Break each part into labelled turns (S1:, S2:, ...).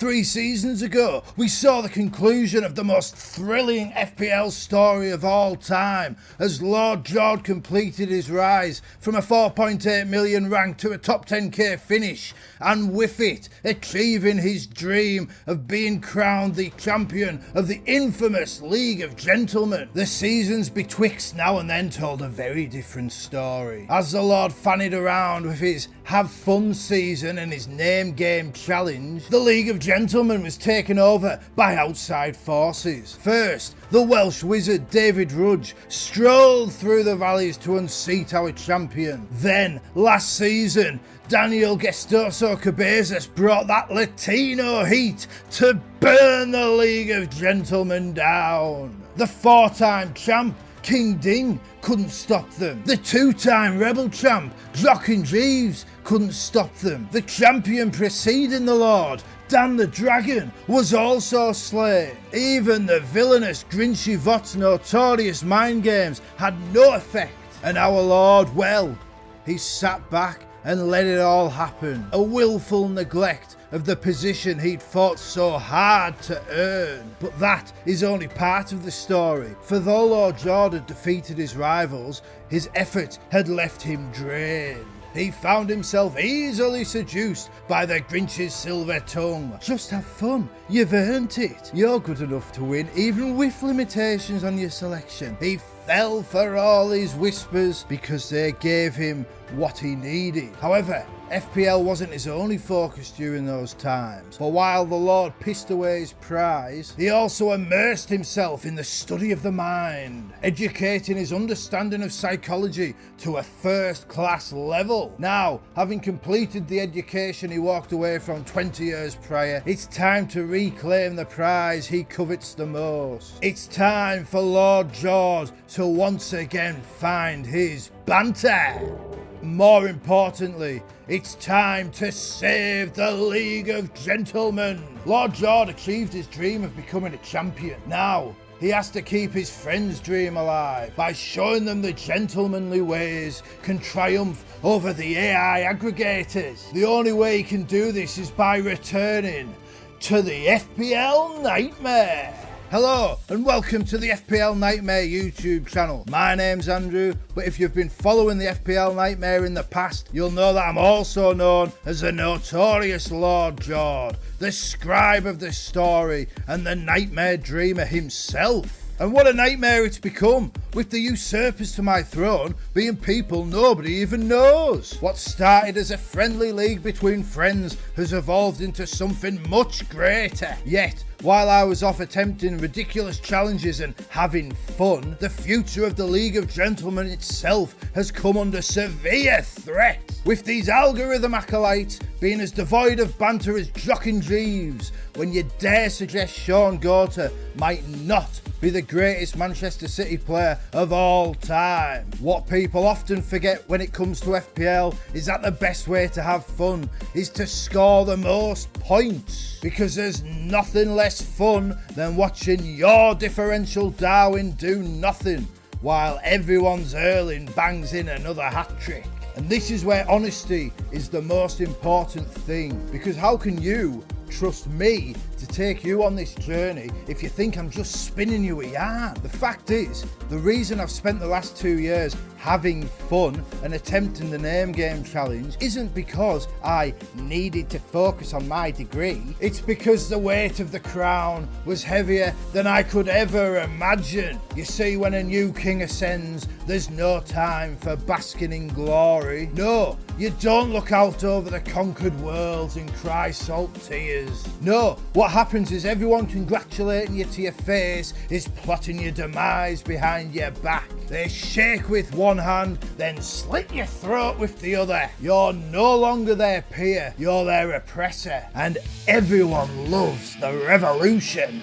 S1: 3 seasons ago, we saw the conclusion of the most thrilling FPL story of all time as Lord George completed his rise from a 4.8 million rank to a top 10k finish, and with it achieving his dream of being crowned the champion of the infamous League of Gentlemen. The seasons betwixt now and then told a very different story, as the Lord fannied around with his Have Fun season and his Name Game challenge. The League of Gentlemen was taken over by outside forces. First, the Welsh wizard David Rudge strolled through the valleys to unseat our champion. Then, last season, Daniel Gestoso Cabezas brought that Latino heat to burn the League of Gentlemen down. The 4-time champ King Ding couldn't stop them. The 2-time Rebel champ Jochen Jeeves couldn't stop them. The champion preceding the Lord, Dan the Dragon, was also slain. Even the villainous Grinchy Vot's notorious mind games had no effect. And our Lord, well, he sat back and let it all happen. A willful neglect of the position he'd fought so hard to earn. But that is only part of the story, for though Lord George had defeated his rivals, his effort had left him drained. He found himself easily seduced by the Grinch's silver tongue. Just have fun, you've earned it. You're good enough to win, even with limitations on your selection. He fell for all his whispers because they gave him what he needed. However, FPL wasn't his only focus during those times, for while the Lord pissed away his prize, he also immersed himself in the study of the mind, educating his understanding of psychology to a first-class level. Now, having completed the education he walked away from 20 years prior, it's time to reclaim the prize he covets the most. It's time for Lord George to once again find his banter. More importantly, it's time to save the League of Gentlemen. Lord George achieved his dream of becoming a champion. Now, he has to keep his friends' dream alive by showing them the gentlemanly ways can triumph over the AI aggregators. The only way he can do this is by returning to the FPL Nightmare. Hello and welcome to the FPL Nightmare YouTube channel. My name's Andrew, but if you've been following the FPL Nightmare in the past, you'll know that I'm also known as the notorious Lord George, the scribe of the story and the nightmare dreamer himself. And what a nightmare it's become, with the usurpers to my throne being people nobody even knows. What started as a friendly league between friends has evolved into something much greater. Yet, while I was off attempting ridiculous challenges and having fun, the future of the League of Gentlemen itself has come under severe threat, with these algorithm acolytes being as devoid of banter as Jochen Jeeves, when you dare suggest Sean Gota might not be the greatest Manchester City player of all time. What people often forget when it comes to FPL is that the best way to have fun is to score the most points, because there's nothing less fun than watching your differential Darwin do nothing while everyone's Erling bangs in another hat-trick. And this is where honesty is the most important thing, because how can you trust me to take you on this journey if you think I'm just spinning you a yarn? The fact is, the reason I've spent the last 2 years having fun and attempting the Name Game challenge isn't because I needed to focus on my degree. It's because the weight of the crown was heavier than I could ever imagine. You see, when a new king ascends, there's no time for basking in glory. No, you don't look out over the conquered worlds and cry salt tears. No, what happens is everyone congratulating you to your face is plotting your demise behind your back. They shake with one hand, then slit your throat with the other. You're no longer their peer, you're their oppressor, and everyone loves the revolution.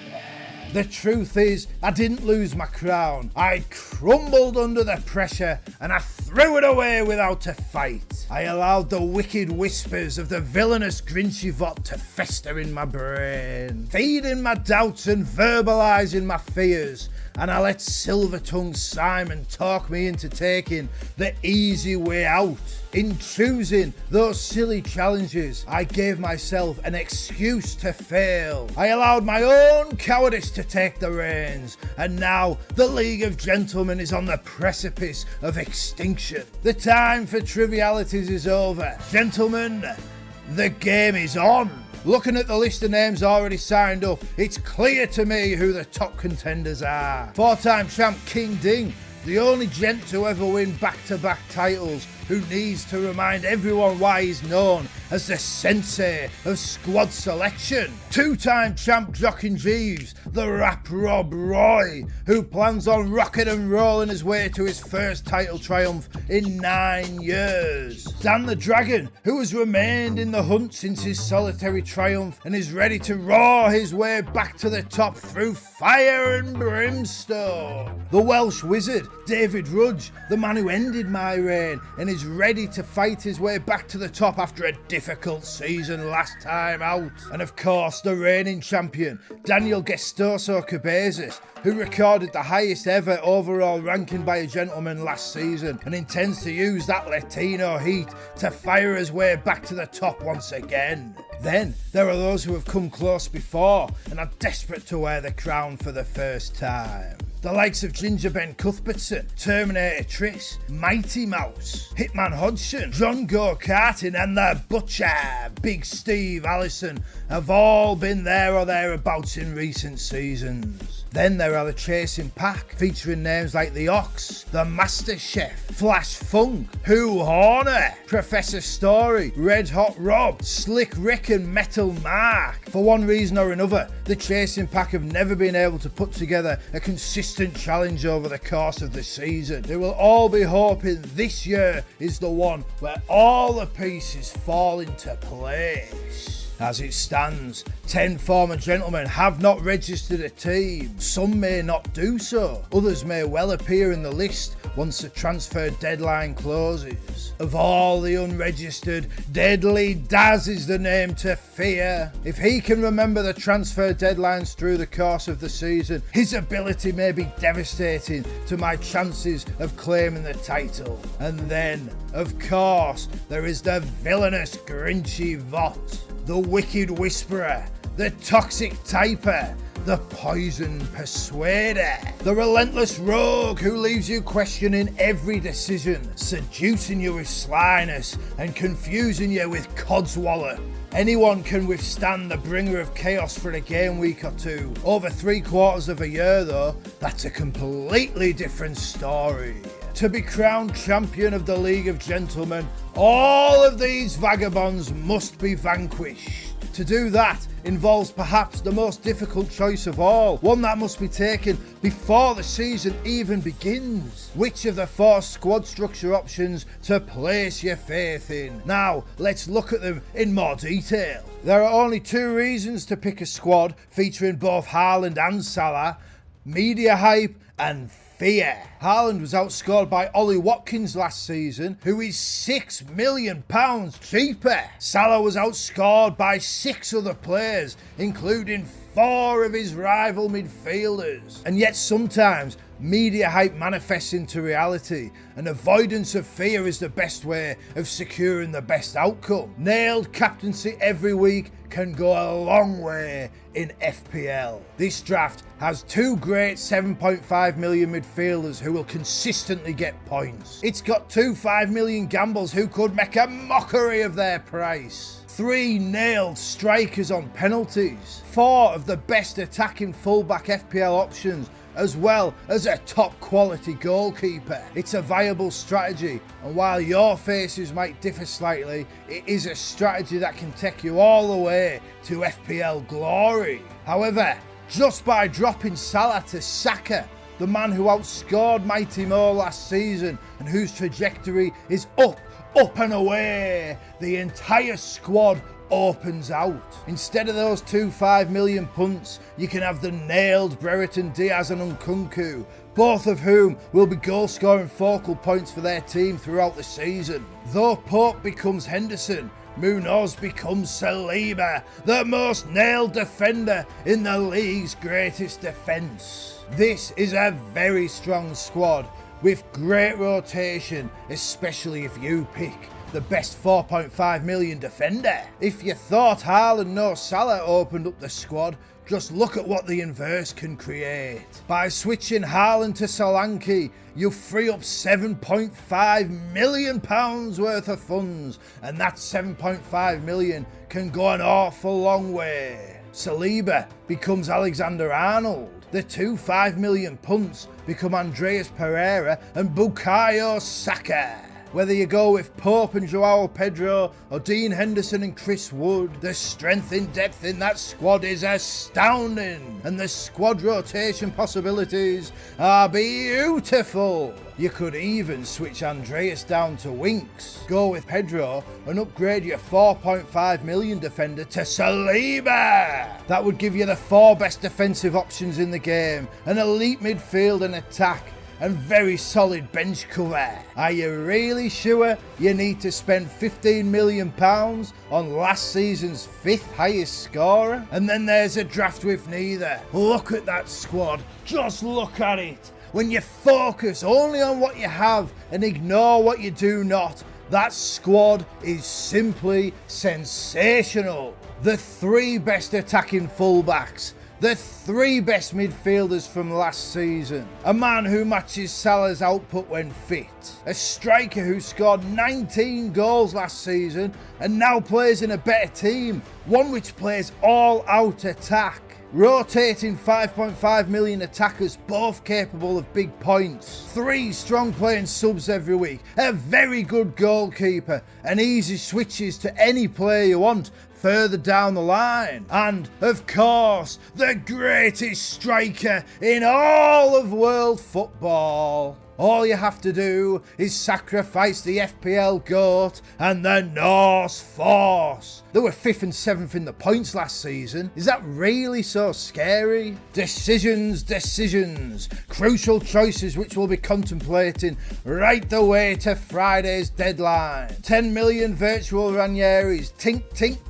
S1: The truth is, I didn't lose my crown. I crumbled under the pressure and I threw it away without a fight. I allowed the wicked whispers of the villainous Grinchy Vot to fester in my brain, feeding my doubts and verbalising my fears. And I let Silver-tongued Simon talk me into taking the easy way out. In choosing those silly challenges, I gave myself an excuse to fail. I allowed my own cowardice to take the reins, and now the League of Gentlemen is on the precipice of extinction. The time for trivialities is over. Gentlemen, the game is on. Looking at the list of names already signed up, it's clear to me who the top contenders are. Four-time champ King Ding, the only gent to ever win back-to-back titles, who needs to remind everyone why he's known as the sensei of squad selection. Two-time champ Jochen Jeeves, the rap Rob Roy, who plans on rocking and rolling his way to his first title triumph in 9 years. Dan the Dragon, who has remained in the hunt since his solitary triumph and is ready to roar his way back to the top through fire and brimstone. The Welsh Wizard, David Rudge, the man who ended my reign and is ready to fight his way back to the top after a difficult season last time out. And of course, the reigning champion, Daniel Gestoso Cabezas, who recorded the highest ever overall ranking by a gentleman last season and intends to use that Latino heat to fire his way back to the top once again. Then there are those who have come close before and are desperate to wear the crown for the first time. The likes of Ginger Ben Cuthbertson, Terminator Triss, Mighty Mouse, Hitman Hodgson, John Go-Karting and the Butcher, Big Steve Allison, have all been there or thereabouts in recent seasons. Then there are the Chasing Pack, featuring names like The Ox, The Master Chef, Flash Funk, Hugh Horner, Professor Story, Red Hot Rob, Slick Rick and Metal Mark. For one reason or another, the Chasing Pack have never been able to put together a consistent challenge over the course of the season. They will all be hoping this year is the one where all the pieces fall into place. As it stands, 10 former gentlemen have not registered a team. Some may not do so. Others may well appear in the list once the transfer deadline closes. Of all the unregistered, Deadly Daz is the name to fear. If he can remember the transfer deadlines through the course of the season, his ability may be devastating to my chances of claiming the title. And then, of course, there is the villainous Grinchy Vot, the Wicked Whisperer, the Toxic Typer, the Poison Persuader, the Relentless Rogue who leaves you questioning every decision, seducing you with slyness and confusing you with Codswallop. Anyone can withstand the bringer of chaos for a game week or two. Over 3/4 of a year though, that's a completely different story. To be crowned champion of the League of Gentlemen, all of these vagabonds must be vanquished. To do that involves perhaps the most difficult choice of all, one that must be taken before the season even begins. Which of the 4 squad structure options to place your faith in? Now, let's look at them in more detail. There are only 2 reasons to pick a squad featuring both Haaland and Salah: media hype and fear. Haaland was outscored by Ollie Watkins last season, who is £6 million cheaper. Salah was outscored by 6 other players, including 4 of his rival midfielders. And yet sometimes media hype manifests into reality, and avoidance of fear is the best way of securing the best outcome. Nailed captaincy every week can go a long way in FPL. This draft has 2 great 7.5 million midfielders who will consistently get points. It's got 2 5 million gambles who could make a mockery of their price. 3 nailed strikers on penalties. 4 of the best attacking fullback FPL options, as well as a top quality goalkeeper. It's a viable strategy, and while your faces might differ slightly, it is a strategy that can take you all the way to FPL glory. However, just by dropping Salah to Saka, the man who outscored Mighty Mo last season and whose trajectory is up and away, the entire squad opens out. Instead of those 2 5 million punts, you can have the nailed Brereton, Diaz and Nkunku, both of whom will be goal-scoring focal points for their team throughout the season. Though Pope becomes Henderson, Munoz becomes Saliba, the most nailed defender in the league's greatest defence. This is a very strong squad with great rotation, especially if you pick the best 4.5 million defender. If you thought Haaland no Salah opened up the squad, just look at what the inverse can create. By switching Haaland to Solanke, you free up £7.5 million worth of funds, and that 7.5 million can go an awful long way. Saliba becomes Alexander-Arnold. The 2 5 million punts become Andreas Pereira and Bukayo Saka. Whether you go with Pope and Joao Pedro or Dean Henderson and Chris Wood, the strength in depth in that squad is astounding, and the squad rotation possibilities are beautiful. You could even switch Andreas down to Winks, go with Pedro and upgrade your 4.5 million defender to Saliba. That would give you the 4 best defensive options in the game, an elite midfield and attack, and very solid bench cover. Are you really sure you need to spend £15 million on last season's 5th highest scorer? And then there's a draft with neither. Look at that squad, just look at it. When you focus only on what you have and ignore what you do not, that squad is simply sensational. The 3 best attacking fullbacks, the 3 best midfielders from last season, a man who matches Salah's output when fit, a striker who scored 19 goals last season and now plays in a better team, one which plays all-out attack, rotating 5.5 million attackers, both capable of big points, 3 strong playing subs every week, a very good goalkeeper, and easy switches to any player you want further down the line, and of course the greatest striker in all of world football. All you have to do is sacrifice the FPL GOAT and the Norse Force. They were 5th and 7th in the points last season. Is that really so scary? Decisions. Crucial choices which we'll be contemplating right the way to Friday's deadline. 10 million virtual Ranieris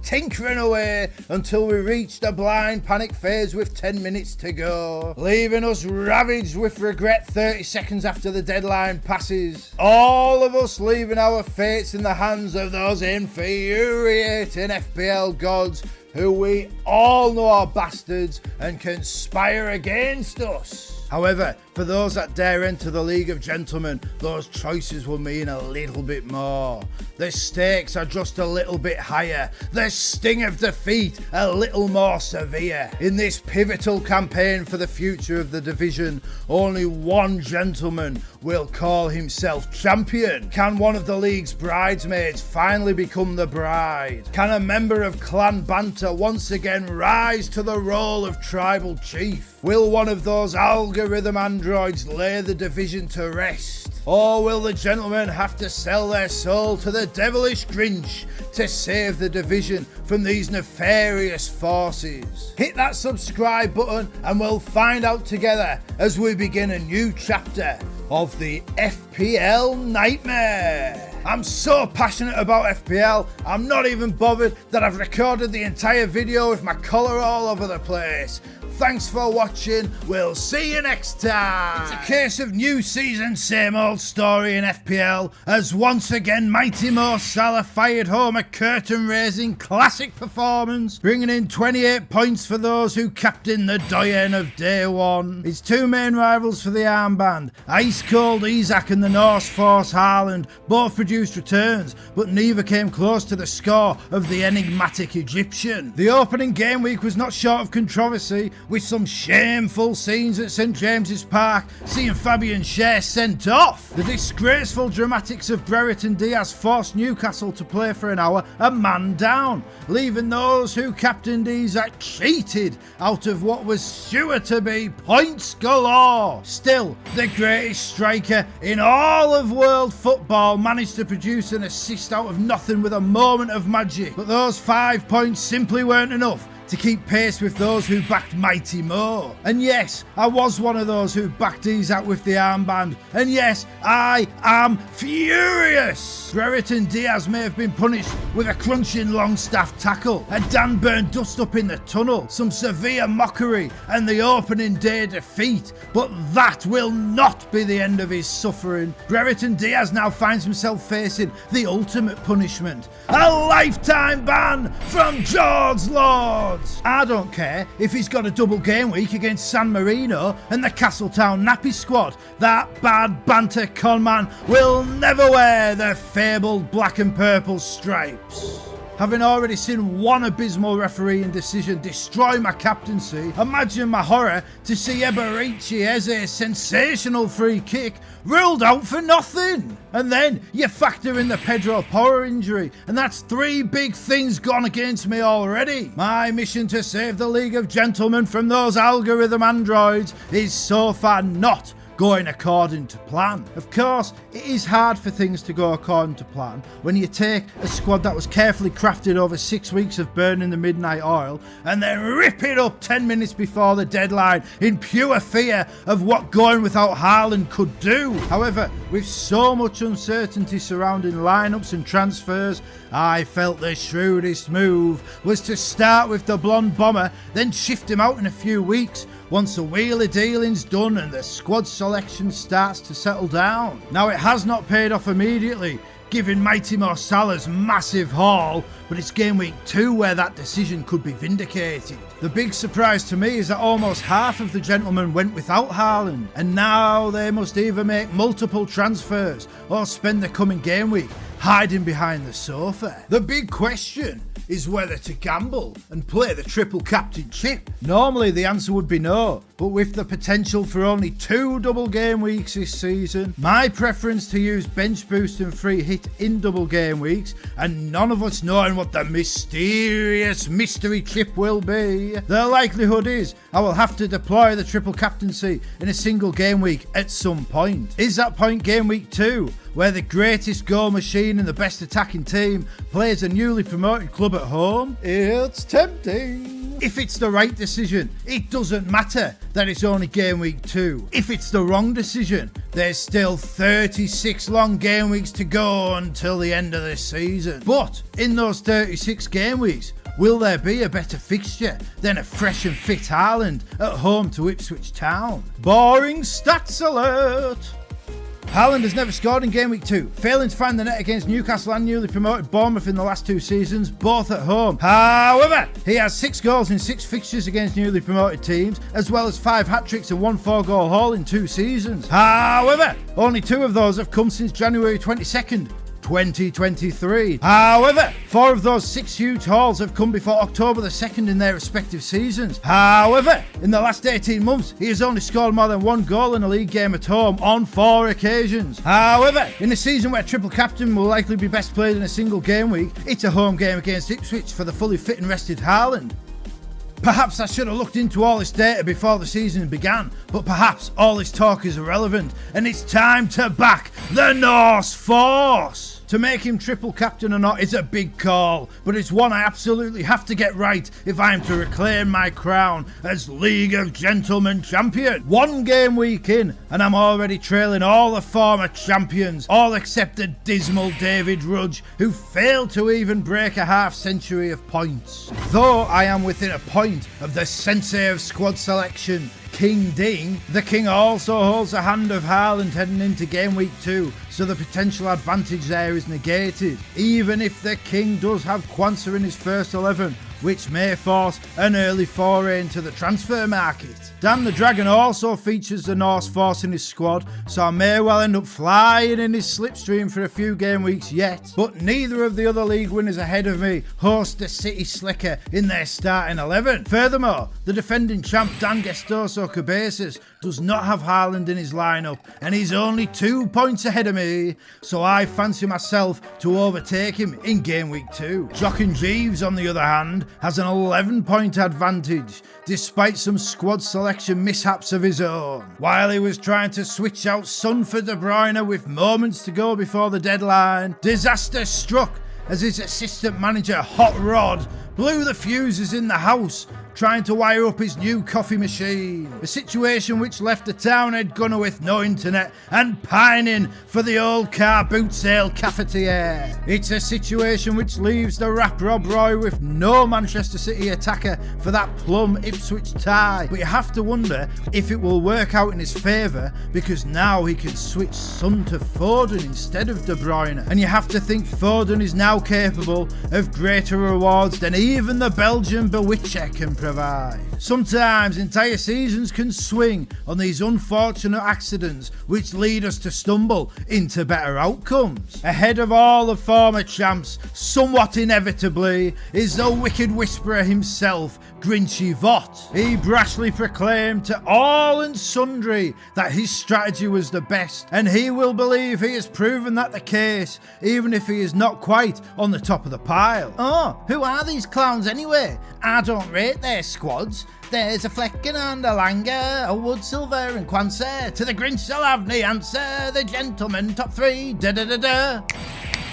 S1: tinkering away until we reach the blind panic phase with 10 minutes to go, leaving us ravaged with regret 30 seconds after the deadline passes. All of us leaving our fates in the hands of those infuriating FPL gods who we all know are bastards and conspire against us. However, for those that dare enter the League of Gentlemen, those choices will mean a little bit more. The stakes are just a little bit higher, the sting of defeat a little more severe. In this pivotal campaign for the future of the division, only one gentleman will call himself champion. Can one of the league's bridesmaids finally become the bride? Can a member of Clan Banter once again rise to the role of tribal chief? Will one of those algorithm androids lay the division to rest? Or will the gentlemen have to sell their soul to the devilish Grinch to save the division from these nefarious forces? Hit that subscribe button and we'll find out together as we begin a new chapter of the FPL nightmare. I'm so passionate about FPL, I'm not even bothered that I've recorded the entire video with my colour all over the place. Thanks for watching, we'll see you next time. It's a case of new season, same old story in FPL, as once again Mighty Mo Salah fired home a curtain-raising classic performance, bringing in 28 points for those who captained the doyen of day one. His 2 main rivals for the armband, Ice Cold Isak and the Norse Force Haaland, both produced returns, but neither came close to the score of the enigmatic Egyptian. The opening game week was not short of controversy, with some shameful scenes at St James's Park, seeing Fabian Schär sent off. The disgraceful dramatics of Brereton Diaz forced Newcastle to play for an hour a man down, leaving those who captained Isak cheated out of what was sure to be points galore. Still, the greatest striker in all of world football managed to to produce an assist out of nothing with a moment of magic. But those 5 points simply weren't enough to keep pace with those who backed Mighty Mo. And yes, I was one of those who backed Isak with the armband. And yes, I am furious. Brereton Diaz may have been punished with a crunching long-staff tackle, a Dan Burn dust-up in the tunnel, some severe mockery, and the opening day defeat. But that will not be the end of his suffering. Brereton Diaz now finds himself facing the ultimate punishment, a lifetime ban from George Lord. I don't care if he's got a double game week against San Marino and the Castletown Nappy squad. That bad banter conman will never wear the fabled black and purple stripes. Having already seen one abysmal refereeing decision destroy my captaincy, imagine my horror to see Eberici Eze's sensational free kick ruled out for nothing. And then you factor in the Pedro Porro injury, and that's 3 big things gone against me already. My mission to save the League of Gentlemen from those algorithm androids is so far not going according to plan. Of course, it is hard for things to go according to plan when you take a squad that was carefully crafted over 6 weeks of burning the midnight oil and then rip it up 10 minutes before the deadline in pure fear of what going without Haaland could do. However, with so much uncertainty surrounding lineups and transfers, I felt the shrewdest move was to start with the blonde bomber, then shift him out in a few weeks once the wheeler dealing's done and the squad selection starts to settle down. Now, it has not paid off immediately, giving Mighty Mo Salah's massive haul, but it's game week 2 where that decision could be vindicated. The big surprise to me is that almost half of the gentlemen went without Haaland, and now they must either make multiple transfers or spend the coming game week hiding behind the sofa. The big question is whether to gamble and play the triple captain chip. Normally the answer would be no, but with the potential for only 2 double game weeks this season, my preference to use bench boost and free hit in double game weeks, and none of us knowing what the mysterious mystery chip will be, the likelihood is I will have to deploy the triple captaincy in a single game week at some point. Is that point game week 2? Where the greatest goal machine and the best attacking team plays a newly promoted club at home? It's tempting. If it's the right decision, it doesn't matter that it's only game week 2. If it's the wrong decision, there's still 36 long game weeks to go until the end of this season. But in those 36 game weeks, will there be a better fixture than a fresh and fit Haaland at home to Ipswich Town? Boring stats alert! Haaland has never scored in game week 2, failing to find the net against Newcastle and newly promoted Bournemouth in the last 2 seasons, both at home. However, he has 6 goals in 6 fixtures against newly promoted teams, as well as 5 hat-tricks and 1 4-goal haul in 2 seasons. However, only 2 of those have come since January 22nd, 2023. However, 4 of those 6 huge hauls have come before October the 2nd in their respective seasons. However, in the last 18 months, he has only scored more than 1 goal in a league game at home on 4 occasions. However, in a season where triple captain will likely be best played in a single game week, it's a home game against Ipswich for the fully fit and rested Haaland. Perhaps I should have looked into all this data before the season began, but perhaps all this talk is irrelevant, and it's time to back the Norse Force! To make him triple captain or not is a big call, but it's one I absolutely have to get right if I am to reclaim my crown as League of Gentlemen champion. 1 game week in, and I'm already trailing all the former champions, all except the dismal David Rudge, who failed to even break a half century of points. Though I am within a point of the sensei of squad selection, King Ding, the King also holds a hand of Haaland heading into game week 2, so the potential advantage there is negated, even if the King does have Quansah in his first 11, which may force an early foray into the transfer market. Dan the Dragon also features the Norse Force in his squad, so I may well end up flying in his slipstream for a few game weeks yet, but neither of the other league winners ahead of me host the City Slicker in their starting 11. Furthermore, the defending champ Dan Gestoso Cabezas does not have Haaland in his lineup, and he's only 2 points ahead of me, so I fancy myself to overtake him in game week 2. Jochen Jeeves, on the other hand, has an 11-point advantage, despite some squad selection mishaps of his own. While he was trying to switch out Son for De Bruyne with moments to go before the deadline, disaster struck as his assistant manager Hot Rod blew the fuses in the house trying to wire up his new coffee machine. A situation which left the townhead gunner with no internet and pining for the old car boot sale cafetiere. It's a situation which leaves the rap Rob Roy with no Manchester City attacker for that plum Ipswich tie. But you have to wonder if it will work out in his favour, because now he can switch Son to Foden instead of De Bruyne. And you have to think Foden is now capable of greater rewards than even the Belgian bewitcher can provide. Sometimes entire seasons can swing on these unfortunate accidents which lead us to stumble into better outcomes. Ahead of all the former champs, somewhat inevitably, is the wicked whisperer himself, Grinchy Vott. He brashly proclaimed to all and sundry that his strategy was the best, and he will believe he has proven that the case, even if he is not quite on the top of the pile. Oh, who are these clowns anyway? I don't rate their squads. There's a Flecken and a Langer, a Wood, Silver and Quansah. To the Grinch I'll have the answer, the gentleman top three, da-da-da-da.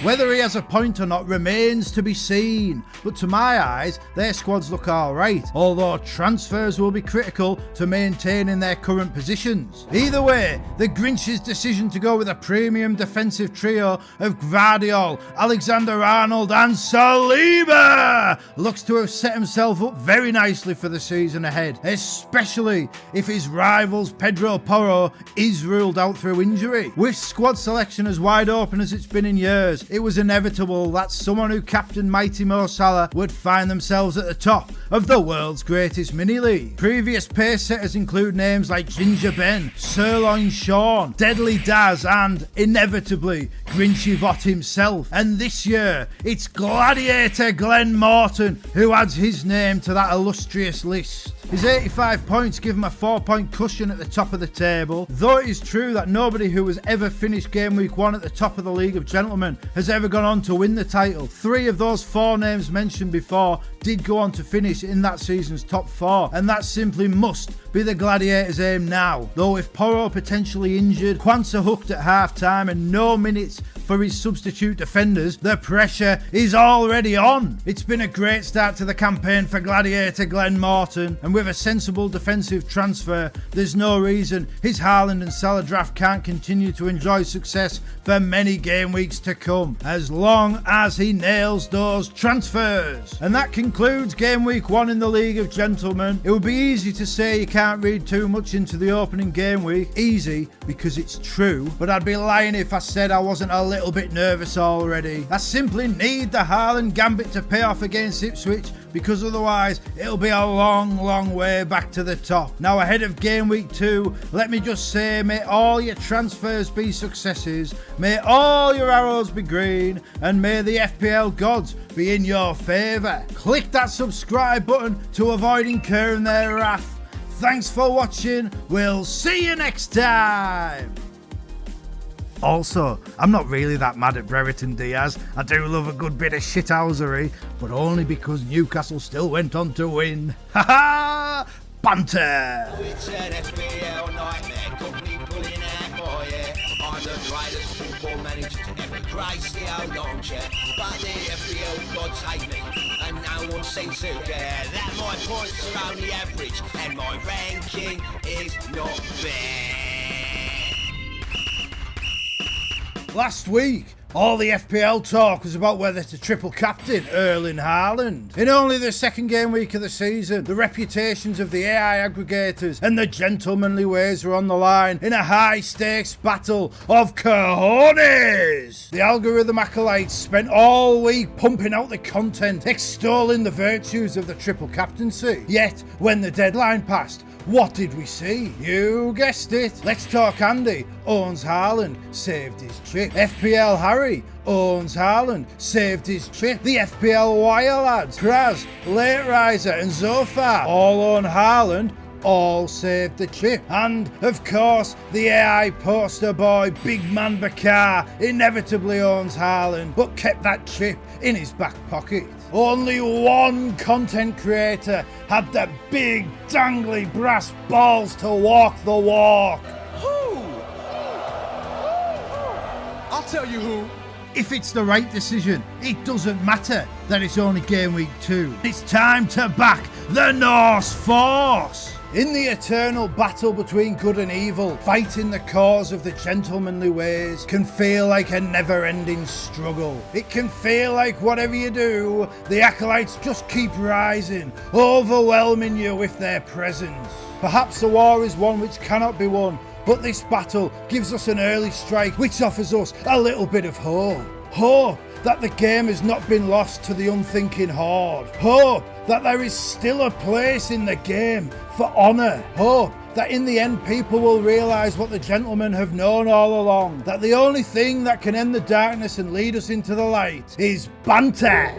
S1: Whether he has a point or not remains to be seen, but to my eyes, their squads look alright, although transfers will be critical to maintaining their current positions. Either way, the Grinch's decision to go with a premium defensive trio of Gvardiol, Alexander-Arnold and Saliba looks to have set himself up very nicely for the season ahead, especially if his rivals Pedro Porro is ruled out through injury. With squad selection as wide open as it's been in years, it was inevitable that someone who captained mighty Mo Salah would find themselves at the top of the world's greatest mini-league. Previous pace setters include names like Ginger Ben, Sirloin Sean, Deadly Daz and, inevitably, Grinchy Vott himself. And this year, it's Gladiator Glenn Morton who adds his name to that illustrious list. His 85 points give him a 4-point cushion at the top of the table, though it is true that nobody who has ever finished game week 1 at the top of the League of Gentlemen has ever gone on to win the title. 3 of those 4 names mentioned before did go on to finish in that season's top 4, and that simply must be the Gladiators' aim now. Though with Porro potentially injured, Quansah hooked at half time and no minutes for his substitute defenders, the pressure is already on. It's been a great start to the campaign for Gladiator Glenn Morton, and with a sensible defensive transfer, there's no reason his Haaland and Salah draft can't continue to enjoy success for many game weeks to come, as long as he nails those transfers. And that concludes game week 1 in the League of Gentlemen. It would be easy to say you can't read too much into the opening game week. Easy, because it's true, but I'd be lying if I said I wasn't a little bit nervous already. I simply need the Haaland gambit to pay off against Ipswich, because otherwise it'll be a long way back to the top. Now, ahead of game week 2, let me just say, may all your transfers be successes, may all your arrows be green, and may the FPL gods be in your favour. Click that subscribe button to avoid incurring their wrath. Thanks for watching, we'll see you next time. Also, I'm not really that mad at Brereton Diaz. I do love a good bit of shithousery, but only because Newcastle still went on to win. Ha ha! Banter!
S2: It's an FPL nightmare, company pulling out more, yeah. I'm the greatest football manager to ever grace the old armchair, but the FPL gods hate me, and no one seems to care that my points are only average, and my ranking is not fair.
S1: Last week, all the FPL talk was about whether to triple captain Erling Haaland. In only the second game week of the season, the reputations of the AI aggregators and the gentlemanly ways were on the line in a high-stakes battle of cojones. The algorithm acolytes spent all week pumping out the content, extolling the virtues of the triple captaincy. Yet, when the deadline passed, what did we see? You guessed it. Let's Talk Andy owns Haaland, saved his trip. FPL Harry owns Haaland, saved his trip. The FPL Wire lads, Kraz, Late Riser and Zofar all own Haaland, all saved the chip. And of course, the AI poster boy Big Man Bakar inevitably owns Haaland, but kept that chip in his back pocket. only one content creator had the big dangly brass balls to walk the walk.
S3: Who? I'll tell you who.
S1: If it's the right decision, it doesn't matter that it's only game week 2. It's time to back the Norse Force. In the eternal battle between good and evil, fighting the cause of the gentlemanly ways can feel like a never-ending struggle. It can feel like whatever you do, the acolytes just keep rising, overwhelming you with their presence. Perhaps the war is one which cannot be won, but this battle gives us an early strike which offers us a little bit of hope. Hope that the game has not been lost to the unthinking horde. Hope that there is still a place in the game for honour. Hope that in the end people will realise what the gentlemen have known all along. That the only thing that can end the darkness and lead us into the light is banter.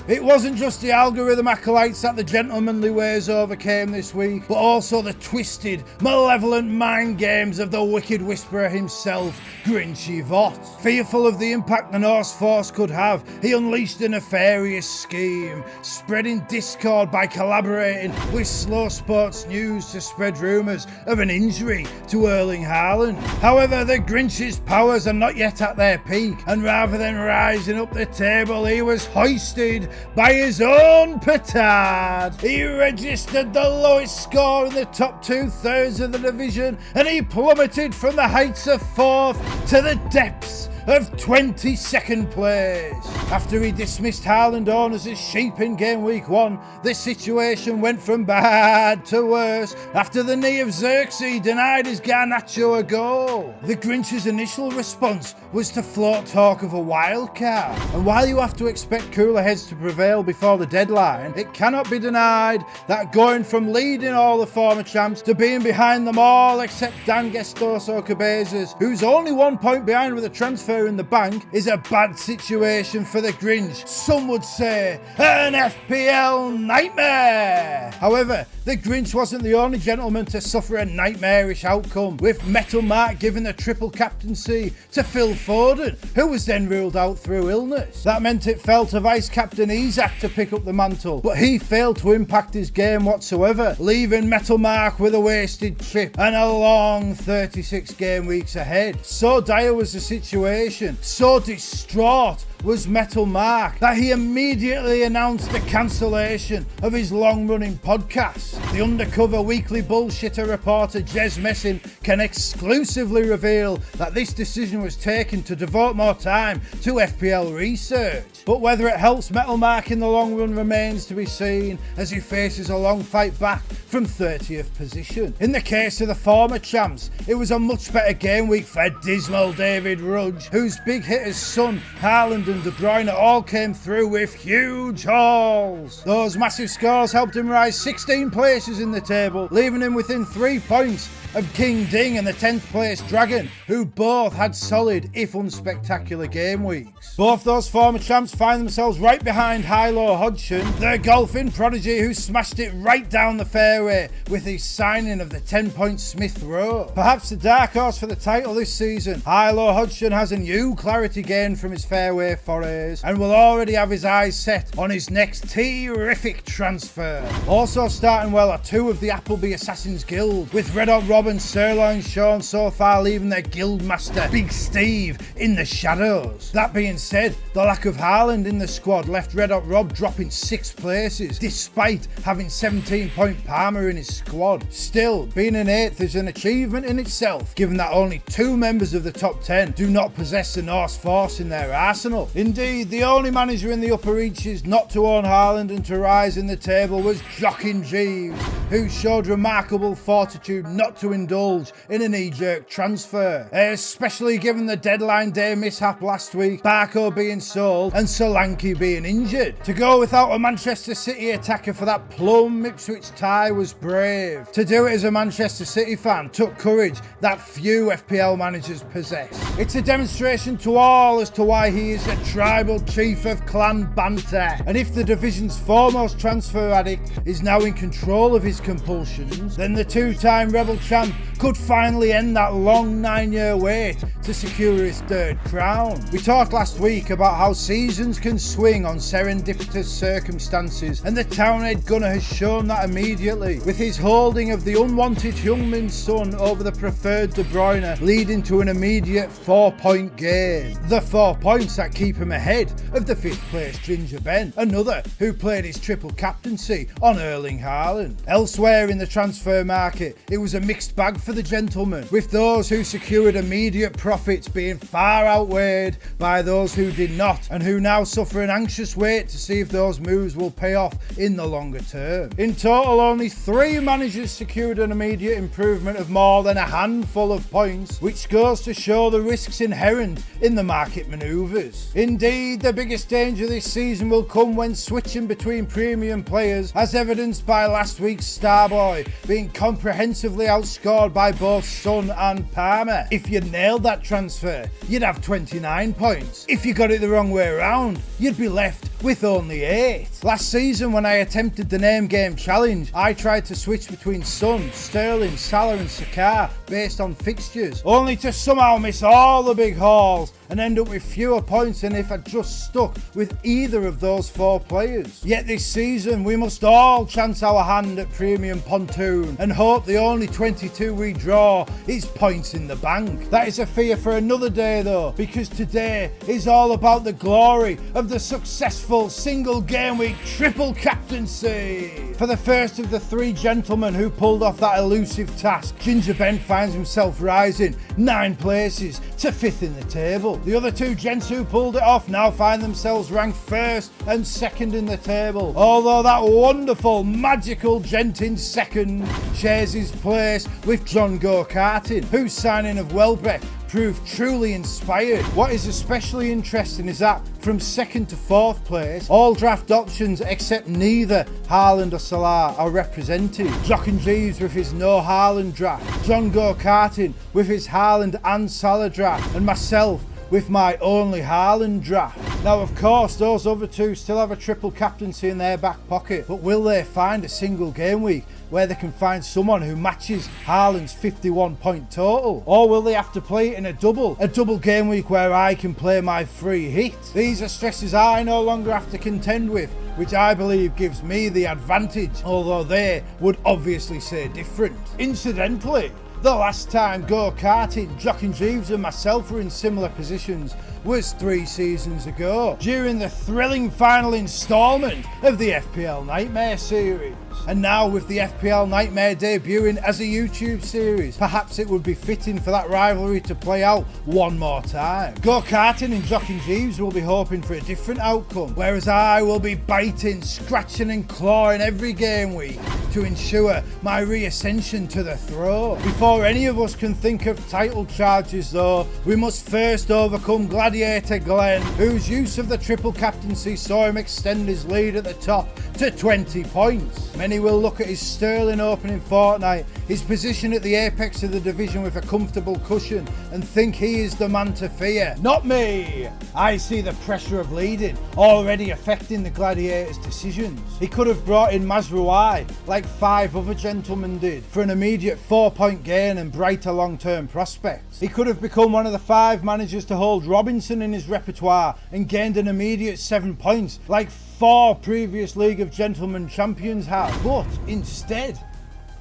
S1: It wasn't just the algorithm acolytes that the gentlemanly ways overcame this week, but also the twisted, malevolent mind games of the wicked whisperer himself, Grinchy Vought. Fearful of the impact the Norse Force could have, he unleashed a nefarious scheme, spreading discord by collaborating with Slow Sports News to spread rumours of an injury to Erling Haaland. However, the Grinch's powers are not yet at their peak, and rather than rising up the table, he was hoisted by his own petard. He registered the lowest score in the top 2/3 of the division, and he plummeted from the heights of 4th to the depths of 22nd place. After he dismissed Haaland owners as sheep in game week 1, the situation went from bad to worse after the knee of Xerxes denied his Garnacho a goal. The Grinch's initial response was to float talk of a wild card, and while you have to expect cooler heads to prevail before the deadline, it cannot be denied that going from leading all the former champs to being behind them all except Dan Gestoso Cabezas, who's only 1 point behind with a transfer in the bank, is a bad situation for the Grinch. Some would say an FPL nightmare. However, the Grinch wasn't the only gentleman to suffer a nightmarish outcome, with Metal Mark giving the triple captaincy to Phil Foden, who was then ruled out through illness. That meant it fell to Vice Captain Isak to pick up the mantle, but he failed to impact his game whatsoever, leaving Metal Mark with a wasted trip and a long 36 game weeks ahead. So dire was the situation, so distraught was Metal Mark, that he immediately announced the cancellation of his long-running podcast. The undercover weekly bullshitter reporter Jez Messing can exclusively reveal that this decision was taken to devote more time to FPL research. But whether it helps Metal Mark in the long run remains to be seen, as he faces a long fight back from 30th position. In the case of the former champs, it was a much better game week for dismal David Rudge, whose big hitters Son, Haaland and De Bruyne all came through with huge hauls. Those massive scores helped him rise 16 places in the table, leaving him within 3 points of King Ding and the 10th place Dragon, who both had solid, if unspectacular game weeks. Both those former champs find themselves right behind Hilo Hodgson, the golfing prodigy who smashed it right down the fairway with his signing of the 10-point Smith Rowe. Perhaps the dark horse for the title this season, Hilo Hodgson has a new clarity gained from his fairway forays and will already have his eyes set on his next terrific transfer. Also starting well are two of the Appleby Assassins Guild, with Red Hot Rob and Sirloin Sean so far leaving their guildmaster Big Steve in the shadows. That being said, the lack of Haaland in the squad left Red Hot Rob dropping 6 places, despite having 17-point Palmer in his squad. Still, being an 8th is an achievement in itself, given that only 2 members of the top 10 do not possess the Norse Force in their arsenal. Indeed, the only manager in the upper reaches not to own Haaland and to rise in the table was Joachim Jeeves, who showed remarkable fortitude not to indulge in a knee-jerk transfer, especially given the deadline day mishap last week, Barco being sold and Solanke being injured. To go without a Manchester City attacker for that plum Ipswich tie was brave. To do it as a Manchester City fan took courage that few FPL managers possess. It's a demonstration to all as to why he is a tribal chief of clan banter. And if the division's foremost transfer addict is now in control of his compulsions, then the two-time Rebel champ could finally end that long 9-year wait to secure his third crown. We talked last week about how seasons can swing on serendipitous circumstances, and the Townhead gunner has shown that immediately, with his holding of the unwanted Heung-min Son over the preferred De Bruyne, leading to an immediate 4-point gain. The 4 points that keep him ahead of the 5th place Ginger Ben, another who played his triple captaincy on Erling Haaland. Elsewhere in the transfer market, it was a mixed bag for the gentleman, with those who secured immediate profits being far outweighed by those who did not, and who now suffer an anxious wait to see if those moves will pay off in the longer term. In total, only 3 managers secured an immediate improvement of more than a handful of points, which goes to show the risks inherent in the market manoeuvres. Indeed, the biggest danger this season will come when switching between premium players, as evidenced by last week's Starboy being comprehensively outscored by both Son and Palmer. If you nailed that transfer, you'd have 29 points. If you got it the wrong way around, you'd be left with only 8. Last season, when I attempted the name game challenge, I tried to switch between Son, Sterling, Salah and Sakar based on fixtures, only to somehow miss all the big hauls and end up with fewer points than if I'd just stuck with either of those 4 players. Yet this season, we must all chance our hand at Premium Pontoon and hope the only 22 we draw is points in the bank. That is a fear for another day though, because today is all about the glory of the successful single game week triple captaincy. For the first of the 3 gentlemen who pulled off that elusive task, Ginger Ben finds himself rising 9 places to 5th in the table. The other 2 gents who pulled it off now find themselves ranked 1st and 2nd in the table, although that wonderful magical gent in 2nd shares his place with John Go-Karting, whose signing of Welbeck proved truly inspired. What is especially interesting is that from 2nd to 4th place, all draft options except neither Haaland or Salah are represented. Jock and Jeeves with his no Haaland draft, John Go-Karting with his Haaland and Salah draft, and myself with my only Haaland draft. Now, of course, those other 2 still have a triple captaincy in their back pocket, but will they find a single game week where they can find someone who matches Haaland's 51-point total? Or will they have to play it in a double game week where I can play my free hit? These are stresses I no longer have to contend with, which I believe gives me the advantage, although they would obviously say different. Incidentally, the last time Go-Karting, Jock and Jeeves and myself were in similar positions was 3 seasons ago, during the thrilling final instalment of the FPL Nightmare series. And now with the FPL Nightmare debuting as a YouTube series, perhaps it would be fitting for that rivalry to play out one more time. Go-Karting and Jock and Jeeves will be hoping for a different outcome, whereas I will be biting, scratching and clawing every game week to ensure my re-ascension to the throne. Before any of us can think of title charges though, we must first overcome Gladiator Glenn, whose use of the triple captaincy saw him extend his lead at the top to 20 points. Many will look at his sterling opening fortnight, his position at the apex of the division with a comfortable cushion, and think he is the man to fear. Not me! I see the pressure of leading already affecting the Gladiator's decisions. He could have brought in Mazraoui like 5 other gentlemen did for an immediate 4-point gain and brighter long-term prospects. He could have become one of the 5 managers to hold Robinson in his repertoire and gained an immediate 7 points like 4 previous League of Gentlemen champions have. But instead,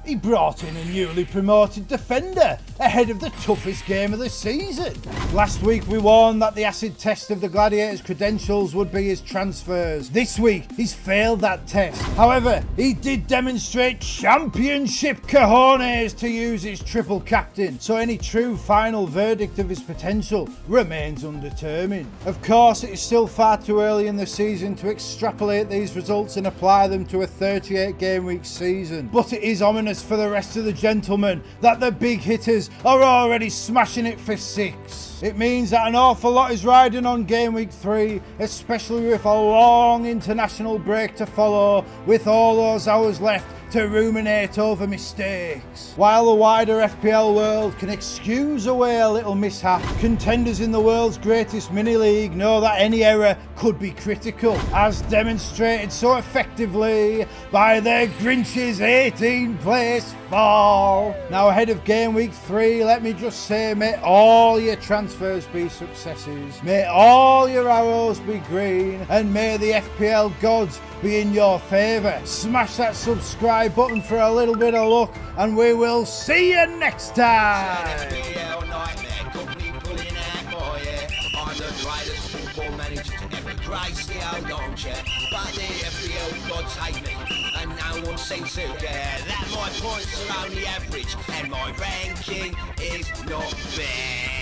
S1: he brought in a newly promoted defender ahead of the toughest game of the season. Last week we warned that the acid test of the Gladiator's credentials would be his transfers. This week he's failed that test. However, he did demonstrate championship cojones to use his triple captain, so any true final verdict of his potential remains undetermined. Of course, it is still far too early in the season to extrapolate these results and apply them to a 38 game week season, but it is ominous for the rest of the gentlemen that the big hitters are already smashing it for 6. It means that an awful lot is riding on game week 3, especially with a long international break to follow, with all those hours left to ruminate over mistakes. While the wider FPL world can excuse away a little mishap, contenders in the world's greatest mini-league know that any error could be critical, as demonstrated so effectively by their Grinch's 18th place fall. Now ahead of game week 3, let me just say, may all your transfers be successes, may all your arrows be green, and may the FPL gods be in your favour. Smash that subscribe button for a little bit of luck, and we will see you next time.
S2: FPL nightmare, company pulling out more, yeah. I'm the greatest football manager to ever grace the old armchair. But the FPL gods hate me, and no one seems to care that my points are only average, and my ranking is not fair.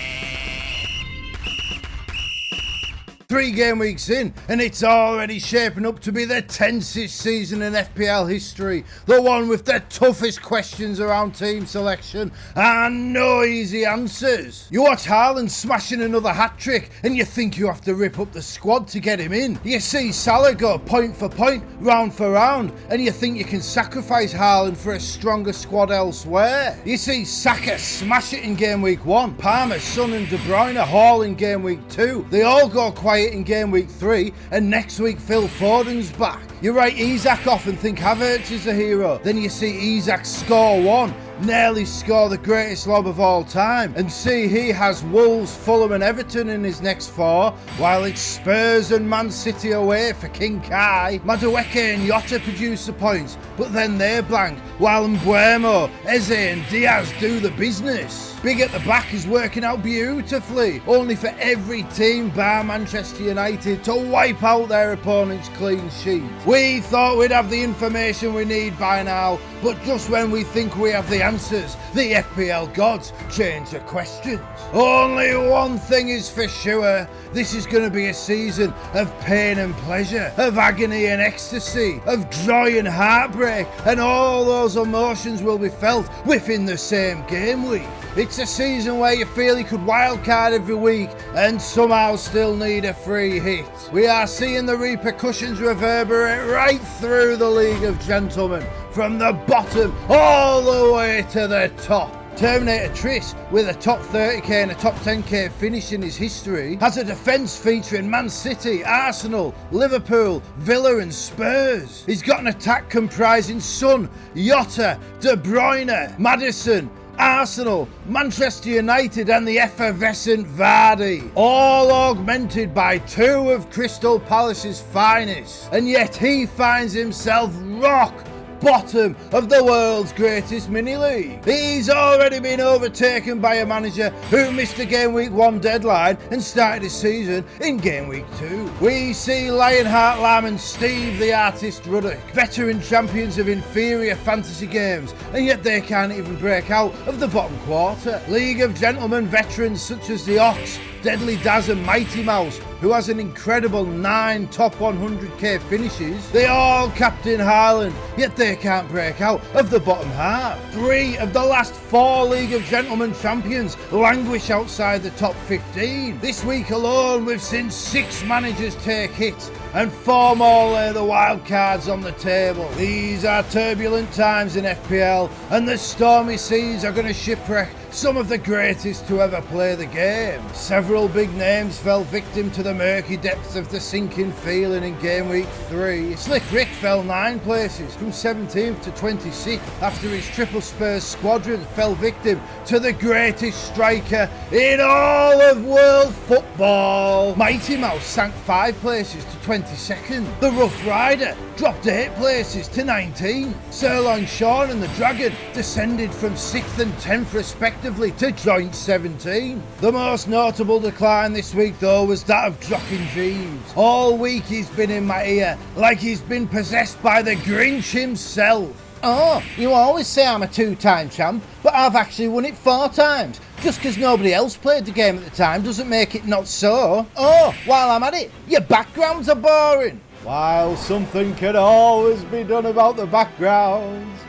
S1: 3 game weeks in, and it's already shaping up to be the tensest season in FPL history. The one with the toughest questions around team selection and no easy answers. You watch Haaland smashing another hat-trick and you think you have to rip up the squad to get him in. You see Salah go point for point, round for round, and you think you can sacrifice Haaland for a stronger squad elsewhere. You see Saka smash it in game week 1, Palmer, Son and De Bruyne haul in game week 2. They all go quiet in game week 3, and next week Phil Foden's back. You write Isak off and think Havertz is a hero. Then you see Isak score 1, nearly score the greatest lob of all time, and see he has Wolves, Fulham and Everton in his next 4, while it's Spurs and Man City away for King Kai. Madueke and Jota produce the points, but then they're blank, while Mbuemo, Eze and Diaz do the business. Big at the back is working out beautifully, only for every team bar Manchester United to wipe out their opponent's clean sheet. We thought we'd have the information we need by now, but just when we think we have the answers, the FPL gods change the questions. Only one thing is for sure, this is going to be a season of pain and pleasure, of agony and ecstasy, of joy and heartbreak, and all those emotions will be felt within the same game week. It's a season where you feel you could wildcard every week and somehow still need a free hit. We are seeing the repercussions reverberate right through the League of Gentlemen, from the bottom all the way to the top. Terminator Triss, with a top 30k and a top 10k finish in his history, has a defence featuring Man City, Arsenal, Liverpool, Villa and Spurs. He's got an attack comprising Son, Jota, De Bruyne, Maddison, Arsenal, Manchester United and the effervescent Vardy, all augmented by 2 of Crystal Palace's finest, and yet he finds himself rock bottom of the world's greatest mini-league. He's already been overtaken by a manager who missed a game week 1 deadline and started his season in game week 2. We see Lionheart Lamb and Steve the Artist Ruddock, veteran champions of inferior fantasy games, and yet they can't even break out of the bottom quarter. League of Gentlemen veterans such as the Ox, Deadly Daz and Mighty Mouse, who has an incredible 9 top 100k finishes. They all captain Haaland, yet they can't break out of the bottom half. 3 of the last 4 League of Gentlemen champions languish outside the top 15. This week alone we've seen 6 managers take hits and 4 more lay the wild cards on the table. These are turbulent times in FPL, and the stormy seas are going to shipwreck some of the greatest to ever play the game. Several big names fell victim to the murky depths of the sinking feeling in game week 3. Slick Rick fell 9 places from 17th to 26th after his triple Spurs squadron fell victim to the greatest striker in all of world football. Mighty Mouse sank 5 places to 22nd. The Rough Rider dropped 8 places to 19th. Sirloin Sean and the Dragon descended from 6th and 10th respectively to joint 17. The most notable decline this week though was that of Jockin Jeeves. All week he's been in my ear like he's been possessed by the Grinch himself. Oh, you always say I'm a 2-time champ, but I've actually won it 4 times. Just because nobody else played the game at the time doesn't make it not so. Oh, while I'm at it, your backgrounds are boring. While something can always be done about the backgrounds,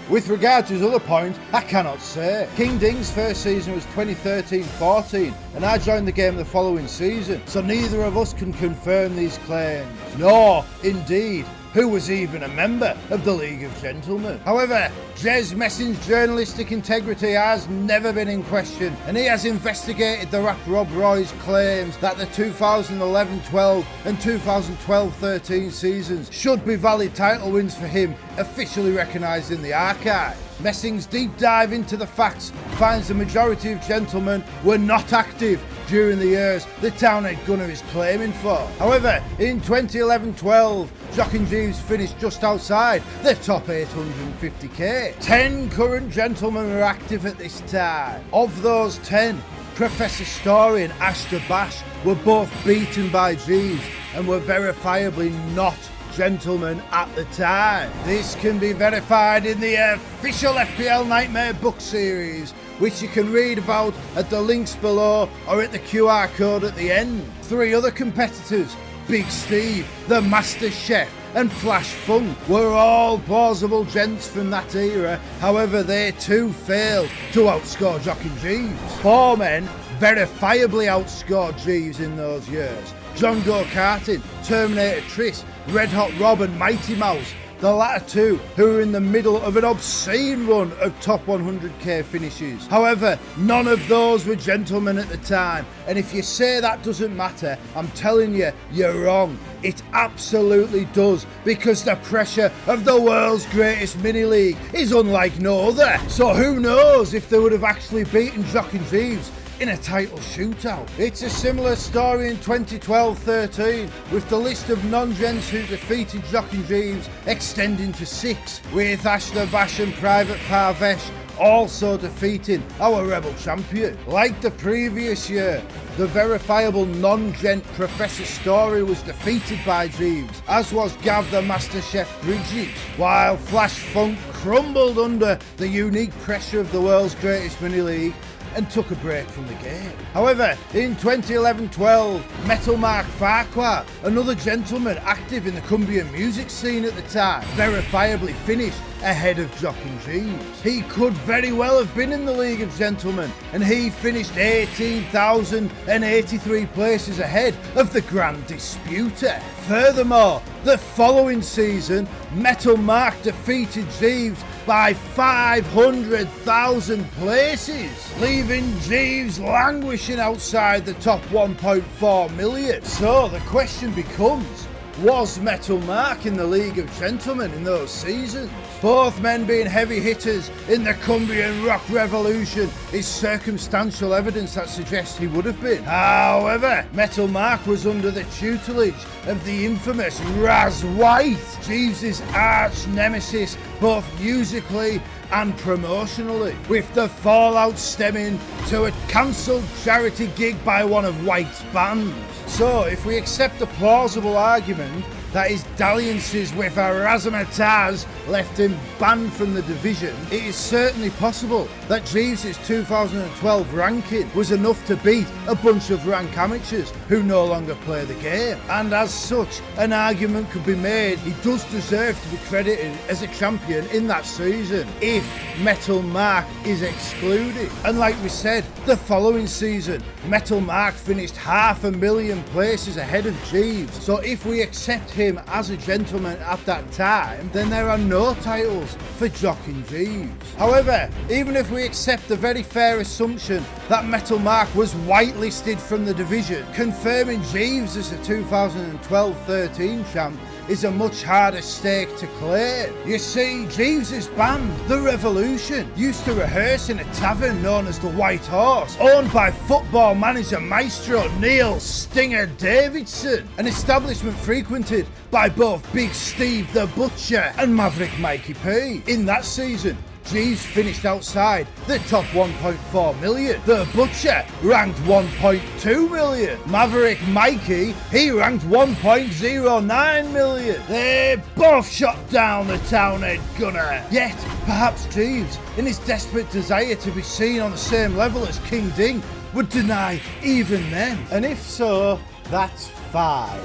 S1: with regard to his other point, I cannot say. King Ding's first season was 2013-14, and I joined the game the following season, so neither of us can confirm these claims. Nor, indeed, who was even a member of the League of Gentlemen. However, Jez Messing's journalistic integrity has never been in question, and he has investigated the rap Rob Roy's claims that the 2011-12 and 2012-13 seasons should be valid title wins for him, officially recognised in the archive. Messing's deep dive into the facts finds the majority of gentlemen were not active during the years the Townhead Gunner is claiming for. However, in 2011-12, Jock and Jeeves finished just outside the top 850k. 10 current gentlemen were active at this time. Of those 10, Professor Story and Ashton Bash were both beaten by Jeeves and were verifiably not gentlemen at the time. This can be verified in the official FPL Nightmare book series, which you can read about at the links below or at the QR code at the end. 3 other competitors, Big Steve, the Master Chef and Flash Funk, were all plausible gents from that era. However, they too failed to outscore Jock and Jeeves. 4 men verifiably outscored Jeeves in those years: John Go-Karting, Terminator Triss, Red Hot Rob and Mighty Mouse, the latter 2 who were in the middle of an obscene run of top 100k finishes. However, none of those were gentlemen at the time, and if you say that doesn't matter, I'm telling you, you're wrong. It absolutely does, because the pressure of the world's greatest mini-league is unlike no other. So who knows if they would have actually beaten Jock and Jeeves in a title shootout. It's a similar story in 2012-13, with the list of non-gents who defeated Jock and Jeeves extending to 6, with Ashton Bash and Private Parvesh also defeating our Rebel champion. Like the previous year, the verifiable non-gent Professor Story was defeated by Jeeves, as was Gav the Master Chef Bridges, while Flash Funk crumbled under the unique pressure of the world's greatest mini-league and took a break from the game. However, in 2011-12, Metal Mark Farquhar, another gentleman active in the Cumbrian music scene at the time, verifiably finished ahead of Jock and Jeeves. He could very well have been in the League of Gentlemen, and he finished 18,083 places ahead of the Grand Disputer. Furthermore, the following season, Metal Mark defeated Jeeves by 500,000 places, leaving Jeeves languishing outside the top 1.4 million. So the question becomes, was Metal Mark in the League of Gentlemen in those seasons? Both men being heavy hitters in the Cumbrian rock revolution is circumstantial evidence that suggests he would have been. However, Metal Mark was under the tutelage of the infamous Raz White, Jeeves' arch nemesis both musically and promotionally, with the fallout stemming to a cancelled charity gig by one of White's bands. So, if we accept the plausible argument that his dalliances with Razzmatazz left him banned from the division, it is certainly possible that Jeeves' 2012 ranking was enough to beat a bunch of rank amateurs who no longer play the game. And as such, an argument could be made he does deserve to be credited as a champion in that season, if Metal Mark is excluded. And like we said, the following season, Metal Mark finished 500,000 places ahead of Jeeves. So if we accept him as a gentleman at that time, then there are no titles for Jock and Jeeves. However, even if we accept the very fair assumption that Metal Mark was whitelisted from the division, confirming Jeeves as the 2012-13 champ is a much harder stake to claim. You see, Jeeves' band, The Revolution, used to rehearse in a tavern known as the White Horse, owned by football manager maestro Neil Stinger Davidson, an establishment frequented by both Big Steve the Butcher and Maverick Mikey P. In that season, Jeeves finished outside the top 1.4 million. The Butcher ranked 1.2 million. Maverick Mikey, he ranked 1.09 million. They both shot down the Townhead Gunner. Yet, perhaps Jeeves, in his desperate desire to be seen on the same level as King Ding, would deny even them. And if so, that's fine.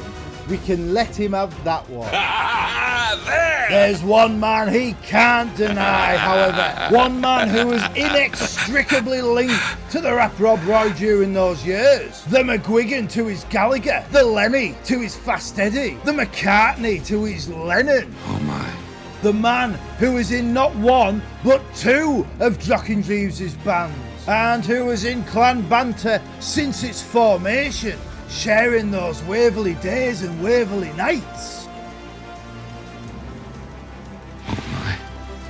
S1: we can let him have that one. There's one man he can't deny, however. One man who was inextricably linked to the rap Rob Roy during those years. The McGuigan to his Gallagher. The Lemmy to his Fast Eddie. The McCartney to his Lennon.
S3: Oh my.
S1: The man who was in not one, but two of Jock and Jeeves' bands. And who was in clan banter since its formation. Sharing those Waverley days and Waverley nights.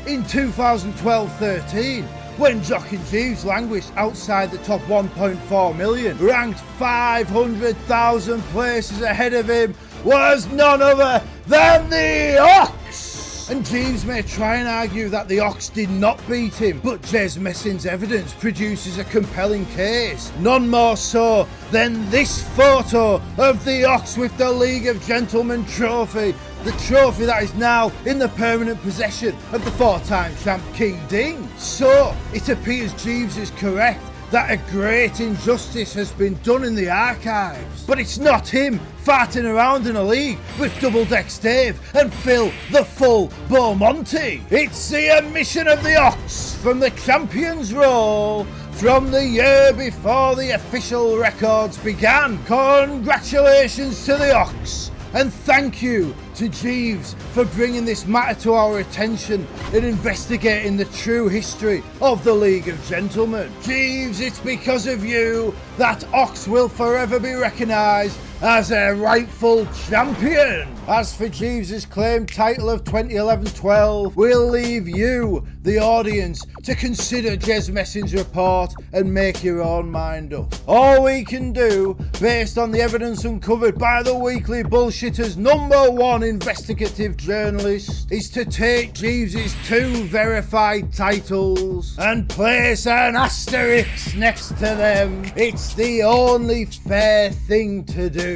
S1: In 2012-13, when Jock and Jeeves languished outside the top 1.4 million, ranked 500,000 places ahead of him was none other than the Ox! And Jeeves may try and argue that the Ox did not beat him, but Jez Messin's evidence produces a compelling case. None more so than this photo of the Ox with the League of Gentlemen trophy. The trophy that is now in the permanent possession of the four-time champ King Ding. So, it appears Jeeves is correct that a great injustice has been done in the archives. But it's not him farting around in a league with Double Dex Dave and Phil the Full Beaumonty. It's the omission of the Ox from the champions role from the year before the official records began. Congratulations to the Ox. And thank you to Jeeves for bringing this matter to our attention and investigating the true history of the League of Gentlemen. Jeeves, it's because of you that Ox will forever be recognised as a rightful champion. As for Jeeves' claimed title of 2011-12, we'll leave you, the audience, to consider Jez Messin's report and make your own mind up. All we can do, based on the evidence uncovered by the Weekly Bullshitter's #1 investigative journalist, is to take Jeeves' 2 verified titles and place an asterisk next to them. It's the only fair thing to do.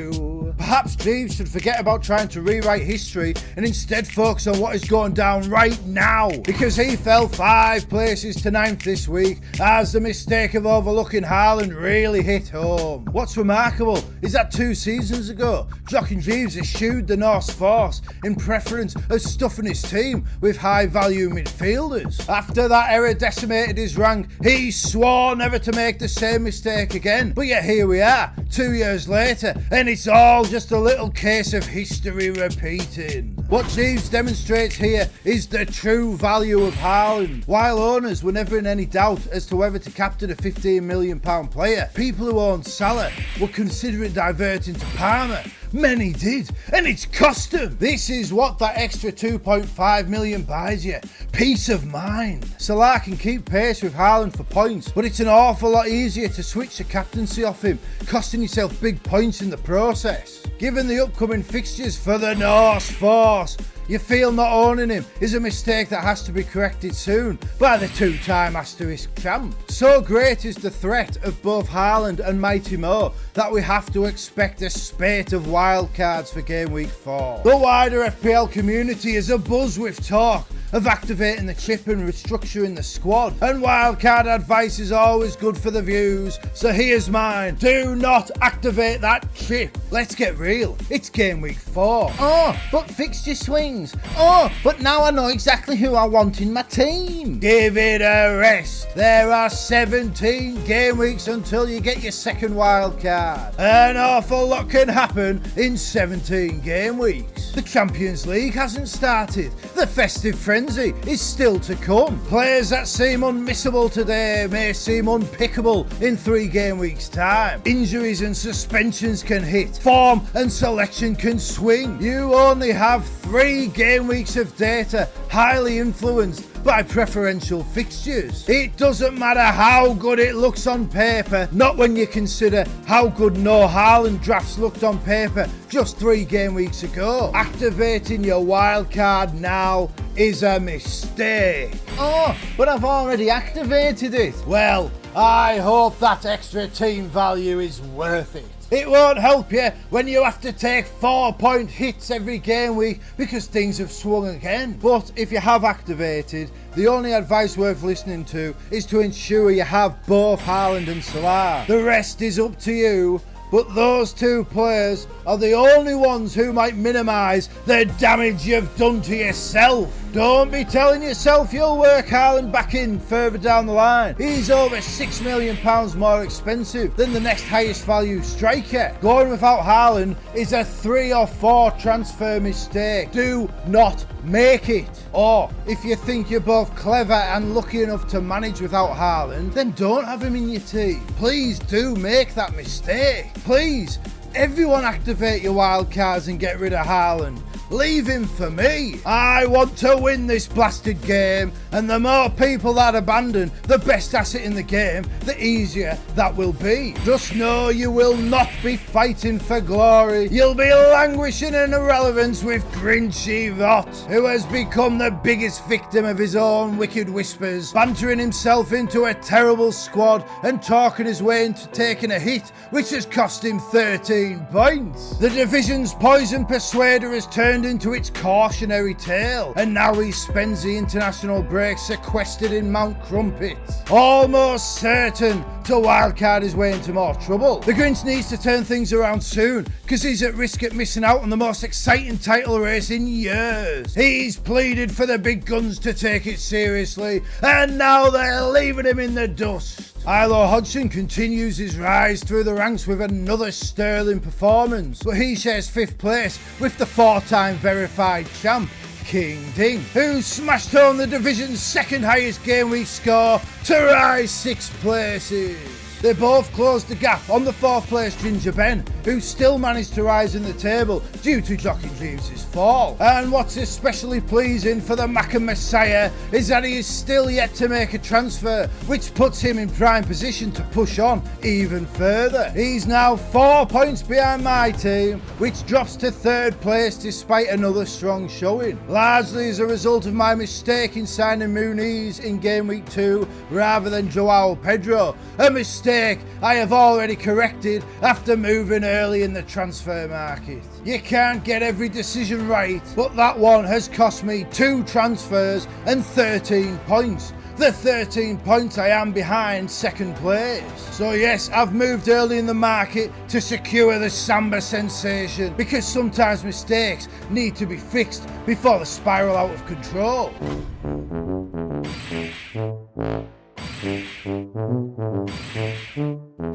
S1: Perhaps Jeeves should forget about trying to rewrite history and instead focus on what is going down right now, because he fell 5 places to 9th this week as the mistake of overlooking Haaland really hit home. What's remarkable is that 2 seasons ago, Jock and Jeeves eschewed the Norse force in preference of stuffing his team with high value midfielders. After that error decimated his rank, he swore never to make the same mistake again. But yet here we are, 2 years later, and it's all just a little case of history repeating. What Jeeves demonstrates here is the true value of Haaland. While owners were never in any doubt as to whether to captain a £15 million player, people who owned Salah were considering diverting to Parma. Many did, and it's cost them. This is what that extra 2.5 million buys you. Peace of mind. Salah can keep pace with Haaland for points, but it's an awful lot easier to switch the captaincy off him, costing yourself big points in the process. Given the upcoming fixtures for the Norse Force, you feel not owning him is a mistake that has to be corrected soon by the 2-time asterisk champ. So great is the threat of both Haaland and Mighty Mo that we have to expect a spate of wildcards for game week 4. The wider FPL community is abuzz with talk of activating the chip and restructuring the squad, and wildcard advice is always good for the views, so here's mine: do not activate that chip. Let's get real, it's game week 4. Oh, but fixture swings. Oh, but now I know exactly who I want in my team. Give it a rest. There are 17 game weeks until you get your second wildcard. An awful lot can happen in 17 game weeks. The Champions League hasn't started. The festive frenzy is still to come. Players that seem unmissable today may seem unpickable in 3 game weeks' time. Injuries and suspensions can hit. Form and selection can swing. You only have 3 game weeks of data, highly influenced by preferential fixtures. It doesn't matter how good it looks on paper, not when you consider how good no Haaland drafts looked on paper just 3 game weeks ago. Activating your wildcard now is a mistake. Oh, but I've already activated it. Well, I hope that extra team value is worth it. It won't help you when you have to take 4-point hits every game week because things have swung again. But if you have activated, the only advice worth listening to is to ensure you have both Haaland and Salah. The rest is up to you. But those two players are the only ones who might minimise the damage you've done to yourself. Don't be telling yourself you'll work Haaland back in further down the line. He's over £6 million more expensive than the next highest value striker. Going without Haaland is a 3 or 4 transfer mistake. Do not make it. Or if you think you're both clever and lucky enough to manage without Haaland, then don't have him in your team. Please do make that mistake. Please, everyone activate your wild cards and get rid of Haaland. Leave him for me. I want to win this blasted game, and the more people that abandon the best asset in the game, the easier that will be. Just know you will not be fighting for glory. You'll be languishing in irrelevance with Grinchy Rot, who has become the biggest victim of his own wicked whispers, bantering himself into a terrible squad and talking his way into taking a hit, which has cost him 13 points. The division's poison persuader has turned into its cautionary tale, and now he spends the international break sequestered in Mount Crumpet, almost certain to wildcard his way into more trouble. The Grinch needs to turn things around soon, because he's at risk of missing out on the most exciting title race in years. He's pleaded for the big guns to take it seriously, and now they're leaving him in the dust. Ilo Hodgson continues his rise through the ranks with another sterling performance, but he shares 5th place with the 4-time verified champ, King Ding, who smashed home the division's 2nd highest game week score to rise 6 places. They both closed the gap on the 4th place Ginger Ben, who still managed to rise in the table due to Jockey Jeeves' fall. And what's especially pleasing for the Macca Messiah is that he is still yet to make a transfer, which puts him in prime position to push on even further. He's now 4 points behind my team, which drops to 3rd place despite another strong showing, largely as a result of my mistake in signing Muniz in game week 2 rather than Joao Pedro, a mistake I have already corrected after moving early in the transfer market. You can't get every decision right, but that one has cost me 2 transfers and 13 points. The 13 points I am behind 2nd place. So yes, I've moved early in the market to secure the Samba sensation, because sometimes mistakes need to be fixed before they spiral out of control.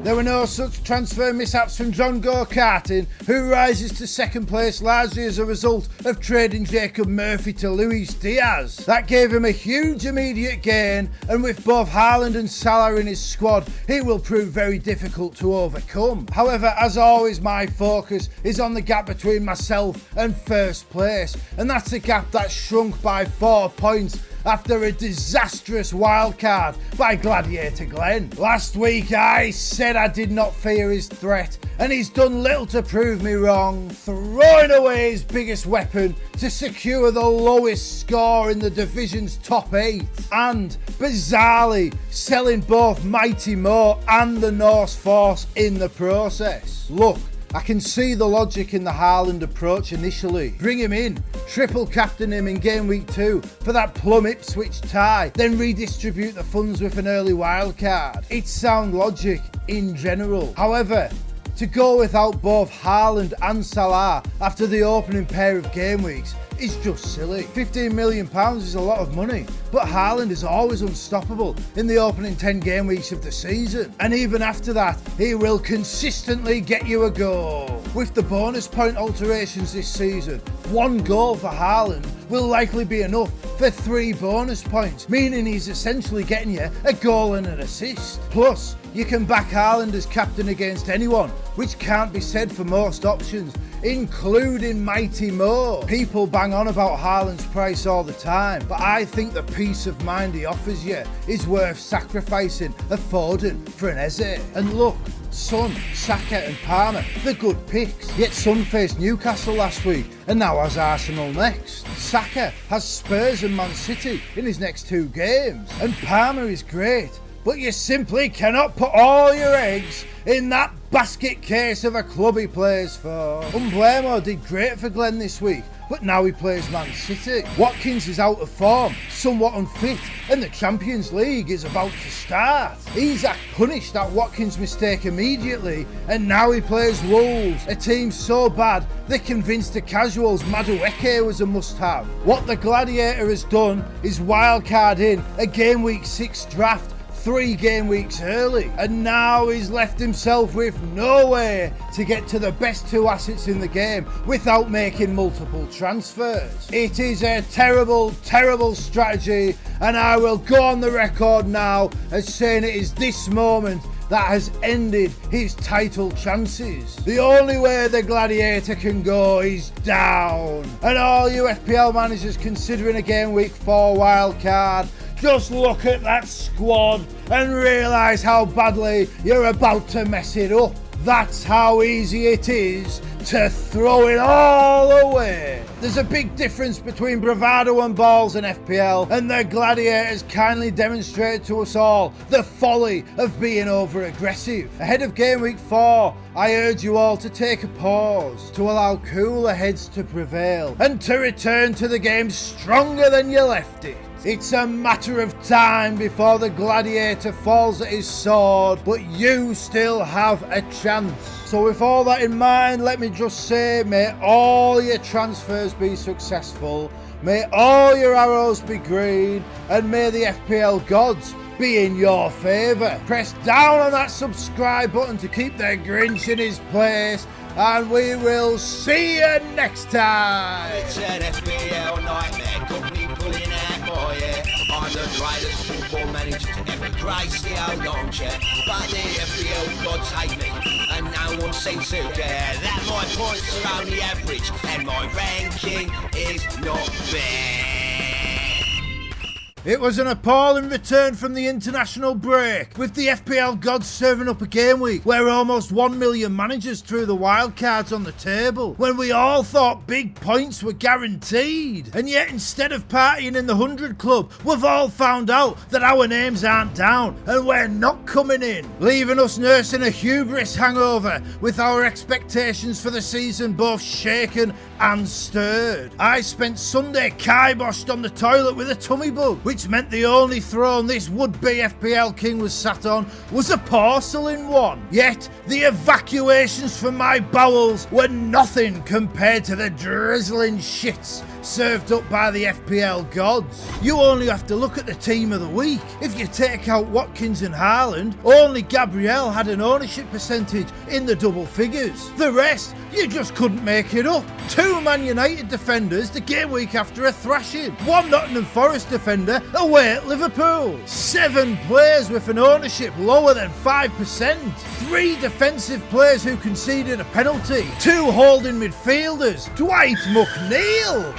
S1: There were no such transfer mishaps from John Go-Karting, who rises to 2nd place largely as a result of trading Jacob Murphy to Luis Diaz. That gave him a huge immediate gain, and with both Haaland and Salah in his squad, he will prove very difficult to overcome. However, as always, my focus is on the gap between myself and 1st place, and that's a gap that shrunk by 4 points after a disastrous wildcard by Gladiator Glenn. Last week I said I did not fear his threat, and he's done little to prove me wrong, throwing away his biggest weapon to secure the lowest score in the division's top 8, and bizarrely selling both Mighty Mo and the Norse Force in the process. Look, I can see the logic in the Haaland approach initially. Bring him in, triple captain him in game week 2 for that Plum Ipswich tie, then redistribute the funds with an early wildcard. It's sound logic in general. However, to go without both Haaland and Salah after the opening pair of game weeks is just silly. £15 million is a lot of money, but Haaland is always unstoppable in the opening 10 game weeks of the season, and even after that he will consistently get you a goal. With the bonus point alterations this season, 1 goal for Haaland will likely be enough for 3 bonus points, meaning he's essentially getting you a goal and an assist. Plus, you can back Haaland as captain against anyone, which can't be said for most options, including Mighty Mo. People bang on about Haaland's price all the time, but I think the peace of mind he offers you is worth sacrificing a Foden for an Eze. And look, Son, Saka and Palmer, they're good picks. Yet Son faced Newcastle last week and now has Arsenal next. Saka has Spurs and Man City in his next 2 games. And Palmer is great, but you simply cannot put all your eggs in that basket case of a club he plays for. Umblemo did great for Glenn this week, but now he plays Man City. Watkins is out of form, somewhat unfit, and the Champions League is about to start. Isak punished that Watkins mistake immediately, and now he plays Wolves, a team so bad they convinced the casuals Madueke was a must-have. What the Gladiator has done is wildcard in a game week 6 draft 3 game weeks early, and now he's left himself with no way to get to the best 2 assets in the game without making multiple transfers. It is a terrible, terrible strategy, and I will go on the record now as saying it is this moment that has ended his title chances. The only way the Gladiator can go is down, and all you FPL managers considering a game week 4 wildcard, just look at that squad and realise how badly you're about to mess it up. That's how easy it is to throw it all away. There's a big difference between bravado and balls in FPL, and the Gladiators kindly demonstrate to us all the folly of being over-aggressive. Ahead of game week 4, I urge you all to take a pause, to allow cooler heads to prevail, and to return to the game stronger than you left it. It's a matter of time before the Gladiator falls at his sword, but you still have a chance. So with all that in mind, let me just say, may all your transfers be successful, may all your arrows be green, and may the FPL gods be in your favour. Press down on that subscribe button to keep the Grinch in his place, and we will see you next time.
S2: It's an FPL nightmare, got me pulling out more, yeah. I'm the greatest football manager to ever grace the old armchair, but the FPL gods hate me, and no one seems to care that my points are only average, and my ranking is not fair.
S1: It was an appalling return from the international break, with the FPL gods serving up a game week where almost 1 million managers threw the wildcards on the table, when we all thought big points were guaranteed. And yet instead of partying in the 100 club, we've all found out that our names aren't down and we're not coming in, leaving us nursing a hubris hangover with our expectations for the season both shaken and stirred. I spent Sunday kiboshed on the toilet with a tummy bug, which meant the only throne this would-be FPL king was sat on was a porcelain one. Yet the evacuations from my bowels were nothing compared to the drizzling shits served up by the FPL gods. You only have to look at the team of the week. If you take out Watkins and Haaland, only Gabriel had an ownership percentage in the double figures. The rest, you just couldn't make it up. 2 Man United defenders the game week after a thrashing, 1 Nottingham Forest defender away at Liverpool, 7 players with an ownership lower than 5%, 3 defensive players who conceded a penalty, 2 holding midfielders, Dwight McNeil.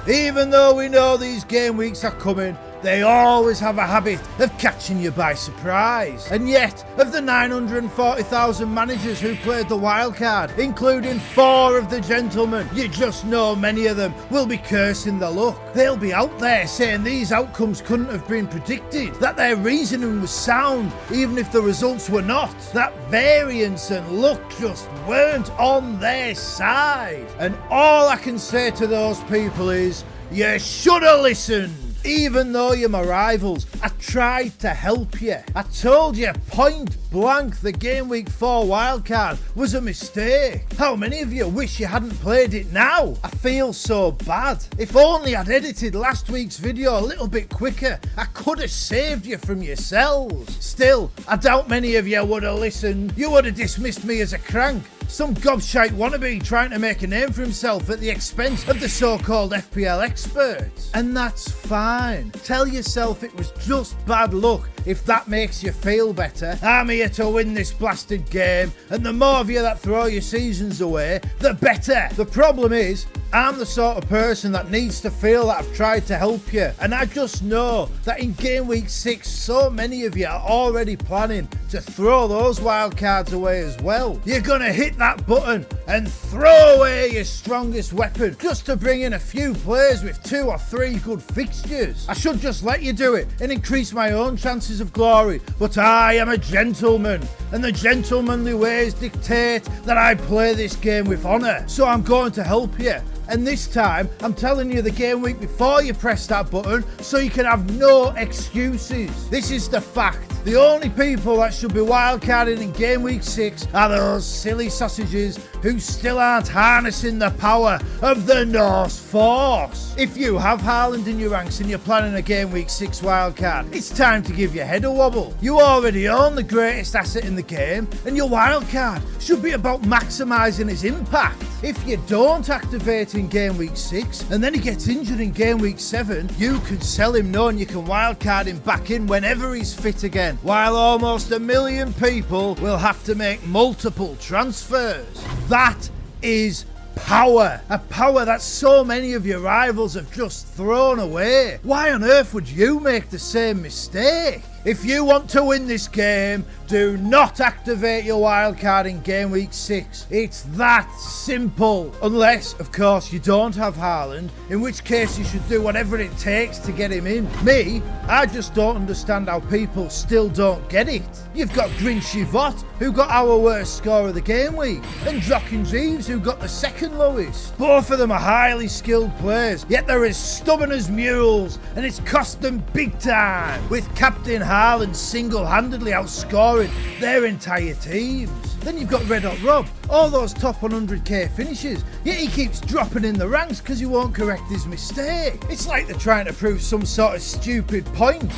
S1: Even though we know these game weeks are coming, they always have a habit of catching you by surprise. And yet, of the 940,000 managers who played the wildcard, including 4 of the gentlemen, you just know many of them will be cursing the luck. They'll be out there saying these outcomes couldn't have been predicted, that their reasoning was sound even if the results were not, that variance and luck just weren't on their side. And all I can say to those people is, you should have listened. Even though you're my rivals, I tried to help you. I told you point blank the game week 4 wildcard was a mistake. How many of you wish you hadn't played it now? I feel so bad. If only I'd edited last week's video a little bit quicker, I could have saved you from yourselves. Still, I doubt many of you would have listened. You would have dismissed me as a crank, some gobshite wannabe trying to make a name for himself at the expense of the so-called FPL experts. And that's fine. Tell yourself it was just bad luck if that makes you feel better. I'm here to win this blasted game, and the more of you that throw your seasons away, the better. The problem is, I'm the sort of person that needs to feel that I've tried to help you, and I just know that in game week 6 so many of you are already planning to throw those wildcards away as well. You're gonna hit that button and throw away your strongest weapon just to bring in a few players with 2 or 3 good fixtures. I should just let you do it and increase my own chances of glory, but I am a gentleman, and the gentlemanly ways dictate that I play this game with honour. So I'm going to help you. And this time, I'm telling you the game week before you press that button so you can have no excuses. This is the fact. The only people that should be wildcarding in game week 6 are those silly sausages who still aren't harnessing the power of the Norse force. If you have Haaland in your ranks and you're planning a game week 6 wildcard, it's time to give your head a wobble. You already own the greatest asset in the game, and your wildcard should be about maximising his impact. If you don't activate in game week 6 and then he gets injured in game week 7, you can sell him knowing you can wildcard him back in whenever he's fit again, while almost 1 million people will have to make multiple transfers. That is power. A power that so many of your rivals have just thrown away. Why on earth would you make the same mistake? If you want to win this game, do not activate your wildcard in game week 6. It's that simple. Unless, of course, you don't have Haaland, in which case you should do whatever it takes to get him in. Me, I just don't understand how people still don't get it. You've got Grinchy Vought, who got our worst score of the game week, and Jock and Jeeves, who got the second lowest. Both of them are highly skilled players, yet they're as stubborn as mules, and it's cost them big time, with Captain Haaland single-handedly outscoring their entire teams. Then you've got Red Hot Rob, all those top 100k finishes, yet he keeps dropping in the ranks because he won't correct his mistake. It's like they're trying to prove some sort of stupid point.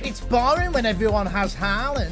S1: It's boring when everyone has Haaland.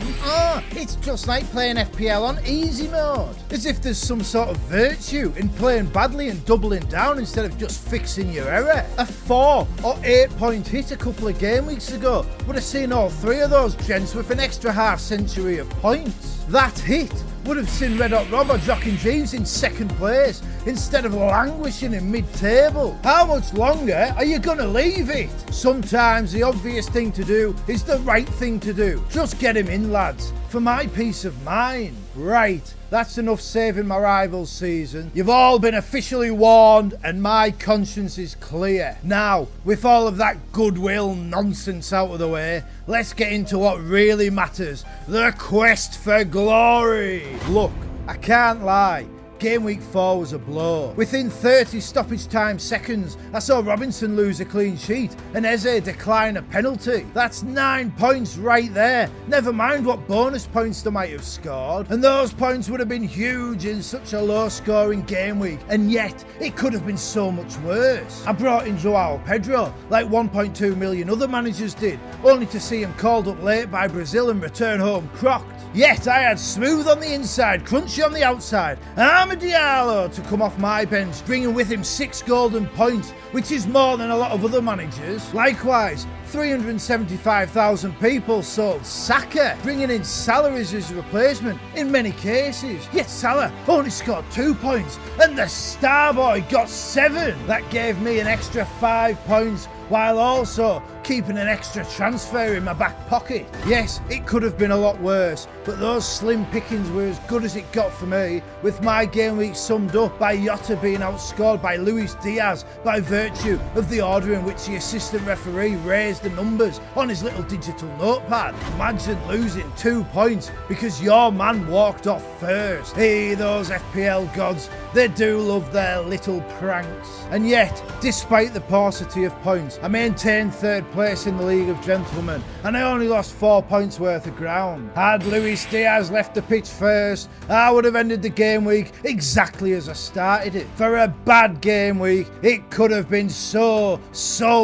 S1: It's just like playing FPL on easy mode. As if there's some sort of virtue in playing badly and doubling down instead of just fixing your error. A 4 or 8 point hit a couple of game weeks ago would have seen all 3 of those gents with an extra half century of points. That hit would have seen Red Hot Rob or Jock and Jeeves in second place instead of languishing in mid-table. How much longer are you gonna leave it? Sometimes the obvious thing to do is the right thing to do. Just get him in, lads, for my peace of mind. Right, that's enough saving my rivals season. You've all been officially warned and my conscience is clear. Now, with all of that goodwill nonsense out of the way, let's get into what really matters, the quest for glory. Look, I can't lie. Game week 4 was a blow. Within 30 stoppage time seconds, I saw Robinson lose a clean sheet and Eze decline a penalty. That's 9 points right there. Never mind what bonus points they might have scored. And those points would have been huge in such a low scoring game week. And yet, it could have been so much worse. I brought in Joao Pedro, like 1.2 million other managers did, only to see him called up late by Brazil and return home crocked. Yet I had Smooth on the inside, Crunchy on the outside, and Amad Diallo to come off my bench, bringing with him 6 golden points, which is more than a lot of other managers. Likewise, 375,000 people sold Saka, bringing in Salah as his replacement in many cases. Yet Salah only scored 2 points, and the Starboy got 7. That gave me an extra 5 points, while also keeping an extra transfer in my back pocket. Yes, it could have been a lot worse, but those slim pickings were as good as it got for me, with my game week summed up by Jota being outscored by Luis Diaz by virtue of the order in which the assistant referee raised the numbers on his little digital notepad. Imagine losing 2 points because your man walked off first. Hey, those FPL gods, they do love their little pranks. And yet, despite the paucity of points, I maintained 3rd place in the League of Gentlemen, and I only lost 4 points worth of ground. Had Luis Diaz left the pitch first, I would have ended the game week exactly as I started it. For a bad game week, it could have been so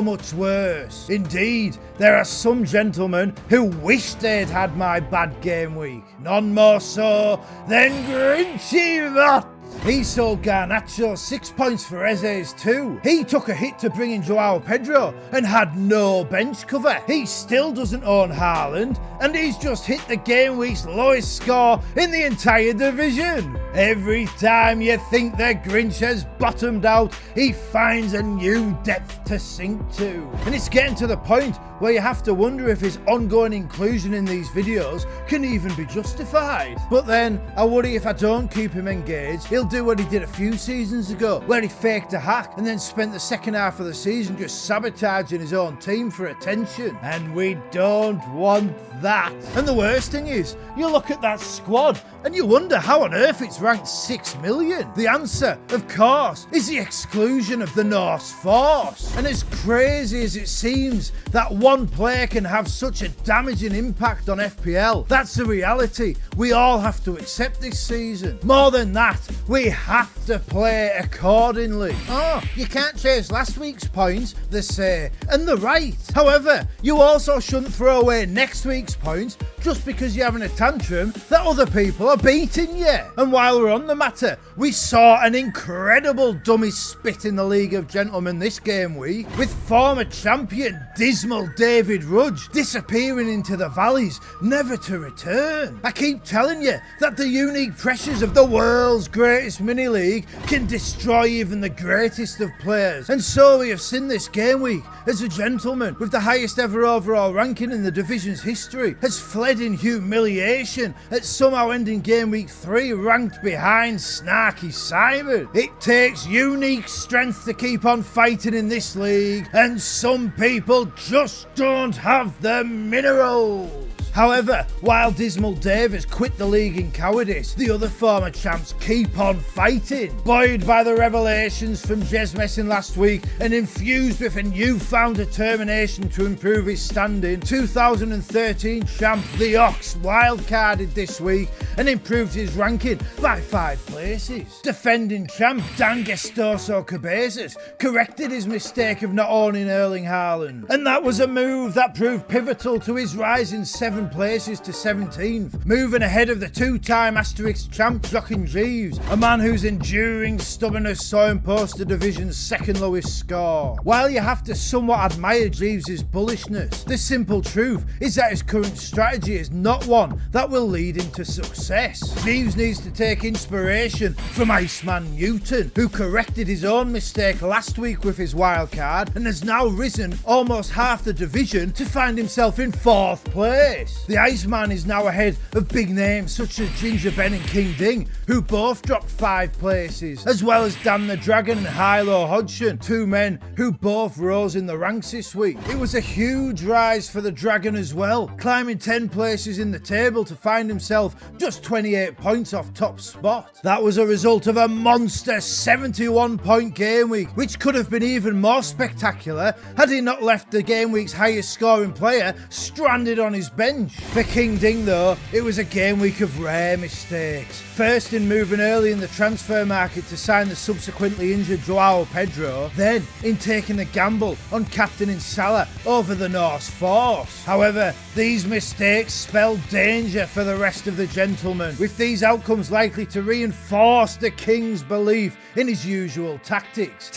S1: much worse. Indeed, there are some gentlemen who wish they'd had my bad game week. None more so than Grinchy Vought. He sold Garnacho 6 points for Eze's 2. He took a hit to bring in Joao Pedro and had no bench cover. He still doesn't own Haaland, and he's just hit the game week's lowest score in the entire division. Every time you think the Grinch has bottomed out, he finds a new depth to sink to. And it's getting to the point where you have to wonder if his ongoing inclusion in these videos can even be justified. But then, I worry if I don't keep him engaged, he'll do what he did a few seasons ago, where he faked a hack and then spent the second half of the season just sabotaging his own team for attention. And we don't want that. And the worst thing is, you look at that squad and you wonder how on earth it's ranked 6 million. The answer, of course, is the exclusion of the Norse Force. And as crazy as it seems that one player can have such a damaging impact on FPL, that's the reality we all have to accept this season. More than that, we have to play accordingly. Oh, you can't chase last week's points, they say, and they're right. However, you also shouldn't throw away next week's points just because you're having a tantrum that other people are beating you. And while we're on the matter, we saw an incredible dummy spit in the League of Gentlemen this game week, with former champion dismal David Rudge disappearing into the valleys, never to return. I keep telling you that the unique pressures of the world's greatest mini-league can destroy even the greatest of players. And so we have seen this game week as a gentleman with the highest ever overall ranking in the division's history has fled in humiliation at somehow ending game week 3 ranked behind Snarky Simon. It takes unique strength to keep on fighting in this league, and some people just don't have the minerals. However, while Dismal Dave has quit the league in cowardice, the other former champs keep on fighting. Buoyed by the revelations from Jez Messing last week and infused with a newfound determination to improve his standing, 2013 champ The Ox wildcarded this week and improved his ranking by 5 places. Defending champ Dan Gestoso Cabezas corrected his mistake of not owning Erling Haaland, and that was a move that proved pivotal to his rise in 7 places to 17th, moving ahead of the 2-time Asterix champ Joachim Jeeves, a man whose enduring stubbornness saw him post the division's second lowest score. While you have to somewhat admire Jeeves' bullishness, the simple truth is that his current strategy is not one that will lead him to success. Jeeves needs to take inspiration from Iceman Newton, who corrected his own mistake last week with his wildcard and has now risen almost half the division to find himself in 4th place. The Iceman is now ahead of big names such as Ginger Ben and King Ding, who both dropped 5 places, as well as Dan the Dragon and Hilo Hodgson, 2 men who both rose in the ranks this week. It was a huge rise for the Dragon as well, climbing 10 places in the table to find himself just 28 points off top spot. That was a result of a monster 71-point game week, which could have been even more spectacular had he not left the game week's highest scoring player stranded on his bench. For King Ding though, it was a game week of rare mistakes. First in moving early in the transfer market to sign the subsequently injured Joao Pedro, then in taking the gamble on captaining Salah over the Norse Force. However, these mistakes spelled danger for the rest of the gentlemen, with these outcomes likely to reinforce the King's belief in his usual tactics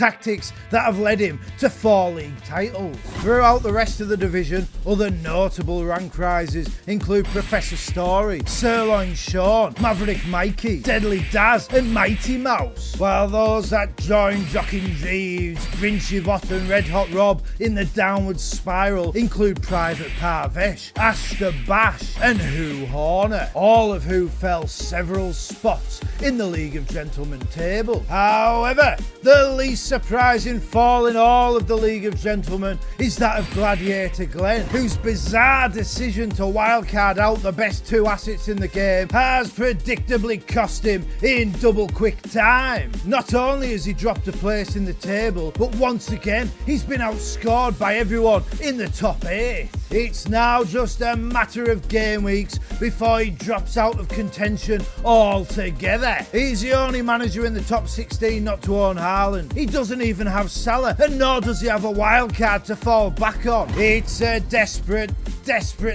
S1: that have led him to 4 league titles. Throughout the rest of the division, other notable rank rises include Professor Story, Sirloin Sean, Maverick Mikey, Deadly Daz and Mighty Mouse, while those that joined Joachim Jeeves, Grinchy Vot and Red Hot Rob in the downward spiral include Private Parvesh, Ashton Bash and Hugh Horner, all of who fell several spots in the League of Gentlemen table. However, the least surprising fall in all of the League of Gentlemen is that of Gladiator Glenn, whose bizarre decision to wildcard out the best 2 assets in the game has predictably cost him in double quick time. Not only has he dropped a place in the table, but once again he's been outscored by everyone in the top 8. It's now just a matter of game weeks before he drops out of contention altogether. He's the only manager in the top 16 not to own Haaland. He doesn't even have Salah, and nor does he have a wild card to fall back on. It's a desperate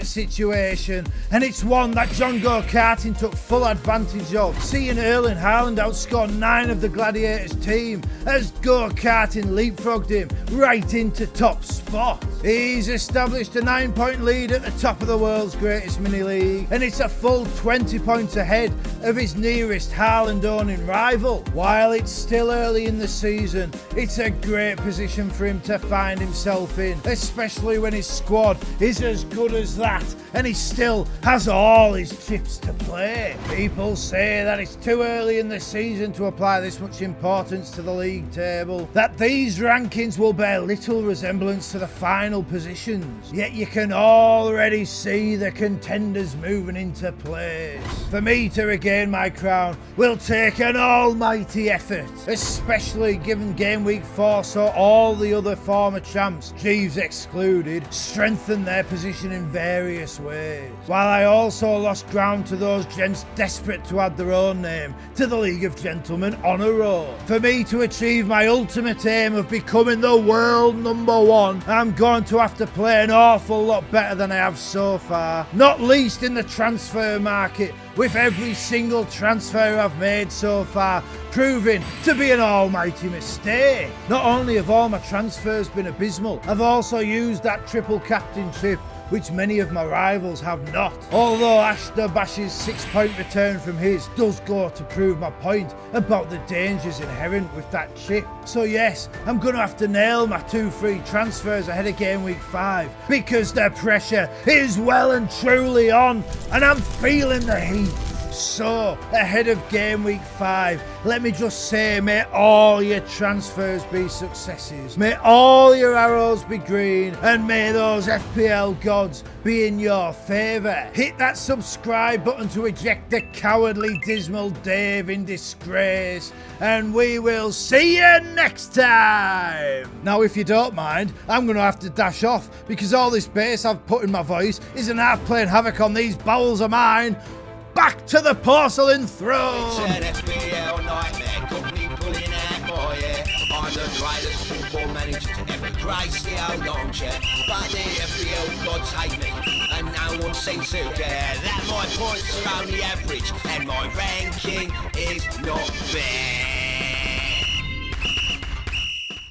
S1: situation, and it's one that John Go-Karting took full advantage of, seeing Erling Haaland outscore 9 of the Gladiators team as Go-Karting leapfrogged him right into top spot. He's established a 9-point lead at the top of the world's greatest mini-league, and it's a full 20 points ahead of his nearest Haaland-owning rival. While it's still early in the season, it's a great position for him to find himself in, especially when his squad is as good as that, and he still has all his chips to play. People say that it's too early in the season to apply this much importance to the league table, that these rankings will bear little resemblance to the final positions, yet you can already see the contenders moving into place. For me to regain my crown will take an almighty effort, especially given game week 4 saw all the other former champs, Jeeves excluded, strengthen their position in various ways, while I also lost ground to those gents desperate to add their own name to the League of Gentlemen honour roll. For me to achieve my ultimate aim of becoming the world #1, I'm going to have to play an awful lot better than I have so far, not least in the transfer market, with every single transfer I've made so far proving to be an almighty mistake. Not only have all my transfers been abysmal, I've also used that triple captainship, which many of my rivals have not. Although Ashton Bash's 6-point return from his does go to prove my point about the dangers inherent with that chip. So yes, I'm going to have to nail my 2 free transfers ahead of game week 5, because the pressure is well and truly on, and I'm feeling the heat. So, ahead of game week 5, let me just say, may all your transfers be successes, may all your arrows be green, and may those FPL gods be in your favour. Hit that subscribe button to eject the cowardly dismal Dave in disgrace, and we will see you next time. Now, if you don't mind, I'm going to have to dash off, because all this bass I've put in my voice isn't half playing havoc on these bowels of mine. Back to the porcelain throne!
S2: It's an FPL nightmare, got me pulling out more, yeah. I'm the greatest football manager to ever grace the old armchair, but the FPL gods hate me, and no one seems to care that my points are only average, and my ranking is not fair.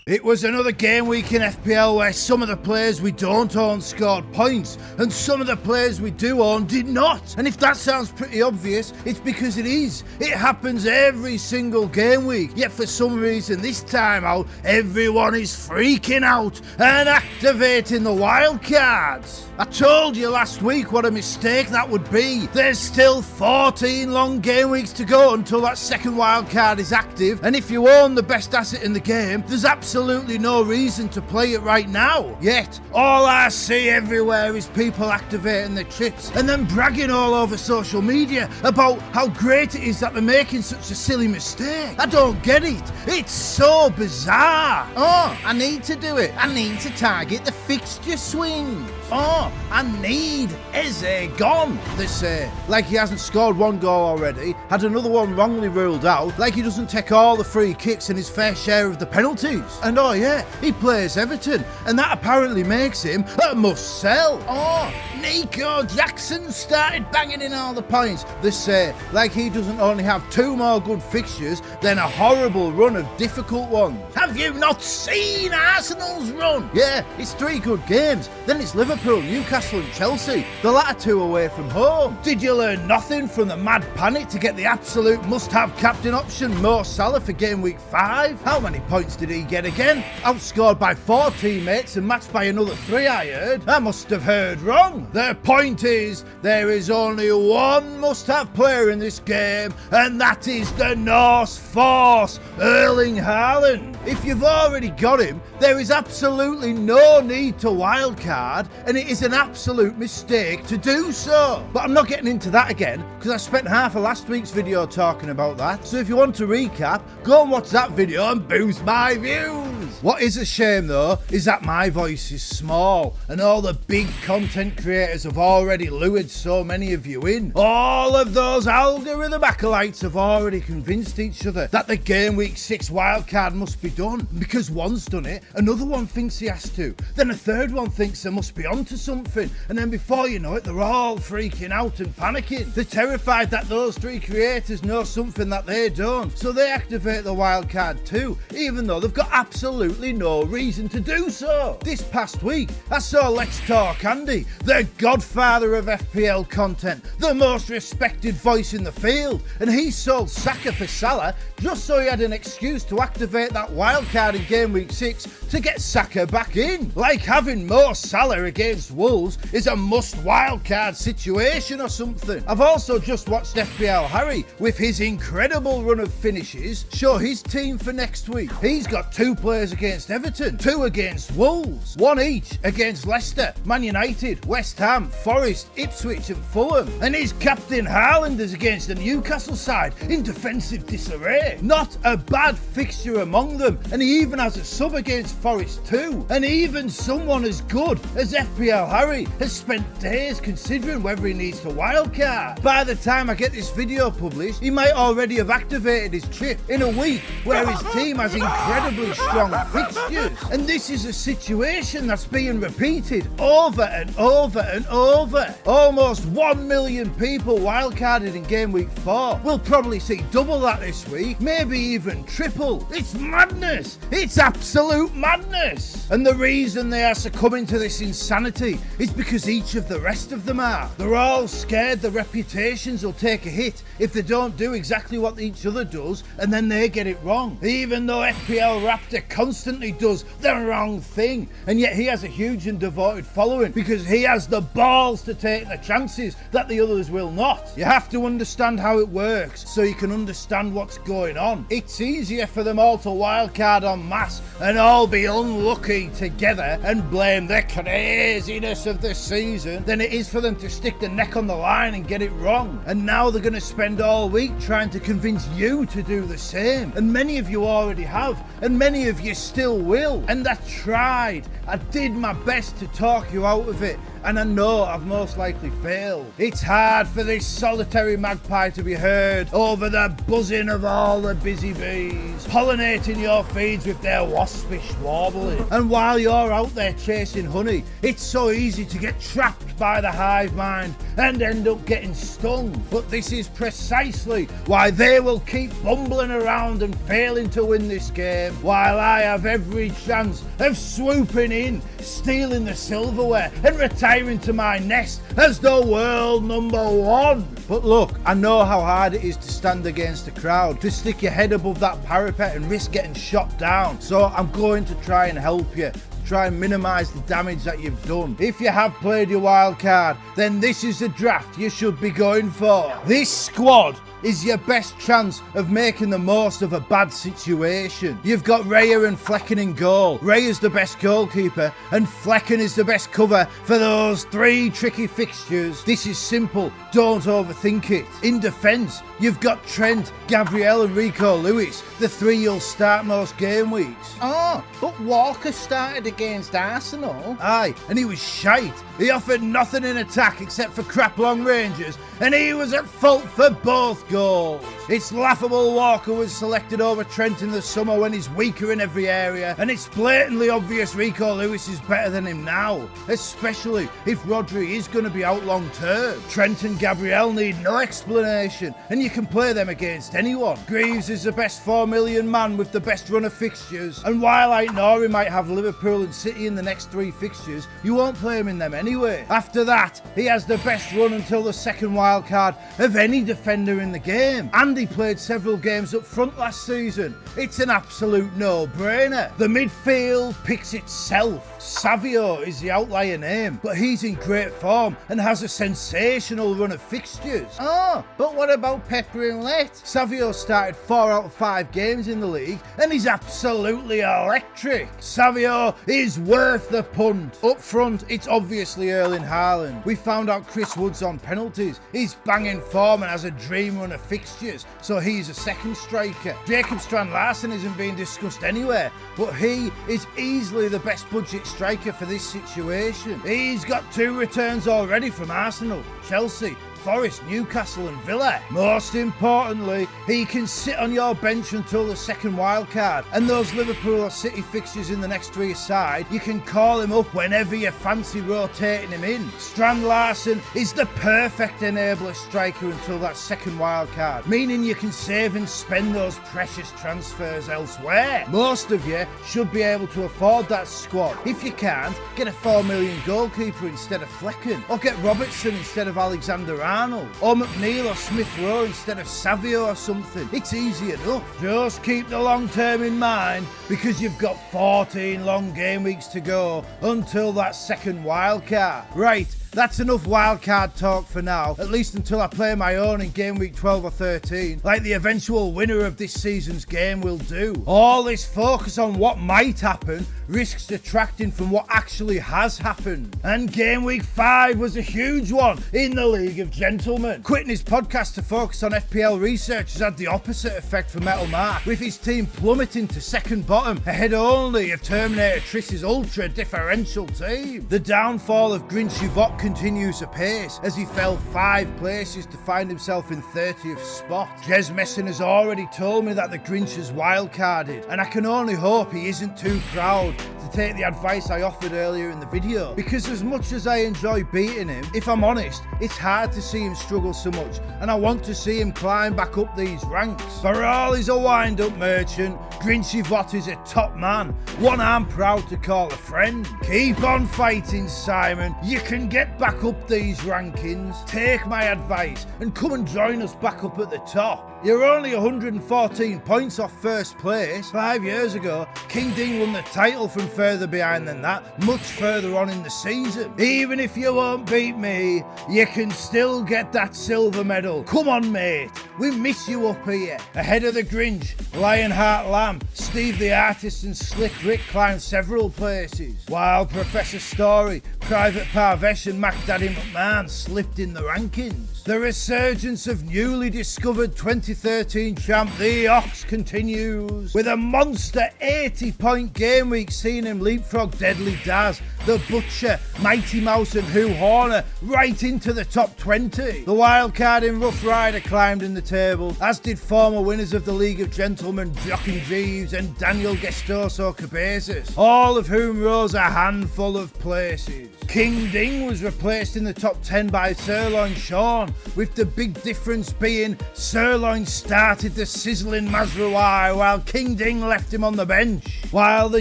S1: It was another game week in FPL where some of the players we don't own scored points, and some of the players we do own did not. And if that sounds pretty obvious, it's because it is. It happens every single game week, yet for some reason this time out, everyone is freaking out and activating the wildcards. I told you last week what a mistake that would be. There's still 14 long game weeks to go until that second wildcard is active, and if you own the best asset in the game, there's absolutely no reason to play it right now. Yet, all I see everywhere is people activating their chips and then bragging all over social media about how great it is that they're making such a silly mistake. I don't get it. It's so bizarre. Oh, I need to do it. I need to target the fixture swings. Oh, I need Eze gone, they say. Like he hasn't scored 1 goal already, had another one wrongly ruled out, like he doesn't take all the free kicks and his fair share of the penalties. And oh yeah, he plays Everton, and that apparently makes him a must sell. Oh, Nico Jackson started banging in all the points, they say, like he doesn't only have 2 more good fixtures than a horrible run of difficult ones. Have you not seen Arsenal's run? Yeah, it's 3 good games, then it's Liverpool, Newcastle and Chelsea, the latter 2 away from home. Did you learn nothing from the mad panic to get the absolute must-have captain option Mo Salah for game week 5? How many points did he get again? Outscored by 4 teammates and matched by another 3, I heard. I must have heard wrong. The point is, there is only one must-have player in this game, and that is the Norse Force, Erling Haaland. If you've already got him, there is absolutely no need to wildcard, and it is an absolute mistake to do so. But I'm not getting into that again, because I spent half of last week's video talking about that. So if you want to recap, go and watch that video and boost my views. What is a shame though is that my voice is small and all the big content creators have already lured so many of you in. All of those algorithm acolytes have already convinced each other that the Game Week 6 wildcard must be done. Because one's done it, another one thinks he has to, then a third one thinks they must be onto something, and then before you know it, they're all freaking out and panicking. They're terrified that those three creators know something that they don't, so they activate the wildcard too, even though they've got absolutely no reason to do so. This past week, I saw Let's Talk Andy, the godfather of FPL content, the most respected voice in the field, and he sold Saka for Salah just so he had an excuse to activate that wildcard in Game Week 6 to get Saka back in. Like having Mo Salah against Wolves is a must wildcard situation or something. I've also just watched FPL Harry with his incredible run of finishes show his team for next week. He's got 2 players against Everton, 2 against Wolves, 1 each against Leicester, Man United, West Ham, Forest, Ipswich and Fulham, and his captain Haaland is against the Newcastle side in defensive disarray. Not a bad fixture among them, and he even has a sub against Forest too. And even someone as good as FPL Harry has spent days considering whether he needs to wildcard. By the time I get this video published, he might already have activated his trip in a week where his team has incredibly strong fixtures. And this is a situation that's being repeated over and over and over. Almost 1 million people wildcarded in Game Week 4. We'll probably see double that this week, maybe even triple. It's madness. It's absolute madness. And the reason they are succumbing to this insanity is because each of the rest of them are. They're all scared their reputations will take a hit if they don't do exactly what each other does and then they get it wrong. Even though FPL Raptor constantly does the wrong thing, and yet he has a huge and devoted following because he has the balls to take the chances that the others will not. You have to understand how it works so you can understand what's going on. It's easier for them all to wildcard en masse and all be unlucky together and blame the craziness of the season than it is for them to stick the neck on the line and get it wrong. And now they're going to spend all week trying to convince you to do the same. And many of you already have, and many of you still will. And I tried. I did my best to talk you out of it, and I know I've most likely failed. It's hard for this solitary magpie to be heard over the buzzing of all the busy bees, pollinating your feeds with their waspish warbling. And while you're out there chasing honey, it's so easy to get trapped by the hive mind and end up getting stung. But this is precisely why they will keep bumbling around and failing to win this game, while I have every chance of swooping in, stealing the silverware and retiring to my nest as the world #1. But look, I know how hard it is to stand against a crowd, to stick your head above that parapet and risk getting shot down. So I'm going to try and help you, try and minimise the damage that you've done. If you have played your wild card, then this is the draft you should be going for. This squad is your best chance of making the most of a bad situation. You've got Raya and Flecken in goal. Raya's the best goalkeeper and Flecken is the best cover for those 3 tricky fixtures. This is simple, don't overthink it. In defence, you've got Trent, Gabriel and Rico Lewis, the 3 you'll start most game weeks.
S4: Oh, but Walker started against Arsenal.
S1: Aye, and he was shite. He offered nothing in attack except for crap long ranges, and he was at fault for both goals. It's laughable Walker was selected over Trent in the summer when he's weaker in every area, and it's blatantly obvious Rico Lewis is better than him now, especially if Rodri is going to be out long term. Trent and Gabriel need no explanation, and you can play them against anyone. Greaves is the best 4 million man with the best run of fixtures, and while I know he might have Liverpool and City in the next 3 fixtures, you won't play him in them anyway. After that, he has the best run until the second wild card of any defender in the game. Andy played several games up front last season. It's an absolute no-brainer. The midfield picks itself. Savio is the outlier name, but he's in great form and has a sensational run of fixtures.
S4: Oh, but what about Pep Roulette?
S1: Savio started 4 out of 5 games in the league and he's absolutely electric. Savio is worth the punt. Up front, it's obviously Erling Haaland. We found out Chris Wood's on penalties. He's banging form and has a dream run of fixtures. players, so he's a second striker. Jacob Strand-Larsen isn't being discussed anywhere, but he is easily the best budget striker for this situation. He's got 2 returns already from Arsenal, Chelsea, Forest, Newcastle and Villa. Most importantly, he can sit on your bench until the second wild card, and those Liverpool or City fixtures in the next 3 aside, you can call him up whenever you fancy rotating him in. Strand-Larsen is the perfect enabler striker until that second wild card, meaning you can save and spend those precious transfers elsewhere. Most of you should be able to afford that squad. If you can't, get a 4 million goalkeeper instead of Flecken, or get Robertson instead of Alexander-Arnold, or McNeil or Smith Rowe instead of Savio or something. It's easy enough. Just keep the long term in mind, because you've got 14 long game weeks to go until that second wild card. Right, that's enough wildcard talk for now, at least until I play my own in game week 12 or 13, like the eventual winner of this season's game will do. All this focus on what might happen risks detracting from what actually has happened. And game week 5 was a huge one in the League of Gentlemen. Quitting his podcast to focus on FPL research has had the opposite effect for Metal Mark, with his team plummeting to second bottom, ahead only of Terminator Triss's ultra differential team. The downfall of Grinchy Vot continues apace as he fell 5 places to find himself in 30th spot. Jez Messon has already told me that the Grinch has wildcarded, and I can only hope he isn't too proud to take the advice I offered earlier in the video, because as much as I enjoy beating him, if I'm honest, it's hard to see him struggle so much, and I want to see him climb back up these ranks. For all he's a wind-up merchant, Grinchy Vot is a top man, one I'm proud to call a friend. Keep on fighting, Simon. You can get back up these rankings. Take my advice and come and join us back up at the top. You're only 114 points off first place. 5 years ago, King Ding won the title from further behind than that, much further on in the season. Even if you won't beat me, you can still get that silver medal. Come on, mate. We miss you up here. Ahead of the Grinch, Lionheart Lamb, Steve the Artist and Slick Rick climbed several places, while Professor Story, Private Parvesh and Mac Daddy McMahon slipped in the rankings. The resurgence of newly discovered 2013 champ The Ox continues, with a monster 80-point game week seeing him leapfrog Deadly Daz, The Butcher, Mighty Mouse and Hugh Horner right into the top 20. The wildcard in Rough Rider climbed in the table, as did former winners of the League of Gentlemen Jock and Jeeves and Daniel Gestoso Cabezas, all of whom rose a handful of places. King Ding was replaced in the top 10 by Sirloin Sean, with the big difference being Sirloin started the sizzling Mazrouai while King Ding left him on the bench, while the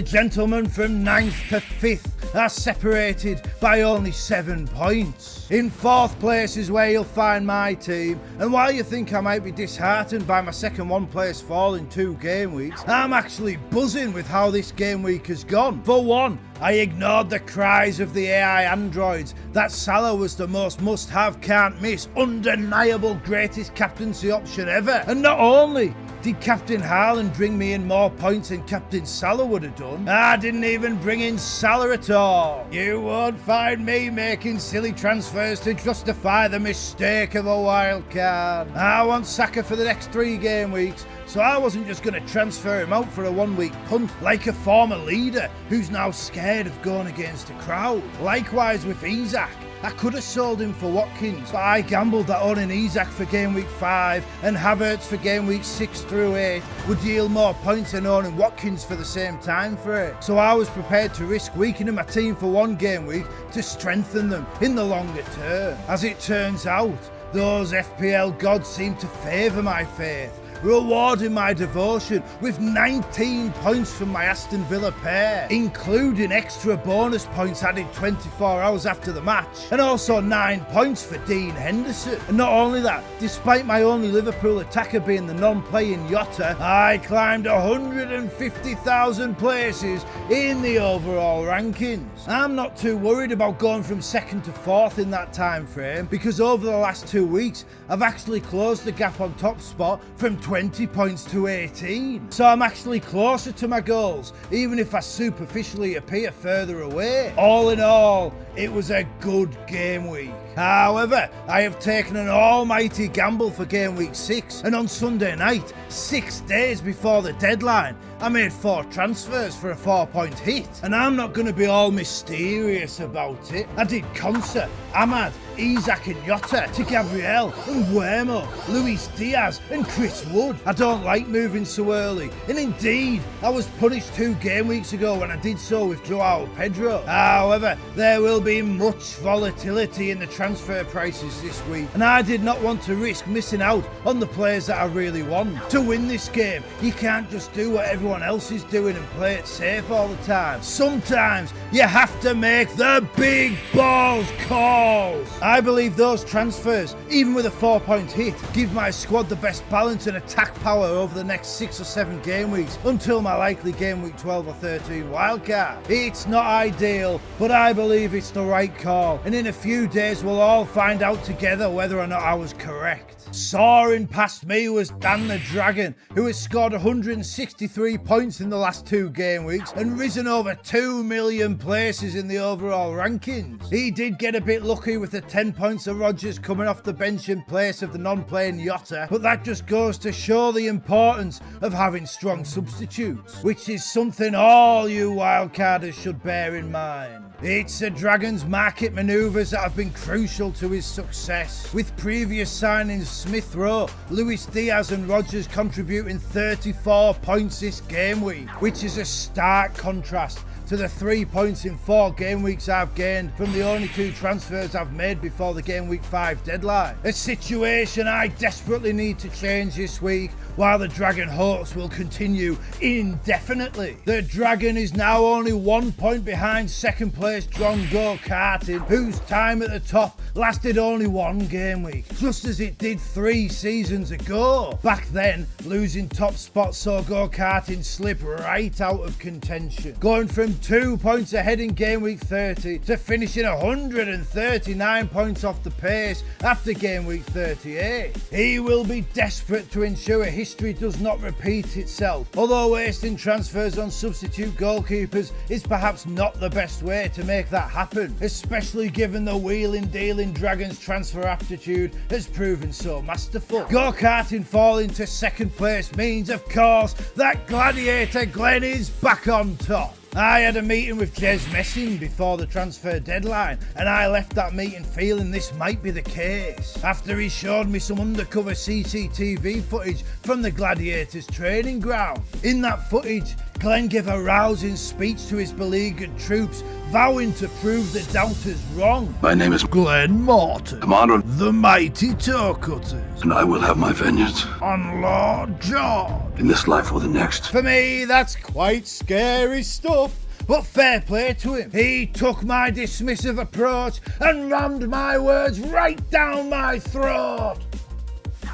S1: gentlemen from 9th to 5th are separated by only 7 points. In 4th place is where you'll find my team, and while you think I might be disheartened by my second 1 place fall in 2 game weeks, I'm actually buzzing with how this game week has gone. For one, I ignored the cries of the AI androids that Salah was the most must-have, can't-miss, undeniable greatest captaincy option ever. And not only did Captain Haaland bring me in more points than Captain Salah would have done, I didn't even bring in Salah at all. You won't find me making silly transfers to justify the mistake of a wild card. I want Saka for the next 3 game weeks, so I wasn't just going to transfer him out for a 1-week punt like a former leader who's now scared of going against a crowd. Likewise with Isak. I could have sold him for Watkins, but I gambled that owning Isak for game week 5 and Havertz for game week 6 through 8 would yield more points than owning Watkins for the same time frame. So I was prepared to risk weakening my team for 1 game week to strengthen them in the longer term. As it turns out, those FPL gods seem to favour my faith, rewarding my devotion with 19 points from my Aston Villa pair, including extra bonus points added 24 hours after the match, and also 9 points for Dean Henderson. And not only that, despite my only Liverpool attacker being the non-playing Jota, I climbed 150,000 places in the overall rankings. I'm not too worried about going from 2nd to 4th in that time frame, because over the last 2 weeks I've actually closed the gap on top spot from 20 points to 18. So I'm actually closer to my goals, even if I superficially appear further away. All in all, it was a good game week. However, I have taken an almighty gamble for game week 6, and on Sunday night, 6 days before the deadline, I made 4 transfers for a 4-point hit. And I'm not going to be all mysterious about it. I did Konsa, Ahmad, Isak and Jota to Gabriel and Guillermo, Luis Diaz and Chris Wood. I don't like moving so early, and indeed, I was punished 2 game weeks ago when I did so with Joao Pedro. However, there will be much volatility in the transfer prices this week, and I did not want to risk missing out on the players that I really want. To win this game, you can't just do what everyone else is doing and play it safe all the time. Sometimes you have to make the big balls calls. I believe those transfers, even with a 4-point hit, give my squad the best balance and attack power over the next 6 or 7 game weeks until my likely game week 12 or 13 wildcard. It's not ideal, but I believe it's the right call, and in a few days we'll all find out together whether or not I was correct. Soaring past me was Dan the Dragon, who has scored 163 points in the last 2 game weeks and risen over 2 million places in the overall rankings. He did get a bit lucky with the 10 points of Rodgers coming off the bench in place of the non-playing Jota, but that just goes to show the importance of having strong substitutes, which is something all you wildcarders should bear in mind. It's the Dragon's market manoeuvres that have been crucial to his success, with previous signings Smith Rowe, Luis Diaz and Rodgers contributing 34 points this game week, which is a stark contrast to the 3 points in 4 game weeks I've gained from the only 2 transfers I've made before the game week 5 deadline. A situation I desperately need to change this week, while the Dragon hopes will continue indefinitely. The Dragon is now only 1 point behind second place John Go-Karting, whose time at the top lasted only 1 game week, just as it did 3 seasons ago. Back then, losing top spot saw Go-Karting slip right out of contention, going from 2 points ahead in game week 30 to finishing 139 points off the pace after game week 38. He will be desperate to ensure history does not repeat itself, although wasting transfers on substitute goalkeepers is perhaps not the best way to make that happen, especially given the wheeling dealing Dragon's transfer aptitude has proven so masterful. Go-Karting falling to second place means, of course, that Gladiator Glenn is back on top. I had a meeting with Jez Messing before the transfer deadline, and I left that meeting feeling this might be the case, after he showed me some undercover CCTV footage from the Gladiators training ground. In that footage, Glenn gave a rousing speech to his beleaguered troops, vowing to prove the doubters wrong.
S5: My name is
S1: Glenn Morton,
S5: Commander,
S1: the mighty toe cutters,
S5: and I will have my vengeance
S1: on Lord George.
S5: in this life or the next.
S1: For me, that's quite scary stuff, but fair play to him. He took my dismissive approach and rammed my words right down my throat.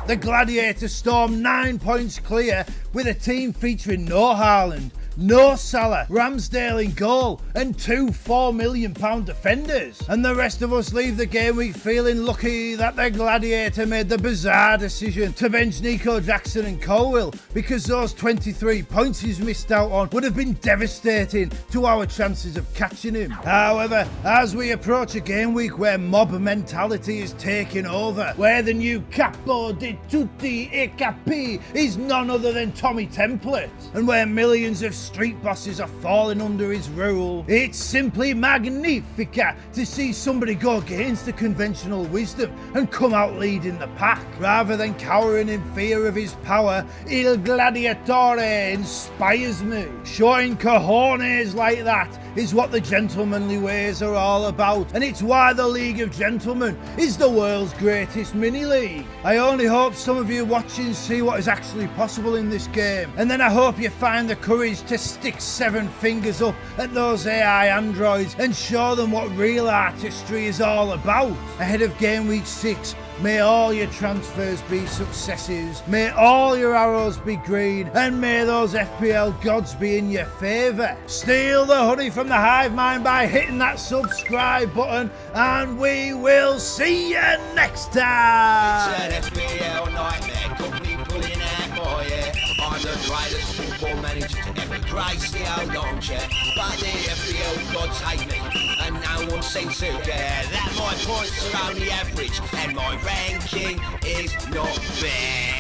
S1: The Gladiators stormed 9 points clear with a team featuring no Haaland, no Salah, Ramsdale in goal, and 2 £4 million defenders. And the rest of us leave the game week feeling lucky that the Gladiator made the bizarre decision to bench Nico Jackson and Colwill, because those 23 points he's missed out on would have been devastating to our chances of catching him. However, as we approach a game week where mob mentality is taking over, where the new capo di tutti e capi is none other than Tommy Template, and where millions of street bosses are falling under his rule, it's simply magnifica to see somebody go against the conventional wisdom and come out leading the pack. Rather than cowering in fear of his power, Il Gladiatore inspires me. Showing cojones like that is what the gentlemanly ways are all about, and it's why the League of Gentlemen is the world's greatest mini-league. I only hope some of you watching see what is actually possible in this game, and then I hope you find the courage to stick 7 fingers up at those AI androids and show them what real artistry is all about. Ahead of game week 6, may all your transfers be successes, may all your arrows be green, and may those FPL gods be in your favour. Steal the honey from the hive mind by hitting that subscribe button, and we will see you next time.
S2: It's an FPL nightmare, got me pulling out, boy, yeah. I'm the brightest football manager to ever grace the old armchair. But the FPL gods hate me, and no one seems to care that my points are only average, and my ranking is not fair.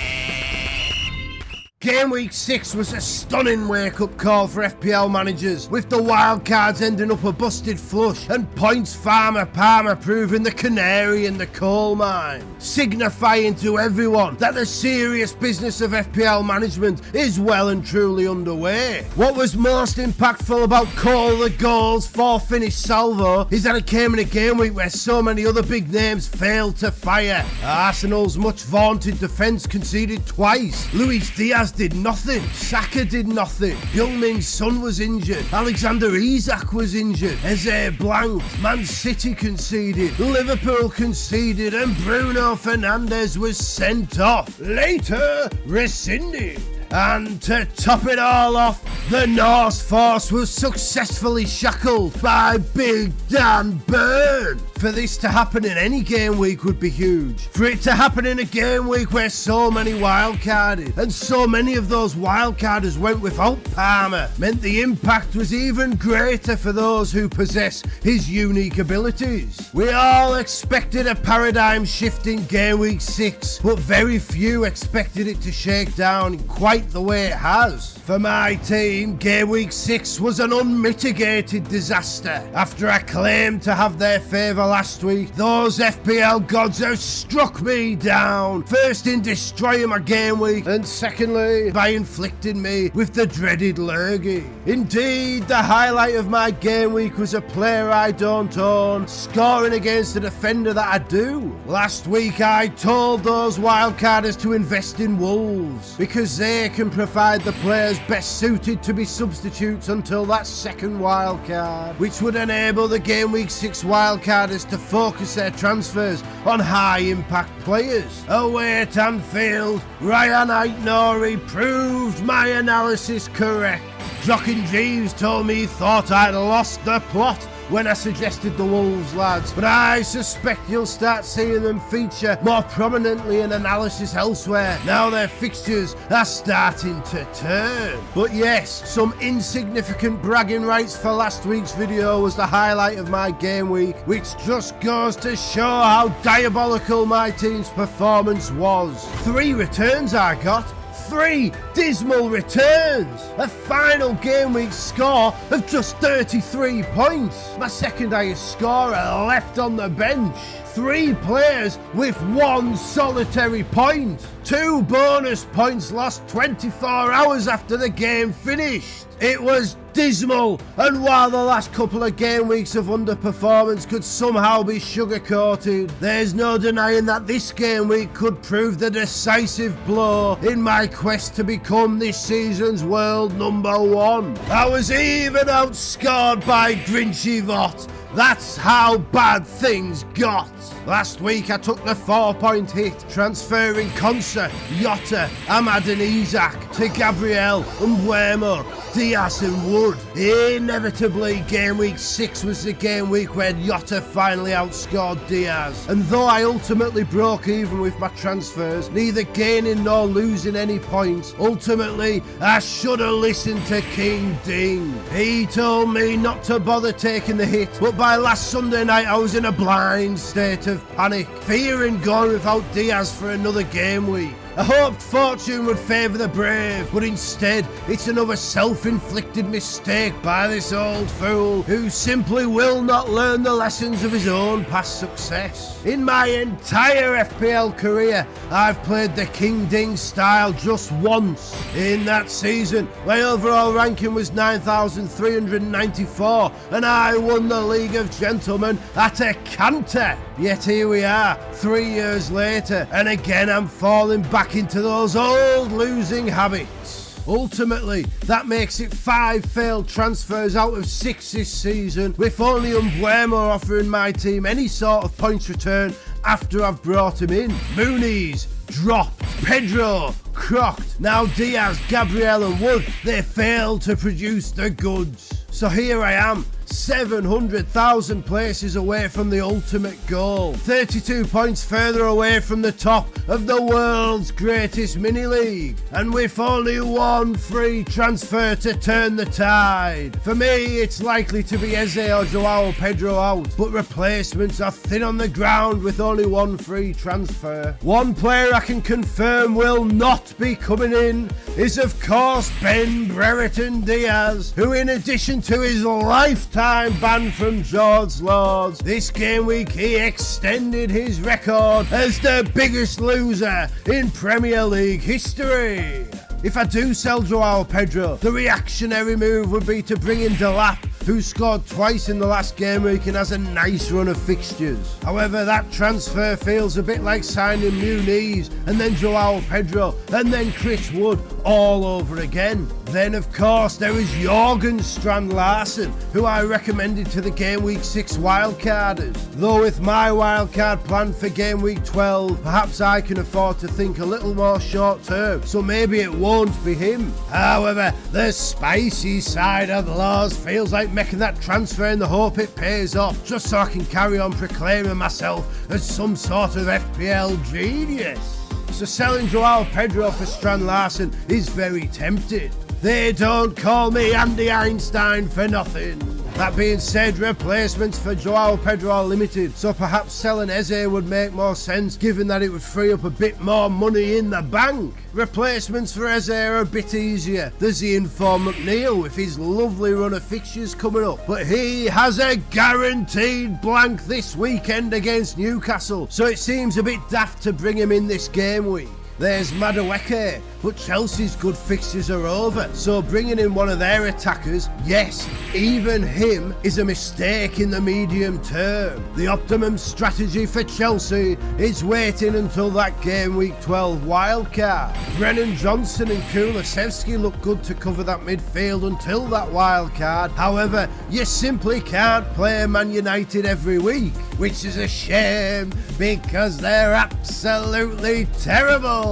S1: Game week 6 was a stunning wake-up call for FPL managers, with the wildcards ending up a busted flush and points farmer Palmer proving the canary in the coal mine, signifying to everyone that the serious business of FPL management is well and truly underway. What was most impactful about Cole the Goals' 4-finish salvo is that it came in a game week where so many other big names failed to fire. Arsenal's much vaunted defence conceded twice. Luis Diaz did nothing. Saka did nothing. Young-Min Son was injured. Alexander Isak was injured. Eze blanked. Man City conceded. Liverpool conceded. And Bruno Fernandes was sent off. Later, rescinded. And to top it all off, the Norse force was successfully shackled by Big Dan Burn. For this to happen in any game week would be huge. For it to happen in a game week where so many wildcarded, and so many of those wildcarders went without Palmer, meant the impact was even greater for those who possess his unique abilities. We all expected a paradigm shift in game week 6, but very few expected it to shake down in quite the way it has. For my team, game week 6 was an unmitigated disaster. After I claimed to have their favour last week, those FPL gods have struck me down. First in destroying my game week, and secondly by inflicting me with the dreaded lurgy. Indeed, the highlight of my game week was a player I don't own scoring against a defender that I do. Last week I told those wildcarders to invest in Wolves, because they can provide the players best suited to be substitutes until that second wildcard, which would enable the game week 6 wildcarders to focus their transfers on high impact players. Away at Anfield, Ryan Aït-Nouri proved my analysis correct. Jochen Jeeves told me he thought I'd lost the plot when I suggested the Wolves lads, but I suspect you'll start seeing them feature more prominently in analysis elsewhere now their fixtures are starting to turn. But yes, some insignificant bragging rights for last week's video was the highlight of my game week, which just goes to show how diabolical my team's performance was. 3 returns I got. 3 dismal returns. A final game week score of just 33 points. My second highest scorer left on the bench. 3 players with 1 solitary point. 2 bonus points lost 24 hours after the game finished. It was dismal, and while the last couple of game weeks of underperformance could somehow be sugar-coated, there's no denying that this game week could prove the decisive blow in my quest to become this season's world #1. I was even outscored by Grinchy Vought. That's how bad things got. Last week I took the 4-point hit, transferring Konsa, Jota, Ahmad and Isak to Gabriel, Mbeumo, Diaz and Wood. Inevitably, game week 6 was the game week where Jota finally outscored Diaz. And though I ultimately broke even with my transfers, neither gaining nor losing any points, ultimately I should have listened to King Ding. He told me not to bother taking the hit, but by last Sunday night I was in a blind state of panic, fearing going without Diaz for another game week. I hoped fortune would favour the brave, but instead it's another self-inflicted mistake by this old fool who simply will not learn the lessons of his own past success. In my entire FPL career, I've played the King Ding style just once. In that season, my overall ranking was 9,394 and I won the League of Gentlemen at a canter. Yet here we are, 3 years later, and again I'm falling back into those old losing habits. Ultimately, that makes it 5 failed transfers out of 6 this season, with only Mbeumo offering my team any sort of points return after I've brought him in. Muniz dropped, Pedro crocked, now Diaz, Gabriel and Wood, they failed to produce the goods. So here I am, 700,000 places away from the ultimate goal, 32 points further away from the top of the world's greatest mini-league, and with only one free transfer to turn the tide. For me, it's likely to be Eze or Joao Pedro out, but replacements are thin on the ground with only one free transfer. One player I can confirm will not be coming in is of course Ben Brereton Diaz, who in addition to his lifetime ban from George Lords, this game week he extended his record as the biggest loser in Premier League history. If I do sell Joao Pedro, the reactionary move would be to bring in Delap, who scored twice in the last game week and has a nice run of fixtures. However, that transfer feels a bit like signing Muniz and then Joao Pedro and then Chris Wood all over again. Then of course there is Jorgen Strand Larsen, who I recommended to the game week 6 wildcarders. Though with my wildcard plan for game week 12, perhaps I can afford to think a little more short term, so maybe it won't be him. However, the spicy side of Laws feels like making that transfer in the hope it pays off, just so I can carry on proclaiming myself as some sort of FPL genius. So selling Joao Pedro for Strand Larsen is very tempting. They don't call me Andy Einstein for nothing. That being said, replacements for Joao Pedro are limited, so perhaps selling Eze would make more sense given that it would free up a bit more money in the bank. Replacements for Eze are a bit easier. There's the informed McNeil with his lovely run of fixtures coming up, but he has a guaranteed blank this weekend against Newcastle, so it seems a bit daft to bring him in this game week. There's Madueke, but Chelsea's good fixtures are over, so bringing in one of their attackers, yes, even him, is a mistake in the medium term. The optimum strategy for Chelsea is waiting until that game week 12 wildcard. Brennan Johnson and Kulusevski look good to cover that midfield until that wildcard. However, you simply can't play Man United every week, which is a shame because they're absolutely terrible.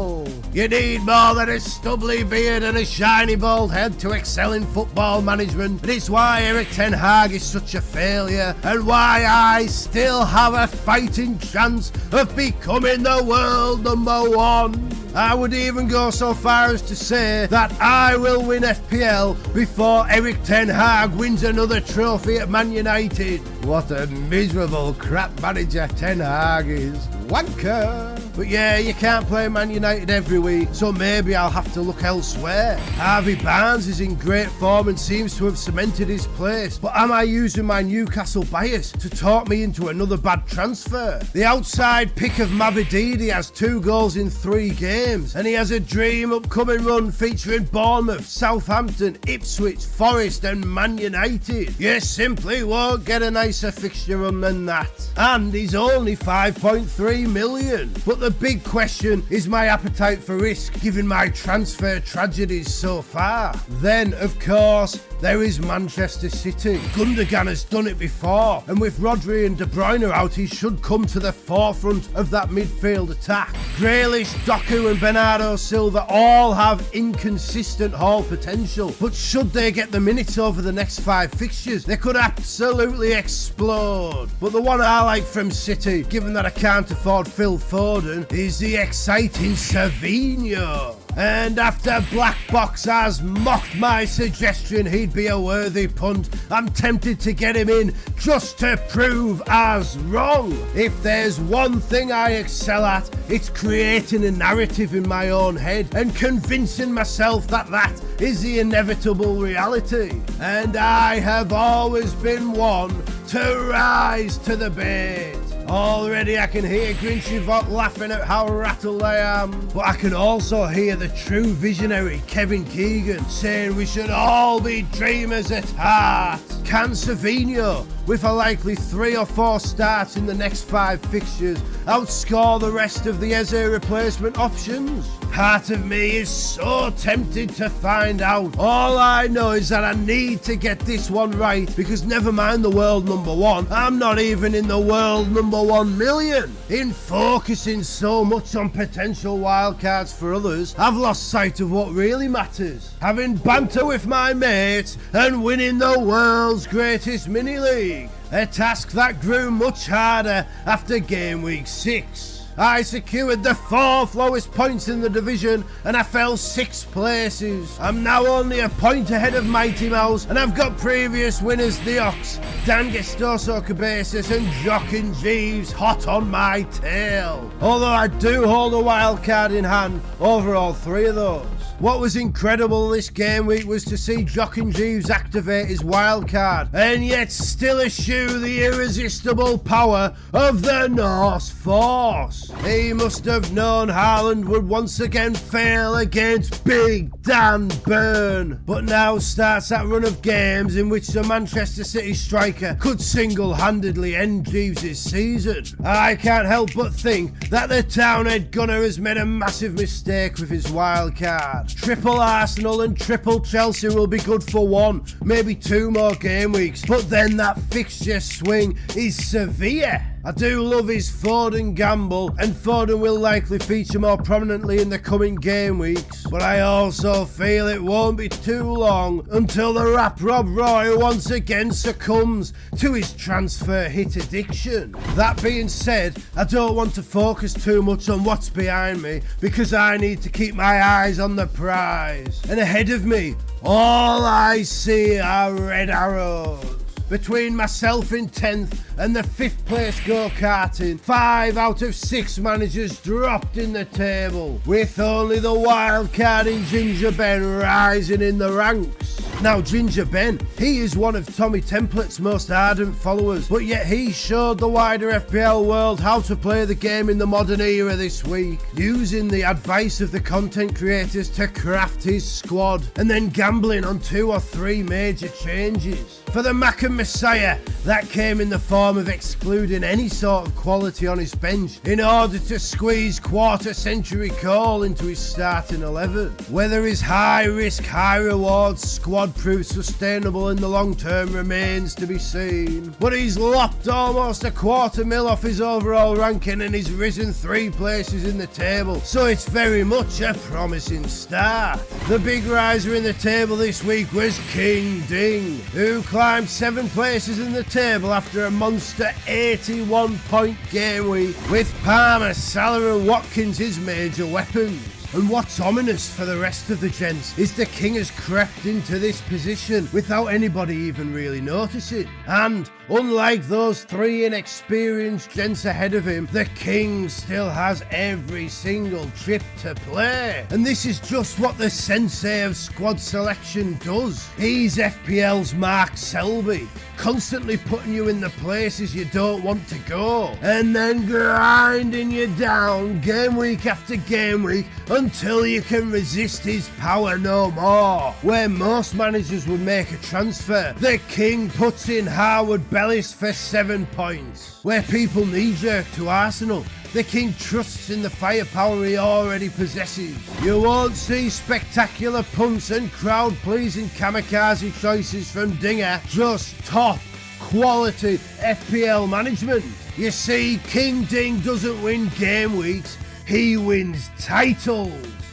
S1: You need more than a stubbly beard and a shiny bald head to excel in football management, and it's why Erik ten Hag is such a failure and why I still have a fighting chance of becoming the world number one. I would even go so far as to say that I will win FPL before Erik ten Hag wins another trophy at Man United. What a miserable crap manager ten Hag is. Wanker. But yeah, you can't play Man United every week, so maybe I'll have to look elsewhere. Harvey Barnes is in great form and seems to have cemented his place, but am I using my Newcastle bias to talk me into another bad transfer? The outside pick of Mavididi has 2 goals in 3 games, and he has a dream upcoming run featuring Bournemouth, Southampton, Ipswich, Forest and Man United. You simply won't get a nicer fixture run than that. And he's only 5.3 million. But the big question is my appetite for risk, given my transfer tragedies so far. Then, of course, there is Manchester City. Gundogan has done it before, and with Rodri and De Bruyne out, he should come to the forefront of that midfield attack. Grealish, Doku and Bernardo Silva all have inconsistent haul potential, but should they get the minutes over the next 5 fixtures, they could absolutely explode. But the one I like from City, given that I can't afford Phil Foden, is the exciting Savinho. And after Black Box has mocked my suggestion he'd be a worthy punt, I'm tempted to get him in just to prove us wrong. If there's one thing I excel at, it's creating a narrative in my own head and convincing myself that that is the inevitable reality. And I have always been one to rise to the bait. Already I can hear Grinchy Vaught laughing at how rattled I am, but I can also hear the true visionary Kevin Keegan saying we should all be dreamers at heart. Can Savinho with a likely 3 or 4 starts in the next 5 fixtures, outscore the rest of the Eze replacement options? Part of me is so tempted to find out. All I know is that I need to get this one right, because never mind the world number 1, I'm not even in the world number 1 million. In focusing so much on potential wildcards for others, I've lost sight of what really matters. Having banter with my mates and winning the world's greatest mini-league. A task that grew much harder after game week 6. I secured the 4th lowest points in the division and I fell 6 places. I'm now only a point ahead of Mighty Mouse, and I've got previous winners The Ox, Dan Gestoso Cabezas and Jock and Jeeves hot on my tail. Although I do hold a wild card in hand over all 3 of those. What was incredible this game week was to see Jock and Jeeves activate his wild card and yet still eschew the irresistible power of the Norse Force. He must have known Haaland would once again fail against Big Dan Burn, but now starts that run of games in which the Manchester City striker could single-handedly end Jeeves' season. I can't help but think that the Townhead gunner has made a massive mistake with his wild card. Triple Arsenal and triple Chelsea will be good for 1, maybe 2 more game weeks, but then that fixture swing is severe. I do love his Foden gamble, and Foden will likely feature more prominently in the coming game weeks, but I also feel it won't be too long until the rap Rob Roy once again succumbs to his transfer hit addiction. That being said, I don't want to focus too much on what's behind me, because I need to keep my eyes on the prize. And ahead of me, all I see are red arrows. Between myself in 10th and the 5th place go-karting, 5 out of 6 managers dropped in the table, with only the wild card in Ginger Ben rising in the ranks. Now Ginger Ben, he is one of Tommy Template's most ardent followers, but yet he showed the wider FPL world how to play the game in the modern era this week, using the advice of the content creators to craft his squad, and then gambling on 2 or 3 major changes. For the Mac and Messiah, that came in the form of excluding any sort of quality on his bench in order to squeeze quarter-century Cole into his starting 11. Whether his high-risk, high-reward squad proves sustainable in the long term remains to be seen, but he's lopped almost a $250,000 off his overall ranking and he's risen 3 places in the table, so it's very much a promising start. The big riser in the table this week was King Ding, who climbed 7 places in the table after a monster 81-point game week, with Palmer, Salah and Watkins his major weapons. And what's ominous for the rest of the gents is the King has crept into this position without anybody even really noticing. And unlike those 3 inexperienced gents ahead of him, the King still has every single trip to play. And this is just what the sensei of squad selection does. He's FPL's Mark Selby, constantly putting you in the places you don't want to go, and then grinding you down game week after game week until you can resist his power no more. Where most managers would make a transfer, the King puts in Harwood Bellis for 7 points. Where people knee-jerk to Arsenal, the King trusts in the firepower he already possesses. You won't see spectacular punts and crowd-pleasing kamikaze choices from Dinger, just top quality FPL management. You see, King Ding doesn't win game weeks, he wins titles.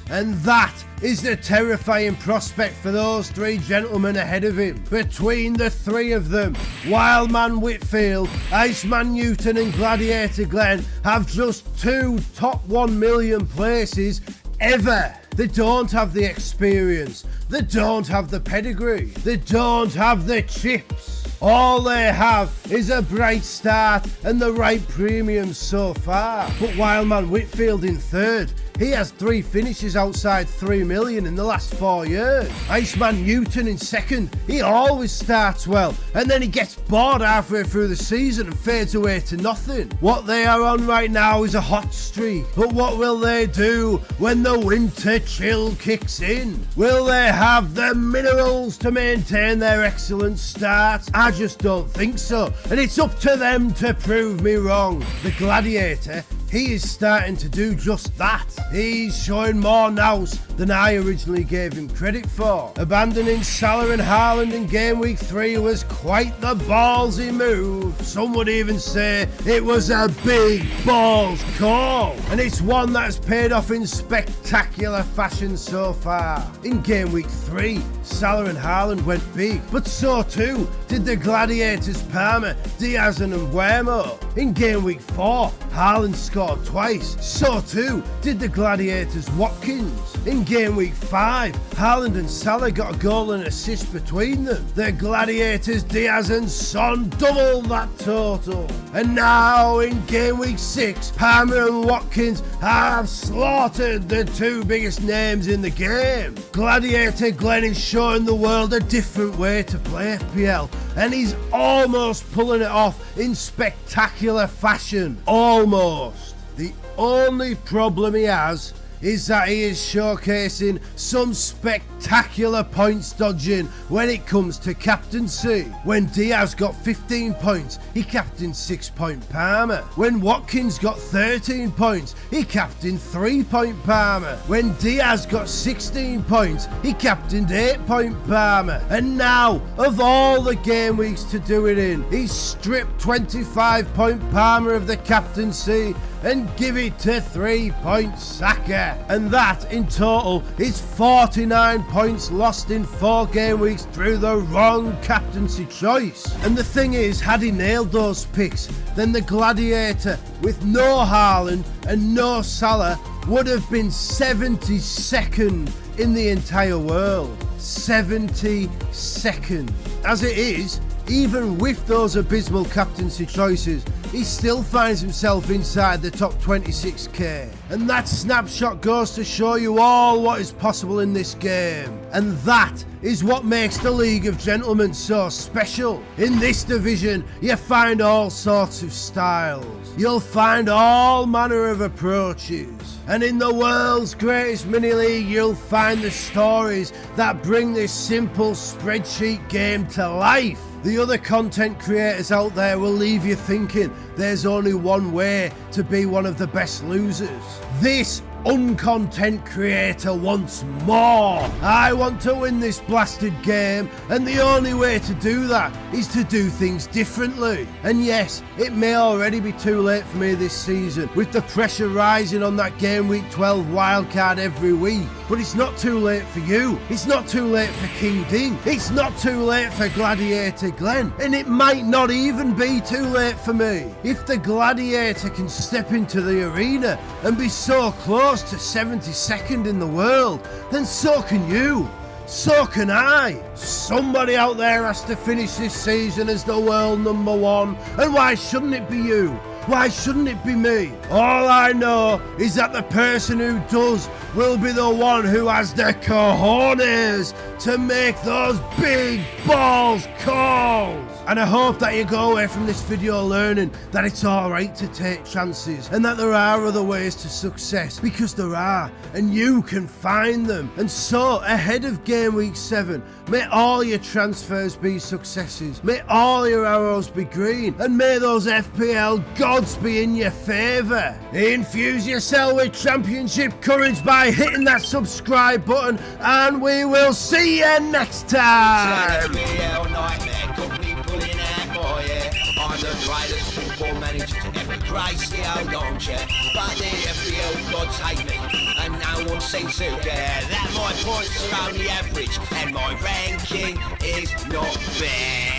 S1: And that is the terrifying prospect for those 3 gentlemen ahead of him. Between the 3 of them, Wildman Whitfield, Iceman Newton and Gladiator Glenn have just 2 top 1 million places ever. They don't have the experience, they don't have the pedigree, they don't have the chips. All they have is a bright start and the right premiums so far. But Wildman Whitfield in 3rd, He has 3 finishes outside 3 million in the last 4 years. Iceman Newton in second. He always starts well, and then he gets bored halfway through the season and fades away to nothing. What they are on right now is a hot streak, but what will they do when the winter chill kicks in? Will they have the minerals to maintain their excellent start? I just don't think so, and it's up to them to prove me wrong. The Gladiator, he is starting to do just that. He's showing more nous than I originally gave him credit for. Abandoning Salah and Haaland in game week 3 was quite the ballsy move. Some would even say it was a big balls call. And it's one that has paid off in spectacular fashion so far. In game week 3, Salah and Haaland went big, but so too did the Gladiators Palmer, Diaz and Mbeumo. In game week 4, Haaland scored twice, so too did the Gladiators Watkins. In game week 5, Haaland and Salah got a goal and assist between them. The Gladiators Diaz and Son doubled that total. And now in game week 6, Palmer and Watkins have slaughtered the 2 biggest names in the game. Gladiator Glenn is showing the world a different way to play FPL, and he's almost pulling it off in spectacular fashion. Almost. The only problem he has is that he is showcasing some spectacular points dodging when it comes to captaincy. When Diaz got 15 points, he captained 6-point Palmer. When Watkins got 13 points, he captained 3-point Palmer. When Diaz got 16 points, he captained 8-point Palmer. And now, of all the game weeks to do it in, he's stripped 25-point Palmer of the captaincy and give it to 3-point Saka. And that in total is 49 points lost in 4 game weeks through the wrong captaincy choice. And the thing is, had he nailed those picks, then the Gladiator with no Haaland and no Salah would have been 72nd in the entire world. 72nd. As it is, even with those abysmal captaincy choices, he still finds himself inside the top 26k. And that snapshot goes to show you all what is possible in this game. And that is what makes the League of Gentlemen so special. In this division, you find all sorts of styles. You'll find all manner of approaches. And in the world's greatest mini-league, you'll find the stories that bring this simple spreadsheet game to life. The other content creators out there will leave you thinking there's only one way to be one of the best losers. This uncontent creator wants more. I want to win this blasted game, and the only way to do that is to do things differently. And yes, it may already be too late for me this season, with the pressure rising on that game week 12 wildcard every week. But it's not too late for you. It's not too late for King Ding. It's not too late for Gladiator Glenn. And it might not even be too late for me. If the Gladiator can step into the arena and be so close to 72nd in the world, then so can you. So can I. Somebody out there has to finish this season as the world number 1. And why shouldn't it be you? Why shouldn't it be me? All I know is that the person who does will be the one who has the cojones to make those big balls calls. And I hope that you go away from this video learning that it's alright to take chances and that there are other ways to success, because there are, and you can find them. And so, ahead of game week 7, may all your transfers be successes, may all your arrows be green, and may those FPL gods be in your favour. Infuse yourself with championship courage by hitting that subscribe button, and we will see you next time.
S2: FPL nightmare, company pulling out more, yeah. I'm the greatest football manager to ever grace the old armchair. But the FPL gods hate me, and no one seems to care that my points are only average, and my ranking is not fair.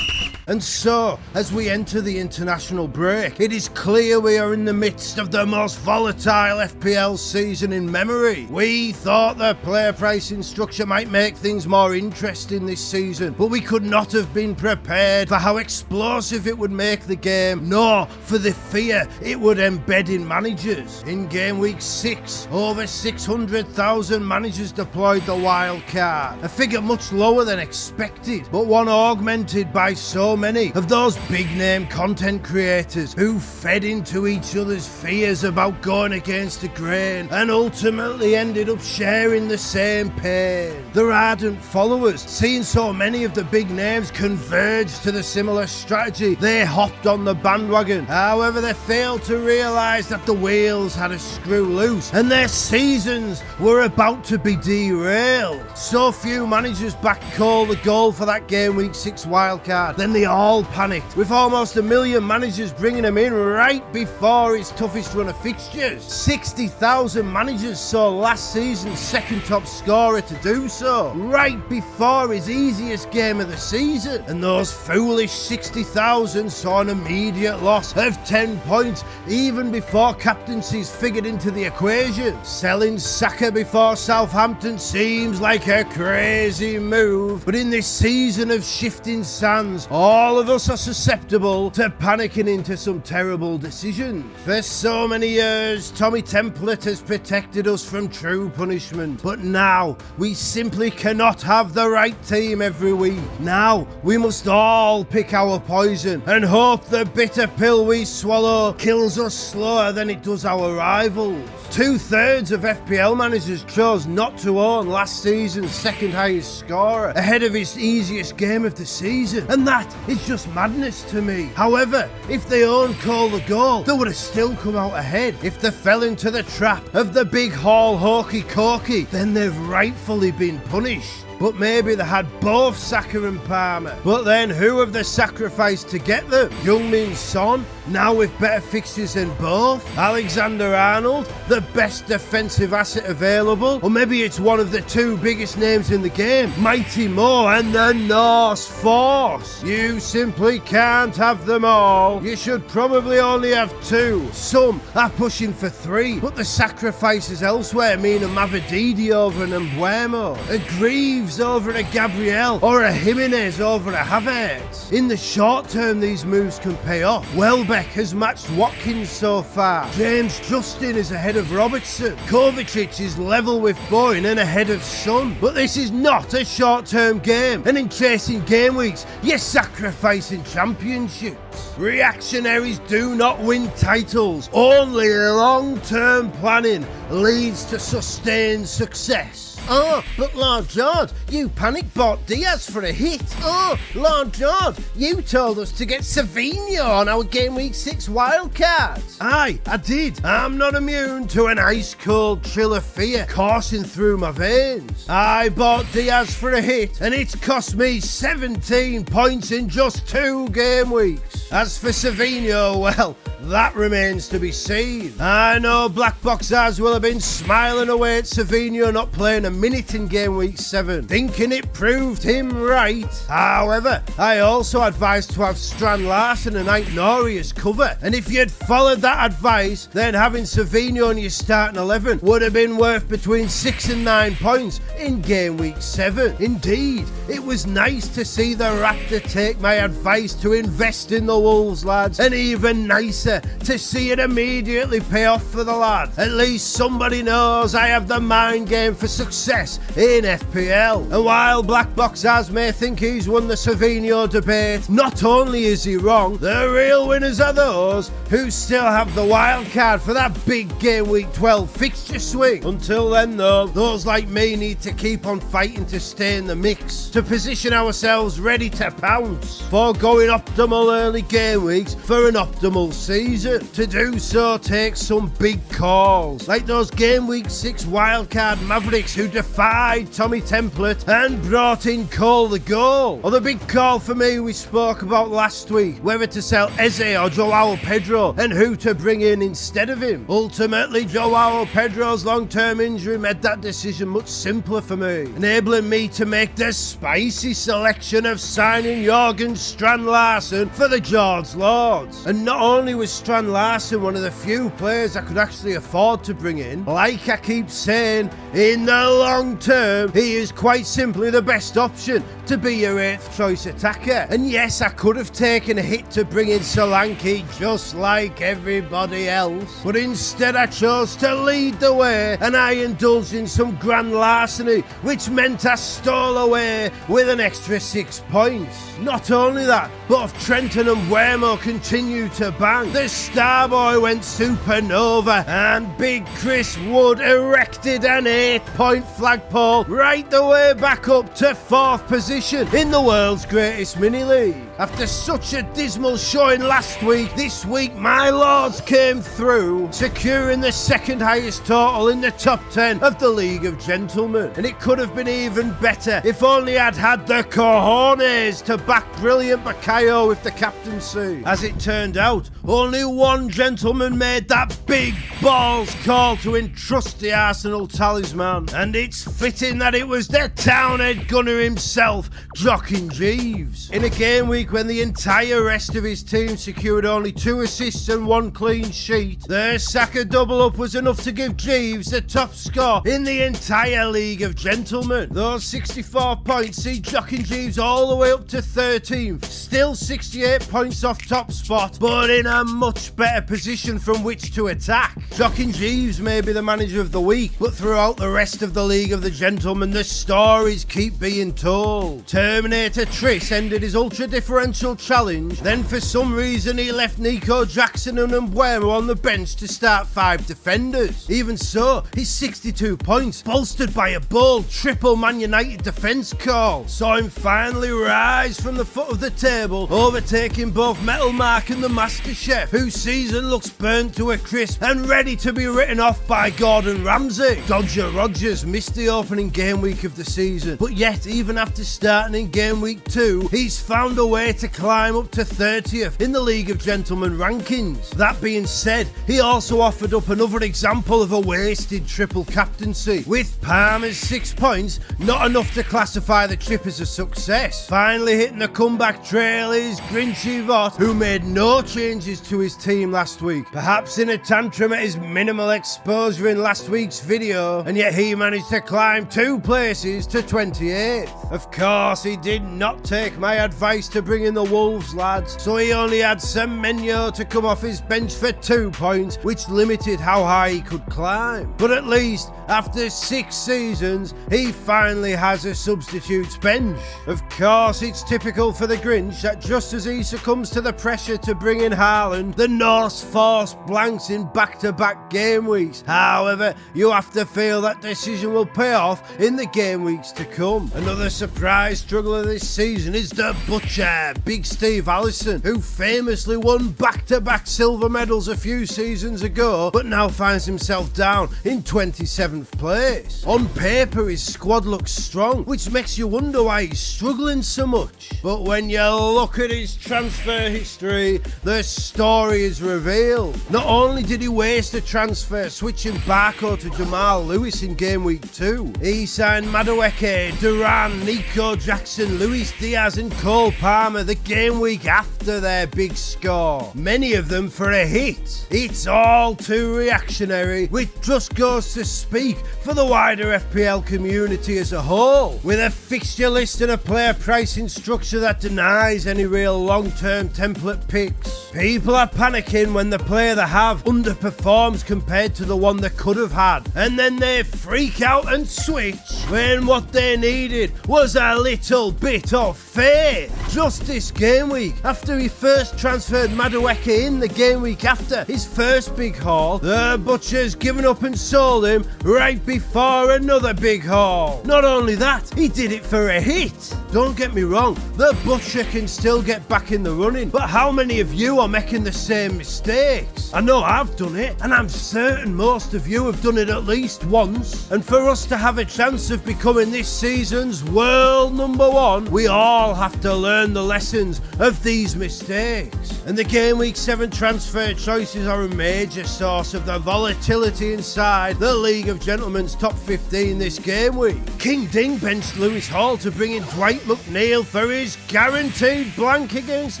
S1: And so, as we enter the international break, it is clear we are in the midst of the most volatile FPL season in memory. We thought the player pricing structure might make things more interesting this season, but we could not have been prepared for how explosive it would make the game, nor for the fear it would embed in managers. In game week 6, over 600,000 managers deployed the wild card, a figure much lower than expected, but one augmented by so many of those big name content creators who fed into each other's fears about going against the grain and ultimately ended up sharing the same pain. Their ardent followers, seeing so many of the big names converge to the similar strategy, they hopped on the bandwagon. However, they failed to realise that the wheels had a screw loose and their seasons were about to be derailed. So few managers backed Cole the goal for that game week 6 wildcard, then they all panicked, with almost 1 million managers bringing him in right before his toughest run of fixtures. 60,000 managers saw last season's second top scorer to do so, right before his easiest game of the season, and those foolish 60,000 saw an immediate loss of 10 points even before captaincies figured into the equation. Selling Saka before Southampton seems like a crazy move, but in this season of shifting sands, all of us are susceptible to panicking into some terrible decisions. For so many years, Tommy Template has protected us from true punishment, but now we simply cannot have the right team every week. Now we must all pick our poison and hope the bitter pill we swallow kills us slower than it does our rivals. 2/3 of FPL managers chose not to own last season's second highest scorer ahead of his easiest game of the season, and that is just madness to me. However, if they owned Cole the goal, they would have still come out ahead. If they fell into the trap of the big haul hokey cokey, then they've rightfully been punished. But maybe they had both Saka and Palmer. But then who have they sacrificed to get them? Heung-min Son, now with better fixtures than both? Alexander-Arnold, the best defensive asset available? Or maybe it's one of the two biggest names in the game, Mighty Mo and the Norse Force. You simply can't have them all. You should probably only have 2. Some are pushing for 3, but the sacrifices elsewhere mean a Mavididi over an Mbeumo, a Greaves over a Gabriel, or a Jimenez over a Havertz. In the short term, these moves can pay off. Welbeck has matched Watkins so far. James Justin is ahead of Robertson. Kovacic is level with Boyne and ahead of Son. But this is not a short-term game, and in chasing game weeks, you're sacrificing championships. Reactionaries do not win titles. Only long-term planning leads to sustained success.
S4: Oh, but Lord George, you panic bought Diaz for a hit. Oh, Lord George, you told us to get Savinho on our game week 6 wildcards.
S1: Aye, I did. I'm not immune to an ice-cold chill of fear coursing through my veins. I bought Diaz for a hit, and it's cost me 17 points in just 2 game weeks. As for Savinho, well, that remains to be seen. I know Black Boxers will have been smiling away at Savinho not playing a minute in game week 7, thinking it proved him right. However, I also advised to have Strand Larsen and Aït-Nouri as cover, and if you'd followed that advice, then having Savinho in your starting 11 would have been worth between 6 and 9 points in game week 7. Indeed, it was nice to see the Raptor take my advice to invest in the Wolves lads, and even nicer to see it immediately pay off for the lad. At least somebody knows I have the mind game for success in FPL. And while Black Boxers may think he's won the Savinho debate, not only is he wrong, the real winners are those who still have the wild card for that big game week 12 fixture swing. Until then though, those like me need to keep on fighting to stay in the mix, to position ourselves ready to pounce, foregoing optimal early game weeks for an optimal season. To do so takes some big calls, like those game week 6 wildcard Mavericks who
S4: who defied Tommy Template and brought in Cole the goal. Or the big call for me we spoke about last week, whether to sell Eze or Joao Pedro and who to bring in instead of him. Ultimately, Joao Pedro's long-term injury made that decision much simpler for me, enabling me to make the spicy selection of signing Jorgen Strand Larsen for the George Lords. And not only was Strand Larsen one of the few players I could actually afford to bring in, like I keep saying, in the long term, he is quite simply the best option to be your 8th choice attacker. And yes, I could have taken a hit to bring in Solanke just like everybody else, but instead I chose to lead the way and I indulged in some grand larceny, which meant I stole away with an extra 6 points. Not only that, but if Trenton and Wermo continued to bang, the Starboy went supernova and Big Chris Wood erected an 8-point flagpole right the way back up to 4th position in the world's greatest mini-league. After such a dismal showing last week, this week my Lords came through, securing the 2nd highest total in the top 10 of the League of Gentlemen. And it could have been even better if only I'd had the cojones to back brilliant Bakayo with the captaincy. As it turned out, only one gentleman made that big balls call to entrust the Arsenal talisman, and it's fitting that it was the townhead gunner himself, Joaquin Jeeves. In a game week when the entire rest of his team secured only 2 assists and 1 clean sheet, their Saka double up was enough to give Jeeves the top score in the entire League of Gentlemen. Those 64 points see Joaquin Jeeves all the way up to 13th, still 68 points off top spot, but in a much better position from which to attack. Joaquin Jeeves may be the manager of the week, but throughout the rest of the League of the Gentlemen, the stories keep being told. Terminator Triss ended his ultra differential challenge, then for some reason he left Nico Jackson and Mbeumo on the bench to start 5 defenders. Even so, his 62 points, bolstered by a bold triple Man United defence call, saw him finally rise from the foot of the table, overtaking both Metal Mark and the Master Chef, whose season looks burnt to a crisp and ready to be written off by Gordon Ramsay. Dodger Rogers missed the opening game week of the season, but yet even after starting in game week 2, he's found a way to climb up to 30th in the League of Gentlemen rankings. That being said, he also offered up another example of a wasted triple captaincy, with Palmer's 6 points not enough to classify the trip as a success. Finally hitting the comeback trail is Grinchy Vaught, who made no changes to his team last week, perhaps in a tantrum at his minimal exposure in last week's video, and yet he managed to climb 2 places to 28th. Of course, he did not take my advice to bring in the Wolves lads, so he only had Semenyo to come off his bench for 2 points, which limited how high he could climb. But at least, after 6 seasons, he finally has a substitute's bench. Of course, it's typical for the Grinch that just as he succumbs to the pressure to bring in Haaland, the Norse force blanks in back-to-back game weeks. However, you have to feel that decision will pay off in the game weeks to come. Another surprise struggler this season is the Butcher, Big Steve Allison, who famously won back-to-back silver medals a few seasons ago, but now finds himself down in 27th place. On paper, his squad looks strong, which makes you wonder why he's struggling so much. But when you look at his transfer history, the story is revealed. Not only did he waste a transfer switching Barco to Jamal Lewis in game week 2, he signed Madueke, Duran, Nico Jackson, Luis Diaz and Cole Palmer the game week after their big score, many of them for a hit. It's all too reactionary, which just goes to speak for the wider FPL community as a whole, with a fixture list and a player pricing structure that denies any real long-term template picks. People are panicking when the player they have underperforms compared to the one they could have had, and then they freak out and switch when what they needed was a little bit of faith. Just this game week, after he first transferred Madueke in the game week after his first big haul, the Butcher's given up and sold him right before another big haul. Not only that, he did it for a hit. Don't get me wrong, the Butcher can still get back in the running, but how many of you are making the same mistakes? I know I've done it, and I'm certain most of you have done it at least once, and for for us to have a chance of becoming this season's world number one, we all have to learn the lessons of these mistakes. And the Game Week 7 transfer choices are a major source of the volatility inside the League of Gentlemen's top 15 this game week. King Ding benched Lewis Hall to bring in Dwight McNeil for his guaranteed blank against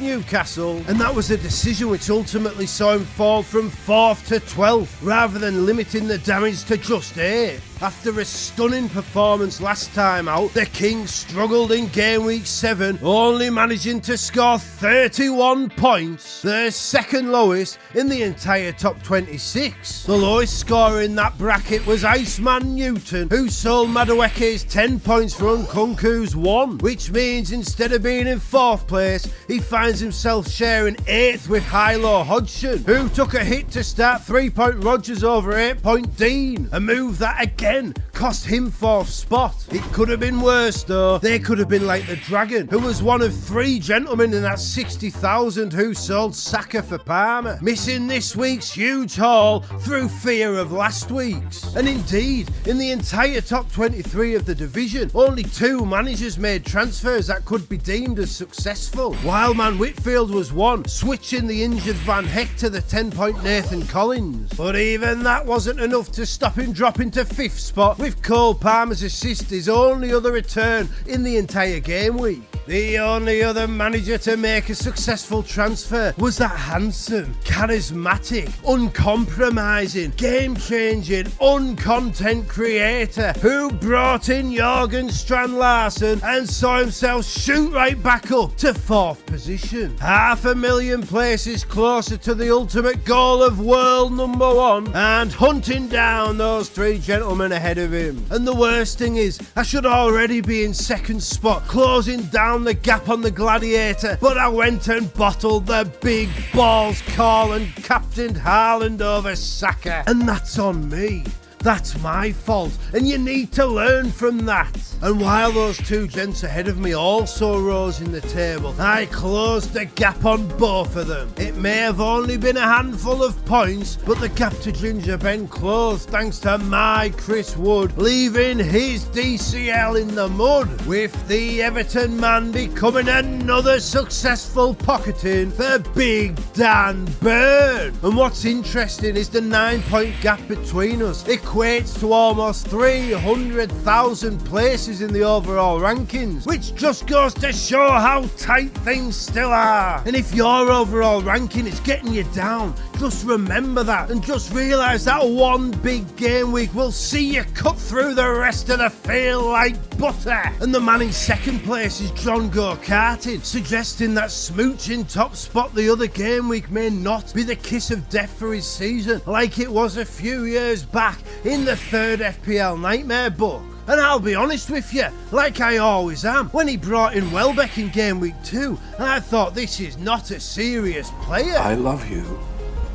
S4: Newcastle, and that was a decision which ultimately saw him fall from 4th to 12th rather than limiting the damage to just 8th. After a stunning performance last time out, the Kings struggled in Game Week 7, only managing to score 31 points, the second lowest in the entire top 26. The lowest scorer in that bracket was Iceman Newton, who sold Madueke's 10 points for Nkunku's 1, which means instead of being in 4th place, he finds himself sharing 8th with Hilo Hodgson, who took a hit to start 3-point Rogers over 8-point Dean, a move that again cost him 4th spot. It could have been worse though. They could have been like the Dragon, who was one of 3 gentlemen in that 60,000 who sold Saka for Parma, missing this week's huge haul through fear of last week's. And indeed, in the entire top 23 of the division, only 2 managers made transfers that could be deemed as successful. Wildman Whitfield was one, switching the injured Van Heck to the 10-point Nathan Collins. But even that wasn't enough to stop him dropping to 5th spot, with Cole Palmer's assist his only other return in the entire game week. The only other manager to make a successful transfer was that handsome, charismatic, uncompromising, game-changing, uncontent creator who brought in Jorgen Strand Larsen and saw himself shoot right back up to 4th position. 500,000 places closer to the ultimate goal of world number 1 and hunting down those 3 gentlemen ahead of him. And the worst thing is, I should already be in 2nd spot, closing down the gap on the Gladiator, but I went and bottled the big balls call and captained Haaland over Saka. And that's on me. That's my fault, and you need to learn from that. And while those 2 gents ahead of me also rose in the table, I closed the gap on both of them. It may have only been a handful of points, but the gap to Ginger Ben closed thanks to my Chris Wood leaving his DCL in the mud, with the Everton man becoming another successful pocketing for Big Dan Burn. And what's interesting is the 9-point gap between us equates to almost 300,000 places in the overall rankings, which just goes to show how tight things still are. And if your overall ranking is getting you down, just remember that and just realise that one big game week will see you cut through the rest of the field like butter. And the man in 2nd place is John Go-Karting, suggesting that smooching top spot the other game week may not be the kiss of death for his season like it was a few years back in the 3rd FPL Nightmare book. And I'll be honest with you, like I always am, when he brought in Welbeck in game week 2, I thought this is not a serious player.
S5: I love you,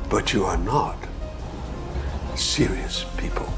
S5: but you are not serious people.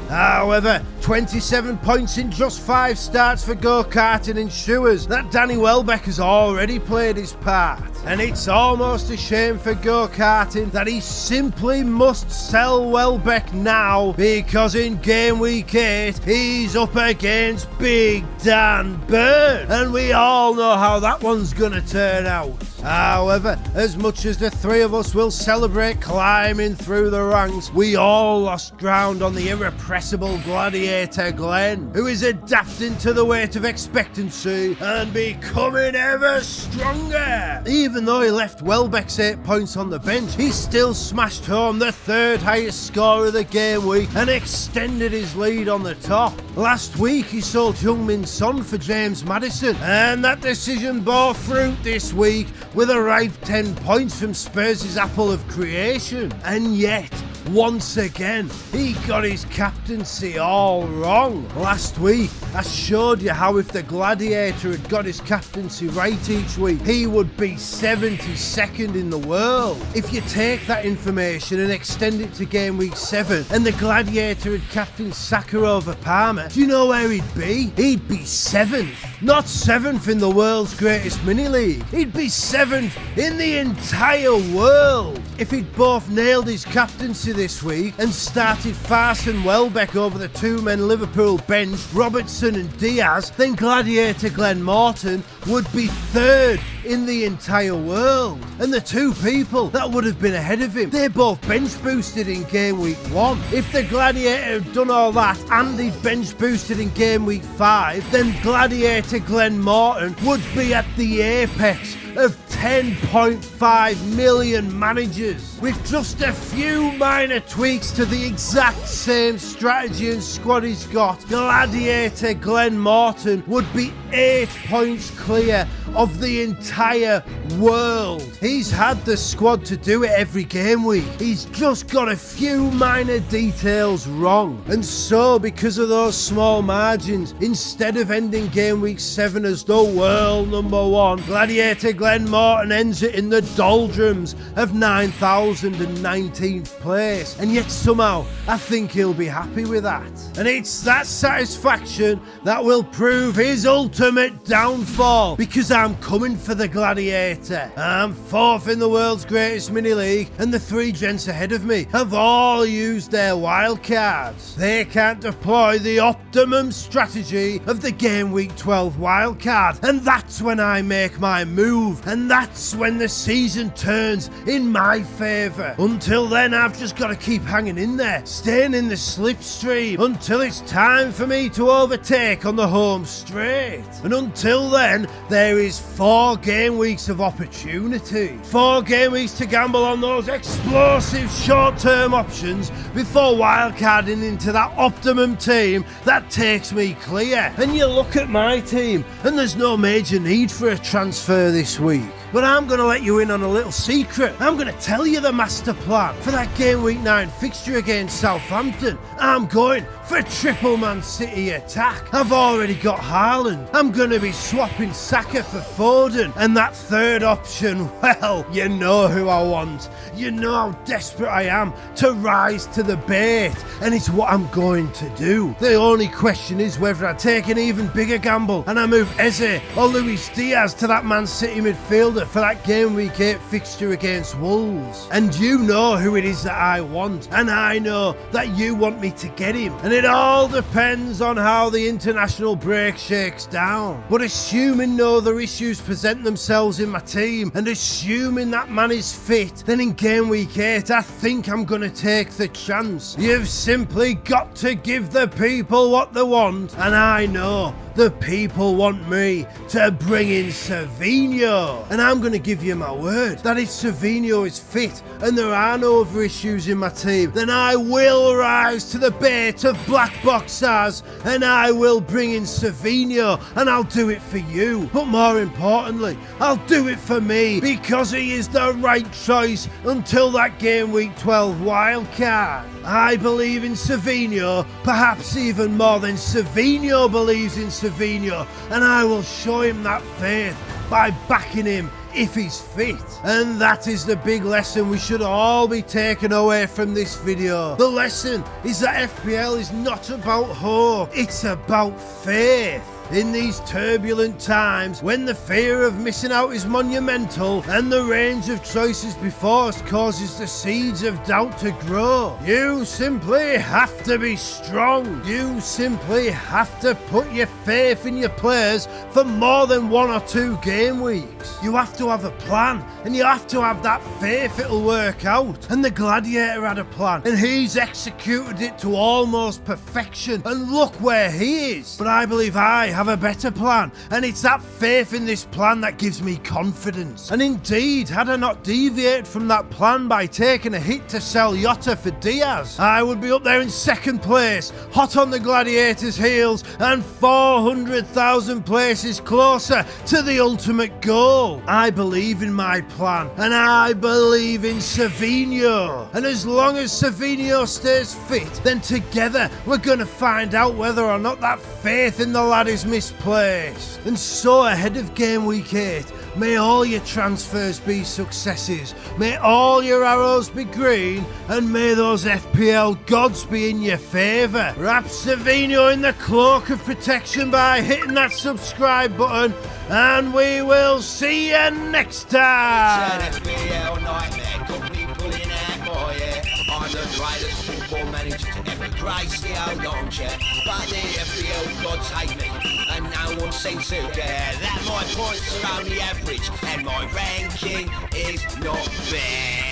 S4: However, 27 points in just 5 starts for Go-Karting ensures that Danny Welbeck has already played his part. And it's almost a shame for Go-Karting that he simply must sell Welbeck now, because in game week 8 he's up against Big Dan Burn, and we all know how that one's gonna turn out. However, as much as the 3 of us will celebrate climbing through the ranks, we all lost ground on the irrepressible Gladiator Glenn, who is adapting to the weight of expectancy and becoming ever stronger. Even though he left Welbeck's 8 points on the bench, he still smashed home the 3rd highest score of the game week and extended his lead on the top. Last week he sold Heung-min Son for James Maddison, and that decision bore fruit this week with a ripe 10 points from Spurs' apple of creation. And yet, once again, he got his captaincy all wrong. Last week, I showed you how if the Gladiator had got his captaincy right each week, he would be 72nd in the world. If you take that information and extend it to game week 7, and the Gladiator had captained Saka over Parma, do you know where he'd be? He'd be 7th. Not 7th in the world's greatest mini-league. He'd be 7th in the entire world. if he'd both nailed his captaincy this week and started Farce and Welbeck over the two-men Liverpool bench, Robertson and Diaz, then Gladiator Glenn Morton would be third in the entire world. And the two people that would have been ahead of him, they both bench boosted in game week 1. If the Gladiator had done all that and he'd bench boosted in game week 5, then Gladiator Glenn Morton would be at the apex of 10.5 million managers. With just a few minor tweaks to the exact same strategy and squad he's got, Gladiator Glenn Morton would be 8 points clear of the entire world. He's had the squad to do it every game week. He's just got a few minor details wrong. And so, because of those small margins, instead of ending game week 7 as the world number 1, Gladiator Glenn Morton ends it in the doldrums of 9,019th place. And yet somehow, I think he'll be happy with that. And it's that satisfaction that will prove his ultimate downfall, because I'm coming for the Gladiator. I'm 4th in the world's greatest mini league, and the 3 gents ahead of me have all used their wildcards. They can't deploy the optimum strategy of the game week 12 wildcard, and that's when I make my move, and that's when the season turns in my favour. Until then, I've just got to keep hanging in there, staying in the slipstream until it's time for me to overtake on the home straight. And until then, there is 4 game weeks of opportunity. 4 game weeks to gamble on those explosive short-term options before wildcarding into that optimum team that takes me clear. And you look at my team, and there's no major need for a transfer this week. But I'm going to let you in on a little secret. I'm going to tell you the master plan for that game week 9 fixture against Southampton. I'm going for a triple Man City attack. I've already got Haaland. I'm going to be swapping Saka for Foden. And that third option, well, you know who I want. You know how desperate I am to rise to the bait. And it's what I'm going to do. The only question is whether I take an even bigger gamble and I move Eze or Luis Diaz to that Man City midfielder for that game week 8 fixture against Wolves. And you know who it is that I want, and I know that you want me to get him, and it all depends on how the international break shakes down. But assuming no other issues present themselves in my team, and assuming that man is fit, then in game week 8 I think I'm going to take the chance. You've simply got to give the people what they want, and I know the people want me to bring in Savinho. And I'm going to give you my word that if Savinho is fit and there are no other issues in my team, then I will rise to the bait of Black Boxers and I will bring in Savinho, and I'll do it for you. But more importantly, I'll do it for me, because he is the right choice until that game week 12 wildcard. I believe in Savinho, perhaps even more than Savinho believes in Savinho, and I will show him that faith by backing him if he's fit. And that is the big lesson we should all be taking away from this video. The lesson is that FPL is not about hope, it's about faith. In these turbulent times, when the fear of missing out is monumental and the range of choices before us causes the seeds of doubt to grow, you simply have to be strong. You simply have to put your faith in your players for more than 1 or 2 game weeks. You have to have a plan, and you have to have that faith it'll work out. And the Gladiator had a plan, and he's executed it to almost perfection, and look where he is. But I believe I have a better plan, and it's that faith in this plan that gives me confidence. And indeed, had I not deviated from that plan by taking a hit to sell Jota for Diaz, I would be up there in 2nd place, hot on the Gladiator's heels and 400,000 places closer to the ultimate goal. I believe in my plan, and I believe in Savinho. And as long as Savinho stays fit, then together we're going to find out whether or not that faith in the lad is misplaced. And so ahead of game week 8, may all your transfers be successes, may all your arrows be green, and may those FPL gods be in your favour. Wrap Savinho in the cloak of protection by hitting that subscribe button, and we will see you next time.
S2: It's an FPL nightmare, got me pulling I'm the greatest football manager to ever grace the old armchair. But the FPL gods hate me, and no one seems to care that my points are only average, and my ranking is not fair.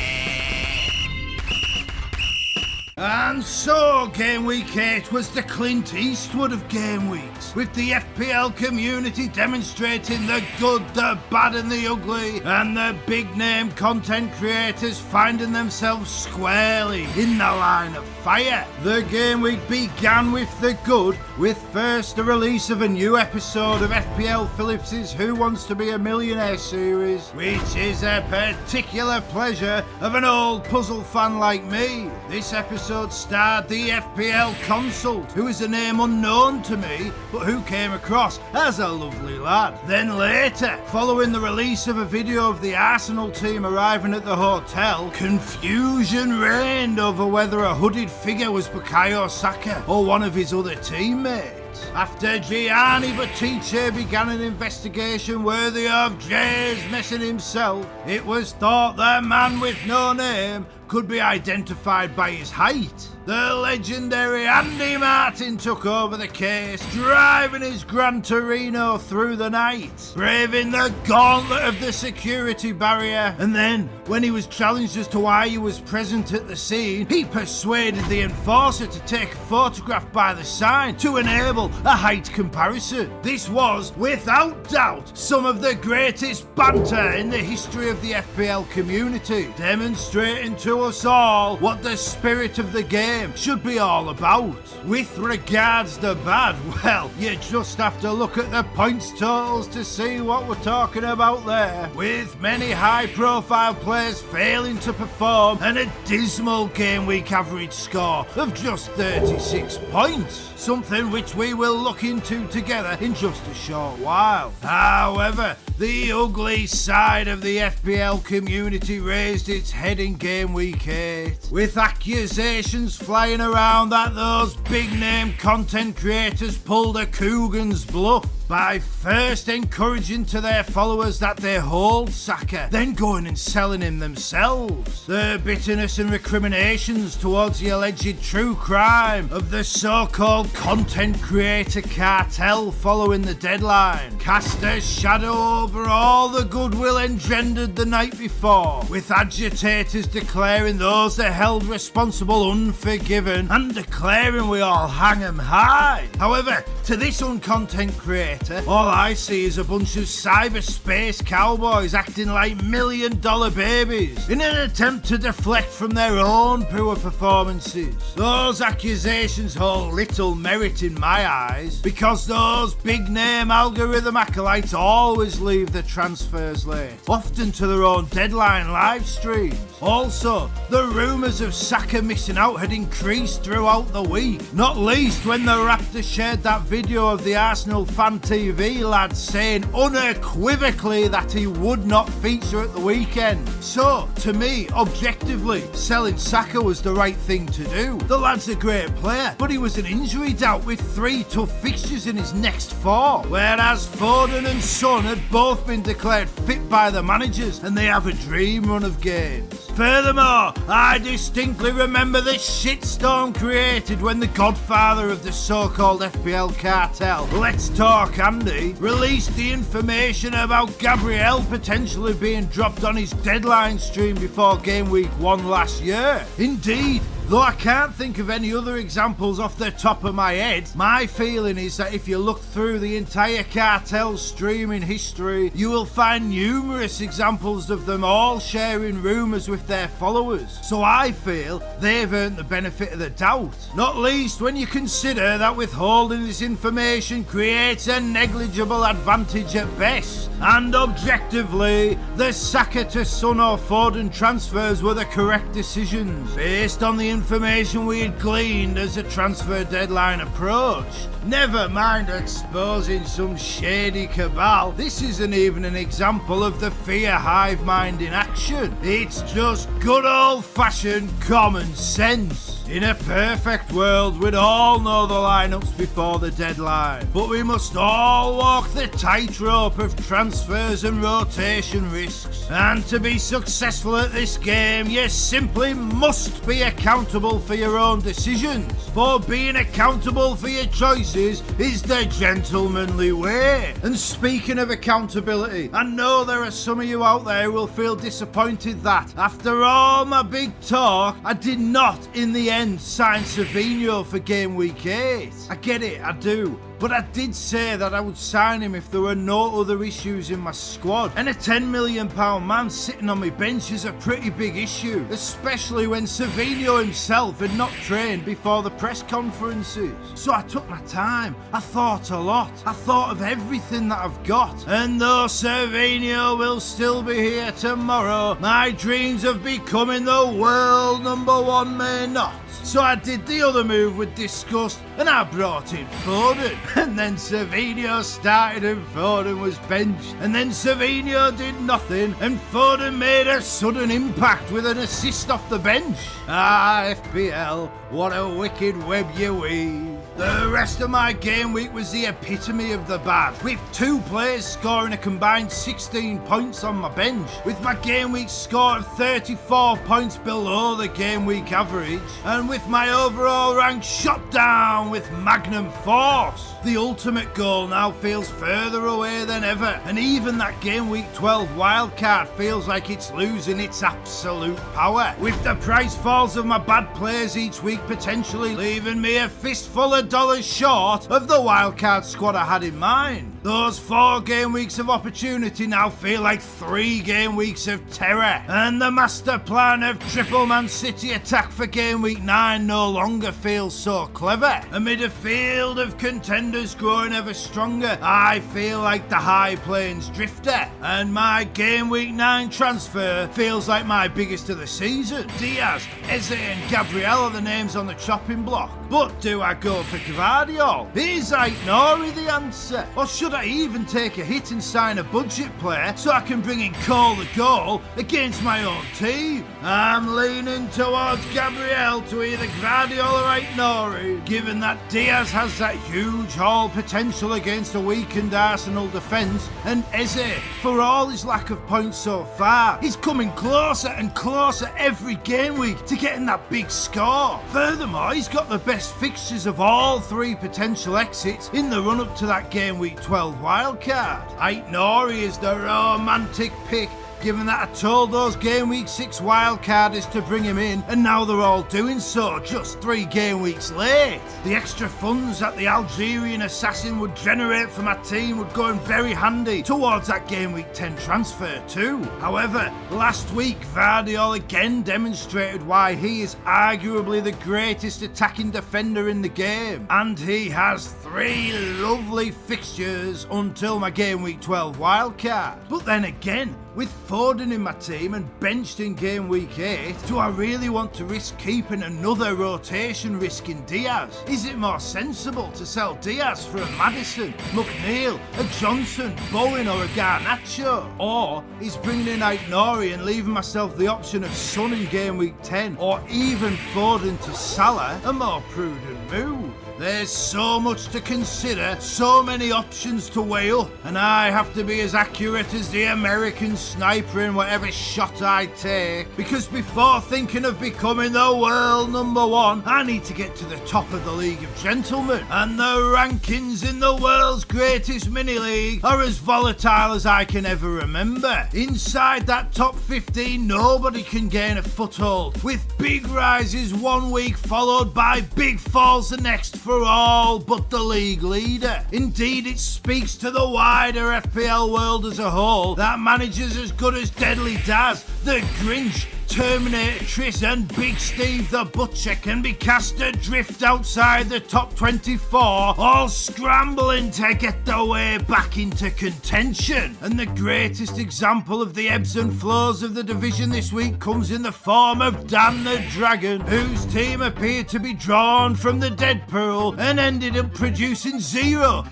S1: And so, Game Week 8 was the Clint Eastwood of Game Weeks, with the FPL community demonstrating the good, the bad and the ugly, and the big name content creators finding themselves squarely in the line of fire. The Game Week began with the good, with first the release of a new episode of FPL Phillips's Who Wants to Be a Millionaire series, which is a particular pleasure of an old puzzle fan like me. This episode starred the FPL Consult, who is a name unknown to me, but who came across as a lovely lad. Then later, following the release of a video of the Arsenal team arriving at the hotel, confusion reigned over whether a hooded figure was Bukayo Saka or one of his other teammates. After Gianni Buttice began an investigation worthy of Jay's messing himself, it was thought the man with no name could be identified by his height. The legendary Andy Martin took over the case, driving his Gran Torino through the night, braving the gauntlet of the security barrier, and then, when he was challenged as to why he was present at the scene, he persuaded the enforcer to take a photograph by the sign to enable a height comparison. This was, without doubt, some of the greatest banter in the history of the FPL community, demonstrating to us all what the spirit of the game should be all about. With regards to bad, well, you just have to look at the points totals to see what we're talking about there, with many high profile players failing to perform and a dismal game week average score of just 36 points, something which we will look into together in just a short while. However, the ugly side of the FPL community raised its head in Game Week 8, with accusations flying around that those big name content creators pulled a Coogan's bluff by first encouraging to their followers that they hold Saka, then going and selling him themselves. The bitterness and recriminations towards the alleged true crime of the so-called content creator cartel following the deadline cast a shadow over all the goodwill engendered the night before, with agitators declaring those they held responsible unforgiven and declaring we all hang 'em high. However, to this uncontent creator, all I see is a bunch of cyberspace cowboys acting like $1 million babies in an attempt to deflect from their own poor performances. Those accusations hold little merit in my eyes, because those big name algorithm acolytes always leave the transfers late, often to their own deadline live streams. Also, the rumours of Saka missing out had increased throughout the week, not least when the Raptors shared that video of the Arsenal fan TV lad saying unequivocally that he would not feature at the weekend. So, to me, objectively, selling Saka was the right thing to do. The lad's a great player, but he was an injury doubt with 3 tough fixtures in his next 4, whereas Foden and Son had both been declared fit by the managers and they have a dream run of games. Furthermore, I distinctly remember the shitstorm created when the godfather of the so-called FPL cartel, Let's Talk Andy, released the information about Gabriel potentially being dropped on his deadline stream before Game Week 1 last year. Indeed, though I can't think of any other examples off the top of my head, my feeling is that if you look through the entire cartel's streaming history, you will find numerous examples of them all sharing rumours with their followers. So I feel they've earned the benefit of the doubt, not least when you consider that withholding this information creates a negligible advantage at best. And objectively, the Saka to Son or Foden transfers were the correct decisions, based on the information we had gleaned as the transfer deadline approached. Never mind exposing some shady cabal, this isn't even an example of the fear hive mind in action. It's just good old-fashioned common sense. In a perfect world, we'd all know the lineups before the deadline, but we must all walk the tightrope of transfers and rotation risks. And to be successful at this game, you simply must be accountable for your own decisions. For being accountable for your choices is the gentlemanly way. And speaking of accountability, I know there are some of you out there who will feel disappointed that, after all my big talk, I did not in the end sign Savinho for game week 8. I get it, I do. But I did say that I would sign him if there were no other issues in my squad. And a £10 million man sitting on my bench is a pretty big issue, especially when Savinho himself had not trained before the press conferences. So I took my time. I thought a lot. I thought of everything that I've got. And though Savinho will still be here tomorrow, my dreams of becoming the world #1 may not. So I did the other move we discussed, and I brought in Foden. And then Savinho started and Foden was benched. And then Savinho did nothing, and Foden made a sudden impact with an assist off the bench. Ah, FPL, what a wicked web you weave. The rest of my game week was the epitome of the bad, with 2 players scoring a combined 16 points on my bench, with my game week score of 34 points below the game week average, and with my overall rank shot down with magnum force. The ultimate goal now feels further away than ever, and even that game week 12 wildcard feels like it's losing its absolute power, with the price falls of my bad players each week potentially leaving me a fistful of dollars short of the wildcard squad I had in mind. Those 4 game weeks of opportunity now feel like 3 game weeks of terror, and the master plan of triple Man City attack for game week 9 no longer feels so clever. Amid a field of contenders growing ever stronger, I feel like the High Plains drifter, and my game week 9 transfer feels like my biggest of the season. Diaz, Eze and Gabriel are the names on the chopping block, but do I go for Gvardiol? Is Aït-Nouri the answer? Or should I even take a hit and sign a budget player so I can bring in Cole the goal against my own team? I'm leaning towards Gabriel to either Gvardiol or Aït-Nouri, given that Diaz has that huge haul potential against a weakened Arsenal defence, and Eze, for all his lack of points so far, is coming closer and closer every game week to getting that big score. Furthermore, he's got the best fixtures of all 3 potential exits in the run-up to that game week 12 wildcard. Aït-Nouri is the romantic pick, given that I told those game week 6 wildcarders to bring him in, and now they're all doing so just 3 game weeks late. The extra funds that the Algerian assassin would generate for my team would go in very handy towards that game week 10 transfer too. However, last week Gvardiol again demonstrated why he is arguably the greatest attacking defender in the game, and he has 3 lovely fixtures until my game week 12 wildcard. But then again, with Foden in my team and benched in game week 8, do I really want to risk keeping another rotation risk in Diaz? Is it more sensible to sell Diaz for a Maddison, McNeil, a Johnson, Bowen or a Garnacho? Or is bringing in Aït-Nouri and leaving myself the option of Son in game week 10 or even Foden to Salah a more prudent move? There's so much to consider, so many options to weigh up, and I have to be as accurate as the American sniper in whatever shot I take, because before thinking of becoming the world #1, I need to get to the top of the League of Gentlemen, and the rankings in the world's greatest mini-league are as volatile as I can ever remember. Inside that top 15, nobody can gain a foothold, with big rises one week followed by big falls the next for all but the league leader. Indeed, it speaks to the wider FPL world as a whole that managers as good as Deadly Daz, the Grinch, Terminatrix and Big Steve the Butcher can be cast adrift outside the top 24, all scrambling to get their way back into contention. And the greatest example of the ebbs and flows of the division this week comes in the form of Dan the Dragon, whose team appeared to be drawn from the dead pool and ended up producing 0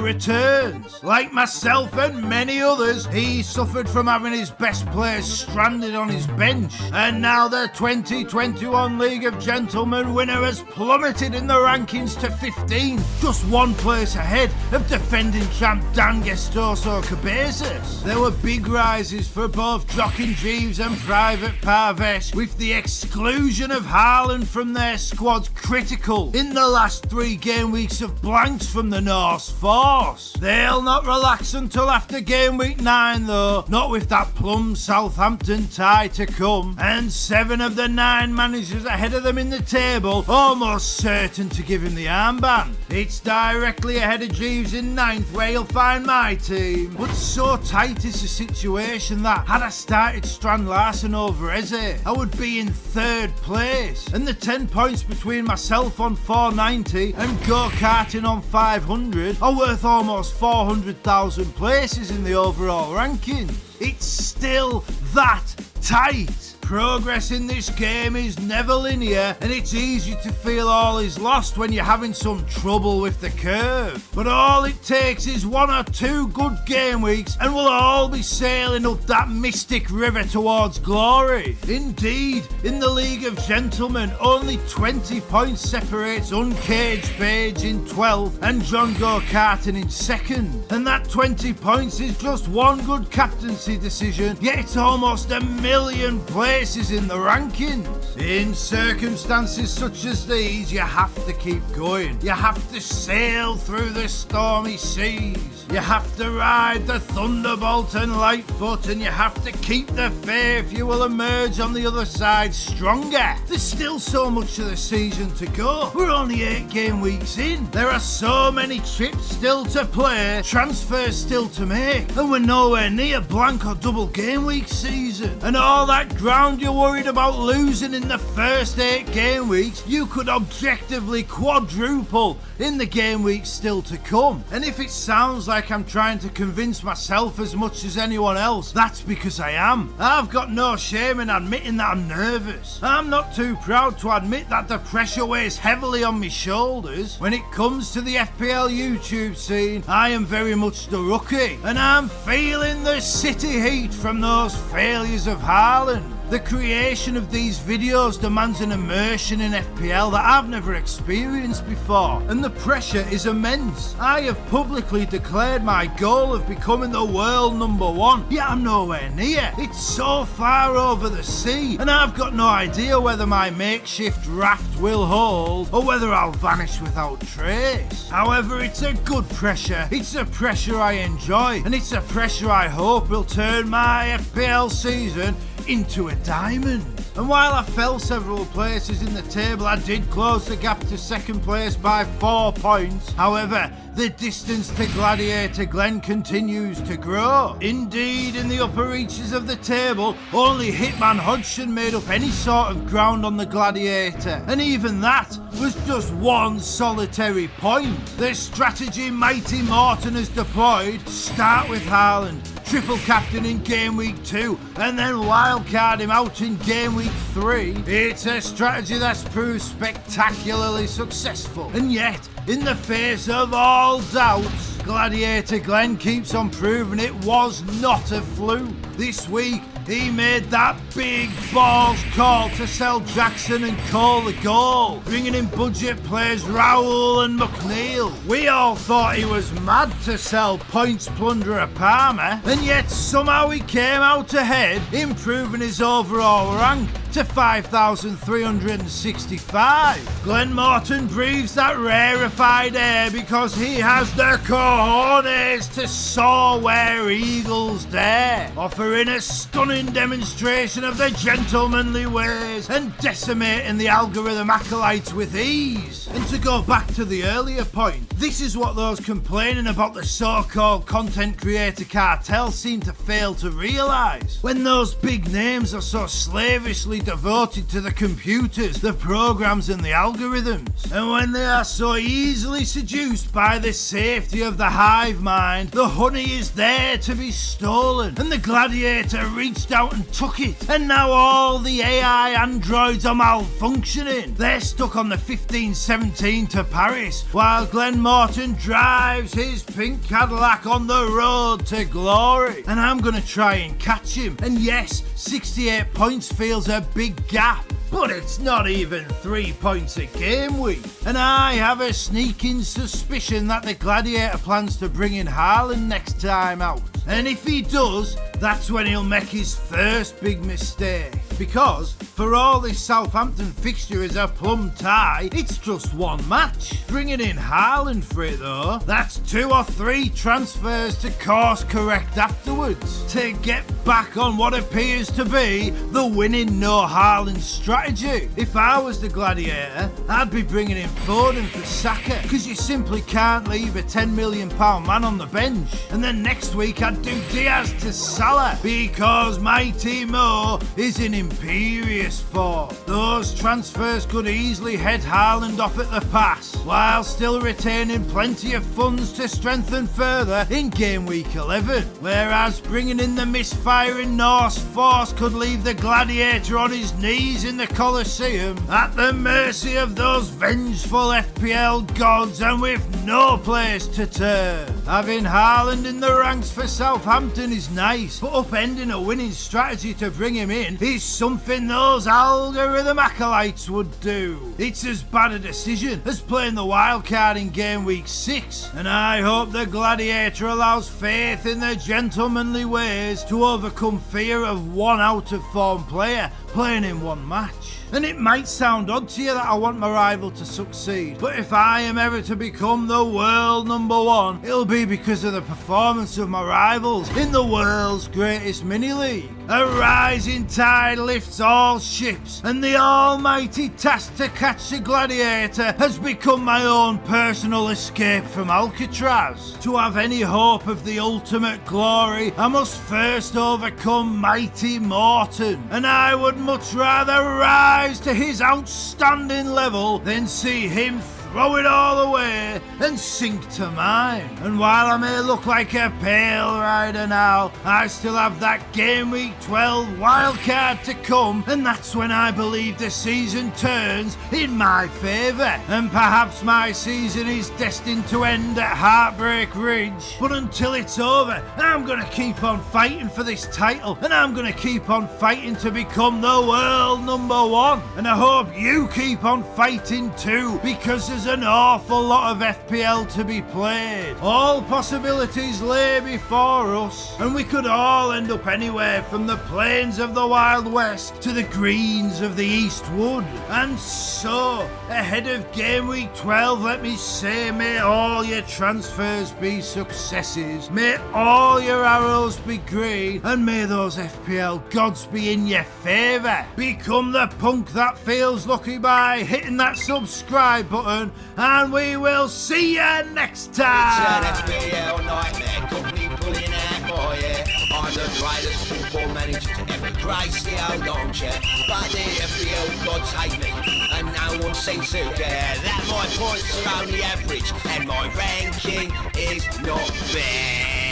S1: returns. Like myself and many others, he suffered from having his best players stranded on his bench. And now the 2021 League of Gentlemen winner has plummeted in the rankings to 15, just one place ahead of defending champ Dan Gestoso Cabezas. There were big rises for both Joaquin Jeeves and Private Parvesh, with the exclusion of Haaland from their squads critical in the last 3 game weeks of blanks from the Norse force. They'll not relax until after game week 9 though, not with that plum Southampton tie to come, and 7 of the 9 managers ahead of them in the table almost certain to give him the armband. It's directly ahead of Jeeves in 9th where you'll find my team, but so tight is the situation that had I started Strand Larsen over Eze, I would be in 3rd place, and the 10 points between myself on 490 and go-karting on 500 are worth almost 400,000 places in the overall rankings. It's still that tight. Progress in this game is never linear, and it's easy to feel all is lost when you're having some trouble with the curve. But all it takes is 1 or 2 good game weeks and we'll all be sailing up that mystic river towards glory. Indeed, in the League of Gentlemen, only 20 points separates Uncaged Page in 12th and John Go-Karting in 2nd. And that 20 points is just one good captaincy decision, yet it's almost a million places in the rankings. In circumstances such as these, you have to keep going. You have to sail through the stormy seas. You have to ride the thunderbolt and Lightfoot, and you have to keep the faith you will emerge on the other side stronger. There's still so much of the season to go. We're only 8 game weeks in. There are so many trips still to play, transfers still to make, and we're nowhere near blank or double game week season. And all that ground you're worried about losing in the first 8 game weeks, you could objectively quadruple in the game weeks still to come. And if it sounds like I'm trying to convince myself as much as anyone else, that's because I am. I've got no shame in admitting that I'm nervous. I'm not too proud to admit that the pressure weighs heavily on my shoulders. When it comes to the FPL YouTube scene, I am very much the rookie, and I'm feeling the city heat from those failures of Haaland. The creation of these videos demands an immersion in FPL that I've never experienced before, and the pressure is immense. I have publicly declared my goal of becoming the world #1, yet I'm nowhere near. It's so far over the sea, and I've got no idea whether my makeshift raft will hold or whether I'll vanish without trace. However, it's a good pressure. It's a pressure I enjoy, and it's a pressure I hope will turn my FPL season into a diamond. And while I fell several places in the table, I did close the gap to 2nd place by 4 points. However, the distance to Gladiator Glen continues to grow. Indeed, in the upper reaches of the table, only Hitman Hodgson made up any sort of ground on the Gladiator, and even that was just 1 solitary point. The strategy Mighty Morton has deployed: start with Haaland, triple captain in game week 2, and then wildcard him out in game week 3. It's a strategy that's proved spectacularly successful, and yet, in the face of all doubts, Gladiator Glen keeps on proving it was not a fluke. This week, he made that big balls call to sell Jackson and Cole the goal, bringing in budget players Raoul and McNeil. We all thought he was mad to sell points plunderer Palmer, and yet somehow he came out ahead, improving his overall rank to 5,365. Glenn Morton breathes that rarefied air because he has the cojones to soar where eagles dare, offering a stunning demonstration of the gentlemanly ways and decimating the algorithm acolytes with ease. And to go back to the earlier point, this is what those complaining about the so-called content creator cartel seem to fail to realise. When those big names are so slavishly entirely devoted to the computers, the programs and the algorithms. And when they are so easily seduced by the safety of the hive mind, the honey is there to be stolen. And the gladiator reached out and took it. And now all the AI androids are malfunctioning. They're stuck on the 1517 to Paris, while Glenn Morton drives his pink Cadillac on the road to glory. And I'm gonna try and catch him. And yes, 68 points feels a big gap, but it's not even 3 points a game week. And I have a sneaking suspicion that the Gladiator plans to bring in Haaland next time out. And if he does, that's when he'll make his first big mistake. Because for all this Southampton fixture is a plum tie, it's just one match. Bringing in Haaland for it though, that's 2 or 3 transfers to course correct afterwards to get back on what appears to be the winning no Haaland strategy. If I was the Gladiator, I'd be bringing in Foden for Saka, because you simply can't leave a £10 million man on the bench. And then next week I'd do Diaz to Salah, because Mighty Mo is in imperious form. Those transfers could easily head Haaland off at the pass, while still retaining plenty of funds to strengthen further in game week 11. Whereas bringing in the misfiring Norse force could leave the Gladiator on his knees in the Colosseum, at the mercy of those vengeful FPL gods and with no place to turn. Having Haaland in the ranks for Southampton is nice, but upending a winning strategy to bring him in is something those algorithm acolytes would do. It's as bad a decision as playing the wild card in game week 6, and I hope the Gladiator allows faith in their gentlemanly ways to overcome fear of one out of form player playing in one match. And it might sound odd to you that I want my rival to succeed, but if I am ever to become the world number 1, it'll be because of the performance of my rivals in the world's greatest mini-league. A rising tide lifts all ships, and the almighty task to catch the Gladiator has become my own personal escape from Alcatraz. To have any hope of the ultimate glory, I must first overcome Mighty Morton, and I would much rather rise to his outstanding level than see him throw it all away and sink to mine. And while I may look like a pale rider now, I still have that game week 12 wildcard to come, and that's when I believe the season turns in my favour. And perhaps my season is destined to end at Heartbreak Ridge, but until it's over, I'm gonna keep on fighting for this title, and I'm gonna keep on fighting to become the world number 1. And I hope you keep on fighting too, because there's an awful lot of FPL to be played. All possibilities lay before us, and we could all end up anywhere from the plains of the Wild West to the greens of the East Wood. And so, ahead of game week 12, let me say, may all your transfers be successes, may all your arrows be green, and may those FPL gods be in your favour. Become the punk that feels lucky by hitting that subscribe button, and we will see you next time.
S2: It's an FPL nightmare, got me pulling out more, yeah. I'm the greatest football manager to ever grace the old armchair, but the FPL gods hate me, and no one seems to care that my points are only average, and my ranking is not fair.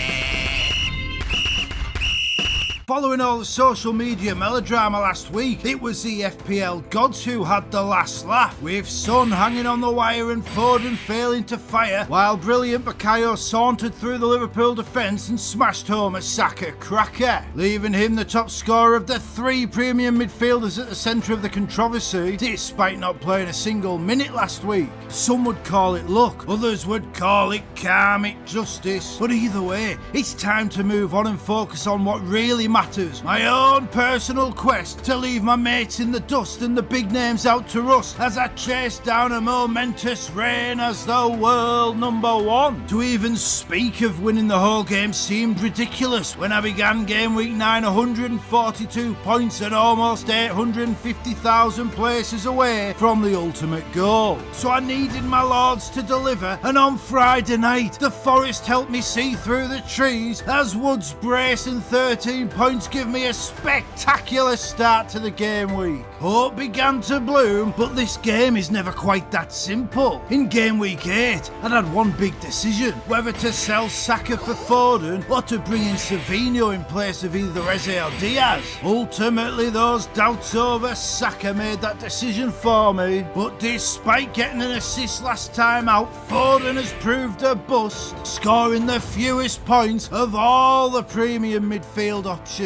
S1: Following all the social media melodrama last week, it was the FPL gods who had the last laugh, with Son hanging on the wire and Foden failing to fire, while brilliant Bukayo sauntered through the Liverpool defence and smashed home a Saka cracker, leaving him the top scorer of the 3 premium midfielders at the centre of the controversy, despite not playing a single minute last week. Some would call it luck, others would call it karmic justice, but either way, it's time to move on and focus on what really matters. My own personal quest to leave my mates in the dust and the big names out to rust as I chase down a momentous reign as the world number 1. To even speak of winning the whole game seemed ridiculous when I began game week 9 142 points and almost 850,000 places away from the ultimate goal. So I needed my lords to deliver, and on Friday night the forest helped me see through the trees as Woods brace and 13 points points give me a spectacular start to the game week. Hope began to bloom, but this game is never quite that simple. In game week 8, I'd had one big decision, whether to sell Saka for Foden or to bring in Savinho in place of either Eze or Diaz. Ultimately, those doubts over, Saka made that decision for me. But despite getting an assist last time out, Foden has proved a bust, scoring the fewest points of all the premium midfield options.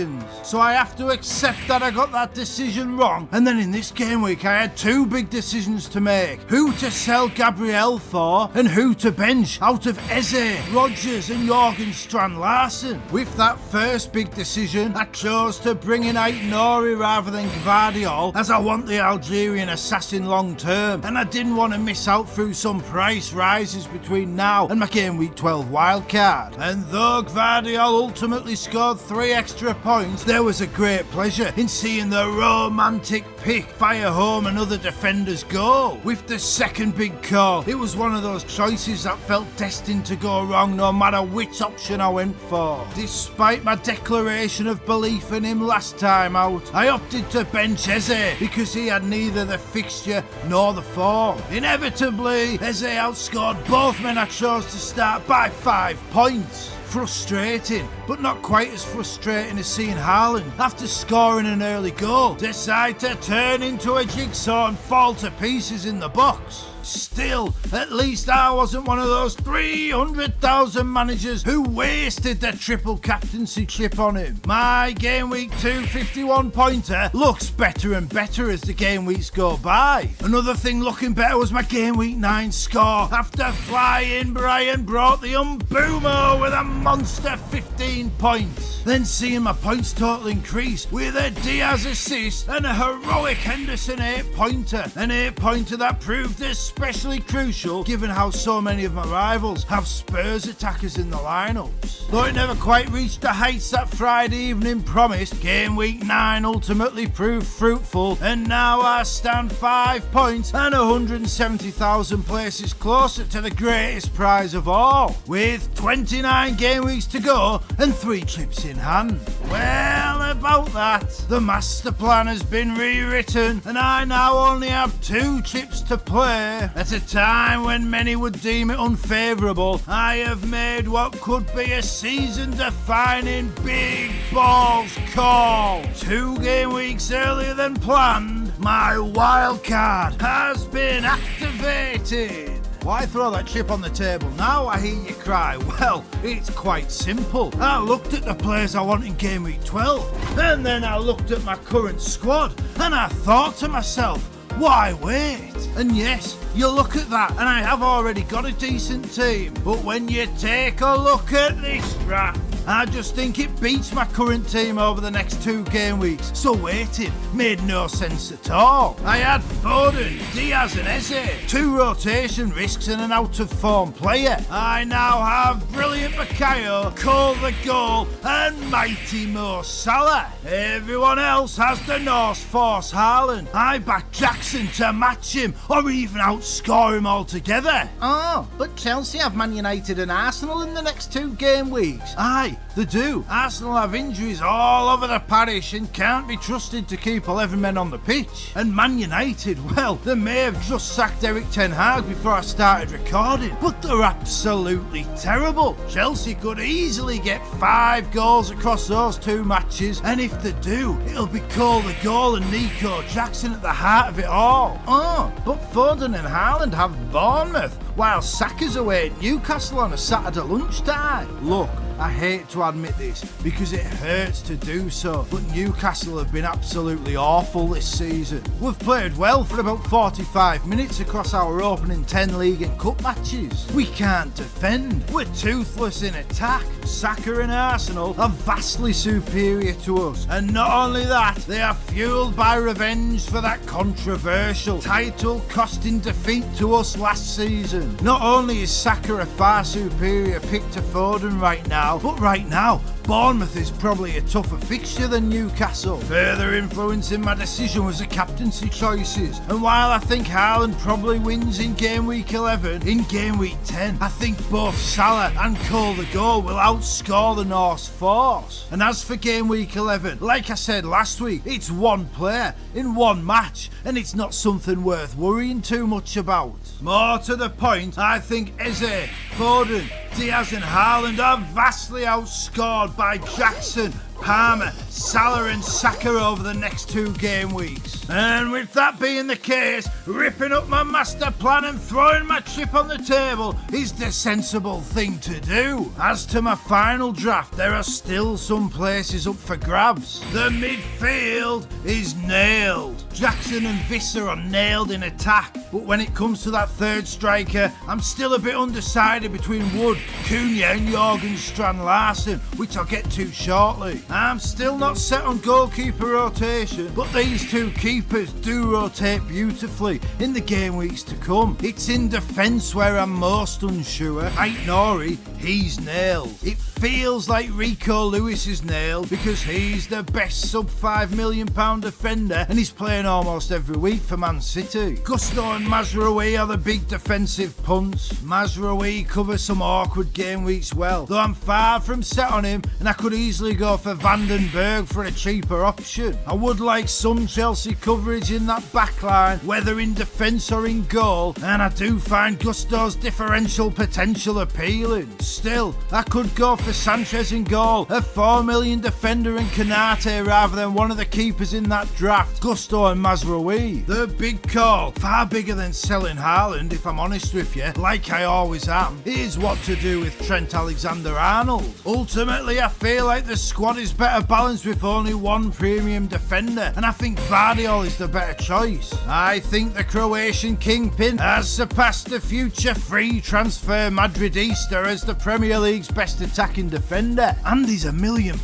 S1: So I have to accept that I got that decision wrong. And then in this game week, I had two big decisions to make. Who to sell Gabriel for and who to bench out of Eze, Rodgers and Jorgen Strand Larsen. With that first big decision, I chose to bring in Aït-Nouri rather than Gvardiol, as I want the Algerian assassin long term, and I didn't want to miss out through some price rises between now and my game week 12 wildcard. And though Gvardiol ultimately scored 3 extra points, there was a great pleasure in seeing the romantic pick fire home another defender's goal. With the second big call, it was one of those choices that felt destined to go wrong no matter which option I went for. Despite my declaration of belief in him last time out, I opted to bench Eze because he had neither the fixture nor the form. Inevitably, Eze outscored both men I chose to start by 5 points. Frustrating, but not quite as frustrating as seeing Haaland, after scoring an early goal, decide to turn into a jigsaw and fall to pieces in the box. Still, at least I wasn't one of those 300,000 managers who wasted their triple captaincy chip on him. My game week 2 51 pointer looks better and better as the game weeks go by. Another thing looking better was my game week 9 score after flying Brian brought the Mbeumo with a monster 15 points. Then seeing my points total increase with a Diaz assist and a heroic Henderson 8-pointer. An 8-pointer that proved especially crucial given how so many of my rivals have Spurs attackers in the lineups. Though it never quite reached the heights that Friday evening promised, game week 9 ultimately proved fruitful, and now I stand 5 points and 170,000 places closer to the greatest prize of all, with 29 game weeks to go and 3 chips in hand. Well, about that, the master plan has been rewritten and I now only have 2 chips to play. At a time when many would deem it unfavourable, I have made what could be a season-defining big balls call. 2 game weeks earlier than planned, my wild card has been activated. Why throw that chip on the table now, I hear you cry? Well, it's quite simple. I looked at the players I want in game week 12, and then I looked at my current squad, and I thought to myself, why wait? And yes, you look at that, and I have already got a decent team. But when you take a look at this draft, I just think it beats my current team over the next 2 game weeks. So waiting made no sense at all. I had Foden, Diaz and Eze, 2 rotation risks and an out-of-form player. I now have brilliant Bukayo, Cole the goal and mighty Mo Salah. Everyone else has the Norse Force Haaland. I back Jackson to match him or even outscore him altogether.
S6: Oh, but Chelsea have Man United and Arsenal in the next 2 game weeks.
S1: Aye, they do. Arsenal have injuries all over the parish and can't be trusted to keep 11 men on the pitch. And Man United, well, they may have just sacked Erik ten Hag before I started recording, but they're absolutely terrible. Chelsea could easily get 5 goals across those 2 matches, and if they do, it'll be Cole the goal and Nico Jackson at the heart of it all.
S6: Oh, but Foden and Haaland have Bournemouth, while Saka's away at Newcastle on a Saturday lunchtime.
S1: Look, I hate to admit this because it hurts to do so, but Newcastle have been absolutely awful this season. We've played well for about 45 minutes across our opening 10 league and cup matches. We can't defend. We're toothless in attack. Saka and Arsenal are vastly superior to us. And not only that, they are fueled by revenge for that controversial title-costing defeat to us last season. Not only is Saka a far superior pick to Foden right now,
S6: pal, but right now, Bournemouth is probably a tougher fixture than Newcastle. Further influencing my decision was the captaincy choices, and while I think Haaland probably wins in game week 11, in game week 10, I think both Salah and Cole the goal will outscore the Norse force. And as for game week 11, like I said last week, it's one player in one match, and it's not something worth worrying too much about. More to the point, I think Eze, Foden, Diaz and Haaland are vastly outscored by Jackson, Palmer, Salah and Saka over the next 2 game weeks. And with that being the case, ripping up my master plan and throwing my chip on the table is the sensible thing to do. As to my final draft, there are still some places up for grabs. The midfield is nailed. Jackson and Visser are nailed in attack, but when it comes to that third striker, I'm still a bit undecided between Wood, Cunha and Jorgen Strand Larsen, which I'll get to shortly. I'm still not set on goalkeeper rotation, but these 2 keepers do rotate beautifully in the game weeks to come. It's in defence where I'm most unsure. Aït-Nouri, he's nailed. It feels like Rico Lewis is nailed because he's the best sub £5 million defender and he's playing almost every week for Man City. Gusto and Mazraoui are the big defensive punts. Mazraoui covers some awkward game weeks well, though I'm far from set on him and I could easily go for Vandenberg for a cheaper option. I would like some Chelsea coverage in that back line, whether in defence or in goal, and I do find Gusto's differential potential appealing. Still, I could go for Sanchez in goal, a £4 million defender and Konate rather than one of the keepers in that draft, Gusto and Mazraoui. The big call, far bigger than selling Haaland if I'm honest with you, like I always am, is what to do with Trent Alexander-Arnold. Ultimately, I feel like the squad is better balanced with only one premium defender, and I think Vardiol is the better choice. I think the Croatian kingpin has surpassed the future free transfer Madridista as the Premier League's best attacking defender, and he's £1 million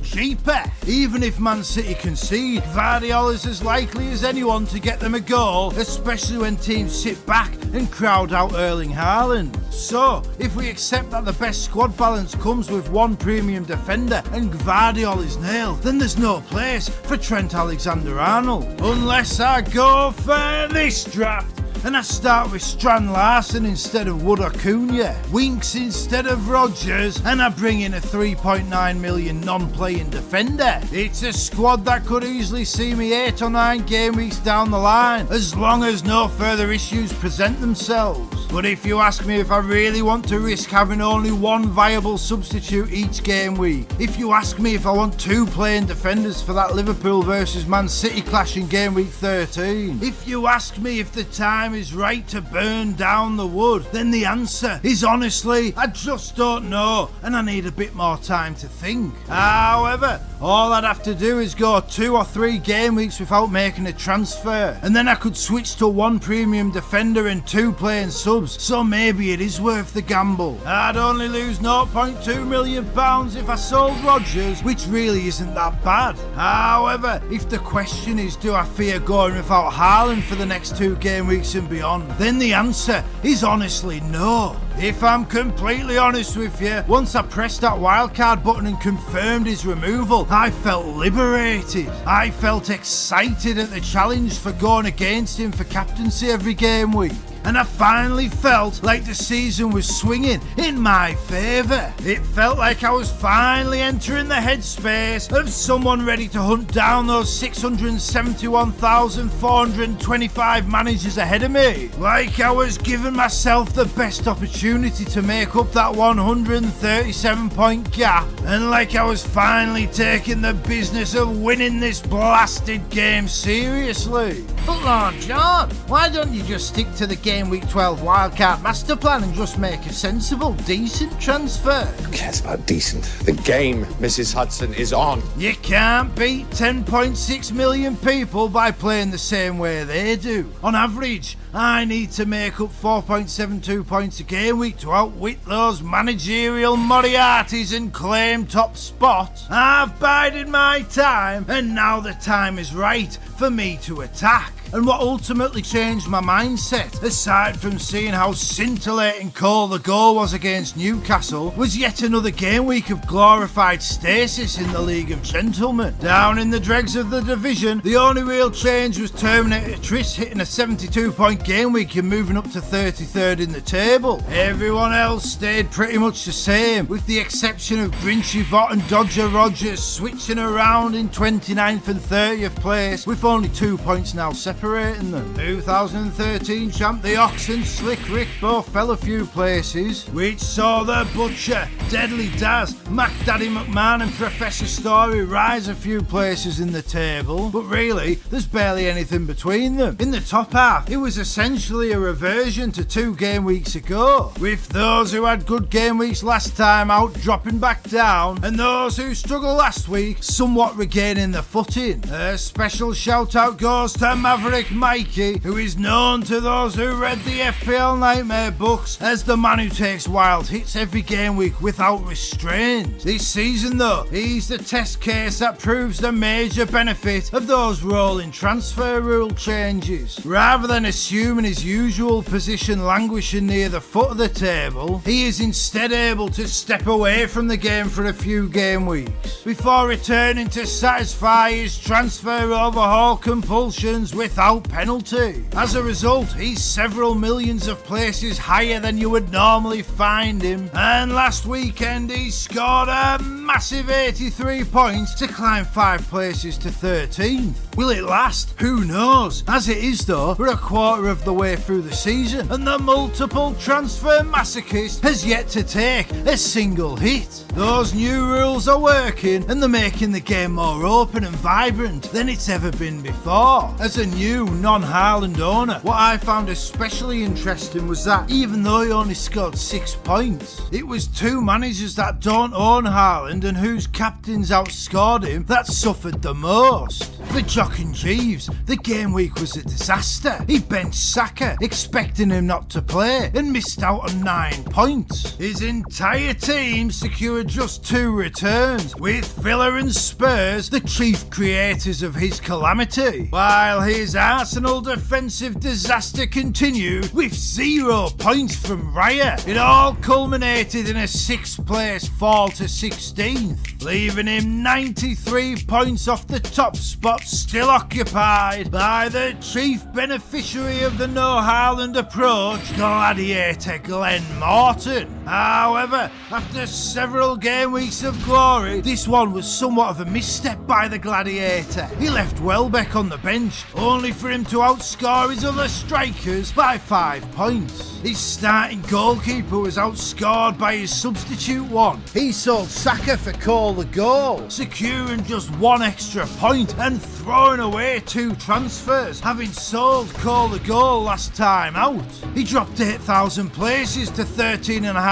S6: cheaper. Even if Man City concede, Vardiol is as likely as anyone to get them a goal, especially when teams sit back and crowd out Erling Haaland. So, if we accept that the best squad balance comes with one premium defender and Gvardiol is nailed, then there's no place for Trent Alexander-Arnold. Unless I go for this draft and I start with Strand Larsen instead of Wood or Cunha, Winks instead of Rodgers, and I bring in a 3.9 million non-playing defender. It's a squad that could easily see me 8 or 9 game weeks down the line, as long as no further issues present themselves. But if you ask me if I really want to risk having only one viable substitute each game week, if you ask me if I want 2 playing defenders for that Liverpool versus Man City clash in game week 13, if you ask me if the time is right to burn down the wood, then the answer is honestly, I just don't know, and I need a bit more time to think. However, all I'd have to do is go 2 or 3 game weeks without making a transfer, and then I could switch to 1 premium defender and 2 playing subs, so maybe it is worth the gamble. I'd only lose £0.2 million if I sold Rodgers, which really isn't that bad. However, if the question is do I fear going without Haaland for the next 2 game weeks and beyond, then the answer is honestly no. If I'm completely honest with you, once I pressed that wildcard button and confirmed his removal, I felt liberated. I felt excited at the challenge for going against him for captaincy every game week. And I finally felt like the season was swinging in my favour. It felt like I was finally entering the headspace of someone ready to hunt down those 671,425 managers ahead of me. Like I was giving myself the best opportunity to make up that 137-point gap. And like I was finally taking the business of winning this blasted game seriously. But Lord John, why don't you just stick to the game week 12 wildcard master plan and just make a sensible, decent transfer?
S7: Who cares about decent? The game, Mrs. Hudson, is on.
S6: You can't beat 10.6 million people by playing the same way they do. On average, I need to make up 4.72 points a game week to outwit those managerial Moriartys and claim top spot. I've bided my time, and now the time is right for me to attack. attack. And what ultimately changed my mindset, aside from seeing how scintillating Cole the goal was against Newcastle, was yet another game week of glorified stasis in the League of Gentlemen. Down in the dregs of the division, the only real change was Terminator Triss hitting a 72-point game week and moving up to 33rd in the table. Everyone else stayed pretty much the same, with the exception of Grinchy Vaught and Dodger Rogers switching around in 29th and 30th place, with only 2 points now separating them. 2013 champ the Ox and Slick Rick both fell a few places, which saw the Butcher, Deadly Daz, Mac Daddy McMahon and Professor Story rise a few places in the table, but really, there's barely anything between them. In the top half, it was essentially a reversion to 2 game weeks ago, with those who had good game weeks last time out dropping back down, and those who struggled last week somewhat regaining the footing. A special shout out goes to Maverick Mikey, who is known to those who read the FPL Nightmare books as the man who takes wild hits every game week without restraint. This season though, he's the test case that proves the major benefit of those rolling transfer rule changes. Rather than assuming his usual position languishing near the foot of the table, he is instead able to step away from the game for a few game weeks before returning to satisfy his transfer overhaul compulsions without penalty. As a result, he's several millions of places higher than you would normally find him, and last weekend he scored a massive 83 points to climb 5 places to 13th. Will it last? Who knows? As it is though, we're a quarter of the way through the season and the multiple transfer masochist has yet to take a single hit. Those new rules are working and they're making the game more open and vibrant than it's ever been before. As a new non-Haaland owner, what I found especially interesting was that even though he only scored 6 points, it was 2 managers that don't own Haaland and whose captains outscored him that suffered the most. For Jock and Jeeves, the game week was a disaster. He benched Saka, expecting him not to play, and missed out on 9 points. His entire team secured just 2 returns, with Villa and Spurs the chief creators of his calamity, while his Arsenal defensive disaster continued with 0 points from Raya. It all culminated in a 6th place fall to 16th, leaving him 93 points off the top spot, still occupied by the chief beneficiary of the no Haaland approach, Gladiator Glenn Morton. However, after several game weeks of glory, this one was somewhat of a misstep by the Gladiator. He left Welbeck on the bench, only for him to outscore his other strikers by 5 points. His starting goalkeeper was outscored by his substitute one. He sold Saka for Cole the goal, securing just 1 extra point and throwing away 2 transfers, having sold Cole the goal last time out. He dropped 8,000 places to 13,500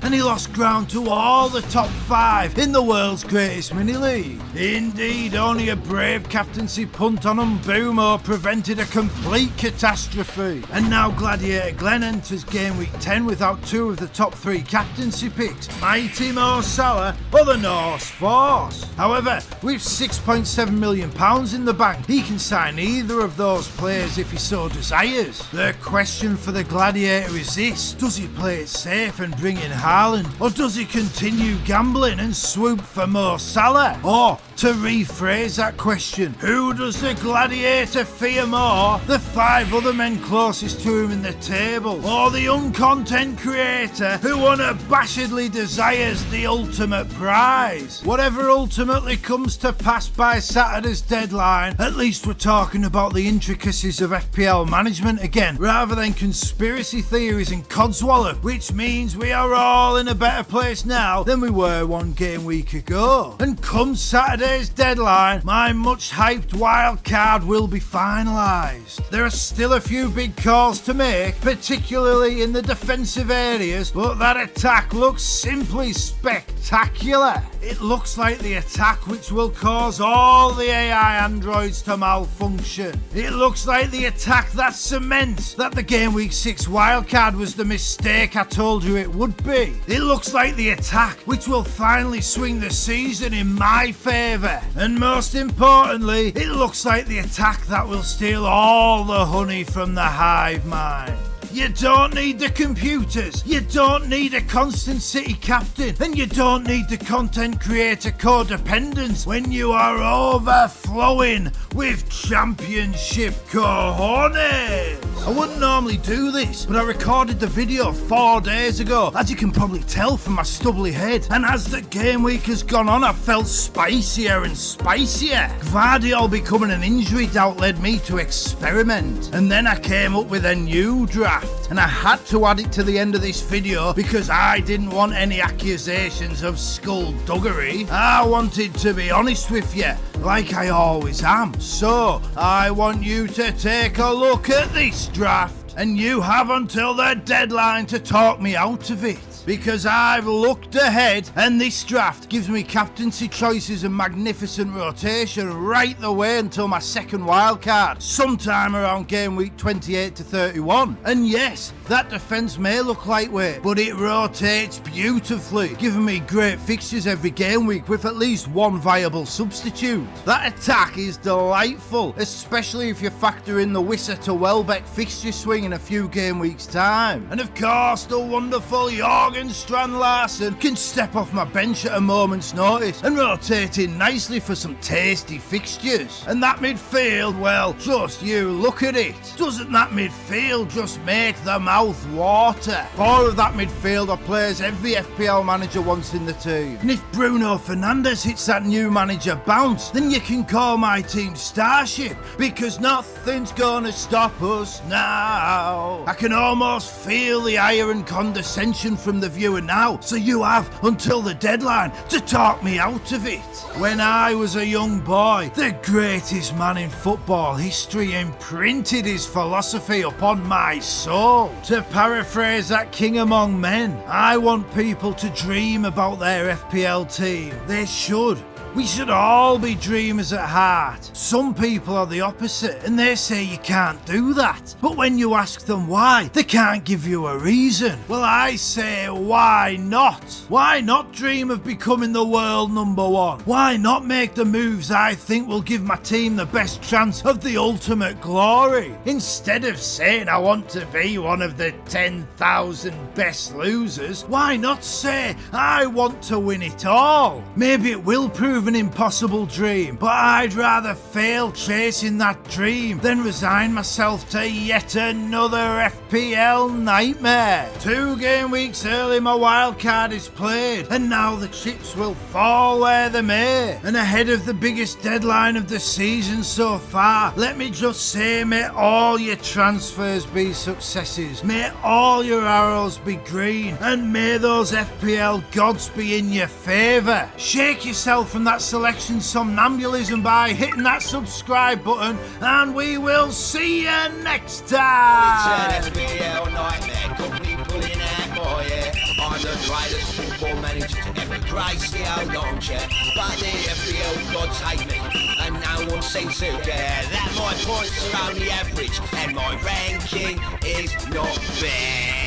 S6: and he lost ground to all the top 5 in the world's greatest mini-league. Indeed, only a brave captaincy punt on Mbumo prevented a complete catastrophe, and now Gladiator Glenn enters game week 10 without 2 of the top 3 captaincy picks, Mighty Mo Salah or the Norse Force. However, with £6.7 million in the bank, he can sign either of those players if he so desires. The question for the Gladiator is this: does he play it safe and bring in Haaland, or does he continue gambling and swoop for Mo Salah? Or, to rephrase that question, who does the Gladiator fear more? The 5 other men closest to him in the table, or the uncontent creator who unabashedly desires the ultimate prize? Whatever ultimately comes to pass by Saturday's deadline, at least we're talking about the intricacies of FPL management again, rather than conspiracy theories and codswallop, which means we are all in a better place now than we were 1 game week ago. And come Saturday's deadline, my much hyped wild card will be finalised. There are still a few big calls to make, particularly in the defensive areas, but that attack looks simply spectacular. It looks like the attack which will cause all the AI androids to malfunction. It looks like the attack that cements that the Game Week 6 wildcard was the mistake I told you it would be. It looks like the attack which will finally swing the season in my favour ever. And most importantly, it looks like the attack that will steal all the honey from the hive mind. You don't need the computers, you don't need a constant city captain, and you don't need the content creator codependence when you are overflowing with championship cojones. I wouldn't normally do this, but I recorded the video 4 days ago, as you can probably tell from my stubbly head, and as the game week has gone on, I've felt spicier and spicier. Gvardiol becoming an injury doubt led me to experiment, and then I came up with a new draft. And I had to add it to the end of this video because I didn't want any accusations of skullduggery. I wanted to be honest with you, like I always am. So, I want you to take a look at this draft, and you have until the deadline to talk me out of it. Because I've looked ahead, and this draft gives me captaincy choices and magnificent rotation right the way until my second wildcard, sometime around game week 28 to 31. And yes, that defence may look lightweight, but it rotates beautifully, giving me great fixtures every game week with at least one viable substitute. That attack is delightful, especially if you factor in the Wisser to Welbeck fixture swing in a few game weeks' time. And of course, the wonderful Jorgen Strand Larsen can step off my bench at a moment's notice and rotate in nicely for some tasty fixtures. And that midfield, well, just you look at it. Doesn't that midfield just make the mouth water? 4 of that midfield are players every FPL manager wants in the team. And if Bruno Fernandes hits that new manager bounce, then you can call my team Starship, because nothing's gonna stop us now. I can almost feel the ire and condescension from the viewer now, so you have until the deadline to talk me out of it. When I was a young boy, the greatest man in football history imprinted his philosophy upon my soul. To paraphrase that king among men, I want people to dream about their FPL team. They should. We should all be dreamers at heart. Some people are the opposite, and they say you can't do that. But when you ask them why, they can't give you a reason. Well, I say, why not? Why not dream of becoming the world #1? Why not make the moves I think will give my team the best chance of the ultimate glory? Instead of saying I want to be one of the 10,000 best losers, why not say I want to win it all? Maybe it will prove an impossible dream, but I'd rather fail chasing that dream than resign myself to yet another FPL nightmare. 2 game weeks early my wildcard is played, and now the chips will fall where they may. And ahead of the biggest deadline of the season so far, let me just say, may all your transfers be successes, may all your arrows be green, and may those FPL gods be in your favour. Shake yourself from that selection somnambulism by hitting that subscribe button, and we will see you next time.
S2: It's an FPL nightmare, got me pulling out more, yeah. I'm the greatest football manager to ever grace the old armchair, but the FPL gods hate me, and no one seems to care that my points are only average, and my ranking is not fair.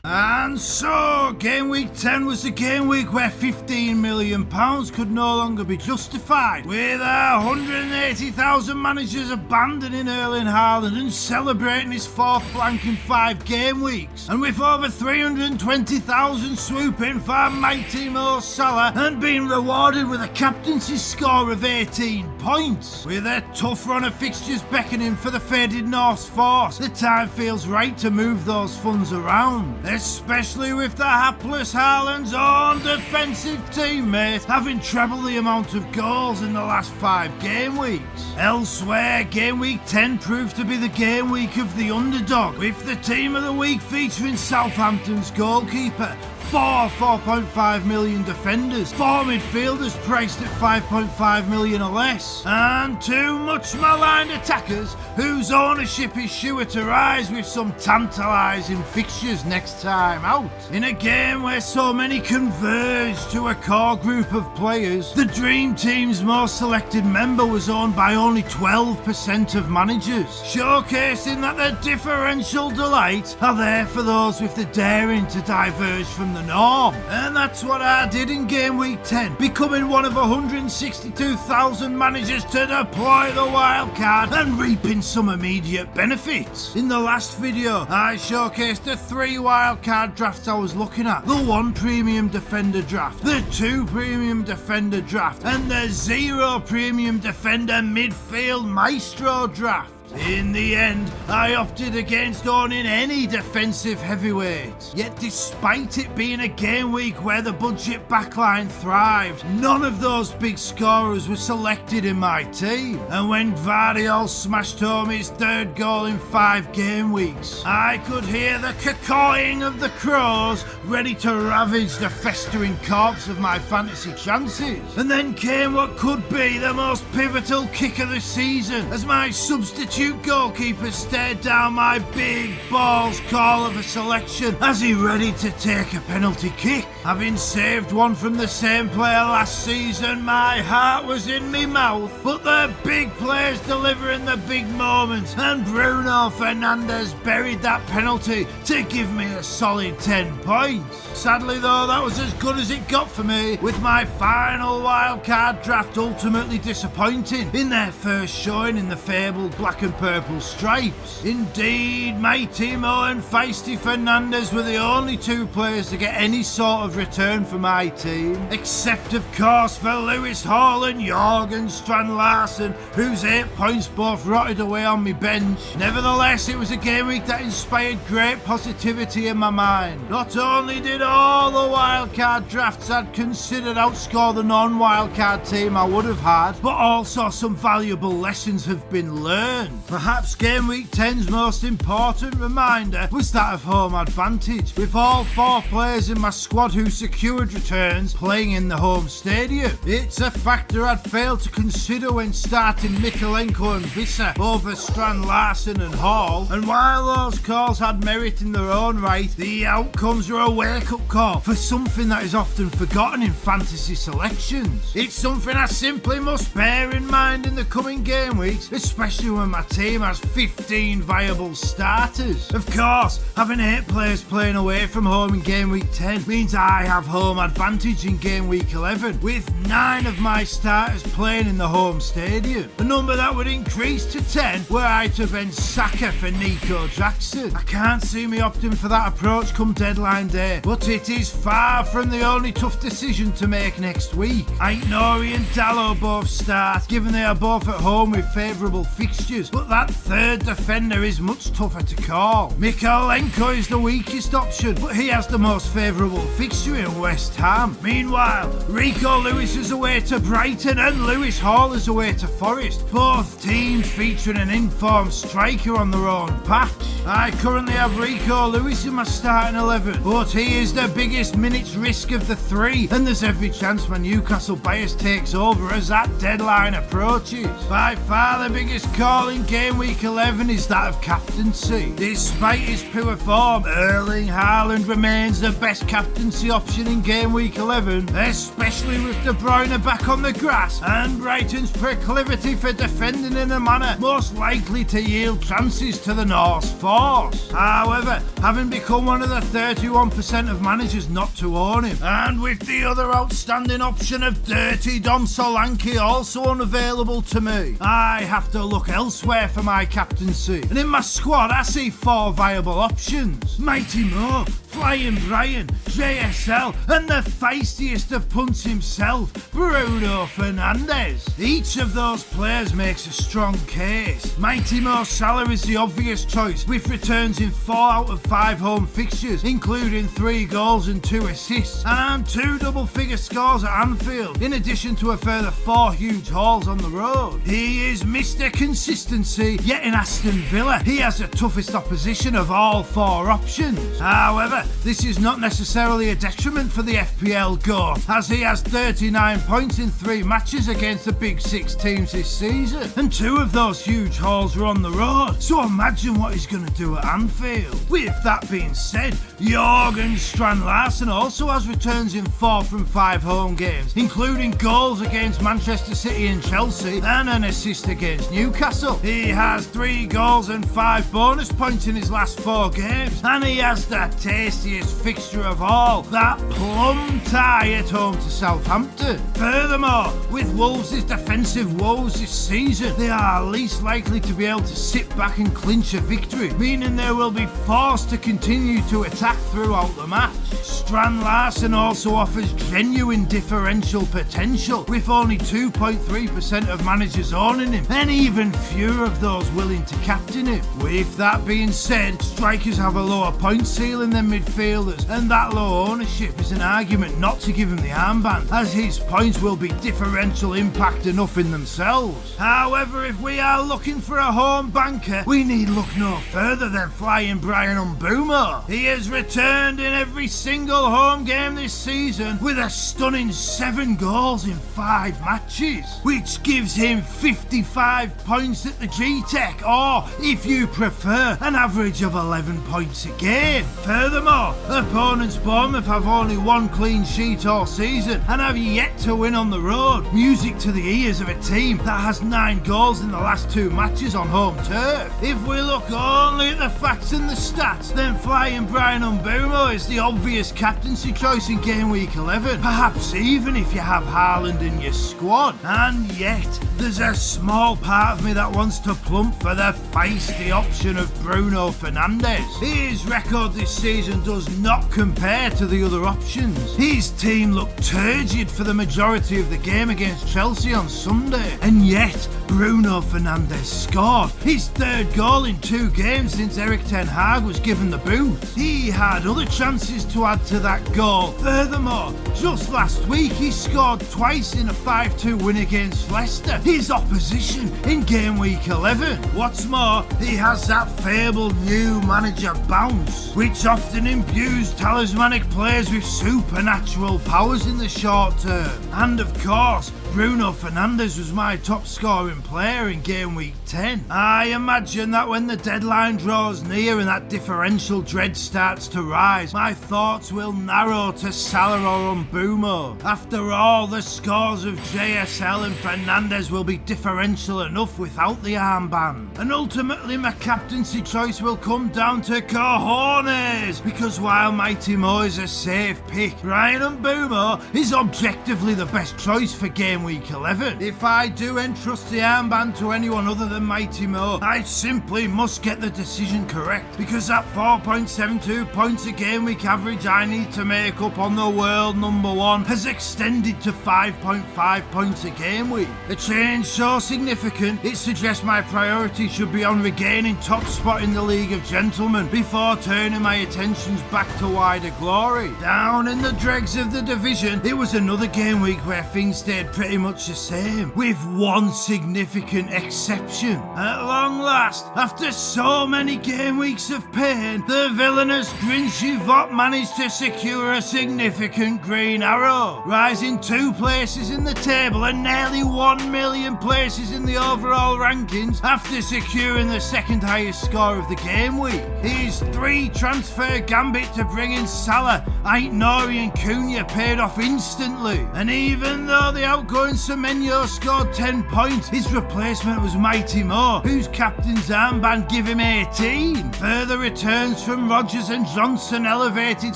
S6: And so, game week 10 was the game week where £15 million could no longer be justified, with 180,000 managers abandoning Erling Haaland and celebrating his 4th blank in 5 game weeks, and with over 320,000 swooping for mighty Mo Salah and being rewarded with a captaincy score of 18 points. With a tough run of fixtures beckoning for the faded North's force, the time feels right to move those funds around, especially with the hapless Haaland's own defensive teammates having treble the amount of goals in the last 5 game weeks. Elsewhere, game week 10 proved to be the game week of the underdog, with the team of the week featuring Southampton's goalkeeper, 4.5 million defenders, 4 midfielders priced at 5.5 million or less, and 2 much maligned attackers whose ownership is sure to rise with some tantalising fixtures next time out. In a game where so many converged to a core group of players, the Dream Team's most selected member was owned by only 12% of managers, showcasing that the differential delight are there for those with the daring to diverge from the the norm. And that's what I did in game week 10, becoming one of 162,000 managers to deploy the wild card and reaping some immediate benefits. In the last video, I showcased the 3 wild card drafts I was looking at: the 1 premium defender draft, the 2 premium defender draft, and the 0 premium defender midfield maestro draft. In the end, I opted against owning any defensive heavyweights. Yet despite it being a game week where the budget backline thrived, none of those big scorers were selected in my team. And when Gvardiol smashed home his 3rd goal in 5 game weeks, I could hear the cawing of the crows ready to ravage the festering corpse of my fantasy chances. And then came what could be the most pivotal kick of the season, as my substitute goalkeeper stared down my big balls call of a selection as he ready to take a penalty kick. Having saved one from the same player last season, my heart was in me mouth, but the big players delivering the big moments, and Bruno Fernandes buried that penalty to give me a solid 10 points. Sadly though, that was as good as it got for me, with my final wildcard draft ultimately disappointing in their first showing in the fabled black and purple stripes. Indeed, Mighty Mo and Feisty Fernandes were the only 2 players to get any sort of return for my team, except of course for Lewis Hall and Jorgen Strand Larsen, whose 8 points both rotted away on me bench. Nevertheless, it was a game week that inspired great positivity in my mind. Not only did all the wildcard drafts I'd considered outscore the non-wildcard team I would have had, but also some valuable lessons have been learned. Perhaps game week 10's most important reminder was that of home advantage, with all 4 players in my squad who secured returns playing in the home stadium. It's a factor I'd failed to consider when starting Mikolenko and Visser over Strand Larsen and Hall, and while those calls had merit in their own right, the outcomes were a wake-up call for something that is often forgotten in fantasy selections. It's something I simply must bear in mind in the coming game weeks, especially when my team has 15 viable starters. Of course, having 8 players playing away from home in game week 10 means I have home advantage in game week 11, with 9 of my starters playing in the home stadium, a number that would increase to 10 were I to bench Saka for Nico Jackson. I can't see me opting for that approach come deadline day, but it is far from the only tough decision to make next week. Aït-Nouri and Dalot both start, given they are both at home with favourable fixtures, but that 3rd defender is much tougher to call. Mikolenko is the weakest option, but he has the most favourable fixture in West Ham. Meanwhile, Rico Lewis is away to Brighton and Lewis Hall is away to Forest, both teams featuring an informed striker on their own patch. I currently have Rico Lewis in my starting 11, but he is the biggest minutes risk of the 3, and there's every chance my Newcastle bias takes over as that deadline approaches. By far the biggest call in game week 11 is that of captaincy. Despite his poor form, Erling Haaland remains the best captaincy option in game week 11, especially with De Bruyne back on the grass and Brighton's proclivity for defending in a manner most likely to yield chances to the Norse force. However, having become one of the 31% of managers not to own him, and with the other outstanding option of Dirty Dom Solanke also unavailable to me, I have to look elsewhere for my captaincy. And in my squad I see 4 viable options: Mighty Mo, Flying Brian, JSL, and the feistiest of punts himself, Bruno Fernandes. Each of those players makes a strong case. Mighty Mo Salah is the obvious choice, with returns in 4 out of 5 home fixtures, including 3 goals and 2 assists, and 2 double-figure scores at Anfield, in addition to a further 4 huge hauls on the road. He is Mr. Consistency, yet in Aston Villa, he has the toughest opposition of all 4 options. However, this is not necessarily a detriment for the FPL GOAT, as he has 39 points in 3 matches against the big 6 teams this season, and 2 of those huge hauls were on the road, so imagine what he's going to do at Anfield. With that being said, Jorgen Strand Larsen also has returns in 4 from 5 home games, including goals against Manchester City and Chelsea and an assist against Newcastle. He He has 3 goals and 5 bonus points in his last 4 games, and he has the tastiest fixture of all, that plum tie at home to Southampton. Furthermore, with Wolves' defensive woes this season, they are least likely to be able to sit back and clinch a victory, meaning they will be forced to continue to attack throughout the match. Strand Larsen also offers genuine differential potential, with only 2.3% of managers owning him, and even fewer of those willing to captain him. With that being said, strikers have a lower point ceiling than midfielders, and that low ownership is an argument not to give him the armband, as his points will be differential impact enough in themselves. However, if we are looking for a home banker, we need look no further than flying Brian Mbeumo. He has returned in every single home game this season with a stunning 7 goals in 5 matches, which gives him 55 points at the G-Tech, or if you prefer, an average of 11 points a game. Furthermore, opponents Bournemouth have only 1 clean sheet all season and have yet to win on the road, music to the ears of a team that has 9 goals in the last 2 matches on home turf. If we look only at the facts and the stats, then flying Brian Mbeumo is the obvious captaincy choice in game week 11, perhaps even if you have Haaland in your squad. And yet, there's a small part of me that wants to plump for the feisty option of Bruno Fernandes. His record this season does not compare to the other options. His team looked turgid for the majority of the game against Chelsea on Sunday, and yet Bruno Fernandes scored his 3rd goal in 2 games since Erik ten Hag was given the boot. He had other chances to add to that goal. Furthermore, just last week he scored twice in a 5-2 win against Leicester, his opposition in game week 11. What's more, he has that fabled new manager bounce, which often imbues talismanic players with supernatural powers in the short term. And of course, Bruno Fernandes was my top scoring player in game week 10. I imagine that when the deadline draws near and that differential dread starts to rise, my thoughts will narrow to Salah or Mbeumo. After all, the scores of JSL and Fernandes will be differential enough without the armband. And ultimately my captaincy choice will come down to cojones, because while Mighty Mo is a safe pick, Brian Mbeumo is objectively the best choice for game week 11. If I do entrust the armband to anyone other than Mighty Mo, I simply must get the decision correct, because that 4.72 points a game week average I need to make up on the world number 1 has extended to 5.5 points a game week. A change so significant, it suggests my priority should be on regaining top spot in the League of Gentlemen before turning my attentions back to wider glory. Down in the dregs of the division, it was another game week where things stayed pretty much the same, with one significant exception. At long last, after so many game weeks of pain, the villainous Grinchy Vought managed to secure a significant green arrow, rising 2 places in the table and nearly 1 million places in the overall rankings after securing the 2nd highest score of the game week. His 3 transfer gambit to bring in Salah, Aït-Nouri and Cunha paid off instantly, and even though the outgoing Semenyo scored 10 points, his replacement was Mighty Mo, whose captain's armband give him 18. Further returns from Rodgers and Johnson elevated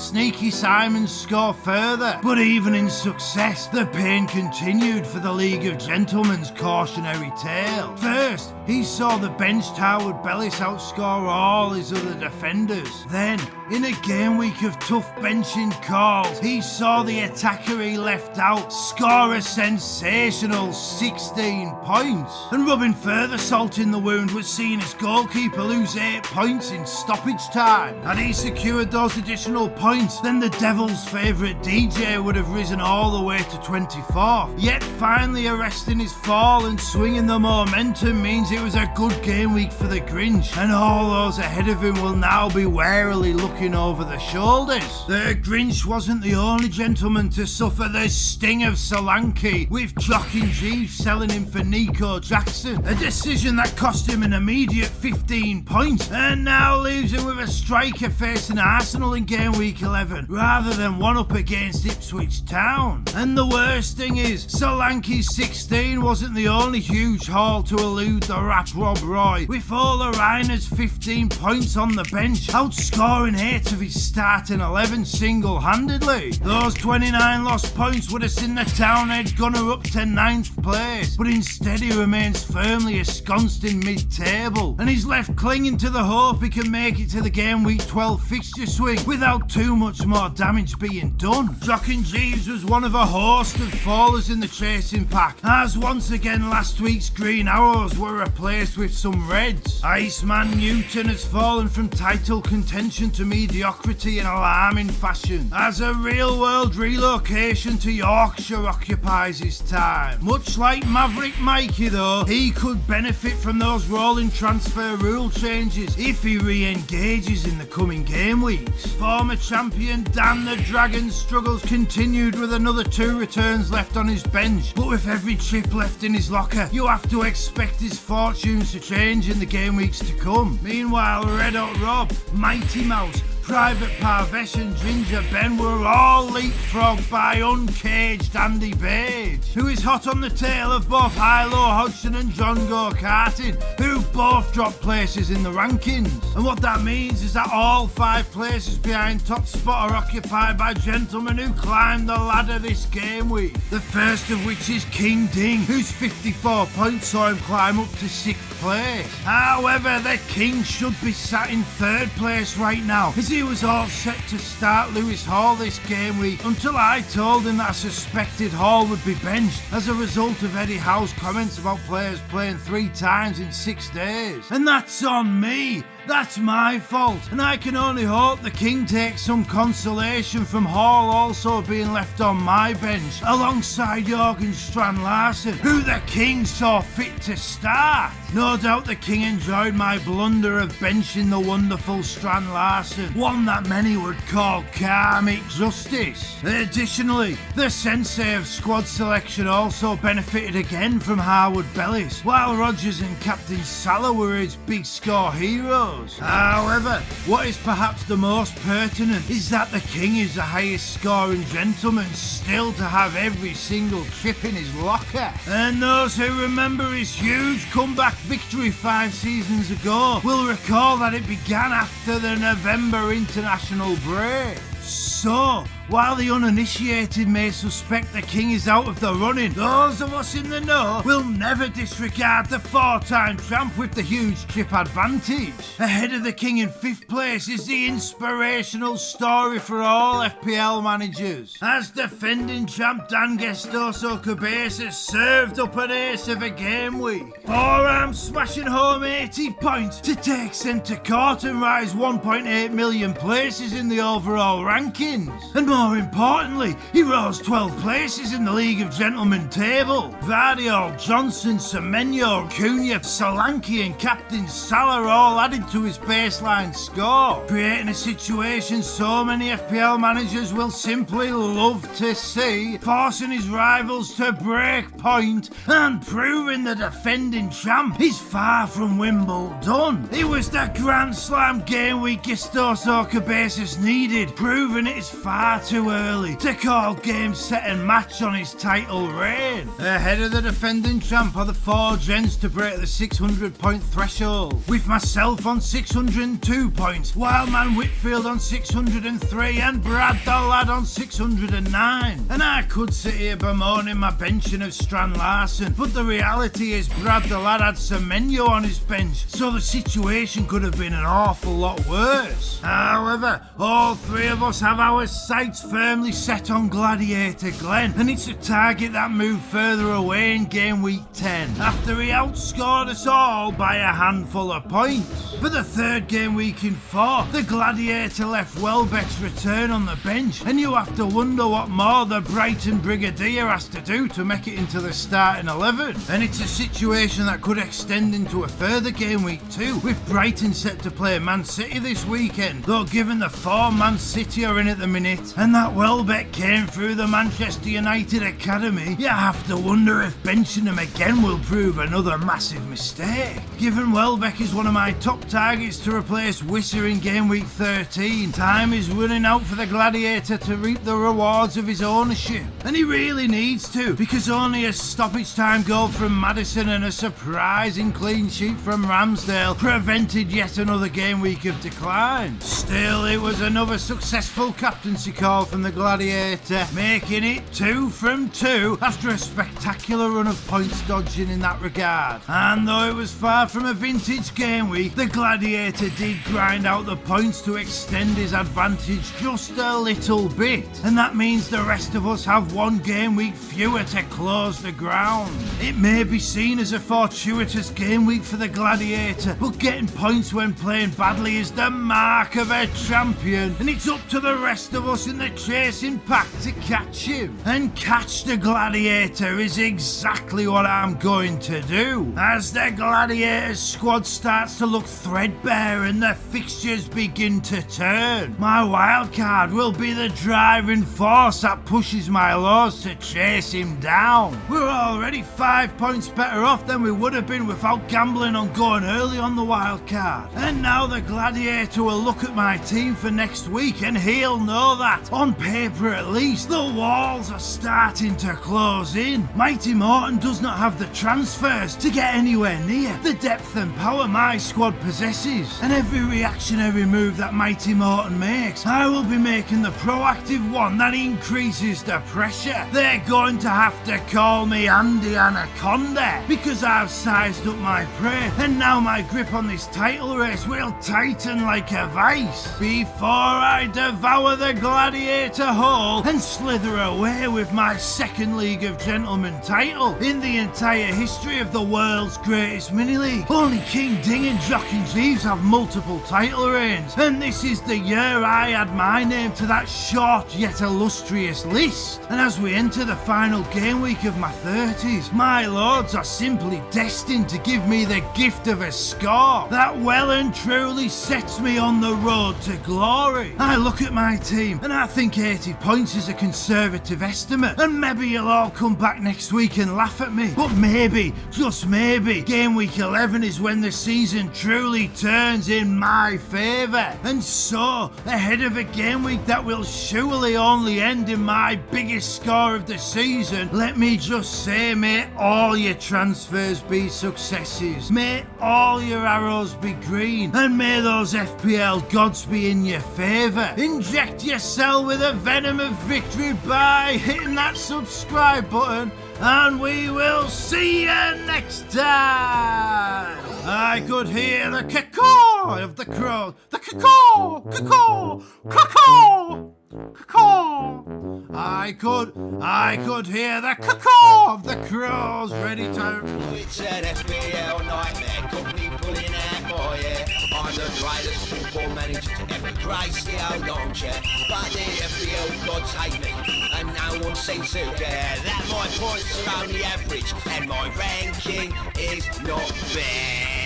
S6: Sneaky Simon's score further, but even in success, the pain continued for the League of Gentlemen's cautionary tale. First, he saw the benched Howard Bellis outscore all his other defenders. Then, in a game week of tough benching calls, he saw the attacker he left out score a sensational 16 points. And rubbing further salt in the wound was seeing his goalkeeper lose 8 points in stoppage time. Had he secured those additional points, then the Devils' favourite DJ would have risen all the way to 24th. Yet finally arresting his fall and swinging the momentum means it was a good game week for the Grinch, and all those ahead of him will now be warily looking over the shoulders. The Grinch wasn't the only gentleman to suffer the sting of Solanke, with with Jock and Jeeves selling him for Nico Jackson, a decision that cost him an immediate 15 points and now leaves him with a striker facing Arsenal in game week 11 rather than one up against Ipswich Town. And the worst thing is, Solanke's 16 wasn't the only huge haul to elude the rat Rob Roy, with Ola Reiner's 15 points on the bench, outscoring 8 of his starting 11 single-handedly. Those 29 lost points would have seen the Townhead gunner up to 9th place, but instead he remains firmly ensconced in mid-table, and he's left clinging to the hope he can make it to the game week 12 fixture swing without too much more damage being done. Jock and Jeeves was one of a host of fallers in the chasing pack, as once again last week's green arrows were replaced with some reds. Iceman Newton has fallen from title contention to mediocrity in alarming fashion, as a real-world relocation to Yorkshire occupies his time. Much like Maverick Mikey though, he could benefit from those rolling transfer rule changes if he re-engages in the coming game weeks. Former champion Dan the Dragon's struggles continued with another 2 returns left on his bench, but with every chip left in his locker, you have to expect his fortunes to change in the game weeks to come. Meanwhile, Red Hot Rob, Mighty Mouse, Private Parvesh and Ginger Ben were all leapfrogged by uncaged Andy Page, who is hot on the tail of both Hilo Hodgson and John Go-Karting, who both dropped places in the rankings. And what that means is that all 5 places behind top spot are occupied by gentlemen who climbed the ladder this game week. The first of which is King Ding, whose 54 points saw him climb up to 6th place. However, the King should be sat in 3rd place right now, as he was all set to start Lewis Hall this game week until I told him that I suspected Hall would be benched as a result of Eddie Howe's comments about players playing 3 times in 6 days. And that's on me. That's my fault, and I can only hope the King takes some consolation from Hall also being left on my bench alongside Jorgen Strand Larsen, who the King saw fit to start. No doubt the King enjoyed my blunder of benching the wonderful Strand Larsen, one that many would call karmic justice. Additionally, the sensei of squad selection also benefited again from Harwood Bellis, while Rodgers and Captain Salah were his big score heroes. However, what is perhaps the most pertinent is that the King is the highest scoring gentleman still to have every single chip in his locker. And those who remember his huge comeback victory 5 seasons ago will recall that it began after the November international break. So, while the uninitiated may suspect the King is out of the running, those of us in the know will never disregard the 4-time champ with the huge chip advantage. Ahead of the King in 5th place is the inspirational story for all FPL managers, as defending champ Dan Gestoso Cabeza served up an ace of a game week. Forearm smashing home 80 points to take centre court and rise 1.8 million places in the overall rankings. And more importantly, he rose 12 places in the League of Gentlemen table. Vardiol, Johnson, Semenyo, Cunha, Solanke and Captain Salah all added to his baseline score, creating a situation so many FPL managers will simply love to see, forcing his rivals to break point and proving the defending champ is far from Wimbledon. It was the Grand Slam game week Gestoso Cabezas needed, proving it is far too early to call game, set and match on his title reign. Ahead of the defending champ are the 4 gents to break the 600 point threshold, with myself on 602 points, Wildman Whitfield on 603 and Brad the Lad on 609. And I could sit here bemoaning my benching of Strand Larsen, but the reality is Brad the Lad had Semenyo on his bench, so the situation could have been an awful lot worse. However, all 3 of us have our sights firmly set on Gladiator Glenn, and it's a target that moved further away in game week 10 after he outscored us all by a handful of points. For the 3rd game week in 4, the Gladiator left Welbeck's return on the bench, and you have to wonder what more the Brighton Brigadier has to do to make it into the starting 11. And it's a situation that could extend into a further game week 2, with Brighton set to play Man City this weekend, though given given the form Man City are in at the minute, and that Welbeck came through the Manchester United Academy, you have to wonder if benching him again will prove another massive mistake. Given Welbeck is one of my top targets to replace Wisser in game week 13, time is running out for the Gladiator to reap the rewards of his ownership. And he really needs to, because only a stoppage time goal from Maddison and a surprising clean sheet from Ramsdale prevented yet another game week of decline. Still, it was another successful captaincy call from the Gladiator, making it 2 from 2 after a spectacular run of points dodging in that regard. And though it was far from a vintage game week, the Gladiator did grind out the points to extend his advantage just a little bit, and that means the rest of us have one game week fewer to close the ground. It may be seen as a fortuitous game week for the Gladiator, but getting points when playing badly is the mark of a champion, and it's up to the rest of us in the chasing pack to catch him. And catch the Gladiator is exactly what I'm going to do. As the Gladiator's squad starts to look threadbare and the fixtures begin to turn, my wildcard will be the driving force that pushes my Lords to chase him down. We're already 5 points better off than we would have been without gambling on going early on the wildcard. And now the Gladiator will look at my team for next week and he'll know that, on paper at least, the walls are starting to close in. Mighty Morton does not have the transfers to get anywhere near the depth and power my squad possesses. And every reactionary move that Mighty Morton makes, I will be making the proactive one that increases the pressure. They're going to have to call me Andy Anaconda because I've sized up my prey, and now my grip on this title race will tighten like a vice before I devour the Gladiator whole and slither away with my second League of Gentlemen title in the entire history of the world's greatest mini-league. Only King Ding and Jockey Jeeves have multiple title reigns, and this is the year I add my name to that short yet illustrious list. And as we enter the final game week of my 30s, my Lords are simply destined to give me the gift of a score that well and truly sets me on the road to glory. I look at my team and I think 80 points is a conservative estimate, and maybe you'll all come back next week and laugh at me, but maybe, just maybe, game week 11 is when the season truly turns in my favour. And so, ahead of a game week that will surely only end in my biggest score of the season, let me just say, may all your transfers be successes, may all your arrows be green, and may those FPL gods be in your favour. Inject yourself with a venom of victory by hitting that subscribe button, and we will see you next time. I could hear the caw of the crow, the caw, caw, caw, caw. I could hear the caw of the crows ready to.
S2: It's an FPL nightmare, company pulling out more, yeah. I'm the greatest football manager to ever grace the old armchair, but the FPL gods hate me, and no one seems to care that my points are only average, and my ranking is not fair.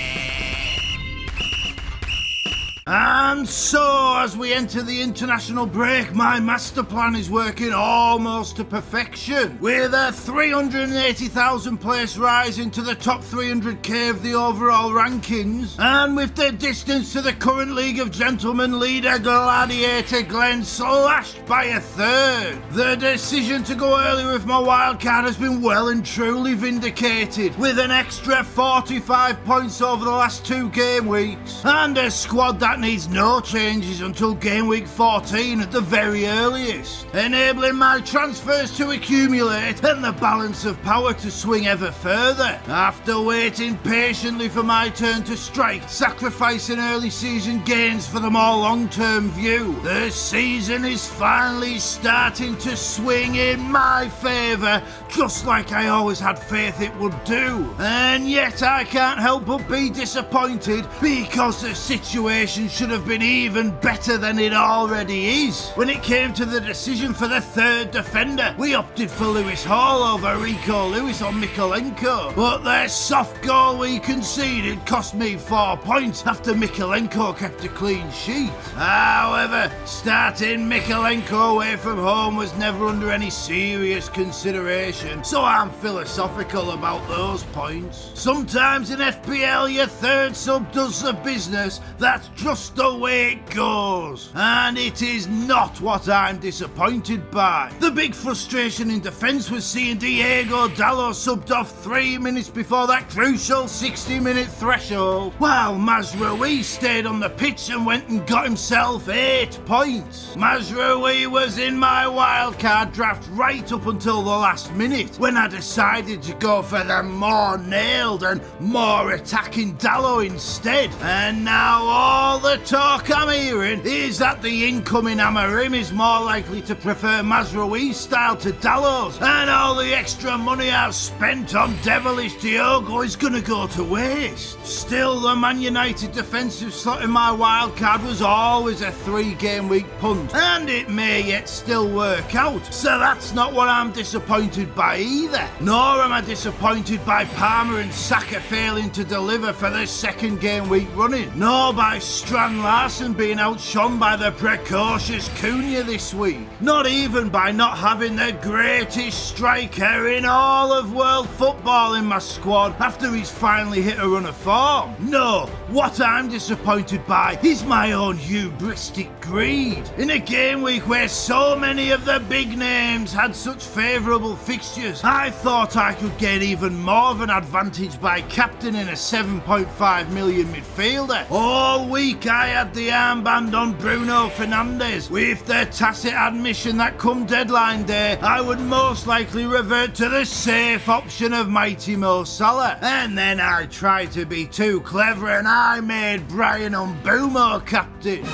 S6: And so, as we enter the international break, my master plan is working almost to perfection, with a 380,000 place rise into the top 300k of the overall rankings, and with the distance to the current League of Gentlemen leader Gladiator Glenn slashed by a third. The decision to go early with my wildcard has been well and truly vindicated, with an extra 45 points over the last 2 game weeks, and a squad that needs no changes until game week 14 at the very earliest, enabling my transfers to accumulate and the balance of power to swing ever further. After waiting patiently for my turn to strike, sacrificing early season gains for the more long-term view, the season is finally starting to swing in my favour, just like I always had faith it would do. And yet I can't help but be disappointed, because the situation situation should have been even better than it already is. When it came to the decision for the third defender, we opted for Lewis Hall over Rico Lewis or Mykolenko. But their soft goal we conceded cost me 4 points after Mykolenko kept a clean sheet. However, starting Mykolenko away from home was never under any serious consideration, so I'm philosophical about those points. Sometimes in FPL your third sub does the business, that's just the way it goes. And it is not what I'm disappointed by. The big frustration in defence was seeing Diego Dalot subbed off 3 minutes before that crucial 60-minute threshold, while Mazraoui stayed on the pitch and went and got himself 8 points. Mazraoui was in my wildcard draft right up until the last minute, when I decided to go for the more nailed and more attacking Dalot instead. And now all the talk I'm hearing is that the incoming Amorim is more likely to prefer Mazraoui's style to Dalot's, and all the extra money I've spent on devilish Diogo is gonna go to waste. Still, the Man United defensive slot in my wildcard was always a 3-game week punt, and it may yet still work out, so that's not what I'm disappointed by either. Nor am I disappointed by Palmer and Saka failing to deliver for their 2nd game week running, nor by Strand Larsen being outshone by the precocious Cunha this week, not even by not having the greatest striker in all of world football in my squad after he's finally hit a run of form. No, what I'm disappointed by is my own hubristic greed. In a game week where so many of the big names had such favourable fixtures, I thought I could get even more of an advantage by captaining a 7.5 million midfielder. All week I had the armband on Bruno Fernandes, with the tacit admission that come deadline day I would most likely revert to the safe option of mighty Mo Salah. And then I tried to be too clever and I made Brian Mbeumo captain.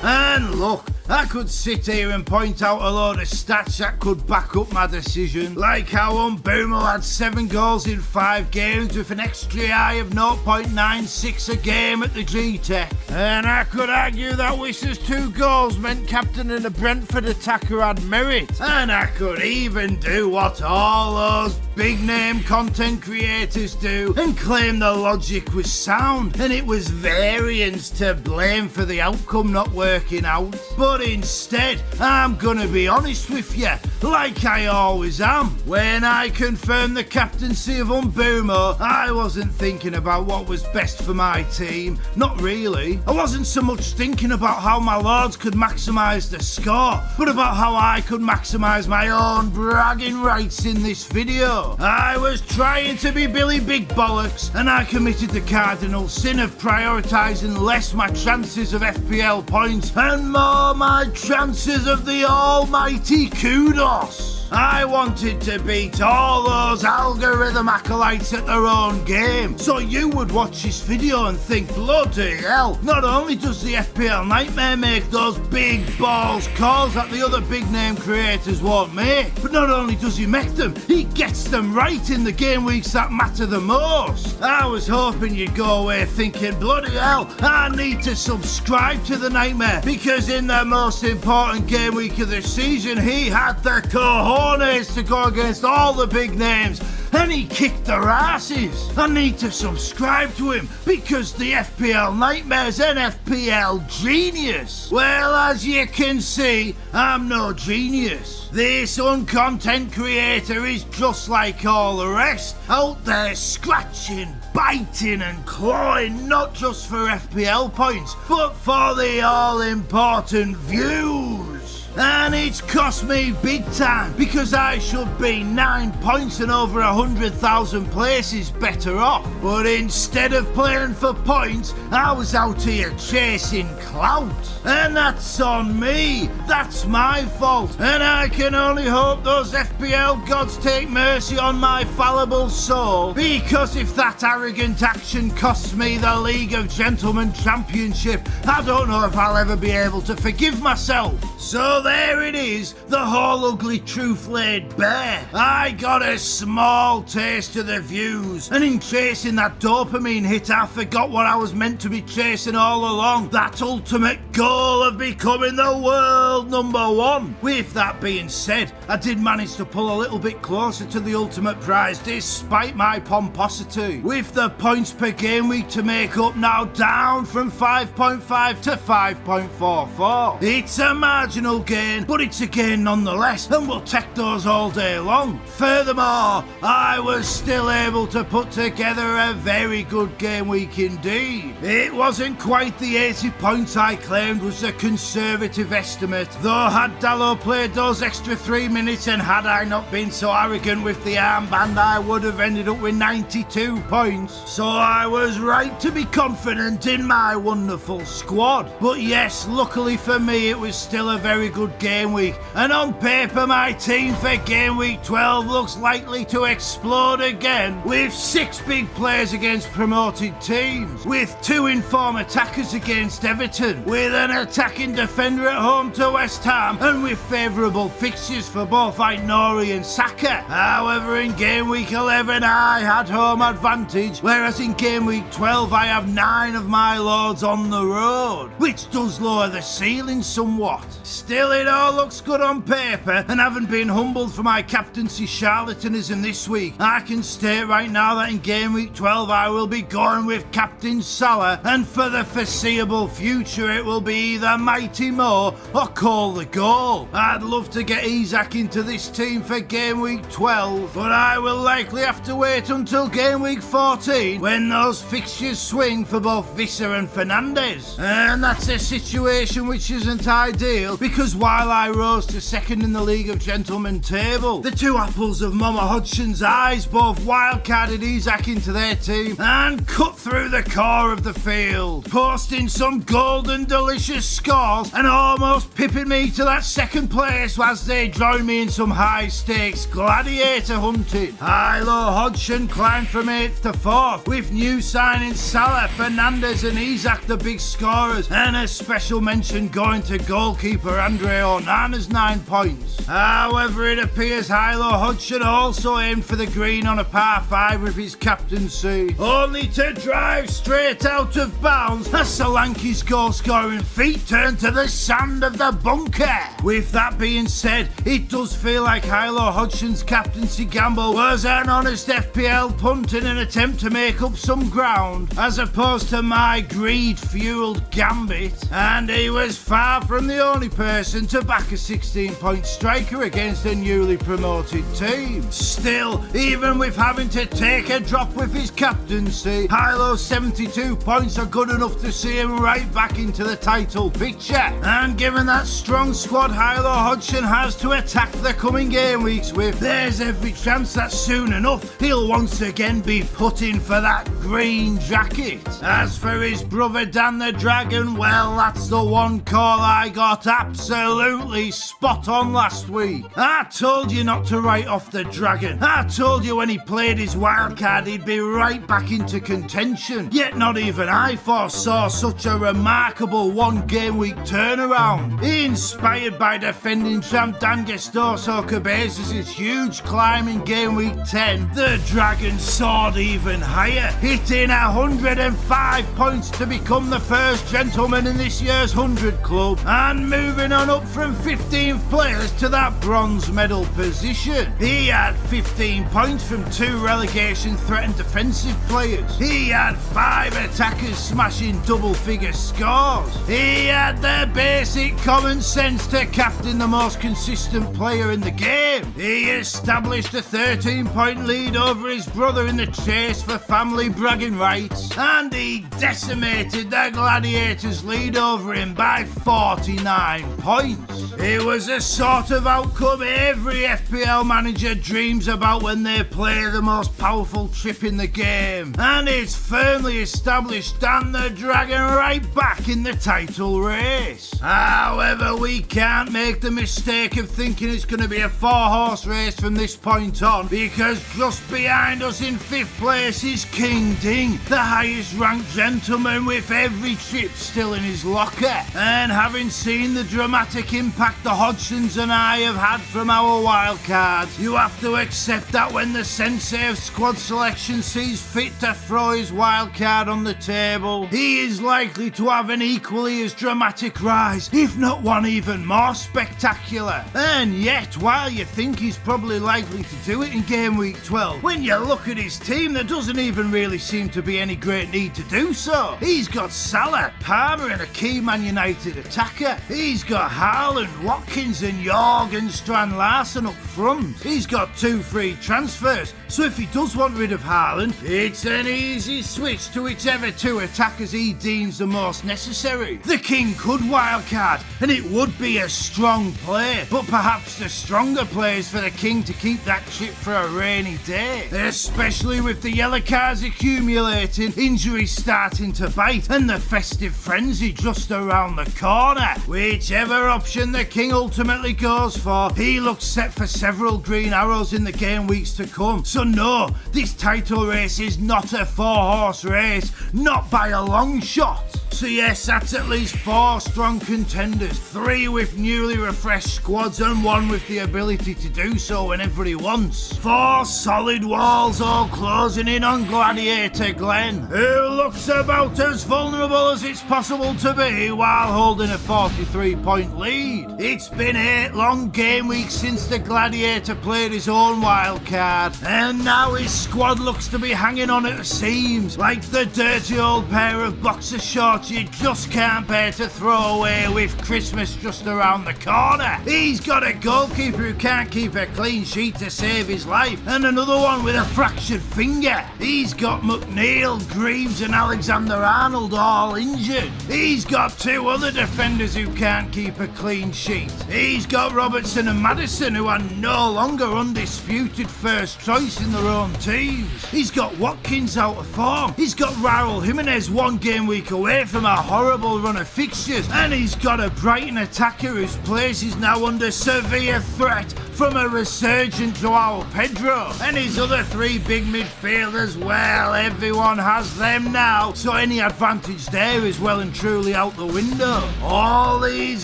S6: And look, I could sit here and point out a load of stats that could back up my decision, like how Mbeumo had 7 goals in 5 games with an XGI of 0.96 a game at the G-Tech. And I could argue that Wissa's 2 goals meant captaining a Brentford attacker had merit. And I could even do what all those big name content creators do and claim the logic was sound and it was variance to blame for the outcome not working out. But instead, I'm gonna be honest with you, like I always am. When I confirmed the captaincy of Mbeumo, I wasn't thinking about what was best for my team. Not really. I wasn't so much thinking about how my lords could maximise the score, but about how I could maximise my own bragging rights in this video. I was trying to be Billy Big Bollocks, and I committed the cardinal sin of prioritising less my chances of FPL points and more my chances of the almighty kudos. I wanted to beat all those algorithm acolytes at their own game, so you would watch this video and think, bloody hell, not only does the FPL Nightmare make those big balls calls that the other big name creators won't make, but not only does he make them, he gets them right in the game weeks that matter the most. I was hoping you'd go away thinking, bloody hell, I need to subscribe to the Nightmare, because in the most important game week of the season, he had the cojones to go against all the big names, and he kicked their asses. I need to subscribe to him because the FPL Nightmare's an FPL genius. Well, as you can see, I'm no genius. This uncontent creator is just like all the rest, out there scratching, biting and clawing, not just for FPL points, but for the all-important views. And it's cost me big time, because I should be 9 points and over 100,000 places better off. But instead of playing for points, I was out here chasing clout. And that's on me. That's my fault. And I can only hope those FPL gods take mercy on my fallible soul, because if that arrogant action costs me the League of Gentlemen Championship, I don't know if I'll ever be able to forgive myself. So there it is, the whole ugly truth laid bare. I got a small taste of the views, and in chasing that dopamine hit I forgot what I was meant to be chasing all along, that ultimate goal of becoming the world #1. With that being said, I did manage to pull a little bit closer to the ultimate prize despite my pomposity, with the points per game week to make up now down from 5.5 to 5.44. It's a marginal gain, but it's a gain nonetheless, and we'll take those all day long. Furthermore, I was still able to put together a very good game week indeed. It wasn't quite the 80 points I claimed was a conservative estimate, though had Dallo played those extra 3 minutes and had I not been so arrogant with the armband, I would have ended up with 92 points. So I was right to be confident in my wonderful squad. But yes, luckily for me it was still a very good game week, and on paper my team for game week 12 looks likely to explode again, with 6 big players against promoted teams, with 2 inform attackers against Everton, with an attacking defender at home to West Ham, and with favourable fixtures for both Aït-Nouri and Saka. However, in game week 11 I had home advantage, whereas in game week 12 I have 9 of my lords on the road, which does lower the ceiling somewhat. Still, it all looks good on paper, and having been humbled for my captaincy charlatanism this week, I can state right now that in game week 12 I will be going with Captain Salah, and for the foreseeable future it will be either Mighty Mo or Cole the Goal. I'd love to get Isak into this team for game week 12, but I will likely have to wait until game week 14 when those fixtures swing for both Visser and Fernandes. And that's a situation which isn't ideal, because while I rose to second in the League of Gentlemen table, the 2 apples of Mama Hodgson's eyes both wildcarded Isak into their team and cut through the core of the field, posting some golden delicious scores and almost pipping me to that second place as they join me in some high stakes gladiator hunting. Hilo Hodgson climbed from 8th to 4th, with new signings Salah, Fernandes and Isak the big scorers, and a special mention going to goalkeeper Andre Onana's 9 points. However, it appears Hilo Hodgson also aimed for the green on a par 5 with his captaincy, only to drive straight out of bounds as Solanke's goal-scoring feet turned to the sand of the bunker. With that being said, it does feel like Hilo Hodgson's captaincy gamble was an honest FPL punt in an attempt to make up some ground, as opposed to my greed-fueled gambit, and he was far from the only person to back a 16-point striker against a newly promoted team. Still, even with having to take a drop with his captaincy, Hilo's 72 points are good enough to see him right back into the title picture. And given that strong squad Hilo Hodgson has to attack the coming game weeks with, there's every chance that soon enough he'll once again be putting for that green jacket. As for his brother Dan the Dragon, well, that's the one call I got absolutely spot on last week. I told you not to write off the Dragon. I told you when he played his wildcard he'd be right back into contention. Yet not even I foresaw such a remarkable one-game week turnaround. Inspired by defending champ Dan Gestoso Cabezas' huge climb in game week 10, the Dragon soared even higher, hitting 105 points to become the first gentleman in this year's 100 club, and moving on up from 15th place to that bronze medal position. He had 15 points from 2 relegation-threatened defensive players. He had 5 attackers smashing double-figure scores. He had the basic common sense to captain the most consistent player in the game. He established a 13-point lead over his brother in the chase for family bragging rights, and he decimated the Gladiators' lead over him by 49 points. It was a sort of outcome every FPL manager dreams about when they play the most powerful chip in the game, and it's firmly established Dan the Dragon right back in the title race. However, we can't make the mistake of thinking it's going to be a 4-horse race from this point on, because just behind us in 5th place is King Ding, the highest ranked gentleman with every chip still in his locker. And having seen the dramatic dramatic impact the Hodgsons and I have had from our wildcards, you have to accept that when the sensei of squad selection sees fit to throw his wildcard on the table, he is likely to have an equally as dramatic rise, if not one even more spectacular. And yet, while you think he's probably likely to do it in game week 12, when you look at his team, there doesn't even really seem to be any great need to do so. He's got Salah, Palmer and a key Man United attacker. He's got Haaland, Watkins and Jorgen Strand Larsen up front. He's got 2 free transfers, so if he does want rid of Haaland, it's an easy switch to whichever 2 attackers he deems the most necessary. The King could wildcard, and it would be a strong play, but perhaps the stronger play is for the King to keep that chip for a rainy day, especially with the yellow cards accumulating, injuries starting to bite, and the festive frenzy just around the corner. Whichever option the King ultimately goes for, he looks set for several green arrows in the game weeks to come. So no, this title race is not a 4-horse race, not by a long shot. So yes, that's at least 4 strong contenders, 3 with newly refreshed squads and 1 with the ability to do so whenever he wants. 4 solid walls all closing in on Gladiator Glenn, who looks about as vulnerable as it's possible to be while holding a 43-point lead. It's been 8 long game weeks since the Gladiator played his own wild card, and now his squad looks to be hanging on at the seams like the dirty old pair of boxer shorts you just can't bear to throw away with Christmas just around the corner. He's got a goalkeeper who can't keep a clean sheet to save his life, and another one with a fractured finger. He's got McNeil, Greaves and Alexander-Arnold all injured. He's got 2 other defenders who can't keep a clean sheet. He's got Robertson and Maddison, who are no longer undisputed first choice in their own teams. He's got Watkins out of form. He's got Raul Jimenez 1 game week away from a horrible run of fixtures, and he's got a Brighton attacker whose place is now under severe threat from a resurgent Joao Pedro. And his other 3 big midfielders, well, everyone has them now, so any advantage there is well and truly out the window. All these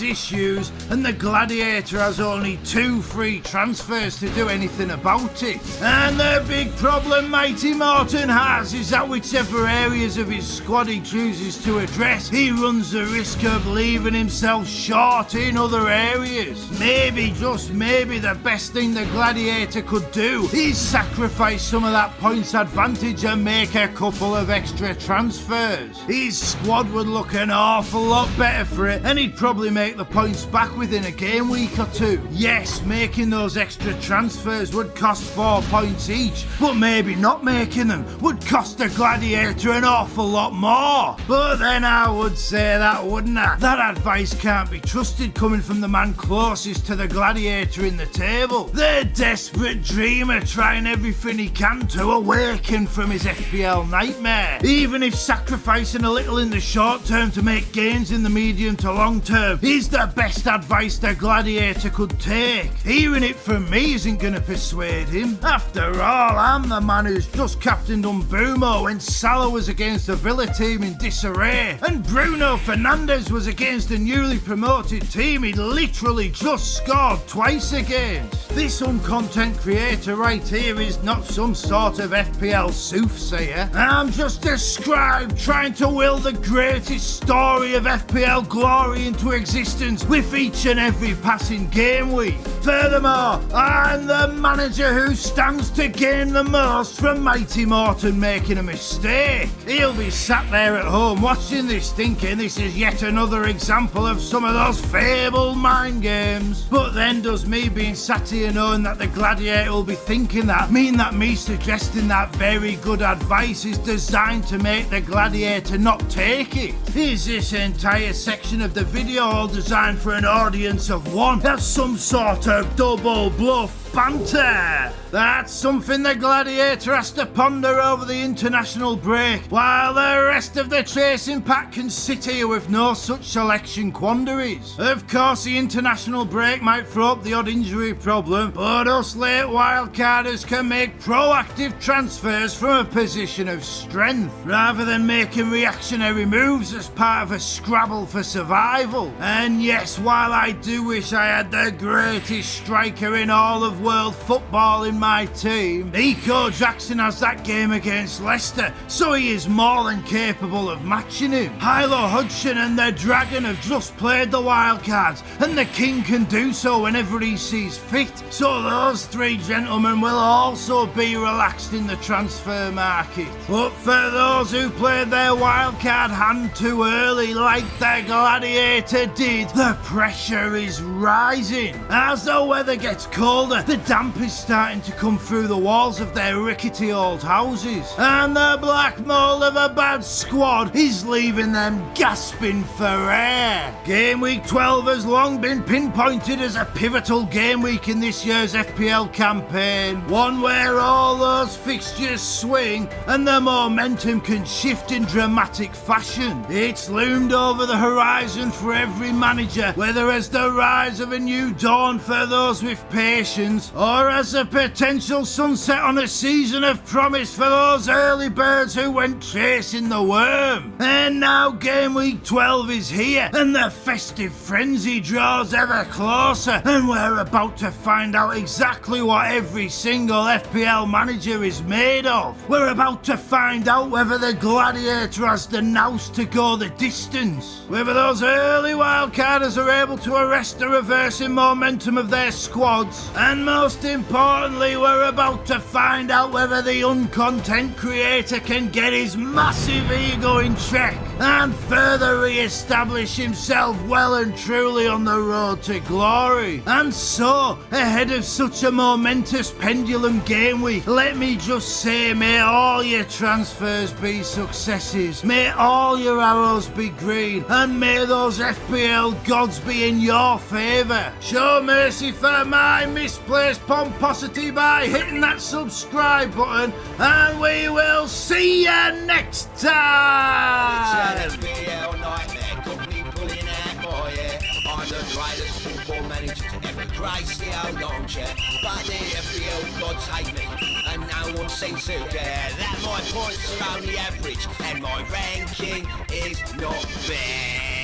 S6: issues, and the Gladiator has only 2 free transfers to do anything about it. And the big problem Mighty Morton has is that whichever areas of his squad he chooses to address, he runs the risk of leaving himself short in other areas. Maybe, just maybe, the best thing the Gladiator could do is sacrifice some of that points advantage and make a couple of extra transfers. His squad would look an awful lot better for it, and he'd probably make the points back within a game week or 2. Yes, making those extra transfers would cost 4 points each, but maybe not making them would cost the Gladiator an awful lot more. But then I would say that, wouldn't I? That advice can't be trusted coming from the man closest to the Gladiator in the table. The desperate dreamer trying everything he can to awaken from his FPL nightmare. Even if sacrificing a little in the short term to make gains in the medium to long term is the best advice the Gladiator could take, hearing it from me isn't going to persuade him. After all, I'm the man who's just captained Mbumo when Salah was against a Villa team in disarray, and Bruno Fernandes was against a newly promoted team he'd literally just scored twice against. This uncontent creator right here is not some sort of FPL soothsayer. I'm just a scribe trying to will the greatest story of FPL glory into existence with each and every passing game week. Furthermore, I'm the manager who stands to gain the most from Mighty Morton making a mistake. He'll be sat there at home watching this thinking this is yet another example of some of those fabled mind games. But then does me being sat here knowing that the Gladiator will be thinking that mean that me suggesting that very good advice is designed to make the Gladiator not take it? Is this entire section of the video all designed for an audience of 1? That's some sort of double bluff banter. That's something the Gladiator has to ponder over the international break, while the rest of the chasing pack can sit here with no such selection quandaries. Of course, the international break might throw up the odd injury problem, but us late wildcarders can make proactive transfers from a position of strength, rather than making reactionary moves as part of a scrabble for survival. And yes, while I do wish I had the greatest striker in all of world football in my team, Nico Jackson has that game against Leicester, so he is more than capable of matching him. Hilo Hudson and the Dragon have just played the wildcards, and the King can do so whenever he sees fit, so those three gentlemen will also be relaxed in the transfer market. But for those who played their wildcard hand too early like the Gladiator did, the pressure is rising. As the weather gets colder, the damp is starting to come through the walls of their rickety old houses, and the black mold of a bad squad is leaving them gasping for air. Game week 12 has long been pinpointed as a pivotal game week in this year's FPL campaign, one where all those fixtures swing and the momentum can shift in dramatic fashion. It's loomed over the horizon for every manager, whether as the rise of a new dawn for those with patience, or as a potential sunset on a season of promise for those early birds who went chasing the worm. And now game week 12 is here, and the festive frenzy draws ever closer, and we're about to find out exactly what every single FPL manager is made of. We're about to find out whether the Gladiator has the nous to go the distance, whether those early wildcarders are able to arrest the reversing momentum of their squads, and most importantly, we're about to find out whether the uncontent creator can get his massive ego in check and further re-establish himself well and truly on the road to glory. And so, ahead of such a momentous pendulum game week, let me just say, may all your transfers be successes, may all your arrows be green, and may those FPL gods be in your favour. Show mercy for my misplaced pomposity by hitting that subscribe button, and we will see you next time!
S2: It's an FPL nightmare, got me pulling out more, yeah. I'm the greatest football manager to ever grace the old armchair, but the FPL gods hate me, and no one seems to care that my points are only average, and my ranking is not fair.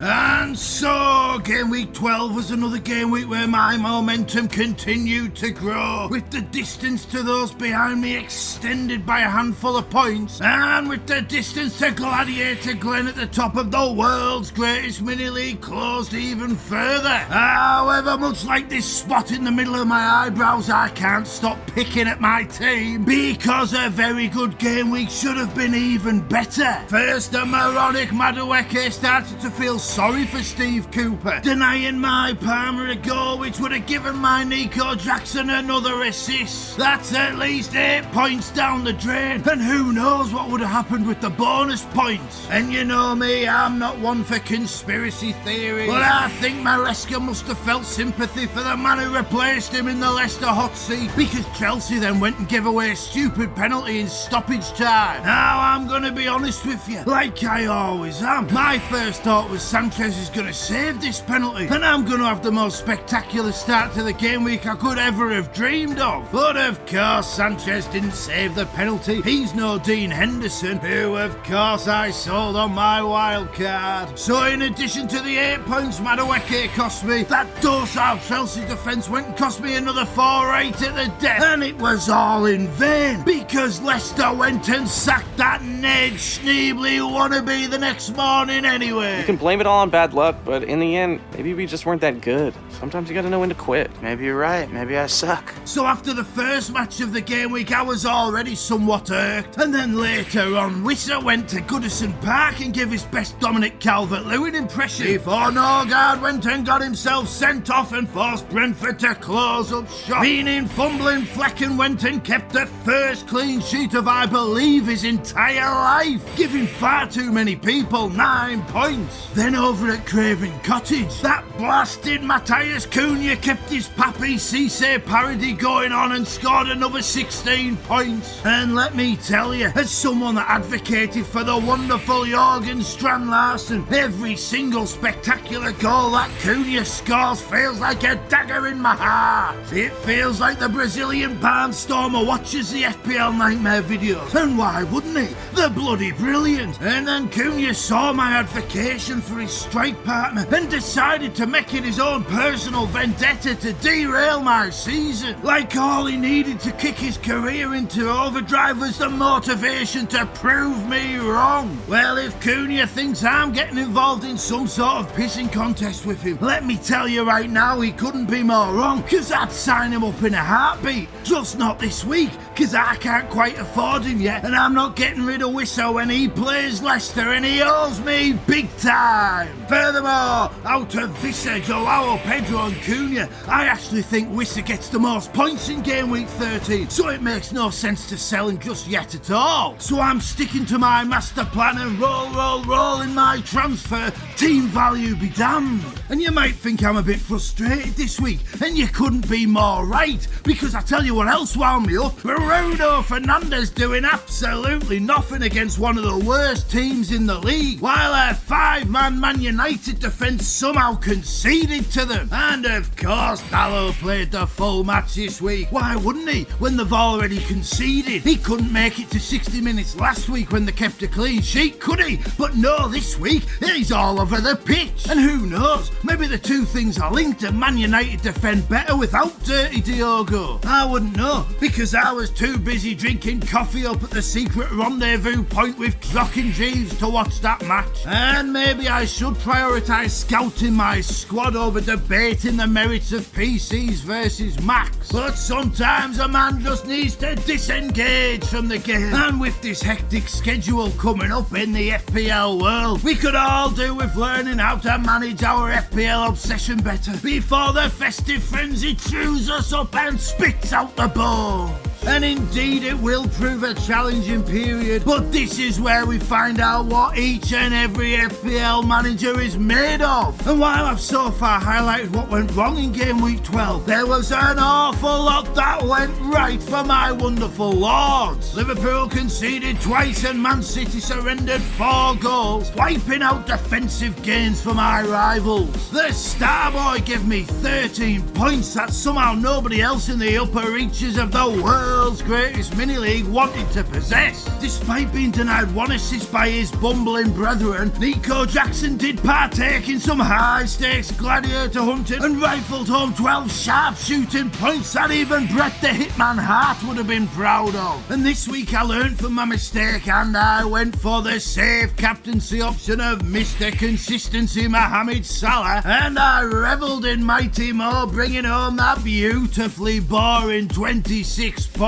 S6: And so, game week 12 was another game week where my momentum continued to grow, with the distance to those behind me extended by a handful of points, and with the distance to Gladiator Glenn at the top of the world's greatest mini-league closed even further. However, much like this spot in the middle of my eyebrows, I can't stop picking at my team, because a very good game week should have been even better. First, the moronic Madueke started to feel sorry for Steve Cooper, denying my Palmer a goal which would have given my Nico Jackson another assist. That's at least 8 points down the drain, and who knows what would have happened with the bonus points. And you know me, I'm not one for conspiracy theories, but I think Maresca must have felt sympathy for the man who replaced him in the Leicester hot seat, because Chelsea then went and gave away a stupid penalty in stoppage time. Now I'm gonna be honest with you, like I always am. My first thought was Sanchez is going to save this penalty, and I'm going to have the most spectacular start to the game week I could ever have dreamed of. But of course, Sanchez didn't save the penalty. He's no Dean Henderson, who of course I sold on my wild card. So in addition to the 8 points Madueke cost me, that docile Chelsea defence went and cost me another 4-8 at the death, and it was all in vain, because Leicester went and sacked that Ned Schneebly wannabe the next morning anyway.
S8: You can blame it all on bad luck, but in the end, maybe we just weren't that good. Sometimes you gotta know when to quit.
S3: Maybe you're right. Maybe I suck.
S6: So after the first match of the game week, I was already somewhat irked, and then later on, Wissa went to Goodison Park and gave his best Dominic Calvert-Lewin impression, before Norgard went and got himself sent off and forced Brentford to close up shop, meaning fumbling Flecken went and kept the first clean sheet of, I believe, his entire life, giving far too many people 9 points. Then over at Craven Cottage, advantage. That blasted Matthias Cunha kept his Papi Cisse parody going on and scored another 16 points. And let me tell you, as someone that advocated for the wonderful Jorgen Strand Larsen, every single spectacular goal that Cunha scores feels like a dagger in my heart. It feels like the Brazilian barnstormer watches the FPL Nightmare videos. And why wouldn't he? They're bloody brilliant. And then Cunha saw my advocation for his strike partner and decided to make it his own personal vendetta to derail my season. Like all he needed to kick his career into overdrive was the motivation to prove me wrong. Well, if Cunha thinks I'm getting involved in some sort of pissing contest with him, let me tell you right now, he couldn't be more wrong, because I'd sign him up in a heartbeat. Just not this week, because I can't quite afford him yet, and I'm not getting rid of Wissa when he plays Leicester, and he owes me big time. Furthermore, out of Vissa, Joao Pedro and Cunha, I actually think Wissa gets the most points in game week 13, so it makes no sense to sell him just yet at all. So I'm sticking to my master plan and roll in my transfer. Team value be damned. And you might think I'm a bit frustrated this week, and you couldn't be more right, because I tell you what else wound me up. Bruno Fernandes doing absolutely nothing against one of the worst teams in the league, while a 5-man Man United defence somehow conceded to them. And of course Dalot played the full match this week. Why wouldn't he, when they've already conceded? He couldn't make it to 60 minutes last week when they kept a clean sheet, could he? But no, this week he's all over the pitch. And who knows, maybe the two things are linked and Man United defend better without Dirty Diogo. I wouldn't know, because I was too busy drinking coffee up at the secret rendezvous point with Jock and Jeeves to watch that match. And maybe I should prioritise scouting my squad over debating the merits of PCs versus Macs. But sometimes a man just needs to disengage from the game. And with this hectic schedule coming up in the FPL world, we could all do with learning how to manage our FPL obsession better before the festive frenzy chews us up and spits out the bone. And indeed it will prove a challenging period, but this is where we find out what each and every FPL manager is made of. And while I've so far highlighted what went wrong in game week 12, there was an awful lot that went right for my wonderful lords. Liverpool conceded twice and Man City surrendered 4 goals, wiping out defensive gains for my rivals. The Starboy gave me 13 points that somehow nobody else in the upper reaches of the world's greatest mini-league wanted to possess. Despite being denied 1 assist by his bumbling brethren, Nico Jackson did partake in some high-stakes gladiator hunting and rifled home 12 sharp-shooting points that even Brett the Hitman Hart would have been proud of. And this week I learned from my mistake and I went for the safe captaincy option of Mr. Consistency Mohamed Salah, and I revelled in Mighty Mo bringing home that beautifully boring 26 points.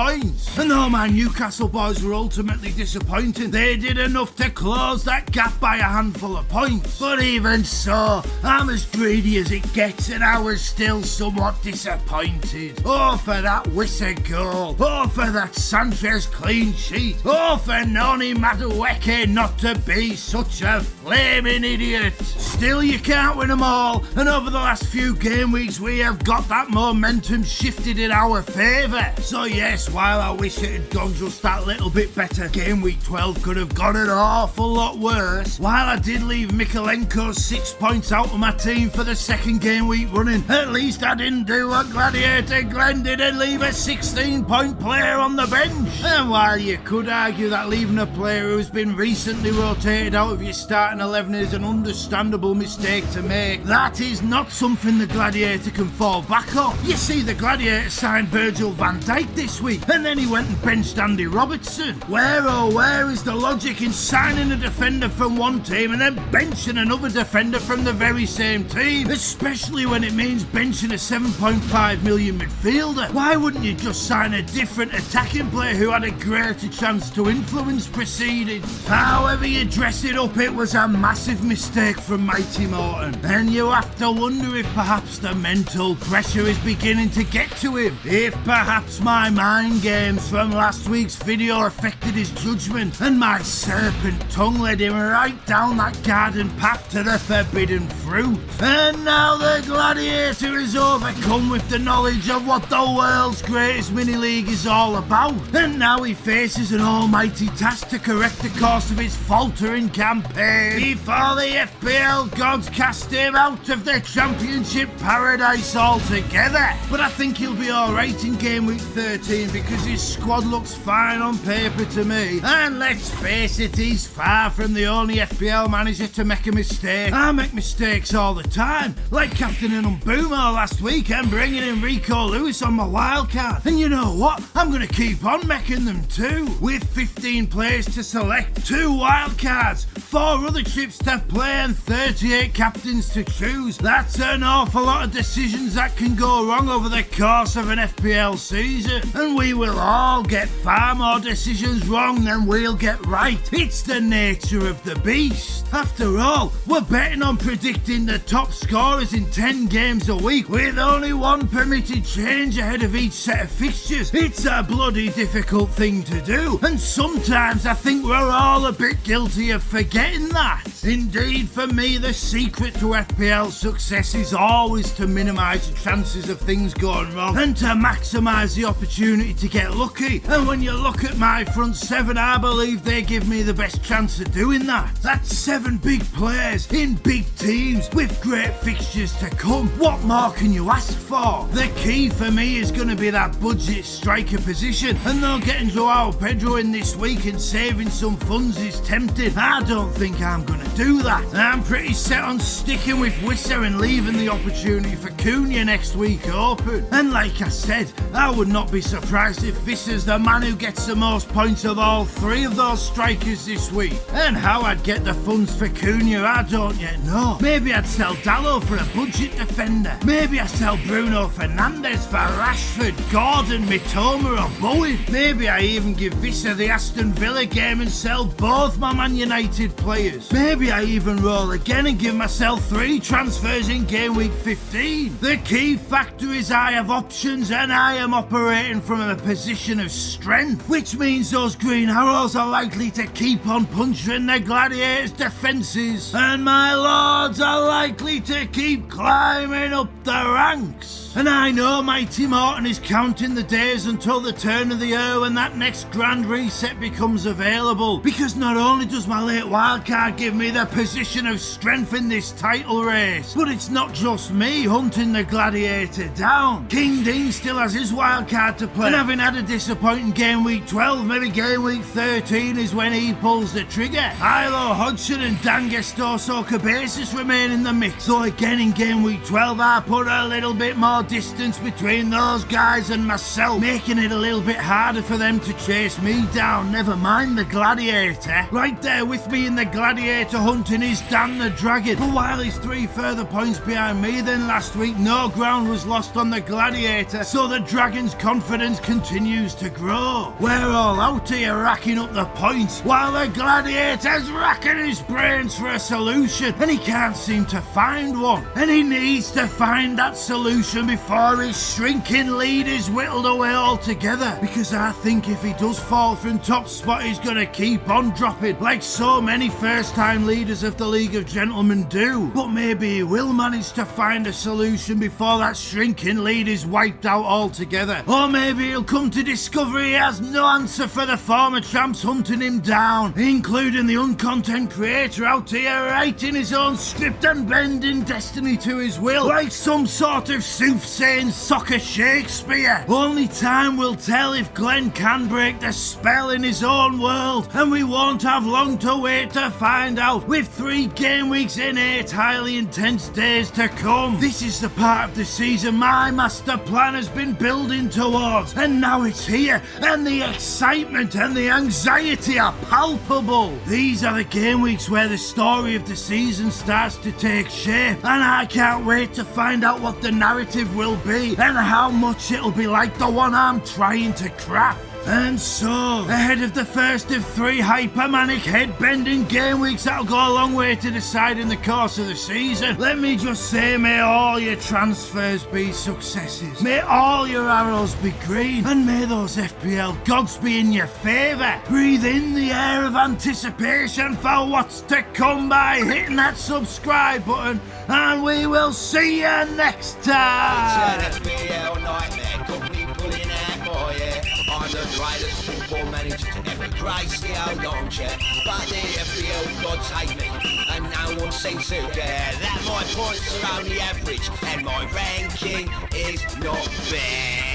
S6: And though my Newcastle boys were ultimately disappointing, they did enough to close that gap by a handful of points. But even so, I'm as greedy as it gets and I was still somewhat disappointed. Oh, for that Wissa goal. Oh, for that Sanchez clean sheet. Oh, for Noni Madueke not to be such a flaming idiot. Still, you can't win them all, and over the last few game weeks we have got that momentum shifted in our favour. So yes, while I wish it had gone just that little bit better, game week 12 could have gone an awful lot worse. While I did leave Mikolenko's 6 points out of my team for the second game week running, at least I didn't do what Gladiator Glenn did and leave a 16-point player on the bench. And while you could argue that leaving a player who's been recently rotated out of your starting 11 is an understandable mistake to make, that is not something the Gladiator can fall back on. You see, the Gladiator signed Virgil van Dijk this week, and then he went and benched Andy Robertson. Where oh where is the logic in signing a defender from one team and then benching another defender from the very same team, especially when it means benching a 7.5 million midfielder? Why wouldn't you just sign a different attacking player who had a greater chance to influence proceedings? However you dress it up, it was a massive mistake from Mighty Morton, and you have to wonder if perhaps the mental pressure is beginning to get to him, if perhaps my mind mind games from last week's video affected his judgment, and my serpent tongue led him right down that garden path to the forbidden fruit. And now the gladiator is overcome with the knowledge of what the world's greatest mini-league is all about. And now he faces an almighty task to correct the course of his faltering campaign before the FPL gods cast him out of the championship paradise altogether. But I think he'll be alright in game week 13 because his squad looks fine on paper to me. And let's face it, he's far from the only FPL manager to make a mistake. I make mistakes all the time, like captaining Mbeumo last week and bringing in Rico Lewis on my wildcard. And you know what? I'm going to keep on making them too. With 15 players to select, 2 wildcards, 4 other trips to play and 38 captains to choose. That's an awful lot of decisions that can go wrong over the course of an FPL season. And we will all get far more decisions wrong than we'll get right. It's the nature of the beast. After all, we're betting on predicting the top scorers in 10 games a week with only 1 permitted change ahead of each set of fixtures. It's a bloody difficult thing to do, and sometimes I think we're all a bit guilty of forgetting that. Indeed, for me, the secret to FPL success is always to minimise the chances of things going wrong and to maximise the opportunity to get lucky. And when you look at my front 7, I believe they give me the best chance of doing that. That's 7 big players in big teams with great fixtures to come. What more can you ask for? The key for me is going to be that budget striker position, and though getting Joao Pedro in this week and saving some funds is tempting, I don't think I'm going to do that. I'm pretty set on sticking with Wissa and leaving the opportunity for Cunha next week open. And like I said, I would not be surprised if Vissa's the man who gets the most points of all 3 of those strikers this week. And how I'd get the funds for Cunha, I don't yet know. Maybe I'd sell Dallo for a budget defender. Maybe I sell Bruno Fernandes for Rashford, Gordon, Mitoma or Bowen. Maybe I even give Vissa the Aston Villa game and sell both my Man United players. Maybe I even roll again and give myself 3 transfers in game week 15. The key factor is I have options and I am operating from a position of strength, which means those green arrows are likely to keep on puncturing the Gladiators' defences, and my lords are likely to keep climbing up the ranks. And I know Mighty Morton is counting the days until the turn of the year when that next grand reset becomes available, because not only does my late wildcard give me the position of strength in this title race, but it's not just me hunting the Gladiator down. King Dean still has his wildcard to play, and having had a disappointing game week 12, maybe game week 13 is when he pulls the trigger. Ilo Hodgson and Dan Gestoso Cabezas remain in the mix, so again in game week 12 I put a little bit more distance between those guys and myself, making it a little bit harder for them to chase me down. Never mind the Gladiator. Right there with me in the Gladiator hunting is Dan the Dragon, but while he's 3 further points behind me than last week, no ground was lost on the Gladiator, so the Dragon's confidence continues to grow. We're all out here racking up the points while the Gladiator's racking his brains for a solution, and he can't seem to find one, and he needs to find that solution before his shrinking lead is whittled away altogether, because I think if he does fall from top spot he's going to keep on dropping like so many first time leaders of the League of Gentlemen do. But maybe he will manage to find a solution before that shrinking lead is wiped out altogether, or maybe he'll come to discover he has no answer for the former champs hunting him down, including the uncontent creator out here writing his own script and bending destiny to his will like some sort of soothsaying soccer Shakespeare. Only time will tell if Glenn can break the spell in his own world, and we won't have long to wait to find out, with 3 game weeks in 8 highly intense days to come. This is the part of the season my master plan has been building towards, and now it's here, and the excitement and the anxiety are palpable. These are the game weeks where the story of the season starts to take shape, and I can't wait to find out what the narrative will be and how much it'll be like the one I'm trying to craft. And so, ahead of the first of 3 hypermanic head-bending game weeks that'll go a long way to deciding the course of the season, let me just say, may all your transfers be successes. May all your arrows be green, and may those FPL gods be in your favour. Breathe in the air of anticipation for what's to come by hitting that subscribe button, and we will see you next time.
S2: It's an FPL nightmare, company pulling out more, yeah. I'm the greatest football manager to ever grace the old armchair. But the FPL gods hate me, and no one seems to care that my points are only average, and my ranking is not fair.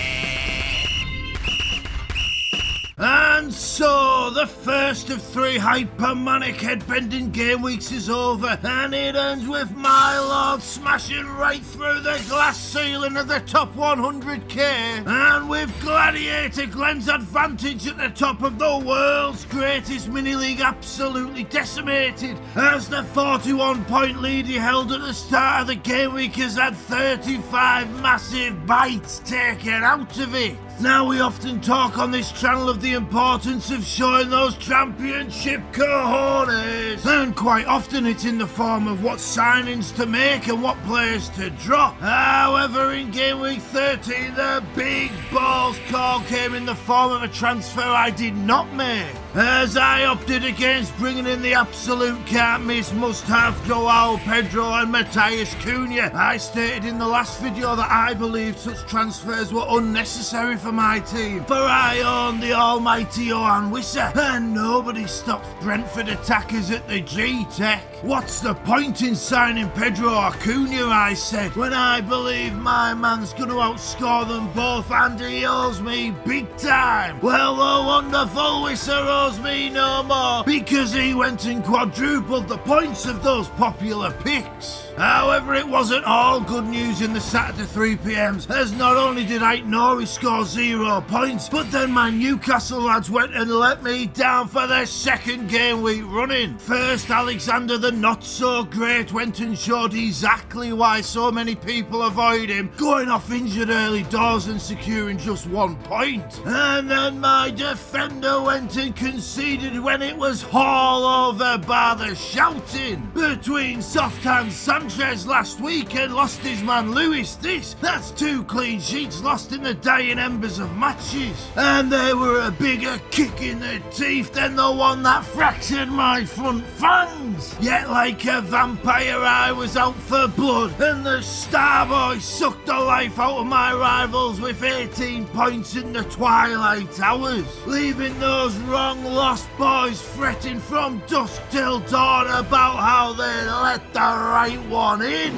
S6: And so, the first of 3 hypermanic head-bending game weeks is over, and it ends with my lord smashing right through the glass ceiling of the top 100k, and with Gladiator Glenn's advantage at the top of the world's greatest mini-league absolutely decimated, as the 41-point lead he held at the start of the game week has had 35 massive bites taken out of it. Now, we often talk on this channel of the importance of showing those championship cojones, and quite often it's in the form of what signings to make and what players to drop. However, in game week 13, the big balls call came in the form of a transfer I did not make, as I opted against bringing in the absolute can't miss must-have Joao Pedro and Matheus Cunha. I stated in the last video that I believed such transfers were unnecessary for my team, for I own the almighty Johan Wissa, and nobody stops Brentford attackers at the G-Tech. What's the point in signing Pedro or Cunha, I said, when I believe my man's going to outscore them both, and he owes me big time? Well, the wonderful Wissa owes me no more, because he went and quadrupled the points of those popular picks. However, it wasn't all good news in the Saturday 3pms, as not only did Aït-Nouri score 0 points, but then my Newcastle lads went and let me down for their second game week running. First, Alexander the not-so-great went and showed exactly why so many people avoid him, going off injured early doors and securing just 1 point. And then my defender went and conceded when it was all over by the shouting. Between soft hands Sanchez last week and lost his man Lewis that's 2 clean sheets lost in the dying embers of matches, and they were a bigger kick in the teeth than the one that fractured my front fangs. Yet like a vampire I was out for blood, and the Starboy sucked the life out of my rivals with 18 points in the twilight hours, leaving those wrong lost boys fretting from dusk till dawn about how they let the right one in.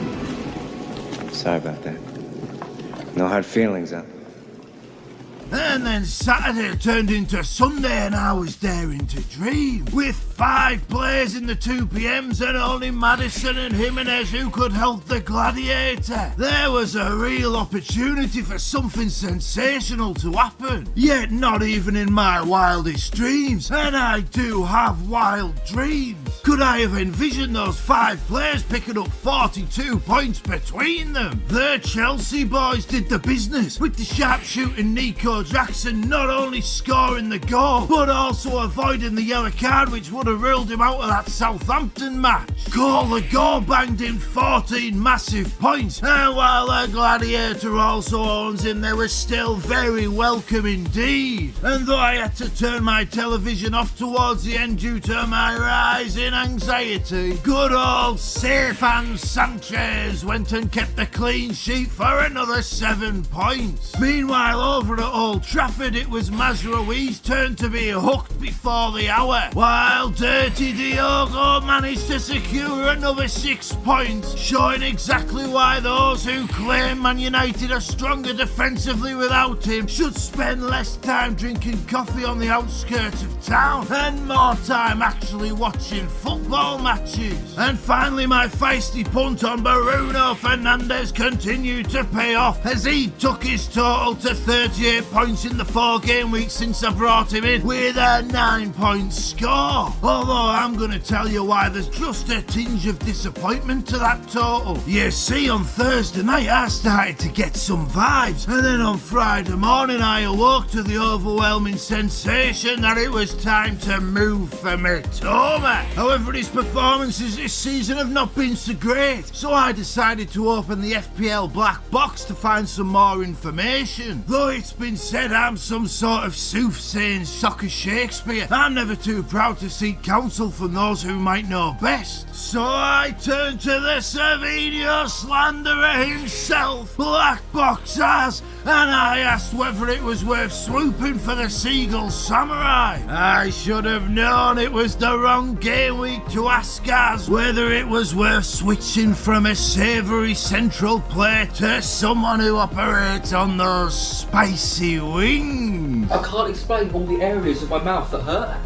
S9: Sorry about that. No hard feelings, huh?
S6: And then Saturday turned into Sunday and I was daring to dream, with 5 players in the 2pms and only Maddison and Jimenez who could help the Gladiator. There was a real opportunity for something sensational to happen, yet not even in my wildest dreams, and I do have wild dreams, could I have envisioned those 5 players picking up 42 points between them. The Chelsea boys did the business, with the sharpshooting Nico Jackson not only scoring the goal, but also avoiding the yellow card which would have ruled him out of that Southampton match. Cole the goal banged in 14 massive points, and while the Gladiator also owns him, they were still very welcome indeed. And though I had to turn my television off towards the end due to my rising anxiety, good old safe hands Sanchez went and kept the clean sheet for another 7 points. Meanwhile, over at Old Trafford, it was Mazraoui's turn to be hooked before the hour, while Dirty Diogo managed to secure another 6 points, showing exactly why those who claim Man United are stronger defensively without him should spend less time drinking coffee on the outskirts of town and more time actually watching football matches. And finally, my feisty punt on Bruno Fernandes continued to pay off as he took his total to 38 points points in the 4 game week since I brought him in with a 9-point score. Although I'm going to tell you why there's just a tinge of disappointment to that total. You see, on Thursday night I started to get some vibes, and then on Friday morning I awoke to the overwhelming sensation that it was time to move for Mitoma. However, his performances this season have not been so great, so I decided to open the FPL black box to find some more information. Though it's been said I'm some sort of soothsaying shocker Shakespeare, I'm never too proud to seek counsel from those who might know best. So I turned to the Cervinho slanderer himself, Black Box Az, and I asked whether it was worth swooping for the Seagull Samurai. I should have known it was the wrong game week to ask Az whether it was worth switching from a savoury central play to someone who operates on those spicy wings.
S10: I can't explain all the areas of my mouth that hurt.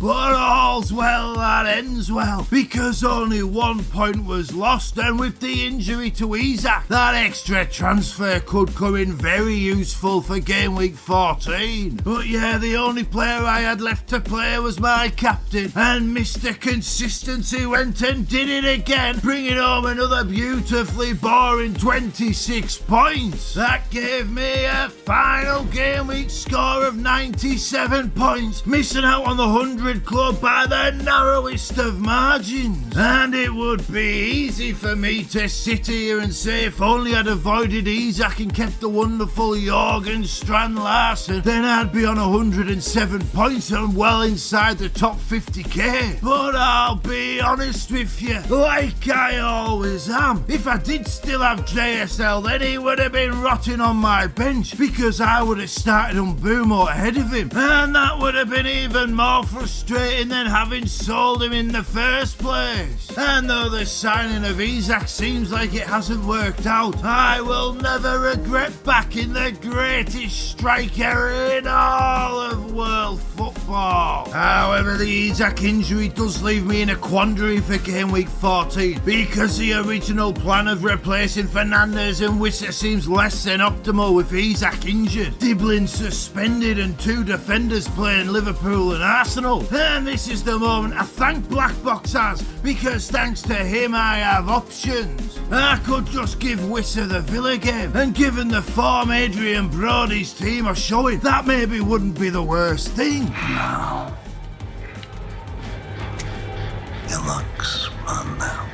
S6: But all's well that ends well, because only 1 point was lost, and with the injury to Isak, that extra transfer could come in very useful for game week 14. But yeah, the only player I had left to play was my captain, and Mr. Consistency went and did it again, bringing home another beautifully boring 26 points. That gave me a final game week score of 97 points, missing out on the 100 club by the narrowest of margins. And it would be easy for me to sit here and say if only I'd avoided Isak and kept the wonderful Jorgen Strand Larsen, then I'd be on 107 points and well inside the top 50k. But I'll be honest with you, like I always am, if I did still have JSL, then he would have been rotting on my bench, because I would have started on Mbeumo ahead of him, and that would have been even more frustrating than having sold him in the first place. And though the signing of Isak seems like it hasn't worked out, I will never regret backing the greatest striker in all of world football. However, the Isak injury does leave me in a quandary for game week 14, because the original plan of replacing Fernandes and Wissa seems less than optimal with Isak injured, Diblin suspended, and 2 defenders playing Liverpool and Arsenal. And this is the moment I thank Black Box Az, because thanks to him I have options. I could just give Wissa the Villa game, and given the form Adrian Brody's team are showing, that maybe wouldn't be the worst thing.
S11: No. It looks run now.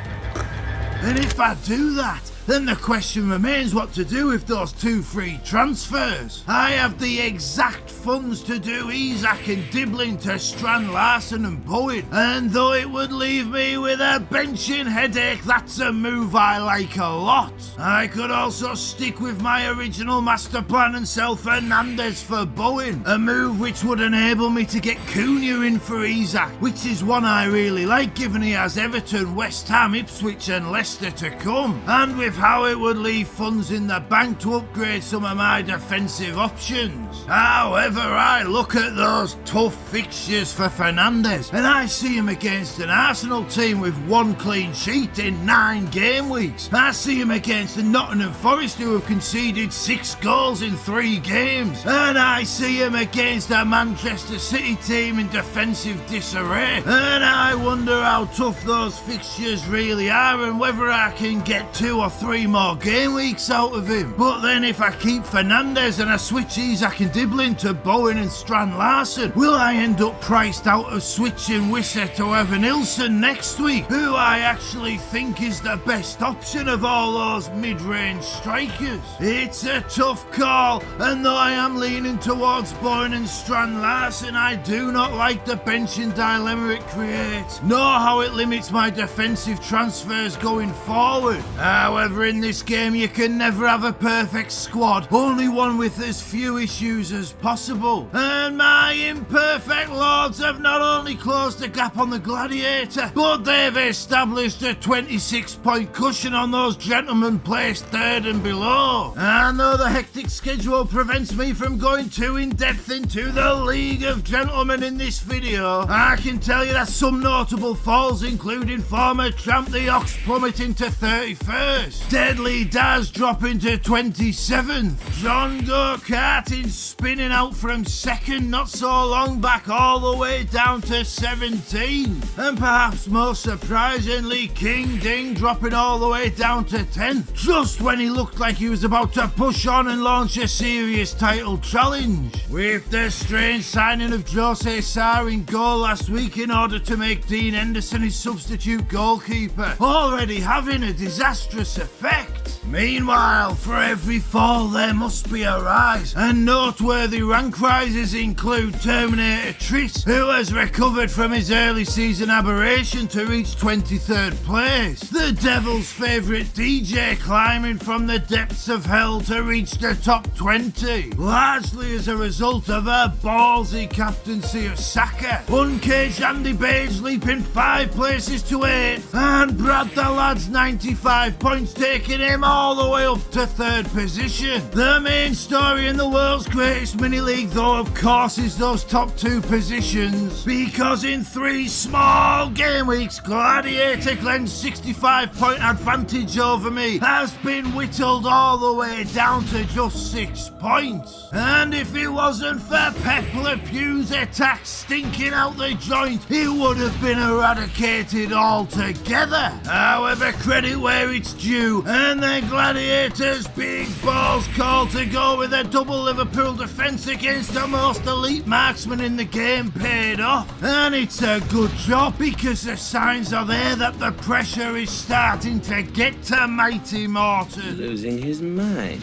S6: And if I do that, then the question remains what to do with those 2 free transfers. I have the exact funds to do Isak and Diblin to Strand Larsen and Bowen, and though it would leave me with a benching headache, that's a move I like a lot. I could also stick with my original master plan and sell Fernandes for Bowen, a move which would enable me to get Cunha in for Isak, which is one I really like given he has Everton, West Ham, Ipswich and Leicester to come, and with how it would leave funds in the bank to upgrade some of my defensive options. However, I look at those tough fixtures for Fernandes, and I see him against an Arsenal team with 1 clean sheet in 9 game weeks. I see him against a Nottingham Forest who have conceded 6 goals in 3 games, and I see him against a Manchester City team in defensive disarray, and I wonder how tough those fixtures really are and whether I can get 2 or 3 more game weeks out of him. But then if I keep Fernandes and I switch Isak and Diblin to Bowen and Strand Larsen, will I end up priced out of switching Wissa to Evan Nilsson next week, who I actually think is the best option of all those mid-range strikers? It's a tough call, and though I am leaning towards Bowen and Strand Larsen, I do not like the benching dilemma it creates, nor how it limits my defensive transfers going forward. However, in this game you can never have a perfect squad, only one with as few issues as possible. And my imperfect lords have not only closed the gap on the Gladiator, but they've established a 26-point cushion on those gentlemen placed 3rd and below. And though the hectic schedule prevents me from going too in-depth into the League of Gentlemen in this video, I can tell you that some notable falls, including former champ the Ox plummeting to 31st. Deadly Daz dropping to 27th. John Go-Karting spinning out from 2nd not so long back all the way down to 17. And perhaps most surprisingly, King Ding dropping all the way down to 10th, just when he looked like he was about to push on and launch a serious title challenge. With the strange signing of Jose Sarr in goal last week in order to make Dean Henderson his substitute goalkeeper already having a disastrous effect. Meanwhile, for every fall there must be a rise, and noteworthy rank rises include Terminator Triss, who has recovered from his early season aberration to reach 23rd place. The Devil's favourite DJ climbing from the depths of hell to reach the top 20, largely as a result of a ballsy captaincy of Saka. Uncaged Andy Page leaping 5 places to 8th, and Brad the Lad's 95 points taking him all the way up to 3rd position. The main story in the world's greatest mini-league, though, of course, is those top 2 positions, because in 3 small game weeks, Gladiator Glenn's 65-point advantage over me has been whittled all the way down to just 6 points. And if it wasn't for Pep Le Pew's attack stinking out the joint, it would have been eradicated altogether. However, credit where it's due, and the Gladiators' big balls call to go with a double Liverpool defence against the most elite marksman in the game paid off. And it's a good job, because the signs are there that the pressure is starting to get to Mighty Morton.
S9: Losing his mind.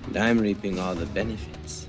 S9: And I'm reaping all the benefits.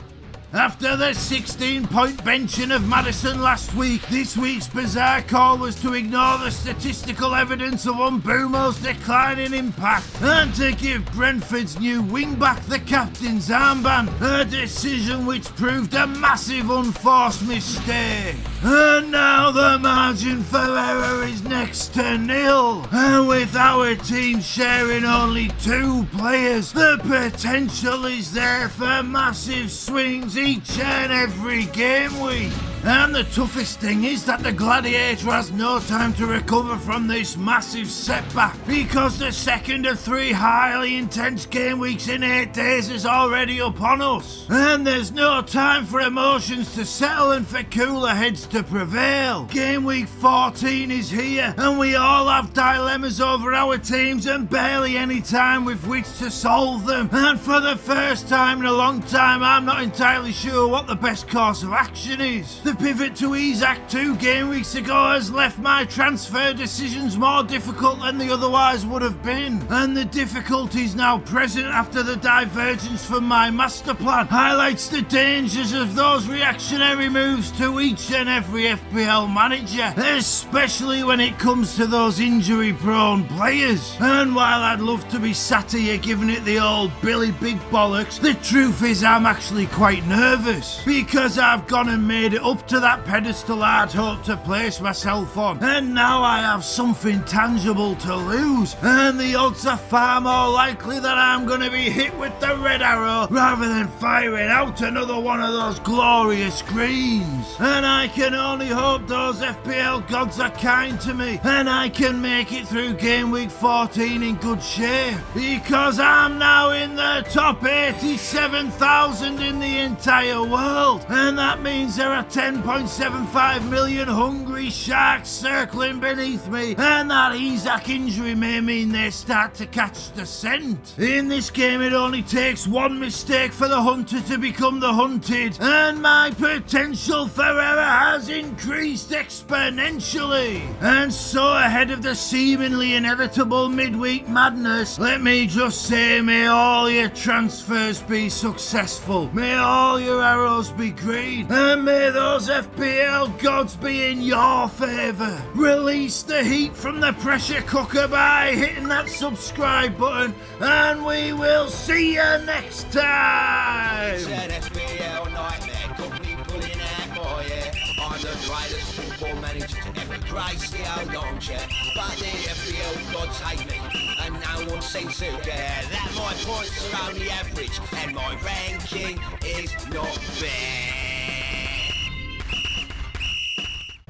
S6: After the 16-point benching of Maddison last week, this week's bizarre call was to ignore the statistical evidence of Mbeumo's declining impact and to give Brentford's new wing-back the captain's armband, a decision which proved a massive unforced mistake. And now the margin for error is next to nil, and with our team sharing only 2 players, the potential is there for massive swings each and every game week. And the toughest thing is that the Gladiator has no time to recover from this massive setback, because the second of 3 highly intense game weeks in 8 days is already upon us. And there's no time for emotions to settle and for cooler heads to prevail. Game week 14 is here, and we all have dilemmas over our teams and barely any time with which to solve them. And for the first time in a long time, I'm not entirely sure what the best course of action is. The pivot to Isaac 2 game weeks ago has left my transfer decisions more difficult than they otherwise would have been, and the difficulties now present after the divergence from my master plan highlights the dangers of those reactionary moves to each and every FPL manager, especially when it comes to those injury-prone players. And while I'd love to be sat here giving it the old Billy Big Bollocks, the truth is I'm actually quite nervous, because I've gone and made it up to that pedestal I'd hoped to place myself on, and now I have something tangible to lose, and the odds are far more likely that I'm going to be hit with the red arrow rather than firing out another one of those glorious greens. And I can only hope those FPL gods are kind to me and I can make it through game week 14 in good shape, because I'm now in the top 87,000 in the entire world, and that means there are 10.75 million hungry sharks circling beneath me, and that Isaac injury may mean they start to catch the scent. In this game it only takes one mistake for the hunter to become the hunted, and my potential for error has increased exponentially. And so ahead of the seemingly inevitable midweek madness, let me just say, may all your transfers be successful, may all your arrows be green, and may those FPL gods be in your favour. Release the heat from the pressure cooker by hitting that subscribe button, and we will see you next time.
S2: It's an FPL nightmare, company pulling out more, yeah. I'm the greatest football manager to ever grace the old armchair, but the FPL gods hate me, and no one seems to care that my points are only average, and my ranking is not fair.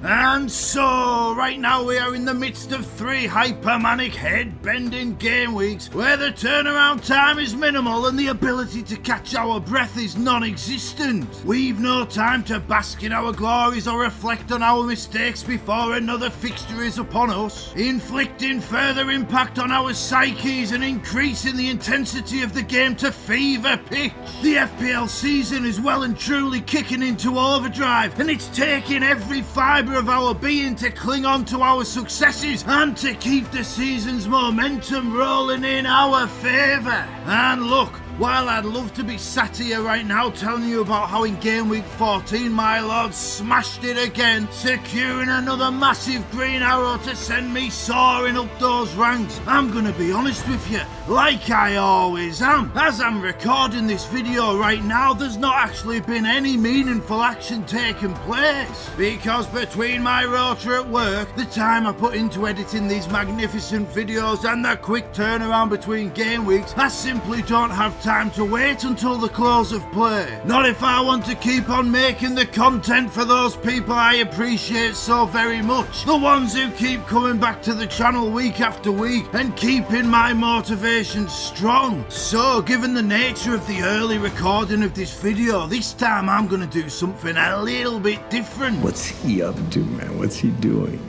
S6: And so, right now we are in the midst of 3 hypermanic head-bending game weeks where the turnaround time is minimal and the ability to catch our breath is non-existent. We've no time to bask in our glories or reflect on our mistakes before another fixture is upon us, inflicting further impact on our psyches and increasing the intensity of the game to fever pitch. The FPL season is well and truly kicking into overdrive, and it's taking every fibre of our being to cling on to our successes and to keep the season's momentum rolling in our favour. And look, while I'd love to be sat here right now telling you about how in game week 14 my lord smashed it again, securing another massive green arrow to send me soaring up those ranks, I'm gonna be honest with you, like I always am. As I'm recording this video right now, there's not actually been any meaningful action taking place, because between my rota at work, the time I put into editing these magnificent videos and the quick turnaround between game weeks, I simply don't have time to wait until the close of play. Not if I want to keep on making the content for those people I appreciate so very much. The ones who keep coming back to the channel week after week and keeping my motivation strong. So, given the nature of the early recording of this video, this time I'm gonna do something a little bit different.
S5: What's he up to, man? What's he doing?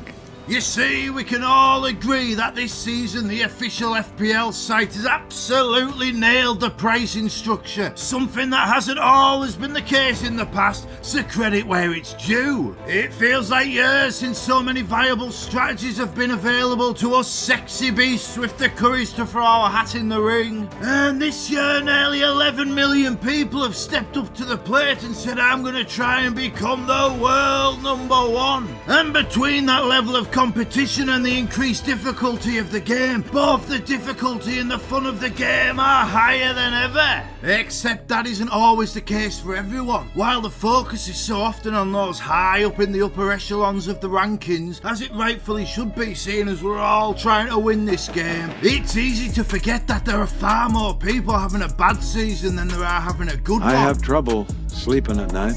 S6: You see, we can all agree that this season the official FPL site has absolutely nailed the pricing structure, something that hasn't always been the case in the past, so credit where it's due. It feels like years since so many viable strategies have been available to us sexy beasts with the courage to throw our hat in the ring. And this year nearly 11 million people have stepped up to the plate and said, I'm going to try and become the world #1. And between that level of competition and the increased difficulty of the game, both the difficulty and the fun of the game are higher than ever. Except that isn't always the case for everyone. While the focus is so often on those high up in the upper echelons of the rankings, as it rightfully should be, seeing as we're all trying to win this game, it's easy to forget that there are far more people having a bad season than there are having a good one.
S12: I have trouble sleeping at night.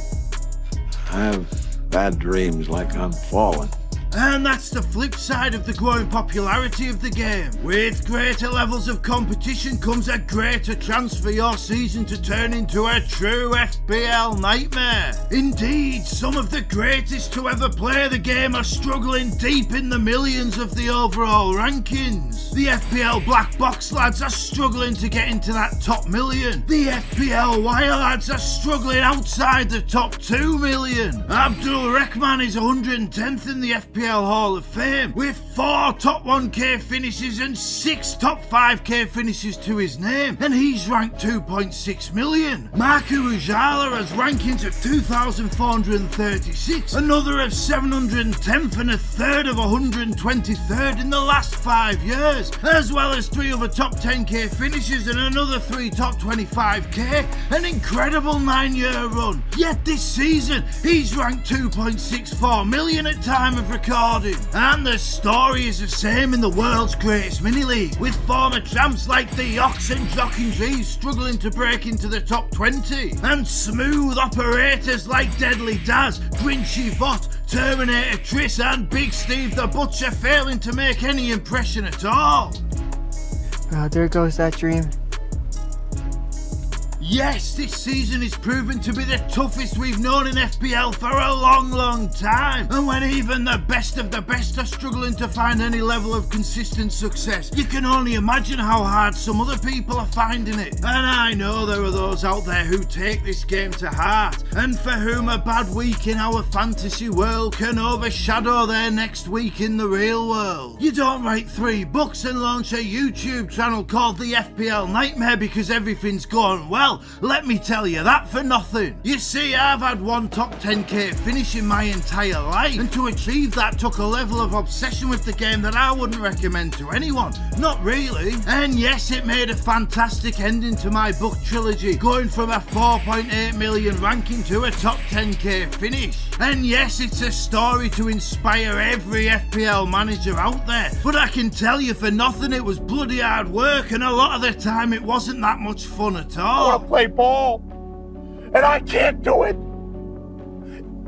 S12: I have bad dreams like I'm falling.
S6: And that's the flip side of the growing popularity of the game. With greater levels of competition comes a greater chance for your season to turn into a true FPL nightmare. Indeed, some of the greatest to ever play the game are struggling deep in the millions of the overall rankings. The FPL Black Box lads are struggling to get into that top million. The FPL Wire lads are struggling outside the top 2 million. Abdul Rahman is 110th in the FPL Hall of Fame with 4 top 1k finishes and 6 top 5k finishes to his name, and he's ranked 2.6 million. Marco Ujala has rankings of 2,436, another of 710th and a third of 123rd in the last 5 years, as well as 3 other top 10k finishes and another 3 top 25k, an incredible 9-year run. Yet this season he's ranked 2.64 million at time of recording. And the story is the same in the world's greatest mini-league, with former champs like the Ox and Jock and G struggling to break into the top 20, and smooth operators like Deadly Daz, Grinchy Vot, Terminator Triss and Big Steve the Butcher failing to make any impression at all.
S3: Oh, there goes that dream.
S6: Yes, this season is proven to be the toughest we've known in FPL for a long time. And when even the best of the best are struggling to find any level of consistent success, you can only imagine how hard some other people are finding it. And I know there are those out there who take this game to heart, and for whom a bad week in our fantasy world can overshadow their next week in the real world. You don't write 3 books and launch a YouTube channel called the FPL Nightmare because everything's going well. Let me tell you that for nothing. You see, I've had 1 top 10k finish in my entire life, and to achieve that took a level of obsession with the game that I wouldn't recommend to anyone. Not really. And yes, it made a fantastic ending to my book trilogy, going from a 4.8 million ranking to a top 10k finish. And yes, it's a story to inspire every FPL manager out there, but I can tell you for nothing it was bloody hard work, and a lot of the time it wasn't that much fun at all.
S13: Play ball, and I can't do it.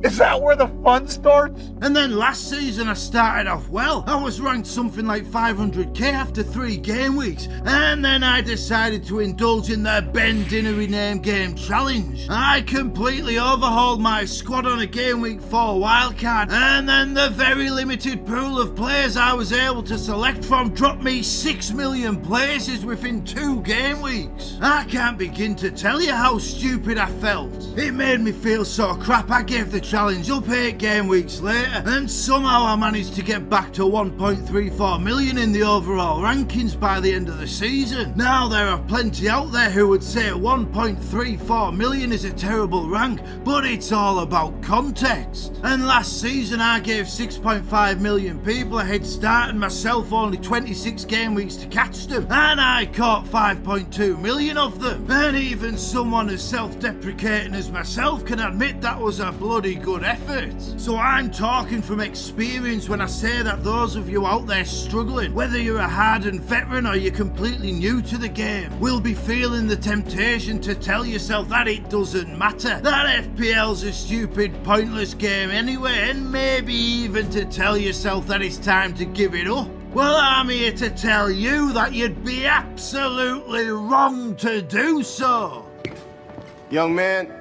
S6: Is that where the fun starts?
S1: And then last season I started off well. I was ranked something like 500k after 3 game weeks. And then I decided to indulge in the Ben Dinnery Name Game Challenge. I completely overhauled my squad on a game week 4 wildcard. And then the very limited pool of players I was able to select from dropped me 6 million places within 2 game weeks. I can't begin to tell you how stupid I felt. It made me feel so crap I gave the challenge up 8 game weeks later, and somehow I managed to get back to 1.34 million in the overall rankings by the end of the season. Now there are plenty out there who would say 1.34 million is a terrible rank, but it's all about context. And last season I gave 6.5 million people a head start and myself only 26 game weeks to catch them, and I caught 5.2 million of them. And even someone as self-deprecating as myself can admit that was a bloody good effort. So I'm talking from experience when I say that those of you out there struggling, whether you're a hardened veteran or you're completely new to the game, will be feeling the temptation to tell yourself that it doesn't matter, that FPL's a stupid, pointless game anyway, and maybe even to tell yourself that it's time to give it up. Well, I'm here to tell you that you'd be absolutely wrong to do so.
S13: Young man,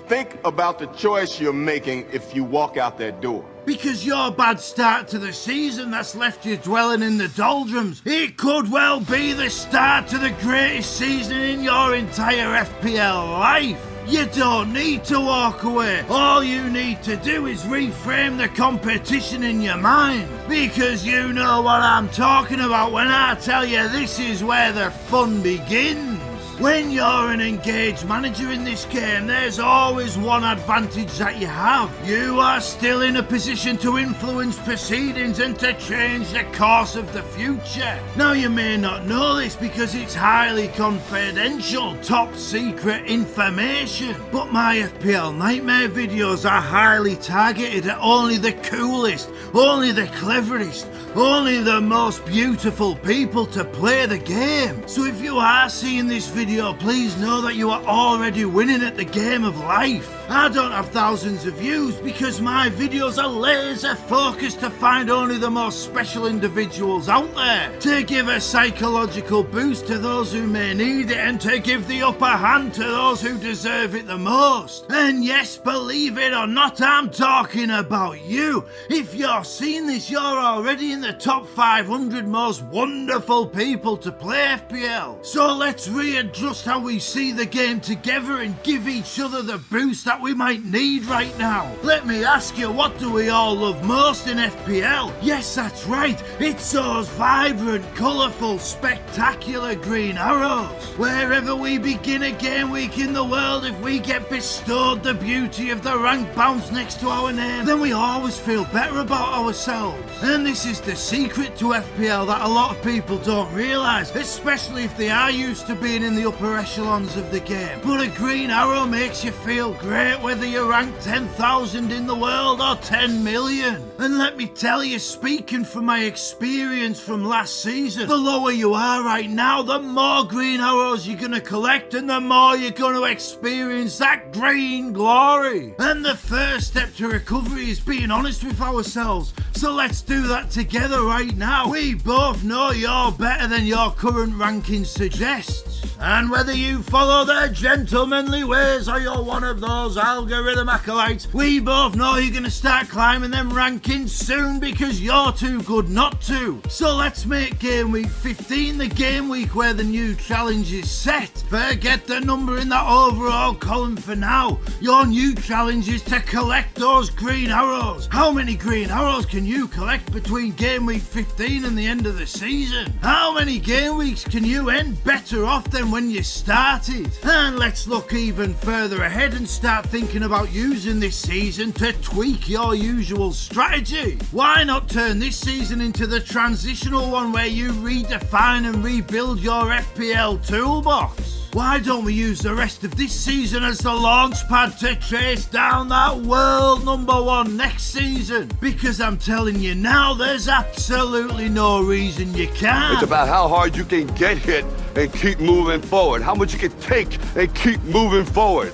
S13: think about the choice you're making if you walk out that door.
S1: Because your bad start to the season that's left you dwelling in the doldrums, it could well be the start to the greatest season in your entire FPL life. You don't need to walk away. All you need to do is reframe the competition in your mind. Because you know what I'm talking about when I tell you this is where the fun begins. When you're an engaged manager in this game, there's always one advantage that you have. You are still in a position to influence proceedings and to change the course of the future. Now you may not know this because it's highly confidential, top secret information, but my FPL Nightmare videos are highly targeted at only the coolest, only the cleverest, only the most beautiful people to play the game. So if you are seeing this video, please know that you are already winning at the game of life. I don't have thousands of views because my videos are laser focused to find only the most special individuals out there, to give a psychological boost to those who may need it and to give the upper hand to those who deserve it the most. And yes, believe it or not, I'm talking about you. If you're seeing this, you're already in the top 500 most wonderful people to play FPL. So let's readjust how we see the game together and give each other the boost that we might need right now. Let me ask you, what do we all love most in FPL? Yes, that's right, it's those vibrant, colourful, spectacular green arrows. Wherever we begin a game week in the world, if we get bestowed the beauty of the rank bounce next to our name, then we always feel better about ourselves. And this is the secret to FPL that a lot of people don't realise, especially if they are used to being in the upper echelons of the game. But a green arrow makes you feel great whether you're ranked 10,000 in the world or 10 million. And let me tell you, speaking from my experience from last season, the lower you are right now, the more green arrows you're going to collect and the more you're going to experience that green glory. And the first step to recovery is being honest with ourselves. So let's do that together right now. We both know you're better than your current ranking suggests. And whether you follow their gentlemanly ways or you're one of those algorithm acolytes, we both know you're going to start climbing them rankings soon because you're too good not to. So let's make game week 15 the game week where the new challenge is set. Forget the number in that overall column for now. Your new challenge is to collect those green arrows. How many green arrows can you collect between game week 15 and the end of the season? How many game weeks can you end better off than when you started? And let's look even further ahead and start thinking about using this season to tweak your usual strategy. Why not turn this season into the transitional one where you redefine and rebuild your FPL toolbox? Why don't we use the rest of this season as the launch pad to chase down that world #1 next season? Because I'm telling you now, there's absolutely no reason you can't.
S14: It's about how hard you can get hit and keep moving forward. How much you can take and keep moving forward.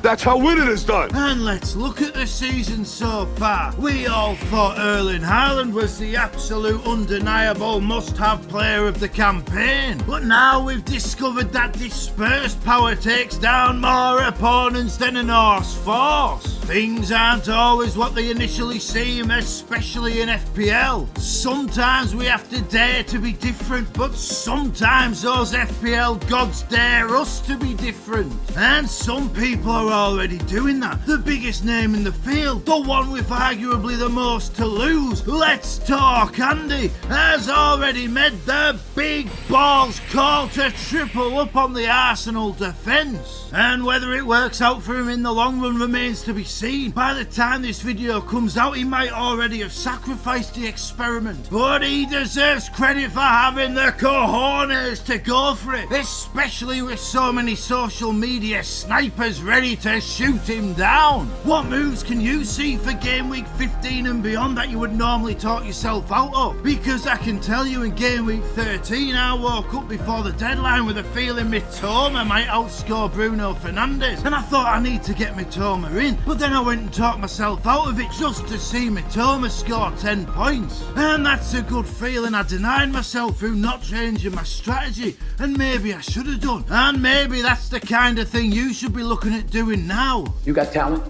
S13: That's how winning is done.
S6: And let's look at the season so far. We all thought Erling Haaland was the absolute undeniable must-have player of the campaign. But now we've discovered that dispersed power takes down more opponents than an horse force. Things aren't always what they initially seem, especially in FPL. Sometimes we have to dare to be different, but sometimes those FPL gods dare us to be different. And some people are already doing that. The biggest name in the field, the one with arguably the most to lose, let's talk Andy, has already made the big balls call to triple up on the Arsenal defence. And whether it works out for him in the long run remains to be seen. By the time this video comes out, he might already have sacrificed the experiment. But he deserves credit for having the cojones to go for it, especially with so many social media snipers ready to shoot him down. What moves can you see for game week 15 and beyond that you would normally talk yourself out of? Because I can tell you in game week 13 I woke up before the deadline with a feeling Mitoma might outscore Bruno Fernandes, and I thought I need to get Mitoma in, but then I went and talked myself out of it just to see Mitoma score 10 points. And that's a good feeling. I denied myself through not changing my strategy, and maybe I should have done. And maybe that's the kind of thing you should be looking at doing now.
S14: You got talent.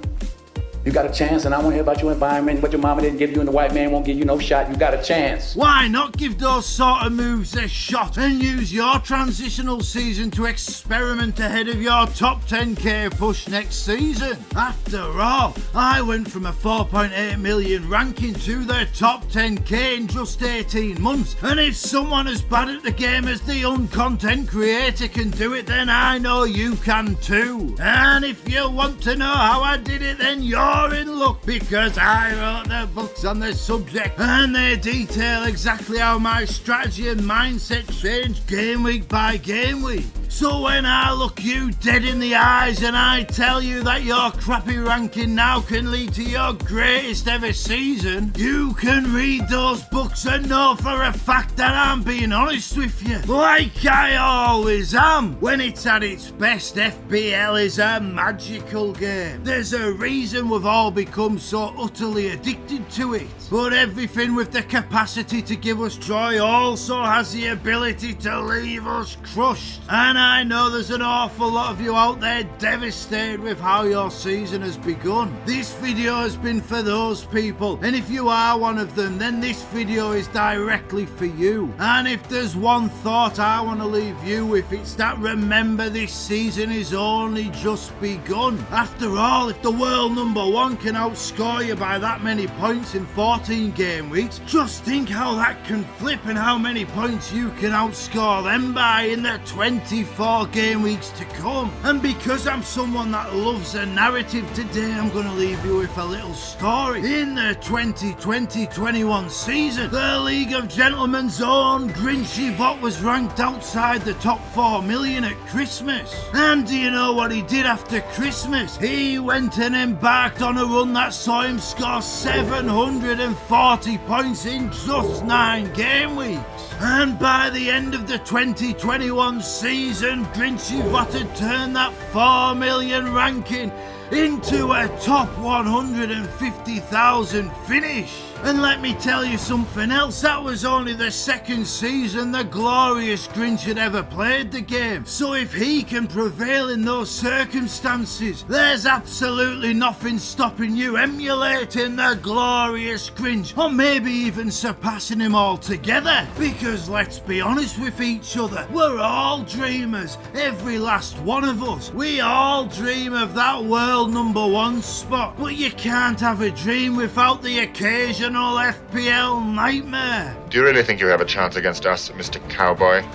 S14: You got a chance, and I want to hear about your environment, what your mama didn't give you, and the white man won't give you no shot. You got a chance.
S6: Why not give those sort of moves a shot and use your transitional season to experiment ahead of your top 10k push next season? After all, I went from a 4.8 million ranking to the top 10k in just 18 months, and if someone as bad at the game as the uncontent creator can do it, then I know you can too. And if you want to know how I did it, then you're in luck, because I wrote the books on the subject and they detail exactly how my strategy and mindset changed game week by game week. So when I look you dead in the eyes and I tell you that your crappy ranking now can lead to your greatest ever season, you can read those books and know for a fact that I'm being honest with you, like I always am. When it's at its best, FPL is a magical game. There's a reason we've all become so utterly addicted to it. But everything with the capacity to give us joy also has the ability to leave us crushed. And I know there's an awful lot of you out there devastated with how your season has begun. This video has been for those people, and if you are one of them, then this video is directly for you. And if there's one thought I want to leave you with, it's that remember this season is only just begun. After all, if the world #1 can outscore you by that many points in 14 game weeks, just think how that can flip and how many points you can outscore them by in the 24 game weeks to come. And because I'm someone that loves a narrative, today I'm going to leave you with a little story. In the 2020-21 season, the League of Gentlemen's own Grinchy Vot was ranked outside the top 4 million at Christmas. And do you know what he did after Christmas? He went and embarked on a run that saw him score 740 points in just 9 game weeks. And by the end of the 2021 season, Grinchy Vot had turned that 4 million ranking into a top 150,000 finish. And let me tell you something else, that was only the second season the glorious Grinch had ever played the game. So if he can prevail in those circumstances, there's absolutely nothing stopping you emulating the glorious Grinch, or maybe even surpassing him altogether. Because let's be honest with each other, we're all dreamers, every last one of us. We all dream of that world #1 spot, but you can't have a dream without the occasional FPL nightmare.
S15: Do you really think you have a chance against us, Mr. Cowboy?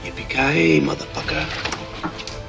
S11: Yippee-ki-yay, motherfucker.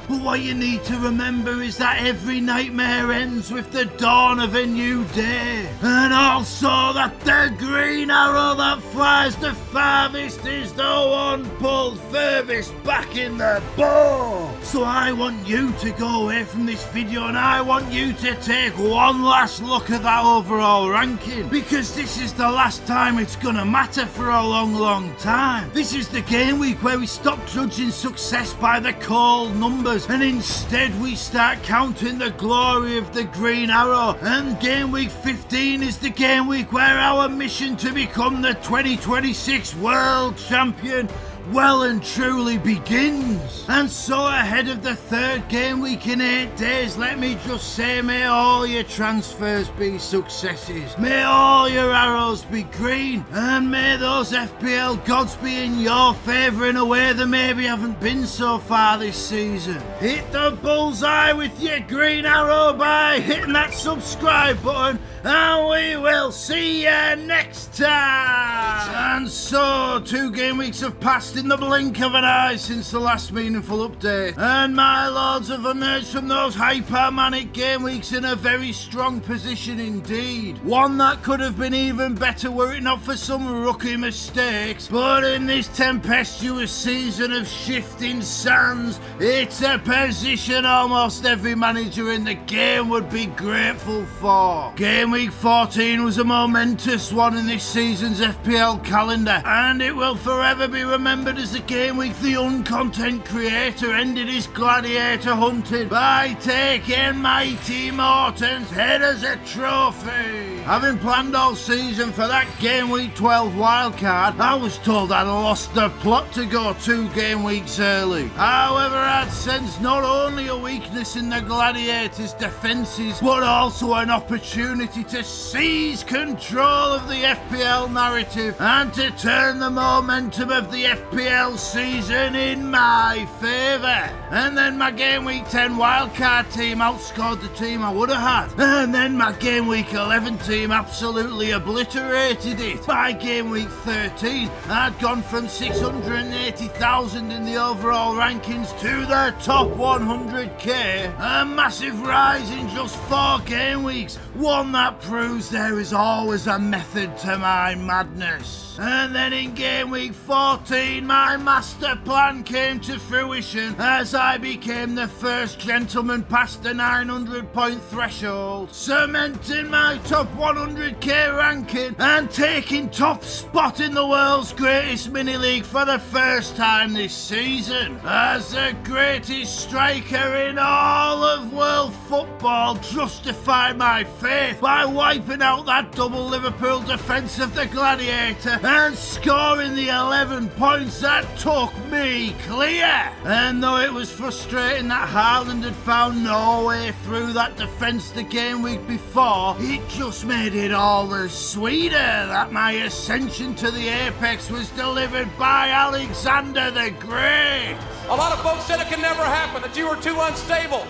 S6: But what you need to remember is that every nightmare ends with the dawn of a new day. And also that the The green arrow that flies the farthest is the one pulled furthest back in the bow. So I want you to go away from this video and I want you to take one last look at that overall ranking, because this is the last time it's gonna matter for a long time. This is the game week where we stop judging success by the cold numbers and instead we start counting the glory of the green arrow. And game week 15 is the game week where our mission to become the 2026 world champion well and truly begins. And so ahead of the third game week in 8 days, let me just say, may all your transfers be successes, may all your arrows be green, and may those FPL gods be in your favour in a way they maybe haven't been so far this season. Hit the bullseye with your green arrow by hitting that subscribe button, and we will see you next time. And so 2 game weeks have passed in the blink of an eye since the last meaningful update, and my lords have emerged from those hypermanic game weeks in a very strong position indeed. One that could have been even better were it not for some rookie mistakes, but in this tempestuous season of shifting sands, it's a position almost every manager in the game would be grateful for. Game week 14 was a momentous one in this season's FPL calendar, and it will forever be remembered as the game week the uncontent creator ended his gladiator hunting by taking Mighty Morton's head as a trophy. Having planned all season for that game week 12 wildcard, I was told I'd lost the plot to go 2 game weeks early. However, I'd sensed not only a weakness in the gladiators' defences, but also an opportunity to seize control of the FPL narrative and to turn the momentum of the FPL season in my favour. And then my game week 10 wildcard team outscored the team I would have had, and then my game week 11 team absolutely obliterated it. By game week 13 I'd gone from 680,000 in the overall rankings to the top 100k, a massive rise in just 4 game weeks, one that proves there is always a method to my madness. And then in game week 14 my master plan came to fruition as I became the first gentleman past the 900 point threshold, cementing my top 100k ranking and taking top spot in the world's greatest mini league for the first time this season. As the greatest striker in all of world football, justified my faith by wiping out that double Liverpool defence of the gladiator and scoring the 11 points that took me clear. And though it was frustrating that Haaland had found no way through that defence the game week before, it just made it all the sweeter that my ascension to the apex was delivered by Alexander the Great.
S16: A lot of folks said it could never happen, that you were too unstable.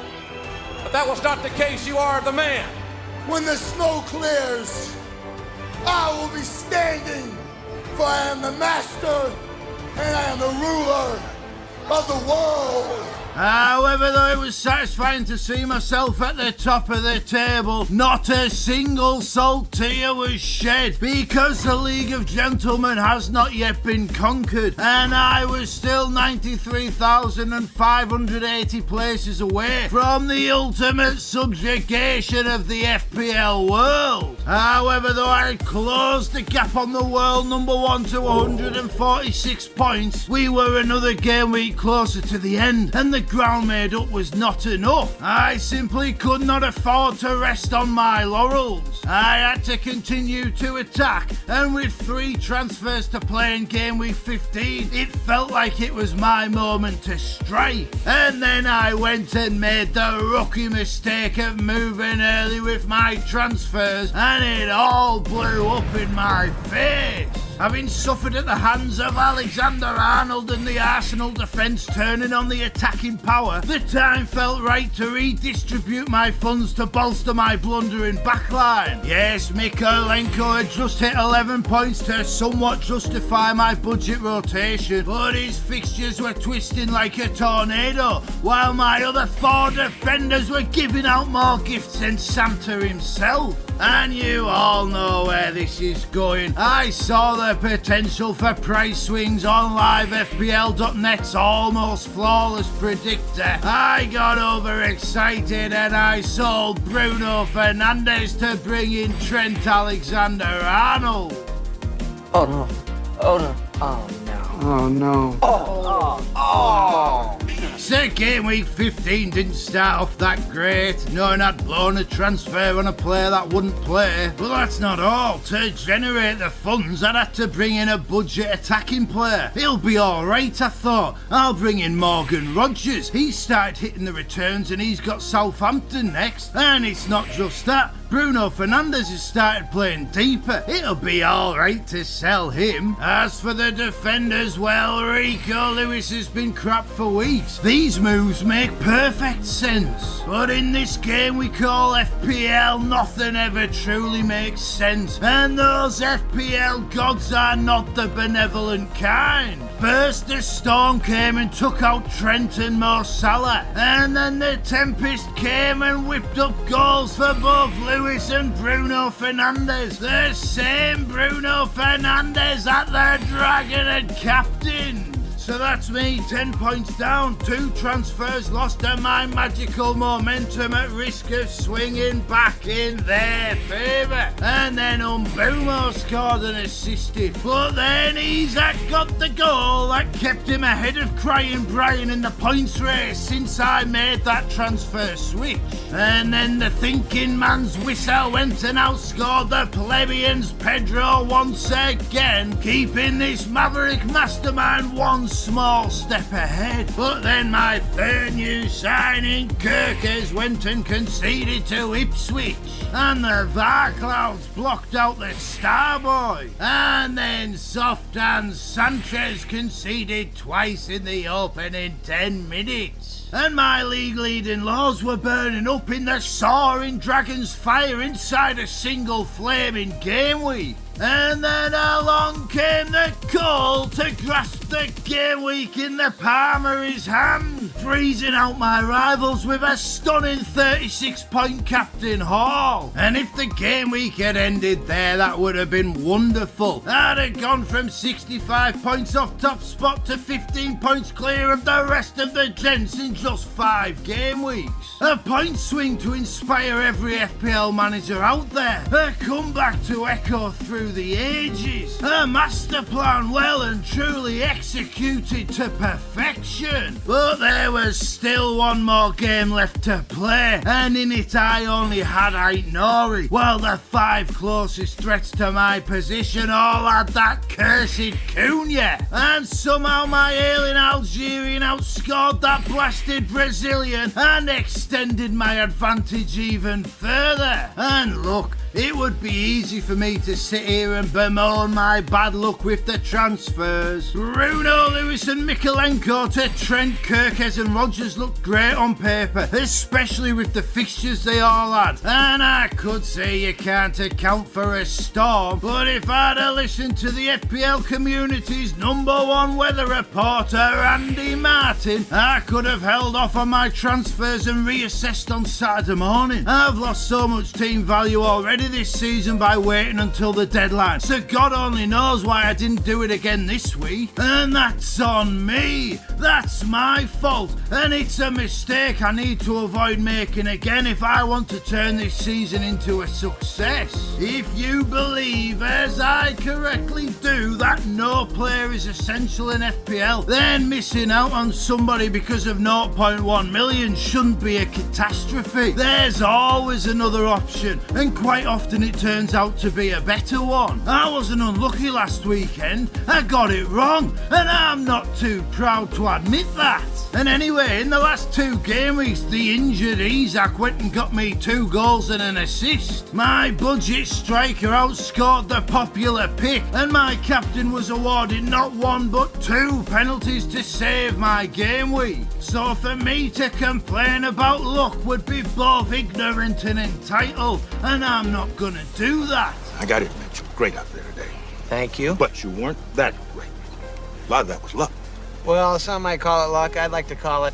S16: But that was not the case. You are the man.
S17: When the smoke clears, I will be standing, for I am the master and I am the ruler of the world.
S6: However, though it was satisfying to see myself at the top of the table, not a single salt tear was shed, because the League of Gentlemen has not yet been conquered, and I was still 93,580 places away from the ultimate subjugation of the FPL world. However, though I had closed the gap on the world number 1 to 146 points, we were another game week closer to the end, and the ground made up was not enough. I simply could not afford to rest on my laurels. I had to continue to attack, and with 3 transfers to play in game week 15, it felt like it was my moment to strike. And then I went and made the rookie mistake of moving early with my transfers, and it all blew up in my face. Having suffered at the hands of Alexander Arnold and the Arsenal defence turning on the attacking power, the time felt right to redistribute my funds to bolster my blundering backline. Yes, Mykolenko had just hit 11 points to somewhat justify my budget rotation, but his fixtures were twisting like a tornado, while my other 4 defenders were giving out more gifts than Santa himself. And you all know where this is going. I saw the potential for price swings on livefpl.net's almost flawless predictor. I got overexcited and I sold Bruno Fernandes to bring in Trent Alexander-Arnold.
S3: Oh no. Oh no. Oh no.
S12: Oh no.
S6: So game week 15 didn't start off that great, knowing I'd blown a transfer on a player that wouldn't play. But that's not all. To generate the funds, I'd had to bring in a budget attacking player. He'll be alright, I thought. I'll bring in Morgan Rogers. He started hitting the returns and he's got Southampton next. And it's not just that. Bruno Fernandes has started playing deeper. It'll be alright to sell him. As for the defenders, well, Rico Lewis has been crap for weeks. These moves make perfect sense. But in this game we call FPL, nothing ever truly makes sense. And those FPL gods are not the benevolent kind. First the storm came and took out Trent and Mo Salah. And then the tempest came and whipped up goals for both Lewis and Bruno Fernandes. The same Bruno Fernandes at the Dragon and captain. So that's me, 10 points down, 2 transfers lost and my magical momentum at risk of swinging back in their favour. And then Umbumo scored and assisted, but then Isak got the goal that kept him ahead of Crying Brian in the points race since I made that transfer switch. And then the thinking man's whistle went and outscored the plebeians Pedro once again, keeping this maverick mastermind one small step ahead. But then my third new signing, Kirkers, went and conceded to Ipswich, and the VAR clouds blocked out the Starboy. And then Softan Sanchez conceded twice in the opening 10 minutes. And my league-leading laws were burning up in the soaring dragon's fire inside a single flaming game week. And then along came the call to grasp the game week in the palm of his hand, freezing out my rivals with a stunning 36-point Captain Hall. And if the game week had ended there, that would have been wonderful. I'd have gone from 65 points off top spot to 15 points clear of the rest of the gents in just 5 game weeks. A point swing to inspire every FPL manager out there. A comeback to echo through the ages. A master plan well and truly executed to perfection. But there was still one more game left to play, and in it I only had Aït-Nouri, while the 5 closest threats to my position all had that cursed Cunha. And somehow my ailing Algerian outscored that blasted Brazilian and extended my advantage even further. And look, it would be easy for me to sit here and bemoan my bad luck with the transfers. Bruno Lewis and Mykolenko to Trent, Kirkes and Rogers looked great on paper, especially with the fixtures they all had. And I could say you can't account for a storm, but if I'd have listened to the FPL community's #1 weather reporter, Andy Martin, I could have held off on my transfers and reassessed on Saturday morning. I've lost so much team value already this season by waiting until the deadline, so God only knows why I didn't do it again this week. And that's on me. That's my fault, and it's a mistake I need to avoid making again if I want to turn this season into a success. If you believe, as I correctly do, that no player is essential in FPL, then missing out on somebody because of 0.1 million shouldn't be a catastrophe. There's always another option, and quite often it turns out to be a better one. I wasn't unlucky last weekend. I got it wrong, and I'm not too proud to admit that. And anyway, in the last 2 game weeks, the injured Isak went and got me 2 goals and an assist. My budget striker outscored the popular pick, and my captain captain was awarded not one but 2 penalties to save my game week. So for me to complain about luck would be both ignorant and entitled, and I'm not gonna do that.
S18: I got it, Mitch. Great out there today.
S3: Thank you.
S18: But you weren't that great. A lot of that was luck.
S3: Well, some might call it luck. I'd like to call it,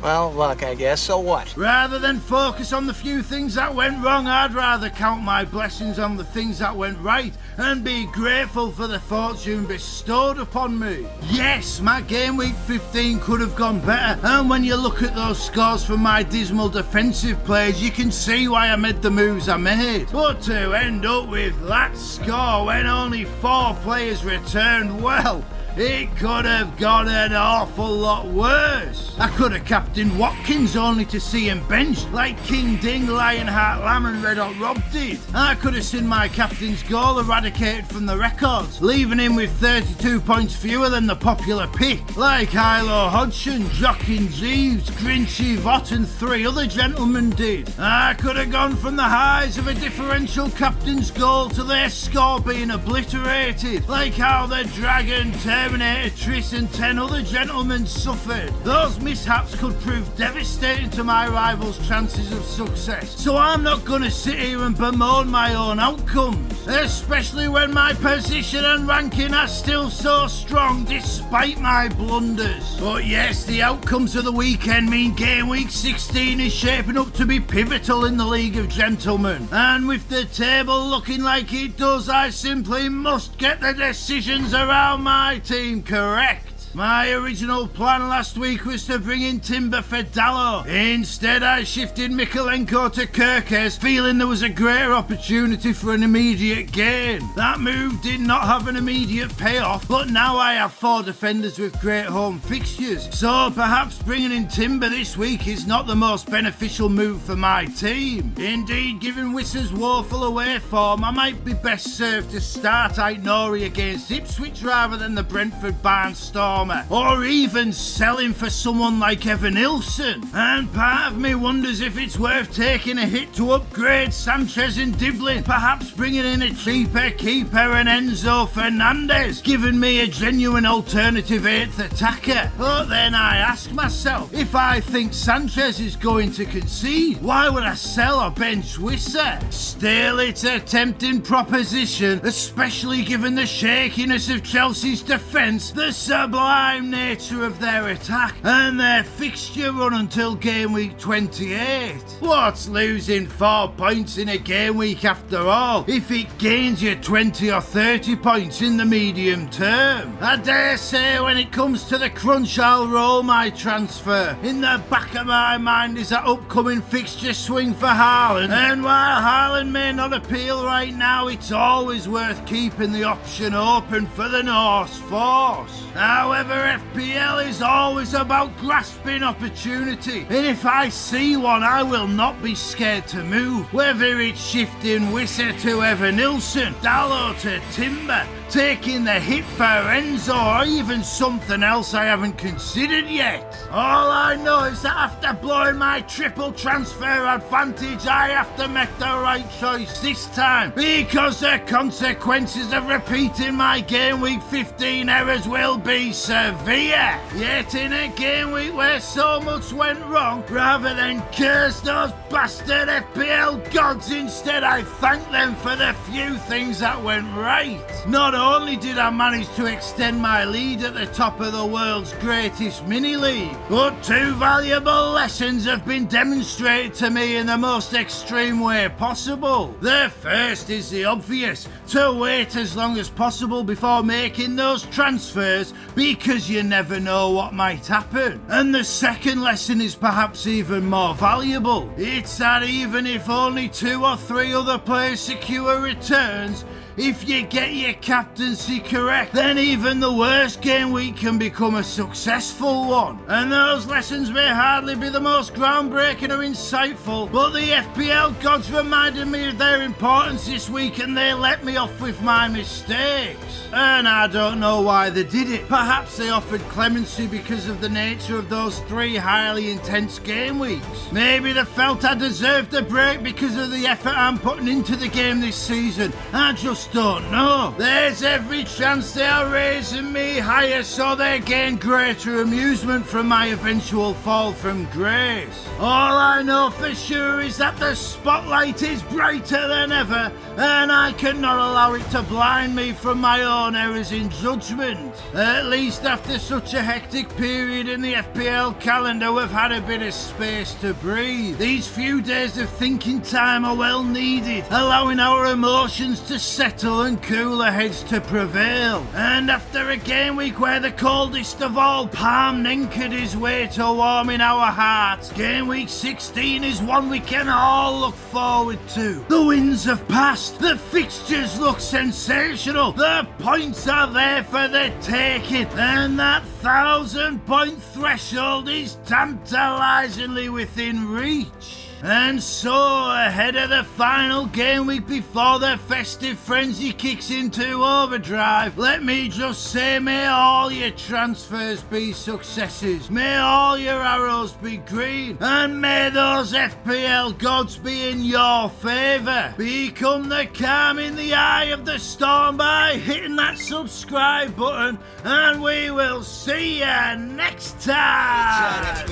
S3: well, luck, I guess. So what?
S6: Rather than focus on the few things that went wrong, I'd rather count my blessings on the things that went right and be grateful for the fortune bestowed upon me. Yes, my game week 15 could have gone better, and when you look at those scores from my dismal defensive plays, you can see why I made the moves I made. But to end up with that score when only 4 players returned, well, it could have gone an awful lot worse. I could have captained Watkins only to see him benched like King Ding, Lionheart Lamb and Red Hot Rob did. I could have seen my captain's goal eradicated from the records, leaving him with 32 points fewer than the popular pick, like Hilo Hodgson, Joaquin Jeeves, Grinchy Vaught and 3 other gentlemen did. I could have gone from the highs of a differential captain's goal to their score being obliterated, like how the Dragon, Terminator, Triss and 10 other gentlemen suffered. Those mishaps could prove devastating to my rivals' chances of success. So I'm not gonna sit here and bemoan my own outcomes, especially when my position and ranking are still so strong despite my blunders. But yes, the outcomes of the weekend mean game week 16 is shaping up to be pivotal in the League of Gentlemen. And with the table looking like it does, I simply must get the decisions around my team correct. My original plan last week was to bring in Timber for Dallo. Instead, I shifted Mikolenko to Kirkes, feeling there was a greater opportunity for an immediate gain. That move did not have an immediate payoff, but now I have 4 defenders with great home fixtures. So perhaps bringing in Timber this week is not the most beneficial move for my team. Indeed, given Wissa's woeful away form, I might be best served to start Aitnori against Ipswich rather than the Brentford Barnstormer, or even selling for someone like Evan Nilsson. And part of me wonders if it's worth taking a hit to upgrade Sanchez and Diblin, perhaps bringing in a cheaper keeper and Enzo Fernandez, giving me a genuine alternative 8th attacker. But then I ask myself, if I think Sanchez is going to concede, why would I sell or bench Wissa? Still, it's a tempting proposition, especially given the shakiness of Chelsea's defence, the sublime nature of their attack, and their fixture run until game week 28. What's losing 4 points in a game week after all, if it gains you 20 or 30 points in the medium term? I dare say when it comes to the crunch, I'll roll my transfer. In the back of my mind is that upcoming fixture swing for Haaland, and while Haaland may not appeal right now, it's always worth keeping the option open for the Norse force. However, FPL is always about grasping opportunity, and if I see one, I will not be scared to move, whether it's shifting Wissa to Evan Nilsson, Dallo to Timber, taking the hit for Enzo, or even something else I haven't considered yet. All I know is that after blowing my triple transfer advantage, I have to make the right choice this time, because the consequences of repeating my game week 15 errors will be severe. Yet in a game week where so much went wrong, rather than curse those bastard FPL gods, instead I thank them for the few things that went right. Not only did I manage to extend my lead at the top of the world's greatest mini-league, but 2 valuable lessons have been demonstrated to me in the most extreme way possible. The first is the obvious, to wait as long as possible before making those transfers, because you never know what might happen. And the second lesson is perhaps even more valuable. It's that even if only 2 or 3 other players secure returns, if you get your captaincy correct, then even the worst game week can become a successful one. And those lessons may hardly be the most groundbreaking or insightful, but the FPL gods reminded me of their importance this week, and they let me off with my mistakes. And I don't know why they did it. Perhaps they offered clemency because of the nature of those 3 highly intense game weeks. Maybe they felt I deserved a break because of the effort I'm putting into the game this season. I just just don't know. There's every chance they are raising me higher so they gain greater amusement from my eventual fall from grace. All I know for sure is that the spotlight is brighter than ever, and I cannot allow it to blind me from my own errors in judgment. At least after such a hectic period in the FPL calendar, we've had a bit of space to breathe. These few days of thinking time are well needed, allowing our emotions to settle and cooler heads to prevail. And after a game week where the coldest of all Palm Nenked his way to warming our hearts, game week 16 is one we can all look forward to. The wins have passed, the fixtures look sensational, the points are there for the taking, and that 1,000-point threshold is tantalisingly within reach. And so, ahead of the final game week before the festive frenzy kicks into overdrive, let me just say, may all your transfers be successes, may all your arrows be green, and may those FPL gods be in your favour. Become the calm in the eye of the storm by hitting that subscribe button, and we will see you next time.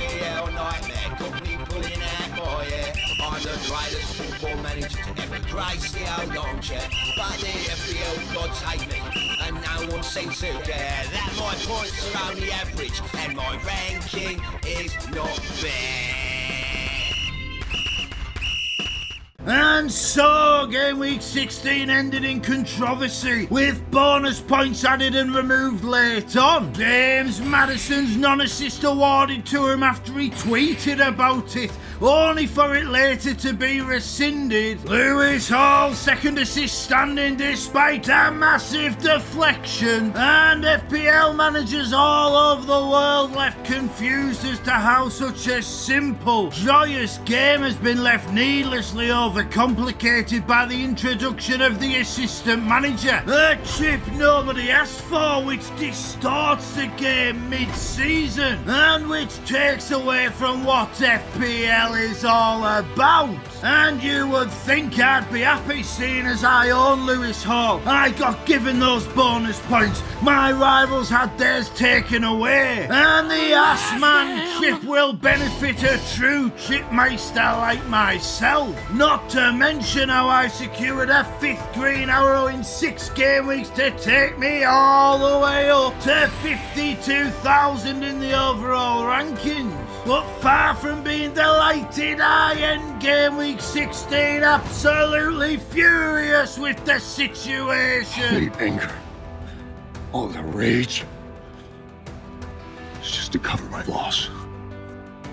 S2: I'm the greatest football manager to ever grace the old armchair, but the FPL gods hate me, and no one seems to care that my points are only average, and my ranking is not fair.
S6: And so, game week 16 ended in controversy, with bonus points added and removed late on. James Maddison's non-assist awarded to him after he tweeted about it, only for it later to be rescinded. Lewis Hall's second assist standing despite a massive deflection, and FPL managers all over the world left confused as to how such a simple, joyous game has been left needlessly overcomplicated by the introduction of the assistant manager, a chip nobody asked for, which distorts the game mid-season and which takes away from what FPL is all about. And you would think I'd be happy seeing as I own Lewis Hall. I got given those bonus points, my rivals had theirs taken away, and the Assman chip will benefit a true chipmeister like myself. Not to mention how I secured a 5th green arrow in 6 game weeks to take me all the way up to 52,000 in the overall rankings. But far from being delighted, I end game week 16 absolutely furious with the situation.
S18: The anger, all the rage, it's just to cover my loss.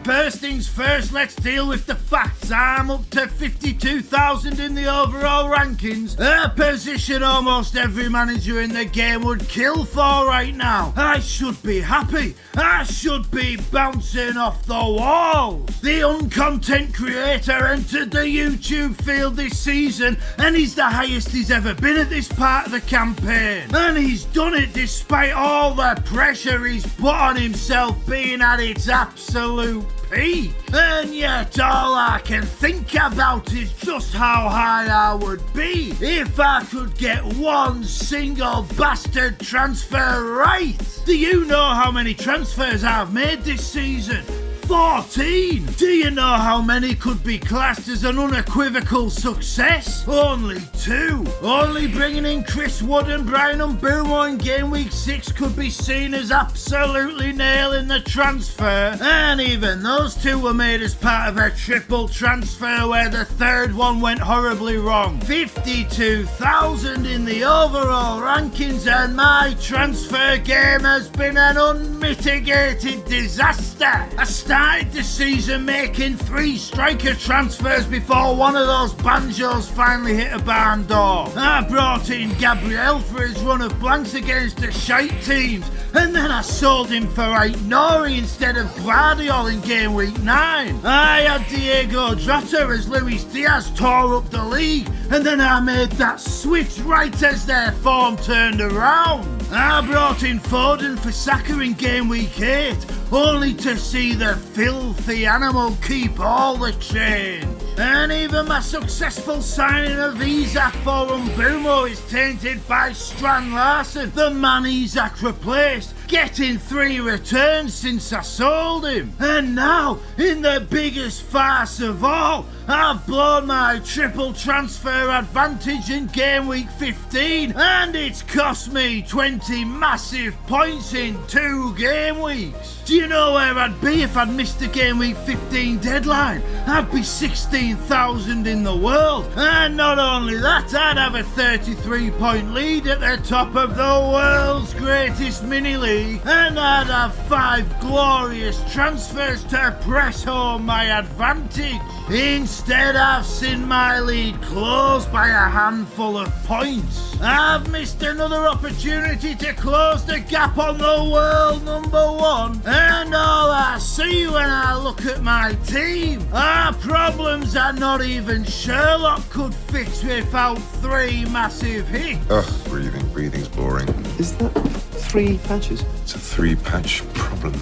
S6: First things first, let's deal with the facts. I'm up to 52,000 in the overall rankings, a position almost every manager in the game would kill for right now. I should be happy. I should be bouncing off the walls. The uncontent creator entered the YouTube field this season, and he's the highest he's ever been at this part of the campaign. And he's done it despite all the pressure he's put on himself being at its absolute peak. And yet all I can think about is just how high I would be if I could get one single bastard transfer right. Do you know how many transfers I've made this season? 14! Do you know how many could be classed as an unequivocal success? Only 2. Only bringing in Chris Wood and Brian Mbeumo in game week 6 could be seen as absolutely nailing the transfer, and even those 2 were made as part of a triple transfer where the third one went horribly wrong. 52,000 in the overall rankings, and my transfer game has been an unmitigated disaster. I started the season making 3 striker transfers before one of those banjos finally hit a barn door. I brought in Gabriel for his run of blanks against the shite teams, and then I sold him for Aït-Nouri instead of Guardiola in game week 9. I had Diego Jota as Luis Diaz tore up the league, and then I made that switch right as their form turned around. I brought in Foden for Saka in game week 8, only to see the filthy animal keep all the change. And even my successful signing of Isaac for Mbumo is tainted by Strand Larson, the man Isaac replaced, getting 3 returns since I sold him. And now, in the biggest farce of all, I've blown my triple transfer advantage in game week 15, and it's cost me 20 massive points in 2 game weeks. Do you know where I'd be if I'd missed the game week 15 deadline? I'd be 16,000 in the world. And not only that, I'd have a 33-point lead at the top of the world's greatest mini-league. And I'd have 5 glorious transfers to press home my advantage. Instead, I've seen my lead close by a handful of points. I've missed another opportunity to close the gap on the world number 1. And all I see when I look at my team are problems that not even Sherlock could fix without 3 massive hits.
S19: Ugh, breathing's boring.
S9: Is that 3 patches?
S19: It's a 3-patch problem.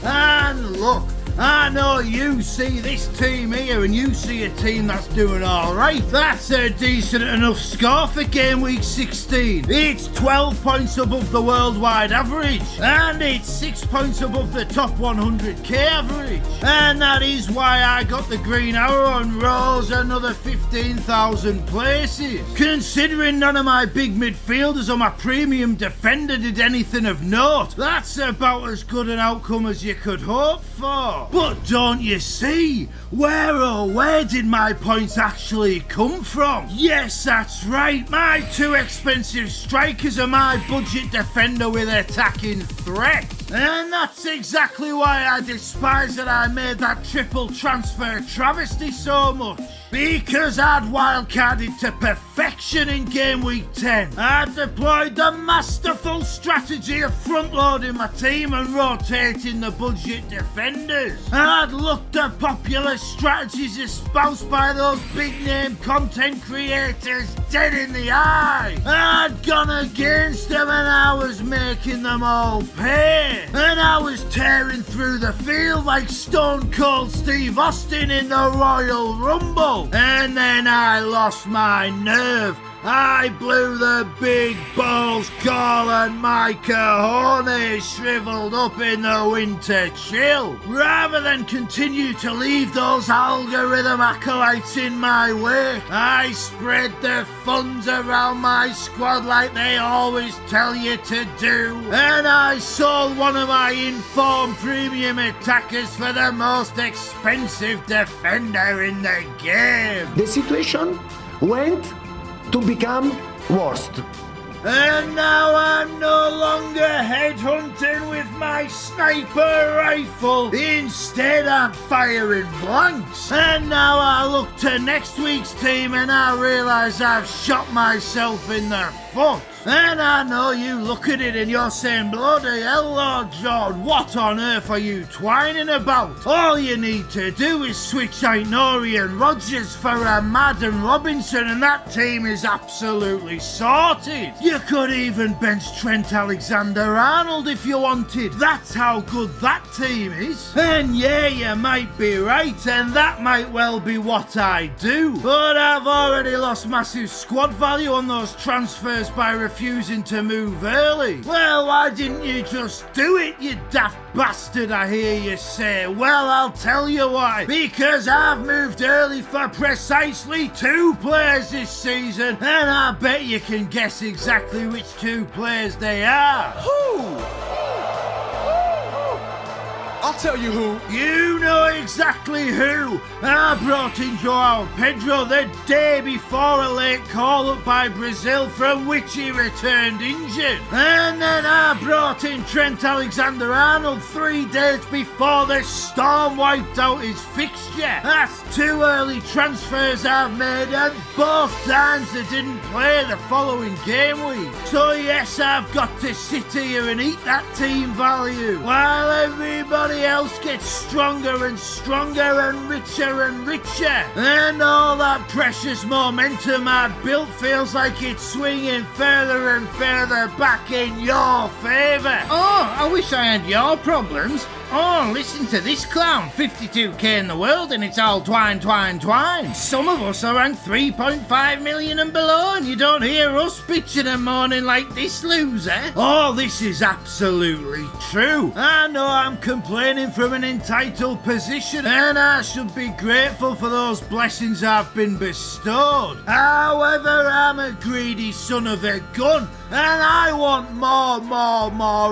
S6: And look, I know you see this team here and you see a team that's doing alright. That's a decent enough score for game week 16. It's 12 points above the worldwide average, and it's 6 points above the top 100k average. And that is why I got the green arrow and rose another 15,000 places. Considering none of my big midfielders or my premium defender did anything of note, that's about as good an outcome as you could hope for. But don't you see? Where did my points actually come from? Yes, that's right. My 2 expensive strikers are my budget defender with attacking threat. And that's exactly why I despise that I made that triple transfer travesty so much. Because I'd wildcarded to perfection in game week 10. I deployed the masterful strategy of front-loading my team and rotating the budget defenders. I'd looked at popular strategies espoused by those big-name content creators dead in the eye. I'd gone against them and I was making them all pay. And I was tearing through the field like Stone Cold Steve Austin in the Royal Rumble. And then I lost my nerve. I blew the big balls call and my cojones shriveled up in the winter chill. Rather than continue to leave those algorithm acolytes in my wake, I spread the funds around my squad like they always tell you to do. And I sold one of my informed premium attackers for the most expensive defender in the game.
S11: The situation went to become worst.
S6: And now I'm no longer headhunting with my sniper rifle. Instead, I'm firing blanks. And now I look to next week's team and I realise I've shot myself in the foot. And I know you look at it and you're saying, bloody hell, Lord George, what on earth are you twining about? All you need to do is switch out Norrie and Rodgers for a Madden Robinson and that team is absolutely sorted. You could even bench Trent Alexander-Arnold if you wanted. That's how good that team is. And yeah, you might be right, and that might well be what I do. But I've already lost massive squad value on those transfers by refusing to move early. Well, why didn't you just do it, you daft bastard, I hear you say? Well, I'll tell you why. Because I've moved early for precisely 2 players this season, and I bet you can guess exactly which 2 players they are.
S16: Who? I'll tell you who.
S6: You know exactly who. I brought in Joao Pedro the day before a late call-up by Brazil from which he returned injured. And then I brought in Trent Alexander-Arnold 3 days before the storm wiped out his fixture. That's 2 early transfers I've made, and both times they didn't play the following game week. So yes, I've got to sit here and eat that team value while everybody
S1: else gets stronger and stronger and richer. And all that precious momentum I'd built feels like it's swinging further and further back in your favour. Oh, I wish I had your problems. Oh, listen to this clown, 52k in the world and it's all twine. Some of us are ranked 3.5 million and below and you don't hear us bitching and moaning like this loser. Oh, this is absolutely true. I know I'm complaining from an entitled position and I should be grateful for those blessings I've been bestowed. However, I'm a greedy son of a gun and I want more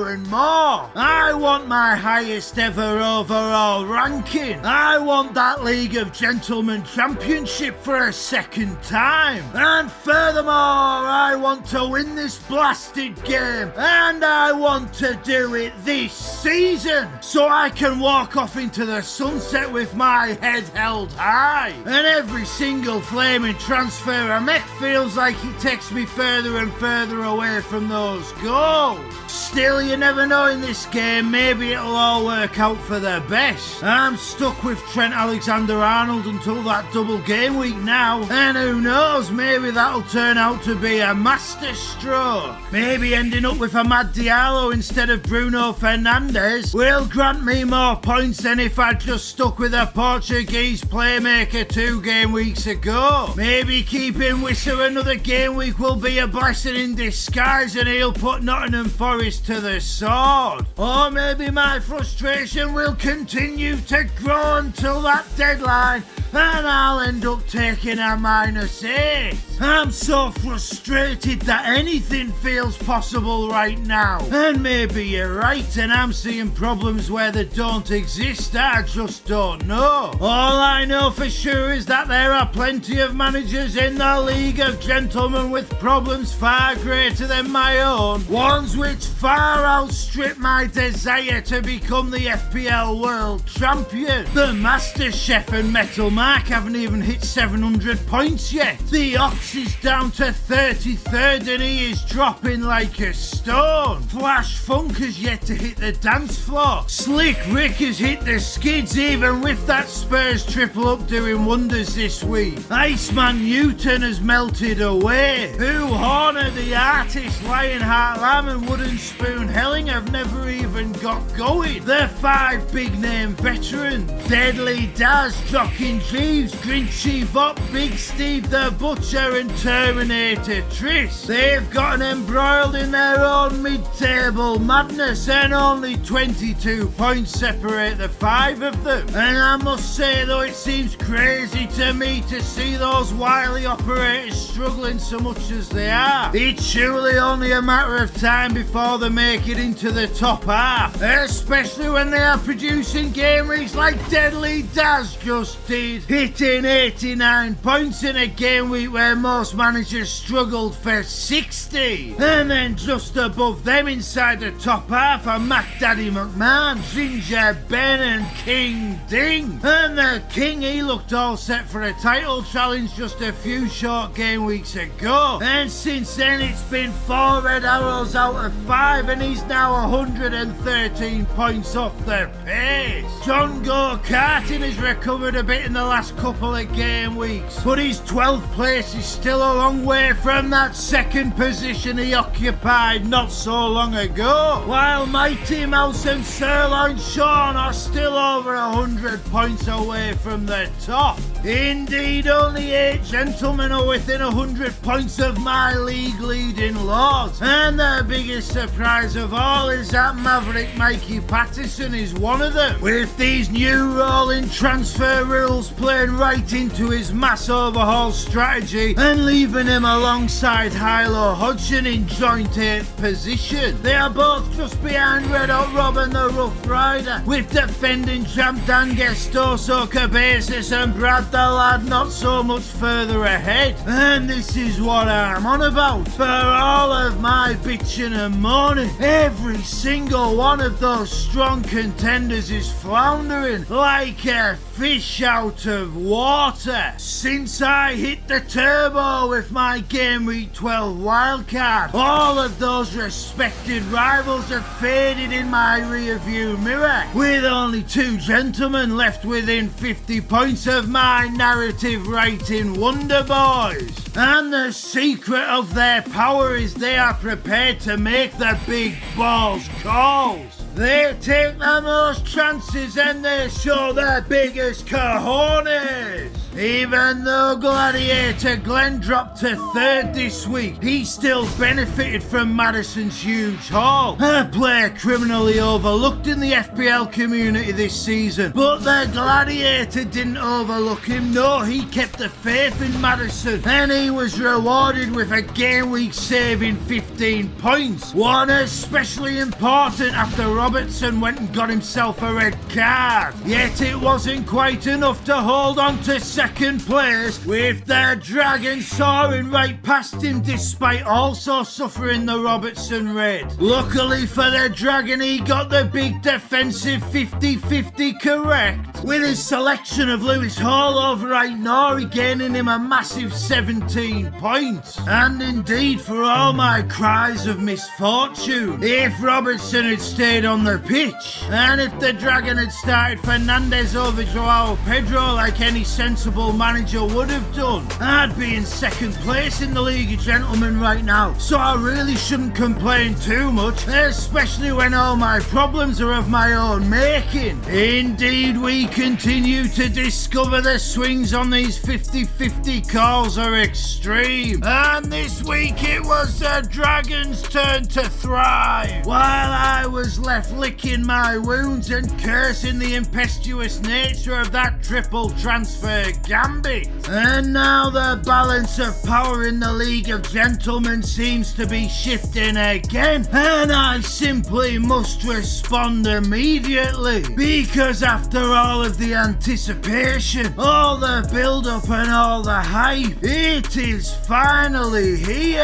S1: and more. I want my highest ever overall ranking. I want that League of Gentlemen Championship for a second time. And furthermore, I want to win this blasted game. And I want to do it this season. So I can walk off into the sunset with my head held high. And every single flaming transfer I make feels like it takes me further and further away from those goals. Still, you never know in this game, maybe it'll all work out for the best. I'm stuck with Trent Alexander-Arnold until that double game week now, and who knows, maybe that'll turn out to be a master stroke. Maybe ending up with Amad Diallo instead of Bruno Fernandes will grant me more points than if I'd just stuck with a Portuguese playmaker 2 game weeks ago. Maybe keeping Wissa another game week will be a blessing in disguise and he'll put Nottingham Forest to the sword. Or maybe my frustration will continue to grow until that deadline and I'll end up taking a -8. I'm so frustrated that anything feels possible right now. And maybe you're right and I'm seeing problems where they don't exist. I just don't know. All I know for sure is that there are plenty of managers in the League of Gentlemen with problems far greater than my own. Ones which far outstrip my desire to become the FPL World Champion. The Master Chef and Metal Mark haven't even hit 700 points yet. The Ox is down to 33rd and he is dropping like a stone. Flash Funk has yet to hit the dance floor. Slick Rick has hit the skids even with that Spurs triple up doing wonders this week. Iceman Newton has melted away. Hugh Horner, the artist, Lionheart Lamb and Wooden Spoon Helling have never even got going. The 5 big name veterans, Deadly Daz, Jockin Jeeves, Grinchy Vop, Big Steve the Butcher and Terminator Triss. They've gotten embroiled in their own mid-table madness and only 22 points separate the 5 of them. And I must say though, it seems crazy to me to see those wily operators struggling so much as they are. It's surely only a matter of time before they make it into the top half, especially when they are producing game weeks like Deadly Daz just did, hitting 89 points in a game week where most managers struggled for 60. And then just above them inside the top half are Mac Daddy McMahon, Ginger Ben and King Ding. And the King, he looked all set for a title challenge just a few short game weeks ago. And since then it's been 4 red arrows out of 5 and he's now 113 points off the pace. John Go-Karting has recovered a bit in the last couple of game weeks, but his 12th place is still a long way from that second position he occupied not so long ago. While Mighty Mouse and Sirloin Sean are still over 100 points away from the top. Indeed, only 8 gentlemen are within 100 points of my league leading Lords. And the biggest surprise of all is that Maverick Mikey Patterson is one of them, with these new rolling transfer rules playing right into his mass overhaul strategy and leaving him alongside Hilo Hodgson in joint 8th position. They are both just behind Red Hot Rob and the Rough Rider, with defending champ Dan Gestoso, Cabezas and Brad
S6: the lad not so much further ahead. And this is what I'm on about. For all of my bitching and moaning, every single one of those strong contenders is floundering like a fish out of water. Since I hit the turbo with my Game Week 12 wildcard, all of those respected rivals have faded in my rearview mirror, with only two gentlemen left within 50 points of my narrative writing wonder boys. And the secret of their power is they are prepared to make the big balls calls. They take the most chances and they show their biggest cojones. Even though Gladiator Glenn dropped to third this week, he still benefited from Madison's huge haul. A player criminally overlooked in the FPL community this season. But the Gladiator didn't overlook him, no, he kept the faith in Madison. And he was rewarded with a game week saving 15 points. One especially important after Robertson went and got himself a red card. Yet it wasn't quite enough to hold on to second place, with the Dragon soaring right past him despite also suffering the Robertson red. Luckily for the Dragon, he got the big defensive 50-50 correct, with his selection of Lewis Hall over Aït-Nouri gaining him a massive 17 points. And indeed, for all my cries of misfortune, if Robertson had stayed on the pitch, and if the Dragon had started Fernandes over Joao Pedro like any sensible manager would have done, I'd be in second place in the League of Gentlemen right now. So I really shouldn't complain too much, especially when all my problems are of my own making. Indeed, we continue to discover the swings on these 50-50 calls are extreme. And this week it was the Dragon's turn to thrive, while I was left licking my wounds and cursing the impetuous nature of that triple transfer gambit. And now the balance of power in the League of Gentlemen seems to be shifting again, and I simply must respond immediately, because after all of the anticipation, all the build-up and all the hype, it is finally here.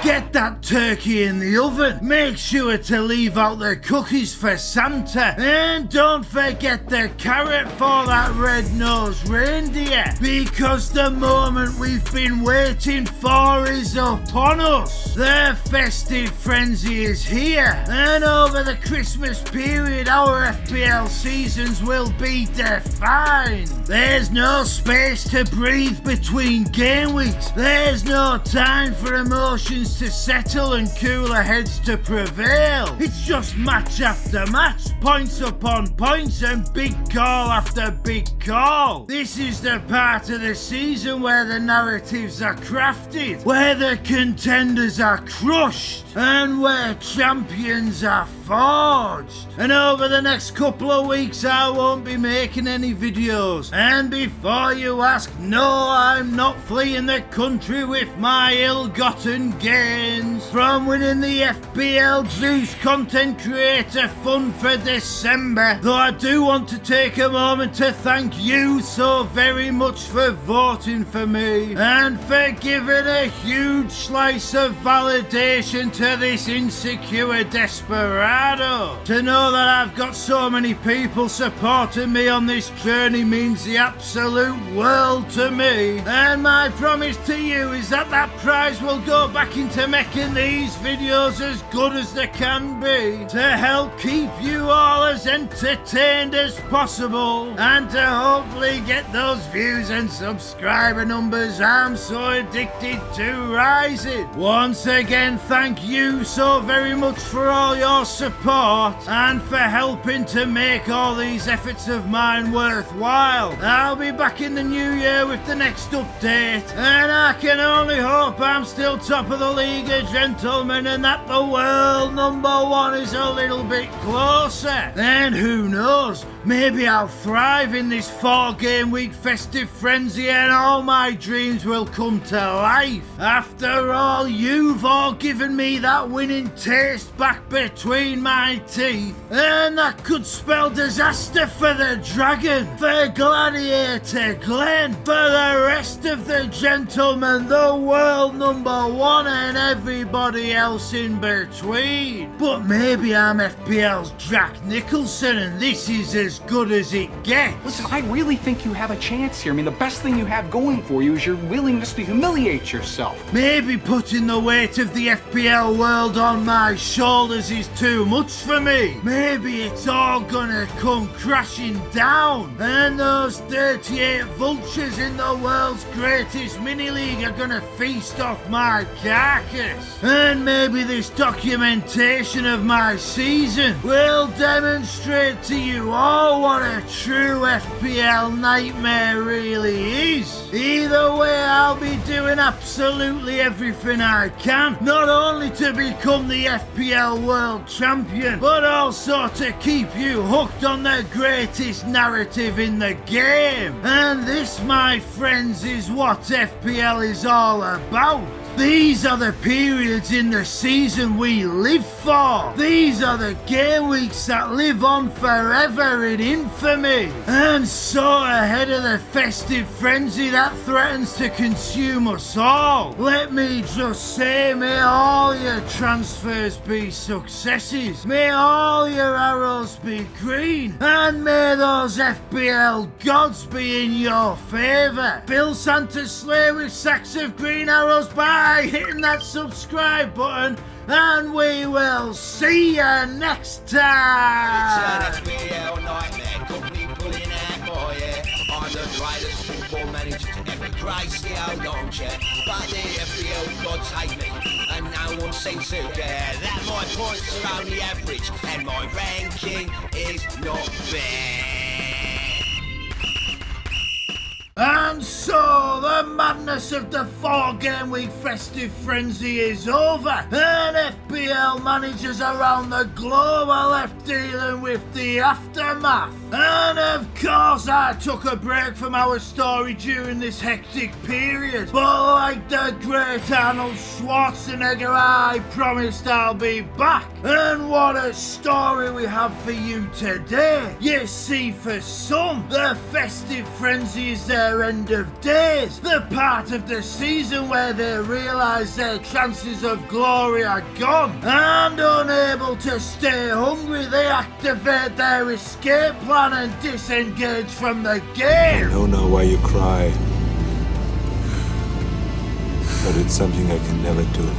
S6: Get that turkey in the oven, make sure to leave out the cookies for Santa, and don't forget the carrot for that red-nosed reindeer, because the moment we've been waiting for is upon us. The festive frenzy is here, and over the Christmas period our FPL seasons will be defined. There's no space to breathe between game weeks, there's no time for emotions to settle and cooler heads to prevail. It's just match after match, points upon points, and big call after big call. This is the part of the season where the narratives are crafted, where the contenders are crushed, and where champions are forged. And over the next couple of weeks I won't be making any videos. And before you ask, no, I'm not fleeing the country with my ill-gotten gains from winning the FPL Zeus Content Creator Fund for December. Though I do want to take a moment to thank you so very much for voting for me, and for giving a huge slice of validation to this insecure desperado. To know that I've got so many people supporting me on this journey means the absolute world to me. And my promise to you is that that prize will go back into making these videos as good as they can be, to help keep you all as entertained as possible, and to hopefully get those views and subscriber numbers I'm so addicted to rising. Once again, thank you so very much for all your support and for helping to make all these efforts of mine worthwhile. I'll be back in the new year with the next update, and I can only hope I'm still top of the League of Gentlemen and that the world #1 is a little bit closer. And who knows, Maybe I'll thrive in this 4-game week festive frenzy and all my dreams will come to life. After all, you've all given me that winning taste back between my teeth. And that could spell disaster for the dragon, for Gladiator Glenn, for the rest of the gentlemen, the world #1 and everybody else in between. But maybe I'm FPL's Jack Nicholson and this is as good as it gets.
S20: Listen, I really think you have a chance here. I mean, the best thing you have going for you is your willingness to humiliate yourself.
S6: Maybe putting the weight of the FPL world on my shoulders is too much for me. Maybe it's all gonna come crashing down and those 38 vultures in the world's greatest mini-league are gonna feast off my carcass. And maybe this documentation of my season will demonstrate to you all what a true FPL nightmare really is. Either way, I'll be doing absolutely everything I can, not only to become the FPL World Champion, but also to keep you hooked on the greatest narrative in the game. And this, my friends, is what FPL is all about. These are the periods in the season we live for. These are the game weeks that live on forever in infamy. And so ahead of the festive frenzy that threatens to consume us all, let me just say, may all your transfers be successes. May all your arrows be green. And may those FPL gods be in your favour. Fill Santa's sleigh with sacks of green arrows by hitting that subscribe button, and we will see you next time.
S2: It's an FPL nightmare, company pulling out more, yeah. I'm the greatest football manager to ever grace the old armchair, but the FPL gods hate me, and no one seems to care that my points are only average, and my ranking is not fair.
S6: And so the madness of the 4-game week festive frenzy is over, and FPL managers around the globe are left dealing with the aftermath. And of course I took a break from our story during this hectic period, but like the great Arnold Schwarzenegger, I promised I'll be back. And what a story we have for you today. You see, for some, the festive frenzy is their end of days, the part of the season where they realise their chances of glory are gone, and unable to stay hungry, they activate their escape plan and disengage from the game.
S19: I don't know why you cry, but it's something I can never do.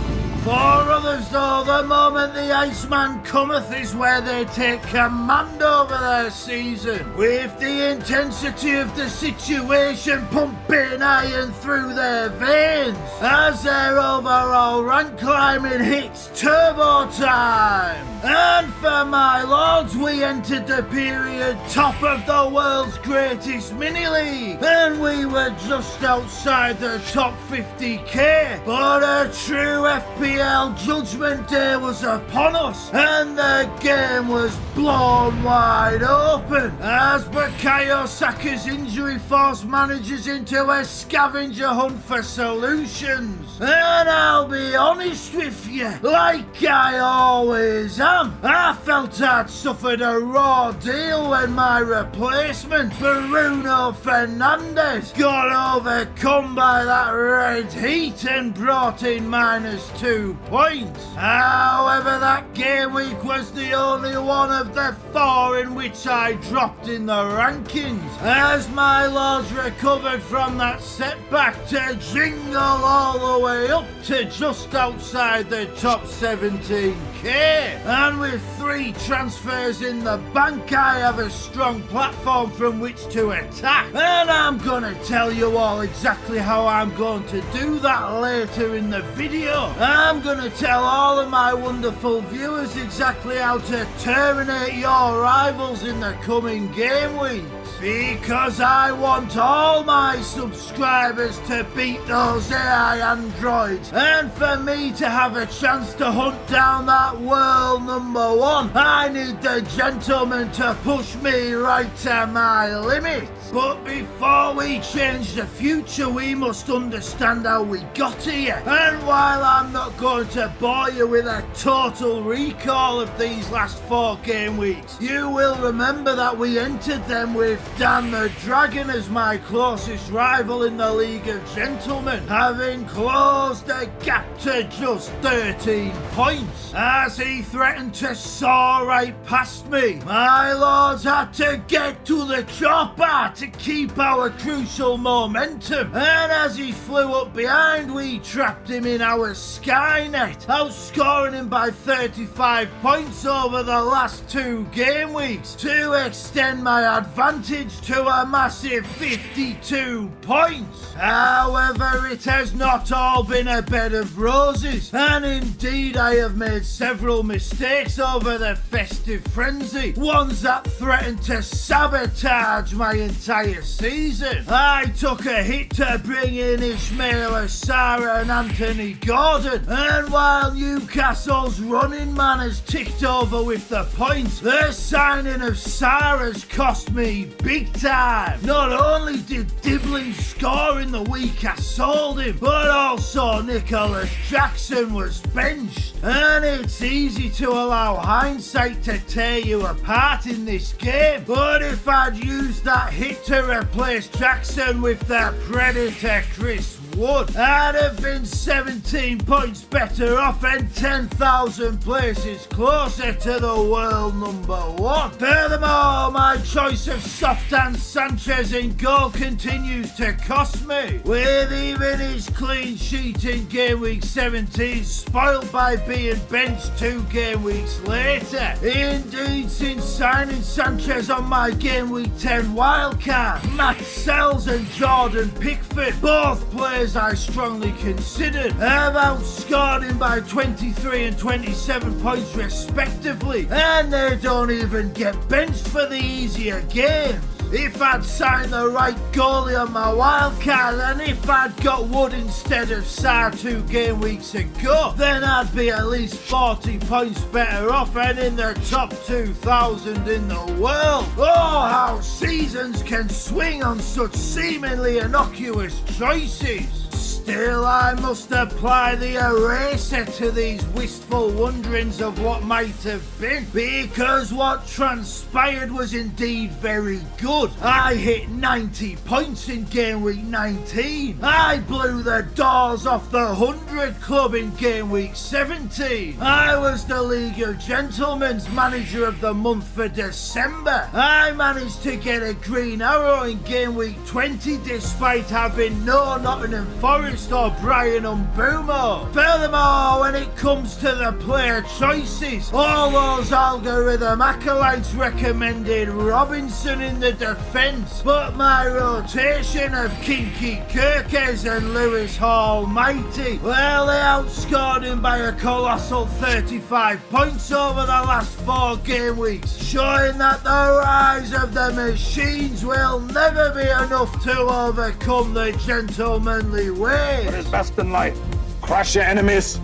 S6: For others though, the moment the Iceman cometh is where they take command over their season, with the intensity of the situation pumping iron through their veins, as their overall rank climbing hits turbo time. And for my lords, we entered the period top of the world's greatest mini-league, and we were just outside the top 50k, but a true FPL Judgment Day was upon us, and the game was blown wide open as Bukayo Saka's injury forced managers into a scavenger hunt for solutions. And I'll be honest with you, like I always am, I felt I'd suffered a raw deal when my replacement, Bruno Fernandes, got overcome by that red heat and brought in -2 points. However, that game week was the only one of the 4 in which I dropped in the rankings, as my lords recovered from that setback to jingle all the way up to just outside the top 17k. And with 3 transfers in the bank, I have a strong platform from which to attack, and I'm gonna tell you all exactly how I'm going to do that later in the video. I'm gonna tell all of my wonderful viewers exactly how to terminate your rivals in the coming game weeks, because I want all my subscribers to beat those AI androids, and for me to have a chance to hunt down that at world number 1. I need the gentleman to push me right to my limit. But before we change the future, we must understand how we got here. And while I'm not going to bore you with a total recall of these last 4 game weeks, you will remember that we entered them with Dan the Dragon as my closest rival in the League of Gentlemen, having closed the gap to just 13 points. As he threatened to soar right past me, my lords had to get to the chopper to keep our crucial momentum, and as he flew up behind, we trapped him in our Skynet, outscoring him by 35 points over the last 2 game weeks to extend my advantage to a massive 52 points. However, it has not all been a bed of roses, and indeed I have made several mistakes over the festive frenzy, ones that threatened to sabotage my entire season. I took a hit to bring in Ishmael Asara and Anthony Gordon, and while Newcastle's running man has ticked over with the points, the signing of Sarah's cost me big time. Not only did Diblin score in the week I sold him, but also Nicholas Jackson was benched. And it's easy to allow hindsight to tear you apart in this game, but if I'd used that hit to replace Jackson with the Predator Chris Wood, I'd have been 17 points better off and 10,000 places closer to the world number 1. Furthermore, my choice of Softan Sanchez in goal continues to cost me, with even his clean sheet in game week 17 spoiled by being benched 2 game weeks later. Indeed, since signing Sanchez on my game week 10 wildcard, Matt Sells and Jordan Pickford, both players I strongly considered, have outscored him by 23 and 27 points respectively, and they don't even get benched for the easier games. If I'd signed the right goalie on my wildcard, and if I'd got Wood instead of Sarr 2 game weeks ago, then I'd be at least 40 points better off and in the top 2,000 in the world. Oh, how seasons can swing on such seemingly innocuous choices. Still, I must apply the eraser to these wistful wonderings of what might have been, because what transpired was indeed very good. I hit 90 points in game week 19. I blew the doors off the 100 club in game week 17. I was the League of Gentlemen's Manager of the month for December. I managed to get a green arrow in game week 20 despite having no Nottingham Forest or Brian Umbumo. Furthermore, when it comes to the player choices, all those algorithm acolytes recommended Robinson in the defence, but my rotation of Kinky Kirkes and Lewis Hall Mighty, well, they outscored him by a colossal 35 points over the last 4 game weeks, showing that the rise of the machines will never be enough to overcome the gentlemanly way.
S12: What is best in life? Crush your enemies,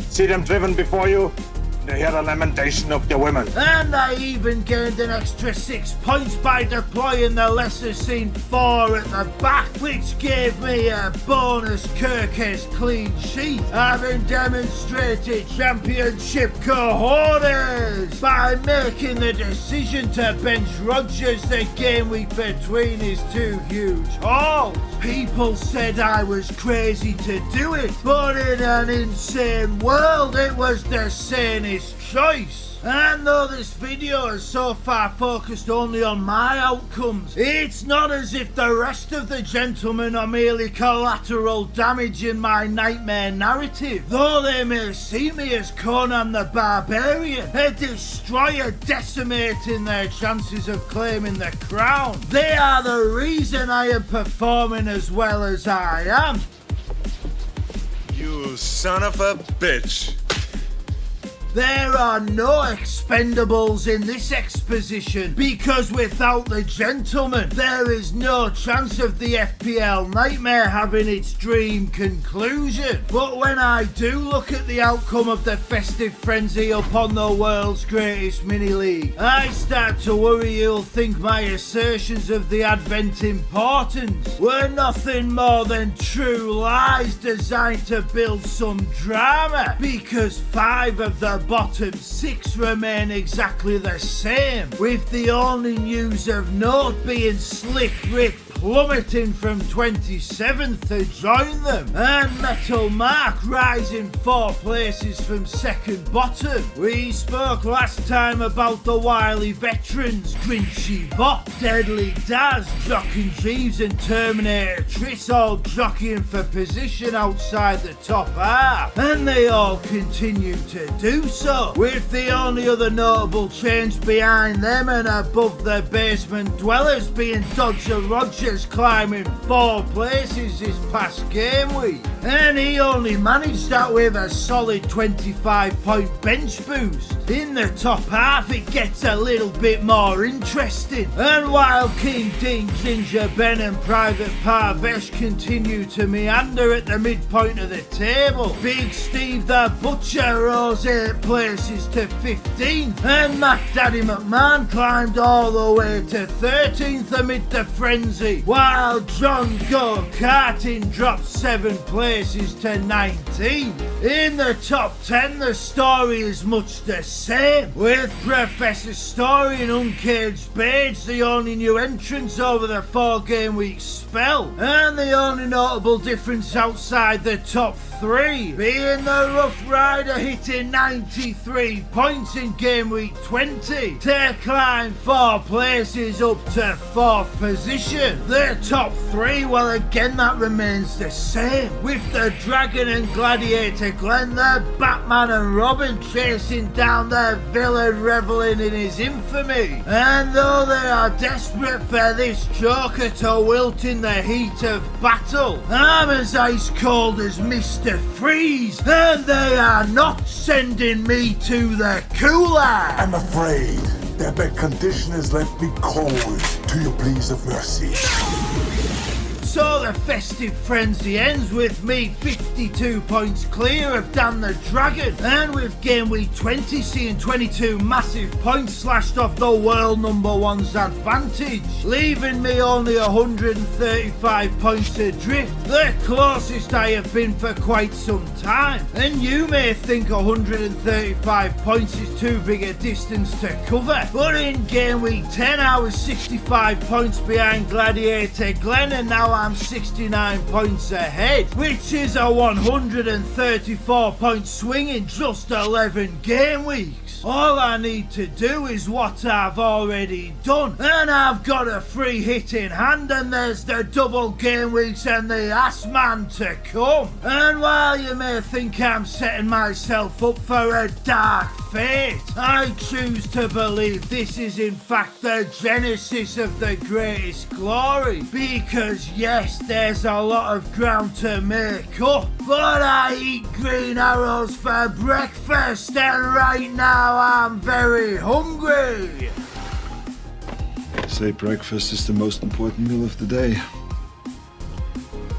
S12: see them driven before you, and hear the lamentation of your women.
S6: And I even gained an extra 6 points by deploying the lesser seen 4 at the back, which gave me a bonus Kirkes clean sheet, having demonstrated championship cojones by making the decision to bench Rodgers the game week between his 2 huge hauls. People said I was crazy to do it, but in an insane world it was the sanest choice. And though this video has so far focused only on my outcomes, it's not as if the rest of the gentlemen are merely collateral damage in my nightmare narrative. Though they may see me as Conan the Barbarian, a destroyer decimating their chances of claiming the crown, they are the reason I am performing as well as I am.
S19: You son of a bitch.
S6: There are no expendables in this exposition, because without the gentleman, there is no chance of the FPL nightmare having its dream conclusion. But when I do look at the outcome of the festive frenzy upon the world's greatest mini-league, I start to worry you'll think my assertions of the Advent importance were nothing more than true lies designed to build some drama, because 5 of the bottom 6 remain exactly the same, with the only news of note being Slick Rick plummeting from 27th to join them, and Metal Mark rising 4 places from second bottom. We spoke last time about the wily veterans Grinchy Vop, Deadly Daz, Jockin Jeeves and Terminator Triss all jockeying for position outside the top half, and they all continue to do so, with the only other notable change behind them and above the basement dwellers being Dodger Rogers climbing 4 places this past game week, and he only managed that with a solid 25-point bench boost. In the top half it gets a little bit more interesting, and while King Ding, Ginger Ben and Private Parvesh continue to meander at the midpoint of the table, Big Steve the Butcher rose 8 places to 15th, and Mac Daddy McMahon climbed all the way to 13th amid the frenzy, while John Go Karting dropped 7 places to 19th. In the top 10 the story is much the same, with Professor Story and Uncaged Page the only new entrants over the 4-game week spell, and the only notable difference outside the top 3 being the Rough Rider hitting 93 points in game week 20 to climb 4 places up to 4th position. The top 3, well again that remains the same, with the Dragon and Gladiator Glenn, the Batman and Robin chasing down their villain reveling in his infamy, and though they are desperate for this Joker to wilt in the heat of battle, I'm as ice cold as Mr. Freeze, and they are not sending me to the cooler.
S17: I'm afraid their bad condition has left me cold to your pleas of mercy.
S6: So the festive frenzy ends with me 52 points clear of Dan the Dragon, and with game week 20 seeing 22 massive points slashed off the world number 1's advantage, leaving me only 135 points adrift, the closest I have been for quite some time. And you may think 135 points is too big a distance to cover, but in game week 10 I was 65 points behind Gladiator Glenn, and now I'm 69 points ahead, which is a 134 point swing in just 11 game weeks. All I need to do is what I've already done, and I've got a free hit in hand, and there's the double game weeks and the ass man to come. And while you may think I'm setting myself up for a dark fate, I choose to believe this is in fact the genesis of the greatest glory, because yes, there's a lot of ground to make up, but I eat green arrows for breakfast, and right now I'm very hungry.
S19: Say breakfast is the most important meal of the day.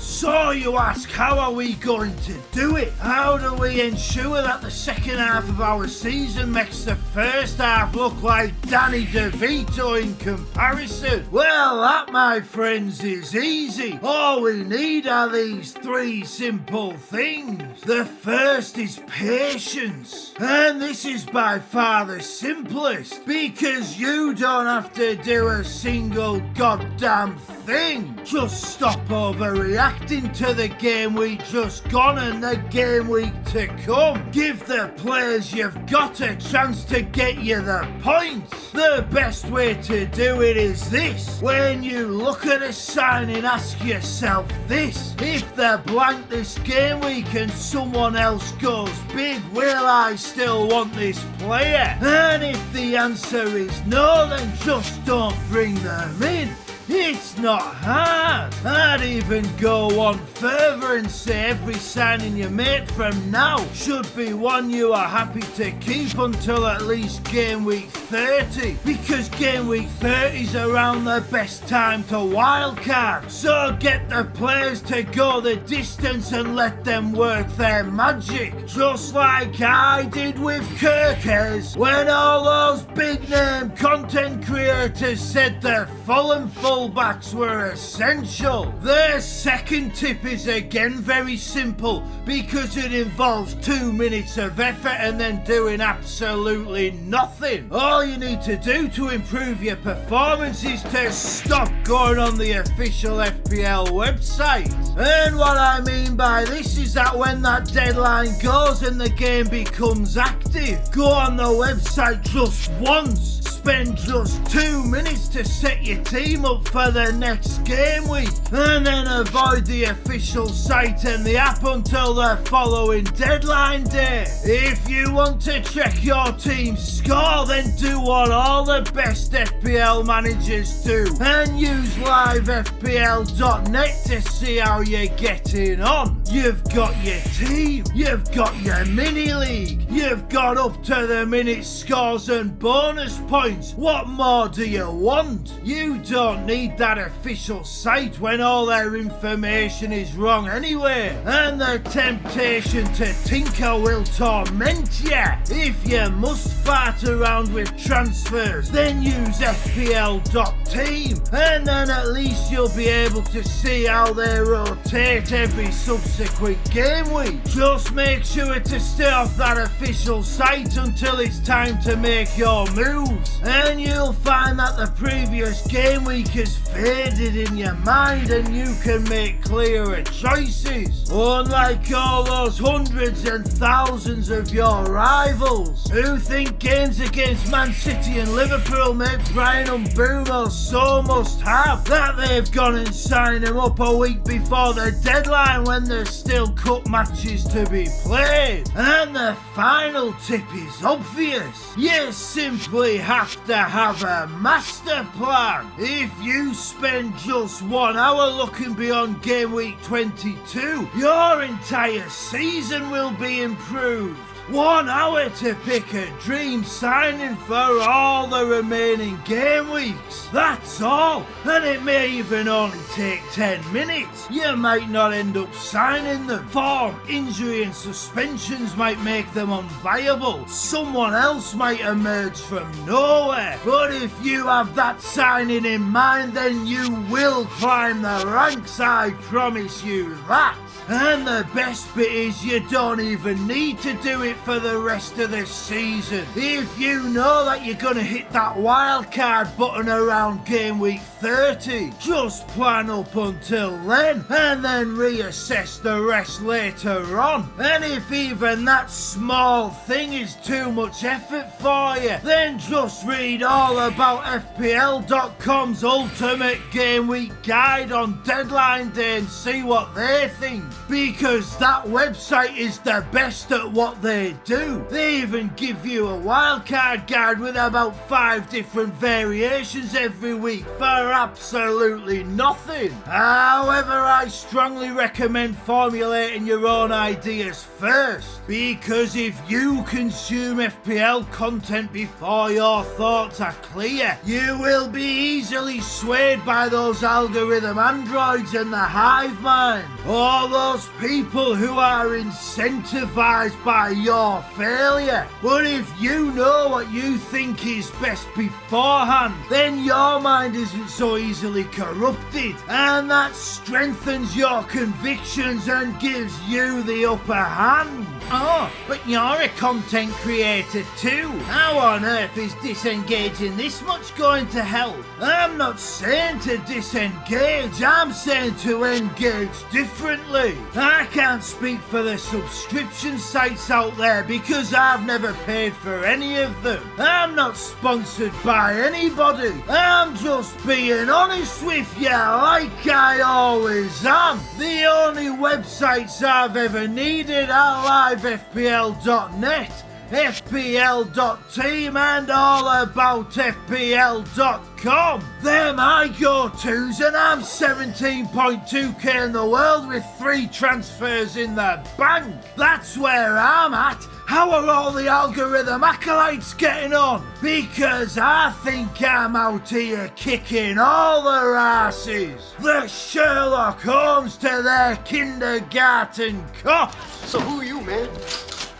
S6: So you ask, how are we going to do it? How do we ensure that the second half of our season makes the first half look like Danny DeVito in comparison? Well, that, my friends, is easy. All we need are these 3 simple things. The first is patience, and this is by far the simplest, because you don't have to do a single goddamn thing. Just stop overreacting to the game week just gone and the game week to come. Give the players you've got a chance to get you the points. The best way to do it is this: when you look at a signing, ask yourself this: if they're blank this game week and someone else goes big, will I still want this player? And if the answer is no, then just don't bring them in. It's not hard. I'd even go one further and say every signing you make from now should be one you are happy to keep until at least game week 30. Because game week 30 is around the best time to wildcard. So get the players to go the distance and let them work their magic. Just like I did with Kirkes when all those big name content creators said their Fulham fullbacks were essential. Their second tip is again very simple because it involves 2 minutes of effort and then doing absolutely nothing. All you need to do to improve your performance is to stop going on the official FPL website. And what I mean by this is that when that deadline goes and the game becomes active, go on the website just once. Spend just 2 minutes to set your team up for the next game week and then avoid the official site and the app until the following deadline day. If you want to check your team's score, then do what all the best FPL managers do and use livefpl.net to see how you're getting on. You've got your team, you've got your mini league, you've got up to the minute scores and bonus points. What more do you want? You don't need that official site when all their information is wrong anyway, and the temptation to tinker will torment you. If you must fart around with transfers, then use FPL.team, and then at least you'll be able to see how they rotate every subsequent game week. Just make sure to stay off that official site until it's time to make your moves, and you'll find that the previous game week has faded in your mind and you can make clearer choices. Unlike all those hundreds and thousands of your rivals who think games against Man City and Liverpool make Brian Mbeumo so must have that they've gone and signed him up a week before the deadline when there's still cup matches to be played. And the final tip is obvious. You simply have to have a master plan. If you spend just 1 hour looking beyond game week 22, your entire season will be improved. 1 hour to pick a dream signing for all the remaining game weeks. That's all, and it may even only take 10 minutes. You might not end up signing them. Form, injury and suspensions might make them unviable. Someone else might emerge from nowhere. But if you have that signing in mind, then you will climb the ranks, I promise you that. And the best bit is you don't even need to do it for the rest of the season. If you know that you're going to hit that wildcard button around game week 30, just plan up until then and then reassess the rest later on. And if even that small thing is too much effort for you, then just read all about FPL.com's ultimate game week guide on deadline day and see what they think. Because that website is the best at what they do. They even give you a wildcard guide with about 5 different variations every week for absolutely nothing. However, I strongly recommend formulating your own ideas first, because if you consume FPL content before your thoughts are clear, you will be easily swayed by those algorithm androids and the hive mind. All those people who are incentivized by your failure. But if you know what you think is best beforehand, then your mind isn't so easily corrupted, and that strengthens your convictions and gives you the upper hand. Oh, but you're a content creator too. How on earth is disengaging this much going to help? I'm not saying to disengage, I'm saying to engage differently. I can't speak for the subscription sites out there because I've never paid for any of them. I'm not sponsored by anybody. I'm just being honest with you like I always am. The only websites I've ever needed are livefpl.net, FPL.team and allaboutfpl.com. FPLGodsBeGreen.com. They're my go-tos, and I'm 17.2k in the world with 3 transfers in the bank. That's where I'm at. How are all the algorithm acolytes getting on? Because I think I'm out here kicking all their asses. The Sherlock Holmes to their kindergarten cops.
S11: So who are you, man?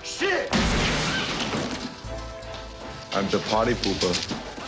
S11: Shit!
S13: I'm the party pooper.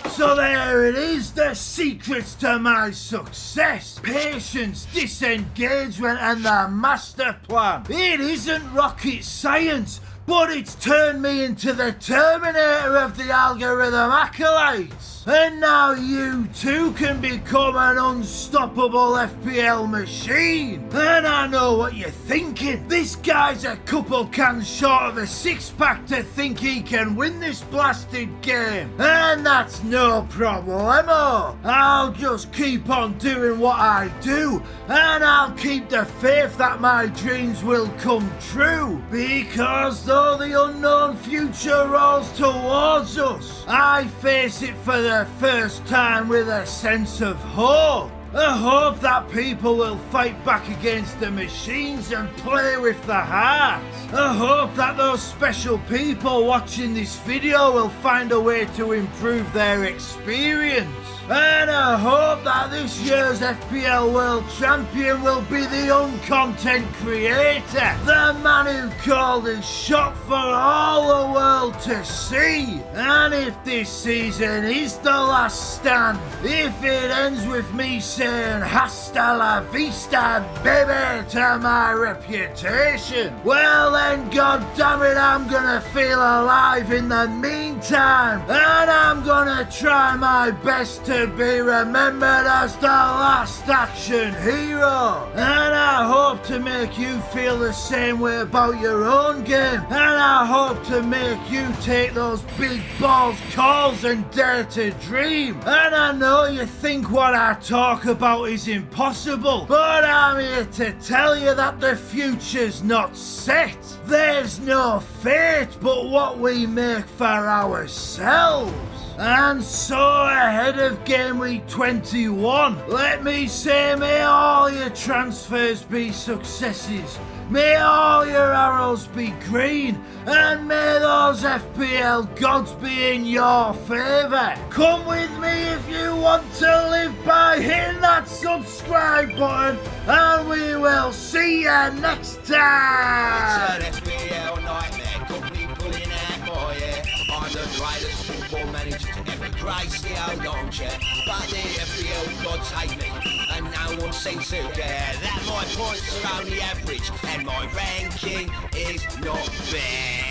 S6: So there it is, the secrets to my success. Patience, disengagement, and the master plan. It isn't rocket science, but it's turned me into the Terminator of the algorithm acolytes. And now you too can become an unstoppable FPL machine. And I know what you're thinking. This guy's a couple cans short of a 6-pack to think he can win this blasted game. And that's no problemo. I'll just keep on doing what I do. And I'll keep the faith that my dreams will come true. Because though the unknown future rolls towards us, I face it for the first time with a sense of hope. A hope that people will fight back against the machines and play with the heart. A hope that those special people watching this video will find a way to improve their experience. And I hope that this year's FPL World Champion will be the uncontent creator. The man who called his shot for all the world to see. And if this season is the last stand, if it ends with me saying hasta la vista baby to my reputation, well then god damn it, I'm gonna feel alive in the meantime. And I'm gonna try my best to be remembered as the last action hero. And I hope to make you feel the same way about your own game. And I hope to make you take those big balls calls and dare to dream. And I know you think what I talk about is impossible, but I'm here to tell you that the future's not set. There's no fate but what we make for ourselves. And so ahead of game week 21, let me say may all your transfers be successes. May all your arrows be green, and may those FPL gods be in your favour. Come with me if you want to live by hitting that subscribe button, and we will see you next time.
S2: It's an FPL nightmare, got me pulling out more, yeah. I'm the greatest football manager to ever grace the old armchair, but the FPL gods hate me, and no one seems to care that my points are only average, and my ranking is not fair.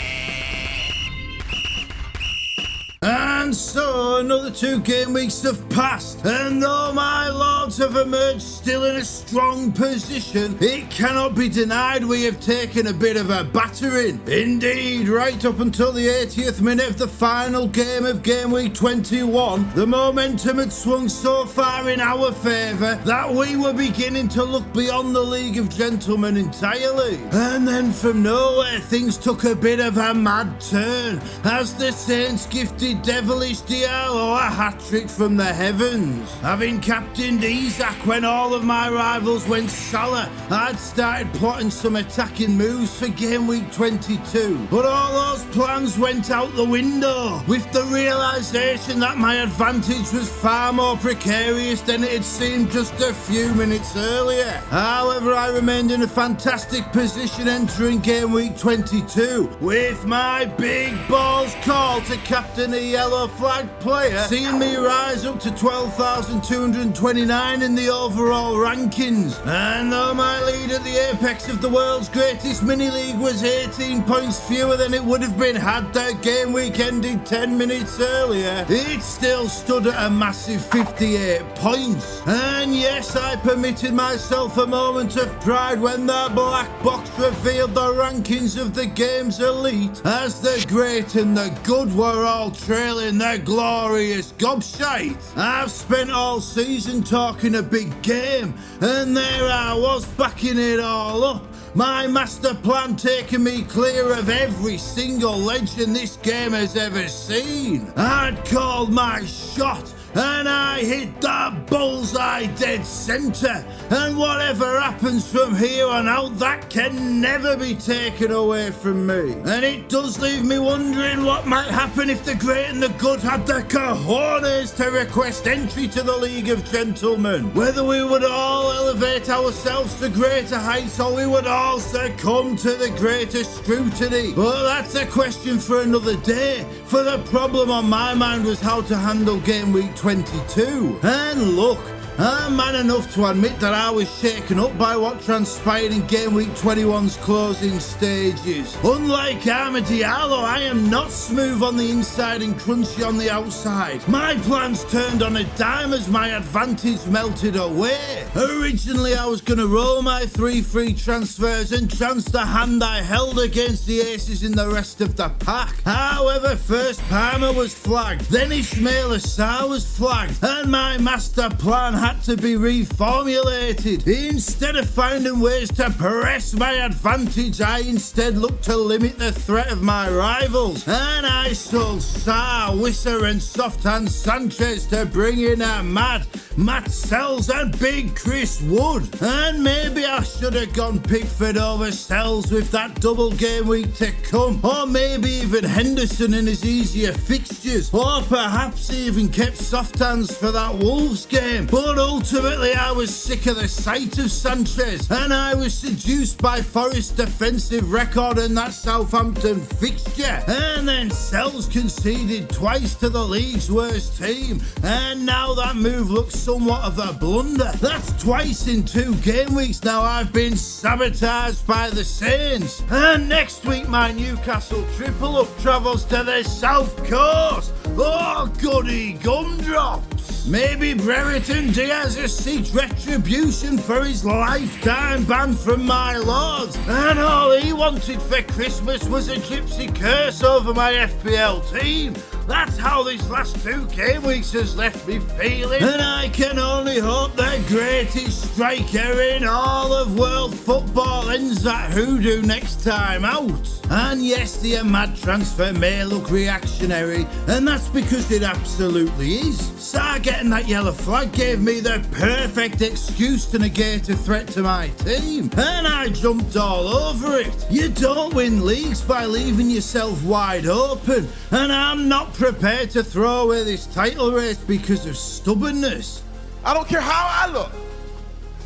S6: And so another 2 game weeks have passed, and though my lords have emerged still in a strong position, it cannot be denied we have taken a bit of a battering. Indeed, right up until the 80th minute of the final game of game week 21, the momentum had swung so far in our favour that we were beginning to look beyond the League of Gentlemen entirely. And then from nowhere things took a bit of a mad turn as the Saints gifted devilish Diallo a hat-trick from the heavens. Having captained Isak when all of my rivals went Salah, I'd started plotting some attacking moves for game week 22. But all those plans went out the window with the realisation that my advantage was far more precarious than it had seemed just a few minutes earlier. However, I remained in a fantastic position entering game week 22 with my big balls call to captain a yellow flag player, seeing me rise up to 12,229 in the overall rankings. And though my lead at the apex of the world's greatest mini-league was 18 points fewer than it would have been had that game week ended 10 minutes earlier, it still stood at a massive 58 points. And yes, I permitted myself a moment of pride when the black box revealed the rankings of the game's elite, as the great and the good were all trailing the glorious gobshite. I've spent all season talking a big game, and there I was backing it all up. My master plan taking me clear of every single legend this game has ever seen. I'd called my shot,
S1: and I hit that bullseye dead centre. And whatever happens from here on out, that can never be taken away from me. And it does leave me wondering what might happen if the great and the good had the cojones to request entry to the League of Gentlemen. Whether we would all elevate ourselves to greater heights or we would all succumb to the greater scrutiny. But that's a question for another day. For the problem on my mind was how to handle game week 22. And look, I'm man enough to admit that I was shaken up by what transpired in Game Week 21's closing stages. Unlike Amad Diallo, I am not smooth on the inside and crunchy on the outside. My plans turned on a dime as my advantage melted away. Originally, I was going to roll my 3 free transfers and chance the hand I held against the aces in the rest of the pack. However, first Palmer was flagged, then Ismail Assar was flagged, and my master plan had to be reformulated. Instead of finding ways to press my advantage, I instead looked to limit the threat of my rivals. And I sold Sarr, Wissa and Softhand Sanchez to bring in a Matt Sells and Big Chris Wood. And maybe I should have gone Pickford over Sells with that double game week to come. Or maybe even Henderson in his easier fixtures. Or perhaps even kept Softhands for that Wolves game. But ultimately, I was sick of the sight of Sanchez, and I was seduced by Forest's defensive record and that Southampton fixture. And then Sells conceded twice to the league's worst team, and now that move looks somewhat of a blunder. That's twice in 2 game weeks now I've been sabotaged by the Saints. And next week, my Newcastle triple up travels to the South Coast. Oh, goody gumdrops. Maybe Brereton Diaz seeks retribution for his lifetime ban from my lords, and all he wanted for Christmas was a gypsy curse over my FPL team. That's how these last 2 game weeks has left me feeling, and I can only hope the greatest striker in all of world football ends that hoodoo next time out. And yes, the Amad transfer may look reactionary, and that's because it absolutely is. Sarr getting that yellow flag gave me the perfect excuse to negate a threat to my team, and I jumped all over it. You don't win leagues by leaving yourself wide open, and I'm not prepared to throw away this title race because of stubbornness.
S21: I don't care how I look.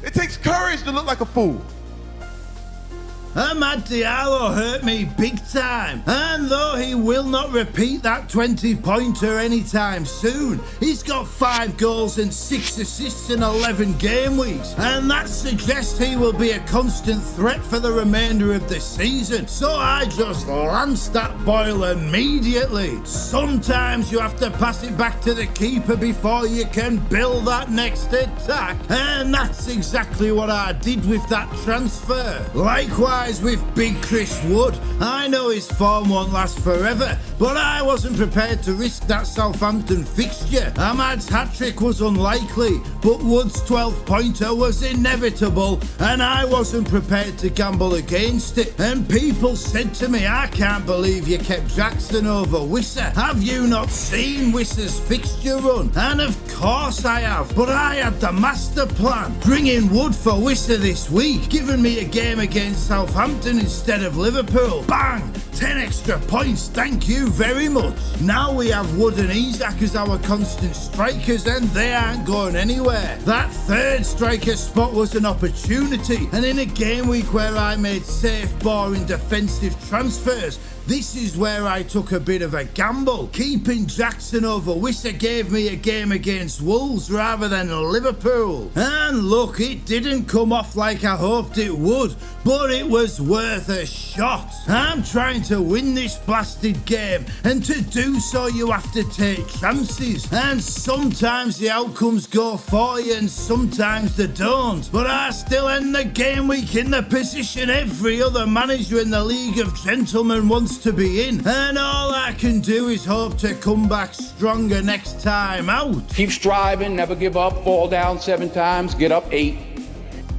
S21: It takes courage to look like a fool.
S1: Amad Diallo hurt me big time, and though he will not repeat that 20-pointer anytime soon, he's got 5 goals and 6 assists in 11 game weeks, and that suggests he will be a constant threat for the remainder of the season. So I just lanced that boil immediately. Sometimes you have to pass it back to the keeper before you can build that next attack, and that's exactly what I did with that transfer. Likewise with Big Chris Wood, I know his form won't last forever, but I wasn't prepared to risk that Southampton fixture. Amad's hat-trick was unlikely, but Wood's 12-pointer was inevitable, and I wasn't prepared to gamble against it. And people said to me, I can't believe you kept Jackson over Wissa. Have you not seen Wissa's fixture run? And of course I have, but I had the master plan. Bringing Wood for Wissa this week, giving me a game against Southampton instead of Liverpool. Bang! 10 extra points, thank you very much. Now we have Wood and Isak as our constant strikers, and they aren't going anywhere. That third striker spot was an opportunity, and in a game week where I made safe, boring defensive transfers, this is where I took a bit of a gamble. Keeping Jackson over Wissa gave me a game against Wolves rather than Liverpool. And look, it didn't come off like I hoped it would, but it was worth a shot. I'm trying to win this blasted game, and to do so you have to take chances. And sometimes the outcomes go for you and sometimes they don't. But I still end the game week in the position every other manager in the League of Gentlemen wants to be in, and all I can do is hope to come back stronger next time out.
S14: Keep striving, never give up, fall down 7 times, get up 8.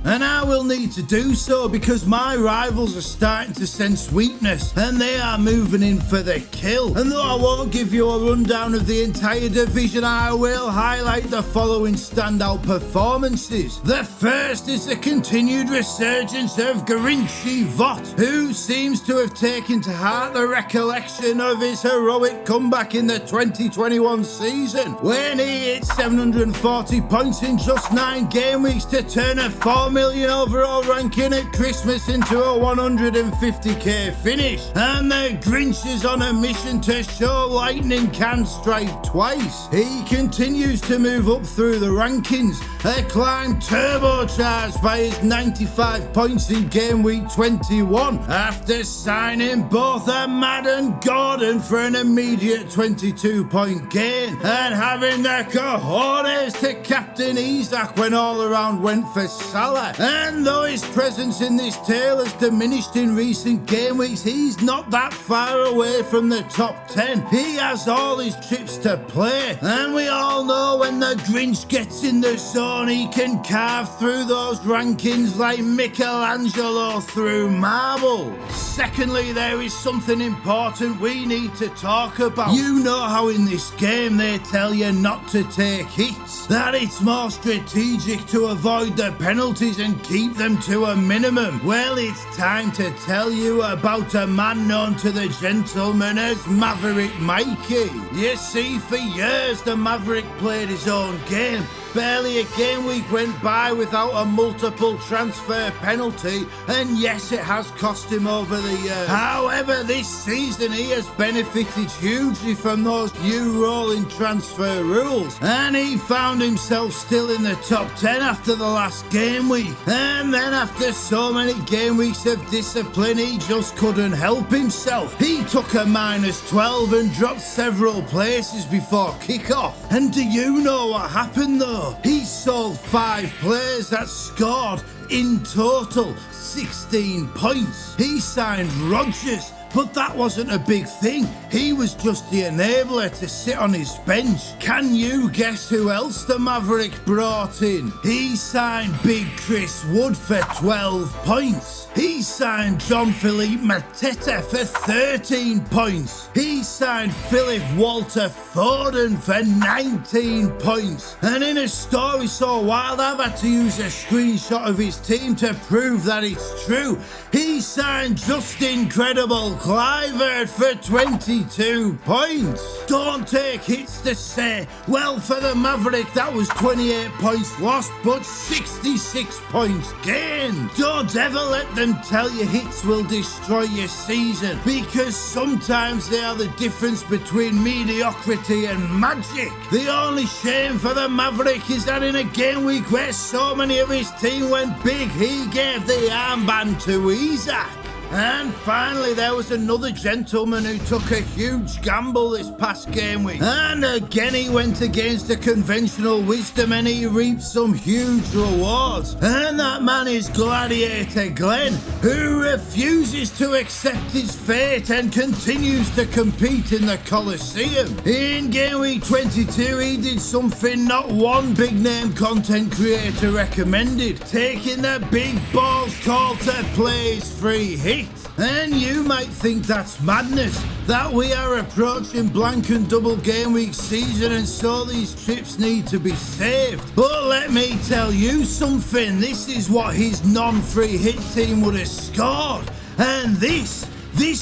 S6: And I will need to do so because my rivals are starting to sense weakness and they are moving in for the kill. And though I won't give you a rundown of the entire division, I will highlight the following standout performances. The first is the continued resurgence of Grinchy Vought, who seems to have taken to heart the recollection of his heroic comeback in the 2021 season when he hit 740 points in just 9 game weeks to turn a 4 million overall ranking at Christmas into a 150k finish. And the Grinch is on a mission to show lightning can strike twice. He continues to move up through the rankings, a climb turbocharged by his 95 points in game week 21 after signing both Ahmad and Gordon for an immediate 22-point gain and having the cojones to captain Isaac when all around went for Salah. And though his presence in this tale has diminished in recent game weeks, he's not that far away from the top 10. He has all his chips to play, and we all know when the Grinch gets in the zone, he can carve through those rankings like Michelangelo through marble. Secondly, there is something important we need to talk about. You know how in this game they tell you not to take hits, that it's more strategic to avoid the penalties and keep them to a minimum. Well, it's time to tell you about a man known to the gentleman as Maverick Mikey. You see, for years the Maverick played his own game. Barely a game week went by without a multiple transfer penalty, and yes, it has cost him over the years. However, this season he has benefited hugely from those new rolling transfer rules, and he found himself still in the top 10 after the last game week. And then after so many game weeks of discipline, he just couldn't help himself. He took a -12 and dropped several places before kickoff. And do you know what happened though? He sold 5 players that scored in total 16 points. He signed Rodgers, but that wasn't a big thing. He was just the enabler to sit on his bench. Can you guess who else the Maverick brought in? He signed Big Chris Wood for 12 points. He signed John Philippe Mateta for 13 points. He signed Philip Walter Foden for 19 points. And in a story so wild, I've had to use a screenshot of his team to prove that it's true. He signed Justin Credible Clivert for 22 points. Don't take hits to say, well, for the Maverick that was 28 points lost but 66 points gained. Don't ever let them tell you hits will destroy your season, because sometimes they are the difference between mediocrity and magic. The only shame for the Maverick is that in a game week where so many of his team went big, he gave the armband to Isaac. And finally, there was another gentleman who took a huge gamble this past game week. And again, he went against the conventional wisdom and he reaped some huge rewards. And that man is Gladiator Glenn, who refuses to accept his fate and continues to compete in the Colosseum. In game week 22, he did something not one big name content creator recommended, taking the big balls call to play his free hit. And you might think that's madness, that we are approaching blank and double game week season and so these trips need to be saved. But let me tell you something, this is what his non-free hit team would have scored. And this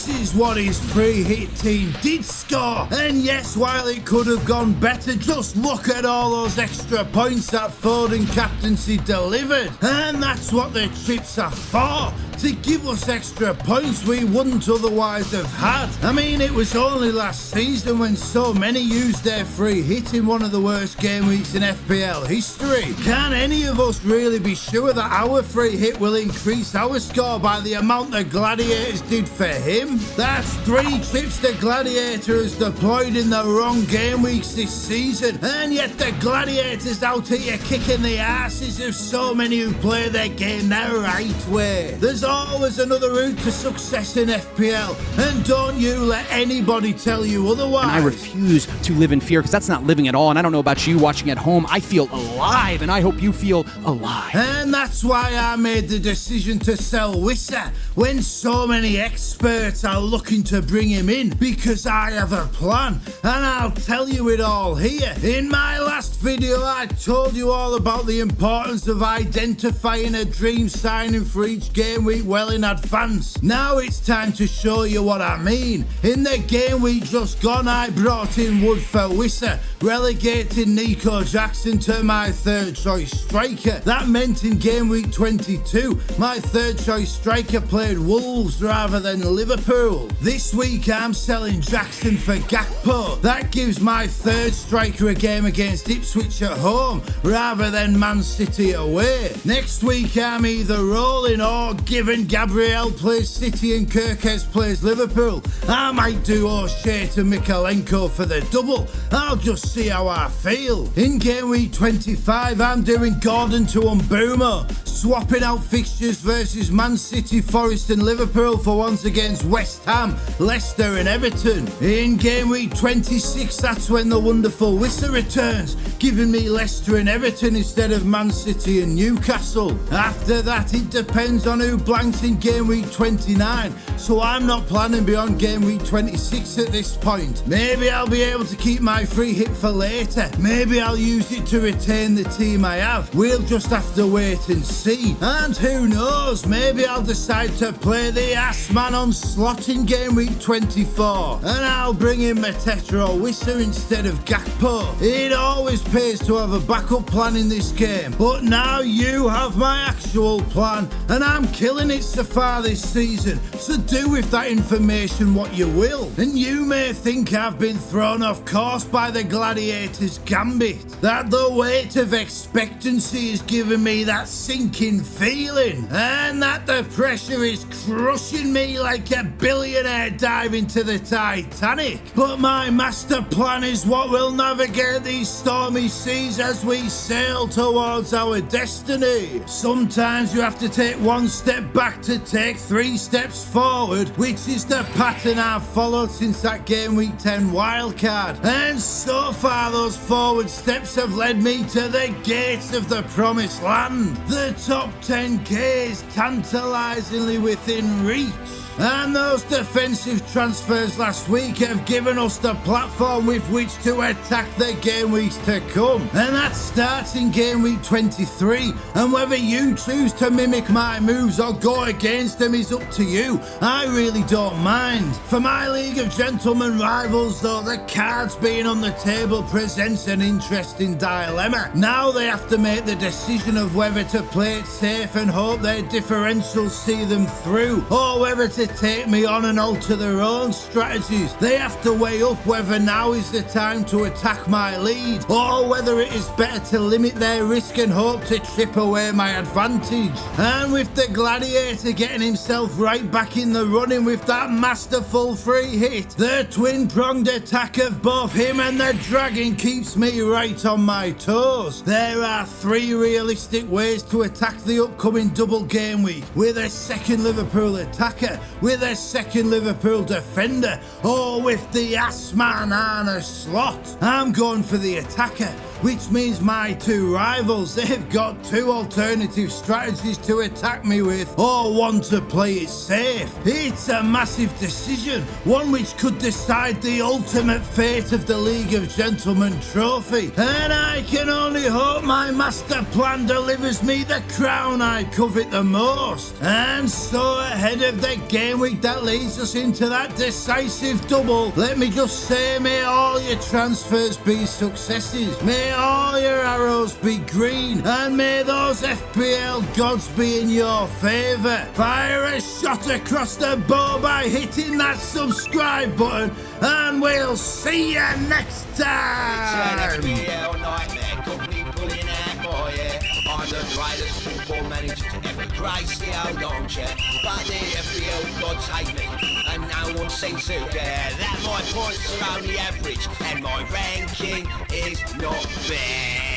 S6: is what his free hit team did score. And yes, while it could have gone better, just look at all those extra points that Foden captaincy delivered. And that's what the trips are for, to give us extra points we wouldn't otherwise have had. I mean, it was only last season when so many used their free hit in one of the worst game weeks in FPL history. Can any of us really be sure that our free hit will increase our score by the amount the Gladiators did for
S1: him. That's 3 trips the Gladiator has deployed in the wrong game weeks this season, and yet the Gladiator's out here kicking the asses of so many who play their game the right way. There's always another route to success in FPL, and don't you let anybody tell you otherwise.
S4: And I refuse to live in fear, because that's not living at all. And I don't know about you watching at home. I feel alive, and I hope you feel alive.
S1: And that's why I made the decision to sell Wissa when so many experts are looking to bring him in, because I have a plan, and I'll tell you it all here. In my last video, I told you all about the importance of identifying a dream signing for each game week well in advance. Now it's time to show you what I mean. In the game week just gone, I brought in Wood for Wissa, relegating Nico Jackson to my third choice striker. That meant in game week 22, my third choice striker played Wolves rather than Liverpool. This week I'm selling Jackson for Gakpo. That gives my third striker a game against Ipswich at home rather than Man City away. Next week I'm either rolling, or given Gabriel plays City and Kirkes plays Liverpool, I might do O'Shea to Mikalenko for the double. I'll just see how I feel. In game week 25 I'm doing Gordon to Mbeumo, swapping out fixtures versus Man City, Forest and Liverpool for ones against West Ham, Leicester and Everton. In game week 26 that's when the wonderful Wissa returns, giving me Leicester and Everton instead of Man City and Newcastle. After that it depends on who blanks in game week 29, so I'm not planning beyond game week 26 at this point. Maybe I'll be able to keep my free hit for later, maybe I'll use it to retain the team I have. We'll just have to wait and see. And who knows, maybe I'll decide to play the ass man on slot in game week 24, and I'll bring in Mateta or Wissa instead of Gakpo. It always pays to have a backup plan in this game, but now you have my actual plan, and I'm killing it so far this season, so do with that information what you will. And you may think I've been thrown off course by the Gladiator's gambit, that the weight of expectancy is giving me that sinking feeling, and that the pressure is crushing me like a billionaire diving to the Titanic. But my master plan is what will navigate these stormy seas as we sail towards our destiny. Sometimes you have to take one step back to take 3 steps forward, which is the pattern I've followed since that game week 10 wildcard, and so far those forward steps have led me to the gates of the promised land. The top 10k is tantalisingly within reach, and those defensive transfers last week have given us the platform with which to attack the game weeks to come, and that starts in game week 23, and whether you choose to mimic my moves or go against them is up to you. I really don't mind. For my League of Gentlemen rivals though, the cards being on the table presents an interesting dilemma. Now they have to make the decision of whether to play it safe and hope their differentials see them through, or whether to take me on and alter their own strategies. They have to weigh up whether now is the time to attack my lead, or whether it is better to limit their risk and hope to chip away my advantage. And with the Gladiator getting himself right back in the running with that masterful free hit, the twin-pronged attack of both him and the Dragon keeps me right on my toes. There are 3 realistic ways to attack the upcoming double game week: with a second Liverpool attacker, with a second Liverpool defender, or with the ass man Arne Slot. I'm going for the attacker, which means my 2 rivals, they've got 2 alternative strategies to attack me with, or one to play it safe. It's a massive decision, one which could decide the ultimate fate of the League of Gentlemen trophy, and I can only hope my master plan delivers me the crown I covet the most. And so ahead of the game week that leads us into that decisive double, let me just say, may all your transfers be successes, may all your arrows be green, and may those FPL gods be in your favour. Fire a shot across the bow by hitting that subscribe button, and we'll see you next time.
S2: It's an FPL nightmare, company pulling out more, yeah. I'm the greatest football manager to ever grace the old armchair, but the FPL gods hate me, and one seems to care that my points are only average and my ranking is not fair.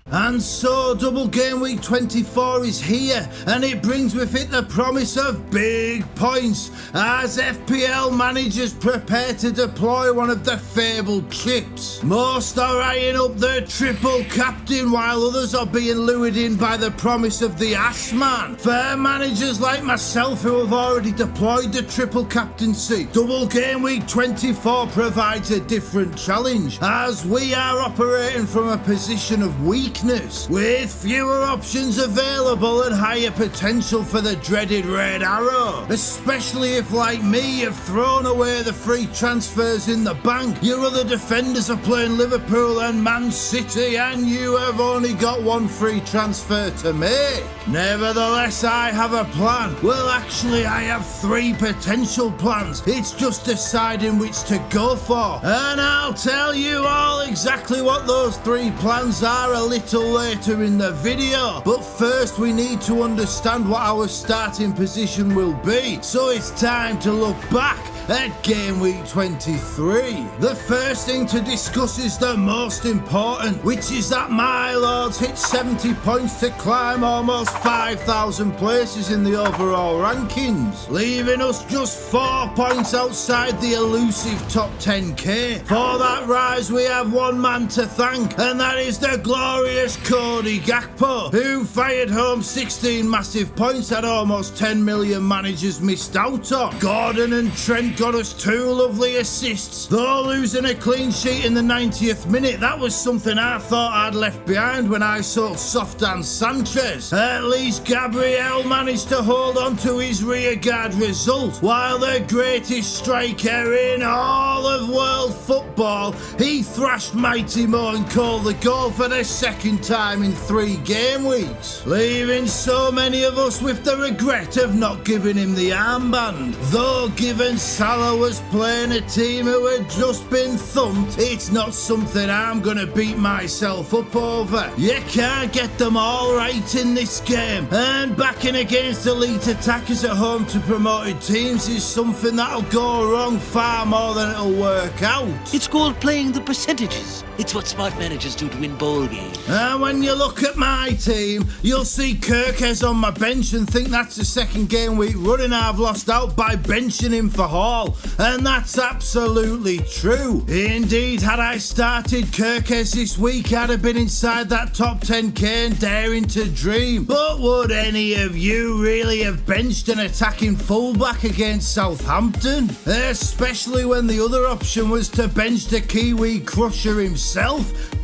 S6: And so Double Game Week 24 is here, and it brings with it the promise of big points as FPL managers prepare to deploy one of the fabled chips. Most are eyeing up their triple captain while others are being lured in by the promise of the Assman. For managers like myself who have already deployed the triple captaincy, Double Game Week 24 provides a different challenge as we are operating from a position of weakness, with fewer options available and higher potential for the dreaded red arrow. Especially if, like me, you've thrown away the free transfers in the bank, your other defenders are playing Liverpool and Man City, and you have only got one free transfer to make. Nevertheless, I have a plan. Well, actually, I have 3 potential plans. It's just deciding which to go for. And I'll tell you all exactly what those 3 plans are a little later in the video, but first we need to understand what our starting position will be, so it's time to look back at Game Week 23. The first thing to discuss is the most important, which is that my lords hit 70 points to climb almost 5,000 places in the overall rankings, leaving us just 4 points outside the elusive top 10k. For that rise we have one man to thank, and that is the glorious Cody Gakpo, who fired home 16 massive points that almost 10 million managers missed out on. Gordon and Trent got us 2 lovely assists, though losing a clean sheet in the 90th minute, that was something I thought I'd left behind when I sold Softan Sanchez. At least Gabriel managed to hold on to his rearguard result, while the greatest striker in all of world football, he thrashed Mighty Mo and called the goal for the second time in 3 game weeks, leaving so many of us with the regret of not giving him the armband. Though given Salah was playing a team who had just been thumped, it's not something I'm gonna beat myself up over. You can't get them all right in this game, and backing against elite attackers at home to promoted teams is something that'll go wrong far more than it'll work out.
S7: It's called playing the percentages. It's what smart managers do to win bowl games.
S6: And when you look at my team, you'll see Kirkes on my bench and think that's the second game week running I've lost out by benching him for Hall. And that's absolutely true. Indeed, had I started Kirkes this week, I'd have been inside that top 10k and daring to dream. But would any of you really have benched an attacking fullback against Southampton? Especially when the other option was to bench the Kiwi crusher himself,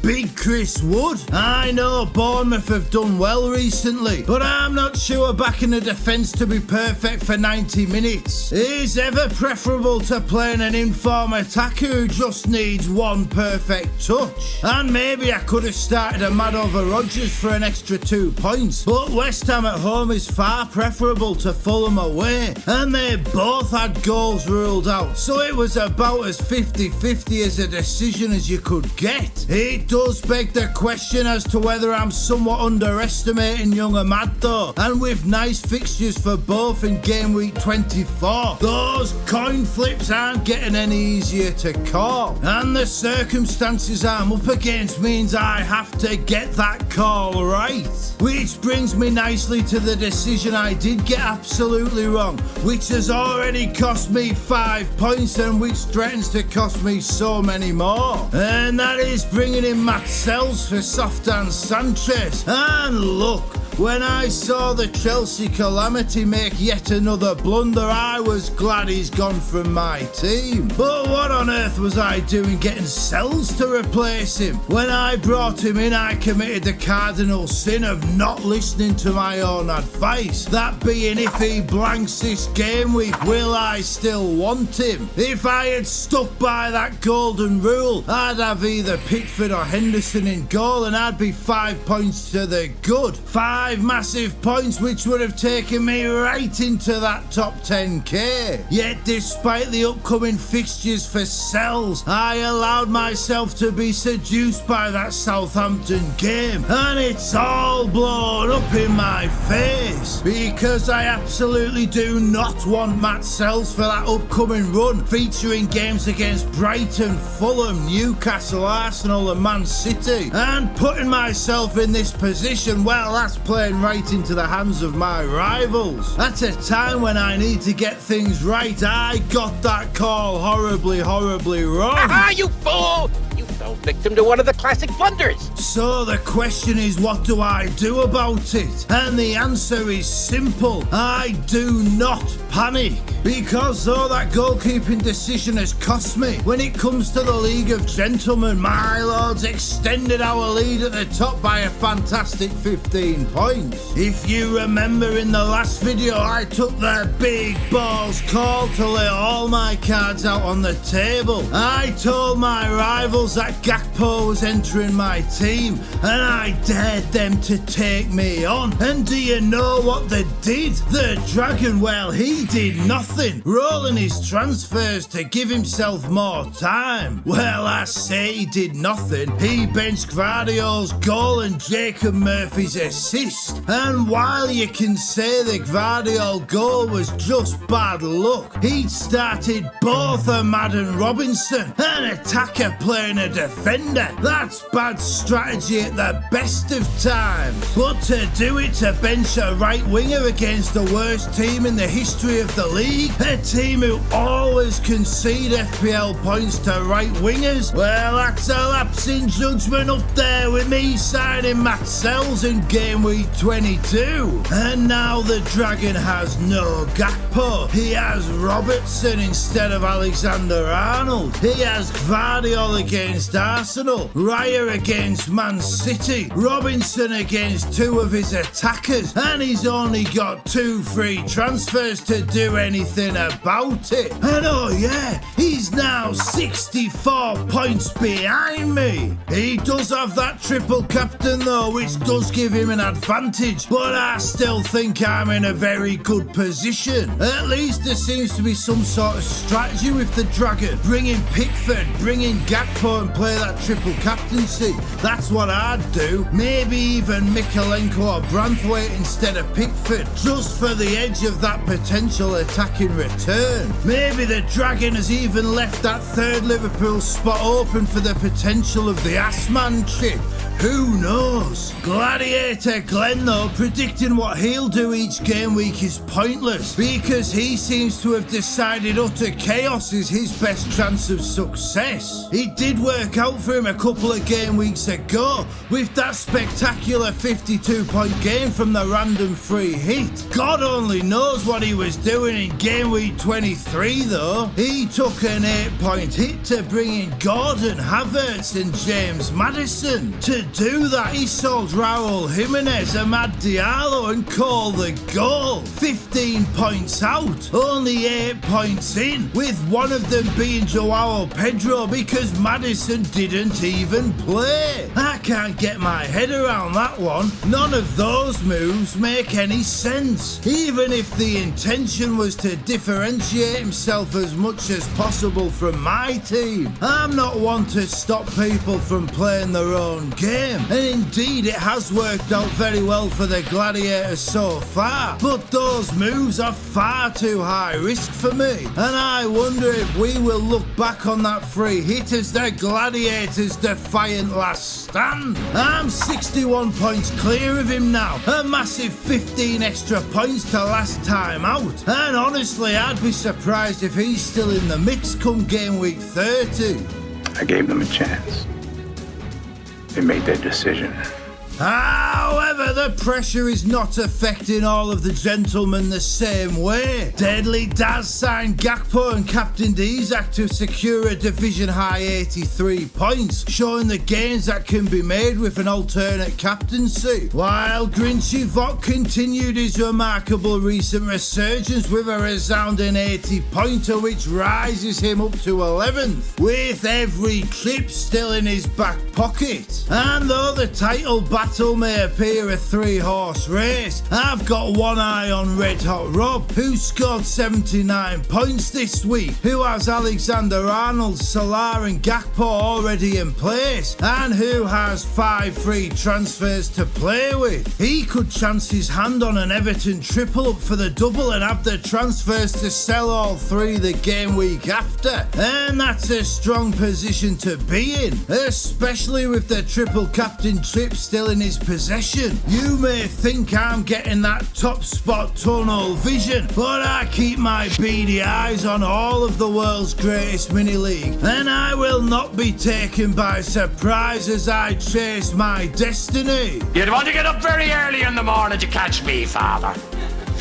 S6: Big Chris Wood. I know Bournemouth have done well recently, but I'm not sure backing a defence to be perfect for 90 minutes is ever preferable to playing an inform attacker who just needs one perfect touch. And maybe I could have started a mad over Rodgers for an extra 2 points, but West Ham at home is far preferable to Fulham away, and they both had goals ruled out, so it was about as 50-50 as a decision as you could get. It does beg the question as to whether I'm somewhat underestimating young Ahmad though, and with nice fixtures for both in game week 24, those coin flips aren't getting any easier to call, and the circumstances I'm up against means I have to get that call right. Which brings me nicely to the decision I did get absolutely wrong, which has already cost me 5 points and which threatens to cost me so many more, and that is bringing in Matt Sells for Softan Sanchez. And look, when I saw the Chelsea calamity make yet another blunder, I was glad he's gone from my team. But what on earth was I doing getting Sells to replace him? When I brought him in, I committed the cardinal sin of not listening to my own advice. That being, if he blanks this game week, will I still want him? If I had stuck by that golden rule, I'd have either Pickford or Henderson in goal and I'd be 5 points to the good. 5 5 massive points which would have taken me right into that top 10k. Yet despite the upcoming fixtures for Sells, I allowed myself to be seduced by that Southampton game, and it's all blown up in my face because I absolutely do not want Matt Sells for that upcoming run featuring games against Brighton, Fulham, Newcastle, Arsenal and Man City. And putting myself in this position, well, that's playing right into the hands of my rivals. At a time when I need to get things right, I got that call horribly wrong.
S8: Aha, you fool! You fell victim to one of the classic blunders.
S6: So the question is, what do I do about it? And the answer is simple. I do not panic. Because though that goalkeeping decision has cost me, when it comes to the League of Gentlemen, my lords extended our lead at the top by a fantastic 15 points. If you remember in the last video, I took the big balls call to lay all my cards out on the table. I told my rivals that Gakpo was entering my team, and I dared them to take me on. And do you know what they did? The Dragon, well, he did nothing, rolling his transfers to give himself more time. Well, I say he did nothing. He benched Gvardiol's goal and Jacob Murphy's assist. And while you can say the Gvardiol goal was just bad luck, he'd started both Ahmad and Robinson, an attacker playing a defender. That's bad strategy at the best of times. But to do it to bench a right winger against the worst team in the history of the league, a team who always concede FPL points to right wingers, well, that's a lapse in judgment up there with me signing Matt Sells in game week 22. And now the Dragon has no Gakpo. He has Robertson instead of Alexander Arnold. He has Gvardiol against Arsenal, Raya against Man City, Robinson against two of his attackers, and he's only got 2 free transfers to do anything about it. And oh yeah, he's now 64 points behind me. He does have that triple captain though, which does give him an advantage, but I still think I'm in a very good position. At least there seems to be some sort of strategy with the Dragon. Bring in Pickford, bring in Gakpo and play that triple captaincy. That's what I'd do. Maybe even Mikalenko or Branthwaite instead of Pickford, just for the edge of that potential attacking return. Maybe the Dragon has even left that third Liverpool spot open for the potential of the Assman trip. Who knows? Gladiator Glenn though, predicting what he'll do each game week is pointless because he seems to have decided utter chaos is his best chance of success. It did work out for him a couple of game weeks ago with that spectacular 52-point game from the random free hit. God only knows what he was doing in game week 23 though. He took an 8-point hit to bring in Gordon, Havertz and James Maddison. To do that, he sold Raul Jimenez, Amad Diallo and called the goal. 15 points out, only 8 points in, with one of them being Joao Pedro because Maddison didn't even play. I can't get my head around that one. None of those moves make any sense. Even if the intention was to differentiate himself as much as possible from my team, I'm not one to stop people from playing their own game. And indeed it has worked out very well for the Gladiators so far, but those moves are far too high risk for me, and I wonder if we will look back on that free hit as the Gladiators' defiant last stand. I'm 61 points clear of him now, a massive 15 extra points to last time out, and honestly I'd be surprised if he's still in the mix come game week 30.
S14: I gave them a chance. They made their decision.
S6: However, the pressure is not affecting all of the gentlemen the same way. Deadly Daz signed Gakpo and captained Isak to secure a division-high 83 points, showing the gains that can be made with an alternate captaincy. While Grinchy Vok continued his remarkable recent resurgence with a resounding 80-pointer, which rises him up to 11th, with every chip still in his back pocket. And though the title battle battle may appear a 3-horse race, I've got one eye on Red Hot Rob, who scored 79 points this week, who has Alexander-Arnold, Salah and Gakpo already in place, and who has 5 free transfers to play with. He could chance his hand on an Everton triple up for the double and have the transfers to sell all 3 the game week after. And that's a strong position to be in, especially with the triple captain trip still in his possession. You may think I'm getting that top spot tunnel vision, but I keep my beady eyes on all of the world's greatest mini-league, and I will not be taken by surprise as I chase my destiny.
S10: You'd want to get up very early in the morning to catch me, father.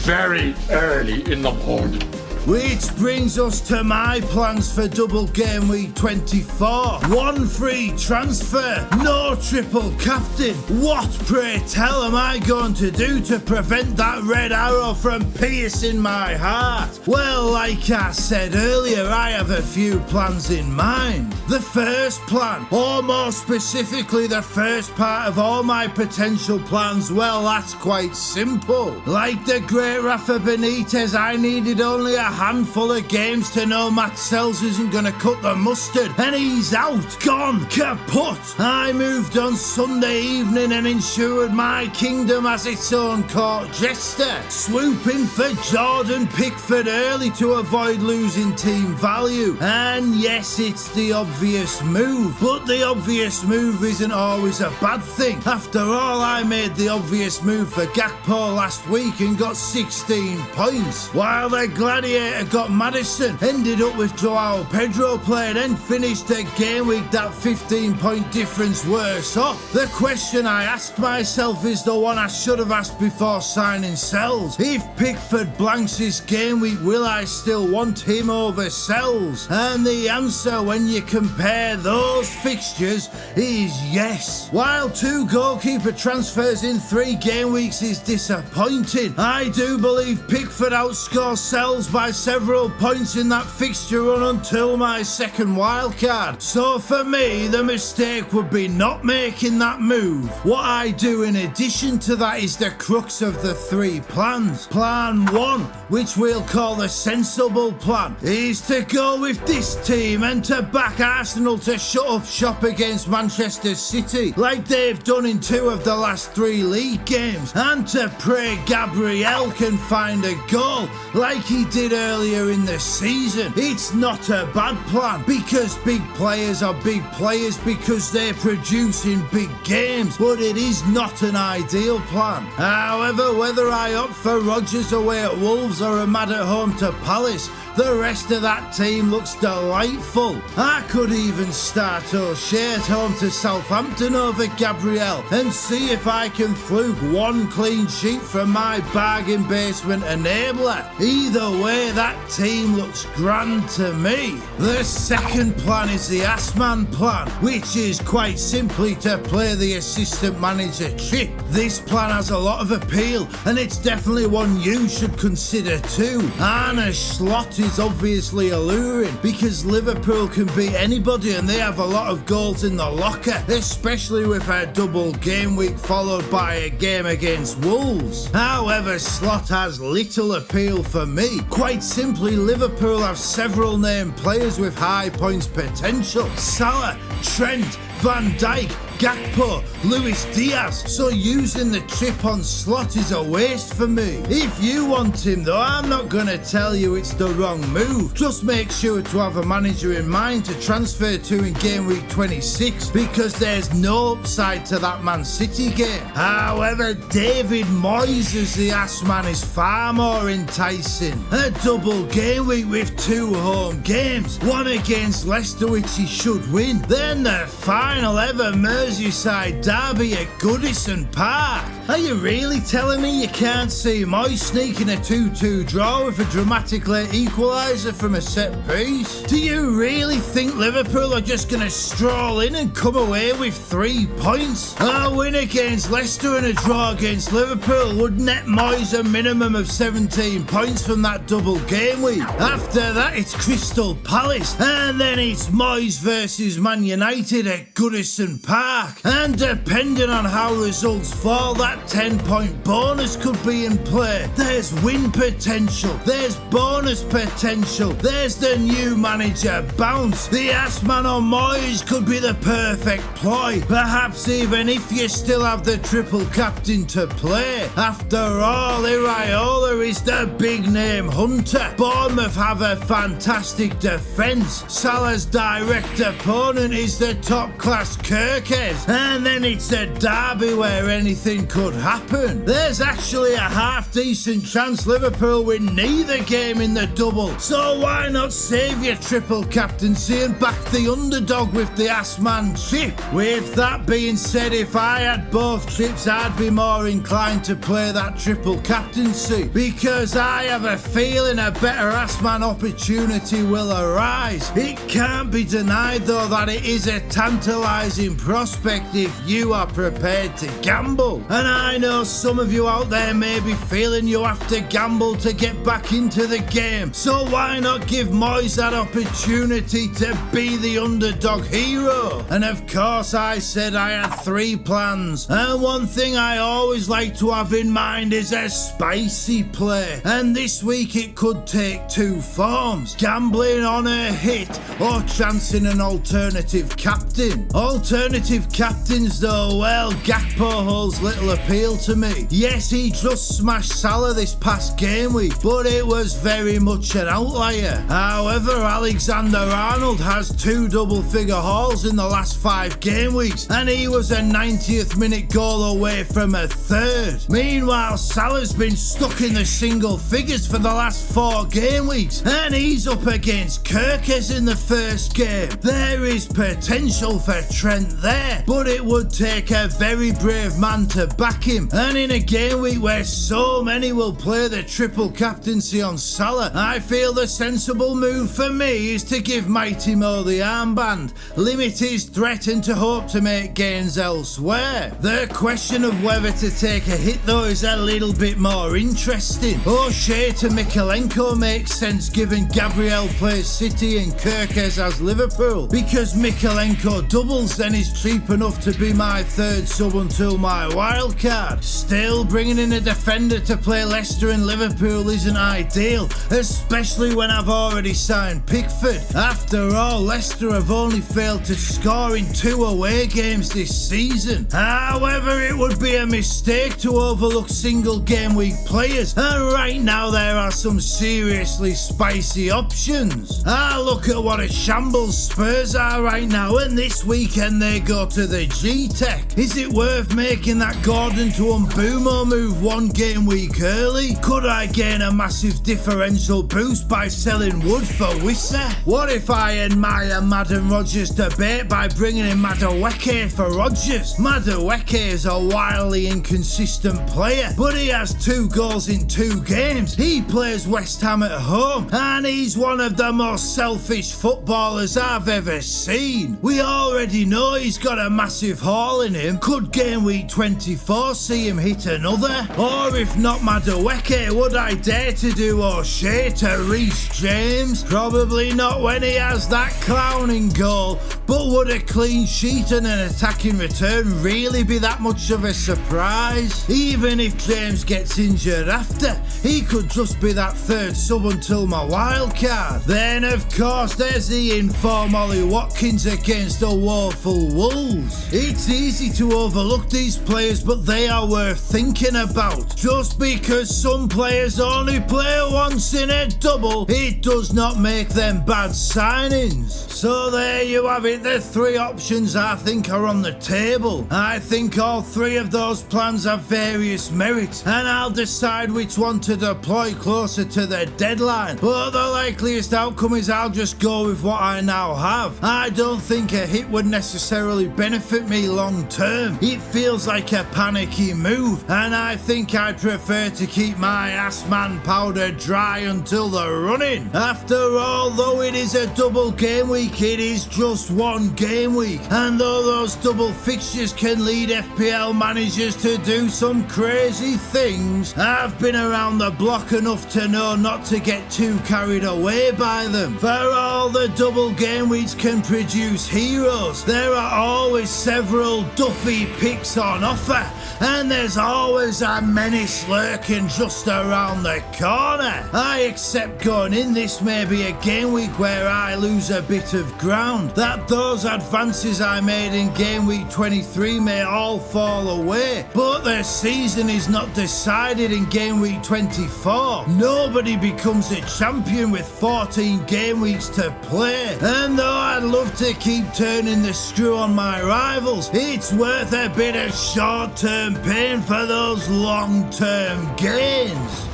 S10: Very early in the morning.
S6: Which brings us to my plans for double game week 24. 1 free transfer, no triple captain. What, pray tell, am I going to do to prevent that red arrow from piercing my heart? Well, like I said earlier, I have a few plans in mind. The first plan, or more specifically the first part of all my potential plans, well, that's quite simple. Like the great Rafa Benitez, I needed only a handful of games to know Matt Sells isn't going to cut the mustard, and he's out, gone, kaput. I moved on Sunday evening and ensured my kingdom has its own court jester, swooping for Jordan Pickford early to avoid losing team value. And yes, it's the obvious move, but the obvious move isn't always a bad thing. After all, I made the obvious move for Gakpo last week and got 16 points, while the Gladiator got Madison, ended up with Joao Pedro playing and finished the game week that 15-point difference worse off. The question I asked myself is the one I should have asked before signing Sells. If Pickford blanks his game week, will I still want him over Sells? And the answer when you compare those fixtures is yes. While 2 goalkeeper transfers in 3 game weeks is disappointing, I do believe Pickford outscores Sells by several points in that fixture run until my second wildcard. So for me, the mistake would be not making that move. What I do in addition to that is the crux of the 3 plans. Plan 1, which we'll call the sensible plan, is to go with this team and to back Arsenal to shut up shop against Manchester City like they've done in 2 of the last 3 league games, and to pray Gabriel can find a goal like he did earlier in the season. It's not a bad plan, because big players are big players because they produce in big games, but it is not an ideal plan. However, whether I opt for Rodgers away at Wolves or Ahmad at home to Palace, the rest of that team looks delightful. I could even start O'Shea at home to Southampton over Gabriel and see if I can fluke 1 clean sheet from my bargain basement enabler. Either way, that team looks grand to me. The second plan is the Assman plan, which is quite simply to play the assistant manager chip. This plan has a lot of appeal, and it's definitely one you should consider too. Arne Slot is obviously alluring because Liverpool can beat anybody and they have a lot of goals in the locker, especially with a double game week followed by a game against Wolves. However, Slot has little appeal for me. Quite simply, Liverpool have several named players with high points potential: Salah, Trent, Van Dijk, Gakpo, Luis Diaz, so using the trip on Slot is a waste for me. If you want him though, I'm not gonna tell you it's the wrong move. Just make sure to have a manager in mind to transfer to in game week 26, because there's no upside to that Man City game. However, David Moyes as the ass man is far more enticing. A double game week with 2 home games, one against Leicester which he should win, then the final ever Merseyside derby at Goodison Park. Are you really telling me you can't see Moyes sneaking a 2-2 draw with a dramatic late equaliser from a set piece? Do you really think Liverpool are just going to stroll in and come away with 3 points? A win against Leicester and a draw against Liverpool would net Moyes a minimum of 17 points from that double game week. After that, it's Crystal Palace, and then it's Moyes versus Man United at Goodison Park. mark. And depending on how results fall, that 10-point bonus could be in play. There's win potential, there's bonus potential, there's the new manager bounce. The ass man on Moyes could be the perfect ploy, perhaps even if you still have the triple captain to play. After all, Iraola is the big name hunter. Bournemouth have a fantastic defence. Salah's direct opponent is the top class Kirkes, and then it's a derby where anything could happen. There's actually a half decent chance Liverpool win neither game in the double, so why not save your triple captaincy and back the underdog with the Assman chip? With that being said, if I had both chips, I'd be more inclined to play that triple captaincy, because I have a feeling a better Assman opportunity will arise. It can't be denied though that it is a tantalising prospect if you are prepared to gamble, and I know some of you out there may be feeling you have to gamble to get back into the game, so why not give Moyes that opportunity to be the underdog hero? And of course I said I had 3 plans, and one thing I always like to have in mind is a spicy play, and this week it could take 2 forms: gambling on a hit or chancing an alternative captain. Alternative captains though, well, Gakpo holds little appeal to me. Yes, he just smashed Salah this past game week, but it was very much an outlier. However, Alexander-Arnold has 2 double-figure hauls in the last 5 game weeks, and he was a 90th minute goal away from a 3rd. Meanwhile, Salah's been stuck in the single figures for the last 4 game weeks, and he's up against Kirkes in the first game. There is potential for Trent there, but it would take a very brave man to back him, and in a game week where so many will play the triple captaincy on Salah, I feel the sensible move for me is to give Mighty Mo the armband, limit his threat and to hope to make gains elsewhere. The question of whether to take a hit though is a little bit more interesting. O'Shea to Mykolenko makes sense given Gabriel plays City and Kirkes has Liverpool, because Mykolenko doubles then is cheap enough to be my 3rd sub until my wild card. Still, bringing in a defender to play Leicester and Liverpool isn't ideal, especially when I've already signed Pickford. After all, Leicester have only failed to score in 2 away games this season. However, it would be a mistake to overlook single game week players, and right now there are some seriously spicy options. Look at what a shambles Spurs are right now, and this weekend they go to the G-Tech. Is it worth making that Gordon to Mbumo move 1 game week early? Could I gain a massive differential boost by selling Wood for Wissa? What if I admire Madden Rodgers debate by bringing in Madueke for Rodgers? Madueke is a wildly inconsistent player, but he has 2 goals in 2 games. He plays West Ham at home, and he's one of the most selfish footballers I've ever seen. We already know he's got a massive haul in him. Could game week 24 see him hit another? Or if not Madueke, would I dare to do O'Shea to Reece James? Probably not when he has that clowning goal, but would a clean sheet and an attacking return really be that much of a surprise? Even if James gets injured after, he could just be that 3rd sub until my wild card. Then of course there's the inform Ollie Watkins against the woeful Wolves. It's easy to overlook these players, but they are worth thinking about. Just because some players only play once in a double, it does not make them bad signings. So there you have it, the 3 options I think are on the table. I think all 3 of those plans have various merits, and I'll decide which one to deploy closer to the deadline, but the likeliest outcome is I'll just go with what I now have. I don't think a hit would necessarily benefit me long term. It feels like a panicky move, and I think I'd prefer to keep my ass man powder dry dry until the running. After all, though it is a double game week, it is just one game week. And though those double fixtures can lead FPL managers to do some crazy things, I've been around the block enough to know not to get too carried away by them. For all the double game weeks can produce heroes, there are always several Duffy picks on offer, and there's always a menace lurking just around the corner. I accept going in this may be a game week where I lose a bit of ground, that those advances I made in game week 23 may all fall away, but the season is not decided in game week 24. Nobody becomes a champion with 14 game weeks to play, and though I'd love to keep turning the screw on my rivals, it's worth a bit of short-term pain for those long-term gains.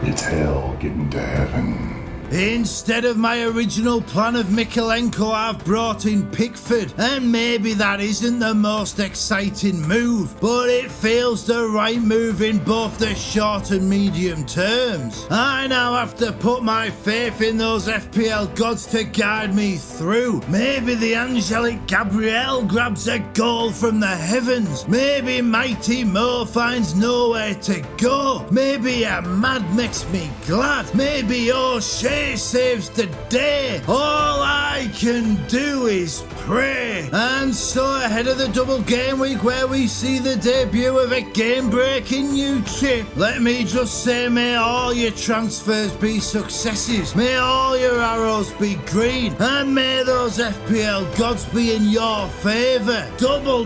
S18: It's hell getting to heaven.
S6: Instead of my original plan of Mikalenko, I've brought in Pickford, and maybe that isn't the most exciting move, but it feels the right move in both the short and medium terms. I now have to put my faith in those FPL gods to guide me through. Maybe the angelic Gabriel grabs a goal from the heavens. Maybe Mighty Mo finds nowhere to go. Maybe a mad makes me glad. Maybe O'Shea saves the day. All I can do is pray. And so ahead of the double game week where we see the debut of a game-breaking new chip, let me just say, may all your transfers be successes, may all your arrows be green, and may those FPL gods be in your favour. Double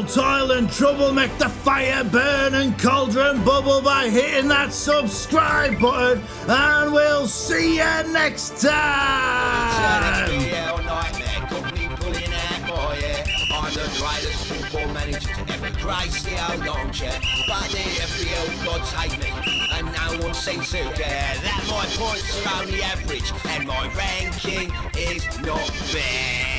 S6: toil and trouble, make the fire burn and cauldron bubble by hitting that subscribe button, and we'll see you next time.
S2: FPL nightmare got me pulling out more, yeah. I'm the greatest football manager to ever grace the old armchair, but the FPL gods hate me, and no one seems to care that my points are only average and my ranking is not fair.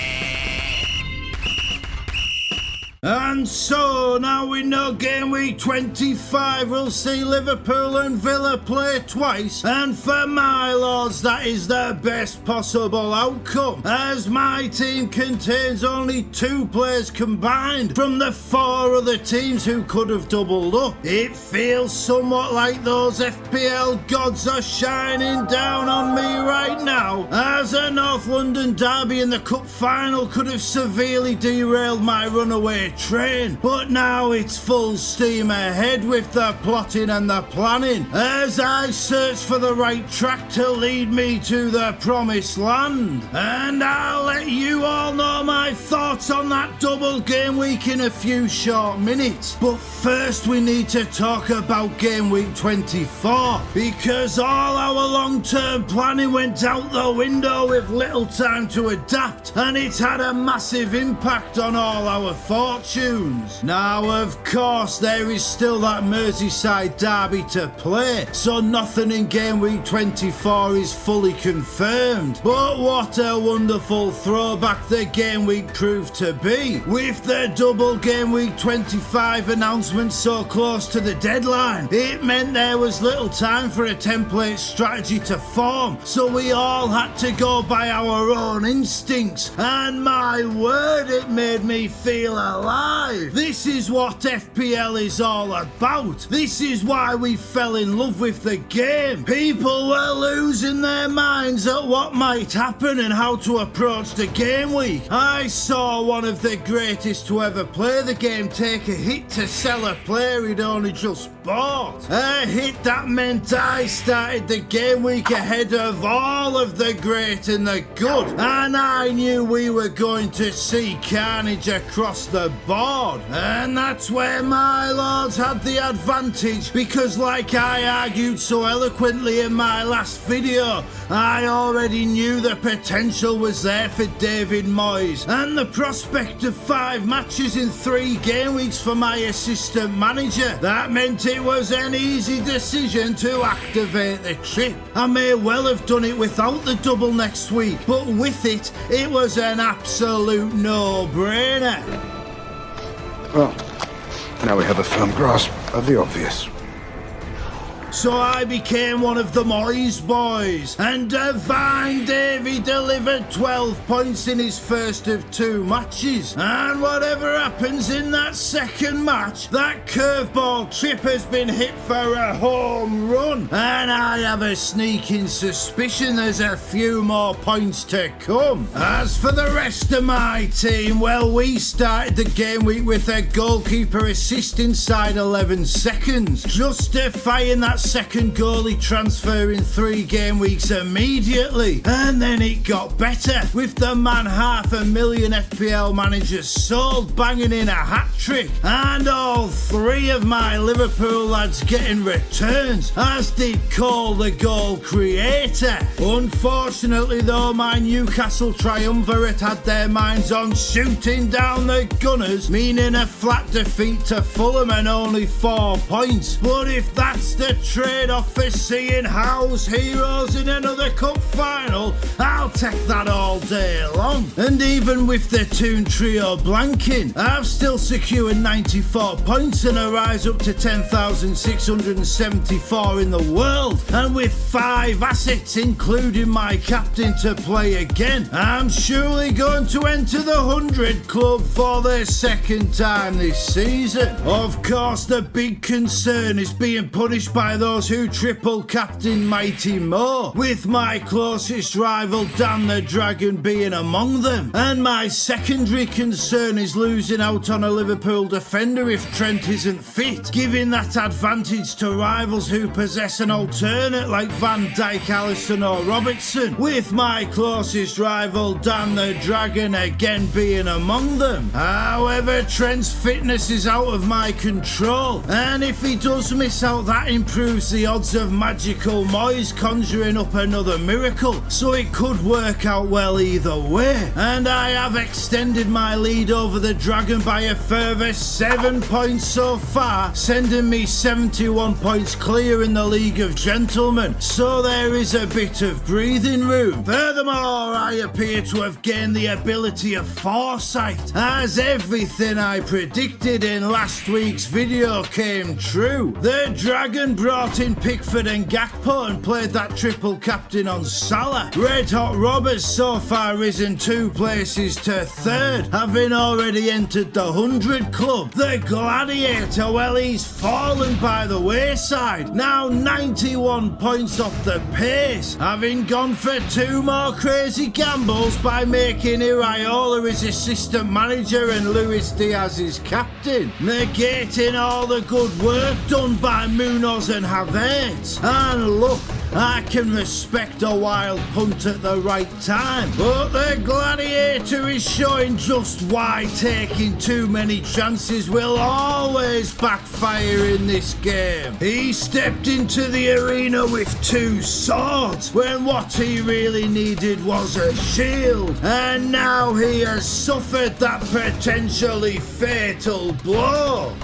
S6: And so now we know game week 25 will see Liverpool and Villa play twice, and for my lords that is the best possible outcome, as my team contains only 2 players combined from the 4 other teams who could have doubled up. It feels somewhat like those FPL gods are shining down on me right now, as a North London derby in the cup final could have severely derailed my runaway train, but now it's full steam ahead with the plotting and the planning as I search for the right track to lead me to the promised land. And I'll let you all know my thoughts on that double game week in a few short minutes, but first we need to talk about game week 24, because all our long-term planning went out the window with little time to adapt, and it's had a massive impact on all our fortunes. Now, of course, there is still that Merseyside derby to play, so nothing in game week 24 is fully confirmed. But what a wonderful throwback the game week proved to be, with the double game week 25 announcement so close to the deadline. It meant there was little time for a template strategy to form, so we all had to go by our own instincts, and my word, it made me feel alive. This is what FPL is all about. This is why we fell in love with the game. People were losing their minds at what might happen and how to approach the game week. I saw one of the greatest to ever play the game take a hit to sell a player he'd only just bought. A hit that meant I started the game week ahead of all of the great and the good, and I knew we were going to see carnage across the board. And that's where my lords had the advantage, because like I argued so eloquently in my last video, I already knew the potential was there for David Moyes, and the prospect of 5 matches in 3 game weeks for my assistant manager. That meant it was an easy decision to activate the chip. I may well have done it without the double next week, but with it, it was an absolute no-brainer.
S18: Well, now we have a firm grasp of the obvious.
S6: So I became one of the Moyes boys, and Divine Davy delivered 12 points in his first of 2 matches. And whatever happens in that second match, that curveball trip has been hit for a home run. And I have a sneaking suspicion there's a few more points to come. As for the rest of my team, well, we started the game week with a goalkeeper assist inside 11 seconds, justifying that second goalie transfer in 3 game weeks immediately. And then it got better, with the man $500,000 FPL managers sold, banging in a hat-trick, and all 3 of my Liverpool lads getting returns, as did Cole the goal creator. Unfortunately though, my Newcastle triumvirate had their minds on shooting down the Gunners, meaning a flat defeat to Fulham and only 4 points. But if that's the trade-off for seeing Howe's heroes in another cup final, I'll take that all day long. And even with the Toon Trio blanking, I've still secured 94 points and a rise up to 10,674 in the world. And with 5 assets, including my captain, to play again, I'm surely going to enter the 100 club for the second time this season. Of course, the big concern is being punished by those who triple captain Mighty Mo, with my closest rival Dan the Dragon being among them. And my secondary concern is losing out on a Liverpool defender if Trent isn't fit, giving that advantage to rivals who possess an alternate like Van Dijk, Alisson or Robertson, with my closest rival Dan the Dragon again being among them. However, Trent's fitness is out of my control, and if he does miss out, that improves the odds of Magical Moyes conjuring up another miracle, so it could work out well either way. And I have extended my lead over the Dragon by a further 7 points so far, sending me 71 points clear in the League of Gentlemen, so there is a bit of breathing room. Furthermore, I appear to have gained the ability of foresight, as everything I predicted in last week's video came true. The Dragon brought in Pickford and Gakpo and played that triple captain on Salah. Red Hot Rob has so far risen 2 places to 3rd, having already entered the 100 club. The Gladiator, well, he's fallen by the wayside, now 91 points off the pace, having gone for 2 more crazy gambles by making Iraola his assistant manager and Luis Diaz his captain, negating all the good work done by Munoz and Havertz. And look, I can respect a wild punt at the right time, but the Gladiator is showing just why taking too many chances will always backfire in this game. He stepped into the arena with 2 swords when what he really needed was a shield, and now he has suffered that potentially fatal blow.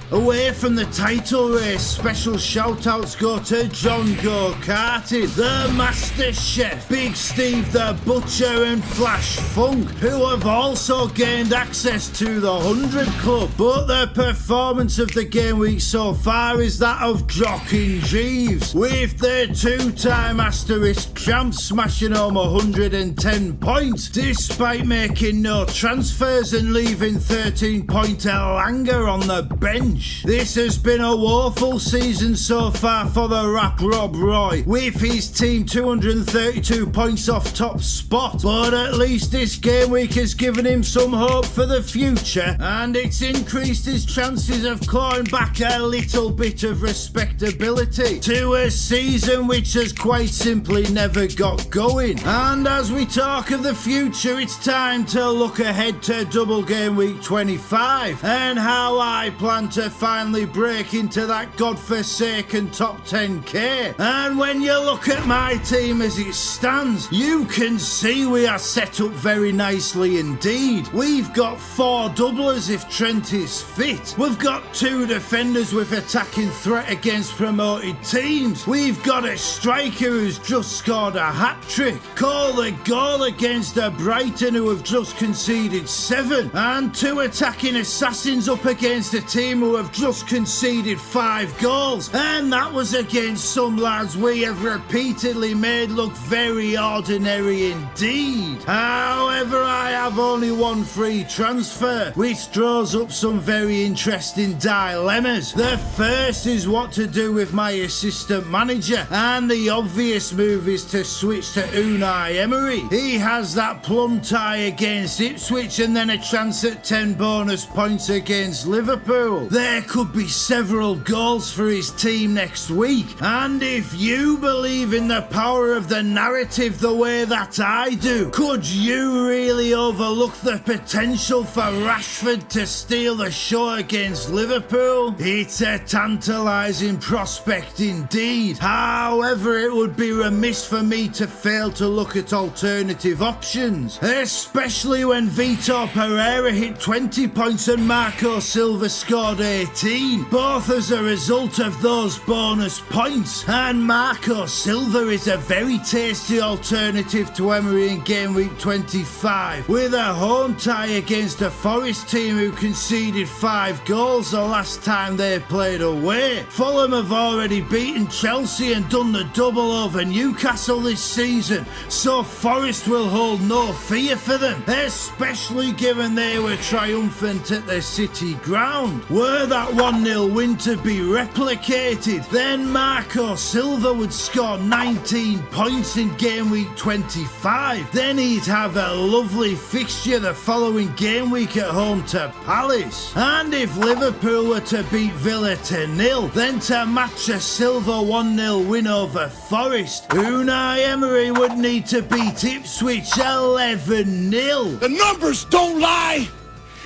S6: Away from the title race, special shout-outs go to John Go-Karting, the Master Chef, Big Steve the Butcher and Flash Funk, who have also gained access to the 100 Club. But the performance of the game week so far is that of Jockin Jeeves, with the 2-time Asterisk champ smashing home 110 points, despite making no transfers and leaving 13-point Elanga on the bench. This has been a woeful season so far for the Rap Rob Roy, with his team 232 points off top spot, but at least this game week has given him some hope for the future, and it's increased his chances of clawing back a little bit of respectability to a season which has quite simply never got going. And as we talk of the future, it's time to look ahead to double game week 25 and how I plan to finally break into that godforsaken top 10k. And when you look at my team as it stands, you can see we are set up very nicely indeed. We've got 4 doublers if Trent is fit. We've got 2 defenders with attacking threat against promoted teams. We've got a striker who's just scored a hat-trick. Call the goal against a Brighton who have just conceded 7. And 2 attacking assassins up against a team who have just conceded 5 goals, and that was against some lads we have repeatedly made look very ordinary indeed. However, I have only one free transfer, which draws up some very interesting dilemmas. The first is what to do with my assistant manager, and the obvious move is to switch to Unai Emery. He has that plum tie against Ipswich and then a chance at 10 bonus points against Liverpool. There could be several goals for his team next week, and if you believe in the power of the narrative the way that I do, could you really overlook the potential for Rashford to steal the show against Liverpool? It's a tantalising prospect indeed. However, it would be remiss for me to fail to look at alternative options, especially when Vitor Pereira hit 20 points and Marco Silva scored 18, both as a result of those bonus points. And Marco Silva is a very tasty alternative to Emery in game week 25, with a home tie against a Forest team who conceded 5 goals the last time they played away. Fulham have already beaten Chelsea and done the double over Newcastle this season, so Forest will hold no fear for them, especially given they were triumphant at their City ground. Were that 1-0 win to be replicated, then Marco Silva would score 19 points in game week 25. Then he'd have a lovely fixture the following game week at home to Palace. And if Liverpool were to beat Villa 0, then to match a Silva 1-0 win over Forest, Unai Emery would need to beat Ipswich 11-0.
S5: The numbers don't lie,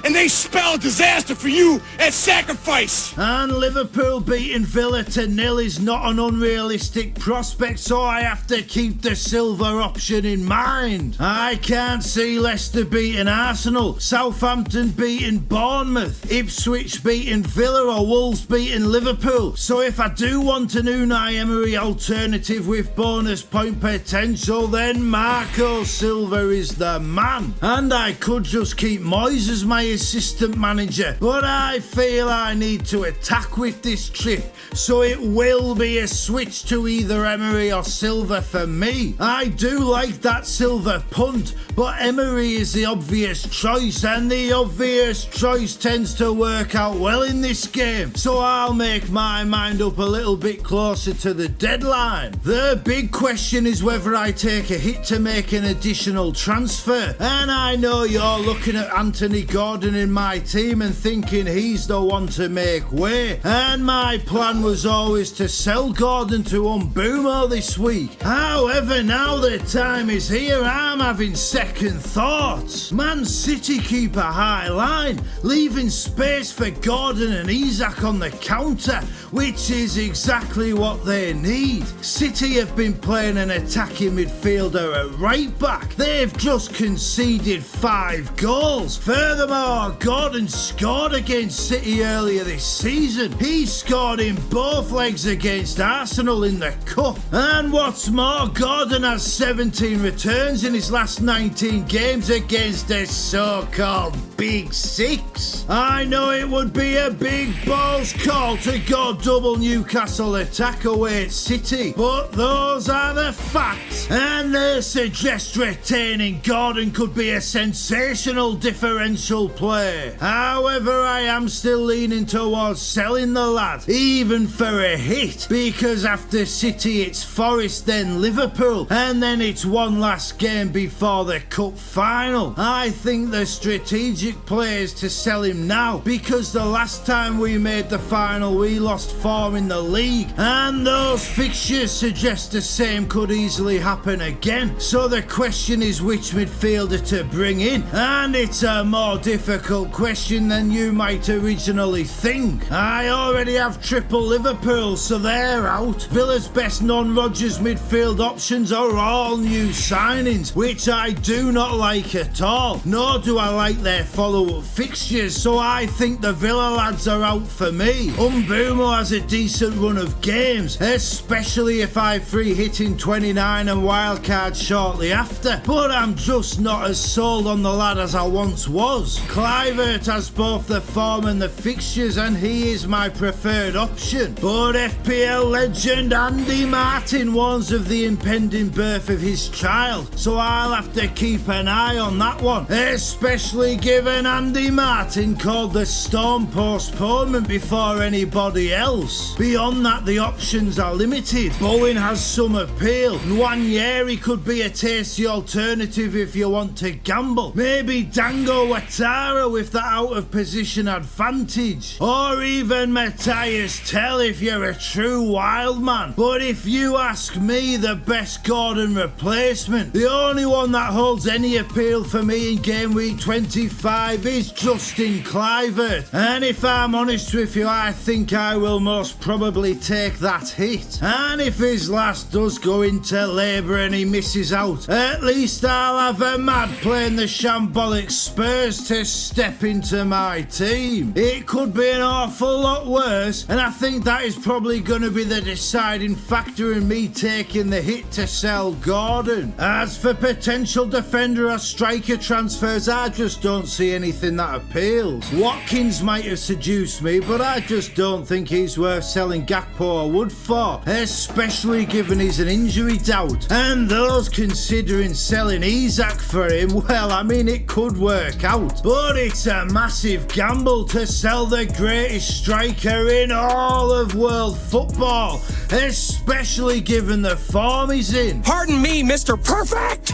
S5: and they spell disaster for you as sacrifice.
S6: And Liverpool beating Villa 0 is not an unrealistic prospect, so I have to keep the Silva option in mind. I can't see Leicester beating Arsenal, Southampton beating Bournemouth, Ipswich beating Villa, or Wolves beating Liverpool. So if I do want an Unai Emery alternative with bonus point potential, then Marco Silva is the man. And I could just keep Moyes as my assistant manager, but I feel I need to attack with this trip, so it will be a switch to either Emery or Silva for me. I do like that Silva punt, but Emery is the obvious choice, and the obvious choice tends to work out well in this game, so I'll make my mind up a little bit closer to the deadline. The big question is whether I take a hit to make an additional transfer, and I know you're looking at Anthony Gordon in my team and thinking he's the one to make way, and my plan was always to sell Gordon to Mbeumo this week. However, now the time is here, I'm having second thoughts. Man City keep a high line, leaving space for Gordon and Isak on the counter, which is exactly what they need. City have been playing an attacking midfielder at right back. They've just conceded 5 goals. Furthermore, Gordon scored against City earlier this season. He scored in both legs against Arsenal in the Cup. And what's more, Gordon has 17 returns in his last 19 games against the so-called Big Six. I know it would be a big balls call to go double Newcastle attack away at City, but those are the facts, and they suggest retaining Gordon could be a sensational differential play. However, I am still leaning towards selling the lad, even for a hit, because after City it's Forest, then Liverpool, and then it's one last game before the cup final. I think the strategic play is to sell him now, because the last time we made the final we lost 4 in the league, and those fixtures suggest the same could easily happen again. So the question is which midfielder to bring in, and it's a more difficult question than you might originally think. I already have triple Liverpool, so they're out. Villa's best non-Rodgers midfield options are all new signings, which I do not like at all, nor do I like their follow-up fixtures, so I think the Villa lads are out for me. Mbeumo has a decent run of games, especially if I free hit in 29 and wildcard shortly after, but I'm just not as sold on the lad as I once was. Kluivert has both the form and the fixtures, and he is my preferred option. But FPL legend Andy Martin warns of the impending birth of his child, so I'll have to keep an eye on that one, especially given Andy Martin called the Storm postponement before anybody else. Beyond that, the options are limited. Bowen has some appeal. Nwaneri could be a tasty alternative if you want to gamble. Maybe Dango Ouattara with that out of position advantage. Or even Matthias Tell if you're a true wild man. But if you ask me, the best Gordon replacement, the only one that holds any appeal for me in game week 25 is Justin Kluivert. And if I'm honest with you, I think I will most probably take that hit. And if his last does go into labour and he misses out, at least I'll have a mad playing the shambolic Spurs to step into my team. It could be an awful lot worse, and I think that is probably going to be the deciding factor in me taking the hit to sell Gordon. As for potential defender or striker transfers, I just don't see anything that appeals. Watkins might have seduced me, but I just don't think he's worth selling Gakpo or Wood for, especially given he's an injury doubt. And those considering selling Isak for him, well, I mean, it could work out, but it's a massive gamble to sell the greatest striker in all of world football, especially given the form he's in.
S5: Pardon me, Mr. Perfect!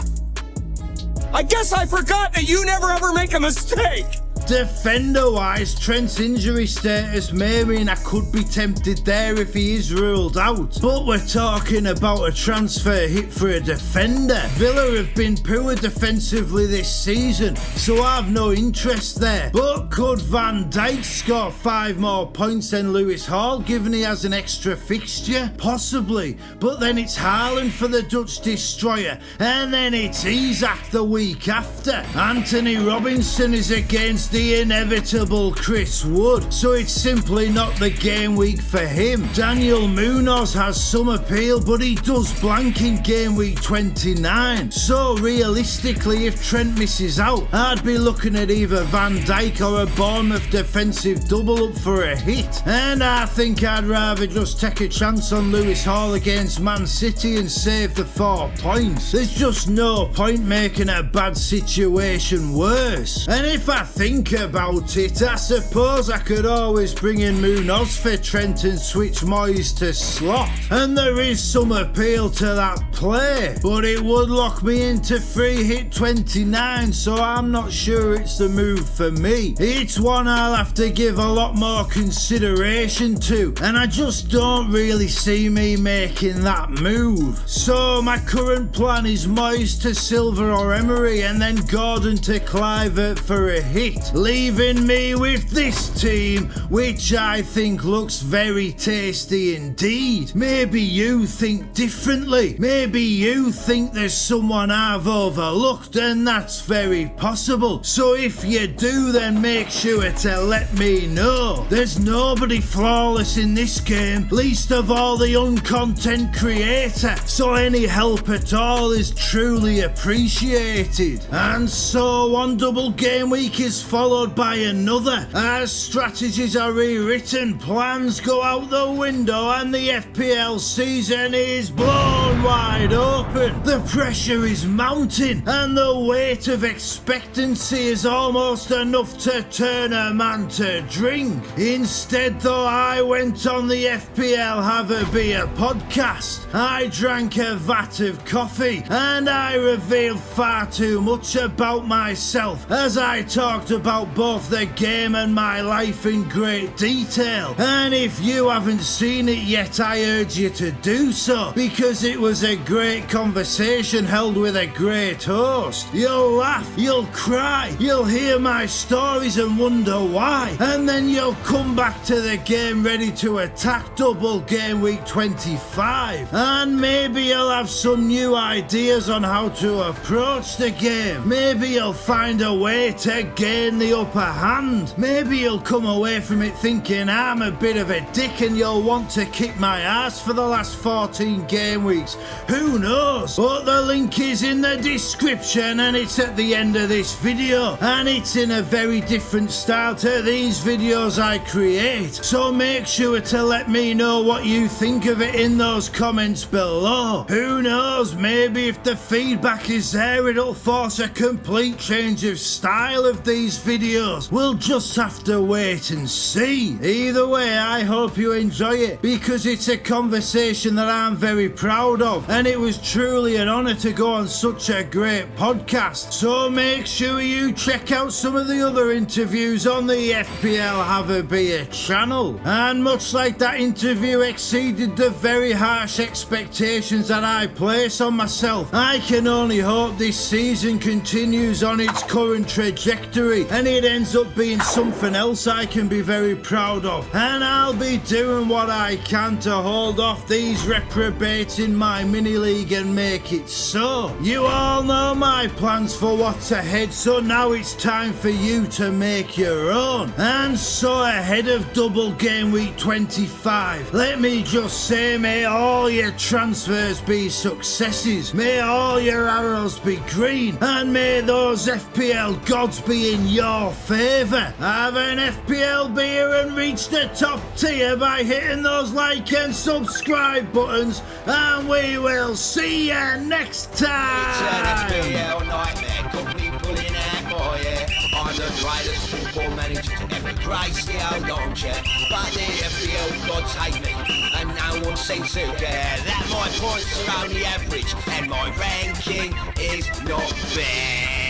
S5: I guess I forgot that you never ever make a mistake!
S6: Defender-wise, Trent's injury status may mean I could be tempted there if he is ruled out. But we're talking about a transfer hit for a defender. Villa have been poor defensively this season, so I've no interest there. But could Van Dijk score 5 more points than Lewis Hall, given he has an extra fixture? Possibly, but then it's Haaland for the Dutch destroyer, and then it's Isak the week after. Anthony Robinson is against the inevitable Chris Wood, so it's simply not the game week for him. Daniel Munoz has some appeal, but he does blank in game week 29, so realistically if Trent misses out, I'd be looking at either Van Dijk or a Bournemouth defensive double up for a hit, and I think I'd rather just take a chance on Lewis Hall against Man City and save the 4 points. There's just no point making a bad situation worse. And if I think about it, I suppose I could always bring in Munoz for Trent and switch Moyes to slot, and there is some appeal to that play, but it would lock me into free hit 29, so I'm not sure it's the move for me. It's one I'll have to give a lot more consideration to, and I just don't really see me making that move. So my current plan is Moyes to Silva or Emery, and then Gordon to Kluivert for a hit, leaving me with this team, which I think looks very tasty indeed. Maybe you think differently. Maybe you think there's someone I've overlooked, and that's very possible. So if you do, then make sure to let me know. There's nobody flawless in this game, least of all the uncontent creator, so any help at all is truly appreciated. And so one double game week is followed by another, as strategies are rewritten, plans go out the window, and the FPL season is blown wide open. The pressure is mounting, and the weight of expectancy is almost enough to turn a man to drink. Instead though, I went on the FPL Have a Beer podcast. I drank a vat of coffee, and I revealed far too much about myself as I talked about both the game and my life in great detail. And if you haven't seen it yet, I urge you to do so, because it was a great conversation held with a great host. You'll laugh, you'll cry, you'll hear my stories and wonder why, and then you'll come back to the game ready to attack double game week 25, and maybe you'll have some new ideas on how to approach the game. Maybe you'll find a way to gain getting the upper hand. Maybe you'll come away from it thinking I'm a bit of a dick and you'll want to kick my ass for the last 14 game weeks. Who knows? But the link is in the description and it's at the end of this video, and it's in a very different style to these videos I create. So make sure to let me know what you think of it in those comments below. Who knows, maybe if the feedback is there it'll force a complete change of style of these videos. We'll just have to wait and see. Either way, I hope you enjoy it, because it's a conversation that I'm very proud of, and it was truly an honour to go on such a great podcast. So make sure you check out some of the other interviews on the FPL Have a Beer channel. And much like that interview exceeded the very harsh expectations that I place on myself, I can only hope this season continues on its current trajectory and it ends up being something else I can be very proud of. And I'll be doing what I can to hold off these reprobates in my mini league and make it so. You all know my plans for what's ahead, so now it's time for you to make your own. And so ahead of double game week 25, let me just say, may all your transfers be successes, may all your arrows be green, and may those FPL gods be in your favour. Have an FPL beer and reach the top tier by hitting those like and subscribe buttons, and we will see you next time.
S2: It's an FPL nightmare, company pulling out more, yeah. I'm the greatest football manager to ever grace the old armchair, but the FPL gods hate me, and no one seems to care that my points are only average, and my ranking is not fair.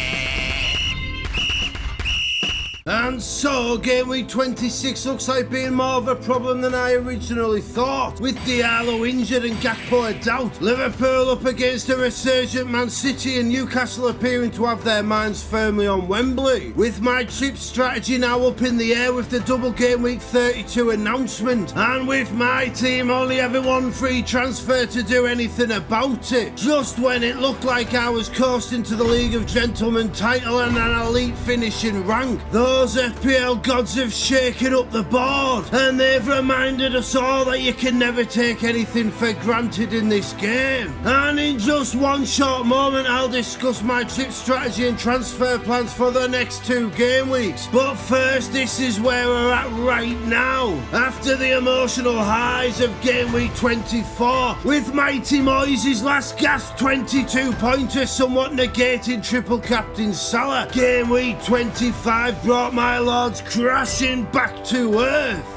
S6: And so, game week 26 looks like being more of a problem than I originally thought. With Diallo injured and Gakpo a doubt, Liverpool up against a resurgent Man City and Newcastle appearing to have their minds firmly on Wembley. With my chip strategy now up in the air with the double game week 32 announcement, and with my team only having one free transfer to do anything about it, just when it looked like I was coasting to the League of Gentlemen title and an elite finishing rank, those FPL gods have shaken up the board, and they've reminded us all that you can never take anything for granted in this game. And in just one short moment I'll discuss my chip strategy and transfer plans for the next 2 game weeks. But first, this is where we're at right now. After the emotional highs of game week 24, with Mighty Moyes' last gasp 22-pointer somewhat negating triple captain Salah, game week 25 brought my lords crashing back to earth.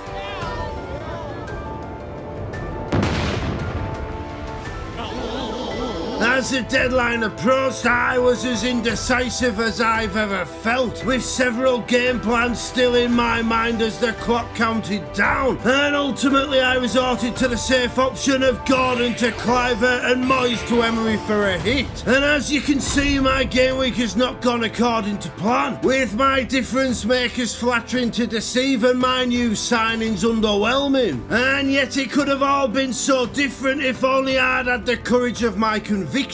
S6: As the deadline approached, I was as indecisive as I've ever felt, with several game plans still in my mind as the clock counted down, and ultimately I resorted to the safe option of Gordon to Kluivert and Moyes to Emery for a hit. And as you can see, my game week has not gone according to plan, with my difference makers flattering to deceive and my new signings underwhelming. And yet it could have all been so different if only I'd had the courage of my convictions,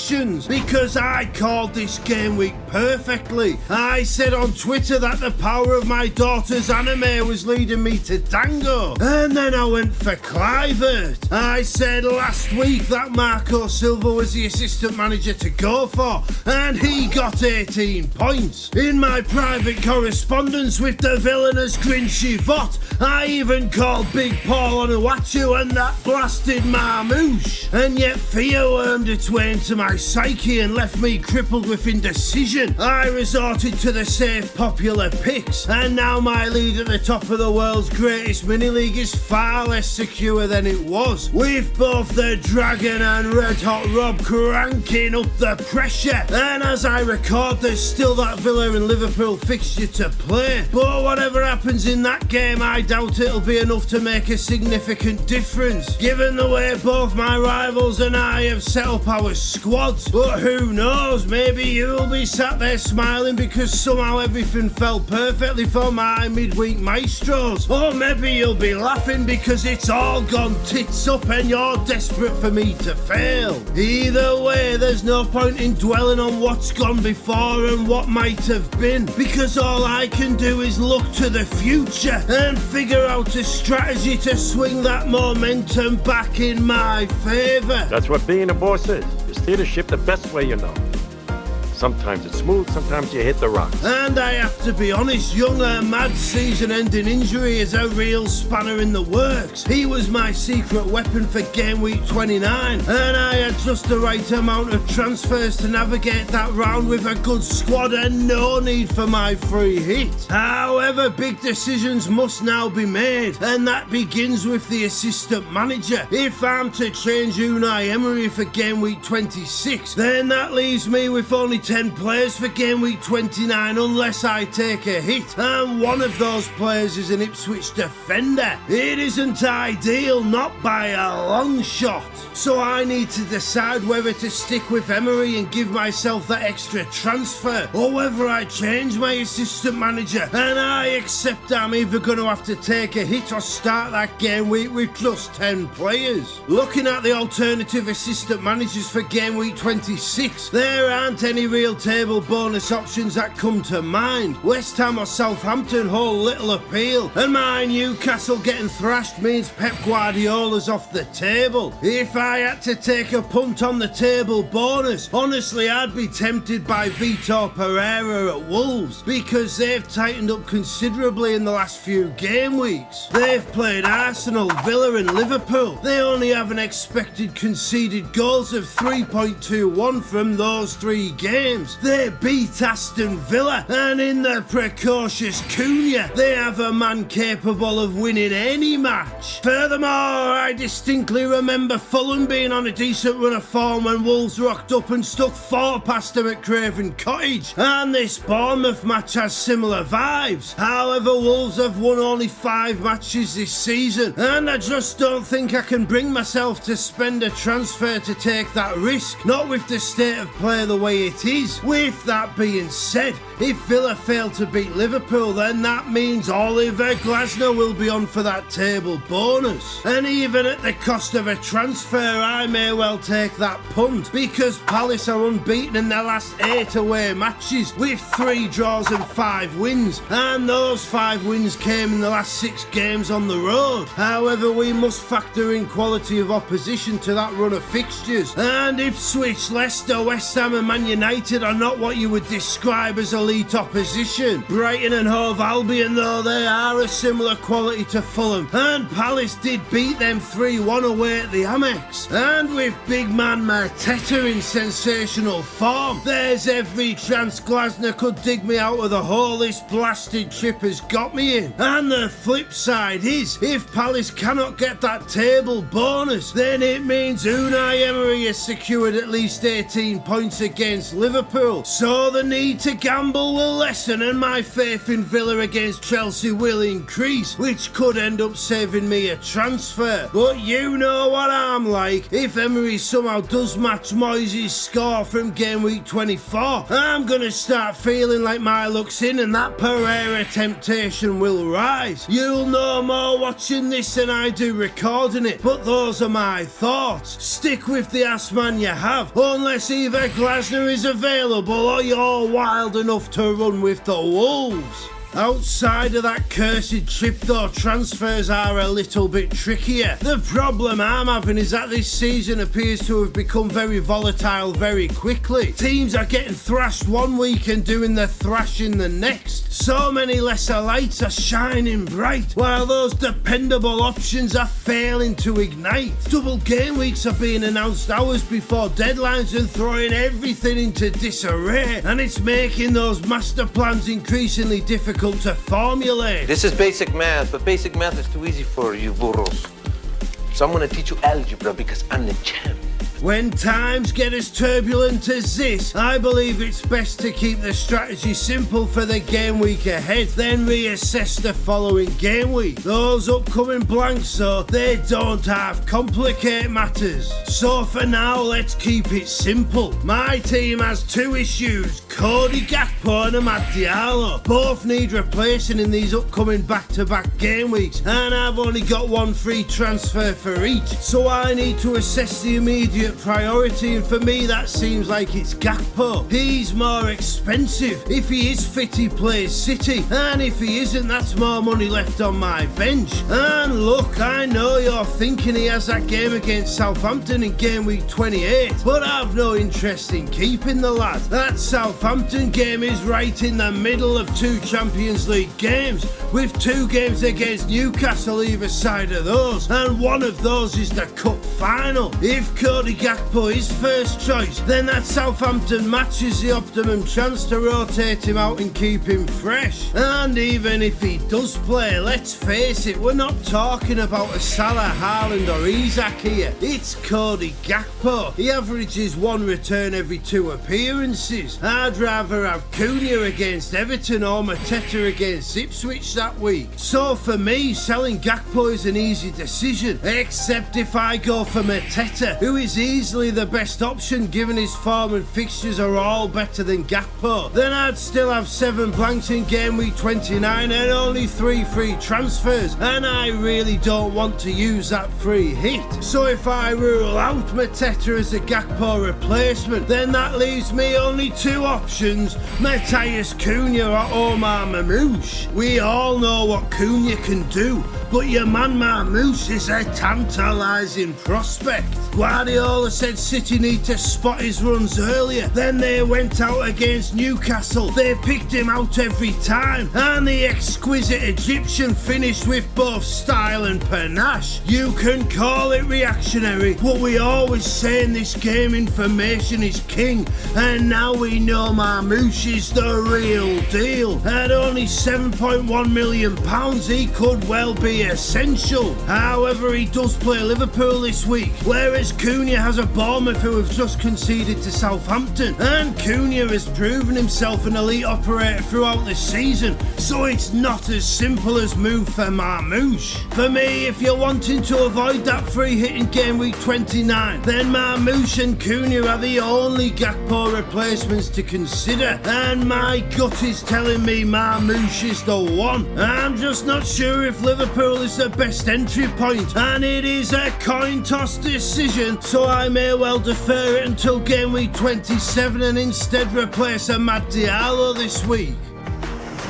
S6: because I called this game week perfectly. I said on Twitter that the power of my daughter's anime was leading me to Dango, and then I went for Kluivert. I said last week that Marco Silva was the assistant manager to go for, and he got 18 points. In my private correspondence with the villainous Grinchy Vot, I even called Big Paul Onuachu and that blasted Marmouche, and yet fear wormed its way into my psyche and left me crippled with indecision. I resorted to the safe popular picks, and now my lead at the top of the world's greatest mini-league is far less secure than it was, with both the Dragon and Red Hot Rob cranking up the pressure. And as I record, there's still that Villa and Liverpool fixture to play, but whatever happens in that game, I doubt it'll be enough to make a significant difference, given the way both my rivals and I have set up our squad. squads. But who knows, maybe you'll be sat there smiling because somehow everything fell perfectly for my midweek maestros. Or maybe you'll be laughing because it's all gone tits up and you're desperate for me to fail. Either way, there's no point in dwelling on what's gone before and what might have been, because all I can do is look to the future and figure out a strategy to swing that momentum back in my favour.
S8: That's what being a boss is. You steer the ship the best way you know. Sometimes it's smooth, sometimes you hit the rocks.
S6: And I have to be honest, Younger mad season-ending injury is a real spanner in the works. He was my secret weapon for game week 29, and I had just the right amount of transfers to navigate that round with a good squad and no need for my free hit. However, big decisions must now be made, and that begins with the assistant manager. If I'm to change Unai Emery for game week 26, then that leaves me with only 10 players for game week 29 unless I take a hit, and one of those players is an Ipswich defender. It isn't ideal, not by a long shot. So I need to decide whether to stick with Emery and give myself that extra transfer, or whether I change my assistant manager, and I accept I'm either going to have to take a hit or start that game week with just 10 players. Looking at the alternative assistant managers for game week 26, there aren't any real table bonus options that come to mind. West Ham or Southampton hold little appeal, and my Newcastle getting thrashed means Pep Guardiola's off the table. If I had to take a punt on the table bonus, honestly I'd be tempted by Vitor Pereira at Wolves, because they've tightened up considerably in the last few game weeks. They've played Arsenal, Villa and Liverpool. They only have an expected conceded goals of 3.21 from those 3 games. They beat Aston Villa, and in the precocious Cunha, they have a man capable of winning any match. Furthermore, I distinctly remember Fulham being on a decent run of form when Wolves rocked up and stuck 4 past them at Craven Cottage, and this Bournemouth match has similar vibes. However, Wolves have won only 5 matches this season, and I just don't think I can bring myself to spend a transfer to take that risk, not with the state of play the way it is. With that being said, if Villa fail to beat Liverpool, then that means Oliver Glasner will be on for that table bonus. And even at the cost of a transfer, I may well take that punt, because Palace are unbeaten in their last 8 away matches with 3 draws and 5 wins, and those 5 wins came in the last 6 games on the road. However, we must factor in quality of opposition to that run of fixtures, and Ipswich, Leicester, West Ham and Man United are not what you would describe as elite opposition. Brighton and Hove Albion, though, they are a similar quality to Fulham, and Palace did beat them 3-1 away at the Amex. And with big man Mateta in sensational form, there's every chance Glasner could dig me out of the hole this blasted trip has got me in. And the flip side is, if Palace cannot get that table bonus, then it means Unai Emery has secured at least 18 points against Liverpool, so the need to gamble will lessen and my faith in Villa against Chelsea will increase, which could end up saving me a transfer. But you know what I'm like. If Emery somehow does match Moyes' score from game week 24, I'm gonna start feeling like my luck's in and that Pereira temptation will rise. You'll know more watching this than I do recording it, but those are my thoughts. Stick with the ass man you have, unless either Glasner is available or you're wild enough to run with the Wolves. Outside of that cursed trip though, transfers are a little bit trickier. The problem I'm having is that this season appears to have become very volatile very quickly. Teams are getting thrashed one week and doing their thrashing the next. So many lesser lights are shining bright, while those dependable options are failing to ignite. Double game weeks are being announced hours before deadlines and throwing everything into disarray, and it's making those master plans increasingly difficult to formulate.
S8: This is basic math, but basic math is too easy for you burros. So I'm gonna teach you algebra because I'm the champ.
S6: When times get as turbulent as this, I believe it's best to keep the strategy simple for the game week ahead, then reassess the following game week. Those upcoming blanks though, they don't half complicate matters. So for now, let's keep it simple. My team has two issues, Cody Gakpo and Amad Diallo. Both need replacing in these upcoming back-to-back game weeks, and I've only got one free transfer for each, so I need to assess the immediate priority, and for me that seems like it's Gakpo. He's more expensive. If he is fit, he plays City, and if he isn't, that's more money left on my bench. And look, I know you're thinking he has that game against Southampton in game week 28, but I've no interest in keeping the lad. That Southampton game is right in the middle of two Champions League games, with two games against Newcastle either side of those, and one of those is the cup final. If Cody Gakpo is first choice, then that Southampton match is the optimum chance to rotate him out and keep him fresh. And even if he does play, let's face it, we're not talking about a Salah, Haaland or Isak here. It's Cody Gakpo. He averages one return every two appearances. I'd rather have Cunha against Everton or Mateta against Ipswich that week. So for me, selling Gakpo is an easy decision, except if I go for Mateta, who is easily the best option given his form and fixtures are all better than Gakpo. Then I'd still have 7 blanks in game week 29 and only 3 free transfers, and I really don't want to use that free hit. So if I rule out Mateta as a Gakpo replacement, then that leaves me only 2 options, Matheus Cunha or Omar Mamouche. We all know what Cunha can do, but your man Mamouche is a tantalising prospect. Guardiola said City need to spot his runs earlier, then they went out against Newcastle. They picked him out every time, and the exquisite Egyptian finished with both style and panache. You can call it reactionary, but we always say in this game information is king, and now we know Mamouche is the real deal. At only £7.1 million, he could well be essential. However, he does play Liverpool this week, whereas Cunha has a Bournemouth who have just conceded to Southampton, and Cunha has proven himself an elite operator throughout the season, so it's not as simple as move for Mamouche. For me, if you're wanting to avoid that free hit in game week 29, then Mamouche and Cunha are the only Gakpo replacements to consider, and my gut is telling me Mamouche is the one. I'm just not sure if Liverpool is the best entry point, and it is a coin toss decision, so I may well defer it until game week 27 and instead replace Amad Diallo this week.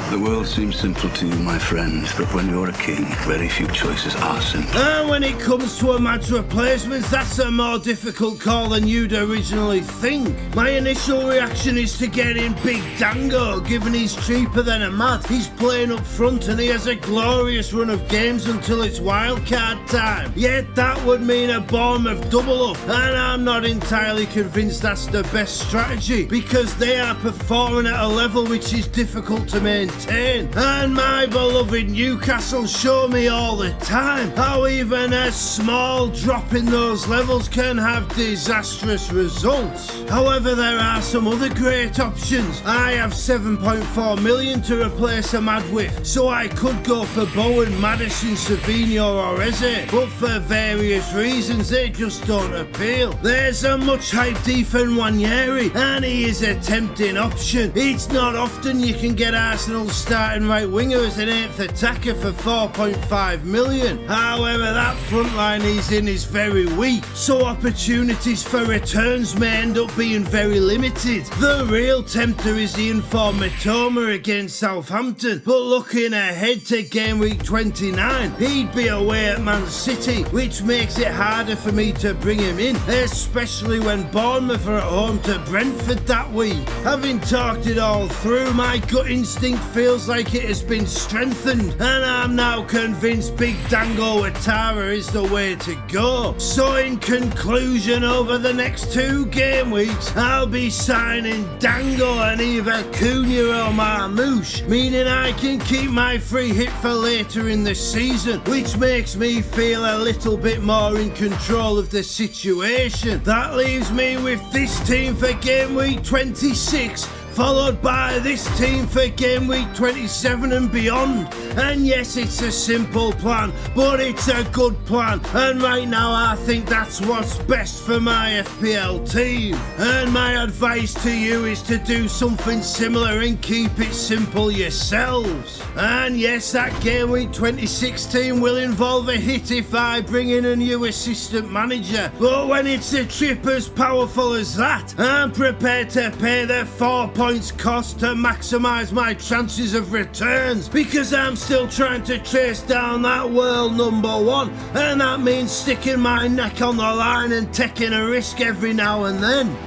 S15: The world seems simple to you, my friend, but when you're a king, very few choices are simple.
S6: And when it comes to Amad's replacements, that's a more difficult call than you'd originally think. My initial reaction is to get in Big Dango, given he's cheaper than Amad. He's playing up front and he has a glorious run of games until it's wildcard time. Yet that would mean a Bournemouth double up, and I'm not entirely convinced that's the best strategy, because they are performing at a level which is difficult to maintain. And my beloved Newcastle show me all the time how even a small drop in those levels can have disastrous results. However, there are some other great options. I have 7.4 million to replace Amad with, so I could go for Bowen, Maddison, Savinho or Eze, but for various reasons they just don't appeal. There's a much hyped Ethan Nwaneri, and he is a tempting option. It's not often you can get Arsenal starting right winger as an 8th attacker for 4.5 million. However, that front line he's in is very weak, so opportunities for returns may end up being very limited. The real tempter is the informed Mitoma against Southampton, but looking ahead to game week 29, he'd be away at Man City, which makes it harder for me to bring him in, especially when Bournemouth are at home to Brentford that week. Having talked it all through, my gut instinct feels like it has been strengthened, and I'm now convinced Big Dango Ouattara is the way to go. So in conclusion, over the next 2 game weeks, I'll be signing Dango and either Cunha or Marmouche, meaning I can keep my free hit for later in the season, which makes me feel a little bit more in control of the situation. That leaves me with this team for game week 26, followed by this team for game week 27 and beyond. And yes, it's a simple plan, but it's a good plan, and right now I think that's what's best for my FPL team. And my advice to you is to do something similar and keep it simple yourselves. And yes, that game week 26 team will involve a hit if I bring in a new assistant manager, but when it's a trip as powerful as that, I'm prepared to pay the 4 points cost to maximise my chances of returns, because I'm still trying to chase down that world #1, and that means sticking my neck on the line and taking a risk every now and then.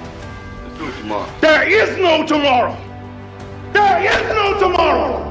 S5: Let's do it tomorrow. There is no tomorrow! There is no tomorrow!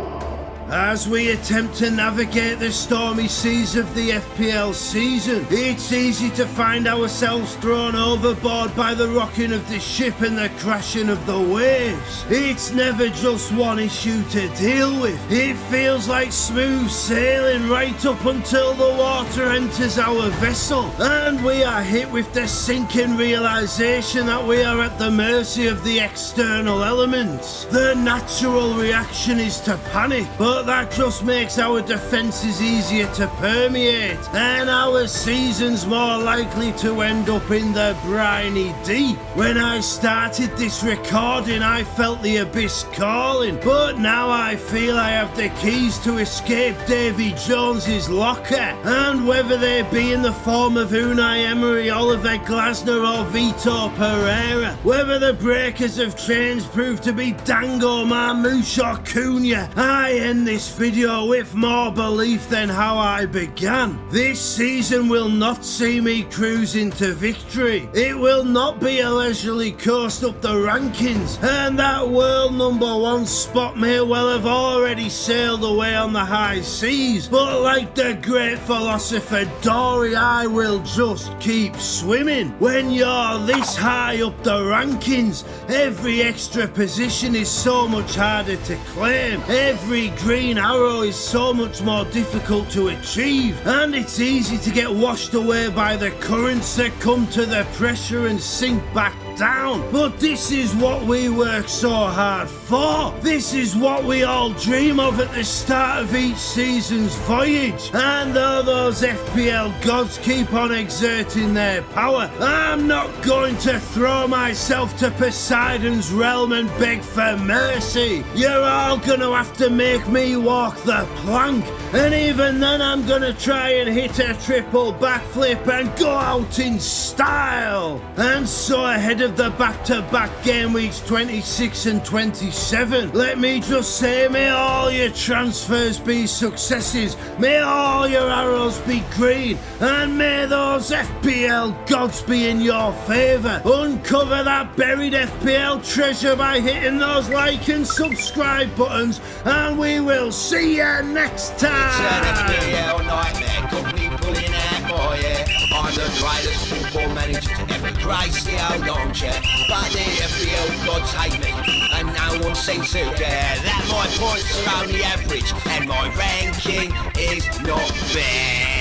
S6: As we attempt to navigate the stormy seas of the FPL season, it's easy to find ourselves thrown overboard by the rocking of the ship and the crashing of the waves. It's never just one issue to deal with. It feels like smooth sailing right up until the water enters our vessel, and we are hit with the sinking realization that we are at the mercy of the external elements. The natural reaction is to panic, but that just makes our defences easier to permeate, and our seasons more likely to end up in the briny deep. When I started this recording, I felt the abyss calling, but now I feel I have the keys to escape Davy Jones's locker, and whether they be in the form of Unai Emery, Oliver Glasner or Vito Pereira, whether the breakers of chains prove to be Dango, Marmouche or Cunha, I end this video with more belief than how I began. This season will not see me cruising to victory. It will not be a leisurely coast up the rankings, and that world #1 spot may well have already sailed away on the high seas, but like the great philosopher Dory, I will just keep swimming. When you're this high up the rankings, every extra position is so much harder to claim. Every green arrow is so much more difficult to achieve, and it's easy to get washed away by the currents that come to the pressure and sink back down. But this is what we work so hard for. This is what we all dream of at the start of each season's voyage. And though those FPL gods keep on exerting their power, I'm not going to throw myself to Poseidon's realm and beg for mercy. You're all gonna have to make me walk the plank, and even then I'm gonna try and hit a triple backflip and go out in style. And so ahead of the back-to-back game weeks 26 and 27, let me just say, may all your transfers be successes, may all your arrows be green, and may those FPL gods be in your favour. Uncover that buried FPL treasure by hitting those like and subscribe buttons, and we will see you next time.
S2: It's an FPL nightmare, company pulling out more, yeah. I'm the greatest football manager to ever grace the old armchair, but the FPL gods hate me, and no one seems to care that my points are only average, and my ranking is not fair.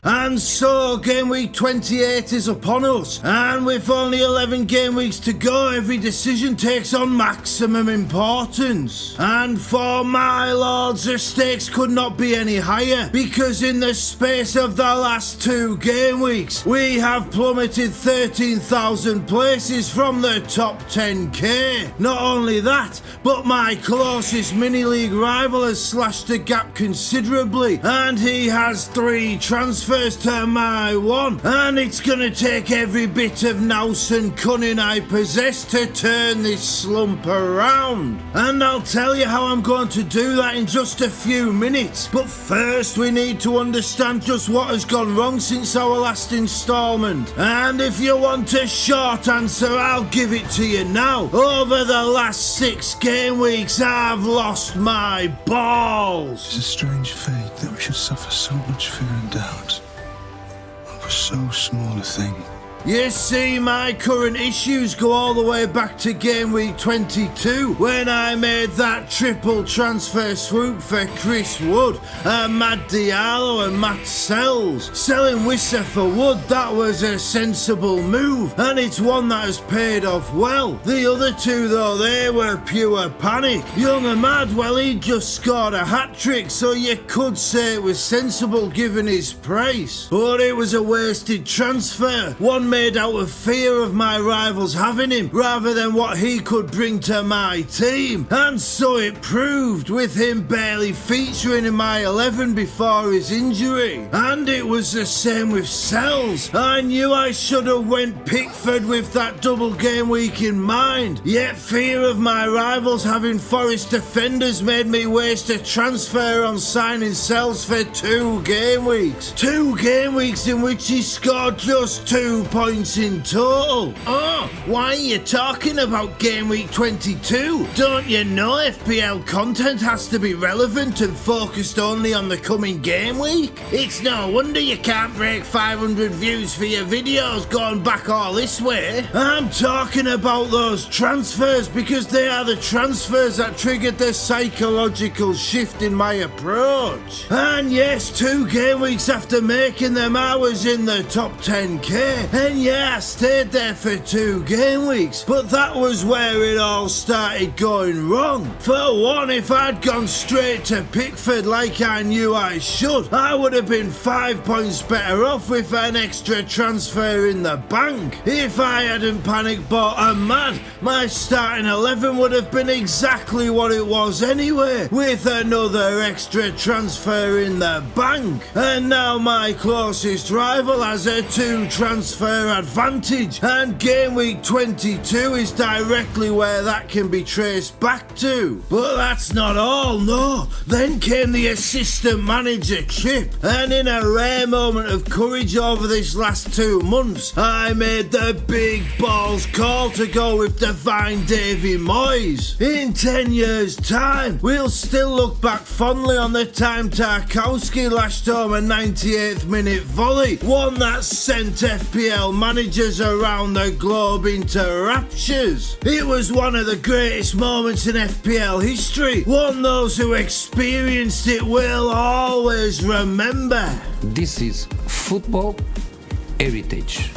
S6: And so game week 28 is upon us, and with only 11 game weeks to go, every decision takes on maximum importance. And for my lords, the stakes could not be any higher, because in the space of the last 2 game weeks, we have plummeted 13,000 places from the top 10k. Not only that, but my closest mini-league rival has slashed the gap considerably, and he has 3 transfers transfers to my one, and it's gonna take every bit of nous and cunning I possess to turn this slump around. And I'll tell you how I'm going to do that in just a few minutes. But first we need to understand just what has gone wrong since our last installment. And if you want a short answer, I'll give it to you now. Over the last 6 game weeks, I've lost my balls.
S18: It's a strange fate that we should suffer so much fear and doubt over so small a thing.
S6: You see, my current issues go all the way back to game week 22 when I made that triple transfer swoop for Chris Wood, Matt Diallo and Matt Sells. Selling Wissa for Wood, that was a sensible move, and it's one that has paid off well. The other two though, they were pure panic. Young Ahmad, well, he just scored a hat-trick, so you could say it was sensible given his price. But it was a wasted transfer, one made out of fear of my rivals having him rather than what he could bring to my team. And so it proved, with him barely featuring in my 11 before his injury. And it was the same with Sells. I knew I should have went Pickford with that double game week in mind, yet fear of my rivals having Forest defenders made me waste a transfer on signing Sells for 2 game weeks. 2 game weeks in which he scored just 2 points in total. Oh, why are you talking about game week 22? Don't you know FPL content has to be relevant and focused only on the coming game week? It's no wonder you can't break 500 views for your videos going back all this way. I'm talking about those transfers because they are the transfers that triggered the psychological shift in my approach. And yes, 2 game weeks after making them, I was in the top 10k. And yeah, I stayed there for 2 game weeks, but that was where it all started going wrong. For one, if I'd gone straight to Pickford like I knew I should, I would have been 5 points better off with an extra transfer in the bank. If I hadn't panic bought Ahmad, my starting 11 would have been exactly what it was anyway, with another extra transfer in the bank. And now my closest rival has a 2 transfer advantage, and game week 22 is directly where that can be traced back to. But that's not all, no. Then came the assistant manager trip, and in a rare moment of courage over this last 2 months, I made the big balls call to go with Divine Davy Moyes. In 10 years time, we'll still look back fondly on the time Tarkowski lashed home a 98th minute volley, one that sent FPL managers around the globe into raptures. It was one of the greatest moments in FPL history, one those who experienced it will always remember.
S3: This is football heritage.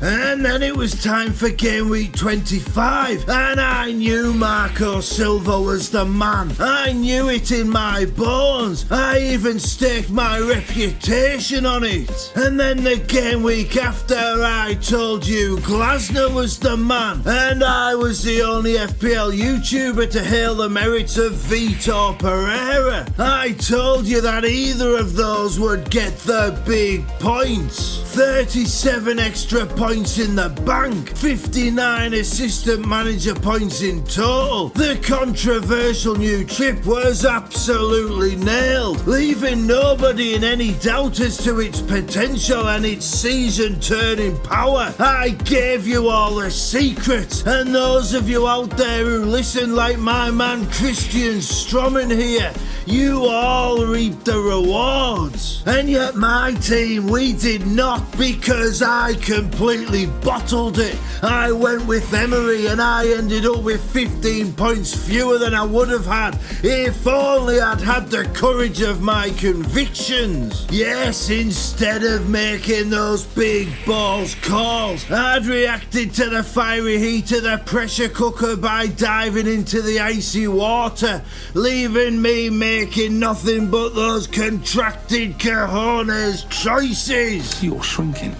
S6: And then it was time for game week 25, and I knew Marco Silva was the man. I knew it in my bones. I even staked my reputation on it. And then the game week after, I told you Glasner was the man, and I was the only FPL YouTuber to hail the merits of Vitor Pereira. I told you that either of those would get the big points. 37 extra points in the bank, 59 assistant manager points in total. The controversial new trip was absolutely nailed, leaving nobody in any doubt as to its potential and its season-turning power. I gave you all the secrets, and those of you out there who listen like my man Christian Stroman here, you all reap the rewards. And yet my team, we did not, because I completely bottled it. I went with Emery and I ended up with 15 points fewer than I would have had if only I'd had the courage of my convictions. Yes, instead of making those big balls calls, I'd reacted to the fiery heat of the pressure cooker by diving into the icy water, leaving me making nothing but those contracted cojones choices.
S3: You're shrinking.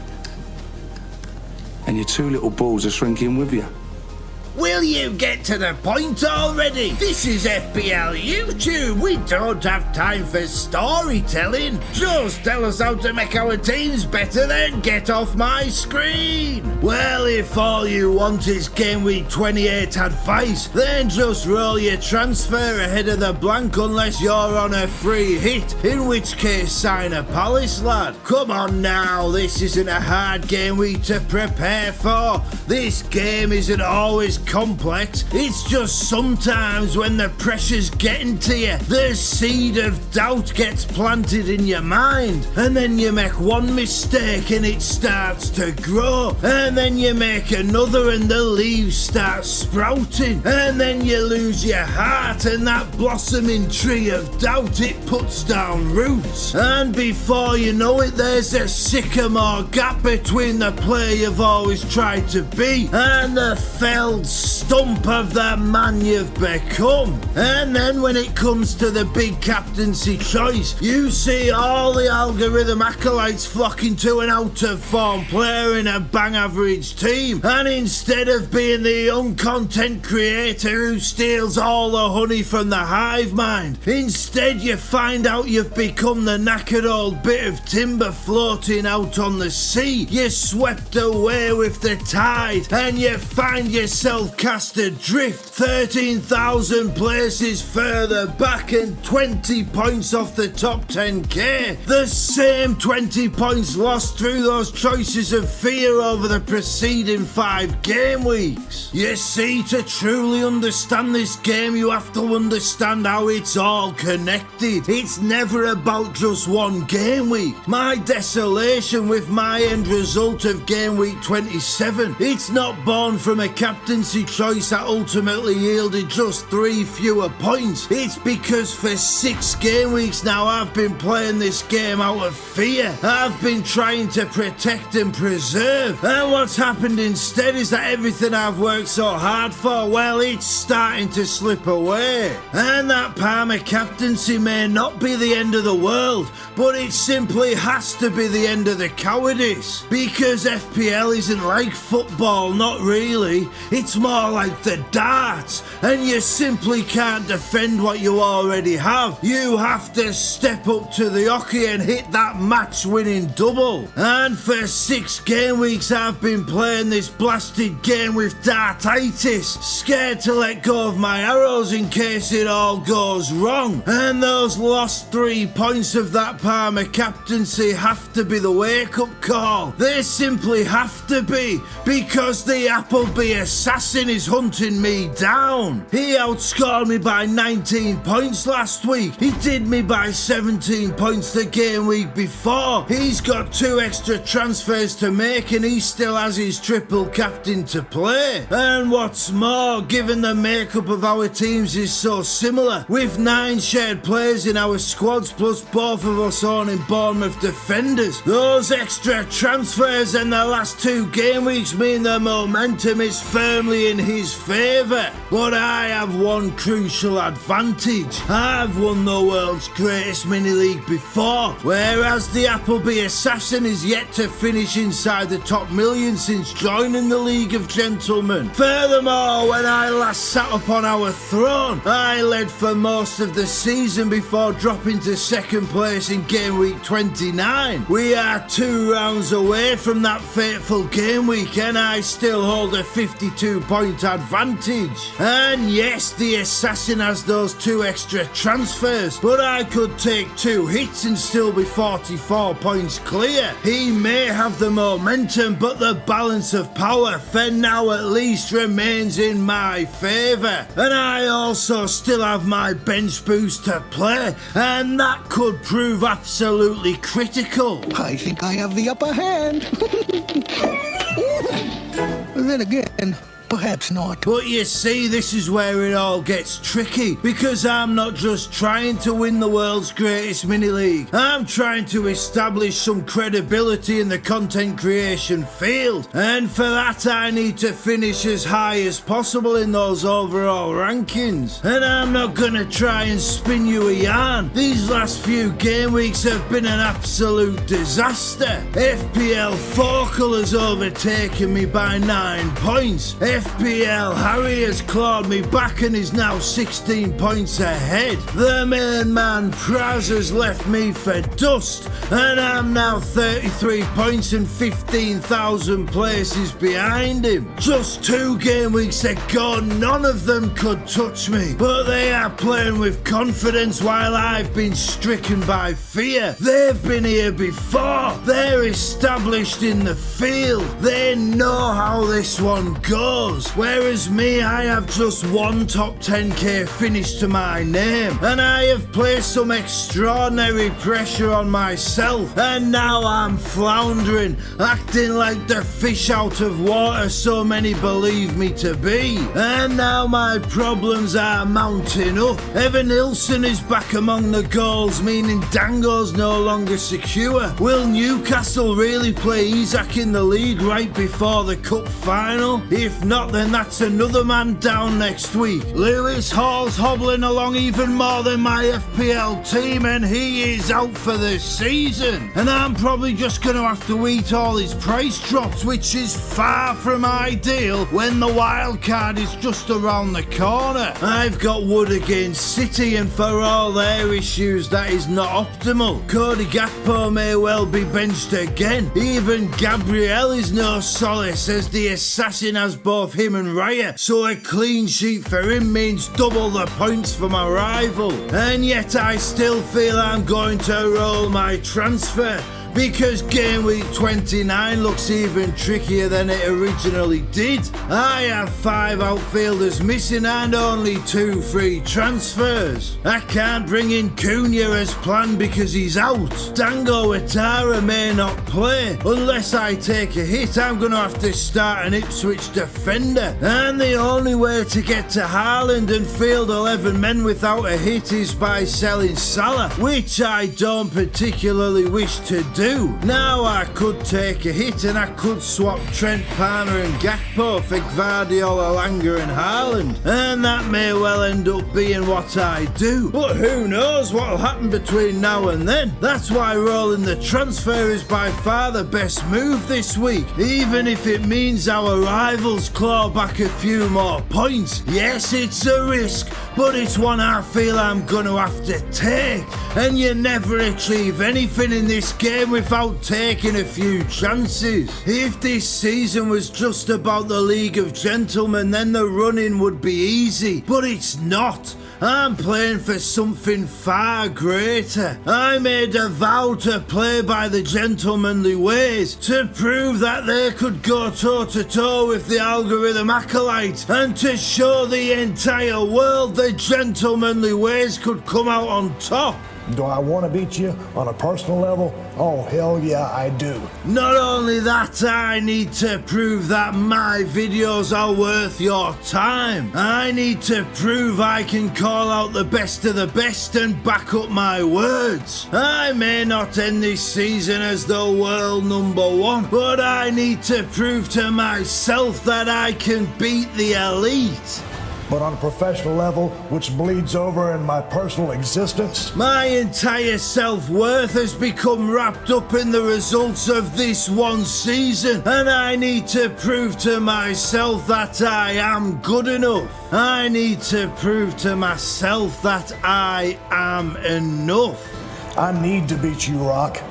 S3: And your 2 little balls are shrinking with you.
S1: Will you get to the point already? This is FPL YouTube. We don't have time for storytelling. Just tell us how to make our teams better, then get off my screen. Well, if all you want is Game Week 28 advice, then just roll your transfer ahead of the blank unless you're on a free hit, in which case sign a Palace lad. Come on now, this isn't a hard game week to prepare for. This game isn't always complex, it's just sometimes when the pressure's getting to you, the seed of doubt gets planted in your mind, and then you make one mistake and it starts to grow, and then you make another and the leaves start sprouting, and then you lose your heart and that blossoming tree of doubt, it puts down roots, and before you know it there's a sycamore gap between the player you've always tried to be and the felled stump of the man you've become. And then when it comes to the big captaincy choice, you see all the algorithm acolytes flocking to an out of form player in a bang average team, and instead of being the young content creator who steals all the honey from the hive mind, instead you find out you've become the knackered old bit of timber floating out on the sea. You're swept away with the tide and you find yourself cast adrift 13,000 places further back and 20 points off the top 10k. The same 20 points lost through those choices of fear over the preceding 5 game weeks. You see, to truly understand this game you have to understand how it's all connected. It's never about just one game week. My desolation with my end result of game week 27, it's not born from a captaincy choice that ultimately yielded just 3 fewer points. It's because for 6 game weeks now I've been playing this game out of fear. I've been trying to protect and preserve, and what's happened instead is that everything I've worked so hard for, well, it's starting to slip away. And that Parma captaincy may not be the end of the world, but it simply has to be the end of the cowardice, because FPL isn't like football, not really. It's more like the darts, and you simply can't defend what you already have. You have to step up to the hockey and hit that match-winning double. And for 6 game weeks I've been playing this blasted game with dartitis, scared to let go of my arrows in case it all goes wrong. And those lost 3 points of that Parma captaincy have to be the wake-up call. They simply have to be, because the Appleby assassin is hunting me down. He outscored me by 19 points last week. He did me by 17 points the game week before. He's got 2 extra transfers to make and he still has his triple captain to play. And what's more, given the makeup of our teams is so similar, with 9 shared players in our squads plus both of us owning Bournemouth defenders, those extra transfers in the last 2 game weeks mean the momentum is firmly in his favour. But I have one crucial advantage. I've won the world's greatest mini-league before, whereas the Appleby assassin is yet to finish inside the top million since joining the League of Gentlemen. Furthermore, when I last sat upon our throne, I led for most of the season before dropping to 2nd place in game week 29. We are 2 rounds away from that fateful game week and I still hold a 52-point advantage. And yes, the assassin has those 2 extra transfers, but I could take 2 hits and still be 44 points clear. He may have the momentum, but the balance of power, for now at least, remains in my favour. And I also still have my bench boost to play, and that could prove absolutely critical.
S11: I think I have the upper hand. Then again, perhaps not.
S1: But you see, this is where it all gets tricky, because I'm not just trying to win the world's greatest mini-league. I'm trying to establish some credibility in the content creation field, and for that I need to finish as high as possible in those overall rankings. And I'm not gonna try and spin you a yarn. These last few game weeks have been an absolute disaster. FPL Focal has overtaken me by 9 points.
S6: FPL Harry has clawed me back and is now 16 points ahead. The main man Praz has left me for dust, and I'm now 33 points and 15,000 places behind him. Just 2 game weeks ago, none of them could touch me, but they are playing with confidence while I've been stricken by fear. They've been here before. They're established in the field. They know how this one goes. Whereas me, I have just one top 10k finish to my name, and I have placed some extraordinary pressure on myself, and now I'm floundering, acting like the fish out of water so many believe me to be. And now my problems are mounting up. Evan Nilsson is back among the goals, meaning Dango's no longer secure. Will Newcastle really play Isak in the league right before the cup final? If not, then that's another man down next week. Lewis Hall's hobbling along even more than my FPL team, and he is out for the season. And I'm probably just going to have to eat all his price drops, which is far from ideal when the wild card is just around the corner. I've got Wood against City, and for all their issues, that is not optimal. Cody Gakpo may well be benched again. Even Gabriel is no solace, as the assassin has both him and Raya, so a clean sheet for him means double the points for my rival. And yet I still feel I'm going to roll my transfer, because game week 29 looks even trickier than it originally did. I have 5 outfielders missing and only 2 free transfers. I can't bring in Cunha as planned because he's out. Dango Ouattara may not play. Unless I take a hit, I'm going to have to start an Ipswich defender. And the only way to get to Haaland and field 11 men without a hit is by selling Salah, which I don't particularly wish to do. Now I could take a hit and I could swap Trent, Palmer and Gakpo for Gvardiol, Langer and Haaland, and that may well end up being what I do. But who knows what'll happen between now and then. That's why rolling the transfer is by far the best move this week, even if it means our rivals claw back a few more points. Yes, it's a risk, but it's one I feel I'm gonna have to take, and you never achieve anything in this game without taking a few chances. If this season was just about the League of Gentlemen, then the running would be easy, but it's not. I'm playing for something far greater. I made a vow to play by the gentlemanly ways, to prove that they could go toe to toe with the algorithm acolyte, and to show the entire world the gentlemanly ways could come out on top.
S9: Do I want to beat you on a personal level? Oh, hell yeah, I do.
S6: Not only that, I need to prove that my videos are worth your time. I need to prove I can call out the best of the best and back up my words. I may not end this season as the world #1, but I need to prove to myself that I can beat the elite.
S9: But on a professional level, which bleeds over in my personal existence,
S6: my entire self-worth has become wrapped up in the results of this one season, and I need to prove to myself that I am good enough. I need to prove to myself that I am enough.
S9: I need to beat you, Rock.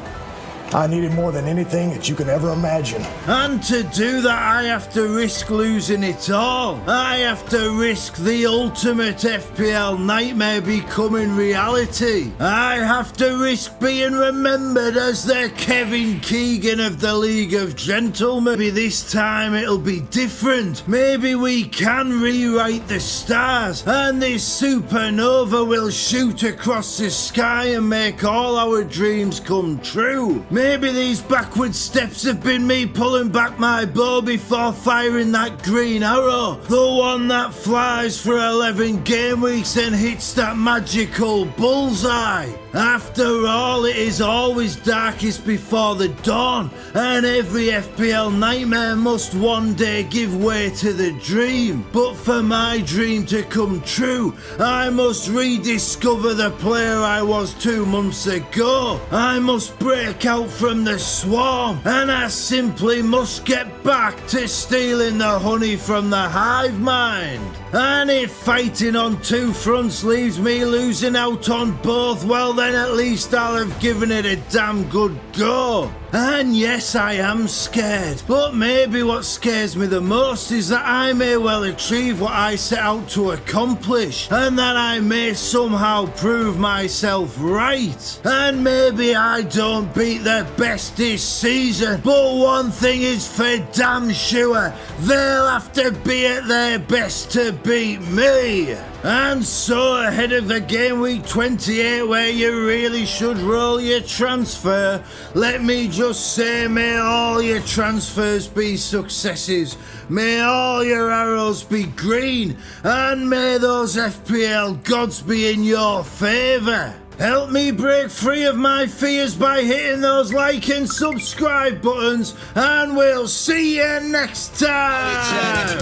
S9: I need it more than anything that you can ever imagine.
S6: And to do that, I have to risk losing it all. I have to risk the ultimate FPL nightmare becoming reality. I have to risk being remembered as the Kevin Keegan of the League of Gentlemen. Maybe this time it'll be different. Maybe we can rewrite the stars, and this supernova will shoot across the sky and make all our dreams come true. Maybe these backward steps have been me pulling back my bow before firing that green arrow. The one that flies for 11 game weeks and hits that magical bullseye. After all, it is always darkest before the dawn, and every FPL nightmare must one day give way to the dream. But for my dream to come true, I must rediscover the player I was 2 months ago. I must break out from the swarm, and I simply must get back to stealing the honey from the hive mind. And if fighting on 2 fronts leaves me losing out on both, well then at least I'll have given it a damn good go. And yes, I am scared, but maybe what scares me the most is that I may well achieve what I set out to accomplish, and that I may somehow prove myself right. And maybe I don't beat the best this season, but one thing is for damn sure, they'll have to be at their best to beat me. And so ahead of the game week 28 where you really should roll your transfer, let me just say, may all your transfers be successes, may all your arrows be green, and may those FPL gods be in your favour. Help me break free of my fears by hitting those like and subscribe buttons, and we'll see you next time.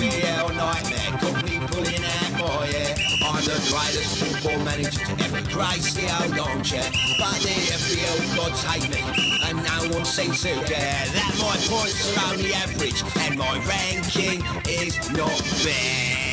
S2: I'm the greatest football manager to ever grace the old armchair, but the FPL gods hate me, and no one seems to care that my points are only average, and my ranking is not fair.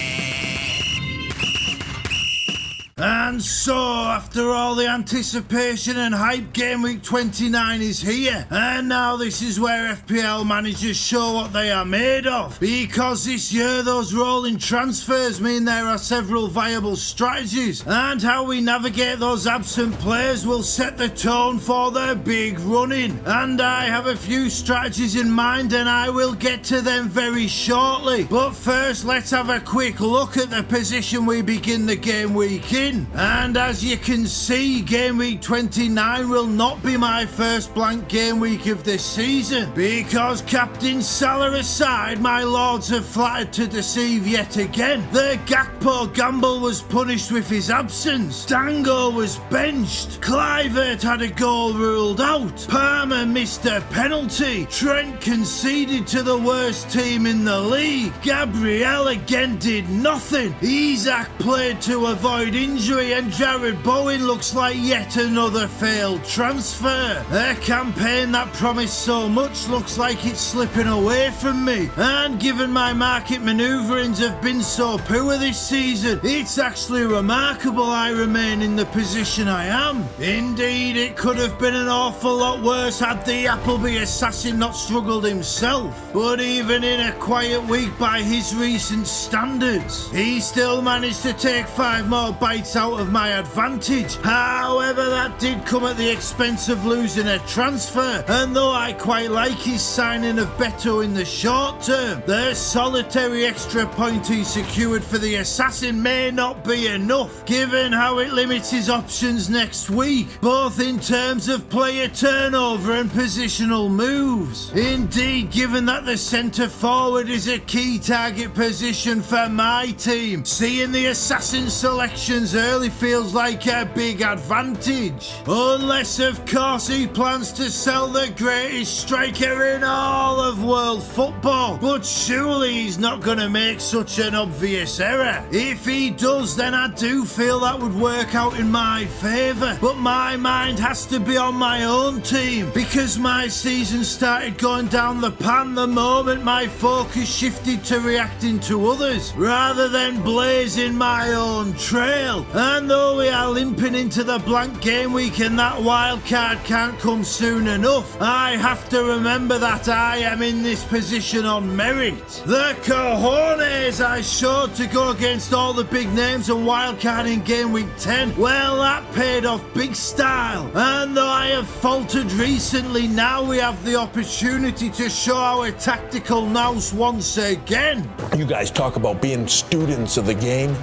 S6: And so, after all the anticipation and hype, game week 29 is here. And now this is where FPL managers show what they are made of. Because this year those rolling transfers mean there are several viable strategies. And how we navigate those absent players will set the tone for the big running. And I have a few strategies in mind and I will get to them very shortly. But first, let's have a quick look at the position we begin the game week in. And as you can see, game week 29 will not be my first blank game week of this season, because Captain Salah aside, my lords have flattered to deceive yet again. The Gakpo gamble was punished with his absence, Dango was benched, Kluivert had a goal ruled out, Palmer missed a penalty, Trent conceded to the worst team in the league, Gabriel again did nothing, Isak played to avoid injury, and Jared Bowen looks like yet another failed transfer. A campaign that promised so much looks like it's slipping away from me, and given my market manoeuvrings have been so poor this season, it's actually remarkable I remain in the position I am. Indeed, it could have been an awful lot worse had the Appleby assassin not struggled himself, but even in a quiet week by his recent standards, he still managed to take 5 more bites out of my advantage. However, that did come at the expense of losing a transfer, and though I quite like his signing of Beto in the short term, the solitary extra point he secured for the assassin may not be enough, given how it limits his options next week, both in terms of player turnover and positional moves. Indeed, given that the centre forward is a key target position for my team, seeing the assassin selections early feels like a big advantage. Unless of course he plans to sell the greatest striker in all of world football, but surely he's not going to make such an obvious error. If he does, then I do feel that would work out in my favour, but my mind has to be on my own team, because my season started going down the pan the moment my focus shifted to reacting to others rather than blazing my own trail. And though we are limping into the blank game week and that wild card can't come soon enough, I have to remember that I am in this position on merit. The cojones I showed to go against all the big names and wild card in game week 10, well, that paid off big style. And though I have faltered recently, now we have the opportunity to show our tactical nous once again.
S16: You guys talk about being students of the game.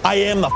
S16: I am the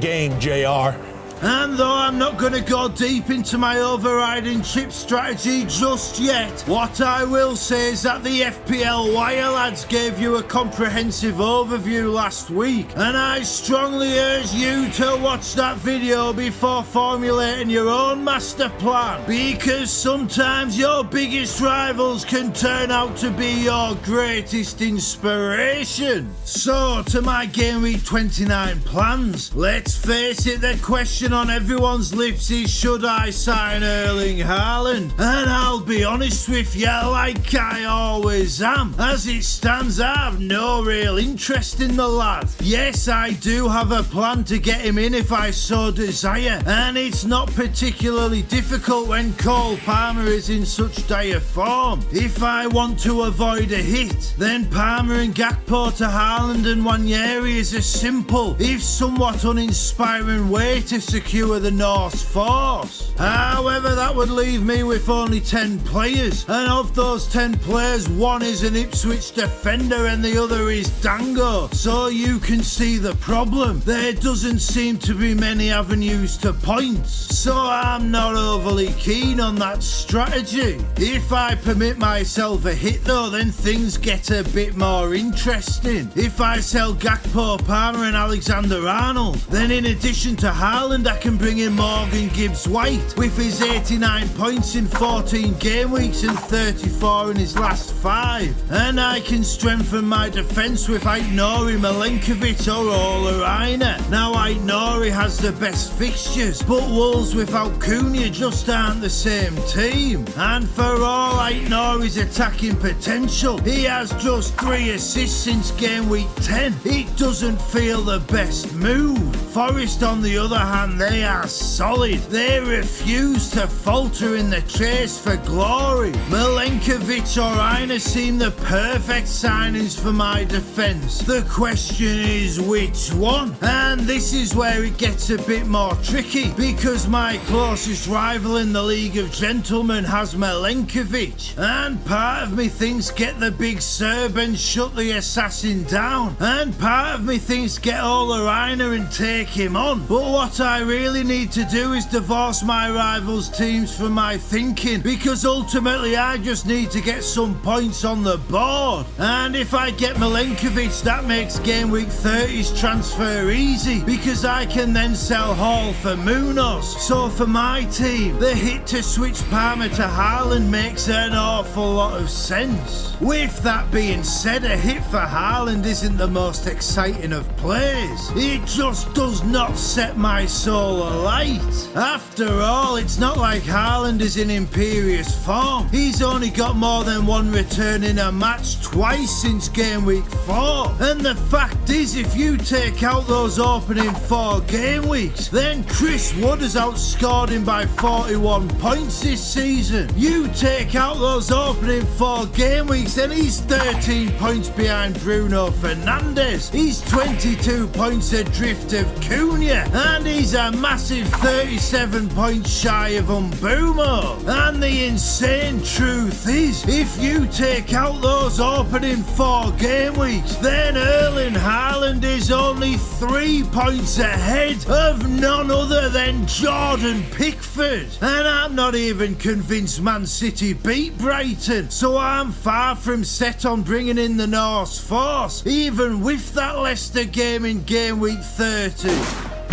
S16: game, JR.
S6: And though I'm not going to go deep into my overriding chip strategy just yet, what I will say is that the FPL Wire lads gave you a comprehensive overview last week, and I strongly urge you to watch that video before formulating your own master plan, because sometimes your biggest rivals can turn out to be your greatest inspiration. So, to my Game Week 29 plans, let's face it, the question on everyone's lips is, should I sign Erling Haaland? And I'll be honest with you, like I always am. As it stands, I have no real interest in the lad. Yes, I do have a plan to get him in if I so desire, and it's not particularly difficult when Cole Palmer is in such dire form. If I want to avoid a hit, then Palmer and Gakpo to Haaland and Nwaneri is a simple, if somewhat uninspiring way to secure the Norse force. However, that would leave me with only 10 players, and of those 10 players, one is an Ipswich defender and the other is Dango. So you can see the problem. There doesn't seem to be many avenues to points, so I'm not overly keen on that strategy. If I permit myself a hit though, then things get a bit more interesting. If I sell Gakpo, Palmer and Alexander-Arnold, then in addition to Haaland I can bring in Morgan Gibbs-White with his 89 points in 14 game weeks and 34 in his last 5. And I can strengthen my defence with Aït-Nouri, Milenkovic or Ola Aina. Now Aït-Nouri has the best fixtures, but Wolves without Cunha just aren't the same team. And for all Aït-Nouri's attacking potential, he has just 3 assists since game week 10. It doesn't feel the best move. Forest on the other hand, they are solid. They refuse to falter in the chase for glory. Milenkovic or Aina seem the perfect signings for my defence. The question is which one? And this is where it gets a bit more tricky, because my closest rival in the League of Gentlemen has Milenkovic, and part of me thinks get the big Serb and shut the assassin down, and part of me thinks get Ola Aina and take him on. But what I really need to do is divorce my rivals' teams from my thinking, because ultimately I just need to get some points on the board. And if I get Milenkovic, that makes game week 30's transfer easy, because I can then sell Hall for Munoz. So for my team, the hit to switch Palmer to Haaland makes an awful lot of sense. With that being said, a hit for Haaland isn't the most exciting of plays. It just does not set my soul alight. After all, it's not like Haaland is in imperious form. He's only got more than one return in a match twice since game week 4. And the fact is, if you take out those opening 4 game weeks, then Chris Wood has outscored him by 41 points this season. You take out those opening 4 game weeks and he's 13 points behind Bruno Fernandes. He's 22 points adrift of Cunha, and he's a massive 37 points shy of Mbeumo. And the insane truth is, if you take out those opening 4 game weeks, then Erling Haaland is only 3 points ahead of none other than Jordan Pickford. And I'm not even convinced Man City beat Brighton, so I'm far from set on bringing in the Norse force, even with that Leicester game in game week 30.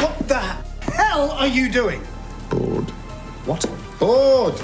S11: What the hell are you doing?
S15: Bored.
S11: What? Bored.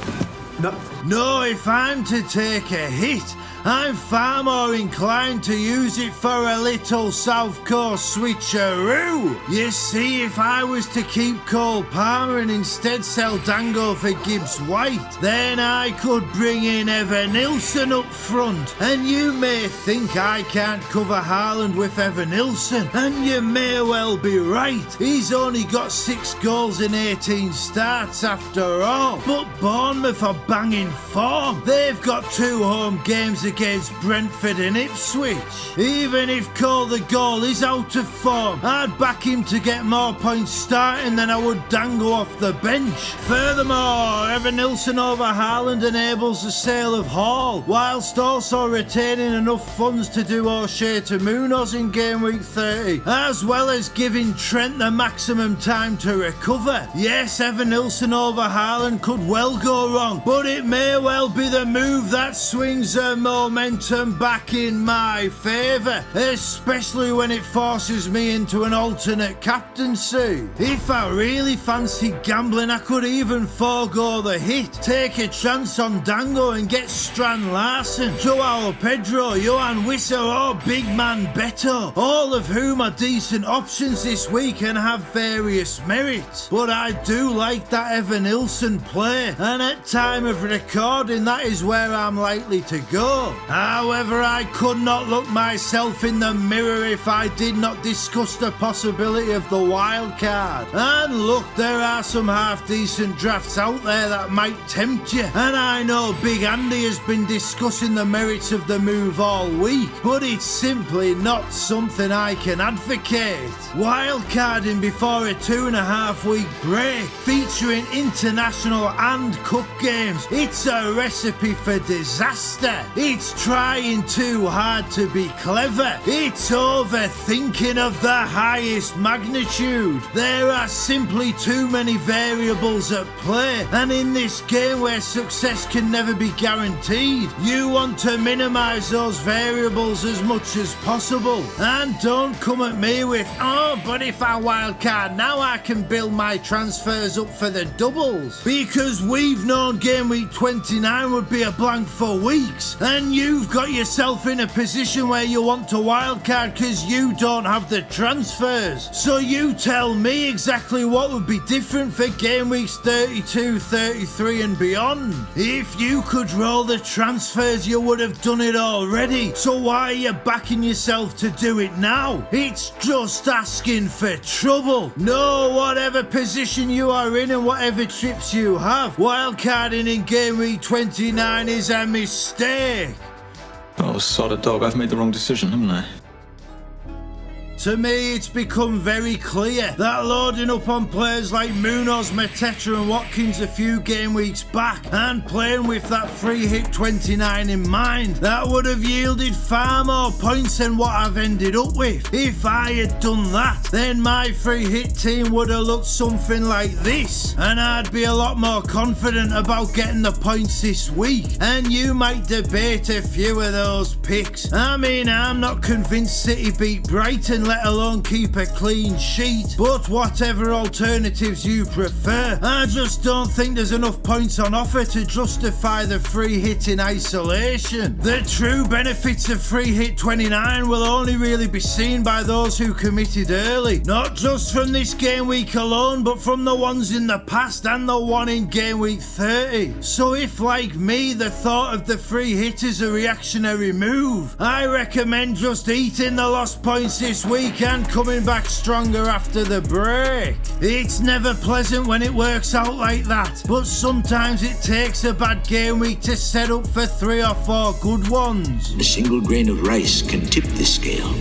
S6: No, if I'm to take a hit, I'm far more inclined to use it for a little South Coast switcheroo. You see, if I was to keep Cole Palmer and instead sell Dango for Gibbs-White, then I could bring in Evan Nilsson up front. And you may think I can't cover Haaland with Evan Nilsson, and you may well be right. He's only got 6 goals in 18 starts after all. But Bournemouth are banging form. They've got 2 home games against Brentford and Ipswich. Even if Cole the goal is out of form, I'd back him to get more points starting than I would Dango off the bench. Furthermore, Evanilson over Haaland enables the sale of Hall, whilst also retaining enough funds to do O'Shea to Munoz in game week 30, as well as giving Trent the maximum time to recover. Yes, Evanilson over Haaland could well go wrong, but it may well be the move that swings the momentum back in my favour, especially when it forces me into an alternate captaincy. If I really fancied gambling, I could even forego the hit, take a chance on Dango and get Strand Larsen, Joao Pedro, Johan Wissa or Big Man Beto, all of whom are decent options this week and have various merits. But I do like that Evanilson play, and at time of recording that is where I'm likely to go. However, I could not look myself in the mirror if I did not discuss the possibility of the wild card. And look, there are some half decent drafts out there that might tempt you, and I know Big Andy has been discussing the merits of the move all week, but it's simply not something I can advocate. Wildcarding before a 2.5 week break featuring international and cup games, it's a recipe for disaster. It's trying too hard to be clever. It's overthinking of the highest magnitude. There are simply too many variables at play, and in this game where success can never be guaranteed, you want to minimise those variables as much as possible. And don't come at me with, oh, but if I wildcard now I can build my transfers up for the doubles, because we've known game week 29 would be a blank for weeks, and you've got yourself in a position where you want to wildcard because you don't have the transfers. So you tell me exactly what would be different for game weeks 32, 33 and beyond. If you could roll the transfers, you would have done it already. So why are you backing yourself to do it now? It's just asking for trouble. No, whatever position you are in and whatever trips you have, wildcarding in game week 29 is a mistake.
S16: Oh, sod a dog, I've made the wrong decision, haven't I?
S6: To me, it's become very clear that loading up on players like Munoz, Mateta and Watkins a few game weeks back and playing with that free hit 29 in mind, that would have yielded far more points than what I've ended up with. If I had done that, then my free hit team would have looked something like this, and I'd be a lot more confident about getting the points this week. And you might debate a few of those picks. I mean, I'm not convinced City beat Brighton, let alone keep a clean sheet, but whatever alternatives you prefer, I just don't think there's enough points on offer to justify the free hit in isolation. The true benefits of free hit 29 will only really be seen by those who committed early, not just from this game week alone, but from the ones in the past and the one in game week 30. So if, like me, the thought of the free hit is a reactionary move, I recommend just eating the lost points this week and coming back stronger after the break. It's never pleasant when it works out like that, but sometimes it takes a bad game week to set up for 3 or 4 good ones.
S7: A single grain of rice can tip the scale.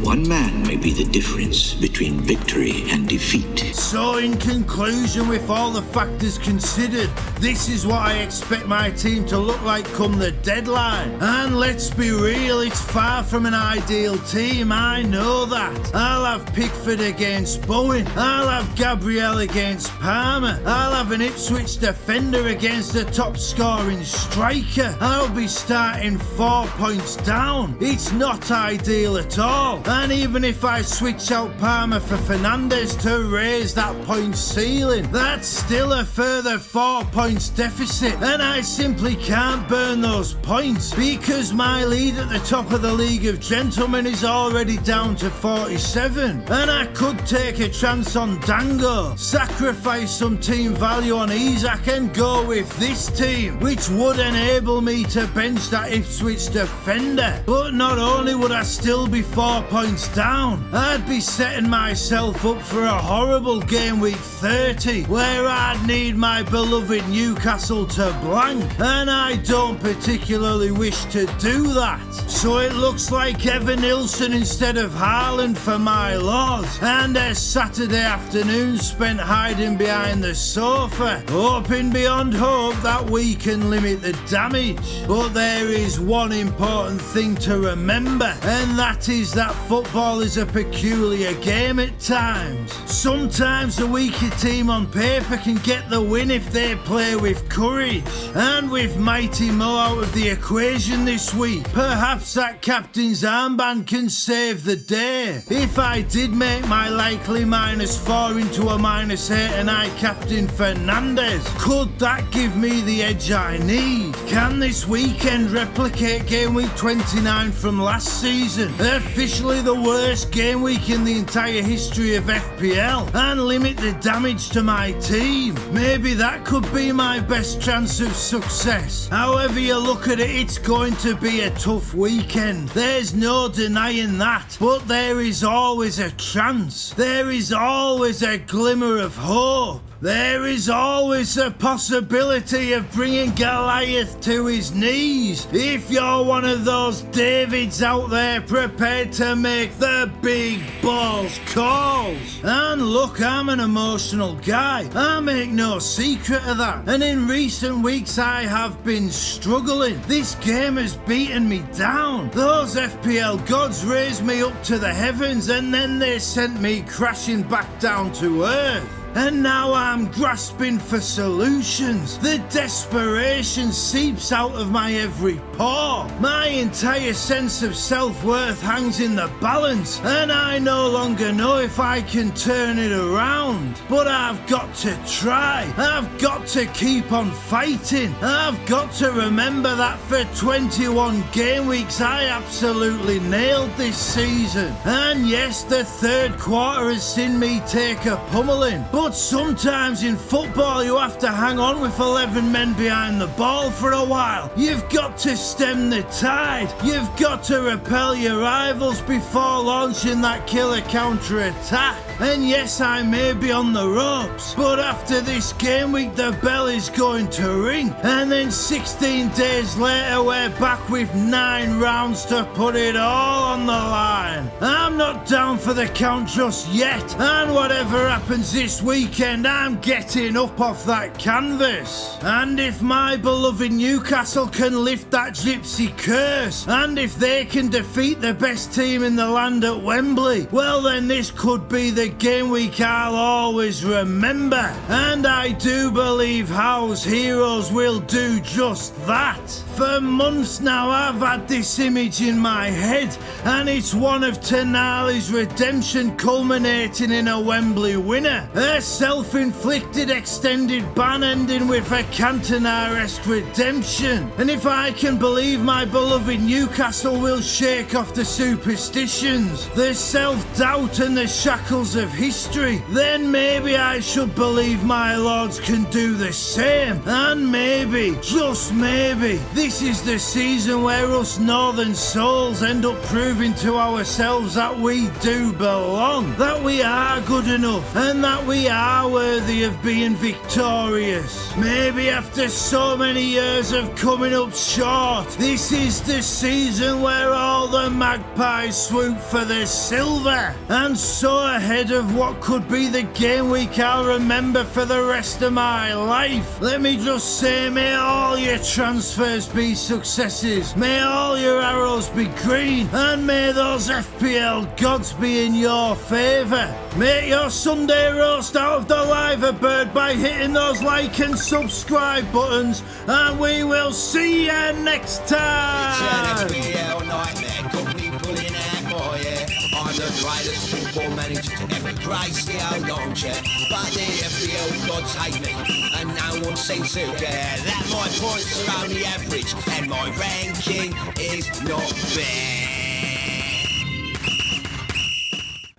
S7: One man may be the difference between victory and defeat.
S6: So in conclusion, with all the factors considered, this is what I expect my team to look like come the deadline. And let's be real, it's far from an ideal team, I know that. I'll have Pickford against Bowen, I'll have Gabriel against Palmer, I'll have an Ipswich defender against a top scoring striker. I'll be starting 4 points down. It's not ideal at all. And even if I switch out Palmer for Fernandes to raise that point ceiling, that's still a further 4 points deficit, and I simply can't burn those points because my lead at the top of the League of Gentlemen is already down to 47, and I could take a chance on Dango, sacrifice some team value on Isak and go with this team, which would enable me to bench that Ipswich defender. But not only would I still be 4 points points down, I'd be setting myself up for a horrible game week 30 where I'd need my beloved Newcastle to blank, and I don't particularly wish to do that. So it looks like Evan Nilsson instead of Haaland for my lords, and a Saturday afternoon spent hiding behind the sofa, hoping beyond hope that we can limit the damage. But there is one important thing to remember, and that is that football is a peculiar game at times. Sometimes the weaker team on paper can get the win if they play with courage, and with Mighty Mo out of the equation this week, perhaps that captain's armband can save the day. If I did make my likely -4 into a -8 and I captain Fernandes, could that give me the edge I need? Can this weekend replicate game week 29 from last season, officially the worst game week in the entire history of FPL, and limit the damage to my team? Maybe that could be my best chance of success. However you look at it, it's going to be a tough weekend. There's no denying that, but there is always a chance. There is always a glimmer of hope. There is always a possibility of bringing Goliath to his knees. If you're one of those Davids out there prepared to make the big balls calls. And look, I'm an emotional guy. I make no secret of that. And in recent weeks I have been struggling. This game has beaten me down. Those FPL gods raised me up to the heavens and then they sent me crashing back down to earth. And now I'm grasping for solutions. The desperation seeps out of my every pore. My entire sense of self-worth hangs in the balance, and I no longer know if I can turn it around. But I've got to try. I've got to keep on fighting. I've got to remember that for 21 game weeks I absolutely nailed this season. And yes, the third quarter has seen me take a pummeling. But sometimes in football you have to hang on with 11 men behind the ball for a while. You've got to stem the tide. You've got to repel your rivals before launching that killer counter-attack. And yes, I may be on the ropes, but after this game week the bell is going to ring, and then 16 days later we're back with 9 rounds to put it all on the line. I'm not down for the count just yet, and whatever happens this weekend I'm getting up off that canvas. And if my beloved Newcastle can lift that gypsy curse, and if they can defeat the best team in the land at Wembley, well then this could be the game week I'll always remember. And I do believe Howe's heroes will do just that. For months now I've had this image in my head, and it's one of Tonali's redemption culminating in a Wembley winner. A self-inflicted extended ban ending with a Cantona-esque redemption. And if I can believe my beloved Newcastle will shake off the superstitions, the self-doubt and the shackles of history, then maybe I should believe my lords can do the same. And maybe, just maybe, this is the season where us northern souls end up proving to ourselves that we do belong, that we are good enough, and that we are worthy of being victorious. Maybe after so many years of coming up short, this is the season where all the magpies swoop for the silver. And so ahead of what could be the game week I'll remember for the rest of my life, let me just say, may all your transfers be successes, may all your arrows be green, and may those FPL gods be in your favour. Make your Sunday roast out of the liver bird by hitting those like and subscribe buttons, and we will see you next time.
S2: It's an FPL nightmare, got me pulling out more, yeah. I'm the greatest football manager to ever grace the old armchair, but the FPL gods hate me, and no one seems to care that my points are only average, and my ranking is not fair.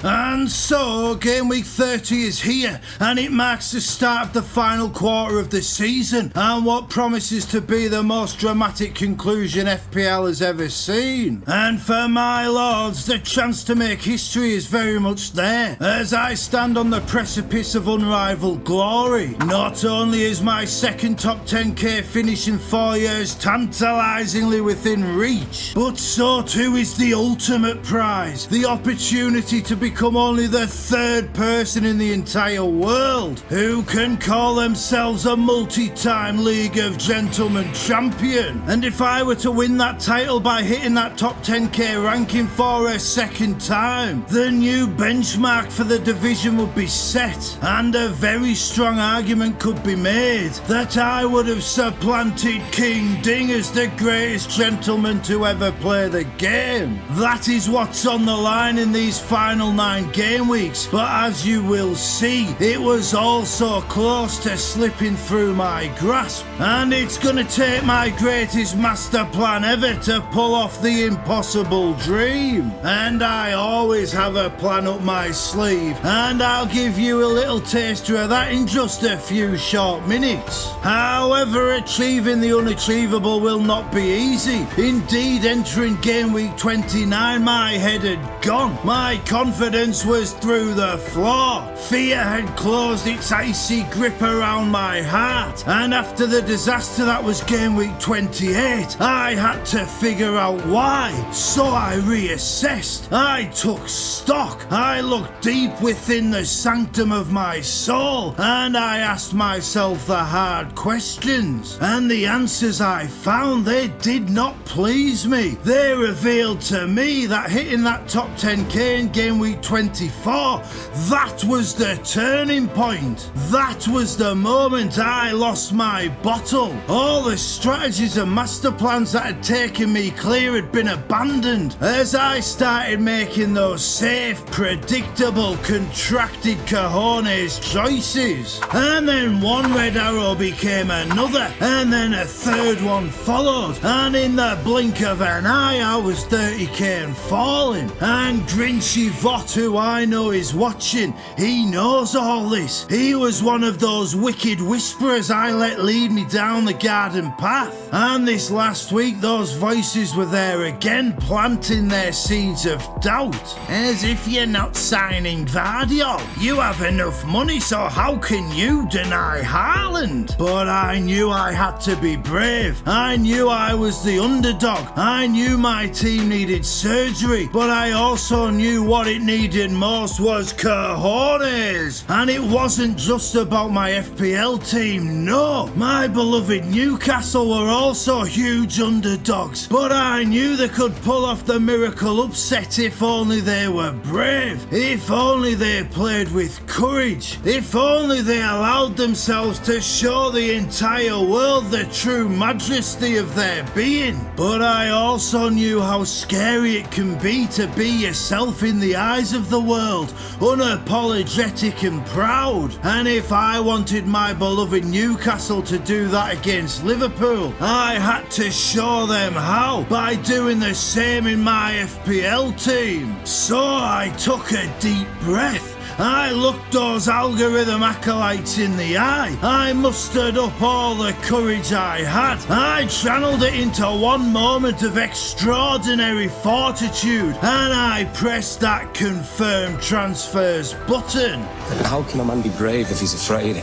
S6: And so, Game Week 30 is here, and it marks the start of the final quarter of the season, and what promises to be the most dramatic conclusion FPL has ever seen. And for my lords, the chance to make history is very much there, as I stand on the precipice of unrivaled glory. Not only is my second top 10k finish in 4 years tantalisingly within reach, but so too is the ultimate prize, the opportunity to become only the third person in the entire world who can call themselves a multi-time League of Gentlemen champion. And if I were to win that title by hitting that top 10k ranking for a second time, the new benchmark for the division would be set, and a very strong argument could be made that I would have supplanted King Ding as the greatest gentleman to ever play the game. That is what's on the line in these final 9 game weeks, but as you will see, it was also close to slipping through my grasp, and it's gonna take my greatest master plan ever to pull off the impossible dream. And I always have a plan up my sleeve, and I'll give you a little taster of that in just a few short minutes. However, achieving the unachievable will not be easy. Indeed, entering game week 29, my head had gone. My confidence was through the floor. Fear had closed its icy grip around my heart, and after the disaster that was game week 28, I had to figure out why. So I reassessed, I took stock, I looked deep within the sanctum of my soul, and I asked myself the hard questions, and the answers I found, they did not please me. They revealed to me that hitting that top 10k in game week 24, that was the turning point. That was the moment I lost my bottle. All the strategies and master plans that had taken me clear had been abandoned as I started making those safe, predictable, contracted cojones choices. And then one red arrow became another, and then a third one followed, and in the blink of an eye I was 30k and falling. And Grinchy Vought, who I know is watching, he knows all this. He was one of those wicked whisperers I let lead me down the garden path, and this last week those voices were there again, planting their seeds of doubt. As if you're not signing Vardy, you have enough money, so how can you deny Haaland? But I knew I had to be brave. I knew I was the underdog. I knew my team needed surgery, but I also knew what it needed most was cojones. And it wasn't just about my FPL team, no. My beloved Newcastle were also huge underdogs, but I knew they could pull off the miracle upset if only they were brave, if only they played with courage, if only they allowed themselves to show the entire world the true majesty of their being. But I also knew how scary it can be to be yourself in the eyes of the world, unapologetic and proud. And if I wanted my beloved Newcastle to do that against Liverpool, I had to show them how, by doing the same in my FPL team. So I took a deep breath. I looked those algorithm acolytes in the eye. I mustered up all the courage I had. I channeled it into one moment of extraordinary fortitude, and I pressed that confirm transfers button.
S20: How can a man be brave if he's afraid?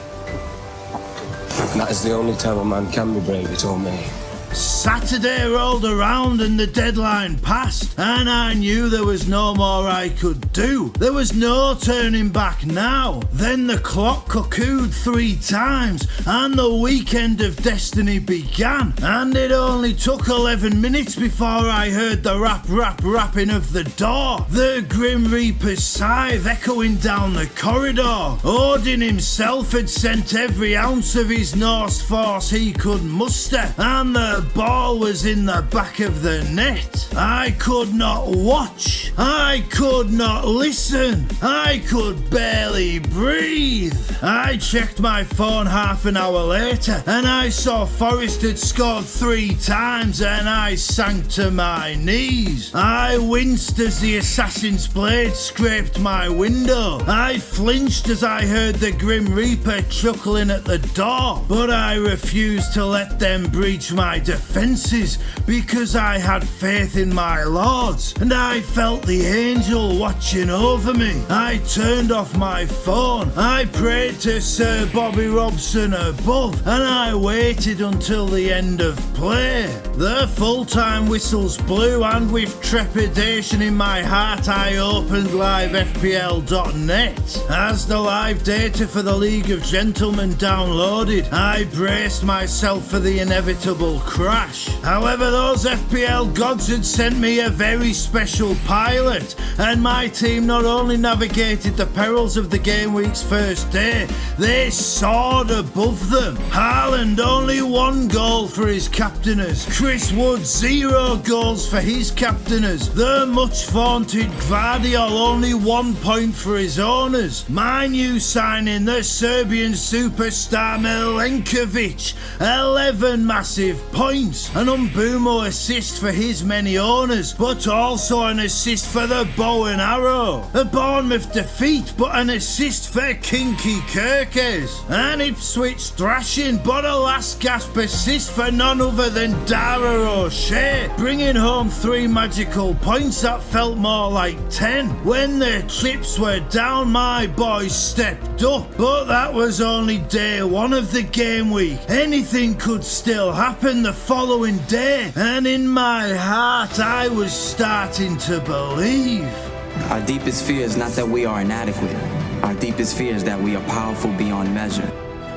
S20: And that is the only time a man can be brave, he told me.
S6: Saturday rolled around and the deadline passed, and I knew there was no more I could do. There was no turning back now. Then the clock cuckooed 3 times and the weekend of destiny began, and it only took 11 minutes before I heard the rapping of the door, the Grim Reaper's scythe echoing down the corridor. Odin himself had sent every ounce of his Norse force he could muster, and the ball was in the back of the net. I could not watch. I could not listen. I could barely breathe. I checked my phone half an hour later and I saw Forest had scored 3 times and I sank to my knees. I winced as the assassin's blade scraped my window. I flinched as I heard the Grim Reaper chuckling at the door. But I refused to let them breach my defences because I had faith in my lords and I felt the angel watching over me. I turned off my phone. I prayed to Sir Bobby Robson above and I waited until the end of play. The full-time whistles blew and with trepidation in my heart I opened livefpl.net. As the live data for the League of Gentlemen downloaded, I braced myself for the inevitable crash. However, those FPL gods had sent me a very special pilot, and my team not only navigated the perils of the game week's first day, they soared above them. Haaland only 1 goal for his captainers. Chris Wood 0 goals for his captainers. The much vaunted Gvardiol only 1 point for his owners. My new signing, the Serbian superstar Milenkovic, 11 massive points. An Umbumo assist for his many owners, but also an assist for the bow and arrow. A Bournemouth defeat, but an assist for Kinky Kirkes. An Ipswich thrashing, but a last gasp assist for none other than Dara O'Shea, bringing home 3 magical points that felt more like 10. When the chips were down, my boys stepped up, but that was only day 1 of the game week. Anything could still happen the following day, and in my heart I was starting to believe.
S12: Our deepest fear is not that we are inadequate. Our deepest fear is that we are powerful beyond measure.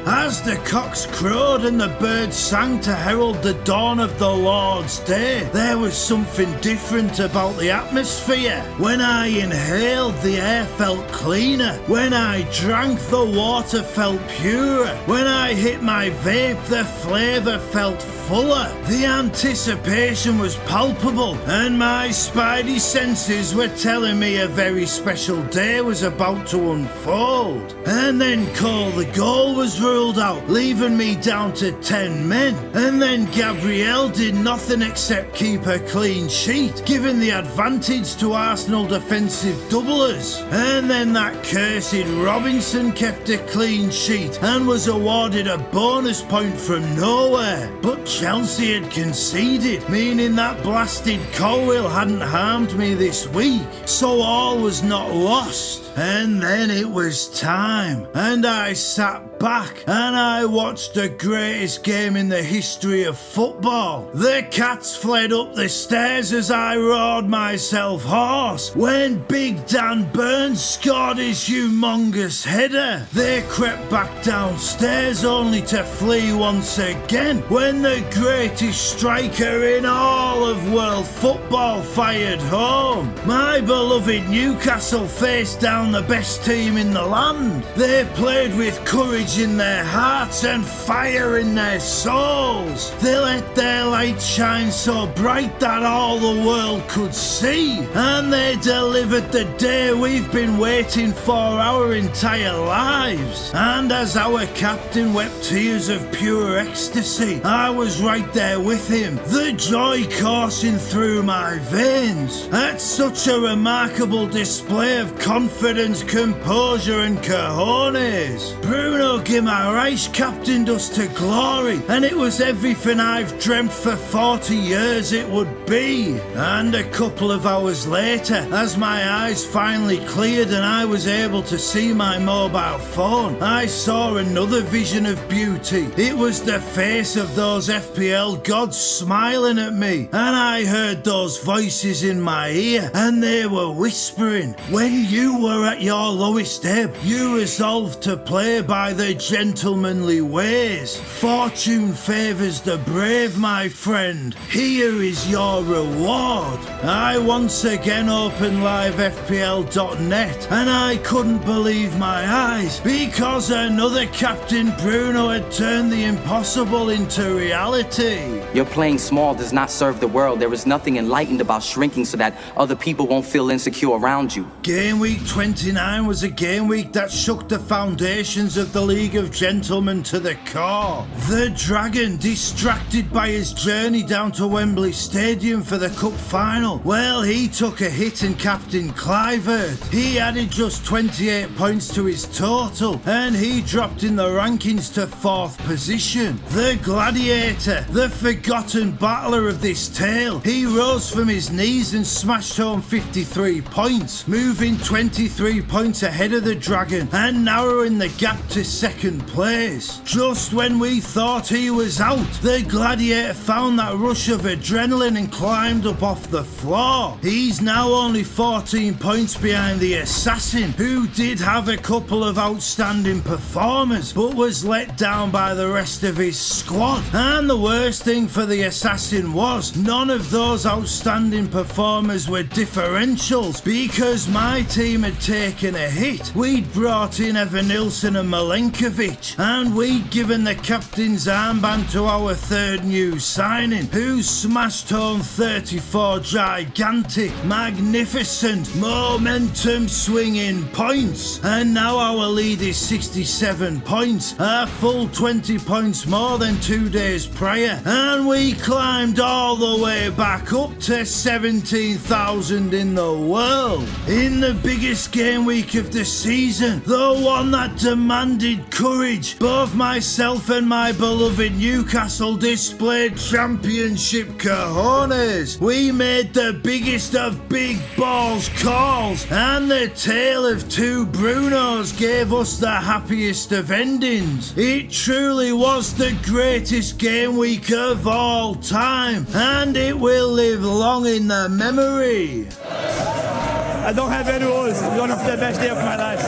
S6: As the cocks crowed and the birds sang to herald the dawn of the Lord's day, there was something different about the atmosphere. When I inhaled, the air felt cleaner. When I drank, the water felt purer. When I hit my vape, the flavour felt fuller. The anticipation was palpable, and my spidey senses were telling me a very special day was about to unfold. And then Cole the goal was ruled out, leaving me down to 10 men. And then Gabriel did nothing except keep a clean sheet, giving the advantage to Arsenal defensive doublers. And then that cursed Robinson kept a clean sheet and was awarded a bonus point from nowhere. But Chelsea had conceded, meaning that blasted Colwill hadn't harmed me this week. So all was not lost. And then it was time, and I sat back and I watched the greatest game in the history of football. The cats fled up the stairs as I roared myself hoarse. When Big Dan Burns scored his humongous header, they crept back downstairs only to flee once again when the greatest striker in all of world football fired home. My beloved Newcastle faced down the best team in the land. They played with courage in their hearts and fire in their souls. They let their light shine so bright that all the world could see, and they delivered the day we've been waiting for our entire lives. And as our captain wept tears of pure ecstasy, I was right there with him, the joy coursing through my veins at such a remarkable display of confidence, composure and cojones. Bruno Guimaraes captained us to glory, and it was everything I've dreamt for 40 years it would be. And a couple of hours later, as my eyes finally cleared and I was able to see my mobile phone, I saw another vision of beauty. It was the face of those FPL gods smiling at me, and I heard those voices in my ear, and they were whispering, when you were at your lowest ebb, you resolved to play by the the gentlemanly ways. Fortune favours the brave, my friend. Here is your reward. I once again opened livefpl.net and I couldn't believe my eyes because another Captain Bruno had turned the impossible into reality.
S12: Your playing small does not serve the world. There is nothing enlightened about shrinking so that other people won't feel insecure around you.
S6: Game week 29 was a game week that shook the foundations of the League of Gentlemen to the core. The Dragon, distracted by his journey down to Wembley Stadium for the cup final, well, he took a hit and captain Clivert. He added just 28 points to his total and he dropped in the rankings to 4th position. The Gladiator, the forgotten battler of this tale, he rose from his knees and smashed home 53 points, moving 23 points ahead of the Dragon and narrowing the gap to 2nd place. Just when we thought he was out, the Gladiator found that rush of adrenaline and climbed up off the floor. He's now only 14 points behind the Assassin, who did have a couple of outstanding performers but was let down by the rest of his squad. And the worst thing for the Assassin was none of those outstanding performers were differentials because my team had taken a hit. We'd brought in Evan Nilsson and Milenkovic and we'd given the captain's armband to our 3rd new signing, who smashed home 34 gigantic, magnificent, momentum swinging points. And now our lead is 67 points, a full 20 points more than 2 days prior, and we climbed all the way back up to 17,000 in the world. In the biggest game week of the season, the one that demanded courage, both myself and my beloved Newcastle displayed championship cojones. We made the biggest of big balls calls, and the tale of 2 Brunos gave us the happiest of endings. It truly was the greatest game week of all time, and it will live long in the memory.
S17: I don't have any words. It's one of the best days of my life.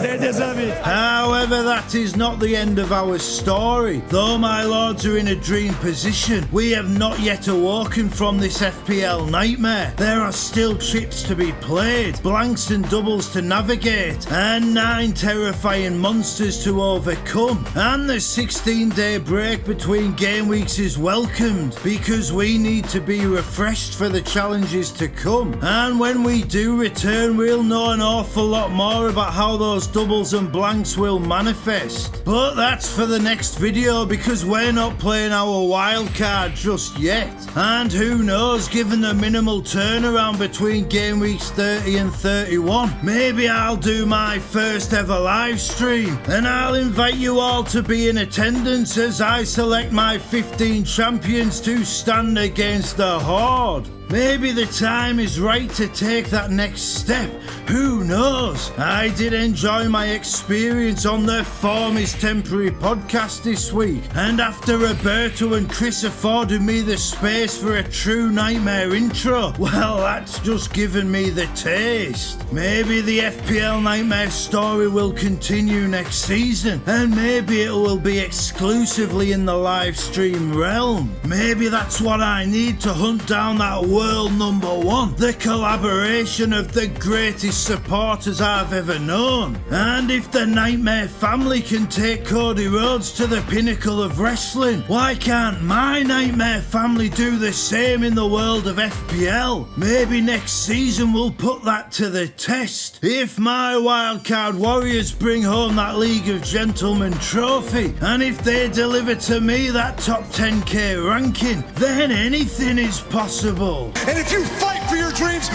S17: They deserve it.
S6: However, that is not the end of our story. Though my lords are in a dream position, we have not yet awoken from this FPL nightmare. There are still trips to be played, blanks and doubles to navigate, and 9 terrifying monsters to overcome. And the 16-day break between game weeks is welcomed because we need to be refreshed for the challenges to come. And when we do return, we'll know an awful lot more about how those doubles and blanks will manifest. But that's for the next video because we're not playing our wild card just yet. And who knows, given the minimal turnaround between game weeks 30 and 31, maybe I'll do my first ever live stream and I'll invite you all to be in attendance as I select my 15 champions to stand against the Horde. Maybe the time is right to take that next step. Who knows? I did enjoy my experience on the Form is Temporary podcast this week, and after Roberto and Chris afforded me the space for a true nightmare intro, well, that's just given me the taste. Maybe the FPL Nightmare story will continue next season, and maybe it will be exclusively in the live stream realm. Maybe that's what I need to hunt down that world number 1, the collaboration of the greatest supporters I've ever known. And if the Nightmare family can take Cody Rhodes to the pinnacle of wrestling, why can't my Nightmare family do the same in the world of FPL? Maybe next season we'll put that to the test. If my Wildcard Warriors bring home that League of Gentlemen trophy, and if they deliver to me that top 10k ranking, then anything is possible.
S5: And if you fight for your dreams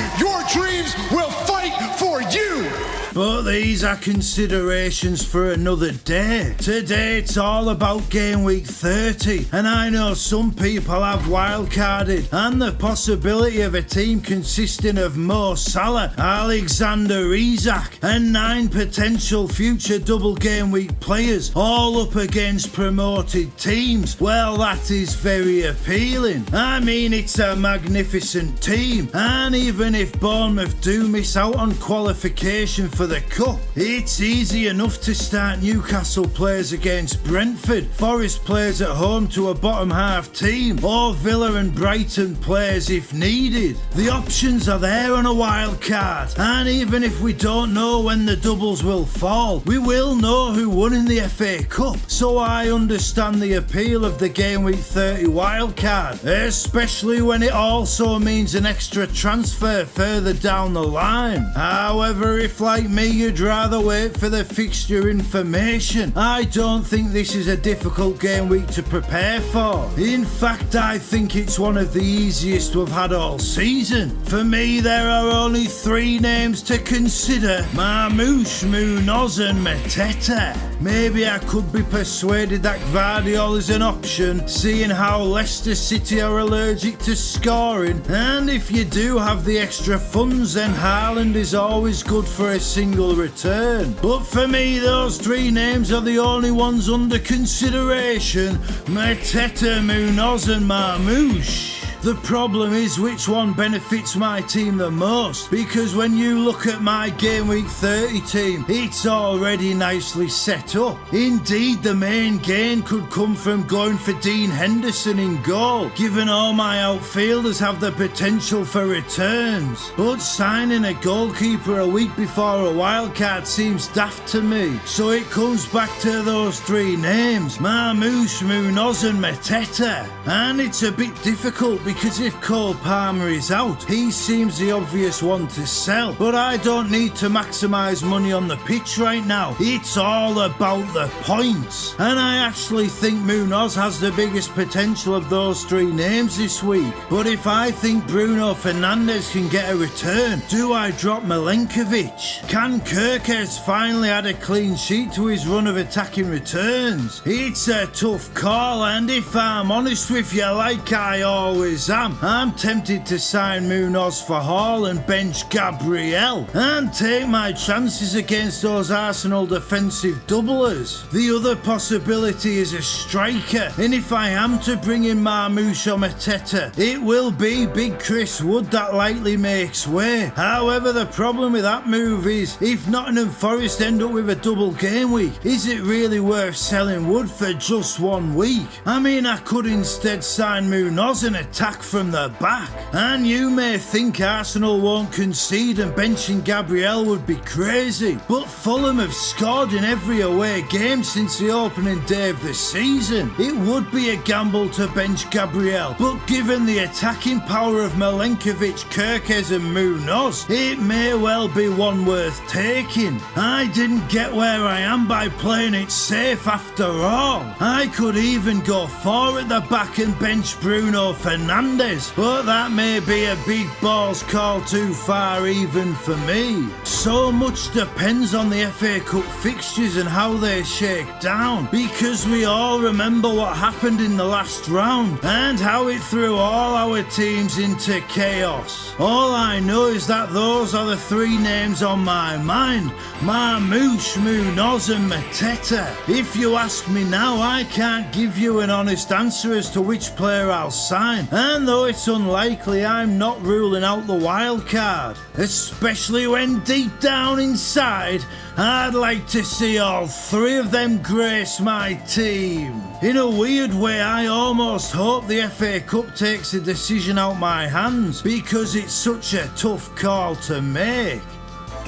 S5: will fight for you.
S6: But these are considerations for another day. Today it's all about game week 30, and I know some people have wildcarded, and the possibility of a team consisting of Mo Salah, Alexander Isak, and 9 potential future double game week players all up against promoted teams. Well, that is very appealing. I mean, it's a magnificent team, And even if Bournemouth do miss out on qualification for the Cup, it's easy enough to start. Newcastle plays against Brentford, Forest plays at home to a bottom half team, or Villa and Brighton plays if needed. The options are there on a wild card, and even if we don't know when the doubles will fall, we will know who won in the FA Cup. So I understand the appeal of the Game Week 30 wild card, especially when it also means an extra transfer further down the line. However, if like me you'd rather wait for the fixture information, I don't think this is a difficult game week to prepare for. In fact, I think it's one of the easiest we've had all season. For me, there are only 3 names to consider: Marmoush, Munoz and Mateta. Maybe I could be persuaded that Gvardiol is an option, seeing how Leicester City are allergic to scoring. And if you do have the extra funds, then Haaland is always good for a single return. But for me, those 3 names are the only ones under consideration: Mateta, Munoz and Marmoush. The problem is which one benefits my team the most, because when you look at my Game Week 30 team, it's already nicely set up. Indeed, the main gain could come from going for Dean Henderson in goal, given all my outfielders have the potential for returns. But signing a goalkeeper a week before a wildcard seems daft to me, so it comes back to those 3 names: Marmoush, Munoz and Mateta. And it's a bit difficult because if Cole Palmer is out, he seems the obvious one to sell. But I don't need to maximise money on the pitch right now. It's all about the points. And I actually think Munoz has the biggest potential of those 3 names this week. But if I think Bruno Fernandes can get a return, do I drop Milenkovic? Can Kirkes finally add a clean sheet to his run of attacking returns? It's a tough call, and if I'm honest with you, like I always am, I'm tempted to sign Munoz for Hall and bench Gabriel and take my chances against those Arsenal defensive doublers. The other possibility is a striker, and if I am to bring in Marmoush or Mateta, it will be Big Chris Wood that likely makes way. However, the problem with that move is, if Nottingham Forest end up with a double game week, is it really worth selling Wood for just 1 week? I mean, I could instead sign Munoz and attack from the back. And you may think Arsenal won't concede and benching Gabriel would be crazy, but Fulham have scored in every away game since the opening day of the season. It would be a gamble to bench Gabriel, but given the attacking power of Milenkovic, Kirkes and Munoz, it may well be one worth taking. I didn't get where I am by playing it safe after all. I could even go 4 at the back and bench Bruno Fernandes, but that may be a big balls call too far even for me. So much depends on the FA Cup fixtures and how they shake down, because we all remember what happened in the last round and how it threw all our teams into chaos. All I know is that those are the 3 names on my mind: Marmoush, Munoz and Mateta. If you ask me now, I can't give you an honest answer as to which player I'll sign, and though it's unlikely, I'm not ruling out the wild card, especially when deep down inside I'd like to see all 3 of them grace my team. In a weird way, I almost hope the FA Cup takes a decision out my hands, because it's such a tough call to make.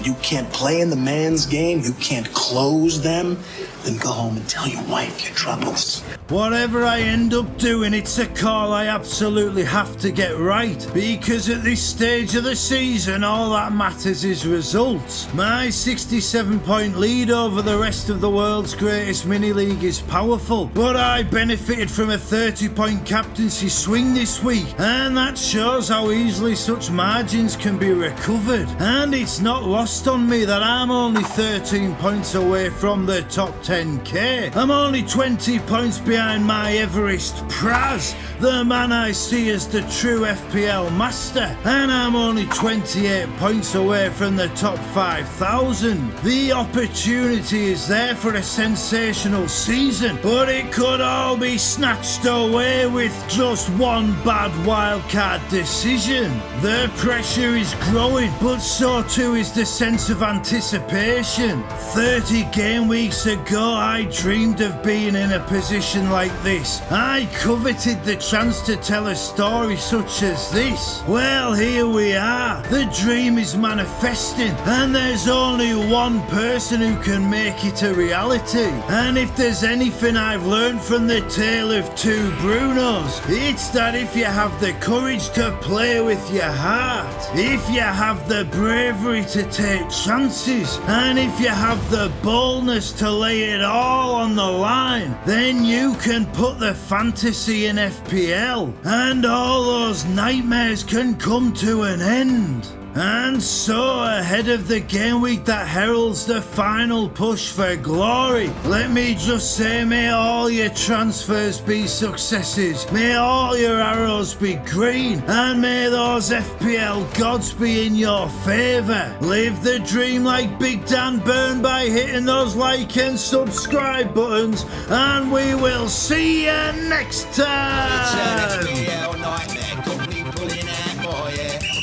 S19: You can't play in the man's game, you can't close them, then go home and tell your wife your troubles.
S6: Whatever I end up doing, it's a call I absolutely have to get right, because at this stage of the season, all that matters is results. My 67-point lead over the rest of the world's greatest mini-league is powerful, but I benefited from a 30-point captaincy swing this week, and that shows how easily such margins can be recovered. And it's not lost lost on me that I'm only 13 points away from the top 10k. I'm only 20 points behind my Everest Praz, the man I see as the true FPL master, and I'm only 28 points away from the top 5,000. The opportunity is there for a sensational season, but it could all be snatched away with just one bad wildcard decision. The pressure is growing, but so too is the sense of anticipation. 30 game weeks ago, I dreamed of being in a position like this. I coveted the chance to tell a story such as this. Well, here we are. The dream is manifesting, and there's only one person who can make it a reality. And if there's anything I've learned from the tale of two Brunos, it's that if you have the courage to play with your heart, if you have the bravery to take chances, and if you have the boldness to lay it all on the line, then you can put the fantasy in FPL, and all those nightmares can come to an end. And so, ahead of the game week that heralds the final push for glory, let me just say, may all your transfers be successes, may all your arrows be green, and may those FPL gods be in your favour. Live the dream like Big Dan Burn by hitting those like and subscribe buttons, and we will see you next time!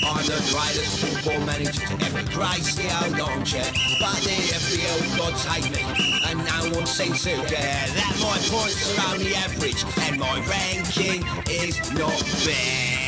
S2: I'm the brightest football manager to ever grace the old armchair, but the FPL gods hate me, and no one seems to care that my points are only average, and my ranking is not fair.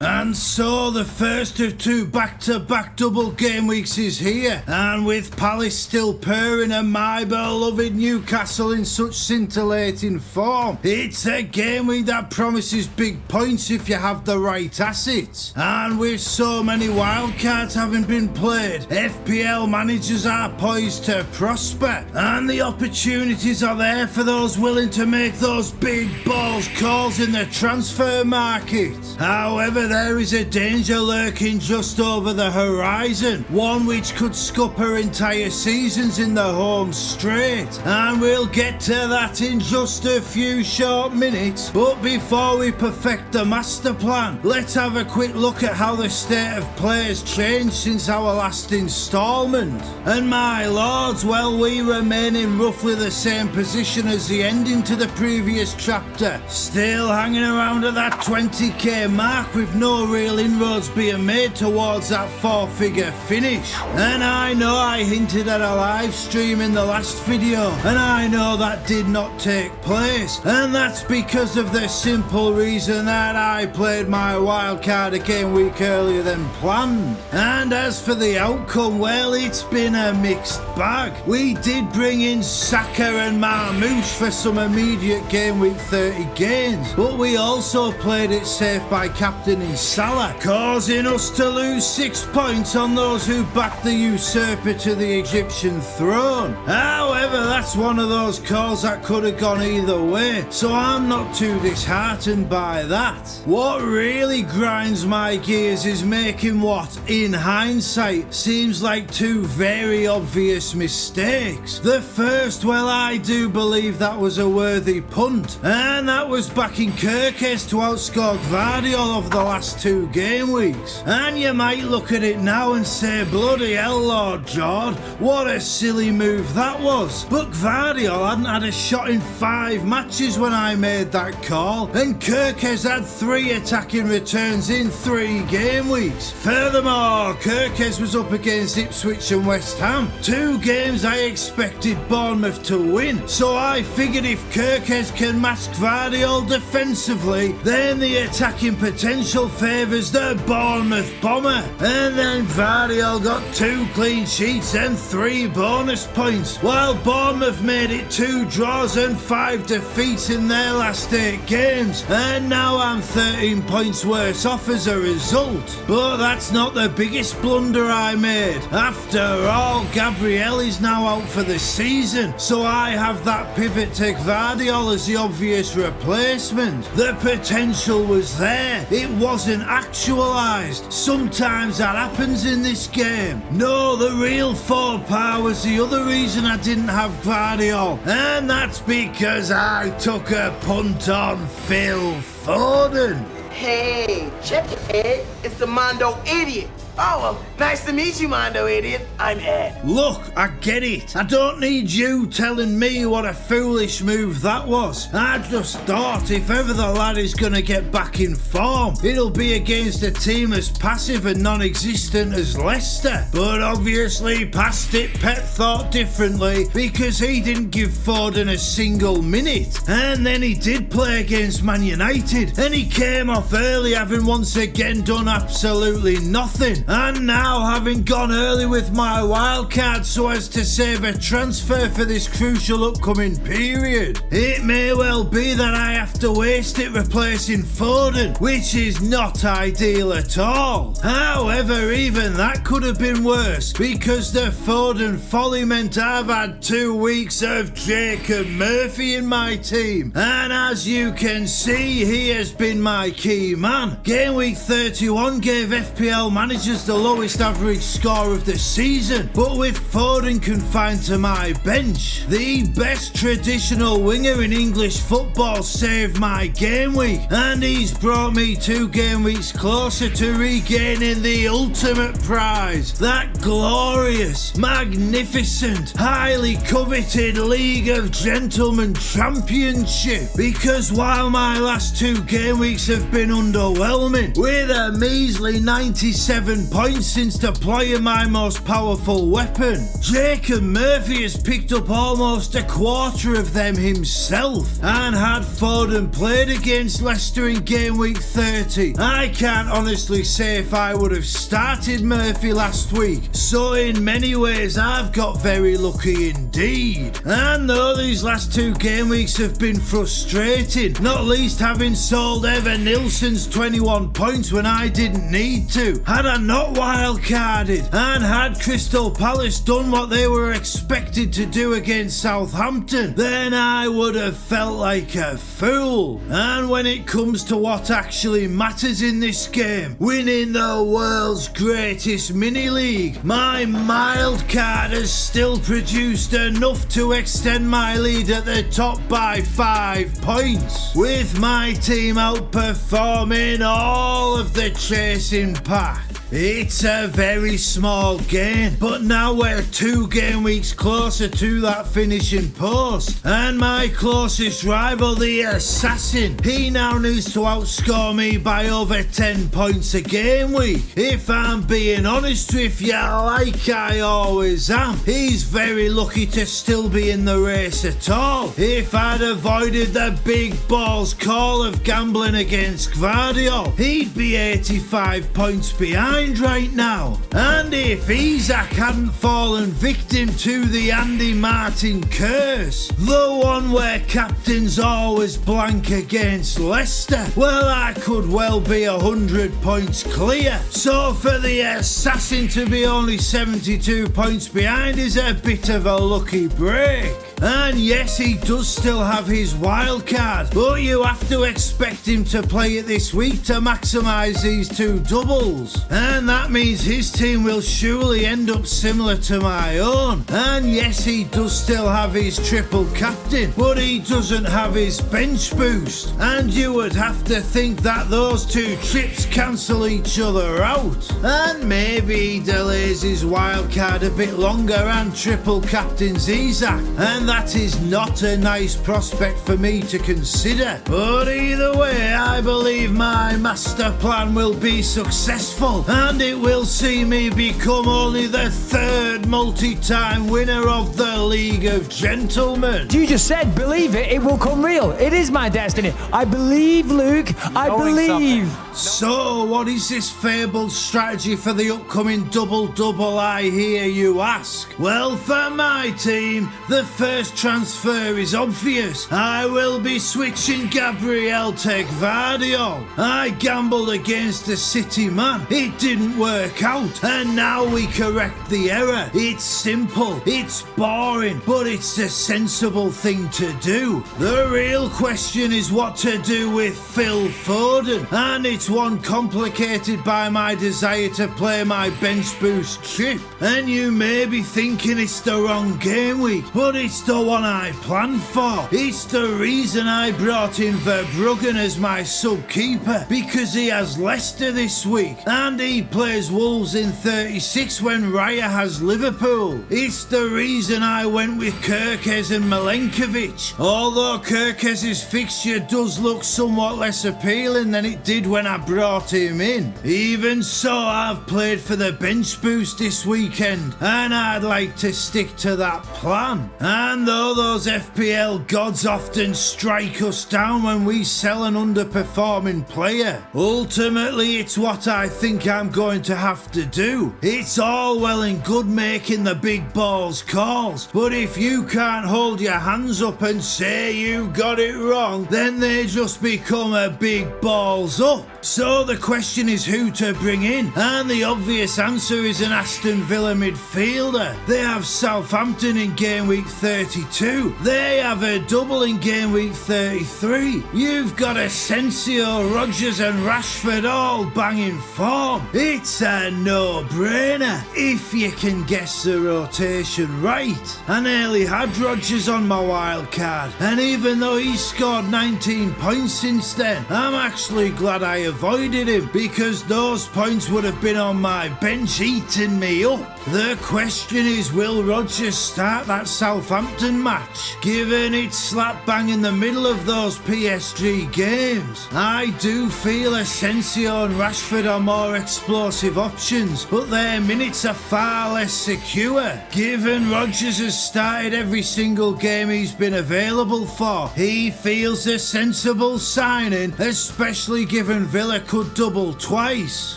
S6: And so the first of two back-to-back double game weeks is here, and with Palace still purring and my beloved Newcastle in such scintillating form, it's a game week that promises big points if you have the right assets. And with so many wildcards having been played, FPL managers are poised to prosper, and the opportunities are there for those willing to make those big balls calls in the transfer market. However, there is a danger lurking just over the horizon, one which could scupper entire seasons in the home straight, and we'll get to that in just a few short minutes. But before we perfect the master plan, let's have a quick look at how the state of play has changed since our last instalment. And my lords, well, we remain in roughly the same position as the ending to the previous chapter, still hanging around at that 20k mark with no real inroads being made towards that 4-figure finish. And I know I hinted at a live stream in the last video, and I know that did not take place, and that's because of the simple reason that I played my wildcard a game week earlier than planned. And as for the outcome, well, it's been a mixed bag. We did bring in Saka and Marmoush for some immediate game week 30 gains, but we also played it safe by captaining Salah, causing us to lose 6 points on those who backed the usurper to the Egyptian throne. However, that's one of those calls that could have gone either way, so I'm not too disheartened by that. What really grinds my gears is making what, in hindsight, seems like two very obvious mistakes. The first, well, I do believe that was a worthy punt, and that was backing Kirkes to outscore Gvardiol over the last 2 game weeks. And you might look at it now and say, bloody hell, Lord George, what a silly move that was. But Gvardiol hadn't had a shot in 5 matches when I made that call, and Kirkes had 3 attacking returns in 3 game weeks. Furthermore, Kirkes was up against Ipswich and West Ham, 2 games I expected Bournemouth to win, so I figured if Kirkes can match Gvardiol defensively, then the attacking potential favours the Bournemouth bomber. And then Gvardiol got 2 clean sheets and 3 bonus points, while Bournemouth made it 2 draws and 5 defeats in their last 8 games, and now I'm 13 points worse off as a result. But that's not the biggest blunder I made. After all, Gabriel is now out for the season, so I have that pivot to Gvardiol as the obvious replacement. The potential was there, it wasn't vision actualised. Sometimes that happens in this game. No, the real faux pas was the other reason I didn't have Gvardiol, and that's because I took a punt on Phil Foden.
S13: Hey, check it, Ed. It's the Mondo Idiot. Oh, well, nice to meet you, Mondo Idiot. I'm Ed.
S6: Look, I get it. I don't need you telling me what a foolish move that was. I just thought if ever the lad is going to get back in form, it'll be against a team as passive and non-existent as Leicester. But obviously, past it, Pep thought differently because he didn't give Foden a single minute. And then he did play against Man United, and he came off early, having once again done absolutely nothing. And now, having gone early with my wildcard so as to save a transfer for this crucial upcoming period, it may well be that I have to waste it replacing Foden, which is not ideal at all. However, even that could have been worse, because the Foden folly meant I've had 2 weeks of Jacob Murphy in my team, and as you can see, he has been my key man. Game week 31 gave FPL managers the lowest average score of the season, but with Foden confined to my bench, the best traditional winger in English football saved my game week, and he's brought me 2 game weeks closer to regaining the ultimate prize, that glorious, magnificent, highly coveted League of Gentlemen Championship. Because while my last 2 game weeks have been underwhelming, with a measly 97 points since deploying my most powerful weapon, Jacob Murphy has picked up almost a quarter of them himself. And had Foden played against Leicester in game week 30, I can't honestly say if I would have started Murphy last week. So in many ways I've got very lucky indeed. And though these last 2 game weeks have been frustrating, not least having sold Evan Nilsson's 21 points when I didn't need to, had I not wildcarded and had Crystal Palace done what they were expected to do against Southampton, then I would have felt like a fool. And when it comes to what actually matters in this game, winning the world's greatest mini-league, my mild card has still produced enough to extend my lead at the top by 5 points, with my team outperforming all of the chasing pack. It's a very small gain, but now we're 2 game weeks closer to that finishing post, and my closest rival, the Assassin, he now needs to outscore me by over 10 points a game week. If I'm being honest with you, like I always am, he's very lucky to still be in the race at all. If I'd avoided the big balls call of gambling against Gvardiol, he'd be 85 points behind right now. And if Isak hadn't fallen victim to the Andy Martin curse, the one where captains always blank against Leicester, well, I could well be 100 points clear. So for the Assassin to be only 72 points behind is a bit of a lucky break. And yes, he does still have his wild card, but you have to expect him to play it this week to maximise these 2 doubles. And that means his team will surely end up similar to my own. And yes, he does still have his triple captain, but he doesn't have his bench boost. And you would have to think that those 2 trips cancel each other out. And maybe he delays his wild card a bit longer and triple captains Isak. And that is not a nice prospect for me to consider. But either way, I believe my master plan will be successful, and it will see me become only the 3rd multi-time winner of the League of Gentlemen.
S22: You just said, believe it, it will come real. It is my destiny. I believe, Luke. I believe.
S6: So, what is this fabled strategy for the upcoming double-double, I hear you ask? Well, for my team, the first transfer is obvious. I will be switching Gabriel to Gvardiol. I gambled against a City man. It didn't work out, and now we correct the error. It's simple, it's boring, but it's the sensible thing to do. The real question is what to do with Phil Foden, and it's one complicated by my desire to play my bench boost chip. And you may be thinking it's the wrong game week, but it's the one I planned for. It's the reason I brought in Verbruggen as my sub-keeper, because he has Leicester this week, and he plays Wolves in 36 when Raya has Liverpool. It's the reason I went with Kerkez and Milenkovic, although Kerkez's fixture does look somewhat less appealing than it did when I brought him in. Even so, I've played for the bench boost this weekend, and I'd like to stick to that plan. And though those FPL gods often strike us down when we sell an underperforming player, ultimately it's what I think I'm going to have to do. It's all well and good making the big balls calls, but if you can't hold your hands up and say you got it wrong, then they just become a big balls up. So the question is who to bring in, and the obvious answer is an Aston Villa midfielder. They have Southampton in game week 32. They have a double in game week 33. You've got Asensio, Rodgers and Rashford all banging form. It's a no-brainer if you can guess the rotation right. I nearly had Rodgers on my wild card, and even though he's scored 19 points since then, I'm actually glad I avoided him, because those points would have been on my bench eating me up. The question is, will Rodgers start that Southampton match, given it's slap bang in the middle of those PSG games? I do feel Asensio and Rashford are more explosive options, but their minutes are far less secure. Given Rodgers has started every single game he's been available for, he feels a sensible signing, especially given Villa could double twice.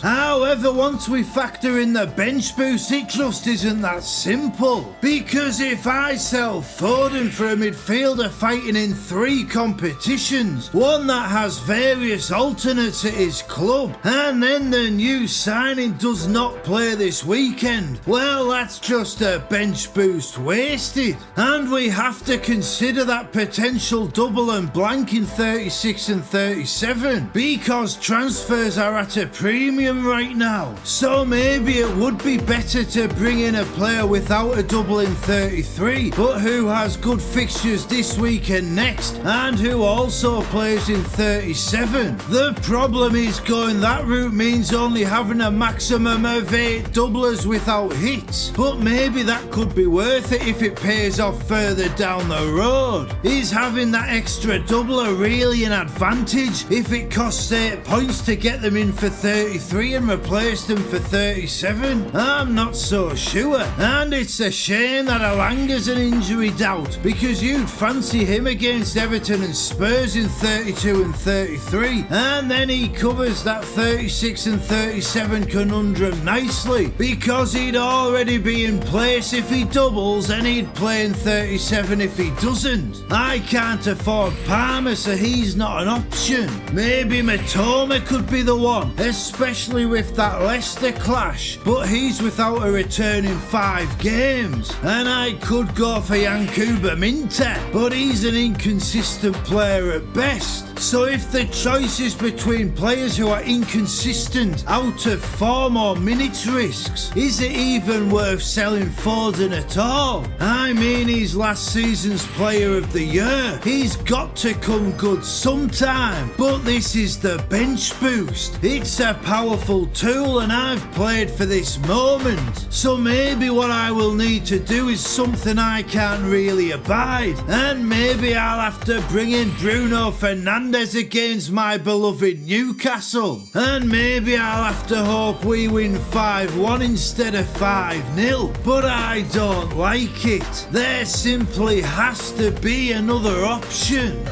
S6: However, once we factor in the bench boost, it just isn't that simple. Because if I sell Foden for a midfielder fighting in 3 competitions, one that has various alternates at his club, and then the new signing does not play this weekend, well, that's just a bench boost wasted. And we have to consider that potential double and blank in 36 and 37, because transfers are at a premium right now. So maybe it would be better to bring in a player without a double in 33, but who has good fixtures this week and next, and who also plays in 37. The problem is going that route means only having a maximum of 8 doublers without hits, but maybe that could be worth it if it pays off further down the road. Is having that extra doubler really an advantage if it costs 8 points to get them in for 33 and replace them for 37? I'm not so sure, and it's a shame that Alanga's an injury doubt, because you'd fancy him against Everton and Spurs in 32 and 33, and then he covers that 36 and 37 conundrum nicely, because he'd already be in place if he doubles, and he'd play in 37 if he doesn't. I can't afford Palmer, so he's not an option. Maybe Matoma could be the one, especially with that Leicester clash, but he's without a return in 5 games. And I could go for Yankuba Minter, but he's an inconsistent player at best. So if the choice is between players who are inconsistent, out of form or minutes risks, is it even worth selling Foden at all? I mean, he's last season's player of the year. He's got to come good sometime, but this is the bench boost. It's a powerful tool, and I've played for this moment. So maybe what I will need to do is something I can't really abide, and maybe I'll have to bring in Bruno Fernandes against my beloved Newcastle, and maybe I'll have to hope we win 5-1 instead of 5-0, but I don't like it. There simply has to be another option.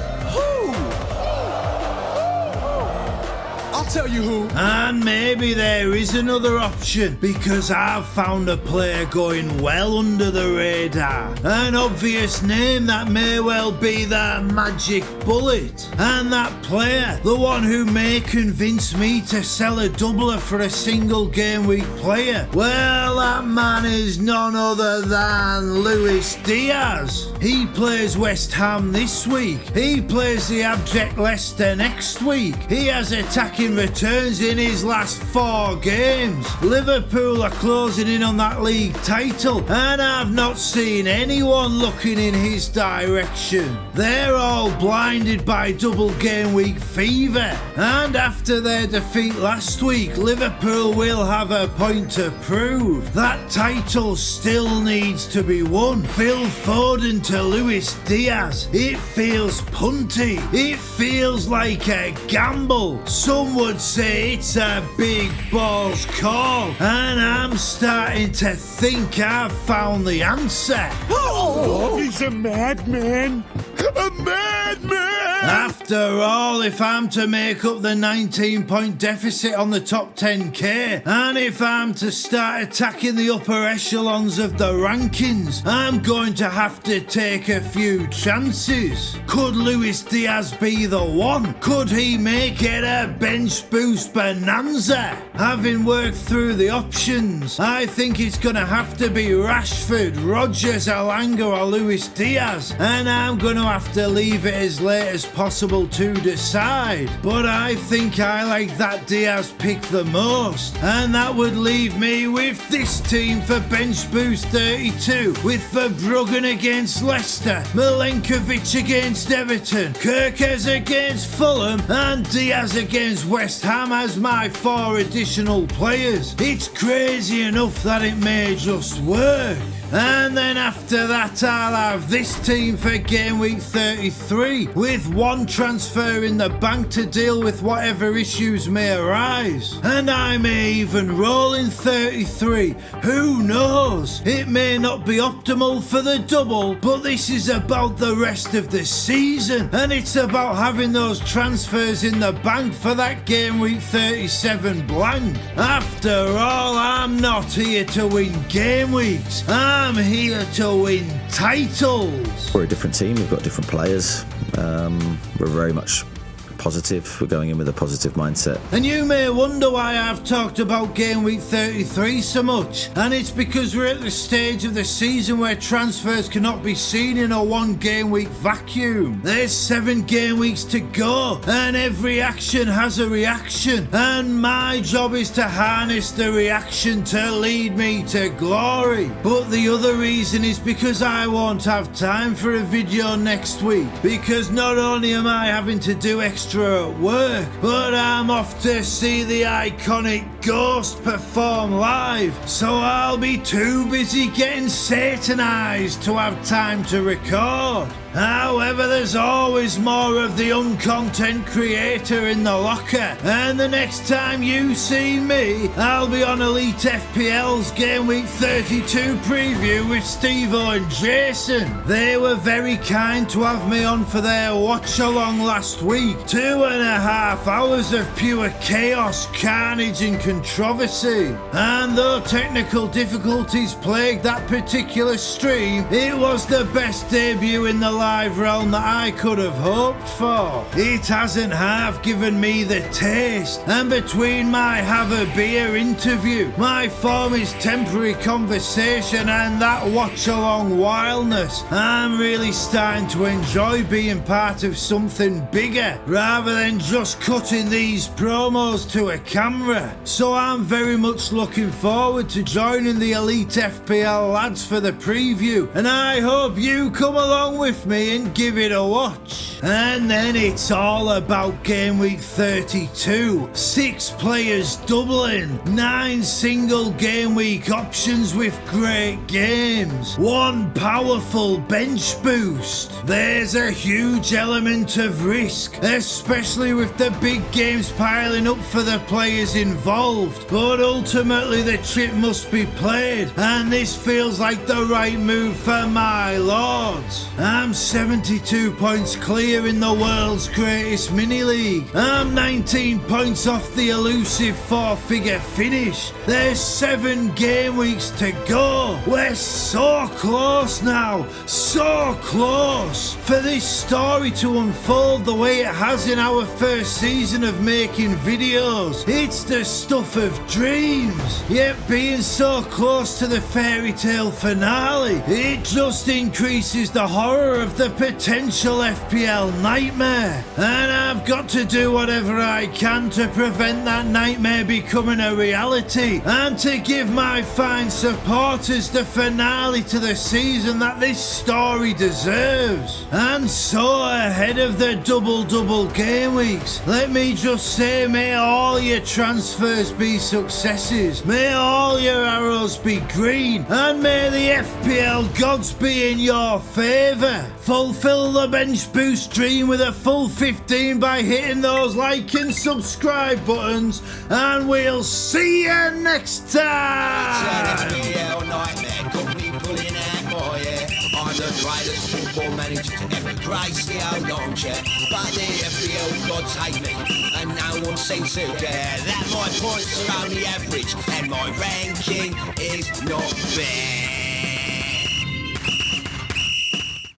S5: I'll tell you who.
S6: And maybe there is another option, because I've found a player going well under the radar. An obvious name that may well be the magic bullet. And that player, the one who may convince me to sell a doubler for a single game week player, well, that man is none other than Luis Diaz. He plays West Ham this week. He plays the abject Leicester next week. He has attacking making returns in his last 4 games. Liverpool are closing in on that league title, and I've not seen anyone looking in his direction. They're all blinded by double game week fever, and after their defeat last week, Liverpool will have a point to prove. That title still needs to be won. Phil Foden to Luis Diaz. It feels punty. It feels like a gamble. Some would say it's a big balls call, and I'm starting to think I've found the answer.
S5: Oh, he's a madman! A madman!
S6: After all, if I'm to make up the 19-point deficit on the top 10k, and if I'm to start attacking the upper echelons of the rankings, I'm going to have to take a few chances. Could Luis Diaz be the one? Could he make it a bench boost bonanza? Having worked through the options, I think it's going to have to be Rashford, Rodgers, Elanga or Luis Diaz, and I'm going to have to leave it as late as possible to decide. But I think I like that Diaz pick the most, and that would leave me with this team for bench boost 32, with Verbruggen against Leicester, Milenkovic against Everton, Kirkes against Fulham, and Diaz against West Ham as my 4 additional players. It's crazy enough that it may just work. And then after that, I'll have this team for game week 33, with 1 transfer in the bank to deal with whatever issues may arise. And I may even roll in 33. Who knows? It may not be optimal for the double, but this is about the rest of the season, and it's about having those transfers in the bank for that game week 37 blank. After all, I'm not here to win game weeks. I'm here to win titles.
S4: We're a different team, we've got different players. We're very much positive. We're going in with a positive mindset.
S6: And you may wonder why I've talked about game week 33 so much, and it's because we're at the stage of the season where transfers cannot be seen in a 1 game week vacuum. There's 7 game weeks to go, and every action has a reaction, and my job is to harness the reaction to lead me to glory. But the other reason is because I won't have time for a video next week, because not only am I having to do extra at work, but I'm off to see the iconic Ghost perform live, so I'll be too busy getting satanised to have time to record. However, there's always more of the uncontent creator in the locker, and the next time you see me, I'll be on Elite FPL's Game Week 32 preview with Steve-O and Jason. They were very kind to have me on for their watch-along last week. 2.5 hours of pure chaos, carnage and controversy. And though technical difficulties plagued that particular stream, it was the best debut in the live realm that I could have hoped for. It hasn't half given me the taste, and between my have a beer interview, my form is temporary conversation and that watch along wildness, I'm really starting to enjoy being part of something bigger rather than just cutting these promos to a camera. So I'm very much looking forward to joining the Elite FPL lads for the preview, and I hope you come along with me and give it a watch. And then it's all about game week 32. 6 players doubling, 9 single game week options with great games, 1 powerful bench boost. There's a huge element of risk, especially with the big games piling up for the players involved, but ultimately the trip must be played, and this feels like the right move for my lords. I'm 72 points clear in the world's greatest mini-league. I'm 19 points off the elusive 4-figure finish. There's 7 game weeks to go. We're so close now, so close for this story to unfold the way it has in our first season of making videos. It's the stuff of dreams, yet being so close to the fairy tale finale, it just increases the horror of of the potential FPL nightmare, and I've got to do whatever I can to prevent that nightmare becoming a reality and to give my fine supporters the finale to the season that this story deserves. And so ahead of the double game weeks, let me just say, may all your transfers be successes, may all your arrows be green, and may the FPL gods be in your favour. Fulfill the bench boost dream with a full 15 by hitting those like and subscribe buttons, and we'll see you next time.
S2: FPL nightmare, got me pulling out more, yeah. I'm the greatest football manager to ever grace the old armchair, but the FPL gods hate me, and no one seems to care that my points are only average, and my ranking is not fair.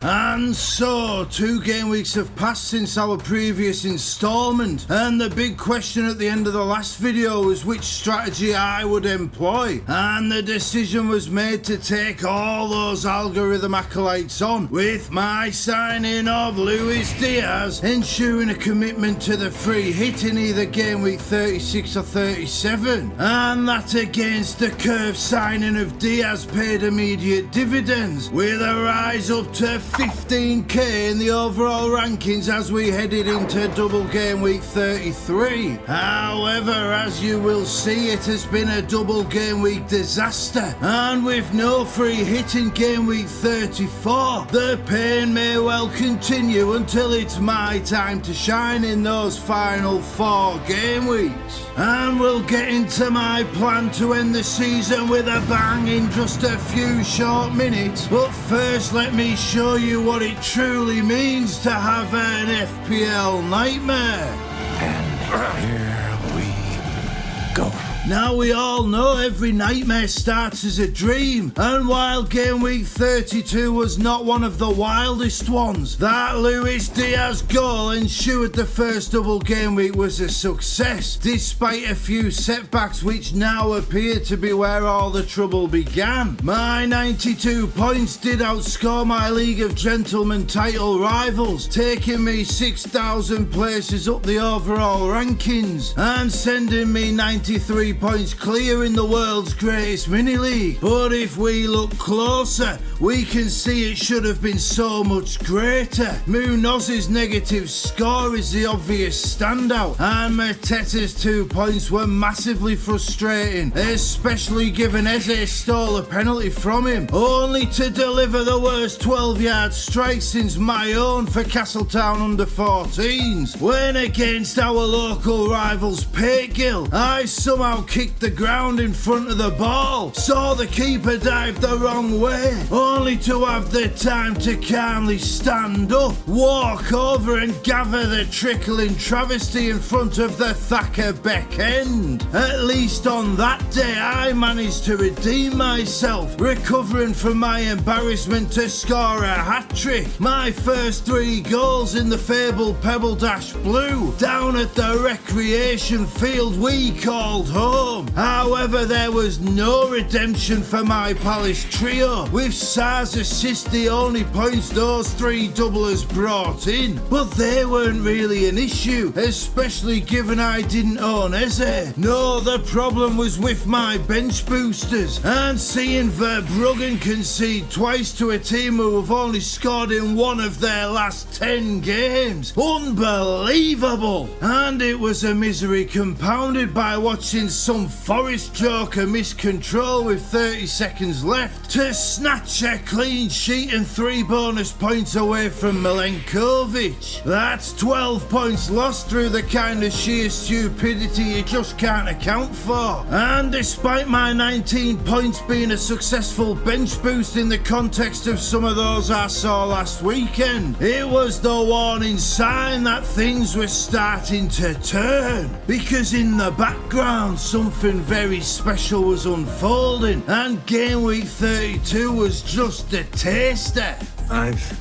S6: And so, 2 game weeks have passed since our previous instalment, and the big question at the end of the last video was which strategy I would employ, and the decision was made to take all those algorithm acolytes on, with my signing of Luis Diaz ensuring a commitment to the free hit in either game week 36 or 37, and that against the curve signing of Diaz paid immediate dividends, with a rise up to 15k in the overall rankings as we headed into double game week 33. However, as you will see, it has been a double game week disaster, and with no free hit in game week 34, the pain may well continue until it's my time to shine in those final 4 game weeks. And we'll get into my plan to end the season with a bang in just a few short minutes, but first let me show you what it truly means to have an FPL nightmare.
S7: And here we go.
S6: Now we all know every nightmare starts as a dream, and while game week 32 was not one of the wildest ones, that Luis Diaz goal ensured the first double game week was a success, despite a few setbacks which now appear to be where all the trouble began. My 92 points did outscore my League of Gentlemen title rivals, taking me 6,000 places up the overall rankings and sending me 93 points clear in the world's greatest mini-league. But if we look closer, we can see it should have been so much greater. Munoz's negative score is the obvious standout, and Mateta's 2 points were massively frustrating, especially given Eze stole a penalty from him, only to deliver the worst 12-yard strike since my own for Castletown under 14s, when against our local rivals Pategill, I somehow kicked the ground in front of the ball, saw the keeper dive the wrong way, only to have the time to calmly stand up, walk over and gather the trickling travesty in front of the Thacker Beck end. At least on that day I managed to redeem myself, recovering from my embarrassment to score a hat-trick, my first 3 goals in the fabled Pebble Dash Blue, down at the recreation field we called home. However, there was no redemption for my Palace trio, with Sar's assist the only points those 3 doublers brought in. But they weren't really an issue, especially given I didn't own Eze. No, the problem was with my bench boosters, and seeing Verbruggen concede twice to a team who have only scored in 1 of their last 10 games. Unbelievable! And it was a misery compounded by watching some Forest joker miss control with 30 seconds left to snatch a clean sheet and 3 bonus points away from Milenkovic. That's 12 points lost through the kind of sheer stupidity you just can't account for. And despite my 19 points being a successful bench boost in the context of some of those I saw last weekend, it was the warning sign that things were starting to turn, because in the background something very special was unfolding, and game week 32 was just a taster.
S7: I've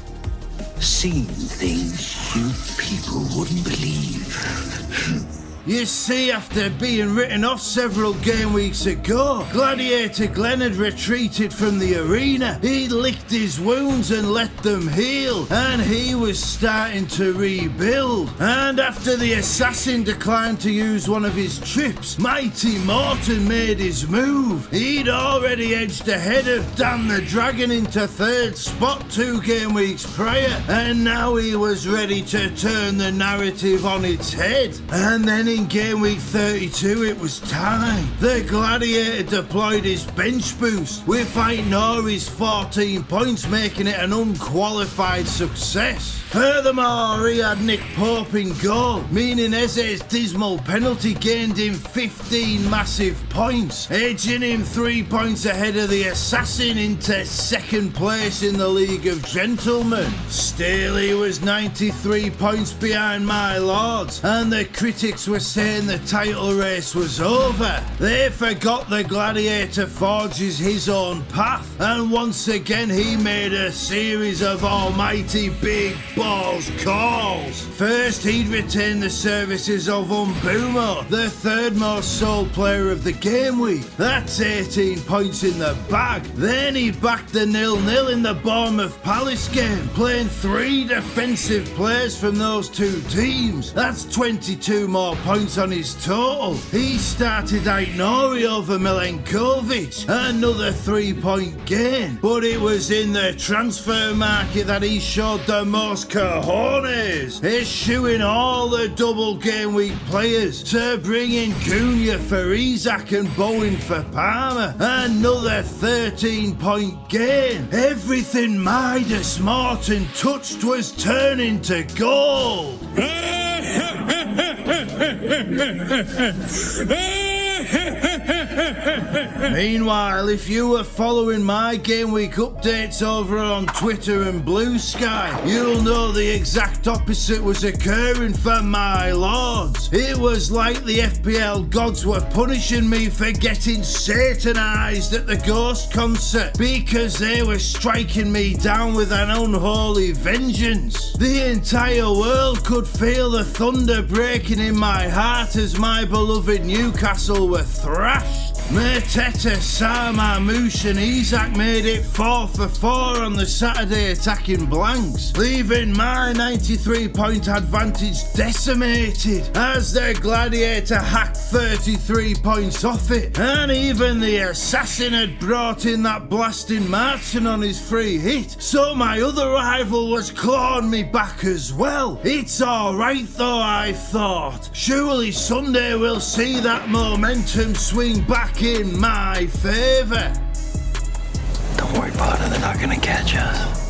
S7: seen things you people wouldn't believe.
S6: You see, after being written off several game weeks ago, Gladiator Glenn had retreated from the arena. He'd licked his wounds and let them heal, and he was starting to rebuild. And after the assassin declined to use one of his trips, Mighty Morton made his move. He'd already edged ahead of Dan the Dragon into third spot 2 game weeks prior, and now he was ready to turn the narrative on its head. And then in game week 32 it was time. The Gladiator deployed his bench boost, with Aitnori's 14 points making it an unqualified success. Furthermore, he had Nick Pope in goal, meaning Eze's dismal penalty gained him 15 massive points, edging him 3 points ahead of the assassin into second place in the League of Gentlemen. Still, he was 93 points behind my lords, and the critics were saying the title race was over. They forgot the Gladiator forges his own path, and once again he made a series of almighty big balls calls. First, he'd retain the services of Umbumo, the third most sold player of the game week. That's 18 points in the bag. Then he backed the 0-0 in the Bournemouth Palace game, playing 3 defensive players from those 2 teams. That's 22 more points on his total. He started Aitnori over Milenkovic, another 3-point gain, but it was in the transfer market that he showed the most cojones, eschewing all the double game week players to bring in Cunha for Isaac and Bowen for Palmer. Another 13-point gain. Everything Midas Morton touched was turning to gold. Meanwhile, if you were following my game week updates over on Twitter and Blue Sky, you'll know the exact opposite was occurring for my lords. It was like the FPL gods were punishing me for getting satanised at the Ghost concert, because they were striking me down with an unholy vengeance. The entire world could feel the thunder breaking in my heart as my beloved Newcastle were thrashed. Mateta, Sam, Marmouche and Isaac made it 4 for 4 on the Saturday attacking blanks, leaving my 93-point advantage decimated as the Gladiator hacked 33 points off it, and even the assassin had brought in that blasting Martin on his free hit, so my other rival was clawing me back as well. It's alright though, I thought. Surely Sunday we'll see that momentum swing back in my favour.
S14: Don't worry about it, they're not gonna catch us.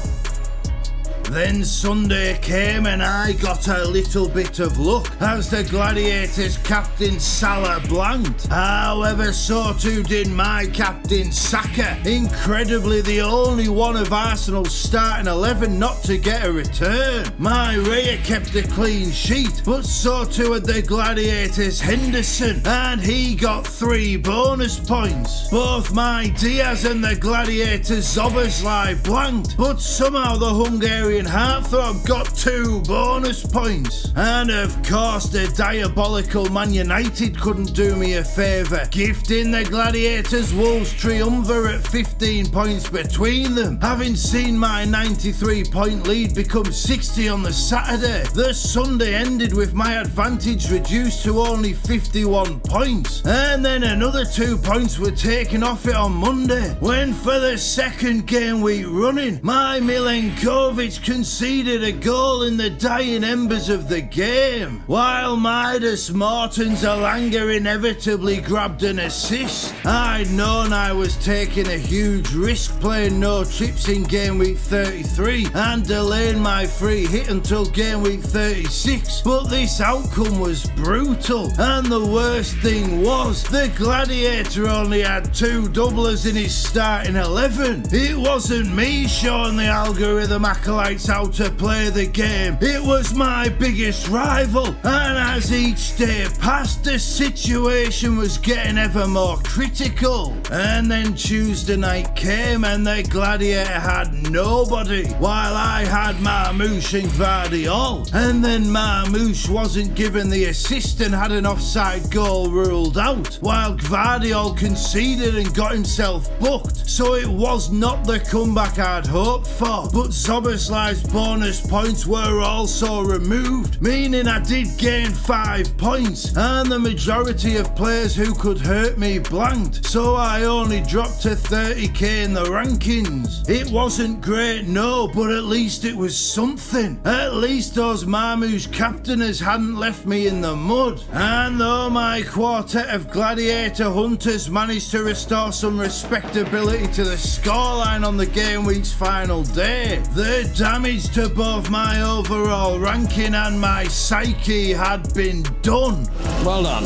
S6: Then Sunday came and I got a little bit of luck as the Gladiators' captain Salah blanked. However, so too did my captain Saka, incredibly the only one of Arsenal's starting 11 not to get a return. My Raya kept a clean sheet, but so too had the Gladiators' Henderson, and he got 3 bonus points. Both my Diaz and the Gladiators' Zoboslai blanked, but somehow the Hungarian Heartthrob got 2 bonus points. And of course the diabolical Man United couldn't do me a favour, gifting the Gladiators Wolves triumvirate at 15 points between them. Having seen my 93-point lead become 60 on the Saturday, the Sunday ended with my advantage reduced to only 51 points, and then another 2 points were taken off it on Monday, when for the second game week running my Milenkovic conceded a goal in the dying embers of the game, while Midas Morton's Alanga inevitably grabbed an assist. I'd known I was taking a huge risk playing no trips in game week 33 and delaying my free hit until game week 36, but this outcome was brutal, and the worst thing was the Gladiator only had 2 doublers in his starting 11. It wasn't me showing the algorithm acolyte insights how to play the game. It was my biggest rival, and as each day passed, the situation was getting ever more critical. And then Tuesday night came and the Gladiator had nobody, while I had Marmoush and Gvardiol. And then Marmoush wasn't given the assist and had an offside goal ruled out, while Gvardiol conceded and got himself booked. So it was not the comeback I'd hoped for, but Szoboszlai's bonus points were also removed, meaning I did gain 5 points, and the majority of players who could hurt me blanked, so I only dropped to 30k in the rankings. It wasn't great, no, but at least it was something. At least those Marmoush captainers hadn't left me in the mud. And though my quartet of Gladiator hunters managed to restore some respectability to the scoreline on the game week's final day, the damage to both my overall ranking and my psyche had been done.
S14: Well done.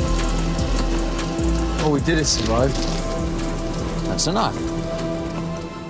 S14: All we did is survive. That's enough.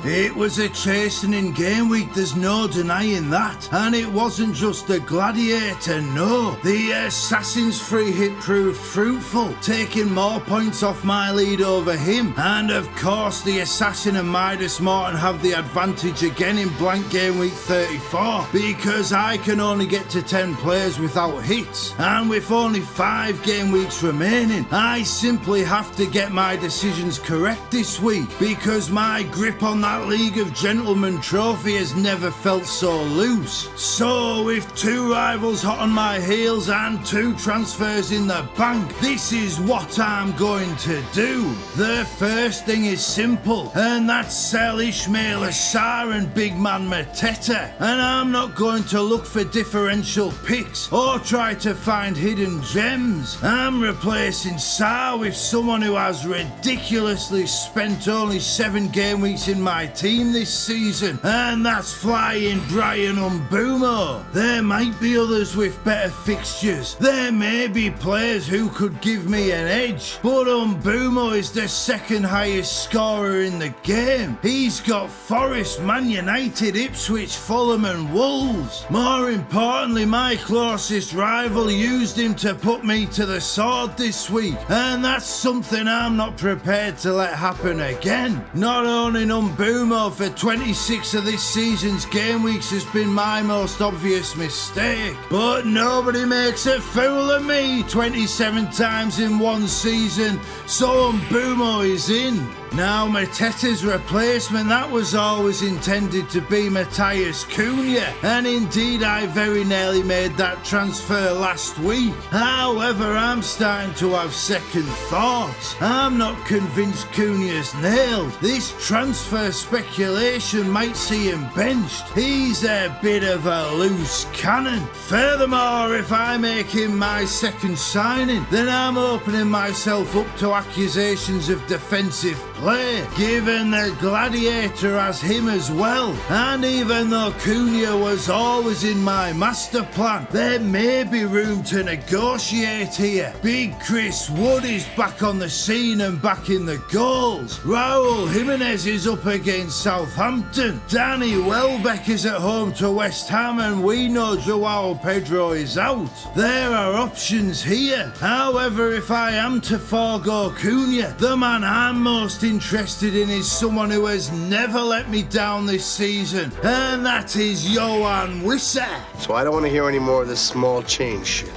S6: It was a chastening game week, there's no denying that. And it wasn't just the Gladiator, no. The Assassin's free hit proved fruitful, taking more points off my lead over him. And of course, the Assassin and Midas Morton have the advantage again in blank game week 34, because I can only get to 10 players without hits. And with only 5 game weeks remaining, I simply have to get my decisions correct this week, because my grip on that League of Gentlemen trophy has never felt so loose. So with 2 rivals hot on my heels and 2 transfers in the bank, this is what I'm going to do. The first thing is simple, and that's sell Ismail Assar and big man Mateta. And I'm not going to look for differential picks or try to find hidden gems. I'm replacing Sarr with someone who has ridiculously spent only 7 game weeks in my team this season, and that's flying Brian Mbeumo. There might be others with better fixtures. There may be players who could give me an edge, but Mbeumo is the second highest scorer in the game. He's got Forest, Man United, Ipswich, Fulham and Wolves. More importantly, my closest rival used him to put me to the sword this week, and that's something I'm not prepared to let happen again. Not owning Mbeumo for 26 of this season's game weeks has been my most obvious mistake, but nobody makes a fool of me 27 times in one season, so Mbeumo is in. Now Mateta's replacement, that was always intended to be Matthias Cunha, and indeed I very nearly made that transfer last week. However, I'm starting to have second thoughts. I'm not convinced Cunha's nailed. This transfer speculation might see him benched. He's a bit of a loose cannon. Furthermore, if I make him my second signing, then I'm opening myself up to accusations of defensive play, given the Gladiator has him as well. And even though Cunha was always in my master plan, there may be room to negotiate here. Big Chris Wood is back on the scene and back in the goals. Raul Jimenez is up against Southampton. Danny Welbeck is at home to West Ham, and we know Joao Pedro is out. There are options here. However, if I am to forego Cunha, the man I'm most interested in is someone who has never let me down this season, and that is Yoane Wissa.
S10: So I don't want to hear any more of this small change shit.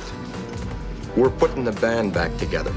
S10: We're putting the band back together.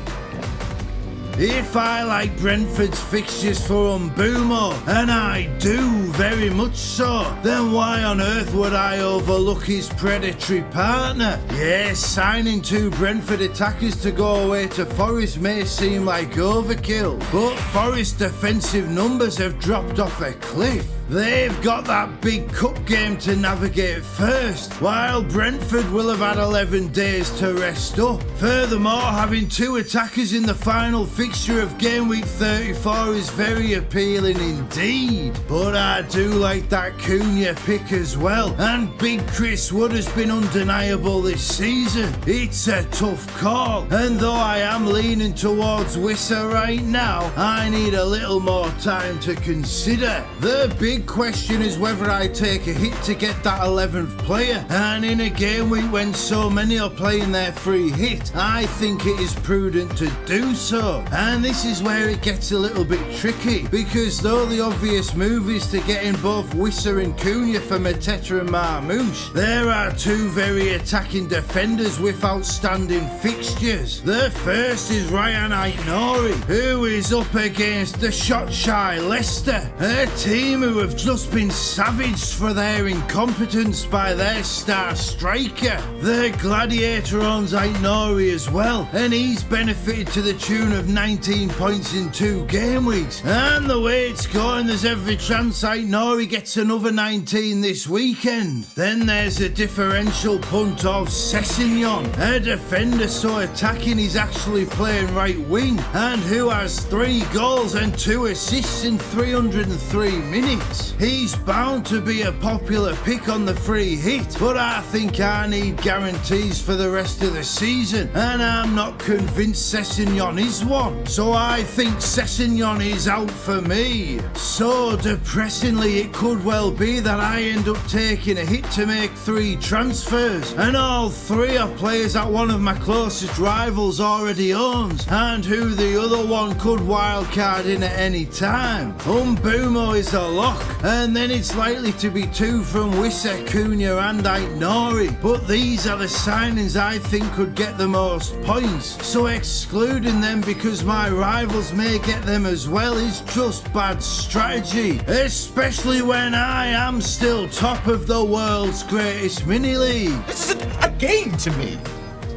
S6: If I like Brentford's fixtures for Mbeumo, and I do very much so, then why on earth would I overlook his predatory partner? Yes, signing 2 Brentford attackers to go away to Forest may seem like overkill, but Forest's defensive numbers have dropped off a cliff. They've got that big cup game to navigate first, while Brentford will have had 11 days to rest up. Furthermore, having 2 attackers in the final fixture of game week 34 is very appealing indeed. But I do like that Cunha pick as well, and big Chris Wood has been undeniable this season. It's a tough call, and though I am leaning towards Wissa right now, I need a little more time to consider. The big big question is whether I take a hit to get that 11th player. And in a game week when so many are playing their free hit, I think it is prudent to do so. And this is where it gets a little bit tricky, because though the obvious move is to get in both Wissa and Cunha for Mateta and Marmoush, there are two very attacking defenders with outstanding fixtures. The first is Ryan Aït-Nouri, who is up against the shot-shy Leicester, a team who have just been savaged for their incompetence by their star striker. The Gladiator owns Aït-Nouri as well, and he's benefited to the tune of 19 points in 2 game weeks. And the way it's going, there's every chance Aït-Nouri gets another 19 this weekend. Then there's a differential punt of Sessegnon, a defender so attacking he's actually playing right wing, and who has 3 goals and 2 assists in 303 minutes. He's bound to be a popular pick on the free hit, but I think I need guarantees for the rest of the season, and I'm not convinced Sessegnon is one. So I think Sessegnon is out for me. So depressingly, it could well be that I end up taking a hit to make 3 transfers, and all 3 are players that one of my closest rivals already owns, and who the other one could wildcard in at any time. Mbeumo is a lock, and then it's likely to be 2 from Wissa, Cunha and Aït-Nouri, but these are the signings I think could get the most points, so excluding them because my rivals may get them as well is just bad strategy, especially when I am still top of the world's greatest mini-league.
S8: This isn't a game to me.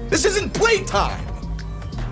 S8: This isn't playtime.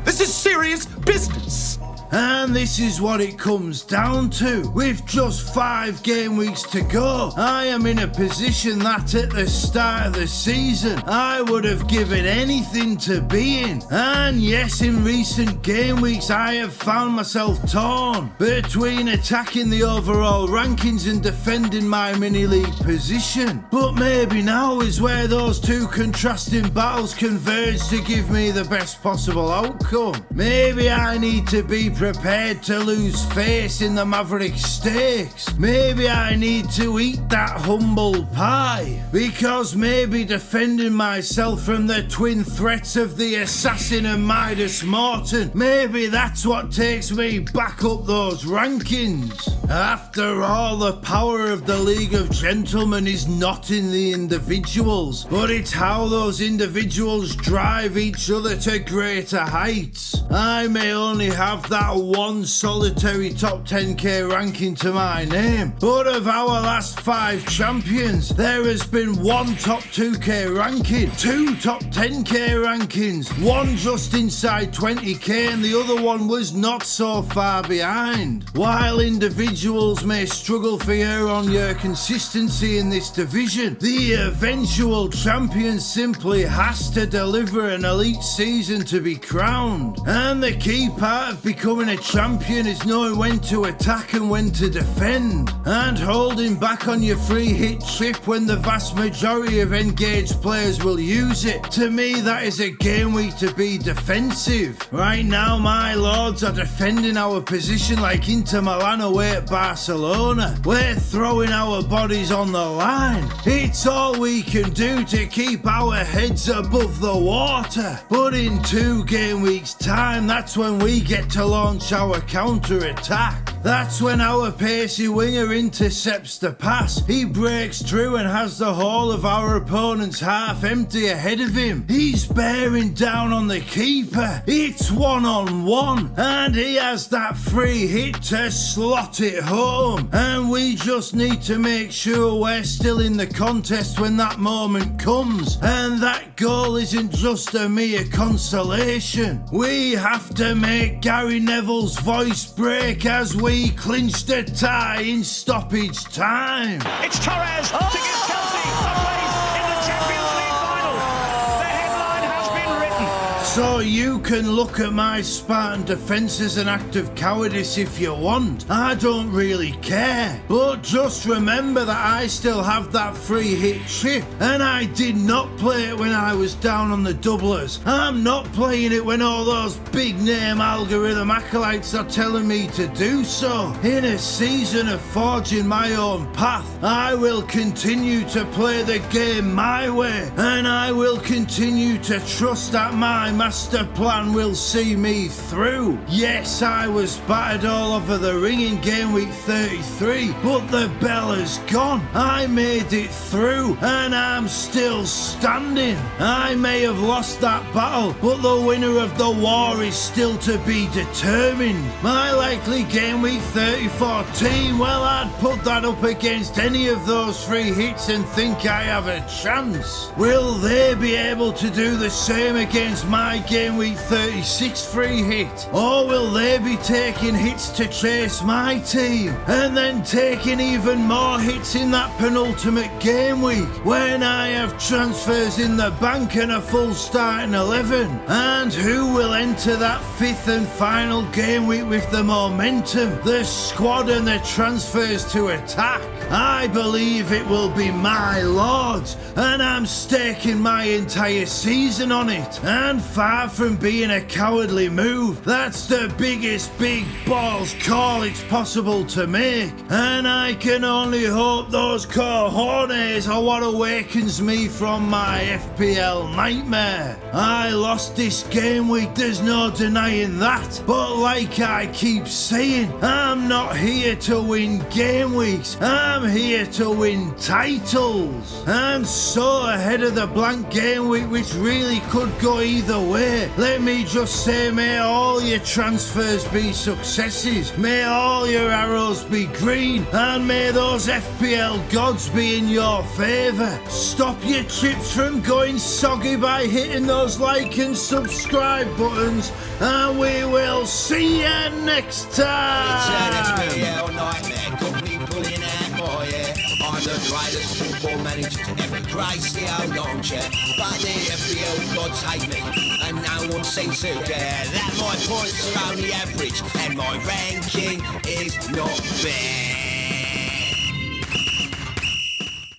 S8: This is serious business.
S6: And this is what it comes down to. With just 5 game weeks to go, I am in a position that at the start of the season I would have given anything to be in. And yes, in recent game weeks I have found myself torn between attacking the overall rankings and defending my mini-league position. But maybe now is where those 2 contrasting battles converge to give me the best possible outcome. Maybe I need to be prepared to lose face in the Maverick Stakes. Maybe I need to eat that humble pie, because maybe defending myself from the twin threats of the assassin and Midas Morton, maybe that's what takes me back up those rankings. After all, the power of the League of Gentlemen is not in the individuals, but it's how those individuals drive each other to greater heights. I may only have that one solitary top 10k ranking to my name, but of our last 5 champions, there has been 1 top 2k ranking, 2 top 10k rankings, 1 just inside 20k, and the other one was not so far behind. While individuals may struggle for year-on-year consistency in this division, the eventual champion simply has to deliver an elite season to be crowned. And the key part of becoming a champion is knowing when to attack and when to defend, and holding back on your free hit trip when the vast majority of engaged players will use it. To me, that is a game week to be defensive. Right now, my lords are defending our position like Inter Milan away at Barcelona. We're throwing our bodies on the line. It's all we can do to keep our heads above the water. But in 2 game weeks time, that's when we get to launch our counter-attack. That's when our pacey winger intercepts the pass. He breaks through and has the whole of our opponent's half empty ahead of him. He's bearing down on the keeper. It's 1-on-1, and he has that free hit to slot it home. And we just need to make sure we're still in the contest when that moment comes. And that goal isn't just a mere consolation. We have to make Gary Neville's voice break as we clinch the tie in stoppage time.
S17: It's Torres to give Chelsea a place in the Champions League final. The headline has been written.
S6: So you can look at my Spartan defence as an act of cowardice if you want. I don't really care. But just remember that I still have that free hit chip, and I did not play it when I was down on the doublers. I'm not playing it when all those big name algorithm acolytes are telling me to do so. In a season of forging my own path, I will continue to play the game my way, and I will continue to trust that my master plan will see me through. Yes, I was battered all over the ring in game week 33, but the bell has gone. I made it through, and I'm still standing. I may have lost that battle, but the winner of the war is still to be determined. My likely game week 34 team, well, I'd put that up against any of those free hits and think I have a chance. Will they be able to do the same against my game week 36 free hit? Or will they be taking hits to chase my team and then taking even more hits in that penultimate game week when I have transfers in the bank and a full starting 11? And who will enter that fifth and final game week with the momentum, the squad and the transfers to attack? I believe it will be my Lords, and I'm staking my entire season on it. And far from being a cowardly move, that's the biggest big balls call it's possible to make. And I can only hope those cojones are what awakens me from my FPL nightmare. I lost this game week, there's no denying that. But like I keep saying, I'm not here to win game weeks, I'm here to win titles. I'm so ahead of the blank game week, which really could go either way. Let me just say, may all your transfers be successes, may all your arrows be green, and may those FPL gods be in your favour. Stop your chips from going soggy by hitting those like and subscribe buttons, and we will see you next time.
S2: It's an FPL nightmare, got me pulling out more, yeah. I'm the greatest football manager to ever grace the old armchair, but the FPL gods hate me, and no one seems to care that my points are only average, and my ranking is not fair.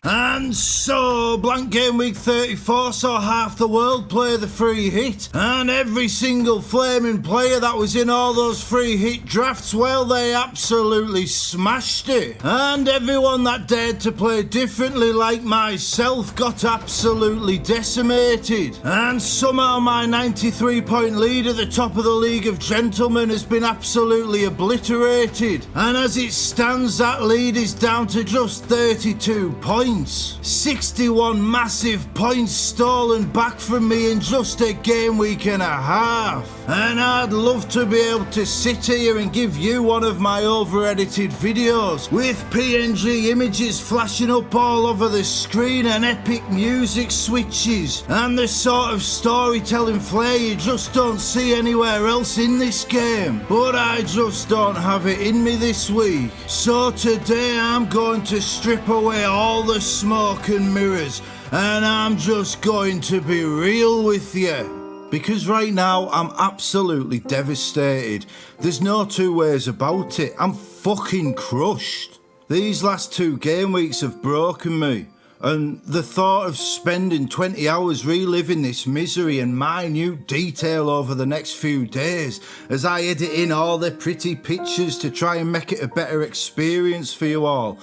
S6: And so, blank game week 34 saw half the world play the free hit, and every single flaming player that was in all those free hit drafts, well, they absolutely smashed it. And everyone that dared to play differently like myself got absolutely decimated. And somehow my 93-point lead at the top of the League of Gentlemen has been absolutely obliterated. And as it stands, that lead is down to just 32 points. 61 massive points stolen back from me in just a game week and a half. And I'd love to be able to sit here and give you one of my over-edited videos with PNG images flashing up all over the screen and epic music switches and the sort of storytelling flair you just don't see anywhere else in this game. But I just don't have it in me this week. So today I'm going to strip away all the smoke and mirrors, and I'm just going to be real with you. Because right now I'm absolutely devastated. There's no two ways about it. I'm fucking crushed. These last 2 game weeks have broken me, and the thought of spending 20 hours reliving this misery and minute detail over the next few days as I edit in all the pretty pictures to try and make it a better experience for you all,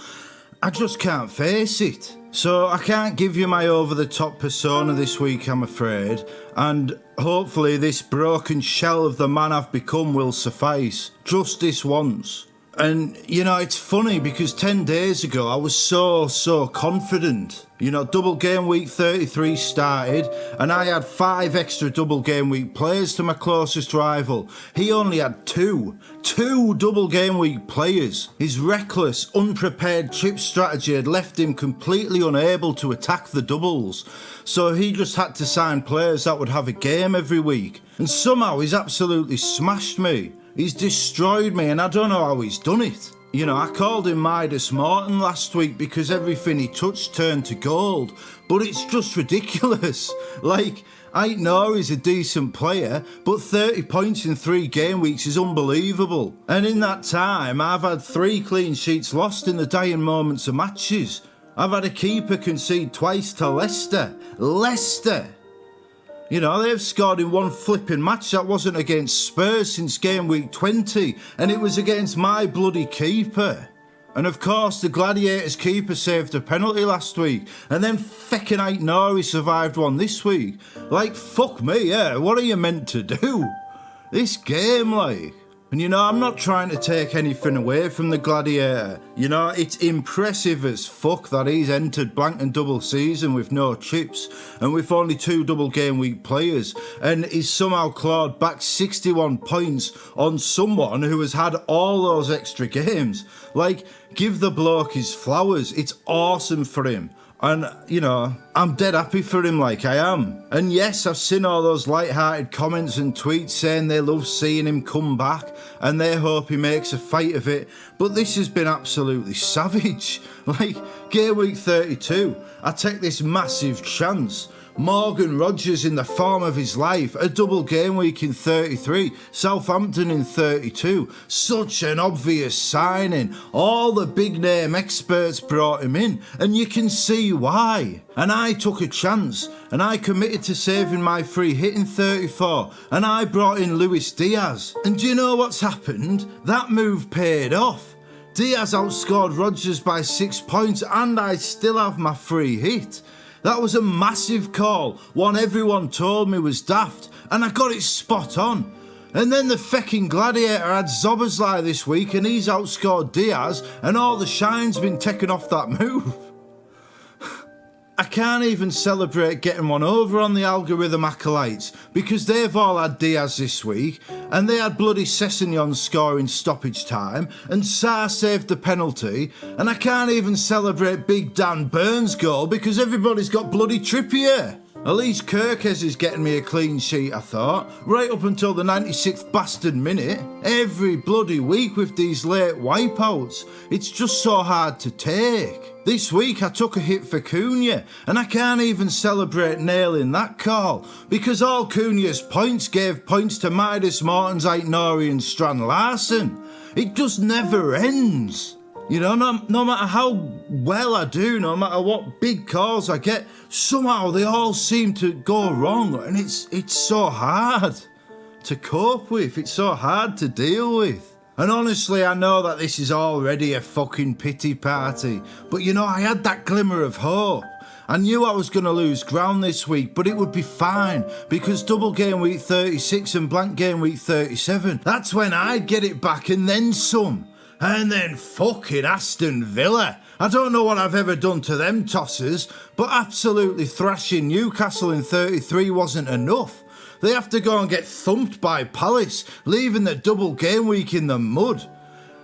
S6: I just can't face it. So I can't give you my over-the-top persona this week, I'm afraid, and hopefully this broken shell of the man I've become will suffice, just this once. And, you know, it's funny because 10 days ago I was so confident. You know, double game week 33 started and I had 5 extra double game week players to my closest rival. He only had 2 double game week players. His reckless, unprepared chip strategy had left him completely unable to attack the doubles. So he just had to sign players that would have a game every week. And somehow he's absolutely smashed me. He's destroyed me and I don't know how he's done it. You know, I called him Midas Morton last week because everything he touched turned to gold, but it's just ridiculous. Like, I know he's a decent player, but 30 points in 3 game weeks is unbelievable. And in that time, I've had 3 clean sheets lost in the dying moments of matches. I've had a keeper concede twice to Leicester. Leicester! You know, they've scored in 1 flipping match that wasn't against Spurs since game week 20, and it was against my bloody keeper. And of course, the Gladiators keeper saved a penalty last week, and then feckin' Aït-Nouri survived one this week. Like, fuck me, yeah, what are you meant to do? This game, like... And you know, I'm not trying to take anything away from the Gladiator. You know, it's impressive as fuck that he's entered blank and double season with no chips and with only 2 double game week players, and he's somehow clawed back 61 points on someone who has had all those extra games. Like, give the bloke his flowers. It's awesome for him. And, you know, I'm dead happy for him, like I am. And yes, I've seen all those light-hearted comments and tweets saying they love seeing him come back and they hope he makes a fight of it. But this has been absolutely savage. Like, game week 32, I take this massive chance. Morgan Rogers in the form of his life, a double game week in 33, Southampton in 32, such an obvious signing. All the big name experts brought him in, and you can see why. And I took a chance, and I committed to saving my free hit in 34, and I brought in Luis Diaz. And do you know what's happened? That move paid off. Diaz outscored Rogers by 6 points, and I still have my free hit. That was a massive call, one everyone told me was daft, and I got it spot on. And then the fecking Gladiator had Szoboszlai this week and he's outscored Diaz, and all the shine's been taken off that move. I can't even celebrate getting one over on the algorithm acolytes because they've all had Diaz this week and they had bloody Sessegnon scoring stoppage time and Sarr saved the penalty, and I can't even celebrate Big Dan Burns' goal because everybody's got bloody Trippier. At least Kirkes is getting me a clean sheet, I thought, right up until the 96th bastard minute. Every bloody week with these late wipeouts, it's just so hard to take. This week I took a hit for Cunha, and I can't even celebrate nailing that call, because all Cunha's points gave points to Midas Morton's Aït-Nouri and Strand Larsen. It just never ends. You know, no matter how well I do, no matter what big calls I get, somehow they all seem to go wrong, and it's so hard to cope with, it's so hard to deal with. And honestly, I know that this is already a fucking pity party, but you know, I had that glimmer of hope. I knew I was going to lose ground this week, but it would be fine, because double game week 36 and blank game week 37, that's when I'd get it back and then some. And then fucking Aston Villa. I don't know what I've ever done to them tossers, but absolutely thrashing Newcastle in 33 wasn't enough. They have to go and get thumped by Palace, leaving the double game week in the mud.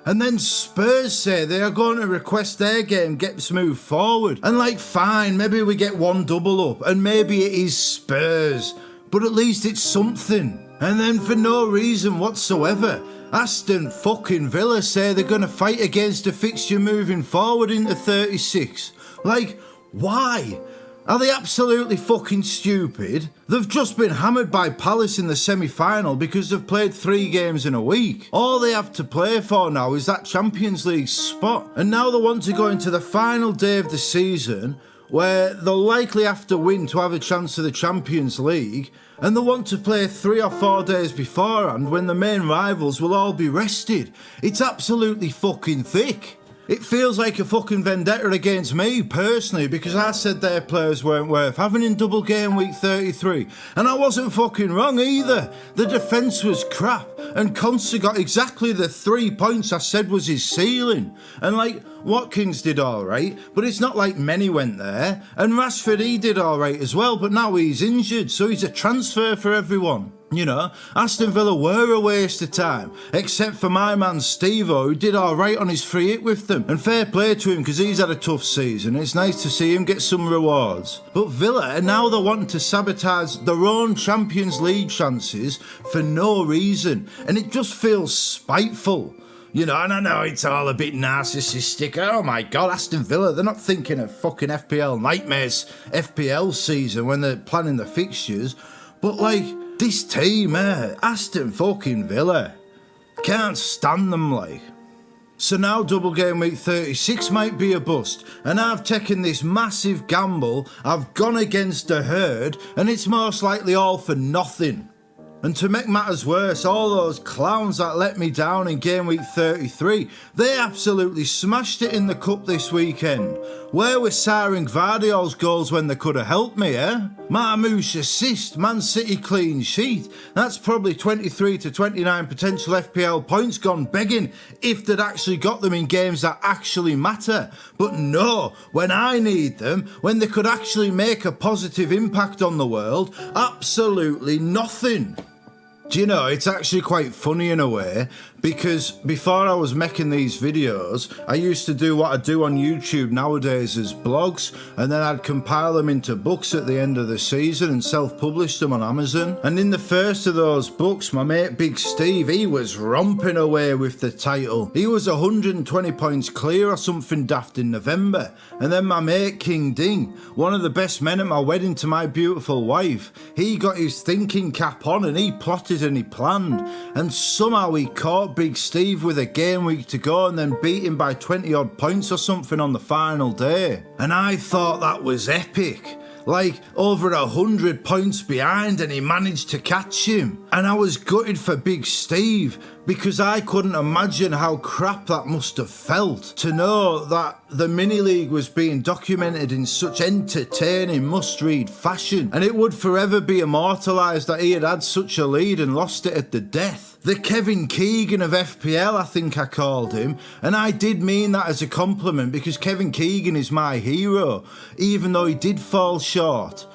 S6: And then Spurs say they are going to request their game gets moved forward. And like, fine, maybe we get one double up, and maybe it is Spurs, but at least it's something. And then for no reason whatsoever, Aston fucking Villa say they're going to fight against a fixture moving forward into 36. Like, why? Are they absolutely fucking stupid? They've just been hammered by Palace in the semi-final because they've played 3 games in a week. All they have to play for now is that Champions League spot. And now they want to go into the final day of the season, where they'll likely have to win to have a chance of the Champions League, and they want to play 3 or 4 days beforehand when the main rivals will all be rested. It's absolutely fucking thick. It feels like a fucking vendetta against me, personally, because I said their players weren't worth having in double game week 33, and I wasn't fucking wrong either. The defence was crap, and Konsa got exactly the 3 points I said was his ceiling. And like, Watkins did alright, but it's not like many went there, and Rashford, he did alright as well, but now he's injured, so he's a transfer for everyone. You know, Aston Villa were a waste of time, except for my man Steve-O, who did alright on his free hit with them, and fair play to him because he's had a tough season. It's nice to see him get some rewards. But Villa, now they're wanting to sabotage their own Champions League chances for no reason, and it just feels spiteful.
S1: You know, and I know it's all a bit narcissistic. Oh my God, Aston Villa, they're not thinking of fucking FPL nightmares, FPL season when they're planning the fixtures. But like, this team, Aston fucking Villa, can't stand them, like. So now double game week 36 might be a bust, and I've taken this massive gamble, I've gone against the herd, and it's most likely all for nothing. And to make matters worse, all those clowns that let me down in game week 33, they absolutely smashed it in the cup this weekend. Where were Sarri and Gvardiol's goals when they could have helped me, Marmoush assist, Man City clean sheet. That's probably 23 to 29 potential FPL points gone begging if they'd actually got them in games that actually matter. But no, when I need them, when they could actually make a positive impact on the world, absolutely nothing. Do you know, it's actually quite funny in a way, because before I was making these videos, I used to do what I do on YouTube nowadays as blogs, and then I'd compile them into books at the end of the season and self-publish them on Amazon. And in the first of those books, my mate Big Steve, he was romping away with the title. He was 120 points clear or something daft in November. And then my mate King Ding, one of the best men at my wedding to my beautiful wife, he got his thinking cap on and he plotted and he planned, and somehow he caught Big Steve with a game week to go and then beat him by 20 odd points or something on the final day. And I thought that was epic. Like over 100 points behind and he managed to catch him. And I was gutted for Big Steve because I couldn't imagine how crap that must have felt to know that the mini league was being documented in such entertaining must-read fashion, and it would forever be immortalised that he had had such a lead and lost it at the death. The Kevin Keegan of FPL, I think I called him, and I did mean that as a compliment because Kevin Keegan is my hero, even though he did fall short.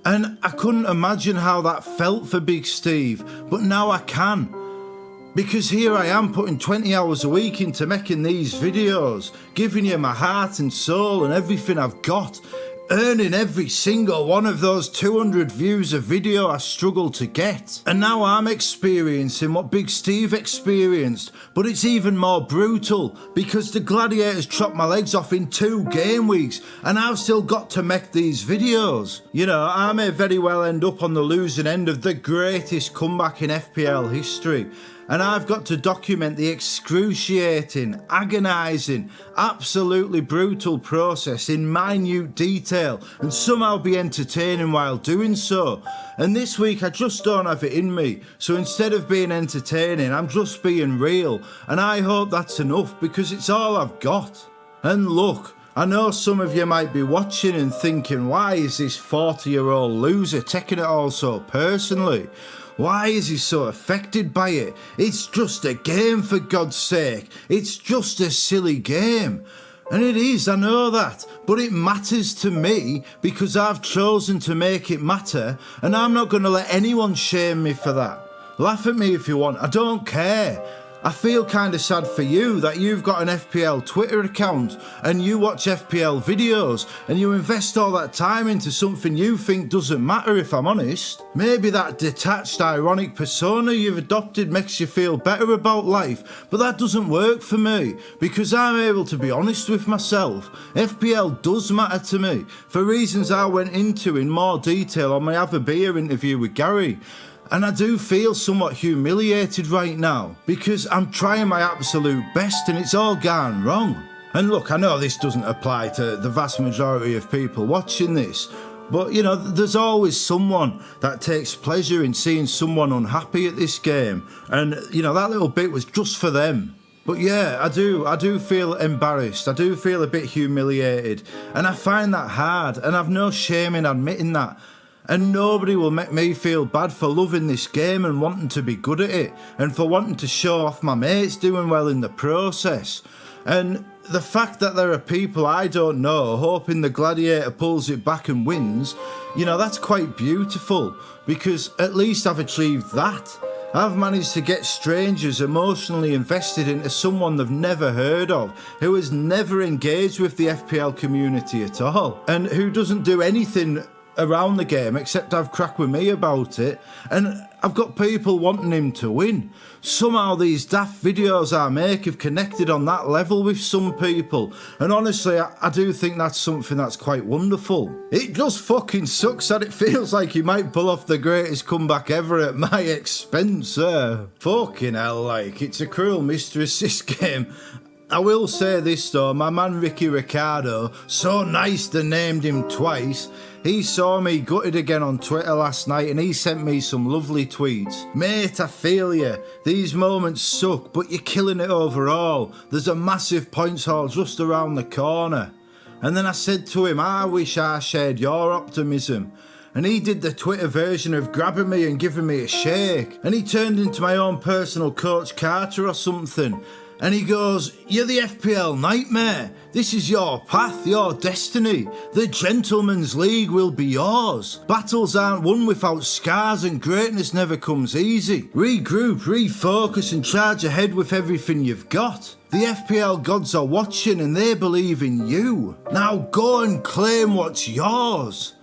S1: And I couldn't imagine how that felt for Big Steve, but now I can. Because here I am putting 20 hours a week into making these videos, giving you my heart and soul and everything I've got, earning every single one of those 200 views a video I struggled to get. And now I'm experiencing what Big Steve experienced, but it's even more brutal because the Gladiators chopped my legs off in 2 game weeks and I've still got to make these videos. You know, I may very well end up on the losing end of the greatest comeback in FPL history. And I've got to document the excruciating, agonising, absolutely brutal process in minute detail and somehow be entertaining while doing so. And this week I just don't have it in me, so instead of being entertaining, I'm just being real. And I hope that's enough because it's all I've got. And look, I know some of you might be watching and thinking, why is this 40-year-old loser taking it all so personally? Why is he so affected by it? It's just a game, for God's sake. It's just a silly game. And it is, I know that. But it matters to me because I've chosen to make it matter, and I'm not going to let anyone shame me for that. Laugh at me if you want, I don't care. I feel kind of sad for you that you've got an FPL Twitter account and you watch FPL videos and you invest all that time into something you think doesn't matter, if I'm honest. Maybe that detached, ironic persona you've adopted makes you feel better about life, but that doesn't work for me because I'm able to be honest with myself. FPL does matter to me for reasons I went into in more detail on my Have a Beer interview with Gary. And I do feel somewhat humiliated right now because I'm trying my absolute best and it's all gone wrong. And look, I know this doesn't apply to the vast majority of people watching this, but you know, there's always someone that takes pleasure in seeing someone unhappy at this game. And you know, that little bit was just for them. But yeah, I do feel embarrassed. I do feel a bit humiliated. And I find that hard, and I've no shame in admitting that. And nobody will make me feel bad for loving this game and wanting to be good at it, and for wanting to show off my mates doing well in the process. And the fact that there are people I don't know hoping the Gladiator pulls it back and wins, you know, that's quite beautiful, because at least I've achieved that. I've managed to get strangers emotionally invested into someone they've never heard of, who has never engaged with the FPL community at all, and who doesn't do anything
S6: around the game except have crack with me about it, and I've got people wanting him to win. Somehow these daft videos I make have connected on that level with some people, and honestly I do think that's something that's quite wonderful. It just fucking sucks that it feels like he might pull off the greatest comeback ever at my expense. Fucking hell, like, it's a cruel mistress, this game. I will say this though, my man Ricky Ricardo, so nice they named him twice, he saw me gutted again on Twitter last night and he sent me some lovely tweets. Mate, I feel you. These moments suck, but you're killing it overall. There's a massive points haul just around the corner. And then I said to him, I wish I shared your optimism. And he did the Twitter version of grabbing me and giving me a shake. And he turned into my own personal Coach Carter or something. And he goes, you're the FPL nightmare. This is your path, your destiny. The Gentleman's League will be yours. Battles aren't won without scars and greatness never comes easy. Regroup, refocus and charge ahead with everything you've got. The FPL gods are watching and they believe in you. Now go and claim what's yours.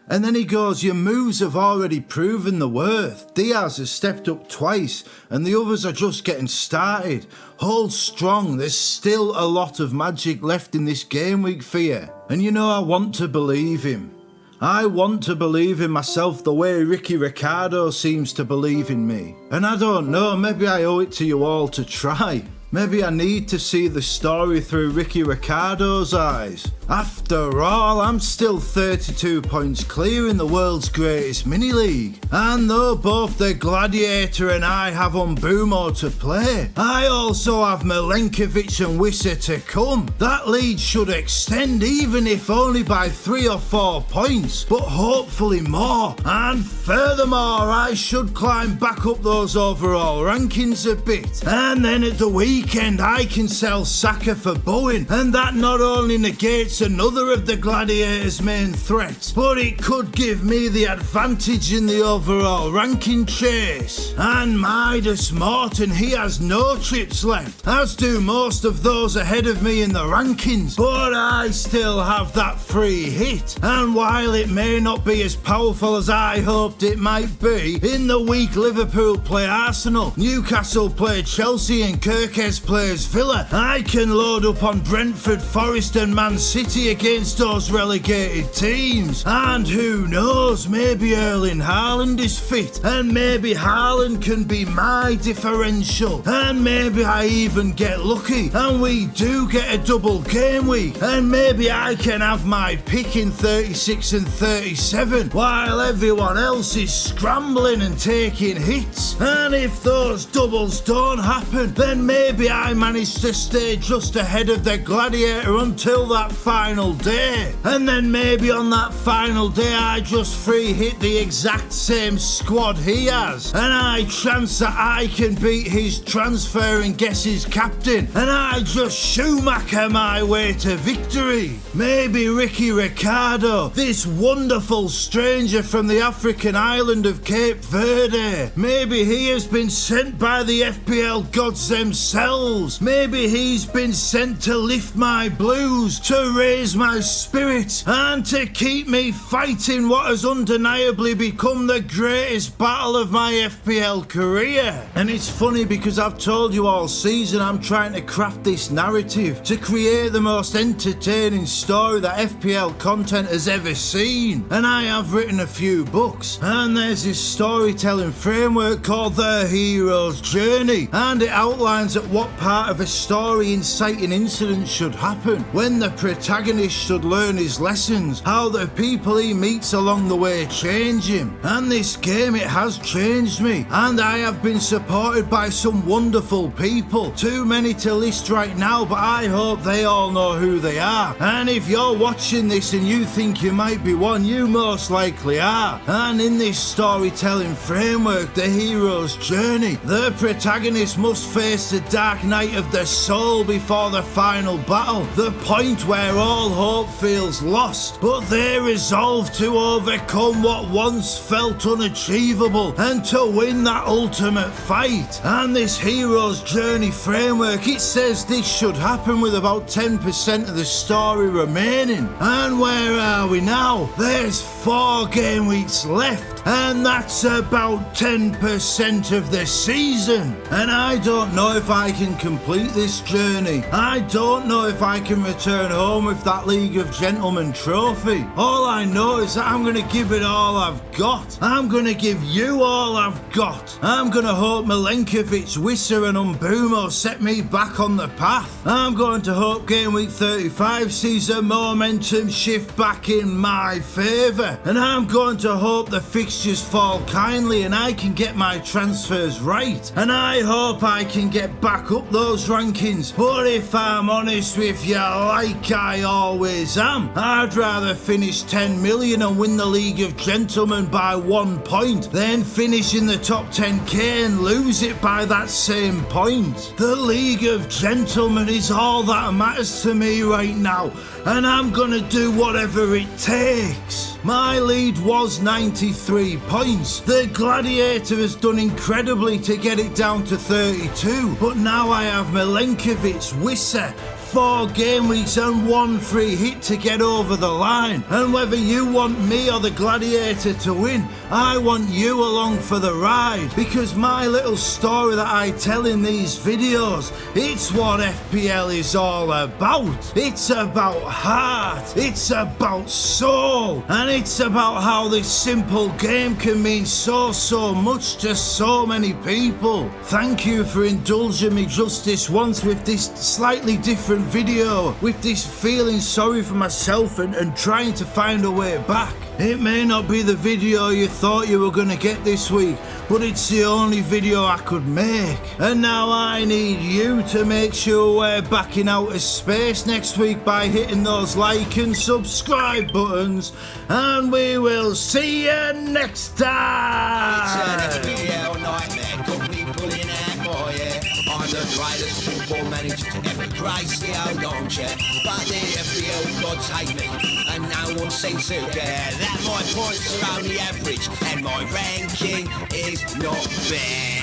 S6: And then he goes, your moves have already proven the worth. Diaz has stepped up twice and the others are just getting started. Hold strong, there's still a lot of magic left in this game week for you. And you know, I want to believe him. I want to believe in myself the way Ricky Ricardo seems to believe in me. And I don't know, maybe I owe it to you all to try. Maybe I need to see the story through Ricky Ricardo's eyes. After all, I'm still 32 points clear in the world's greatest mini-league. And though both the Gladiator and I have Umbumo to play, I also have Milenkovic and Wissa to come. That lead should extend even if only by 3 or 4 points, but hopefully more. And furthermore, I should climb back up those overall rankings a bit. And then at the weekend, I can sell Saka for Bowen, and that not only negates another of the Gladiators' main threats, but it could give me the advantage in the overall ranking chase. And Midas Morton, he has no trips left, as do most of those ahead of me in the rankings, but I still have that free hit. And while it may not be as powerful as I hoped it might be, in the week Liverpool play Arsenal, Newcastle play Chelsea and Kirkes plays Villa, I can load up on Brentford, Forest and Man City against those relegated teams. And who knows, maybe Erling Haaland is fit, and maybe Haaland can be my differential, and maybe I even get lucky and we do get a double game week, and maybe I can have my pick in 36 and 37 while everyone else is scrambling and taking hits. And if those doubles don't happen, then maybe I managed to stay just ahead of the Gladiator until that final day. And then maybe on that final day I just free hit the exact same squad he has, and I chance that I can beat his transfer and guess his captain, and I just Schumacher my way to victory. Maybe Ricky Ricardo, this wonderful stranger from the African island of Cape Verde, maybe he has been sent by the FPL gods themselves. Maybe he's been sent to lift my blues, to raise my spirits, and to keep me fighting what has undeniably become the greatest battle of my FPL career. And it's funny because I've told you all season I'm trying to craft this narrative to create the most entertaining story that FPL content has ever seen. And I have written a few books, and there's this storytelling framework called The Hero's Journey, and it outlines at what part of a story inciting incidents should happen, when the protagonist should learn his lessons, how the people he meets along the way change him. And this game, it has changed me, and I have been supported by some wonderful people, too many to list right now, but I hope they all know who they are. And if you're watching this and you think you might be one, you most likely are. And in this storytelling framework, The Hero's Journey, the protagonist must face the dark night of the soul before the final battle, the point where all hope feels lost, but their resolve to overcome what once felt unachievable and to win that ultimate fight. And this hero's journey framework, it says this should happen with about 10% of the story remaining. And where are we now? There's 4 game weeks left, and that's about 10% of the season. And I don't know if I can complete this journey. I don't know if I can return home with that League of Gentlemen trophy. All I know is that I'm going to give it all I've got. I'm going to give you all I've got. I'm going to hope Milenkovic, Wissa and Umbumo set me back on the path. I'm going to hope game week 35 sees a momentum shift back in my favour. And I'm going to hope the fixtures fall kindly and I can get my transfers right. And I hope I can get back up those rankings. But if I'm honest with you, like I always am, I'd rather finish 10 million and win the League of Gentlemen by 1 point than finish in the top 10k and lose it by that same point. The League of Gentlemen is all that matters to me right now, and I'm gonna do whatever it takes. My lead was 93 points. The Gladiator has done incredibly to get it down to 32, but now I have Milenkovic, Wissa, 4 game weeks and 1 free hit to get over the line. And whether you want me or the Gladiator to win, I want you along for the ride, because my little story that I tell in these videos, it's what FPL is all about. It's about heart, it's about soul, and it's about how this simple game can mean so much to so many people. Thank you for indulging me just this once with this slightly different video, with this feeling sorry for myself and trying to find a way back. It may not be the video you thought you were going to get this week, but it's the only video I could make. And now I need you to make sure we're back in outer space next week by hitting those like and subscribe buttons, and we will see you next time.
S2: It's an FPL nightmare, got me pulling out more, yeah. I'm the greatest football manager to ever grace the old armchair, but the FPL gods hate me, and no one seems to care that my points are only average and my ranking is not fair.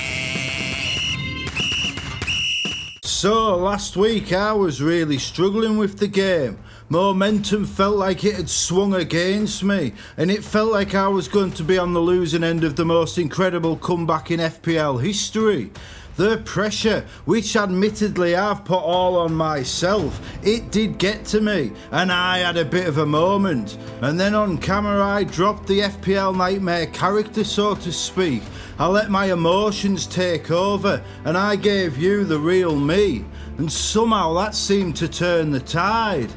S6: So last week I was really struggling with the game. Momentum felt like it had swung against me, and it felt like I was going to be on the losing end of the most incredible comeback in FPL history. The pressure, which admittedly I've put all on myself, it did get to me, and I had a bit of a moment. And then on camera I dropped the FPL Nightmare character, so to speak. I let my emotions take over, and I gave you the real me. And somehow that seemed to turn the tide.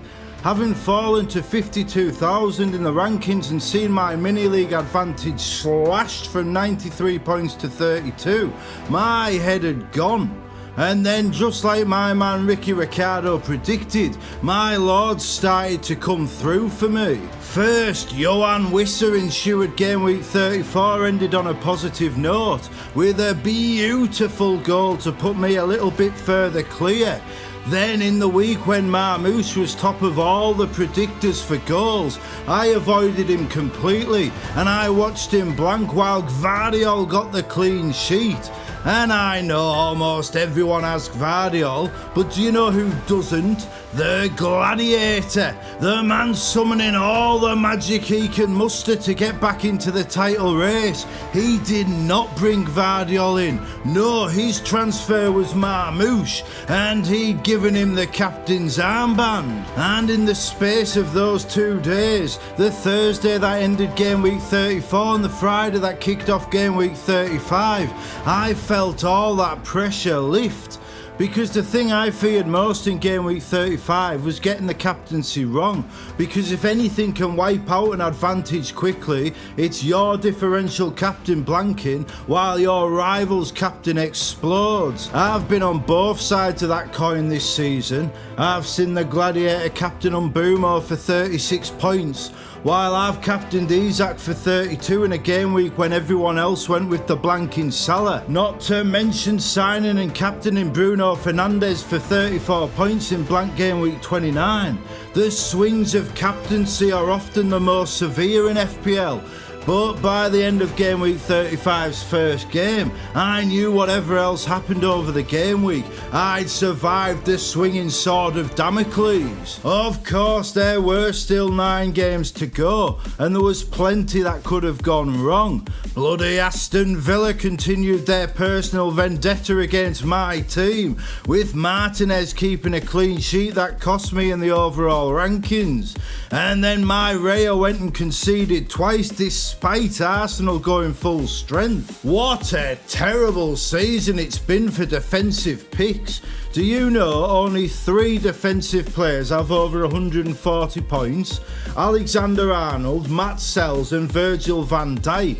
S6: Having fallen to 52,000 in the rankings and seen my mini-league advantage slashed from 93 points to 32, my head had gone. And then, just like my man Ricky Ricardo predicted, my lords started to come through for me. First, Johan Wissa ensured game week 34 ended on a positive note, with a beautiful goal to put me a little bit further clear. Then in the week when Marmoush was top of all the predictors for goals, I avoided him completely and I watched him blank while Gvardiol got the clean sheet. And I know almost everyone has Gvardiol, but do you know who doesn't? The Gladiator, the man summoning all the magic he can muster to get back into the title race. He did not bring Gvardiol in. No, his transfer was Marmoush, and he'd given him the captain's armband. And in the space of those 2 days, the Thursday that ended game week 34 and the Friday that kicked off game week 35, I felt all that pressure lift. Because the thing I feared most in game week 35 was getting the captaincy wrong. Because if anything can wipe out an advantage quickly, it's your differential captain blanking while your rival's captain explodes. I've been on both sides of that coin this season. I've seen the Gladiator captain Umbumo for 36 points, while I've captained Isak for 32 in a game week when everyone else went with the blanking Salah. Not to mention signing and captaining Bruno Fernandes for 34 points in blank game week 29. The swings of captaincy are often the most severe in FPL. But by the end of game week 35's first game, I knew whatever else happened over the game week, I'd survived the swinging sword of Damocles. Of course, there were still 9 games to go, and there was plenty that could have gone wrong. Bloody Aston Villa continued their personal vendetta against my team, with Martinez keeping a clean sheet that cost me in the overall rankings. And then my Rayo went and conceded twice despite Arsenal going full strength. What a terrible season it's been for defensive picks. Do you know only 3 defensive players have over 140 points? Alexander-Arnold, Matt Sells and Virgil van Dijk.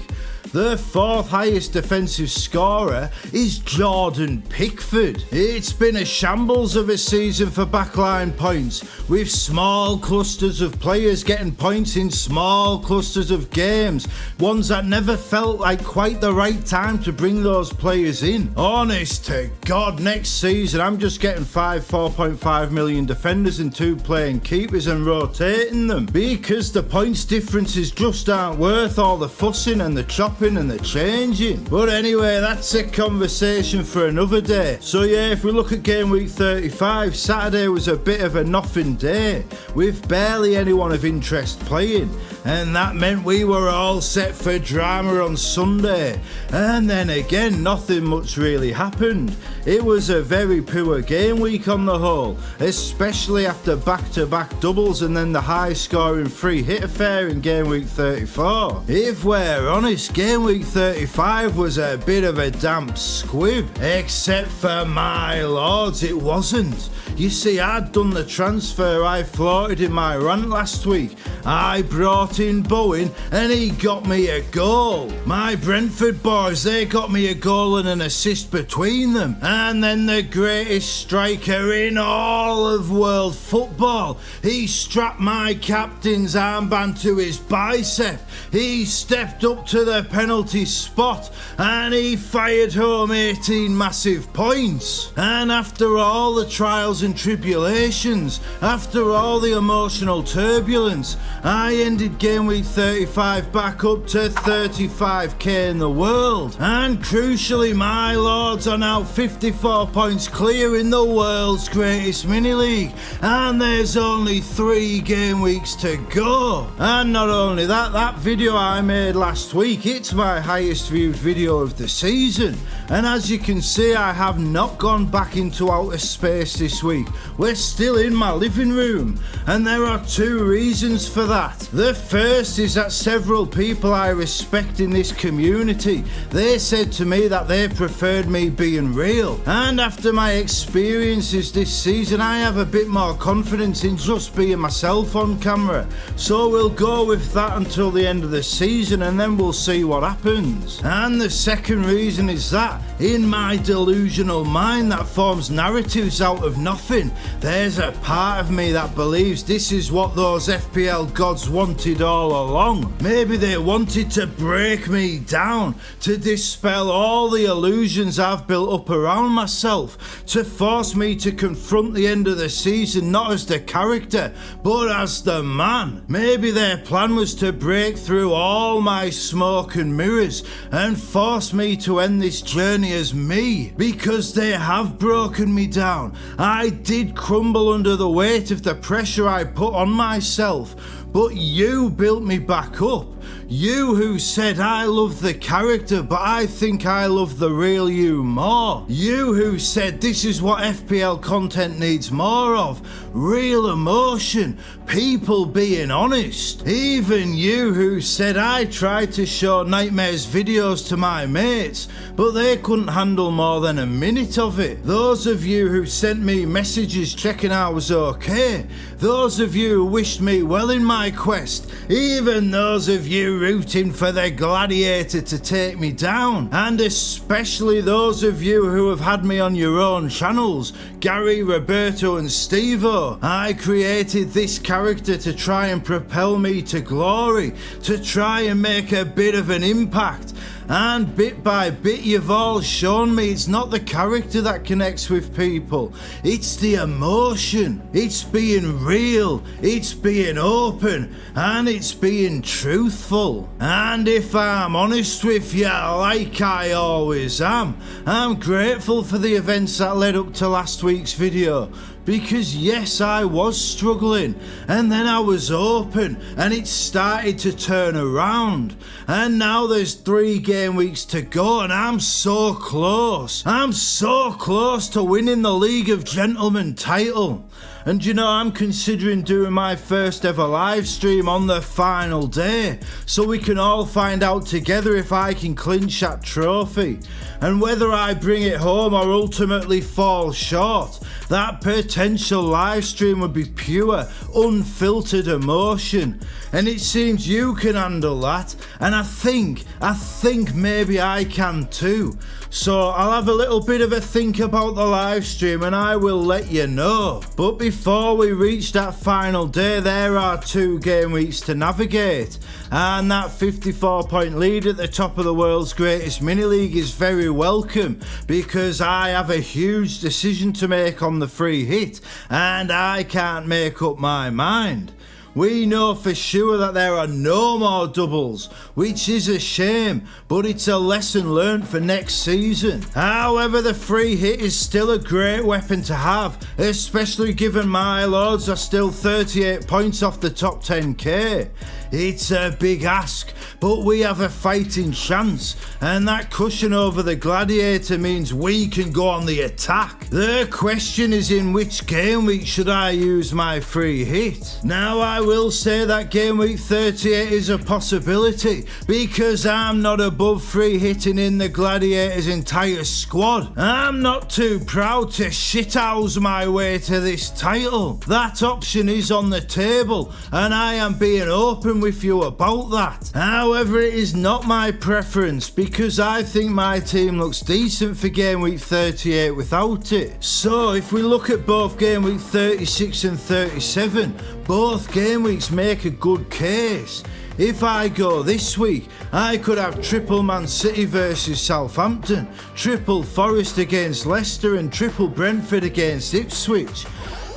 S6: The 4th highest defensive scorer is Jordan Pickford. It's been a shambles of a season for backline points, with small clusters of players getting points in small clusters of games, ones that never felt like quite the right time to bring those players in. Honest to God, next season I'm just getting 4.5 million defenders and 2 playing keepers and rotating them, because the points differences just aren't worth all the fussing and the chopping and the changing. But anyway, that's a conversation for another day. So yeah, if we look at game week 35, Saturday was a bit of a nothing day, with barely anyone of interest playing, and that meant we were all set for drama on Sunday. And then again, nothing much really happened. It was a very poor game week on the whole, especially after back-to-back doubles and then the high-scoring free hit affair in game week 34. If we're honest, game week 35 was a bit of a damp squib, except for my lords, it wasn't. You see, I'd done the transfer I floated in my rant last week. I brought in Bowen and he got me a goal. My Brentford boys, they got me a goal and an assist between them. And then the greatest striker in all of world football, he strapped my captain's armband to his bicep. He stepped up to the penalty spot and he fired home 18 massive points. And after all the trials and tribulations, after all the emotional turbulence, I ended game week 35 back up to 35k in the world. And crucially, my lords are now 54 points clear in the world's greatest mini-league, and there's only 3 game weeks to go. And not only that, that video I made last week, it's my highest viewed video of the season. And as you can see, I have not gone back into outer space this week. We're still in my living room, and there are 2 reasons for that. The first is that several people I respect in this community, they said to me that they preferred me being real, and after my experiences this season, I have a bit more confidence in just being myself on camera. So we'll go with that until the end of the season, and then we'll see what happens. And the second reason is that in my delusional mind that forms narratives out of nothing, there's a part of me that believes this is what those FPL gods wanted all along. Maybe they wanted to break me down, to dispel all the illusions I've built up around myself, to force me to confront the end of the season not as the character, but as the man. Maybe their plan was to break through all my smoke and mirrors and force me to end this journey as me, because they have broken me down. I did crumble under the weight of the pressure I put on myself, but you built me back up. You who said I love the character, but I think I love the real you more. You who said this is what FPL content needs more of. Real emotion. People being honest. Even you who said I tried to show Nightmares videos to my mates, but they couldn't handle more than a minute of it. Those of you who sent me messages checking I was okay. Those of you who wished me well in my quest. Even those of you you rooting for the Gladiator to take me down, and especially those of you who have had me on your own channels, Gary, Roberto and Steve-O. I created this character to try and propel me to glory, to try and make a bit of an impact. And bit by bit you've all shown me it's not the character that connects with people, it's the emotion. It's being real, it's being open, and it's being truthful. And if I'm honest with you, like I always am, I'm grateful for the events that led up to last week's video. Because yes, I was struggling, and then I was open, and it started to turn around. And now there's 3 game weeks to go, and I'm so close. I'm so close to winning the League of Gentlemen title. And you know, I'm considering doing my first ever live stream on the final day, so we can all find out together if I can clinch that trophy. And whether I bring it home or ultimately fall short, that potential live stream would be pure, unfiltered emotion. And it seems you can handle that, and I think maybe I can too. So I'll have a little bit of a think about the live stream and I will let you know. But before we reach that final day, there are 2 game weeks to navigate. And that 54-point lead at the top of the world's greatest mini-league is very welcome, because I have a huge decision to make on the free hit and I can't make up my mind. We know for sure that there are no more doubles, which is a shame, but it's a lesson learned for next season. However, the free hit is still a great weapon to have, especially given my lords are still 38 points off the top 10k. It's a big ask, but we have a fighting chance, and that cushion over the Gladiator means we can go on the attack. The question is, in which game week should I use my free hit? Now, I will say that game week 38 is a possibility, because I'm not above free hitting in the Gladiator's entire squad. I'm not too proud to shithouse my way to this title. That option is on the table, and I am being open with you about that. However, it is not my preference, because I think my team looks decent for game week 38 without it. So if we look at both game week 36 and 37, both game weeks make a good case. If I go this week, I could have triple Man City versus Southampton, triple Forest against Leicester and triple Brentford against Ipswich.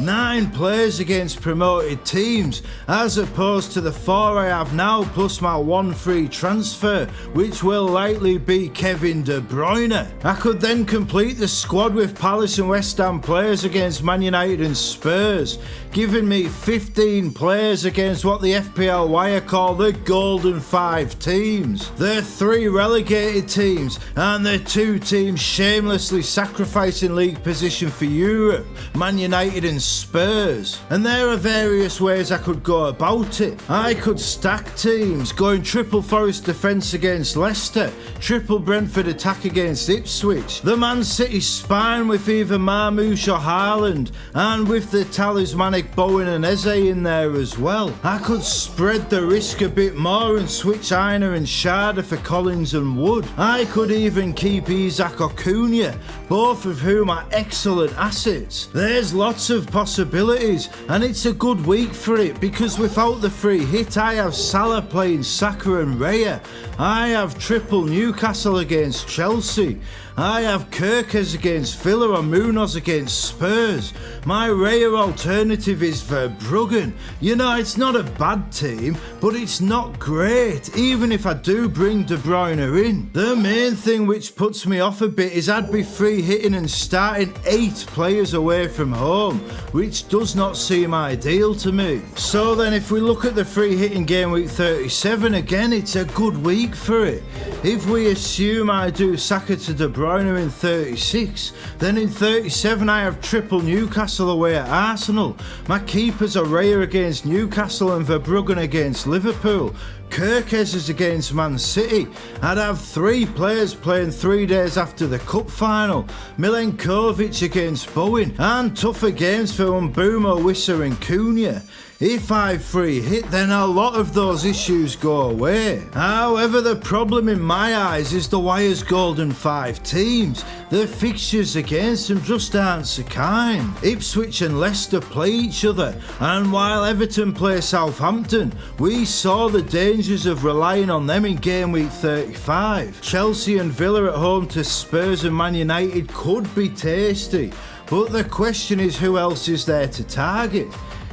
S6: 9 players against promoted teams, as opposed to the 4 I have now, plus my 1 free transfer, which will likely be Kevin De Bruyne. I could then complete the squad with Palace and West Ham players against Man United and Spurs, giving me 15 players against what the FPL Wire call the Golden 5 teams. The 3 relegated teams, and the 2 teams shamelessly sacrificing league position for Europe, Man United and Spurs. And there are various ways I could go about it. I could stack teams, going triple Forest defence against Leicester, triple Brentford attack against Ipswich, the Man City spine with either Marmoush or Haaland, and with the talismanic Bowen and Eze in there as well. I could spread the risk a bit more and switch Aina and Sharda for Collins and Wood. I could even keep Isaac or Cunha, both of whom are excellent assets. There's lots of possibilities, and it's a good week for it, because without the free hit I have Salah playing Saka and Raya. I have triple Newcastle against Chelsea. I have Kirkers against Villa or Munoz against Spurs. My rare alternative is Verbruggen. You know, it's not a bad team, but it's not great, even if I do bring De Bruyne in. The main thing which puts me off a bit is I'd be free hitting and starting 8 players away from home, which does not seem ideal to me. So then if we look at the free hitting game week 37, again it's a good week for it. If we assume I do Saka to De Bruyne in 36, then in 37 I have triple Newcastle away at Arsenal. My keepers are Raya against Newcastle and Verbruggen against Liverpool. Kirkes is against Man City. I'd have 3 players playing 3 days after the cup final. Milenkovic against Bowen, and tougher games for Mbeumo, Wissa and Cunha. If I free hit, then a lot of those issues go away. However, the problem in my eyes is the Wire's Golden 5 teams. The fixtures against them just aren't so kind. Ipswich and Leicester play each other, and while Everton play Southampton, we saw the dangers of relying on them in game week 35. Chelsea and Villa at home to Spurs and Man United could be tasty, but the question is who else is there to target?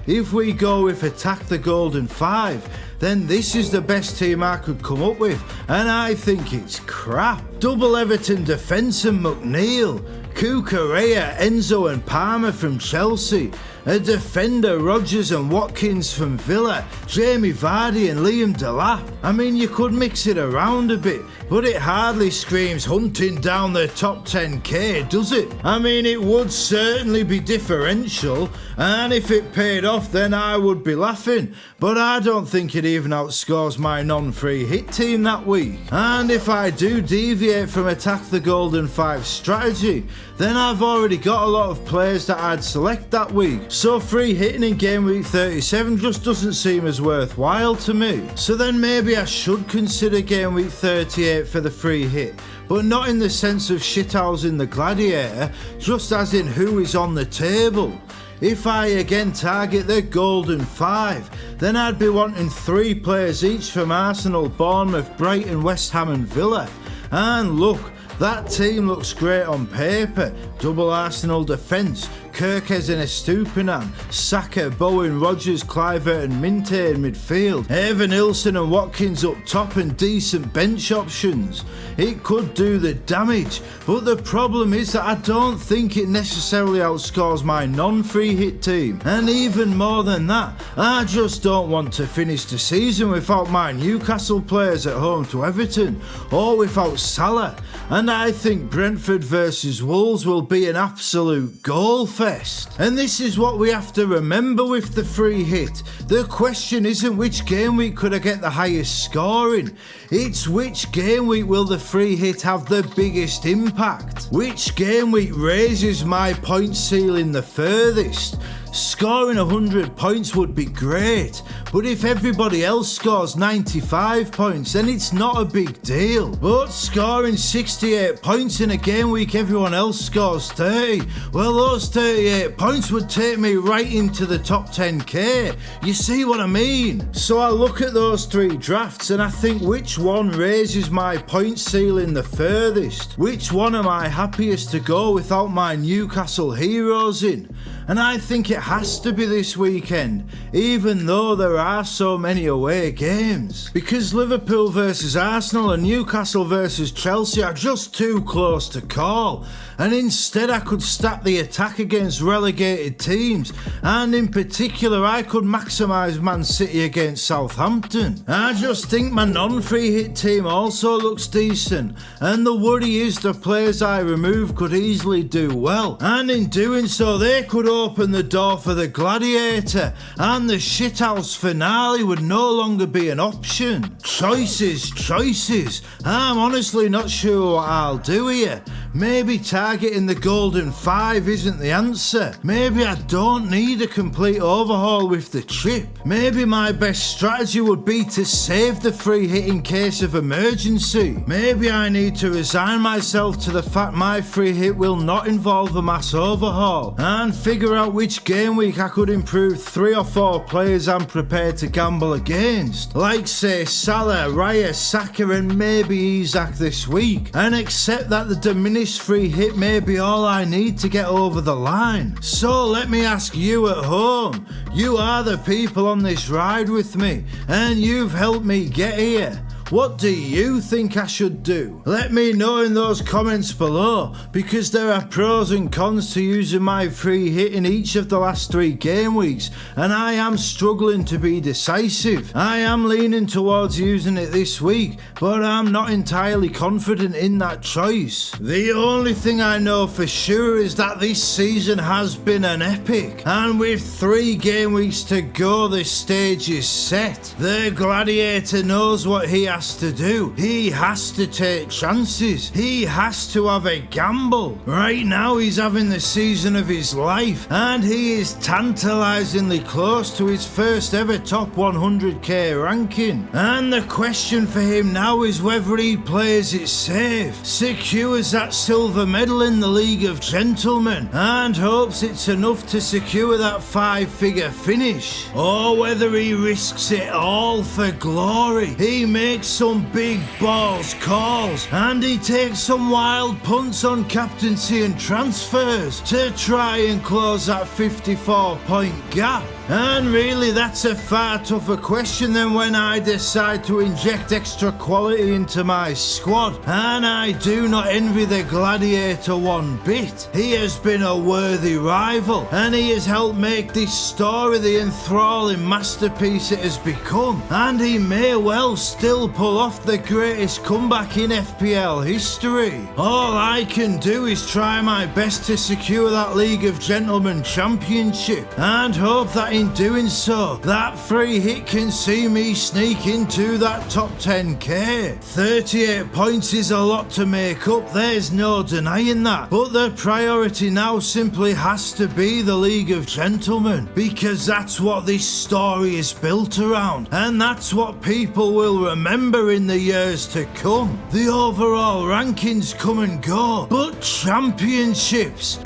S6: If we go with attack the Golden 5, then this is the best team I could come up with, and I think it's crap. Double Everton defence and McNeil, Cucurella, Enzo and Palmer from Chelsea, a defender Rodgers and Watkins from Villa, Jamie Vardy and Liam Delap. I mean, you could mix it around a bit, but it hardly screams hunting down the top 10k, does it? I mean, it would certainly be differential, and if it paid off then I would be laughing, but I don't think it even outscores my non-free hit team that week. And if I do deviate from attack the Golden 5 strategy, then I've already got a lot of players that I'd select that week, so free hitting in game week 37 just doesn't seem as worthwhile to me. So then maybe I should consider game week 38 for the free hit, but not in the sense of shithousing the Gladiator, just as in who is on the table. If I again target the Golden 5, then I'd be wanting 3 players each from Arsenal, Bournemouth, Brighton, West Ham and Villa. And look, that team looks great on paper. Double Arsenal defence, Kirkes and Estupinan, Saka, Bowen, Rodgers, Kluivert and Minte in midfield, Evan-Nilsson and Watkins up top and decent bench options. It could do the damage, but the problem is that I don't think it necessarily outscores my non-free hit team. And even more than that, I just don't want to finish the season without my Newcastle players at home to Everton, or without Salah. And I think Brentford versus Wolves will be an absolute goal fest. And this is what we have to remember with the free hit. The question isn't which game week could I get the highest scoring, it's which game week will the free hit have the biggest impact. Which game week raises my point ceiling the furthest. Scoring 100 points would be great, but if everybody else scores 95 points, then it's not a big deal. But scoring 68 points in a game week everyone else scores 30, well, those 38 points would take me right into the top 10k. You see what I mean? So I look at those 3 drafts and I think which one raises my point ceiling the furthest? Which one am I happiest to go without my Newcastle heroes in? And I think it has to be this weekend, even though there are so many away games. Because Liverpool versus Arsenal and Newcastle versus Chelsea are just too close to call. And instead I could stack the attack against relegated teams, and in particular I could maximise Man City against Southampton. I just think my non-free hit team also looks decent, and the worry is the players I remove could easily do well, and in doing so they could open the door for the Gladiator, and the shithouse finale would no longer be an option. Choices. I'm honestly not sure what I'll do here. Maybe targeting the Golden 5 isn't the answer. Maybe I don't need a complete overhaul with the chip. Maybe my best strategy would be to save the free hit in case of emergency. Maybe I need to resign myself to the fact my free hit will not involve a mass overhaul, and figure out which game week I could improve 3 or 4 players I'm prepared to gamble against, like say Salah, Raya, Saka and maybe Isak this week, and accept that the diminished free hit may be all I need to get over the line. So let me ask you at home, you are the people on this ride with me, and you've helped me get here. What do you think I should do? Let me know in those comments below, because there are pros and cons to using my free hit in each of the last 3 game weeks, and I am struggling to be decisive. I am leaning towards using it this week, but I'm not entirely confident in that choice. The only thing I know for sure is that this season has been an epic, and with 3 game weeks to go the stage is set. The Gladiator knows what he has to do. He has to take chances. He has to have a gamble. Right now he's having the season of his life, and he is tantalisingly close to his first ever top 100k ranking. And the question for him now is whether he plays it safe, secures that silver medal in the League of Gentlemen, and hopes it's enough to secure that 5-figure finish, or whether he risks it all for glory. He makes some big balls calls, and he takes some wild punts on captaincy and transfers to try and close that 54-point gap. And really, that's a far tougher question than when I decide to inject extra quality into my squad. And I do not envy the Gladiator one bit. He has been a worthy rival, and he has helped make this story the enthralling masterpiece it has become. And he may well still pull off the greatest comeback in FPL history. All I can do is try my best to secure that League of Gentlemen championship, and hope that in doing so, that free hit can see me sneak into that top 10k. 38 points is a lot to make up, there's no denying that, but the priority now simply has to be the League of Gentlemen, because that's what this story is built around, and that's what people will remember in the years to come. The overall rankings come and go, but championships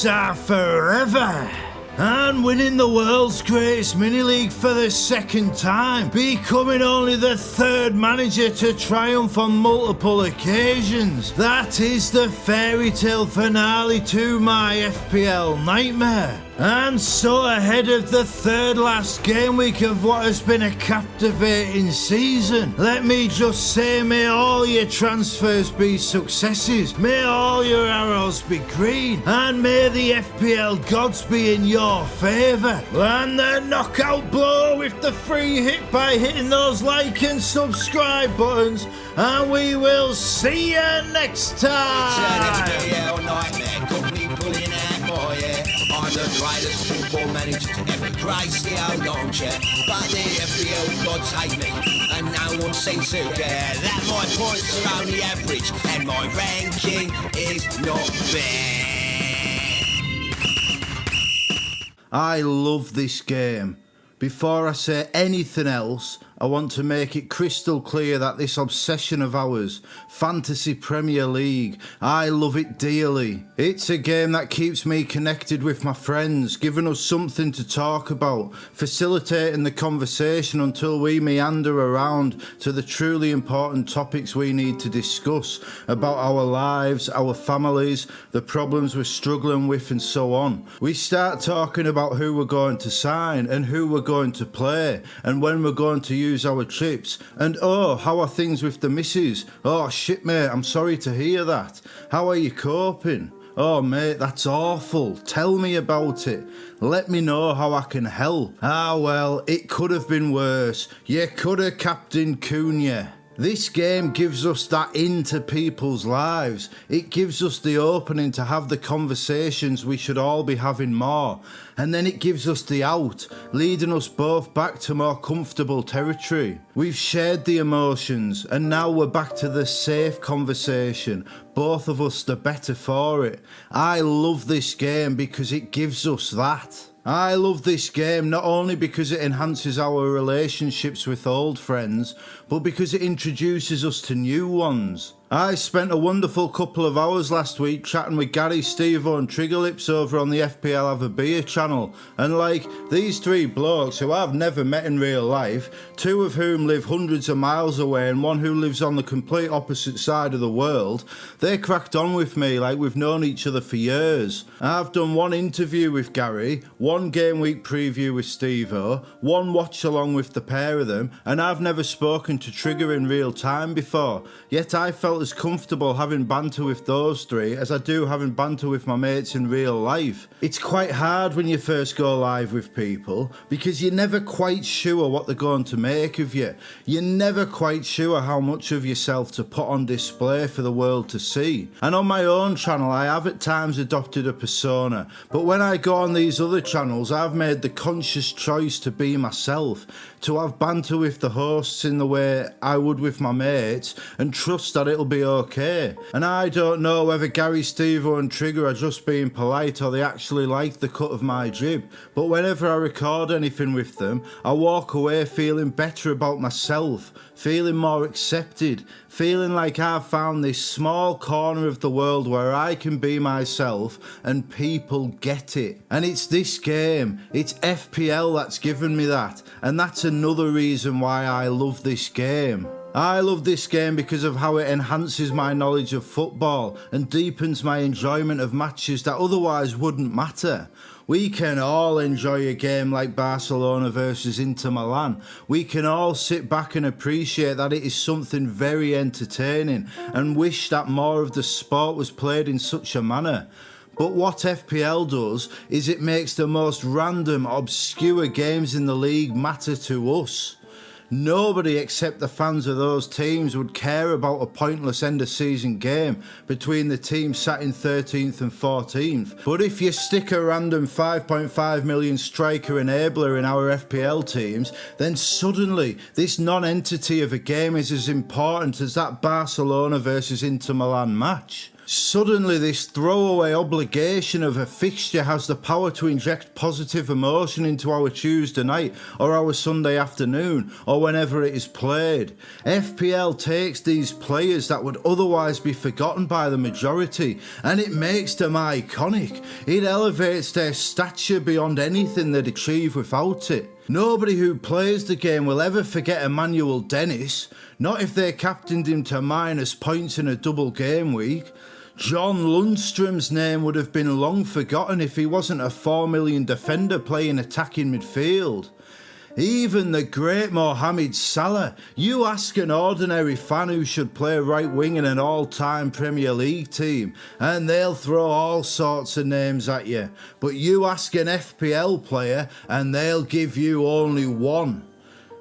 S6: are forever. And winning the world's greatest mini-league for the second time, becoming only the third manager to triumph on multiple occasions. That is the fairy tale finale to my FPL nightmare. And so ahead of the third last game week of what has been a captivating season, let me just say, may all your transfers be successes, may all your arrows be green, and may the FPL gods be in your favour. And the knockout blow with the free hit by hitting those like and subscribe buttons, and we will see you next time.
S2: It's an FPL nightmare, got me pulling out more, yeah. I'm the greatest football manager to ever grace the old armchair, but the FPL gods hate me, and no one seems to care that my points are only average, and my ranking is not fair.
S6: I love this game. Before I say anything else, I want to make it crystal clear that this obsession of ours, Fantasy Premier League, I love it dearly. It's a game that keeps me connected with my friends, giving us something to talk about, facilitating the conversation until we meander around to the truly important topics we need to discuss about our lives, our families, the problems we're struggling with, and so on. We start talking about who we're going to sign and who we're going to play and when we're going to use our trips, and oh, how are things with the missus? Oh shit mate, I'm sorry to hear that. How are you coping? Oh mate, that's awful. Tell me about it. Let me know how I can help. Ah well, it could have been worse. You could have captained Cunha. This game gives us that into people's lives. It gives us the opening to have the conversations we should all be having more. And then it gives us the out, leading us both back to more comfortable territory. We've shared the emotions, and now we're back to the safe conversation. Both of us the better for it. I love this game because it gives us that. I love this game not only because it enhances our relationships with old friends, but because it introduces us to new ones. I spent a wonderful couple of hours last week chatting with Gary, Stevo and Triggerlips over on the FPL Have a Beer channel, and like, these three blokes who I've never met in real life, two of whom live hundreds of miles away and one who lives on the complete opposite side of the world, they cracked on with me like we've known each other for years. I've done one interview with Gary, one game week preview with Stevo, one watch along with the pair of them, and I've never spoken to Trigger in real time before, yet I felt
S1: felt as comfortable having banter with those three as I do having banter with my mates in real life. It's quite hard when you first go live with people because you're never quite sure what they're going to make of you. You're never quite sure how much of yourself to put on display for the world to see. And on my own channel I have at times adopted a persona, but when I go on these other channels I've made the conscious choice to be myself, to have banter with the hosts in the way I would with my mates and trust that it'll be okay. And I don't know whether Gary, Stevo and Trigger are just being polite or they actually like the cut of my jib, but whenever I record anything with them I walk away feeling better about myself, feeling more accepted, feeling like I've found this small corner of the world where I can be myself and people get it. And it's this game, it's FPL that's given me that, and that's another reason why I love this game. I love this game because of how it enhances my knowledge of football and deepens my enjoyment of matches that otherwise wouldn't matter. We can all enjoy a game like Barcelona versus Inter Milan. We can all sit back and appreciate that it is something very entertaining and wish that more of the sport was played in such a manner. But what FPL does is it makes the most random, obscure games in the league matter to us. Nobody except the fans of those teams would care about a pointless end of season game between the teams sat in 13th and 14th. But if you stick a random 5.5 million striker enabler in our FPL teams, then suddenly this non-entity of a game is as important as that Barcelona versus Inter Milan match. Suddenly this throwaway obligation of a fixture has the power to inject positive emotion into our Tuesday night or our Sunday afternoon or whenever it is played. FPL takes these players that would otherwise be forgotten by the majority and it makes them iconic. It elevates their stature beyond anything they'd achieve without it. Nobody who plays the game will ever forget Emmanuel Dennis, not if they captained him to minus points in a double game week. John Lundstrom's name would have been long forgotten if he wasn't a 4 million defender playing attacking midfield. Even the great Mohamed Salah, you ask an ordinary fan who should play right wing in an all-time Premier League team and they'll throw all sorts of names at you. But you ask an FPL player and they'll give you only one.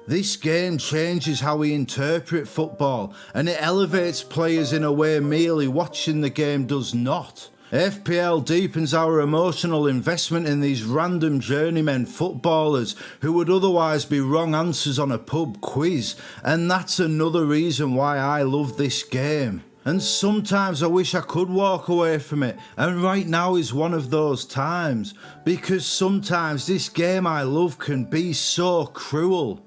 S1: This game changes how we interpret football and it elevates players in a way merely watching the game does not. FPL deepens our emotional investment in these random journeymen footballers who would otherwise be wrong answers on a pub quiz, and that's another reason why I love this game. And sometimes I wish I could walk away from it, and right now is one of those times, because sometimes this game I love can be so cruel.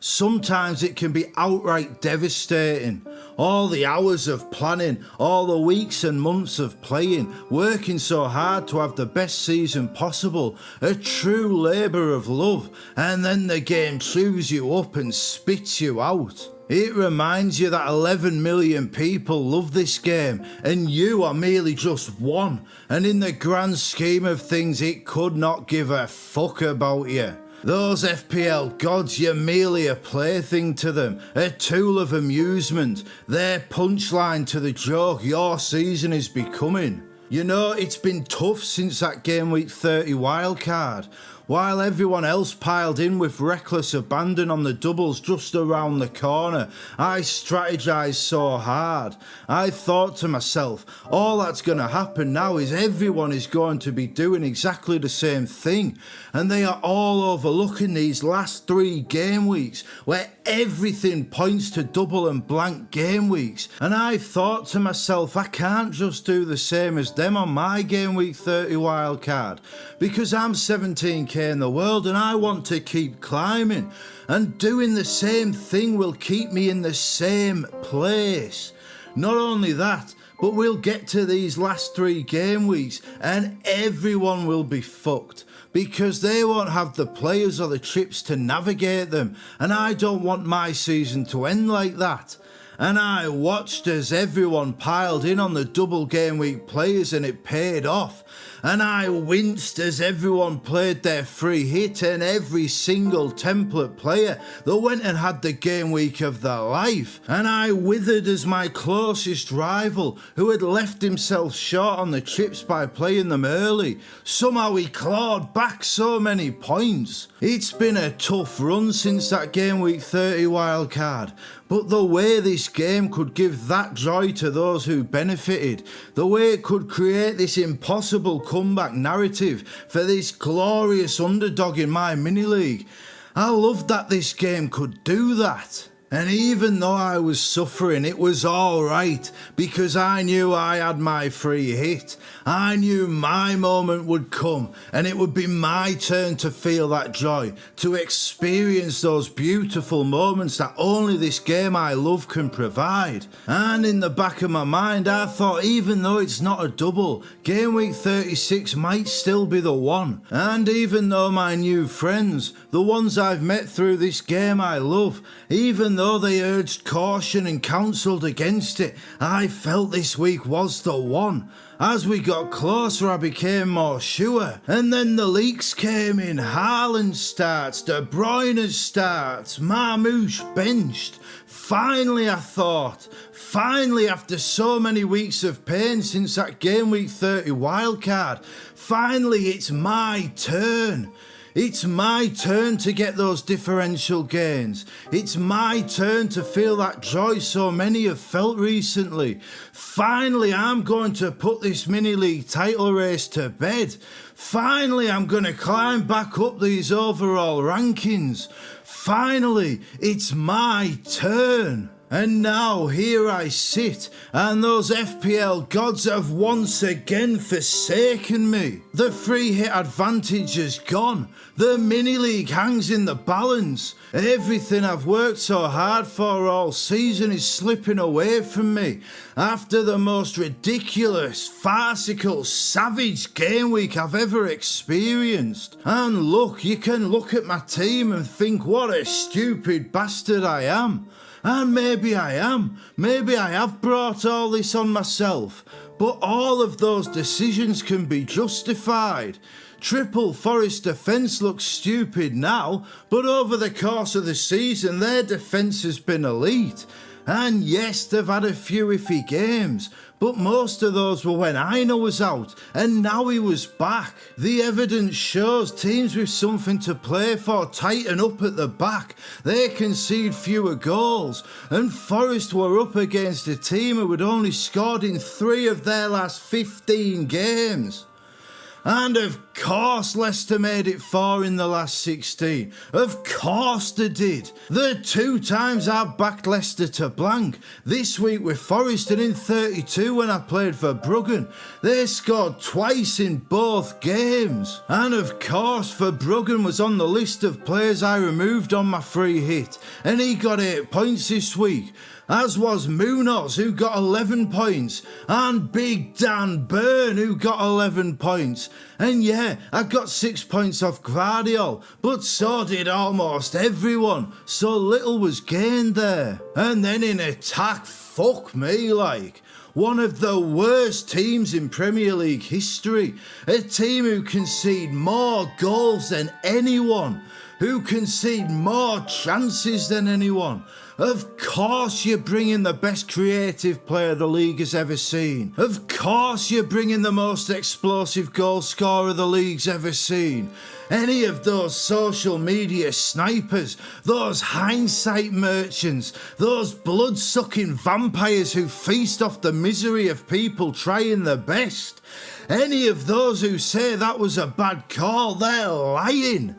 S1: Sometimes it can be outright devastating. All the hours of planning, all the weeks and months of playing, working so hard to have the best season possible, a true labour of love, and then the game chews you up and spits you out. It reminds you that 11 million people love this game and you are merely just one, and in the grand scheme of things it could not give a fuck about you. Those FPL gods, you're merely a plaything to them, a tool of amusement, their punchline to the joke your season is becoming. You know, it's been tough since that game week 30 wildcard. While everyone else piled in with reckless abandon on the doubles just around the corner, I strategised so hard. I thought to myself, all that's going to happen now is everyone is going to be doing exactly the same thing, and they are all overlooking these last 3 game weeks where everything points to double and blank game weeks, and I thought to myself, I can't just do the same as them on my game week 30 wildcard, because I'm 17k in the world and I want to keep climbing, and doing the same thing will keep me in the same place. Not only that, but we'll get to these last 3 game weeks and everyone will be fucked because they won't have the players or the chips to navigate them, and I don't want my season to end like that. and I watched as everyone piled in on the double game week players and it paid off. And I winced as everyone played their free hit and every single template player that went and had the game week of their life. And I withered as my closest rival, who had left himself short on the chips by playing them early, somehow he clawed back so many points. It's been a tough run since that game week 30 wildcard. But the way this game could give that joy to those who benefited, the way it could create this impossible comeback narrative for this glorious underdog in my mini-league, I loved that this game could do that. And even though I was suffering, it was alright, because I knew I had my free hit. I knew my moment would come, and it would be my turn to feel that joy, to experience those beautiful moments that only this game I love can provide. And in the back of my mind, I thought even though it's not a double, game week 36 might still be the one. And even though my new friends, the ones I've met through this game I love, even though they urged caution and counselled against it, I felt this week was the one. As we got closer, I became more sure. And then the leaks came in. Haaland starts, De Bruyne starts, Marmoush benched. Finally, I thought. Finally, after so many weeks of pain since that game week 30 wildcard, finally it's my turn. It's my turn to get those differential gains. It's my turn to feel that joy so many have felt recently. Finally, I'm going to put this mini-league title race to bed. Finally, I'm going to climb back up these overall rankings. Finally, it's my turn. And now here I sit, and those FPL gods have once again forsaken me. The free hit advantage is gone. The mini-league hangs in the balance. Everything I've worked so hard for all season is slipping away from me after the most ridiculous, farcical, savage game week I've ever experienced. And look, you can look at my team and think what a stupid bastard I am. And maybe I am. Maybe I have brought all this on myself. But all of those decisions can be justified. Triple Forest defence looks stupid now, but over the course of the season their defence has been elite. And yes, they've had a few iffy games, but most of those were when Aina was out, and now he was back. The evidence shows teams with something to play for tighten up at the back. They concede fewer goals, and Forest were up against a team who had only scored in 3 of their last 15 games. And of course Leicester made it 4 in the last 16. Of course they did. The 2 times I've backed Leicester to blank. This week with Forest and in 32 when I played for Bruggen. They scored twice in both games. And of course Verbruggen was on the list of players I removed on my free hit. And he got 8 points this week. As was Munoz, who got 11 points, and Big Dan Burn, who got 11 points. And yeah, I got 6 points off Gvardiol, but so did almost everyone, so little was gained there. And then in attack, fuck me, like, one of the worst teams in Premier League history, a team who concede more goals than anyone, who concede more chances than anyone. Of course you're bringing the best creative player the league has ever seen. Of course you're bringing the most explosive goal scorer the league's ever seen. Any of those social media snipers, those hindsight merchants, those blood-sucking vampires who feast off the misery of people trying their best. Any of those who say that was a bad call, they're lying.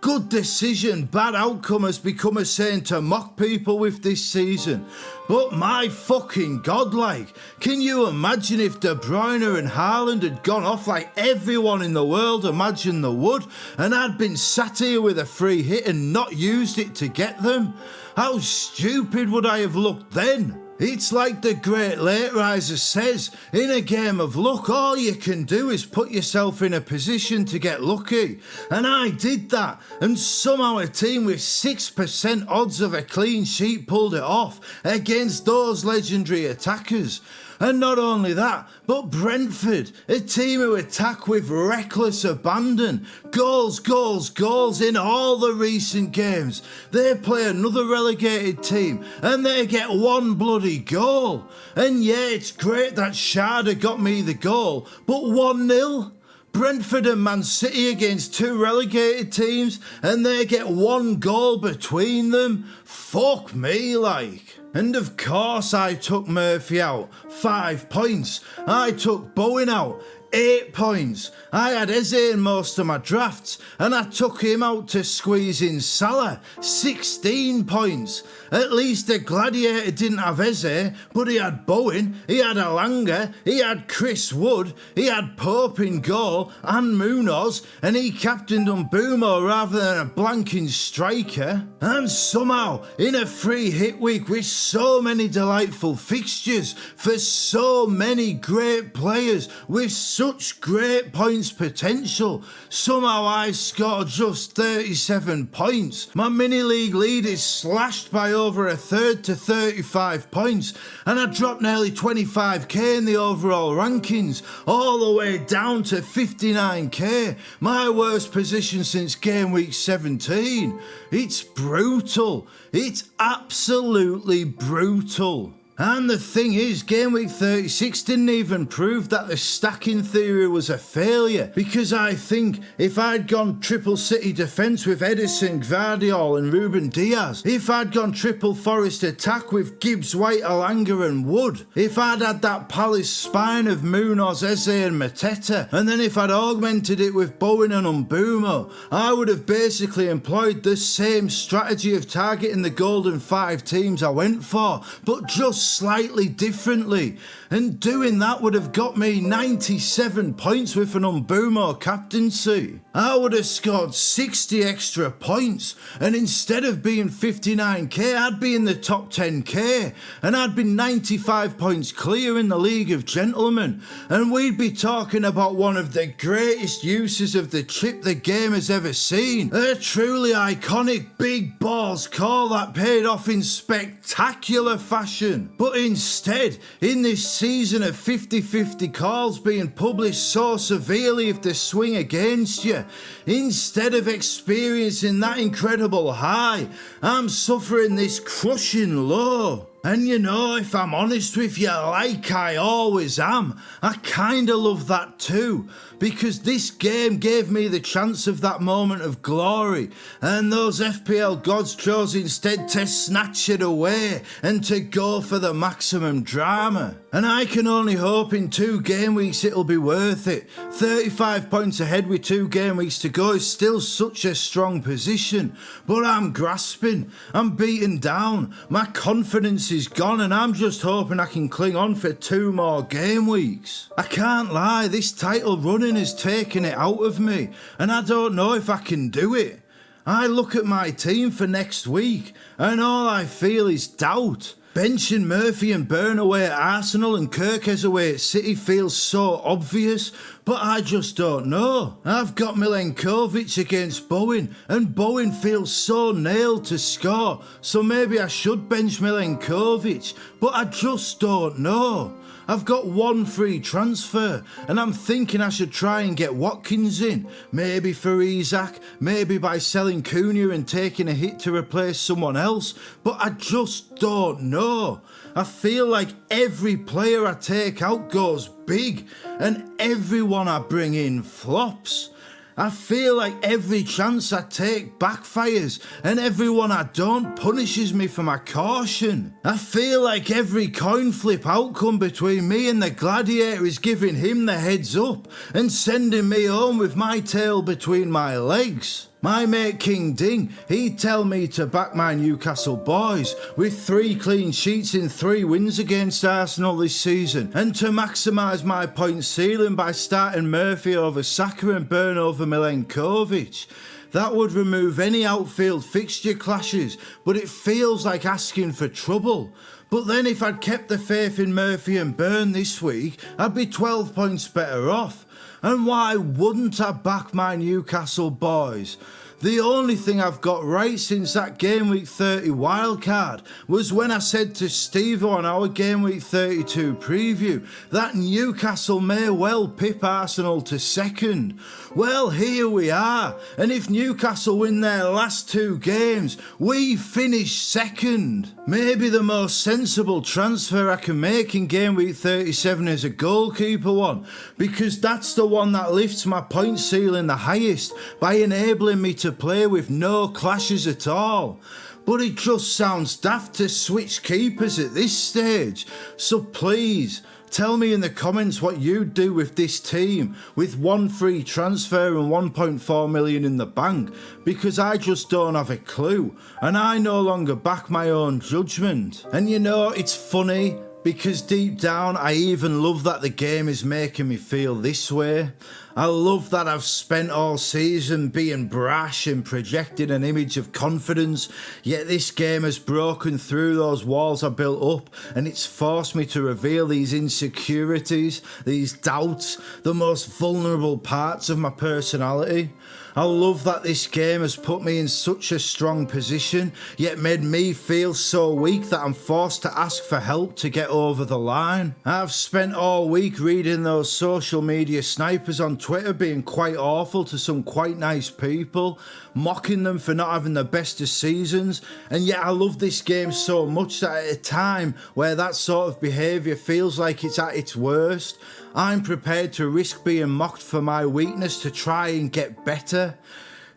S1: Good decision, bad outcome has become a saying to mock people with this season. But my fucking God, like, can you imagine if De Bruyne and Haaland had gone off like everyone in the world imagined they would, and I'd been sat here with a free hit and not used it to get them? How stupid would I have looked then?
S6: It's like the great late riser says, in a game of luck, all you can do is put yourself in a position to get lucky. And I did that, and somehow a team with 6% odds of a clean sheet pulled it off against those legendary attackers. And not only that, but Brentford, a team who attack with reckless abandon. Goals, goals, goals in all the recent games. They play another relegated team and they get one bloody goal. And yeah, it's great that Sharda got me the goal, but 1-0? Brentford and Man City against two relegated teams and they get one goal between them? Fuck me, like. And of course I took Murphy out, 5 points. I took Bowen out, 8 points. I had Eze in most of my drafts and I took him out to squeeze in Salah, 16 points. At least the Gladiator didn't have Eze, but he had Bowen, he had Alanga, he had Chris Wood, he had Pope in goal and Munoz, and he captained Mbumo rather than a blanking striker. And somehow, in a free hit week with so many delightful fixtures for so many great players with such great points potential, somehow I scored just 37 points. My mini league lead is slashed by over a third to 35 points, and I dropped nearly 25k in the overall rankings, all the way down to 59k, my worst position since game week 17. It's brutal. It's absolutely brutal. And the thing is, game week 36 didn't even prove that the stacking theory was a failure, because I think if I'd gone triple City defence with Edison, Gvardiol and Ruben Diaz, if I'd gone triple Forest attack with Gibbs, White, Alanga and Wood, if I'd had that Palace spine of Munoz, Eze and Mateta, and then if I'd augmented it with Bowen and Mbumo, I would have basically employed the same strategy of targeting the golden 5 teams I went for, but just slightly differently, and doing that would have got me 97 points with an Mbumo captaincy. I would have scored 60 extra points, and instead of being 59k, I'd be in the top 10k, and I'd be 95 points clear in the League of Gentlemen, and we'd be talking about one of the greatest uses of the chip the game has ever seen. A truly iconic big balls call that paid off in spectacular fashion. But instead, in this season of 50-50 calls being published so severely if they swing against you, instead of experiencing that incredible high, I'm suffering this crushing low. And you know, if I'm honest with you, like I always am, I kinda love that too, because this game gave me the chance of that moment of glory, and those FPL gods chose instead to snatch it away and to go for the maximum drama. And I can only hope in 2 game weeks it'll be worth it. 35 points ahead with 2 game weeks to go is still such a strong position, but I'm grasping, I'm beaten down, my confidence is gone, and I'm just hoping I can cling on for 2 more game weeks. I can't lie, this title running has taken it out of me, and I don't know if I can do it. I look at my team for next week, and all I feel is doubt. Benching Murphy and Burn away at Arsenal and Kirkes away at City feels so obvious, but I just don't know. I've got Milenkovic against Bowen, and Bowen feels so nailed to score, so maybe I should bench Milenkovic, but I just don't know. I've got 1 free transfer, and I'm thinking I should try and get Watkins in. Maybe for Isak, maybe by selling Cunha and taking a hit to replace someone else, but I just don't know. I feel like every player I take out goes big, and everyone I bring in flops. I feel like every chance I take backfires, and everyone I don't punishes me for my caution. I feel like every coin flip outcome between me and the Gladiator is giving him the heads up and sending me home with my tail between my legs. My mate King Ding, he'd tell me to back my Newcastle boys with 3 clean sheets in 3 wins against Arsenal this season, and to maximise my point ceiling by starting Murphy over Saka and Burn over Milenkovic. That would remove any outfield fixture clashes, but it feels like asking for trouble.
S1: But then if I'd kept the faith in Murphy and Byrne this week, I'd be 12 points better off. And why wouldn't I back my Newcastle boys? The only thing I've got right since that Game Week 30 wildcard was when I said to Steve on our Game Week 32 preview that Newcastle may well pip Arsenal to second. Well, here we are, and if Newcastle win their last 2 games, we finish second. Maybe the most sensible transfer I can make in Game Week 37 is a goalkeeper one, because that's the one that lifts my point ceiling the highest by enabling me to play with no clashes at all. But it just sounds daft to switch keepers at this stage, so please tell me in the comments what you'd do with this team with 1 free transfer and 1.4 million in the bank, because I just don't have a clue and I no longer back my own judgment. And you know, it's funny because deep down I even love that the game is making me feel this way. I love that I've spent all season being brash and projecting an image of confidence, yet this game has broken through those walls I built up and it's forced me to reveal these insecurities, these doubts, the most vulnerable parts of my personality. I love that this game has put me in such a strong position, yet made me feel so weak that I'm forced to ask for help to get over the line. I've spent all week reading those social media snipers on Twitter being quite awful to some quite nice people, mocking them for not having the best of seasons, and yet I love this game so much that at a time where that sort of behaviour feels like it's at its worst, I'm prepared to risk being mocked for my weakness to try and get better,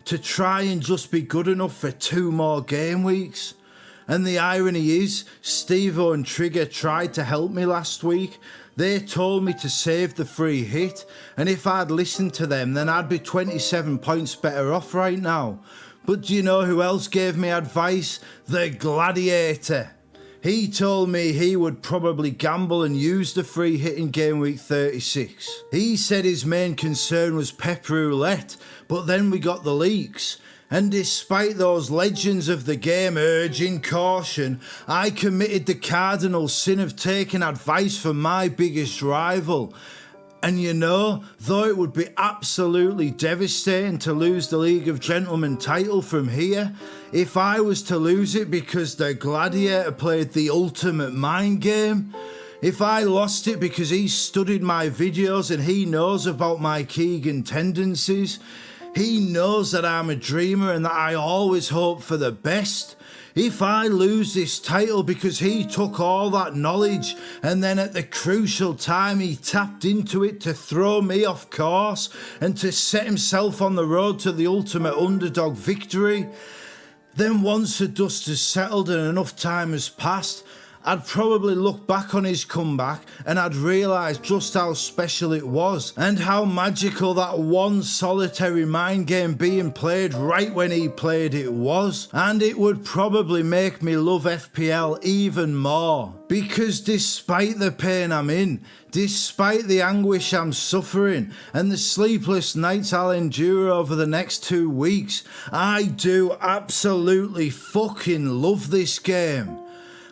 S1: to try and just be good enough for 2 more game weeks. And the irony is, Steve-O and Trigger tried to help me last week. They told me to save the free hit, and if I'd listened to them, then I'd be 27 points better off right now. But do you know who else gave me advice? The Gladiator. He told me he would probably gamble and use the free hit in Game Week 36. He said his main concern was Pep Roulette, but then we got the leaks. And despite those legends of the game urging caution, I committed the cardinal sin of taking advice from my biggest rival. And you know, though it would be absolutely devastating to lose the League of Gentlemen title from here, if I was to lose it because the Gladiator played the ultimate mind game, if I lost it because he studied my videos and he knows about my Keegan tendencies, he knows that I'm a dreamer and that I always hope for the best. If I lose this title because he took all that knowledge and then at the crucial time he tapped into it to throw me off course and to set himself on the road to the ultimate underdog victory, then once the dust has settled and enough time has passed, I'd probably look back on his comeback and I'd realise just how special it was and how magical that one solitary mind game being played right when he played it was. And it would probably make me love FPL even more, because despite the pain I'm in, despite the anguish I'm suffering and the sleepless nights I'll endure over the next 2 weeks, I do absolutely fucking love this game.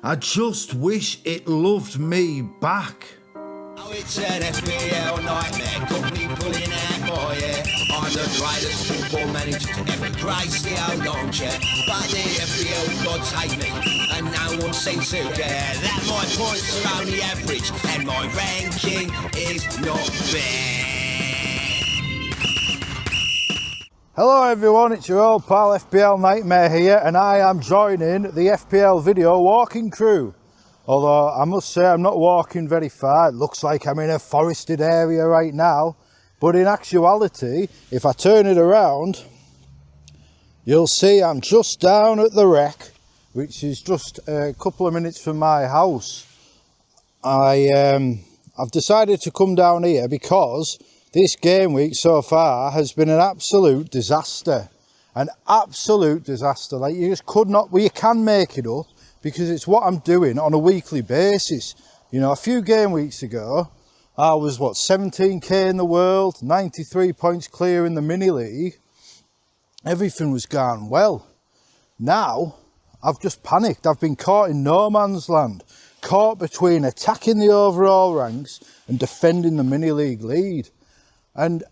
S1: I just wish it loved me back.
S2: Oh, it's an FPL nightmare, company pulling out more, yeah. I'm the greatest football manager to ever grace the old armchair. But the FPL gods hate me, and no one seems to care that my points are only average, and my ranking is not fair.
S1: Hello everyone, it's your old pal FPL Nightmare here, and I am joining the FPL video walking crew. Although I must say I'm not walking very far. It looks like I'm in a forested area right now, but in actuality, if I turn it around, you'll see I'm just down at the wreck, which is just a couple of minutes from my house. I've decided to come down here because this game week so far has been an absolute disaster. An absolute disaster. Like, you just could not, well, you can make it up because it's what I'm doing on a weekly basis. You know, a few game weeks ago, I was, 17k in the world, 93 points clear in the mini league. Everything was going well. Now, I've just panicked. I've been caught in no man's land caught between attacking the overall ranks and defending the mini-league lead. And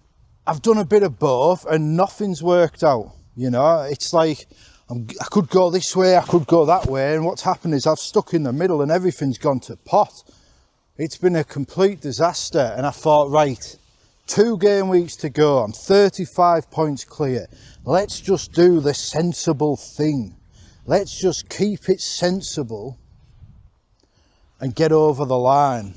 S1: I've done a bit of both and nothing's worked out. You know, it's like I could go this way, I could go that way, and what's happened is I've stuck in the middle and everything's gone to pot. It's been a complete disaster, and I thought, right, 2 game weeks to go, I'm 35 points clear. Let's just do the sensible thing. Let's just keep it sensible and get over the line.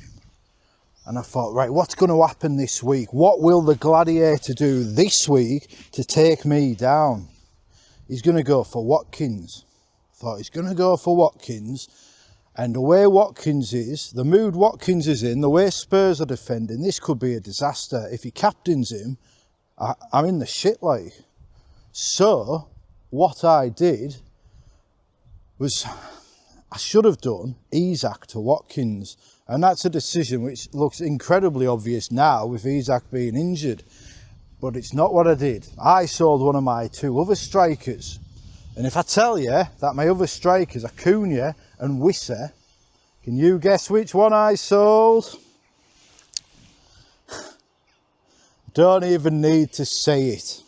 S1: And I thought, right, what's going to happen this week? What will the Gladiator do this week to take me down? He's going to go for Watkins. I thought he's going to go for Watkins. And the way Watkins is, the mood Watkins is in, the way Spurs are defending, this could be a disaster. If he captains him, I'm in the shit, like. So, what I did was, I should have done Isak to Watkins. And that's a decision which looks incredibly obvious now with Isak being injured. But it's not what I did. I sold one of my 2 other strikers. And if I tell you that my other strikers are Cunha and Wissa, can you guess which one I sold? Don't even need to say it.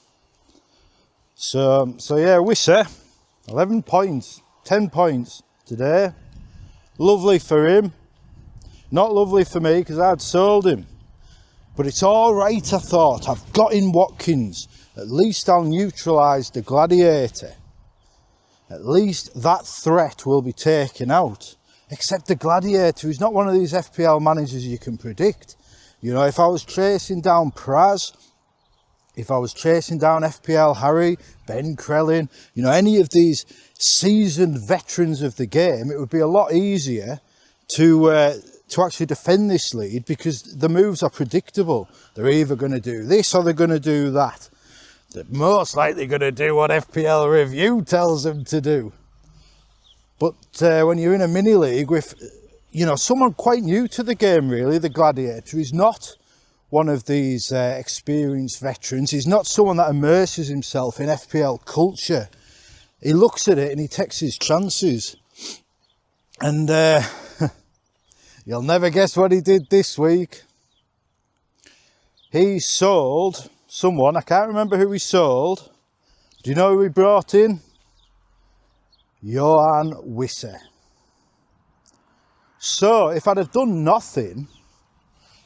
S1: So yeah, Wissa, 11 points, 10 points today. Lovely for him. Not lovely for me because I'd sold him. But it's all right, I thought. I've got in Watkins. At least I'll neutralise the Gladiator. At least that threat will be taken out. Except the Gladiator is not one of these FPL managers you can predict. You know, if I was chasing down Praz, if I was chasing down FPL Harry, Ben Crellin, you know, any of these seasoned veterans of the game, it would be a lot easier to actually defend this lead because the moves are predictable. They're either going to do this or they're going to do that. They're most likely going to do what FPL Review tells them to do. But when you're in a mini league with, you know, someone quite new to the game, really, the Gladiator, he's not one of these experienced veterans. He's not someone that immerses himself in FPL culture. He looks at it and he takes his chances. And you'll never guess what he did this week. He sold someone, I can't remember who he sold. Do you know who he brought in? Yoane Wissa. So if I'd have done nothing,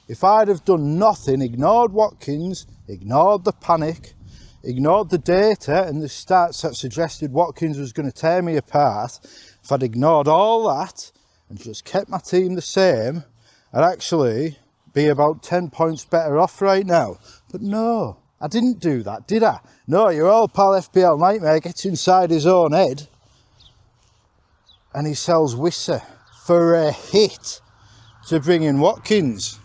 S1: ignored Watkins, ignored the panic, ignored the data and the stats that suggested Watkins was going to tear me apart, if I'd ignored all that and just kept my team the same, I'd actually be about 10 points better off right now. But no, I didn't do that, did I? No, your old pal FPL Nightmare gets inside his own head and he sells Wissa for a hit to bring in Watkins.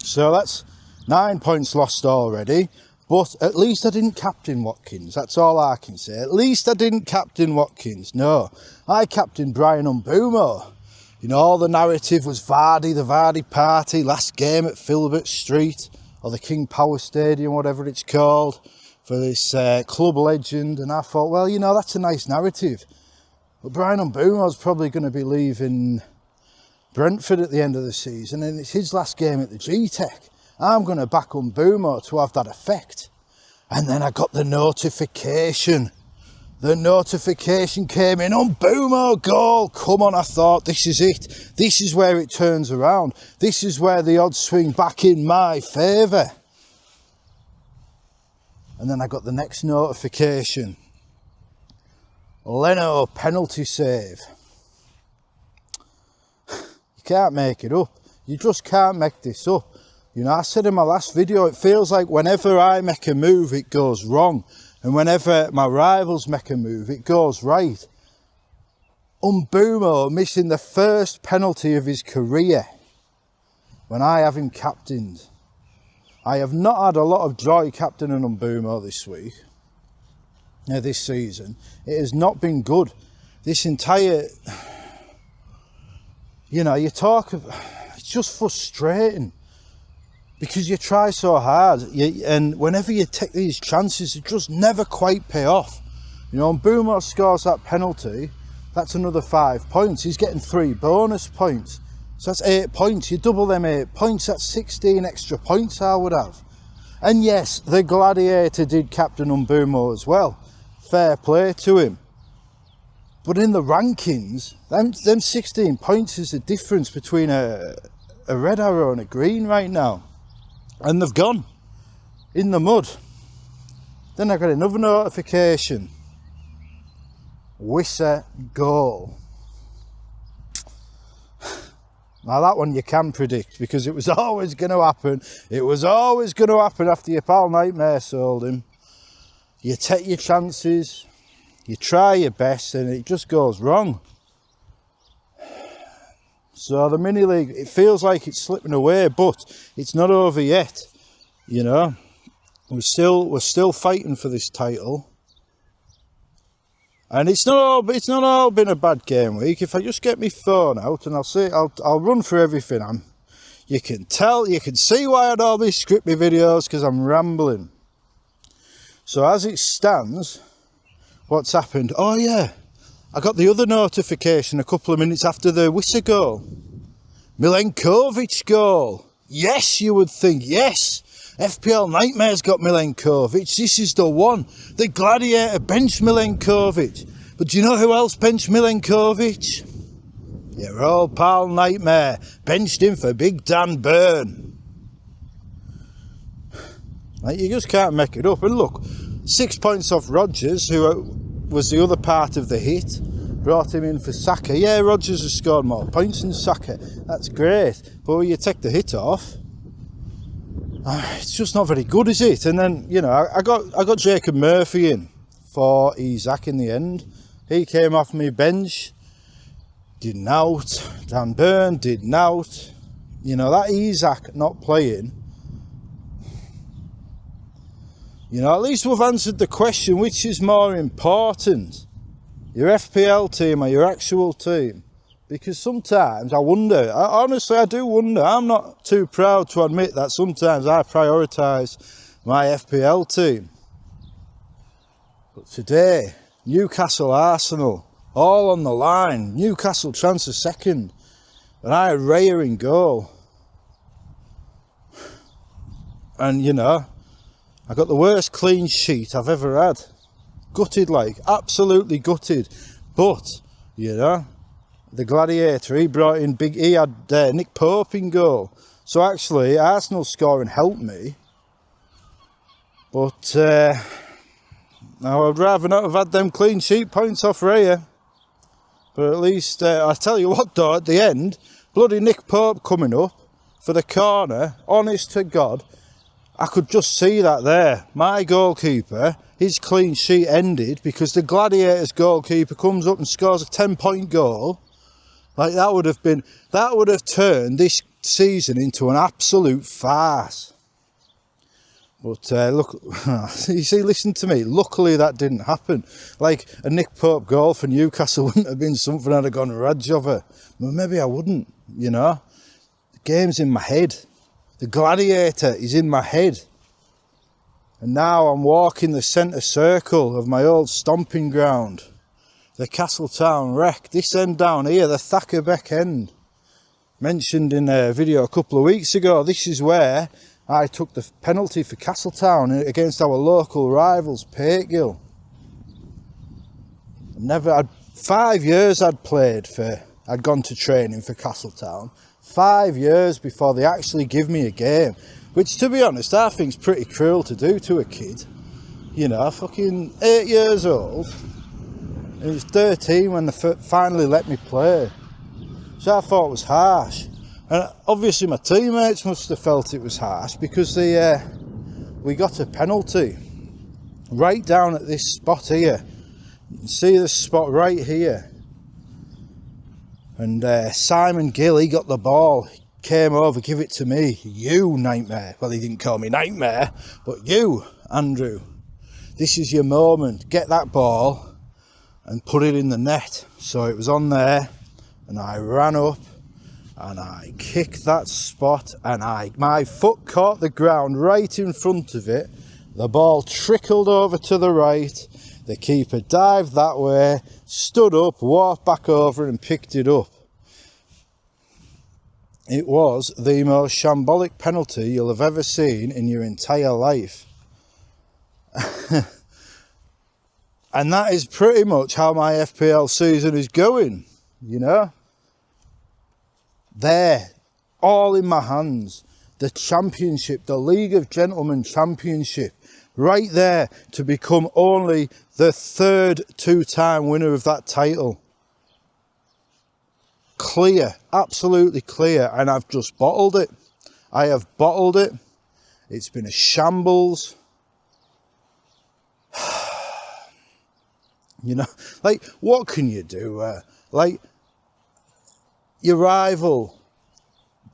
S1: So that's 9 points lost already. But at least I didn't captain Watkins. That's all I can say. At least I didn't captain Watkins. No, I captained Brian Mbeumo. You know, all the narrative was Vardy, the Vardy party, last game at Filbert Street, or the King Power Stadium, whatever it's called, for this club legend. And I thought, well, you know, that's a nice narrative. But Brian Mbeumo's probably going to be leaving Brentford at the end of the season, and it's his last game at the G-Tech. I'm going to back Mbeumo to have that effect. And then I got the notification. The notification came in, Mbeumo goal. Come on, I thought, this is it. This is where it turns around. This is where the odds swing back in my favour. And then I got the next notification. Leno penalty save. You can't make it up. You just can't make this up. You know, I said in my last video, it feels like whenever I make a move, it goes wrong. And whenever my rivals make a move, it goes right. Mbeumo missing the first penalty of his career when I have him captained. I have not had a lot of joy captaining Mbeumo this week. This season. It has not been good. This entire, you know, you talk of, it's just frustrating because you try so hard and whenever you take these chances, it just never quite pay off. You know, Mbeumo scores that penalty,
S6: That's another 5 points. He's getting 3 bonus points. So that's 8 points. You double them 8 points, that's 16 extra points I would have. And yes, the Gladiator did captain Mbeumo as well. Fair play to him. But in the rankings, them 16 points is the difference between a red arrow and a green right now. And they've gone in the mud. Then I got another notification. Wissa goal. Now that one you can predict, because it was always going to happen. It was always going to happen after your pal Nightmare sold him. You take your chances, you try your best, and it just goes wrong. So the mini league, it feels like it's slipping away, but it's not over yet. You know, we're still fighting for this title. And it's not all been a bad game week. If I just get my phone out and I'll run through everything. You can see why I normally script my videos, because I'm rambling. So as it stands, what's happened? Oh yeah, I got the other notification a couple of minutes after the Wissa goal. Milenkovic goal. Yes, you would think, yes. FPL Nightmare's got Milenkovic. This is the one. The Gladiator benched Milenkovic. But do you know who else benched Milenkovic? Your old pal Nightmare. Benched him for Big Dan Burn. Like, you just can't make it up. And look, 6 points off Rodgers, who was the other part of the hit. Brought him in for Saka. Yeah, Rodgers has scored more points than Saka. That's great. But when you take the hit off, it's just not very good, is it? And then, you know, I got Jacob Murphy in for Isak in the end. He came off my bench, did out. Dan Burn did out. You know, that Isak not playing. You know, at least we've answered the question, which is more important, your FPL team or your actual team? Because sometimes I wonder, honestly I do wonder, I'm not too proud to admit that sometimes I prioritise my FPL team. But today, Newcastle Arsenal, all on the line. Newcastle transfer second, and I had Raya in goal. And you know, I got the worst clean sheet I've ever had. Gutted, like, absolutely gutted. But, you know, the Gladiator, he had Nick Pope in goal. So actually, Arsenal scoring helped me. But now I'd rather not have had them clean sheet points off Raya. But at least, I tell you what though, at the end, bloody Nick Pope coming up for the corner, honest to God, I could just see that there. My goalkeeper, his clean sheet ended because the Gladiator's goalkeeper comes up and scores a 10-point goal. Like, that would have turned this season into an absolute farce. But look, you see, listen to me, luckily that didn't happen. Like, a Nick Pope goal for Newcastle wouldn't have been something I'd have gone raj over. Well, maybe I wouldn't, you know. The game's in my head. The Gladiator is in my head. And now I'm walking the centre circle of my old stomping ground. The Castletown wreck. This end down here, the Thacker Beck end. Mentioned in a video a couple of weeks ago, this is where I took the penalty for Castletown against our local rivals, Pategill. Never had 5 years I'd gone to training for Castletown. 5 years before they actually give me a game. Which, to be honest, I think's pretty cruel to do to a kid. You know, fucking 8 years old. And it was 13 when they finally let me play. So I thought it was harsh. And obviously my teammates must have felt it was harsh because we got a penalty right down at this spot here. You can see the spot right here. And Simon Gill, he got the ball, he came over, give it to me. You, Nightmare. Well, he didn't call me Nightmare, but you, Andrew. This is your moment. Get that ball and put it in the net. So it was on there, and I ran up and I kicked that spot, and my foot caught the ground right in front of it. The ball trickled over to the right.
S1: The keeper dived that way, stood up, walked back over and picked it up. It was the most shambolic penalty you'll have ever seen in your entire life. And that is pretty much how my FPL season is going, you know. There, all in my hands. The championship, the League of Gentlemen championship, right there to become only the third two-time winner of that title. Clear, absolutely clear, and I've just bottled it. I have bottled it. It's been a shambles. You know, like, what can you do? Like, your rival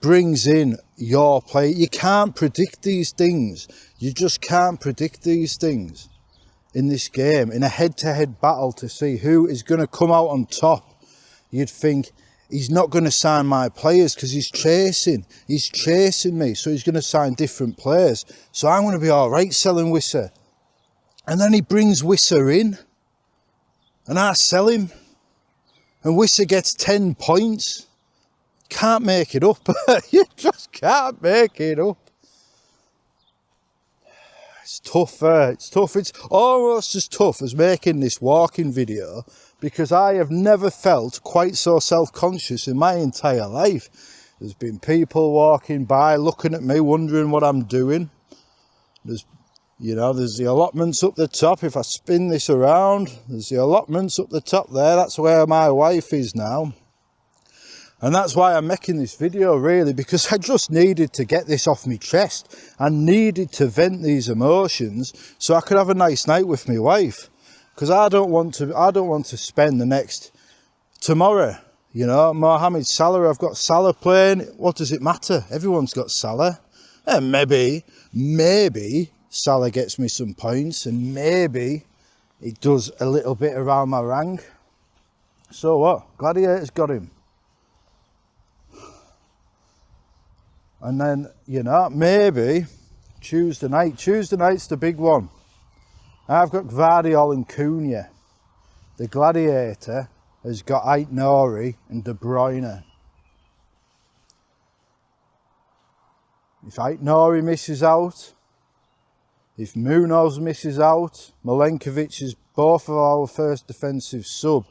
S1: brings in your play. You can't predict these things. You just can't predict these things in this game. In a head-to-head battle to see who is going to come out on top, you'd think he's not going to sign my players because he's chasing me. So he's going to sign different players. So I'm going to be all right selling Wissa. And then he brings Wissa in and I sell him. And Wissa gets 10 points. Can't make it up. You just can't make it up. It's tough. It's tough. It's almost as tough as making this walking video because I have never felt quite so self-conscious in my entire life. There's been people walking by looking at me, wondering what I'm doing. There's the allotments up the top. If I spin this around, there's the allotments up the top there. That's where my wife is now. And that's why I'm making this video, really, because I just needed to get this off my chest. I needed to vent these emotions so I could have a nice night with my wife. Because I don't want to spend the next tomorrow. You know, Mohamed Salah, I've got Salah playing. What does it matter? Everyone's got Salah. And maybe Salah gets me some points, and maybe it does a little bit around my rank. So what? Gladiator's got him. And then, you know, maybe Tuesday night. Tuesday night's the big one. I've got Gvardiol and Cunha. The Gladiator has got Aït-Nouri and De Bruyne. If Aït-Nouri misses out, if Munoz misses out, Milenkovic is both of our first defensive sub.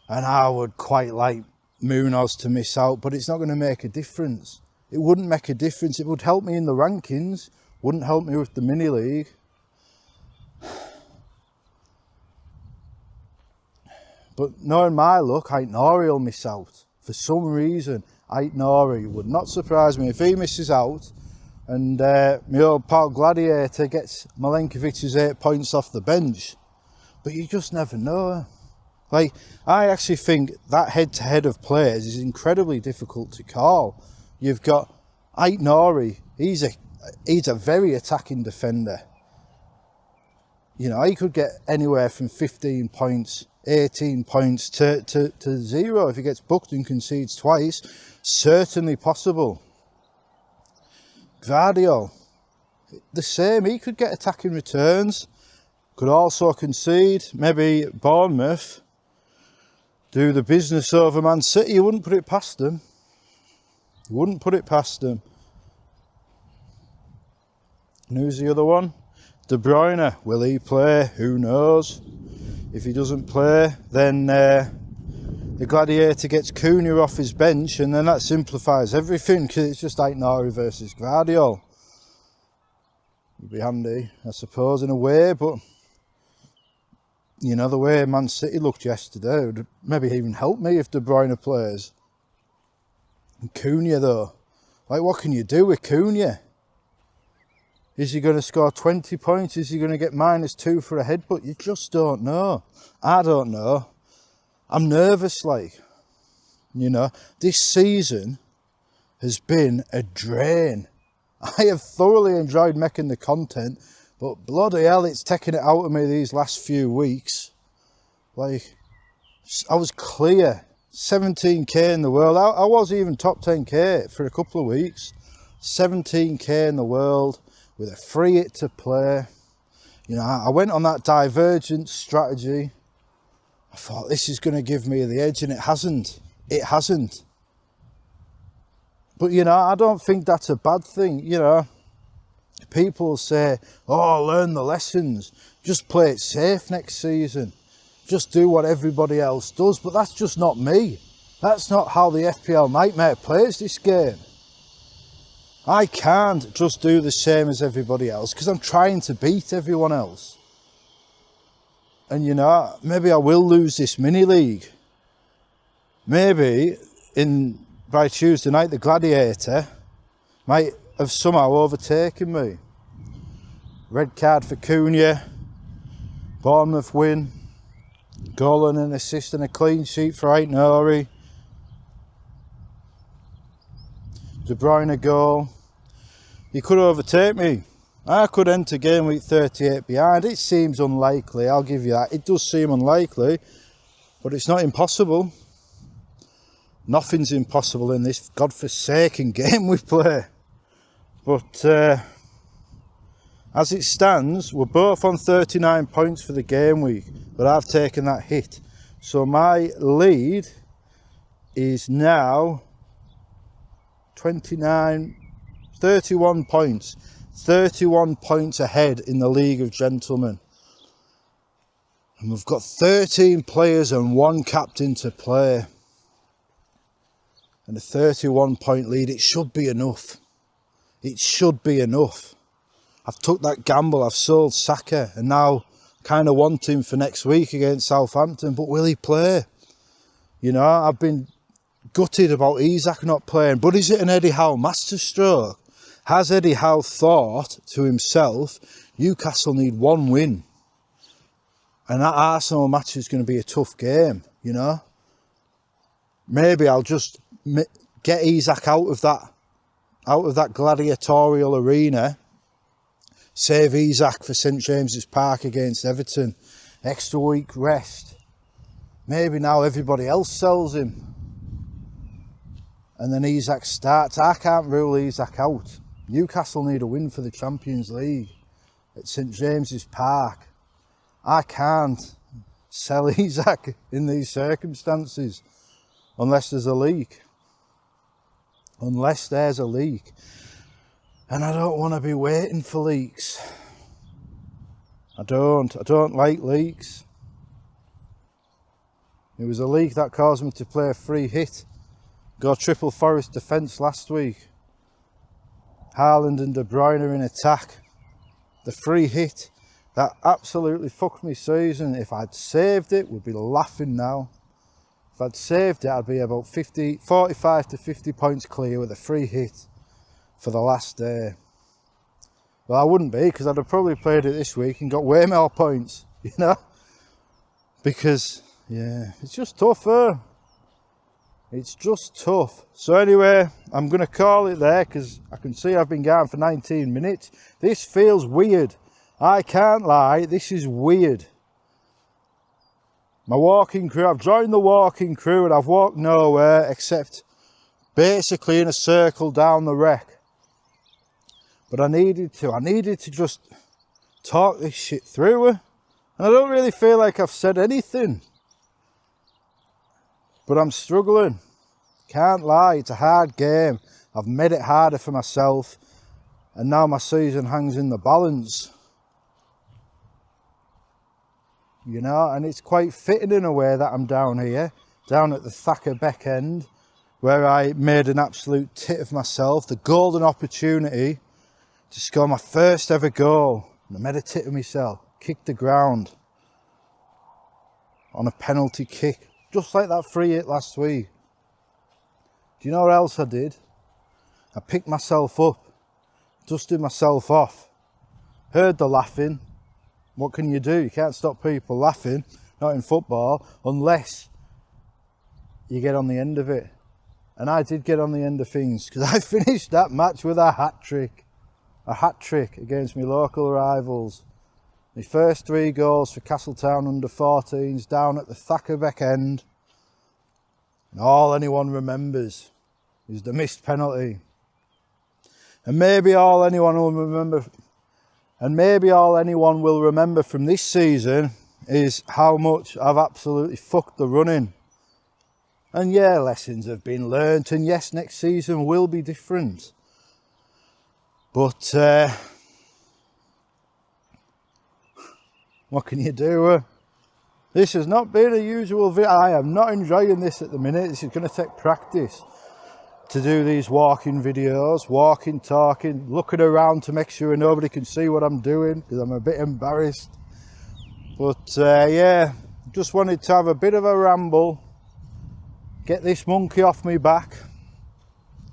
S1: And I would quite like Munoz to miss out, but it's not going to make a difference. It wouldn't make a difference. It would help me in the rankings, wouldn't help me with the mini league. But knowing my luck, Aït-Nouri will miss out. For some reason, Aït-Nouri would not surprise me if he misses out. And my old pal Gladiator gets Milenkovic's 8 points off the bench. But you just never know. Like, I actually think that head-to-head of players is incredibly difficult to call. You've got Aït-Nouri. He's a very attacking defender. You know, he could get anywhere from 15 points, 18 points to 0 if he gets booked and concedes twice. Certainly possible. Gvardiol, the same. He could get attacking returns. Could also concede. Maybe Bournemouth do the business over Man City. You wouldn't put it past them. You wouldn't put it past them. And who's the other one? De Bruyne. Will he play? Who knows? If he doesn't play, then the Gladiator gets Cunha off his bench, and then that simplifies everything because it's just Aït-Nouri versus Gvardiol. Would be handy, I suppose, in a way, but you know, the way Man City looked yesterday would maybe even help me if De Bruyne plays. And Cunha, though, like, what can you do with Cunha? Is he going to score 20 points? Is he going to get -2 for a headbutt? You just don't know. I don't know. I'm nervous, like, you know. This season has been a drain. I have thoroughly enjoyed making the content, but bloody hell, it's taken it out of me these last few weeks. Like, I was clear. 17k in the world. I was even top 10k for a couple of weeks. 17k in the world with a free hit to play.
S6: You know, I went on that divergent strategy. I thought this is going to give me the edge, and it hasn't. It hasn't. But, you know, I don't think that's a bad thing. You know, people say, oh, learn the lessons. Just play it safe next season. Just do what everybody else does. But that's just not me. That's not how the FPL Nightmare plays this game. I can't just do the same as everybody else because I'm trying to beat everyone else. And you know, maybe I will lose this mini league. Maybe by Tuesday night, the Gladiator might have somehow overtaken me. Red card for Cunha, Bournemouth win, goal and an assist and a clean sheet for Aït-Nouri. De Bruyne goal. He could overtake me. I could enter game week 38 behind. It seems unlikely, I'll give you that. It does seem unlikely, but it's not impossible. Nothing's impossible in this godforsaken game we play. But as it stands, we're both on 39 points for the game week, but I've taken that hit. So my lead is now 31 points. 31 points ahead in the League of Gentlemen. And we've got 13 players and one captain to play. And a 31 point lead, it should be enough. It should be enough. I've took that gamble, I've sold Saka, and now kind of want him for next week against Southampton, but will he play? You know, I've been gutted about Isak not playing, but is it an Eddie Howe masterstroke? Has Eddie Howe thought to himself, Newcastle need one win, and that Arsenal match is going to be a tough game, you know? Maybe I'll just get Isak out of that gladiatorial arena, save Isak for St James's Park against Everton, extra week rest. Maybe now everybody else sells him, and then Isak starts. I can't rule Isak out. Newcastle need a win for the Champions League at St James's Park. I can't sell Isak in these circumstances unless there's a leak. Unless there's a leak. And I don't want to be waiting for leaks. I don't like leaks. It was a leak that caused me to play a free hit. Go triple Forest defence last week. Haaland and De Bruyne in attack. The free hit that absolutely fucked me season. If I'd saved it, we'd be laughing now. If I'd saved it, I'd be about 45 to 50 points clear with a free hit for the last day. Well, I wouldn't be, because I'd have probably played it this week and got way more points, you know? Because, yeah, it's just tough, It's just tough. So anyway, I'm going to call it there because I can see I've been going for 19 minutes. This feels weird. I can't lie, this is weird. My walking crew, I've joined the walking crew and I've walked nowhere except basically in a circle down the wreck. But I needed to just talk this shit through. And I don't really feel like I've said anything. But I'm struggling. Can't lie, it's a hard game. I've made it harder for myself. And now my season hangs in the balance. You know, and it's quite fitting in a way that I'm down here. Down at the Thacker Beck end. Where I made an absolute tit of myself. The golden opportunity to score my first ever goal. And I made a tit of myself. Kicked the ground. On a penalty kick. Just like that free hit last week. Do you know what else I did? I picked myself up. Dusted myself off. Heard the laughing. What can you do? You can't stop people laughing. Not in football. Unless you get on the end of it. And I did get on the end of things. Because I finished that match with a hat-trick. A hat-trick against my local rivals. My first 3 goals for Castletown under-14s down at the Thacker Beck end. And all anyone remembers is the missed penalty. And maybe all anyone will remember
S1: And maybe all anyone will remember from this season is how much I've absolutely fucked the running. And yeah, lessons have been learnt, and yes, next season will be different. But what can you do? This has not been a usual video. I am not enjoying this at the minute. This is going to take practice to do these walking videos, walking, talking, looking around to make sure nobody can see what I'm doing, because I'm a bit embarrassed. But yeah, just wanted to have a bit of a ramble, get this monkey off my back,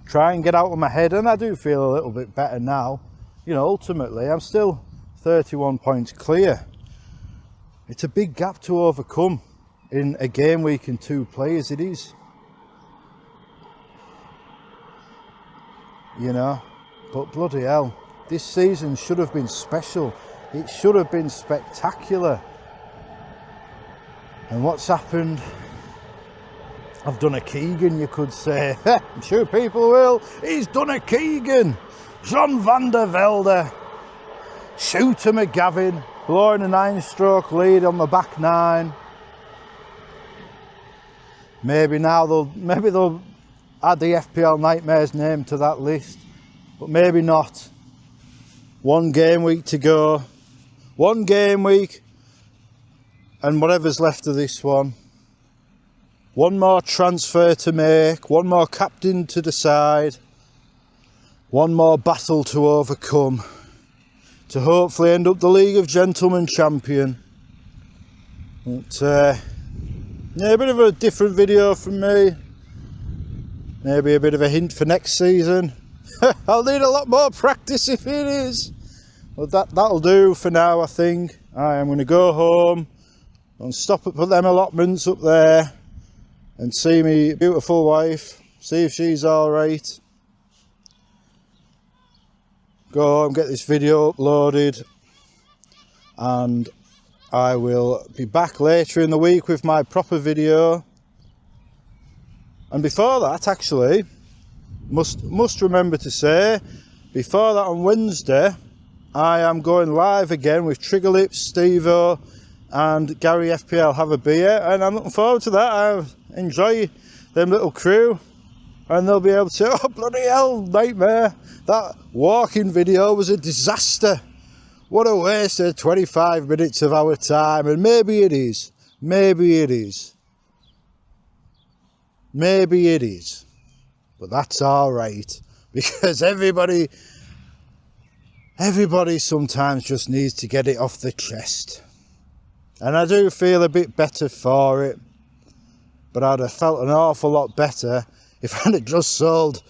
S1: try and get out of my head, and I do feel a little bit better now. You know, ultimately I'm still 31 points clear. It's a big gap to overcome in a game week and 2 players, it is. You know, but bloody hell, this season should have been special. It should have been spectacular. And what's happened? I've done a Keegan, you could say. I'm sure people will. He's done a Keegan. John van der Velde. Shooter McGavin blowing a 9-stroke lead on the back 9. Maybe now they'll add the FPL Nightmares name to that list, but maybe not. 1 game week to go. 1 game week, and whatever's left of this one. 1 more transfer to make, 1 more captain to decide, 1 more battle to overcome, to hopefully end up the League of Gentlemen champion. But yeah, a bit of a different video from me. Maybe a bit of a hint for next season. I'll need a lot more practice if it is. But that'll do for now, I think. I am going to go home and stop at them allotments up there and see me beautiful wife, see if she's alright. Go home, get this video uploaded, and I will be back later in the week with my proper video. And before that, actually, must remember to say, before that on Wednesday, I am going live again with Trigger Lips, Steve-O and Gary FPL Have a Beer, and I'm looking forward to that. I enjoy them little crew, and they'll be able to say, oh bloody hell, Nightmare, that walking video was a disaster. What a waste of 25 minutes of our time. And maybe it is, maybe it is. Maybe it is, but that's all right, because everybody sometimes just needs to get it off the chest. And I do feel a bit better for it, but I'd have felt an awful lot better if I'd have just sold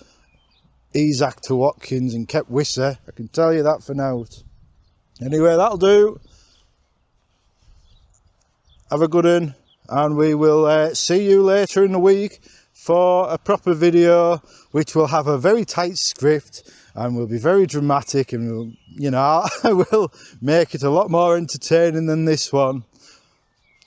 S1: Isak to Watkins and kept Wissa. I can tell you that for now. Anyway, that'll do. Have a good one, and we will see you later in the week for a proper video, which will have a very tight script and will be very dramatic, and will, you know, I will make it a lot more entertaining than this one.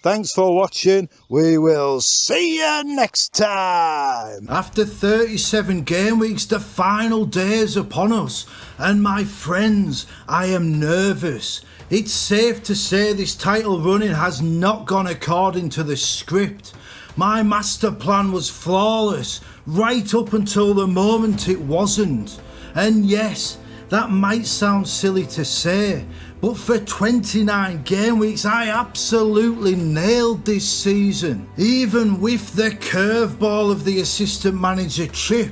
S1: Thanks for watching. We will see you next time.
S6: After 37 game weeks, the final day is upon us, and my friends, I am nervous. It's safe to say this title running has not gone according to the script. My master plan was flawless, right up until the moment it wasn't. And yes, that might sound silly to say, but for 29 game weeks I absolutely nailed this season. Even with the curveball of the assistant manager Chip,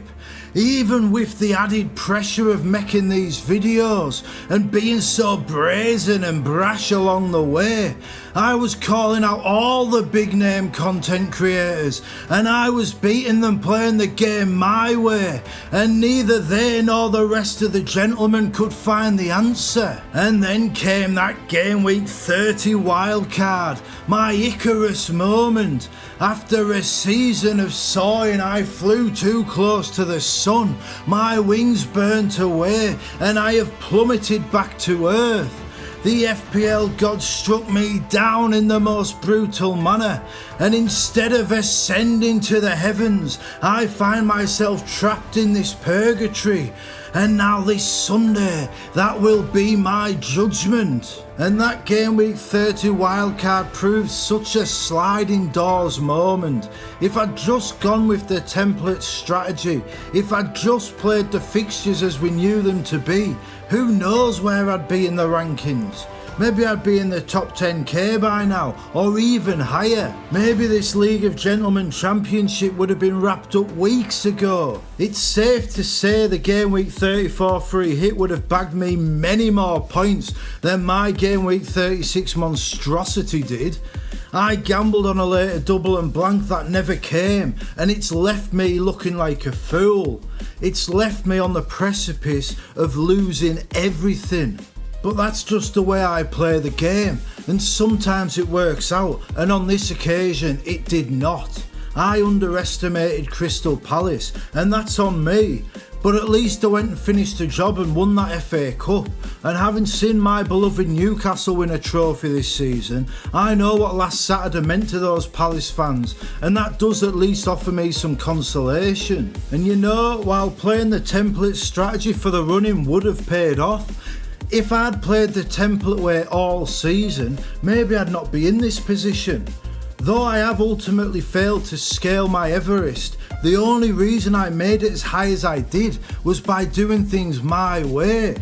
S6: even with the added pressure of making these videos and being so brazen and brash along the way, I was calling out all the big name content creators, and I was beating them playing the game my way, and neither they nor the rest of the gentlemen could find the answer. And then came that game week 30 wildcard, my Icarus moment. After a season of soaring, I flew too close to the sun, my wings burnt away, and I have plummeted back to earth. The FPL gods struck me down in the most brutal manner, and instead of ascending to the heavens, I find myself trapped in this purgatory. And now this Sunday, that will be my judgment. And that game week 30 wildcard proved such a sliding doors moment. If I'd just gone with the template strategy, if I'd just played the fixtures as we knew them to be, who knows where I'd be in the rankings. Maybe I'd be in the top 10k by now, or even higher. Maybe this League of Gentlemen Championship would have been wrapped up weeks ago. It's safe to say the Game Week 34 free hit would have bagged me many more points than my Game Week 36 monstrosity did. I gambled on a later double and blank that never came, and it's left me looking like a fool. It's left me on the precipice of losing everything. But that's just the way I play the game, and sometimes it works out, and on this occasion it did not. I underestimated Crystal Palace, and that's on me. But at least I went and finished the job and won that FA Cup, and having seen my beloved Newcastle win a trophy this season, I know what last Saturday meant to those Palace fans, and that does at least offer me some consolation. And you know, while playing the template strategy for the running would have paid off, if I'd played the template way all season, maybe I'd not be in this position. Though I have ultimately failed to scale my Everest, the only reason I made it as high as I did was by doing things my way.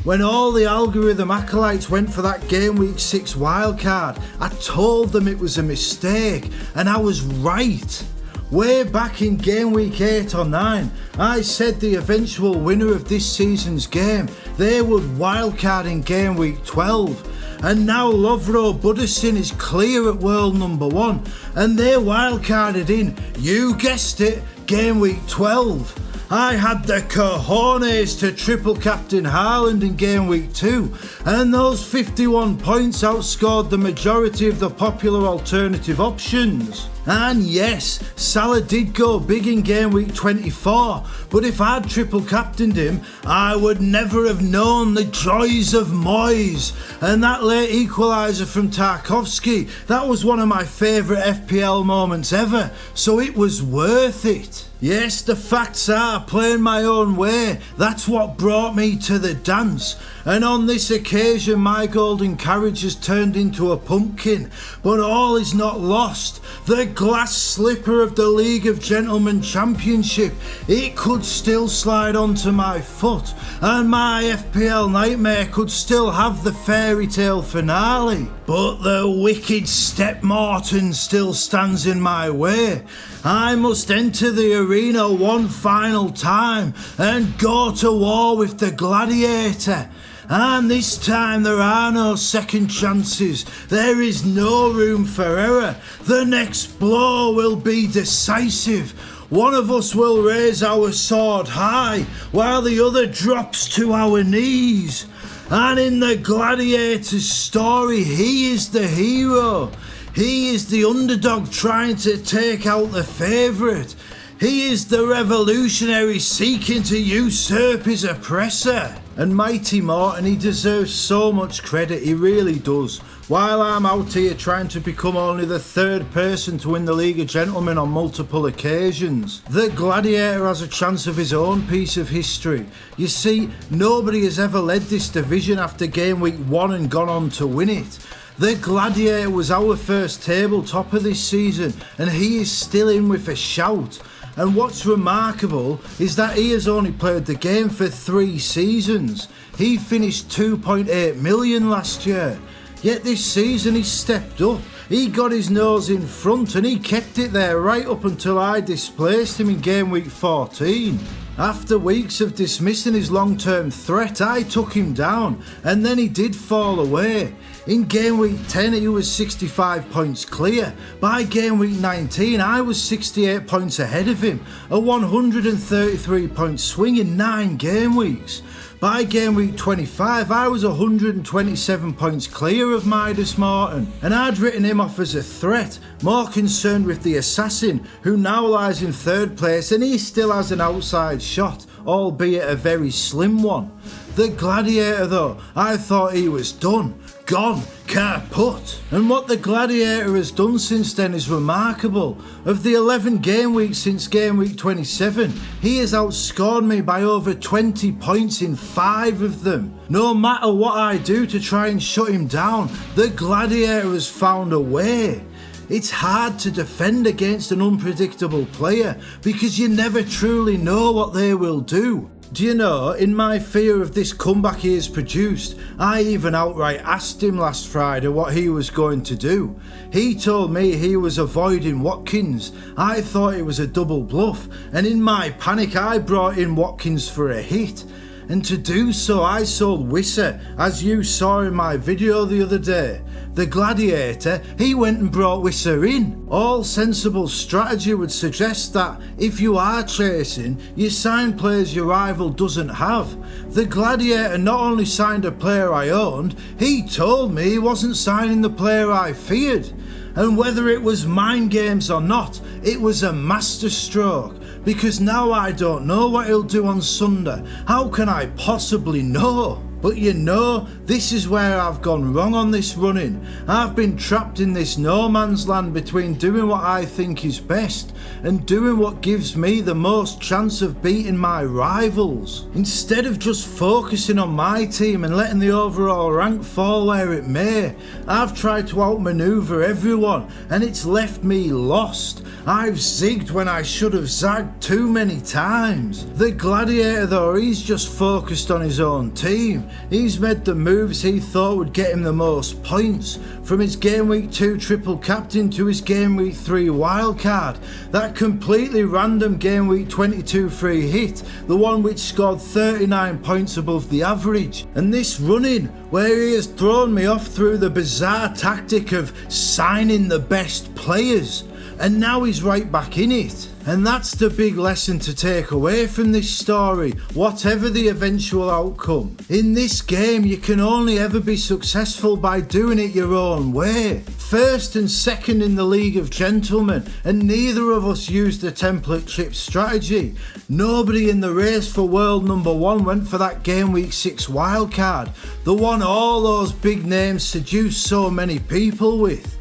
S6: When all the algorithm acolytes went for that Game Week 6 wildcard, I told them it was a mistake, and I was right. Way back in Game Week 8 or 9, I said the eventual winner of this season's game, they would wildcard in Game Week 12. And now Lovro Budison is clear at world number 1, and they wildcarded in, you guessed it, Game Week 12. I had the cojones to triple captain Haaland in Game Week 2, and those 51 points outscored the majority of the popular alternative options. And yes, Salah did go big in Game Week 24, but if I'd triple captained him, I would never have known the joys of Moyes. And that late equaliser from Tarkowski, that was one of my favourite FPL moments ever, so it was worth it. Yes, the facts are, playing my own way, that's what brought me to the dance. And on this occasion my golden carriage has turned into a pumpkin, but all is not lost. The glass slipper of the League of Gentlemen Championship, it could still slide onto my foot, and my FPL nightmare could still have the fairy tale finale. But the wicked Step Morton still stands in my way. I must enter the arena one final time and go to war with the gladiator. And this time there are no second chances. There is no room for error. The next blow will be decisive. One of us will raise our sword high while the other drops to our knees. And in the gladiator's story, he is the hero. He is the underdog trying to take out the favourite. He is the revolutionary seeking to usurp his oppressor. And Mighty Morton, he deserves so much credit, he really does. While I'm out here trying to become only the third person to win the League of Gentlemen on multiple occasions, the Gladiator has a chance of his own piece of history. You see, nobody has ever led this division after Game Week 1 and gone on to win it. The Gladiator was our first table topper this season, and he is still in with a shout. And what's remarkable is that he has only played the game for 3 seasons. He finished 2.8 million last year. Yet this season he stepped up. He got his nose in front and he kept it there right up until I displaced him in Game Week 14. After weeks of dismissing his long-term threat, I took him down, and then he did fall away. In Game Week 10 he was 65 points clear. By Game Week 19 I was 68 points ahead of him, a 133 point swing in 9 game weeks. By Game Week 25 I was 127 points clear of Midas Morton, and I'd written him off as a threat, more concerned with the assassin who now lies in 3rd place, and he still has an outside shot, albeit a very slim one. The Gladiator though, I thought he was done. gone kaput. And what the Gladiator has done since then is remarkable. Of the 11 game weeks since game week 27, he has outscored me by over 20 points in 5 of them. No matter what I do to try and shut him down, the Gladiator has found a way. It's hard to defend against an unpredictable player because you never truly know what they will do. Do you know, in my fear of this comeback he has produced, I even outright asked him last Friday what he was going to do. He told me he was avoiding Watkins. I thought it was a double bluff, and in my panic I brought in Watkins for a hit. And to do so I sold Wissa, as you saw in my video the other day. The Gladiator, he went and brought Wissa in. All sensible strategy would suggest that if you are chasing, you sign players your rival doesn't have. The Gladiator not only signed a player I owned, he told me he wasn't signing the player I feared. And whether it was mind games or not, it was a masterstroke. Because now I don't know what he'll do on Sunday. How can I possibly know? But you know, this is where I've gone wrong on this run-in. I've been trapped in this no man's land between doing what I think is best and doing what gives me the most chance of beating my rivals. Instead of just focusing on my team and letting the overall rank fall where it may, I've tried to outmaneuver everyone and it's left me lost. I've zigged when I should have zagged too many times. The Gladiator though, he's just focused on his own team. He's made the moves he thought would get him the most points, from his game week 2 triple captain to his game week 3 wildcard, that completely random game week 22 free hit, the one which scored 39 points above the average, and this run-in where he has thrown me off through the bizarre tactic of signing the best players. And now he's right back in it. And that's the big lesson to take away from this story, whatever the eventual outcome. In this game, you can only ever be successful by doing it your own way. First and second in the League of Gentlemen, and neither of us used the template chip strategy. Nobody in the race for world number 1 went for that game week 6 wildcard, the one all those big names seduced so many people with.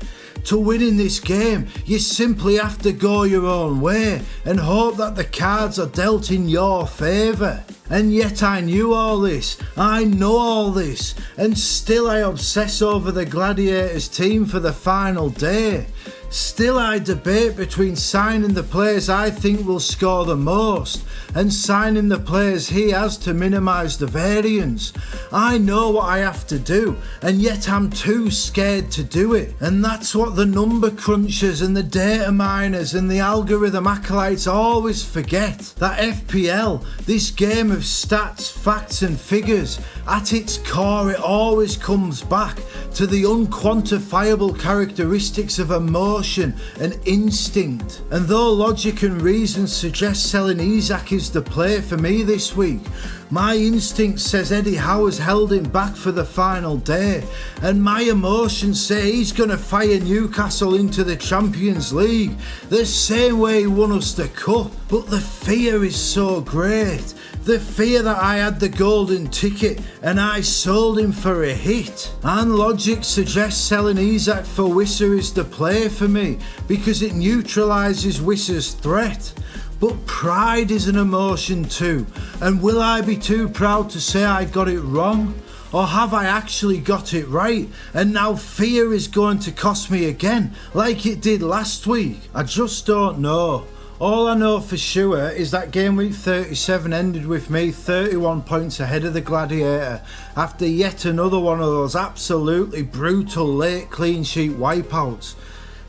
S6: To win in this game, you simply have to go your own way and hope that the cards are dealt in your favour. And yet I knew all this, I know all this, and still I obsess over the Gladiators team for the final day. Still I debate between signing the players I think will score the most and signing the players he has to minimise the variance. I know what I have to do, and yet I'm too scared to do it. And that's what the number crunchers and the data miners and the algorithm acolytes always forget. That FPL, this game of stats, facts and figures, at its core it always comes back to the unquantifiable characteristics of emotion and instinct. And though logic and reason suggest selling Isak is the play for me this week, my instinct says Eddie Howe has held him back for the final day, and my emotions say he's going to fire Newcastle into the Champions League the same way he won us the cup. But the fear is so great. The fear that I had the golden ticket and I sold him for a hit. And logic suggests selling Isak for Wissa is the play for me because it neutralises Wissa's threat. But pride is an emotion too, and will I be too proud to say I got it wrong? Or have I actually got it right, and now fear is going to cost me again, like it did last week? I just don't know. All I know for sure is that game week 37 ended with me 31 points ahead of the Gladiator after yet another one of those absolutely brutal late clean sheet wipeouts.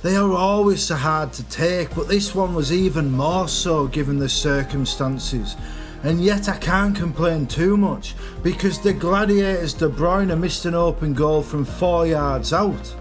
S6: They are always so hard to take, but this one was even more so given the circumstances. And yet I can't complain too much because the Gladiators De Bruyne missed an open goal from 4 yards out.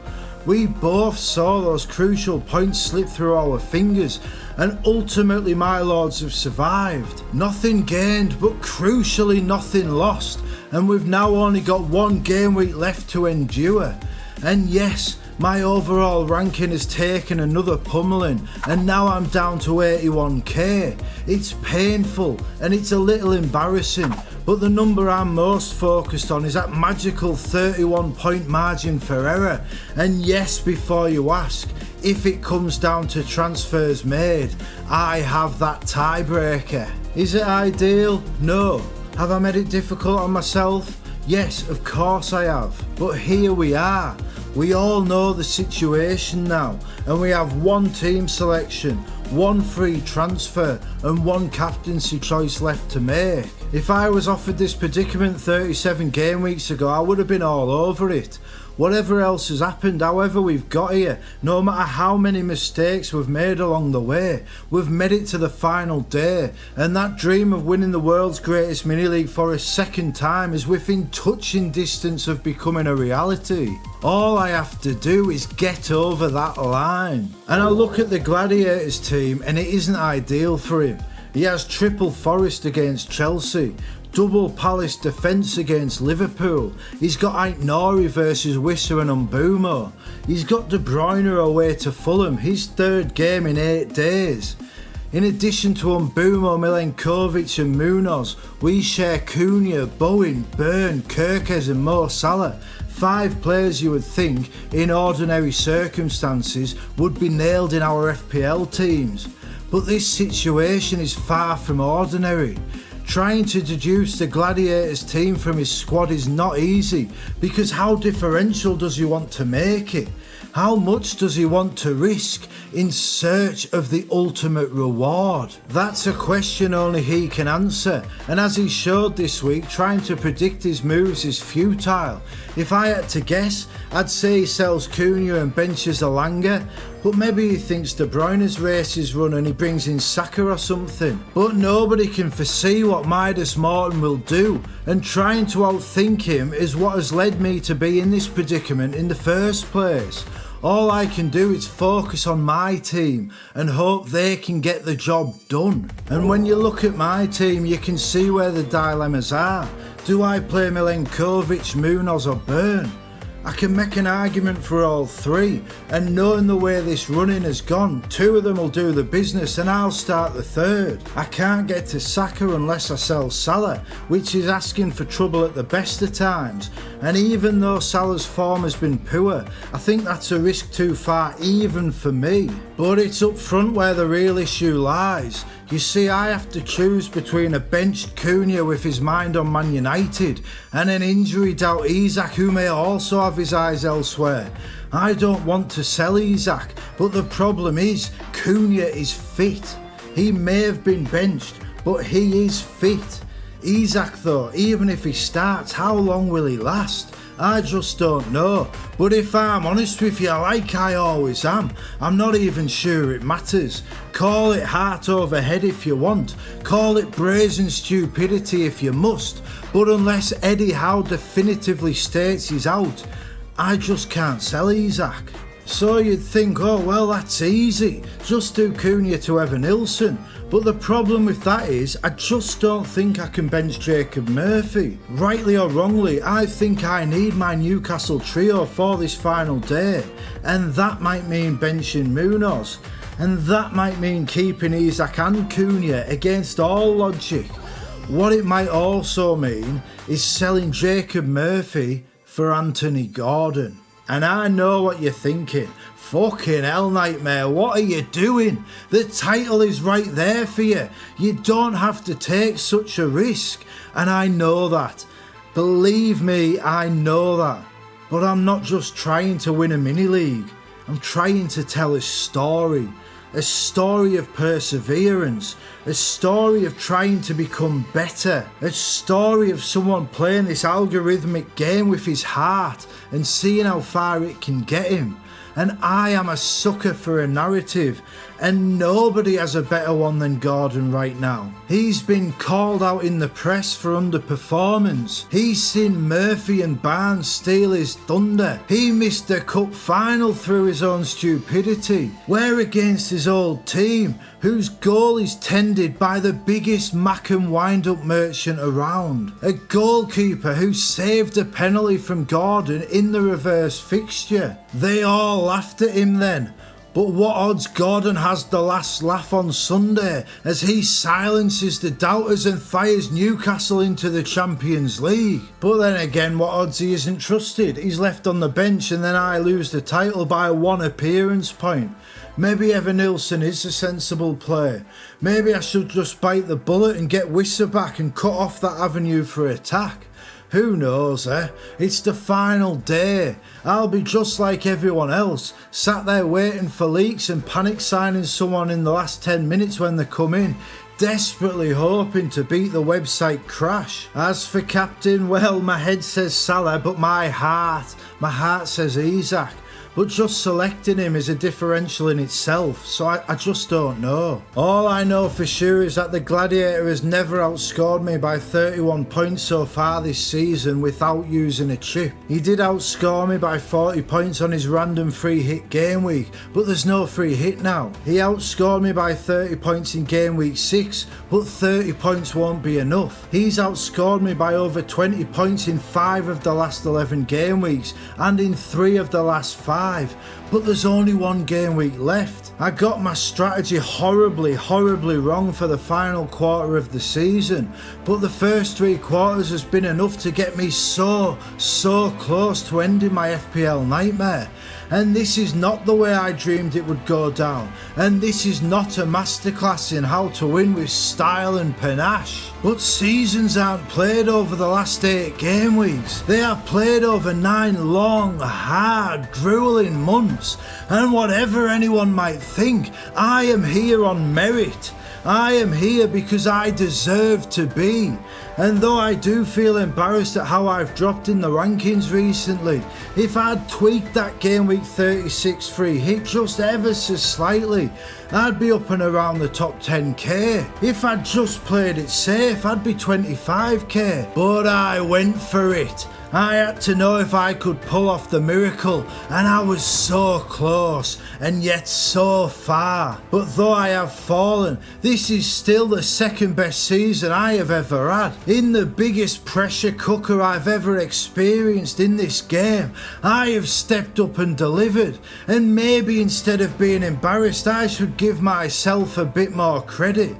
S6: We both saw those crucial points slip through our fingers, and ultimately my lords have survived. Nothing gained, but crucially nothing lost, and we've now only got one game week left to endure. And yes, My overall ranking has taken another pummeling and now I'm down to 81k. It's painful and it's a little embarrassing, but the number I'm most focused on is that magical 31 point margin for error. And yes, before you ask, if it comes down to transfers made, I have that tiebreaker. Is it ideal? No. Have I made it difficult on myself? Yes, of course I have. But here we are. We all know the situation now, and we have one team selection, one free transfer, and one captaincy choice left to make. If I was offered this predicament 37 game weeks ago, I would have been all over it. Whatever else has happened, however we've got here, no matter how many mistakes we've made along the way, we've made it to the final day, and that dream of winning the world's greatest mini-league for a second time is within touching distance of becoming a reality. All I have to do is get over that line. And I look at the Gladiators team and it isn't ideal for him. He has triple Forest against Chelsea, double Palace defence against Liverpool. He's got Aït-Nouri versus Wissa and Mbeumo. He's got De Bruyne away to Fulham, his third game in 8 days. In addition to Mbeumo, Milenkovic and Munoz, we share Cunha, Bowen, Burn, Kerkez and Mo Salah. 5 players you would think, in ordinary circumstances, would be nailed in our FPL teams. But this situation is far from ordinary. Trying to deduce the Gladiators team from his squad is not easy, because how differential does he want to make it? How much does he want to risk in search of the ultimate reward? That's a question only he can answer, and as he showed this week, trying to predict his moves is futile. If I had to guess, I'd say he sells Cunha and benches Elanga, but maybe he thinks De Bruyne's race is run and he brings in Saka or something. But nobody can foresee what Midas Morton will do, and trying to outthink him is what has led me to be in this predicament in the first place. All I can do is focus on my team and hope they can get the job done. And when you look at my team, you can see where the dilemmas are. Do I play Milenkovic, Munoz or Burn? I can make an argument for all 3, and knowing the way this running has gone, 2 of them will do the business and I'll start the 3rd. I can't get to Saka unless I sell Salah, which is asking for trouble at the best of times, and even though Salah's form has been poor, I think that's a risk too far even for me. But it's up front where the real issue lies. You see, I have to choose between a benched Cunha with his mind on Man United and an injury doubt Isak who may also have his eyes elsewhere. I don't want to sell Isak, but the problem is Cunha is fit. He may have been benched, but he is fit. Isak though, even if he starts, how long will he last? I just don't know. But if I'm honest with you, like I always am, I'm not even sure it matters. Call it heart over head if you want, call it brazen stupidity if you must, but unless Eddie Howe definitively states he's out, I just can't sell Isak. So you'd think, oh well, that's easy, just do Cunha to Evanilson. But the problem with that is, I just don't think I can bench Jacob Murphy. Rightly or wrongly, I think I need my Newcastle trio for this final day, and that might mean benching Munoz, and that might mean keeping Isak and Cunha against all logic. What it might also mean is selling Jacob Murphy for Anthony Gordon. And I know what you're thinking. Fucking hell, Nightmare, what are you doing? The title is right there for you. You don't have to take such a risk. And I know that. Believe me, I know that. But I'm not just trying to win a mini-league. I'm trying to tell a story. A story of perseverance. A story of trying to become better. A story of someone playing this algorithmic game with his heart and seeing how far it can get him. and I am a sucker for a narrative, and nobody has a better one than Gordon right now. He's been called out in the press for underperformance. He's seen Murphy and Barnes steal his thunder. He missed the cup final through his own stupidity. We're against his old team, whose goal is tended by the biggest Mac and wind-up merchant around. A goalkeeper who saved a penalty from Gordon in the reverse fixture. They all laughed at him then. But what odds Gordon has the last laugh on Sunday as he silences the doubters and fires Newcastle into the Champions League? But then again, what odds he isn't trusted? He's left on the bench and then I lose the title by 1 appearance point. Maybe Evan Nilsson is a sensible play. Maybe I should just bite the bullet and get Wissa back and cut off that avenue for attack. Who knows, eh? It's the final day. I'll be just like everyone else, sat there waiting for leaks and panic signing someone in the last 10 minutes when they come in, desperately hoping to beat the website crash. As for captain, well, my head says Salah, but my heart says Isak. But just selecting him is a differential in itself, so I just don't know. All I know for sure is that the Gladiator has never outscored me by 31 points so far this season without using a chip. He did outscore me by 40 points on his random free hit game week, but there's no free hit now. He outscored me by 30 points in game week 6, but 30 points won't be enough. He's outscored me by over 20 points in 5 of the last 11 game weeks, and in 3 of the last 5. But there's only 1 game week left. I got my strategy horribly wrong for the final quarter of the season, but the first 3 quarters has been enough to get me so close to ending my FPL nightmare. And this is not the way I dreamed it would go down, and this is not a masterclass in how to win with style and panache. But seasons aren't played over the last 8 game weeks, they are played over 9 long, hard, grueling months, and whatever anyone might think, I am here on merit. I am here because I deserve to be. And though I do feel embarrassed at how I've dropped in the rankings recently, if I'd tweaked that game week 36 free hit just ever so slightly, I'd be up and around the top 10k. If I'd just played it safe, I'd be 25k. But I went for it. I had to know if I could pull off the miracle, and I was so close, and yet so far. But though I have fallen, this is still the second best season I have ever had. In the biggest pressure cooker I've ever experienced in this game, I have stepped up and delivered, and maybe instead of being embarrassed, I should give myself a bit more credit.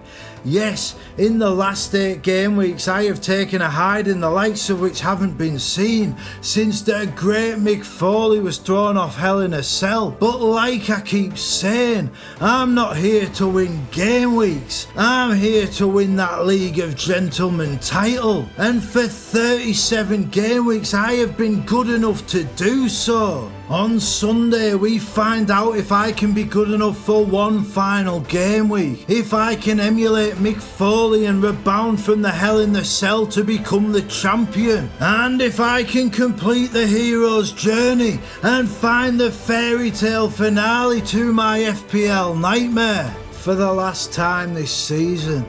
S6: Yes, in the last 8 game weeks I have taken a hiding the likes of which haven't been seen since the great Mick Foley was thrown off Hell in a Cell. But like I keep saying, I'm not here to win game weeks, I'm here to win that League of Gentlemen title. And for 37 game weeks I have been good enough to do so. On Sunday we find out if I can be good enough for 1 final game week, if I can emulate Mick Foley and rebound from the Hell in the Cell to become the champion, and if I can complete the hero's journey and find the fairy tale finale to my FPL nightmare. For the last time this season,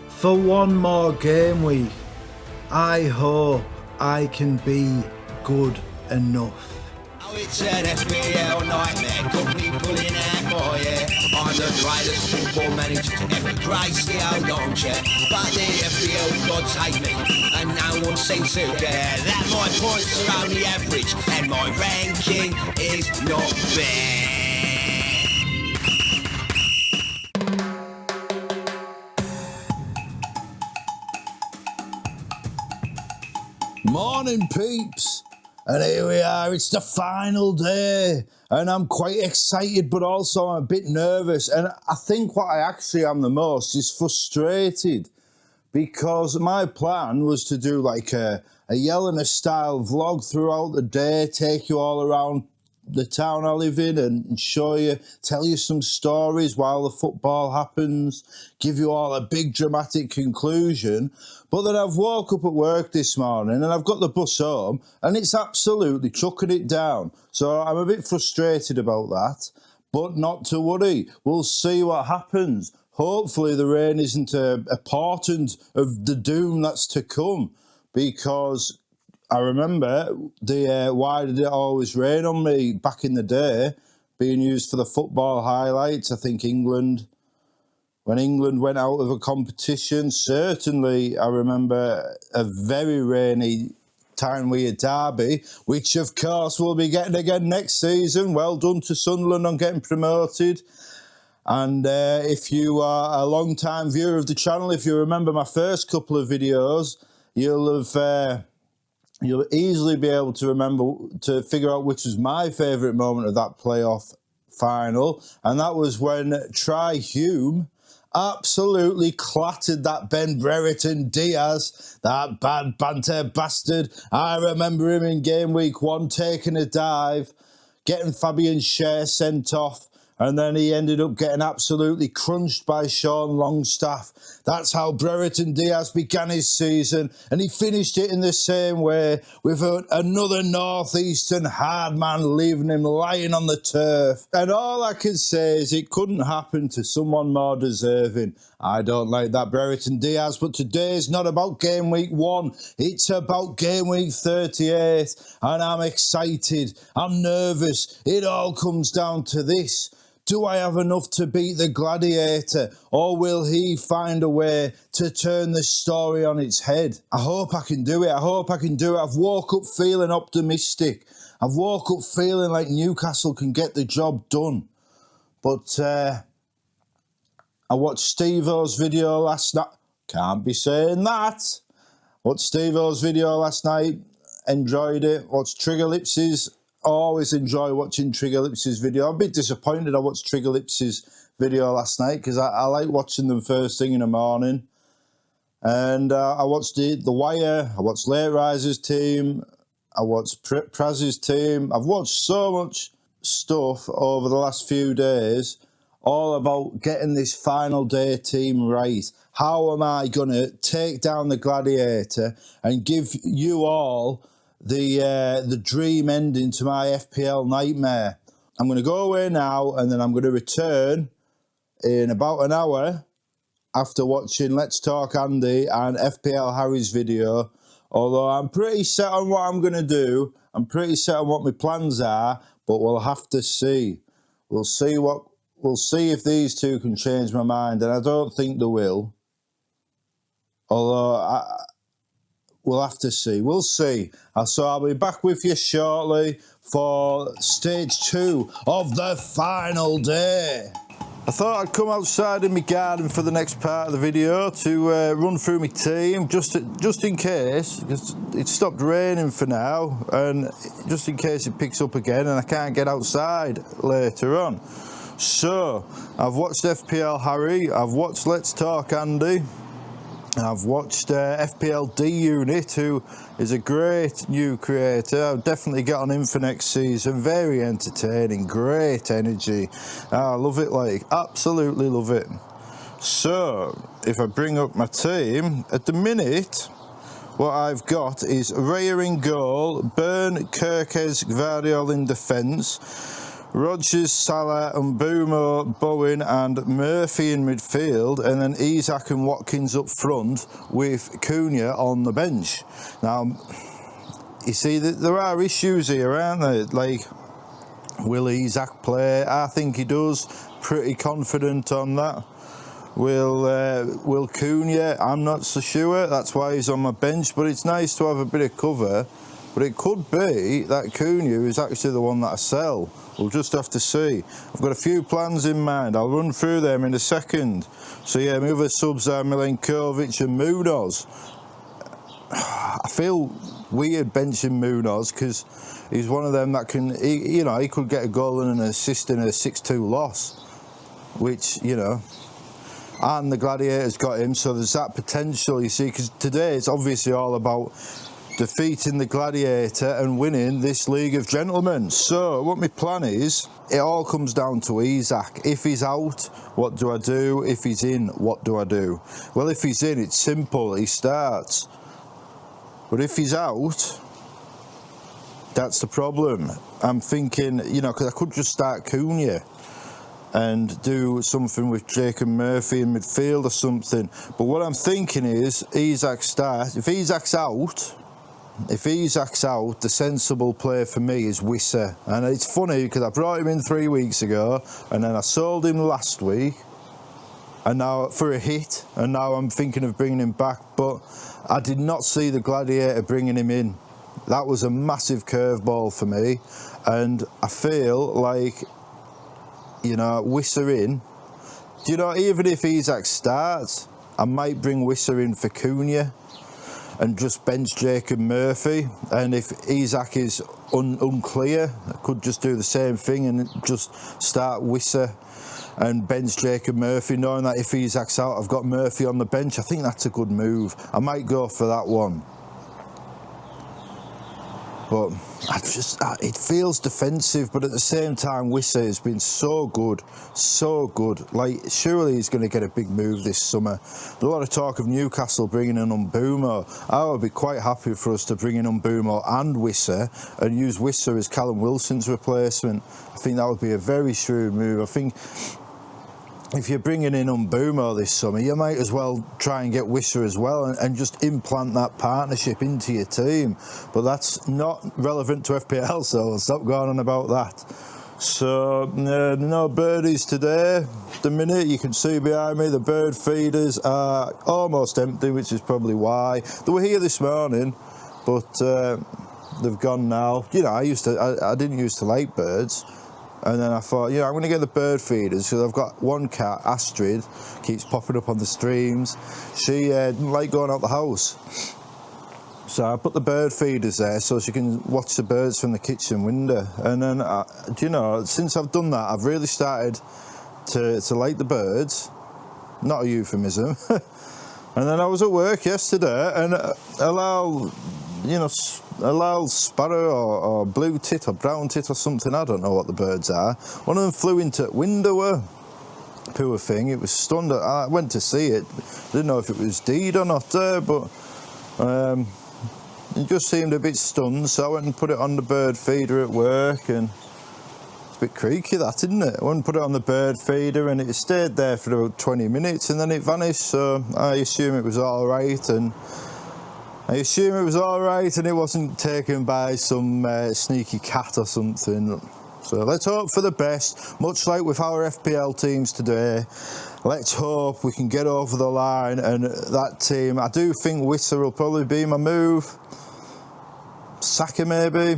S6: for 1 more game week, I hope I can be good enough.
S2: It's an FPL nightmare, got me pulling out more, yeah. I'm the greatest football manager to ever grace the old armchair, but the FPL gods hate me, and no one seems to care that my points are only average, and my ranking is not fair.
S1: Morning, peeps. And here we are, it's the final day, and I'm quite excited, but also I'm a bit nervous, and I think what I actually am the most is frustrated, because my plan was to do like a Yelena style vlog throughout the day, take you all around the town I live in and show you, tell you some stories while the football happens, give you all a big dramatic conclusion. But then I've woke up at work this morning and I've got the bus home and it's absolutely chucking it down. So I'm a bit frustrated about that, but not to worry. We'll see what happens. Hopefully the rain isn't a portent of the doom that's to come, because I remember the Why Did It Always Rain on Me back in the day being used for the football highlights. I think when England went out of a competition, certainly I remember a very rainy time with a derby, which of course we'll be getting again next season. Well done to Sunderland on getting promoted. And if you are a long-time viewer of the channel, if you remember my first couple of videos, you'll easily be able to figure out which was my favourite moment of that playoff final, and that was when Try Hume absolutely clattered that Ben Brereton Diaz, that bad banter bastard. I remember him in game week 1 taking a dive, getting Fabian Schär sent off, and then he ended up getting absolutely crunched by Sean Longstaff. That's how Brereton Diaz began his season, and he finished it in the same way, with another northeastern hard man leaving him lying on the turf. And all I can say is it couldn't happen to someone more deserving. I don't like that Brereton Diaz, but today is not about game week 1. It's about game week 38, and I'm excited. I'm nervous. It all comes down to this. Do I have enough to beat the Gladiator, or will he find a way to turn this story on its head? I hope I can do it. I hope I can do it. I've woke up feeling optimistic. I've woke up feeling like Newcastle can get the job done. But I watched Steve-O's video last night. Can't be saying that. Watched Steve-O's video last night. Enjoyed it. Watched Trigger Lips's. Always enjoy watching Trigger Lips's video. I'm a bit disappointed I watched Trigger Lips's video last night, because I like watching them first thing in the morning. And I watched The Wire, I watched Late Risers Team, I watched Praz's Team. I've watched so much stuff over the last few days, all about getting this final day team right. How am I going to take down the Gladiator and give you all the dream ending to my FPL nightmare? I'm going to go away now, and then I'm going to return in about an hour after watching Let's Talk Andy and FPL Harry's video. Although I'm pretty set on what I'm going to do, I'm pretty set on what my plans are, but we'll have to see. We'll see if these two can change my mind, and I don't think they will. Although we'll have to see. We'll see. So I'll be back with you shortly for stage 2 of the final day. I thought I'd come outside in my garden for the next part of the video to run through my team, just in case, because it stopped raining for now, and just in case it picks up again and I can't get outside later on. So I've watched FPL Harry, I've watched Let's Talk Andy, I've watched FPL D Unit, who is a great new creator. I'll definitely get on him for next season. Very entertaining, great energy. I love it, like, absolutely love it. So, if I bring up my team, at the minute, what I've got is Raya in goal, Byrne, Kirkes, Gvardiol in defence, Rodgers, Salah, Mbeumo, Bowen and Murphy in midfield, and then Isak and Watkins up front with Cunha on the bench. Now, you see that there are issues here, aren't there? Like, will Isak play? I think he does. Pretty confident on that. Will Cunha? I'm not so sure. That's why he's on my bench, but it's nice to have a bit of cover. But it could be that Cunha is actually the one that I sell. We'll just have to see. I've got a few plans in mind. I'll run through them in a second. So yeah, my other subs are Milenkovic and Munoz. I feel weird benching Munoz because he's one of them that can, he could get a goal and an assist in a 6-2 loss, which, and the Gladiators got him, so there's that potential, you see, because today it's obviously all about defeating the Gladiator and winning this League of Gentlemen. So what my plan is, it all comes down to Isak. If he's out, what do I do? If he's in, what do I do? Well, if he's in, it's simple, he starts. But if he's out, that's the problem. I'm thinking, you know, because I could just start Cunha and do something with Jacob Murphy in midfield or something. But what I'm thinking is, Isak starts. If Isak's out, the sensible play for me is Wissa. And it's funny because I brought him in 3 weeks ago, and then I sold him last week, and now for a hit, and now I'm thinking of bringing him back. But I did not see the Gladiator bringing him in. That was a massive curveball for me, and I feel like, you know, Wissa in. Do you know, even if Isak starts, I might bring Wissa in for Cunha and just bench Jacob Murphy. And if Isak is unclear, I could just do the same thing and just start Wissa and bench Jacob Murphy, knowing that if Isak's out, I've got Murphy on the bench. I think that's a good move. I might go for that one. But it feels defensive, but at the same time, Wissa has been so good. Like, surely he's going to get a big move this summer. There's a lot of talk of Newcastle bringing in Mbeumo. I would be quite happy for us to bring in Mbeumo and Wissa and use Wissa as Callum Wilson's replacement. I think that would be a very shrewd move. I think if you're bringing in Mbeumo this summer, you might as well try and get Wissa as well and just implant that partnership into your team. But that's not relevant to FPL, so I'll stop going on about that. So, no birdies today. The minute you can see behind me, the bird feeders are almost empty, which is probably why. They were here this morning, but they've gone now. You know, I didn't used to like birds. And then I thought, I'm going to get the bird feeders, because I've got one cat, Astrid, keeps popping up on the streams. She didn't like going out the house. So I put the bird feeders there so she can watch the birds from the kitchen window. And then, since I've done that, I've really started to like the birds. Not a euphemism. And then I was at work yesterday, and a loud sparrow or blue tit or brown tit or something, I don't know what the birds are. One of them flew into window. Poor thing, it was stunned. I went to see it. Didn't know if it was deed or not there, but it just seemed a bit stunned, so I went and put it on the bird feeder at work, and it's a bit creaky, that, isn't it? I went and put it on the bird feeder, and it stayed there for about 20 minutes, and then it vanished, so I assume it was all right, and it wasn't taken by some sneaky cat or something. So let's hope for the best, much like with our FPL teams today. Let's hope we can get over the line, and that team, I do think Wissa will probably be my move. Saka maybe,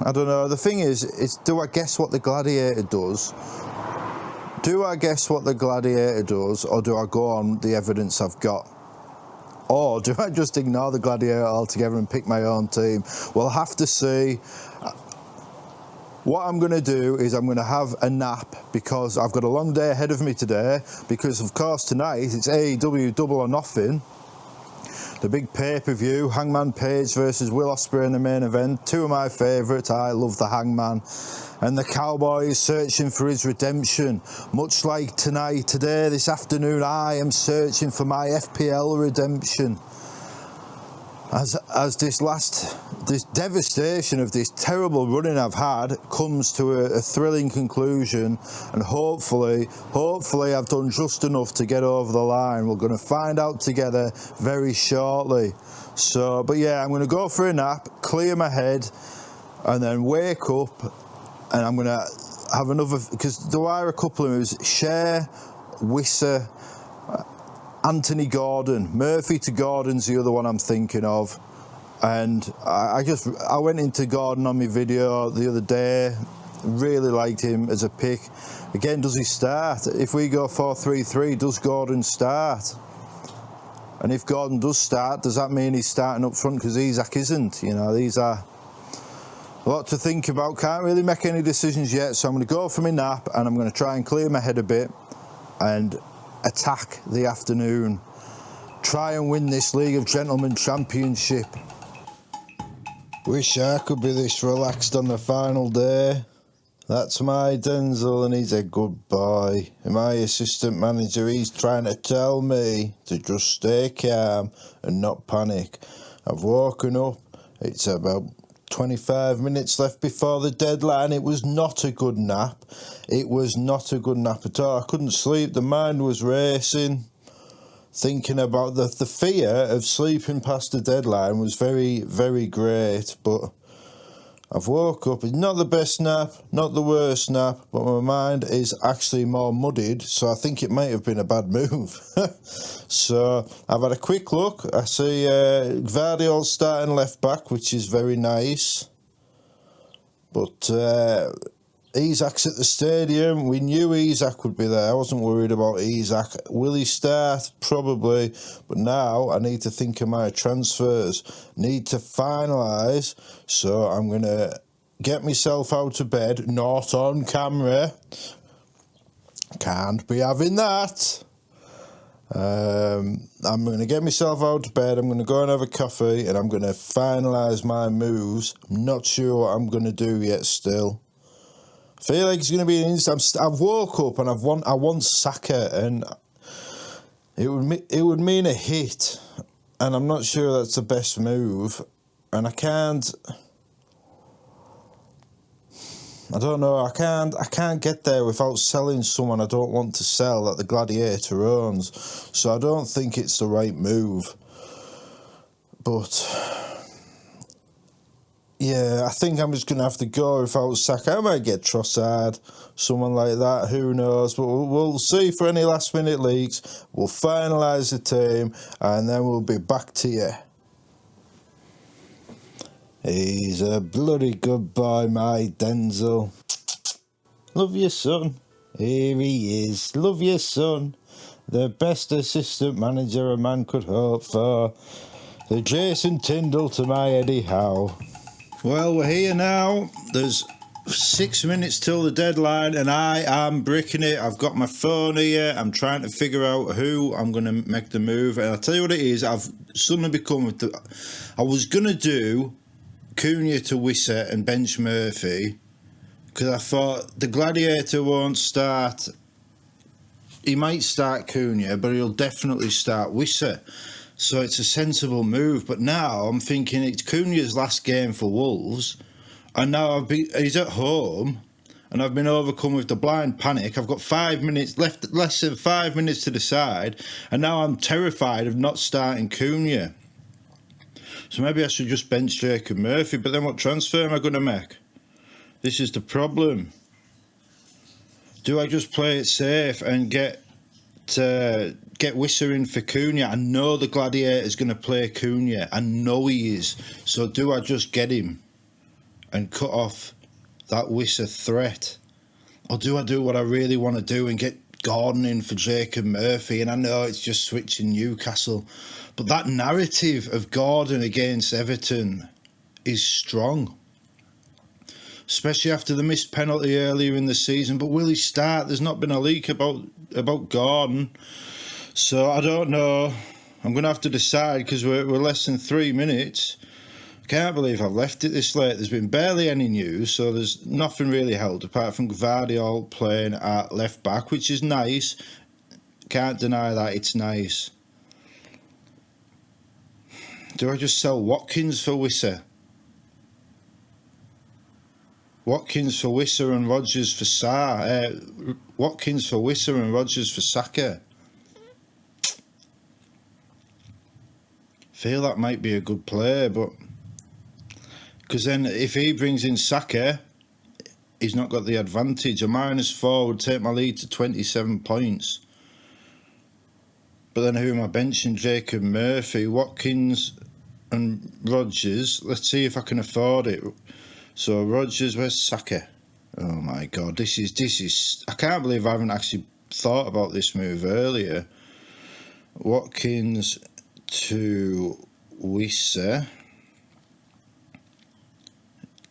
S1: I don't know. The thing is do I guess what the Gladiator does? Do I guess what the Gladiator does, or do I go on the evidence I've got? Or do I just ignore the Gladiator altogether and pick my own team? We'll have to see. What I'm going to do is I'm going to have a nap, because I've got a long day ahead of me today, because of course tonight it's AEW Double or Nothing. The big pay-per-view, Hangman Page versus Will Ospreay in the main event. Two of my favourites. I love the Hangman. And the Cowboy is searching for his redemption. Much like tonight, today, this afternoon, I am searching for my FPL redemption. As this devastation of this terrible running I've had comes to a thrilling conclusion, and hopefully I've done just enough to get over the line. We're going to find out together very shortly. So, but yeah, I'm going to go for a nap, clear my head, and then wake up, and I'm going to have another, because there are a couple of moves. Cher, Wissa, Anthony Gordon. Murphy to Gordon's the other one I'm thinking of. And I went into Gordon on my video the other day. Really liked him as a pick. Again, does he start? If we go 4-3-3, does Gordon start? And if Gordon does start, does that mean he's starting up front because Isak isn't? You know, these are a lot to think about. Can't really make any decisions yet, so I'm going to go for my nap, and I'm going to try and clear my head a bit and attack the afternoon. Try and win this League of Gentlemen Championship. Wish I could be this relaxed on the final day. That's my Denzel and he's a good boy. And my assistant manager, he's trying to tell me to just stay calm and not panic. I've woken up. It's about 25 minutes left before the deadline. It was not a good nap. It was not a good nap at all. I couldn't sleep. The mind was racing. Thinking about the fear of sleeping past the deadline was very, very great. But I've woke up. It's not the best nap, not the worst nap, but my mind is actually more muddied, so I think it might have been a bad move. So I've had a quick look. I see Gvardiol starting left back, which is very nice. But Isak's at the stadium. We knew Isak would be there. I wasn't worried about Isak. Will he start? Probably. But now I need to think of my transfers. Need to finalise. So I'm going to get myself out of bed. Not on camera. Can't be having that. I'm going to get myself out of bed. I'm going to go and have a coffee. And I'm going to finalise my moves. I'm not sure what I'm going to do yet still. I feel like it's going to be an instant. I've woke up and I want Saka, and it would mean a hit, and I'm not sure that's the best move, and I don't know. I can't get there without selling someone I don't want to sell that the Gladiator owns, so I don't think it's the right move. But yeah, I think I'm just going to have to go without Saka. I might get Trossard, someone like that, who knows. But we'll see for any last-minute leaks. We'll finalise the team, and then we'll be back to you. He's a bloody good boy, my Denzel. Love you, son. Here he is. Love you, son. The best assistant manager a man could hope for. The Jason Tindall to my Eddie Howe. Well, we're here now. There's 6 minutes till the deadline, and I am bricking it. I've got my phone here. I'm trying to figure out who I'm going to make the move. And I'll tell you what it is. I've suddenly become... I was going to do Cunha to Wissa and bench Murphy, because I thought the Gladiator won't start. He might start Cunha, but he'll definitely start Wissa. So it's a sensible move. But now I'm thinking it's Cunha's last game for Wolves, and now he's at home, and I've been overcome with the blind panic. I've got 5 minutes left, less than 5 minutes to decide, and now I'm terrified of not starting Cunha. So maybe I should just bench Jacob Murphy, but then what transfer am I going to make? This is the problem. Do I just play it safe and get Wissa in for Cunha? I know the Gladiator's going to play Cunha. I know he is. So do I just get him and cut off that Wissa threat? Or do I do what I really want to do and get Gordon in for Jacob Murphy? And I know it's just switching Newcastle, but that narrative of Gordon against Everton is strong, especially after the missed penalty earlier in the season. But will he start? There's not been a leak about Gordon, so I don't know. I'm going to have to decide, because we're less than 3 minutes. I can't believe I've left it this late. There's been barely any news, so there's nothing really held apart from Gvardiol playing at left back, which is nice. Can't deny that, it's nice. Do I just sell Watkins for Wissa? Watkins for Wissa and Rodgers for Watkins for Wissa and Rodgers for Saka. Feel that might be a good play, but because then if he brings in Saka, he's not got the advantage. A -4 would take my lead to 27 points. But then who am I benching? Jacob Murphy, Watkins and Rodgers. Let's see if I can afford it. So Rodgers, where's Saka? Oh my God, this is. I can't believe I haven't actually thought about this move earlier. Watkins to Wissa.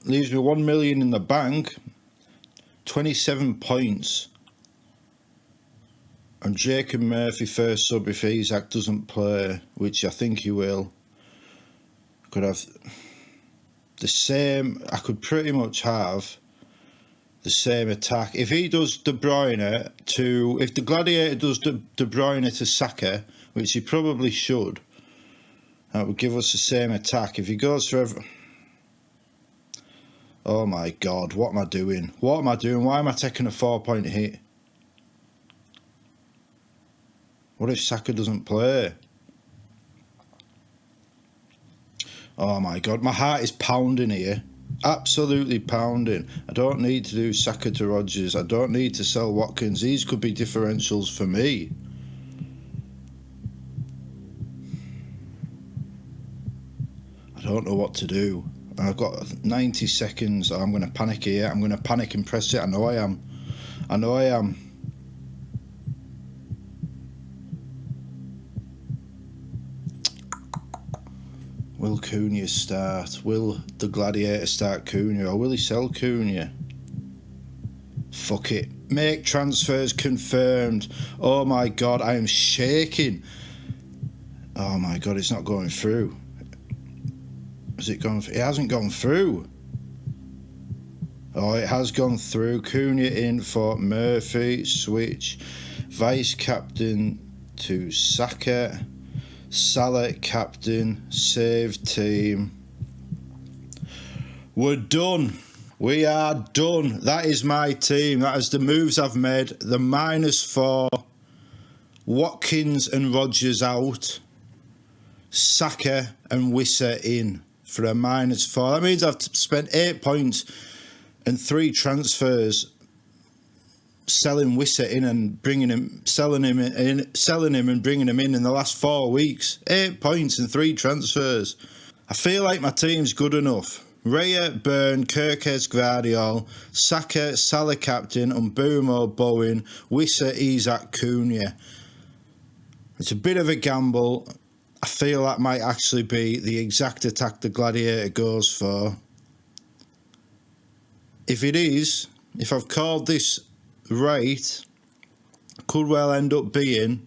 S1: Leaves me 1 million in the bank. 27 points. And Jacob Murphy first sub if Isak doesn't play, which I think he will. Could have. the same. I could pretty much have the same attack. If he does De Bruyne to, if the Gladiator does De Bruyne to Saka, which he probably should, that would give us the same attack. If he goes for oh my God, what am I doing? What am I doing? Why am I taking a 4-point hit? What if Saka doesn't play? Oh my God, my heart is pounding here. Absolutely pounding. I don't need to do Saka to Rodgers. I don't need to sell Watkins. These could be differentials for me. I don't know what to do. I've got 90 seconds. I'm going to panic here. I'm going to panic and press it. I know I am. I know I am. Will Cunha start? Will the Gladiator start Cunha, or will he sell Cunha? Fuck it. Make transfers confirmed. Oh my God, I am shaking. Oh my God, it's not going through. Has it gone? It hasn't gone through. Oh, it has gone through. Cunha in for Murphy. Switch. Vice captain to Saka. Salah captain. Save team. We're done. We are done. That is my team. That is the moves I've made. The -4. Watkins and Rodgers out. Saka and Wissa in for a -4. That means I've spent 8 points and 3 transfers selling Wissa in and bringing him, selling him and bringing him in the last 4 weeks. 8 points and 3 transfers. I feel like my team's good enough. Raya, Burn, Kirkes, Gvardiol, Saka, Salah captain, Mbeumo, Bowen, Wissa, Isak, Cunha. It's a bit of a gamble. I feel that might actually be the exact attack the Gladiator goes for. If it is, if I've called this right, could well end up being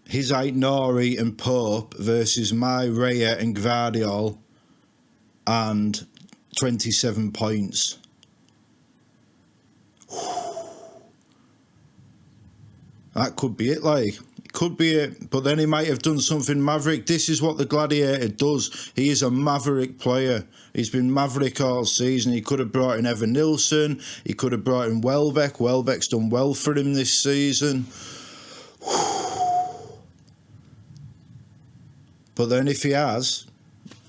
S1: his Aït-Nouri and Pope versus my Raya and Gvardiol and 27 points. That could be it, like. Could be it, but then he might have done something maverick. This is what the Gladiator does. He is a maverick player. He's been maverick all season. He could have brought in Evan Nilsson. He could have brought in Welbeck. Welbeck's done well for him this season. But then if he has,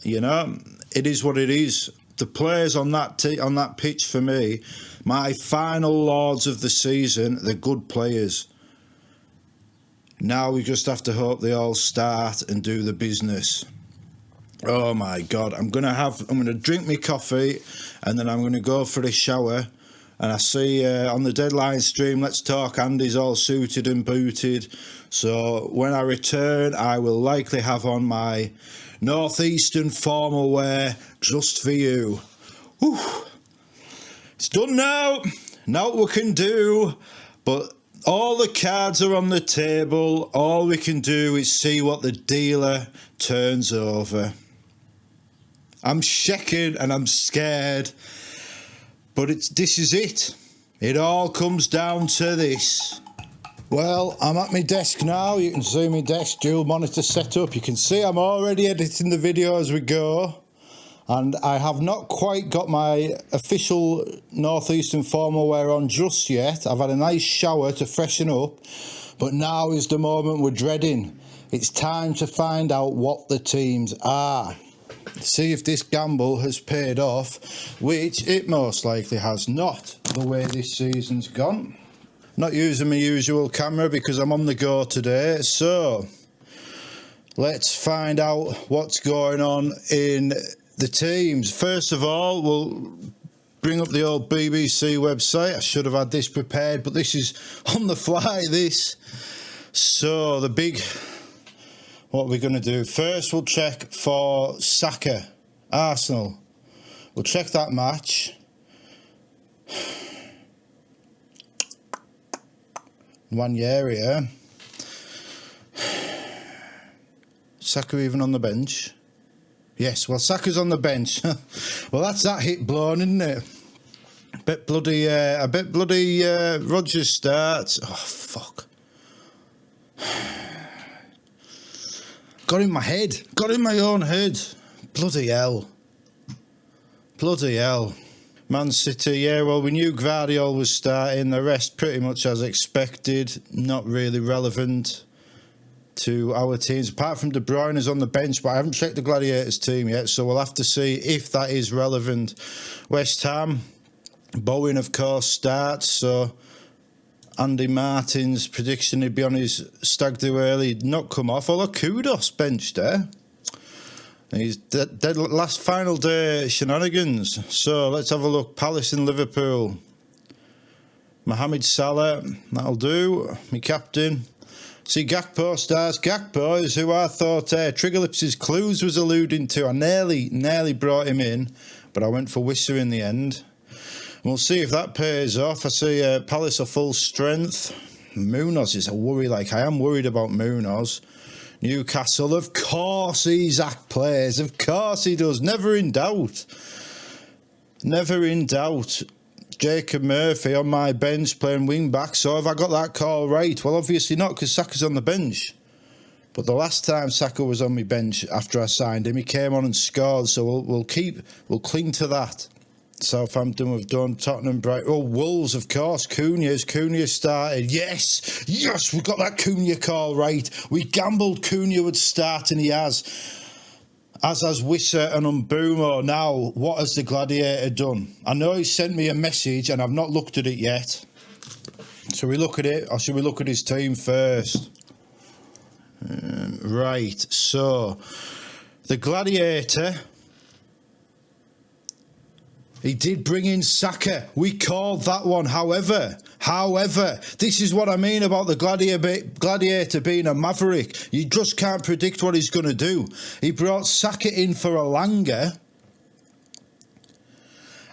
S1: you know, it is what it is. The players on that pitch for me, my final lords of the season, they're good players. Now we just have to hope they all start and do the business. Oh my God, I'm gonna drink my coffee and then I'm gonna go for a shower. And I see on the deadline stream, Let's Talk, Andy's all suited and booted. So when I return, I will likely have on my Northeastern formal wear just for you. Whew. It's done now. Now what we can do, but all the cards are on the table. All we can do is see what the dealer turns over. I'm shaking and I'm scared, but this is it. It all comes down to this. Well, I'm at my desk now. You can see my desk, dual monitor setup. You can see I'm already editing the video as we go. And I have not quite got my official Northeastern formal wear on just yet. I've had a nice shower to freshen up, but now is the moment we're dreading. It's time to find out what the teams are. See if this gamble has paid off, which it most likely has not, the way this season's gone. Not using my usual camera because I'm on the go today, so let's find out what's going on in the teams. First of all, we'll bring up the old BBC website. I should have had this prepared, but this is on the fly, this. So the big, what are we going to do? First, we'll check for Saka, Arsenal. We'll check that match. Saka even on the bench. Yes, well, Saka's on the bench. Well, that's that hit blown, isn't it? I bet bloody Rodgers starts. Oh, fuck. Got in my head. Got in my own head. Bloody hell. Bloody hell. Man City, yeah, well, we knew Gvardiol was starting. The rest pretty much as expected. Not really relevant to our teams. Apart from De Bruyne is on the bench, but I haven't checked the Gladiators team yet, so we'll have to see if that is relevant. West Ham, Bowen, of course, starts, so Andy Martin's prediction he'd be on his stag do early, he'd not come off, although Kudos benched there. He's dead last final day shenanigans. So let's have a look. Palace and Liverpool. Mohamed Salah, that'll do. My captain. See, Gakpo stars. Gakpo is who I thought Trigger Lips' clues was alluding to. I nearly brought him in, but I went for Wissa in the end. We'll see if that pays off. I see Palace are full strength. Munoz is a worry. Like, I am worried about Munoz. Newcastle, of course Isaac plays. Of course he does. Never in doubt. Never in doubt. Jacob Murphy on my bench playing wing back. So have I got that call right? Well, obviously not, because Saka's on the bench. But the last time Saka was on my bench after I signed him, he came on and scored. So we'll cling to that. Southampton we've done. Tottenham, Brighton. Oh, Wolves, of course. Cunha started. Yes, we got that Cunha call right. We gambled Cunha would start, and he has. As has Wissa and Umbumo. Now, what has the Gladiator done? I know he sent me a message, and I've not looked at it yet. Shall we look at it, or should we look at his team first? Right, so the Gladiator, he did bring in Saka. We called that one. However, this is what I mean about the Gladiator being a maverick. You just can't predict what he's going to do. He brought Saka in for Elanga,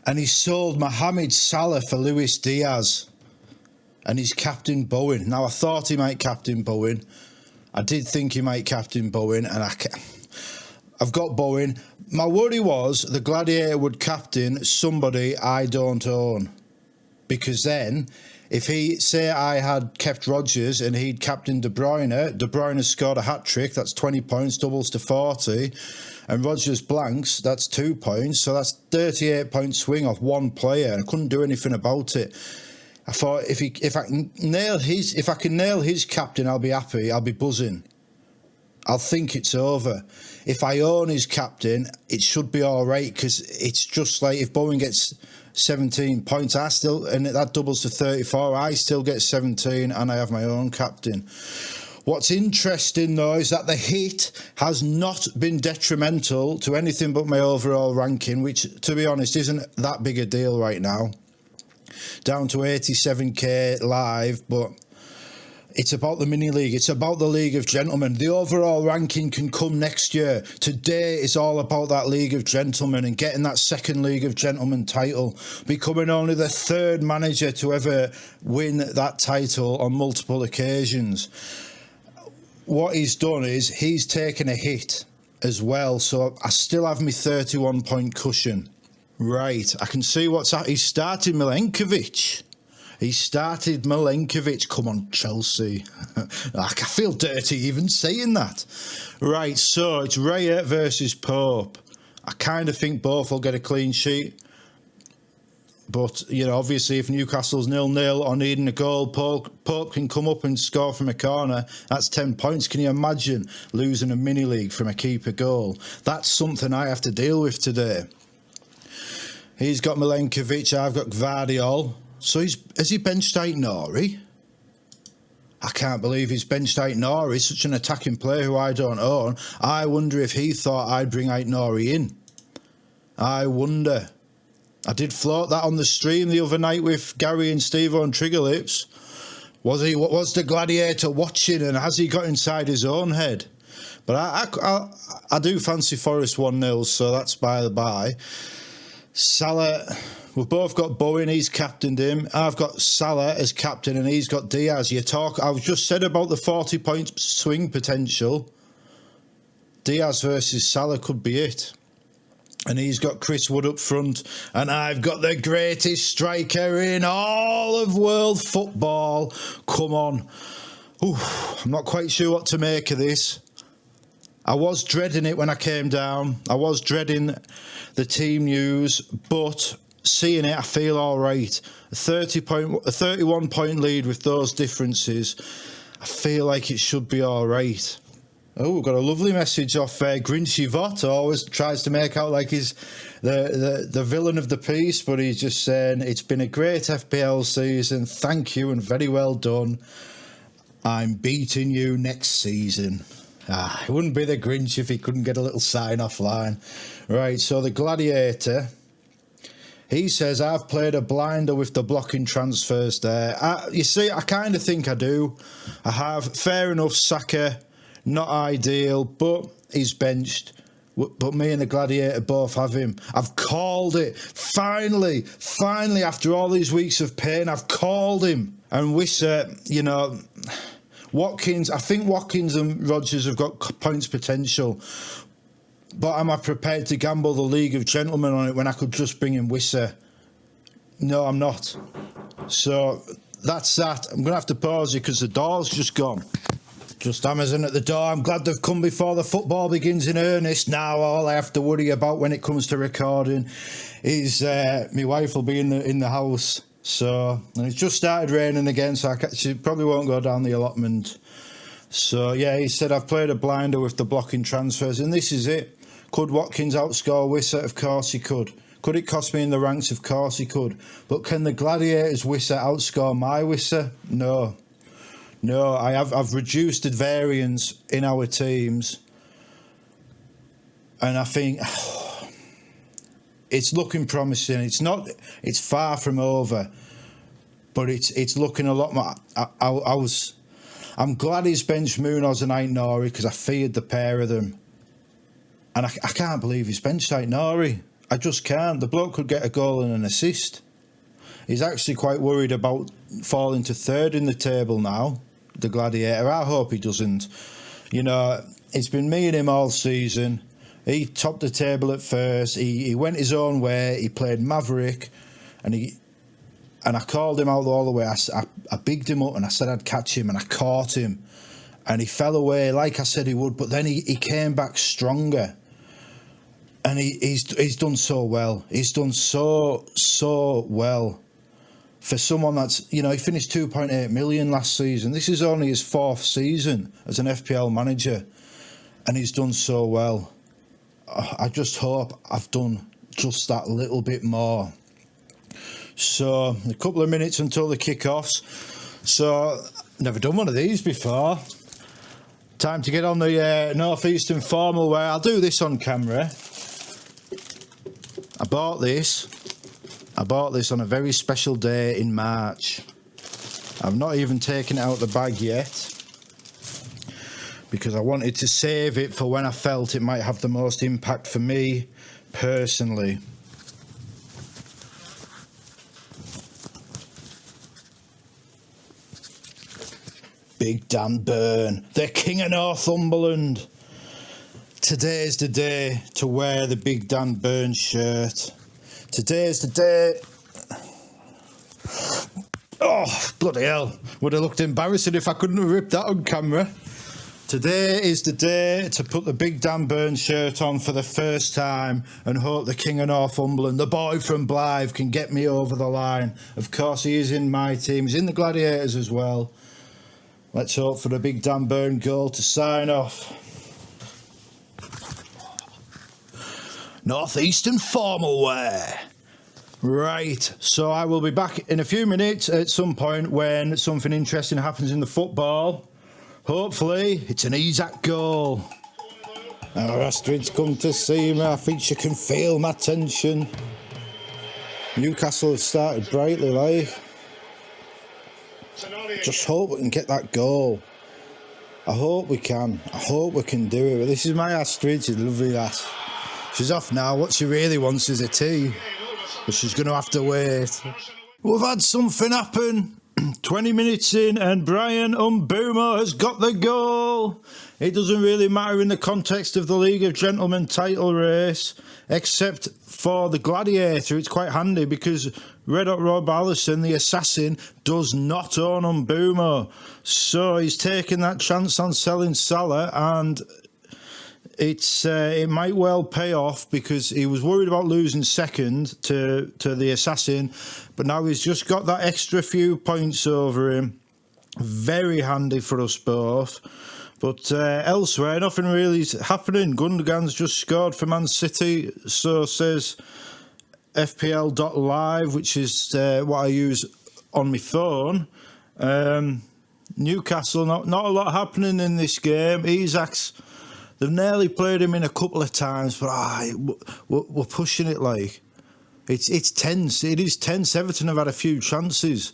S1: and he sold Mohamed Salah for Luis Diaz, and he's captain Bowen. Now, I thought he might captain Bowen. I did think he might captain Bowen, and I've got Bowen. My worry was the Gladiator would captain somebody I don't own. Because then, if I had kept Rodgers and he'd captained De Bruyne scored a hat-trick, that's 20 points, doubles to 40. And Rodgers blanks, that's 2 points. So that's 38-point swing off one player. And I couldn't do anything about it. I thought if I can nail his captain, I'll be happy. I'll be buzzing. I'll think it's over. If I own his captain, it should be all right, because it's just like if Bowen gets 17 points, and that doubles to 34, I still get 17 and I have my own captain. What's interesting, though, is that the hit has not been detrimental to anything but my overall ranking, which, to be honest, isn't that big a deal right now. Down to 87k live, but it's about the mini league. It's about the League of Gentlemen. The overall ranking can come next year. Today is all about that League of Gentlemen and getting that second League of Gentlemen title, becoming only the third manager to ever win that title on multiple occasions. What he's done is he's taken a hit as well, so I still have my 31-point cushion. Right, I can see what's happening. He started Milenkovic. Come on, Chelsea. I feel dirty even saying that. Right, so it's Raya versus Pope. I kind of think both will get a clean sheet. But, obviously if Newcastle's 0-0 or needing a goal, Pope can come up and score from a corner. That's 10 points. Can you imagine losing a mini-league from a keeper goal? That's something I have to deal with today. He's got Milenkovic, I've got Gvardiol. So has he benched Aït-Nouri? I can't believe he's benched Aït-Nouri. He's such an attacking player who I don't own. I wonder if he thought I'd bring Aït-Nouri in. I wonder. I did float that on the stream the other night with Gary and Steve on Trigger Lips. Was the Gladiator watching, and has he got inside his own head? But I do fancy Forest 1-0, so that's by the by. Salah, we've both got Bowen, he's captained him. I've got Salah as captain and he's got Diaz. I've just said about the 40-point swing potential. Diaz versus Salah could be it. And he's got Chris Wood up front, and I've got the greatest striker in all of world football. Come on. Ooh, I'm not quite sure what to make of this. I was dreading it when I came down. I was dreading the team news, but seeing it, I feel all right. A 31-point lead with those differences. I feel like it should be all right. Oh, we've got a lovely message off Grinchy Vot. Always tries to make out like he's the villain of the piece, but he's just saying, it's been a great FPL season. Thank you and very well done. I'm beating you next season. It wouldn't be the Grinch if he couldn't get a little sign-off line. Right, so the Gladiator, he says, I've played a blinder with the blocking transfers there. You see, I kind of think I do. I have. Fair enough, Saka. Not ideal, but he's benched. But me and the Gladiator both have him. I've called it. Finally, after all these weeks of pain, I've called him. And Wissa, you know, Watkins, I think Watkins and Rodgers have got points potential. But am I prepared to gamble the League of Gentlemen on it when I could just bring in Wissa? No, I'm not. So that's that. I'm going to have to pause it because the door's just gone. Just Amazon at the door. I'm glad they've come before the football begins in earnest. Now all I have to worry about when it comes to recording is my wife will be in the house. So, and it's just started raining again, so she probably won't go down the allotment. So yeah, he said, I've played a blinder with the blocking transfers, and this is it. Could Watkins outscore Wissa? Of course he could. Could it cost me in the ranks? Of course he could. But can the Gladiators Wissa outscore my Wissa? No. No, I've reduced the variance in our teams, and I think it's looking promising. It's far from over, but it's looking a lot more. I'm glad he's benched Munoz and Aït-Nouri because I feared the pair of them, and I can't believe he's benched Aït-Nouri. I just can't. The bloke could get a goal and an assist. He's actually quite worried about falling to third in the table now. The Gladiator. I hope he doesn't. You know, it's been me and him all season. He topped the table at first. He went his own way. He played Maverick, and I called him out all the way. I bigged him up and I said I'd catch him, and I caught him, and he fell away like I said he would. But then he came back stronger, and he's done so well. He's done so well. For someone that's, you know, he finished 2.8 million last season. This is only his 4th season as an FPL manager, and he's done so well. I just hope I've done just that little bit more. So, a couple of minutes until the kick-offs. So, never done one of these before. Time to get on the Northeastern formal wear. I'll do this on camera. I bought this on a very special day in March. I've not even taken it out of the bag yet because I wanted to save it for when I felt it might have the most impact for me personally. Big Dan Burn, the King of Northumberland. Today's the day to wear the Big Dan Burn shirt. Today's the day. Oh, bloody hell. Would have looked embarrassing if I couldn't have ripped that on camera. Today is the day to put the Big Dan Burn shirt on for the first time and hope the King of Northumberland, the boy from Blythe, can get me over the line. Of course, he is in my team. He's in the Gladiators as well. Let's hope for the Big Dan Burn goal to sign off. Northeastern formal wear. Right, so I will be back in a few minutes at some point when something interesting happens in the football. Hopefully, it's an Isak goal. Now Astrid's come to see me. I think she can feel my tension. Newcastle have started brightly, like. Just hope we can get that goal. I hope we can. I hope we can do it. But this is my Astrid. She's a lovely lass. She's off now. What she really wants is a tea. But she's going to have to wait. We've had something happen.
S6: 20 minutes in and Brian Mbeumo has got the goal. It doesn't really matter in the context of the League of Gentlemen title race, except for the Gladiator. It's quite handy because Red Hot Rob Allison, the assassin, does not own Mbeumo. So he's taking that chance on selling Salah, and it might well pay off because he was worried about losing second to the assassin, but now he's just got that extra few points over him. Very handy for us both. But elsewhere, nothing really is happening. Gundogan's just scored for Man City, so says FPL.live, which is what I use on my phone. Newcastle, not a lot happening in this game. Isak's, they've nearly played him in a couple of times, but we're pushing it like. It's tense. It is tense. Everton have had a few chances.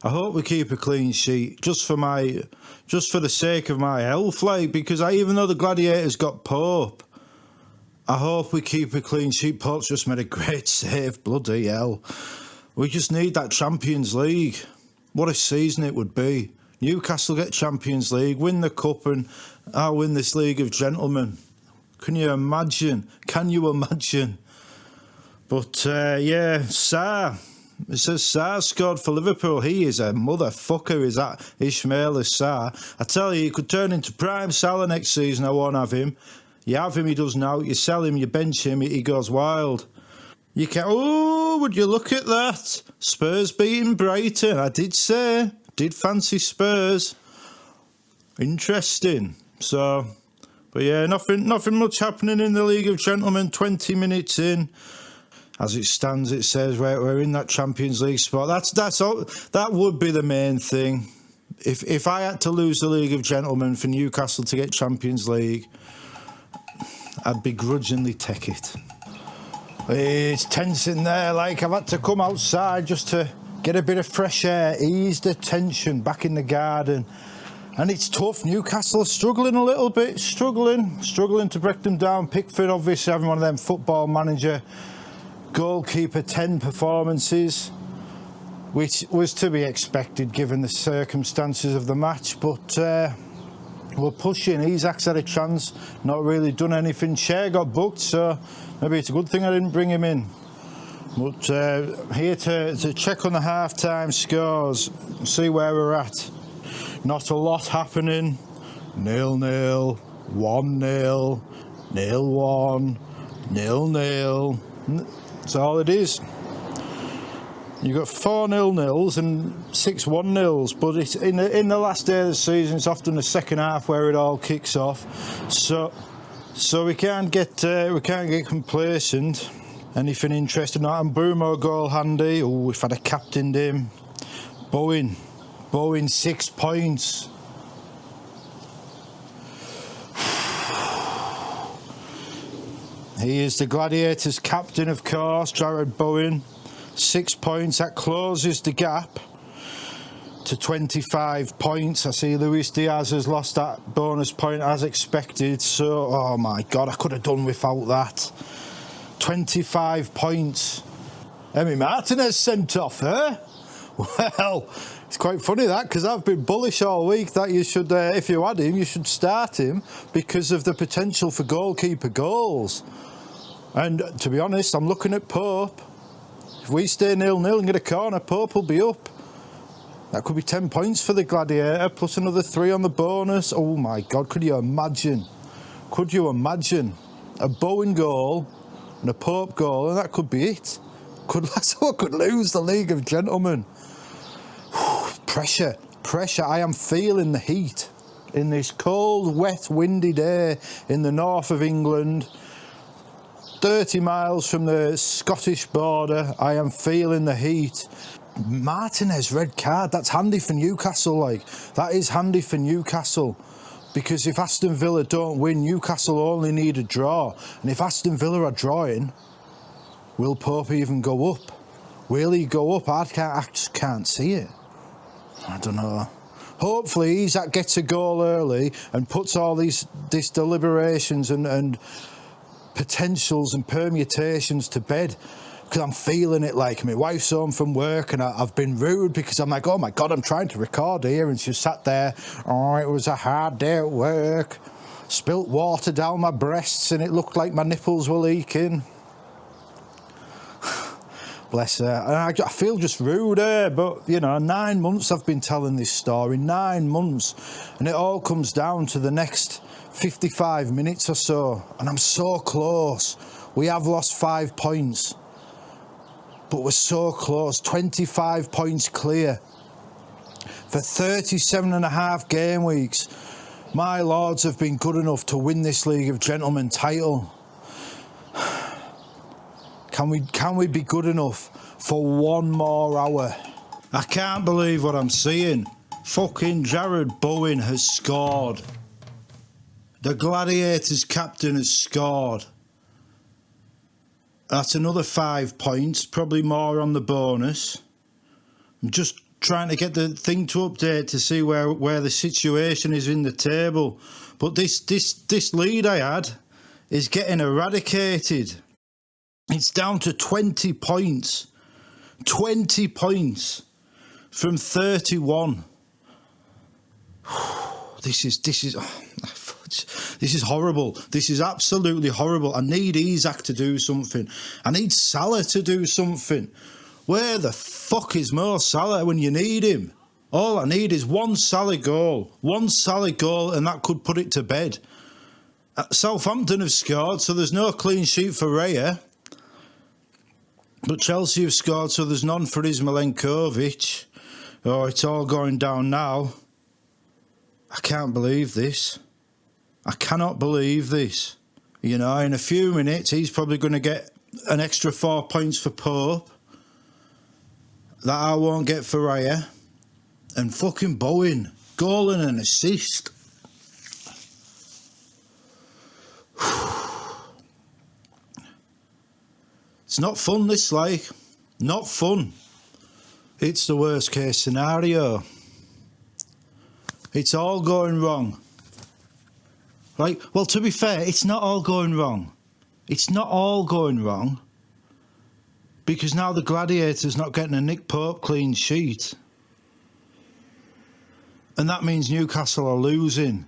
S6: I hope we keep a clean sheet just for the sake of my health, like, because even though the Gladiators got Pope, I hope we keep a clean sheet. Pope's just made a great save, bloody hell. We just need that Champions League. What a season it would be. Newcastle get Champions League, win the Cup, and I'll win this League of Gentlemen. Can you imagine? But yeah, Sarr. It says Sarr scored for Liverpool. He is a motherfucker, is that Ismaila Sarr. I tell you, he could turn into prime Salah next season. I won't have him. You have him, he does now. You sell him, you bench him, he goes wild. You can. Oh, would you look at that? Spurs beating Brighton. I did fancy Spurs. Interesting. So, but yeah, nothing much happening in the League of Gentlemen. 20 minutes in. As it stands, it says we're in that Champions League spot. That's all. That would be the main thing. If I had to lose the League of Gentlemen for Newcastle to get Champions League, I'd begrudgingly take it. It's tense in there. Like, I've had to come outside just to get a bit of fresh air, ease the tension back in the garden. And it's tough. Newcastle are struggling a little bit, struggling to break them down. Pickford obviously having one of them Football Manager goalkeeper 10 performances, which was to be expected given the circumstances of the match, but we're pushing. Isak's had a chance, not really done anything. Cher got booked, so maybe it's a good thing I didn't bring him in. But here to check on the half-time scores, see where we're at. Not a lot happening. 0-0, 1-0, 0-1, 0-0. That's all it is. You've got 4 0-0s and 6 1-0s, but it's in the last day of the season, it's often the second half where it all kicks off. So we can't get complacent. Anything interesting? Mbeumo goal handy. Oh, if I'd have captained him. Bowen 6 points. He is the Gladiators captain, of course, Jared Bowen. 6 points. That closes the gap to 25 points. I see Luis Diaz has lost that bonus point as expected. So, oh my God, I could have done without that. 25 points. Emi Martinez sent off, eh? Well, it's quite funny that, because I've been bullish all week that you should, if you had him, you should start him because of the potential for goalkeeper goals. And to be honest, I'm looking at Pope. If we stay 0-0 and get a corner, Pope will be up. That could be 10 points for the Gladiator, plus another 3 on the bonus. Oh my God, could you imagine? A Bowen goal and a Pope goal, and that could be it. That's what could lose the League of Gentlemen. Pressure. I am feeling the heat in this cold, wet, windy day in the north of England. 30 miles from the Scottish border. I am feeling the heat. Martinez red card. That's handy for Newcastle. Like, that is handy for Newcastle, because if Aston Villa don't win, Newcastle only need a draw. And if Aston Villa are drawing, will Pope even go up? Will he go up? I just can't see it. I don't know. Hopefully Isak gets a goal early and puts all these deliberations and potentials and permutations to bed, because I'm feeling it. Like, my wife's home from work and I've been rude because I'm like, oh my God, I'm trying to record here, and she sat there. Oh, it was a hard day at work. Spilt water down my breasts and it looked like my nipples were leaking. Bless her. And I feel just rude here, but, you know, 9 months I've been telling this story, 9 months, and it all comes down to the next 55 minutes or so, and I'm so close. We have lost 5 points, but we're so close, 25 points clear. For 37 and a half game weeks, my Lords have been good enough to win this League of Gentlemen title. Can we be good enough for one more hour? I can't believe what I'm seeing. Fucking Jared Bowen has scored. The Gladiators captain has scored. That's another 5 points, probably more on the bonus. I'm just trying to get the thing to update to see where the situation is in the table. But this lead I had is getting eradicated. It's down to 20 points. 20 points from 31. This is horrible. This is absolutely horrible. I need Isak to do something. I need Salah to do something. Where the fuck is Mo Salah when you need him? All I need is one Salah goal. One Salah goal, and that could put it to bed. Southampton have scored, so there's no clean sheet for Raya. But Chelsea have scored, so there's none for Ismalenkovic. Oh, it's all going down now. I can't believe this. I cannot believe this. You know, in a few minutes, he's probably going to get an extra 4 points for Pope. That I won't get for Raya. And fucking Bowen. Goal and an assist. It's not fun, this, like. Not fun. It's the worst case scenario. It's all going wrong. Right? Well, to be fair, it's not all going wrong. It's not all going wrong. Because now the Gladiators not getting a Nick Pope clean sheet. And that means Newcastle are losing.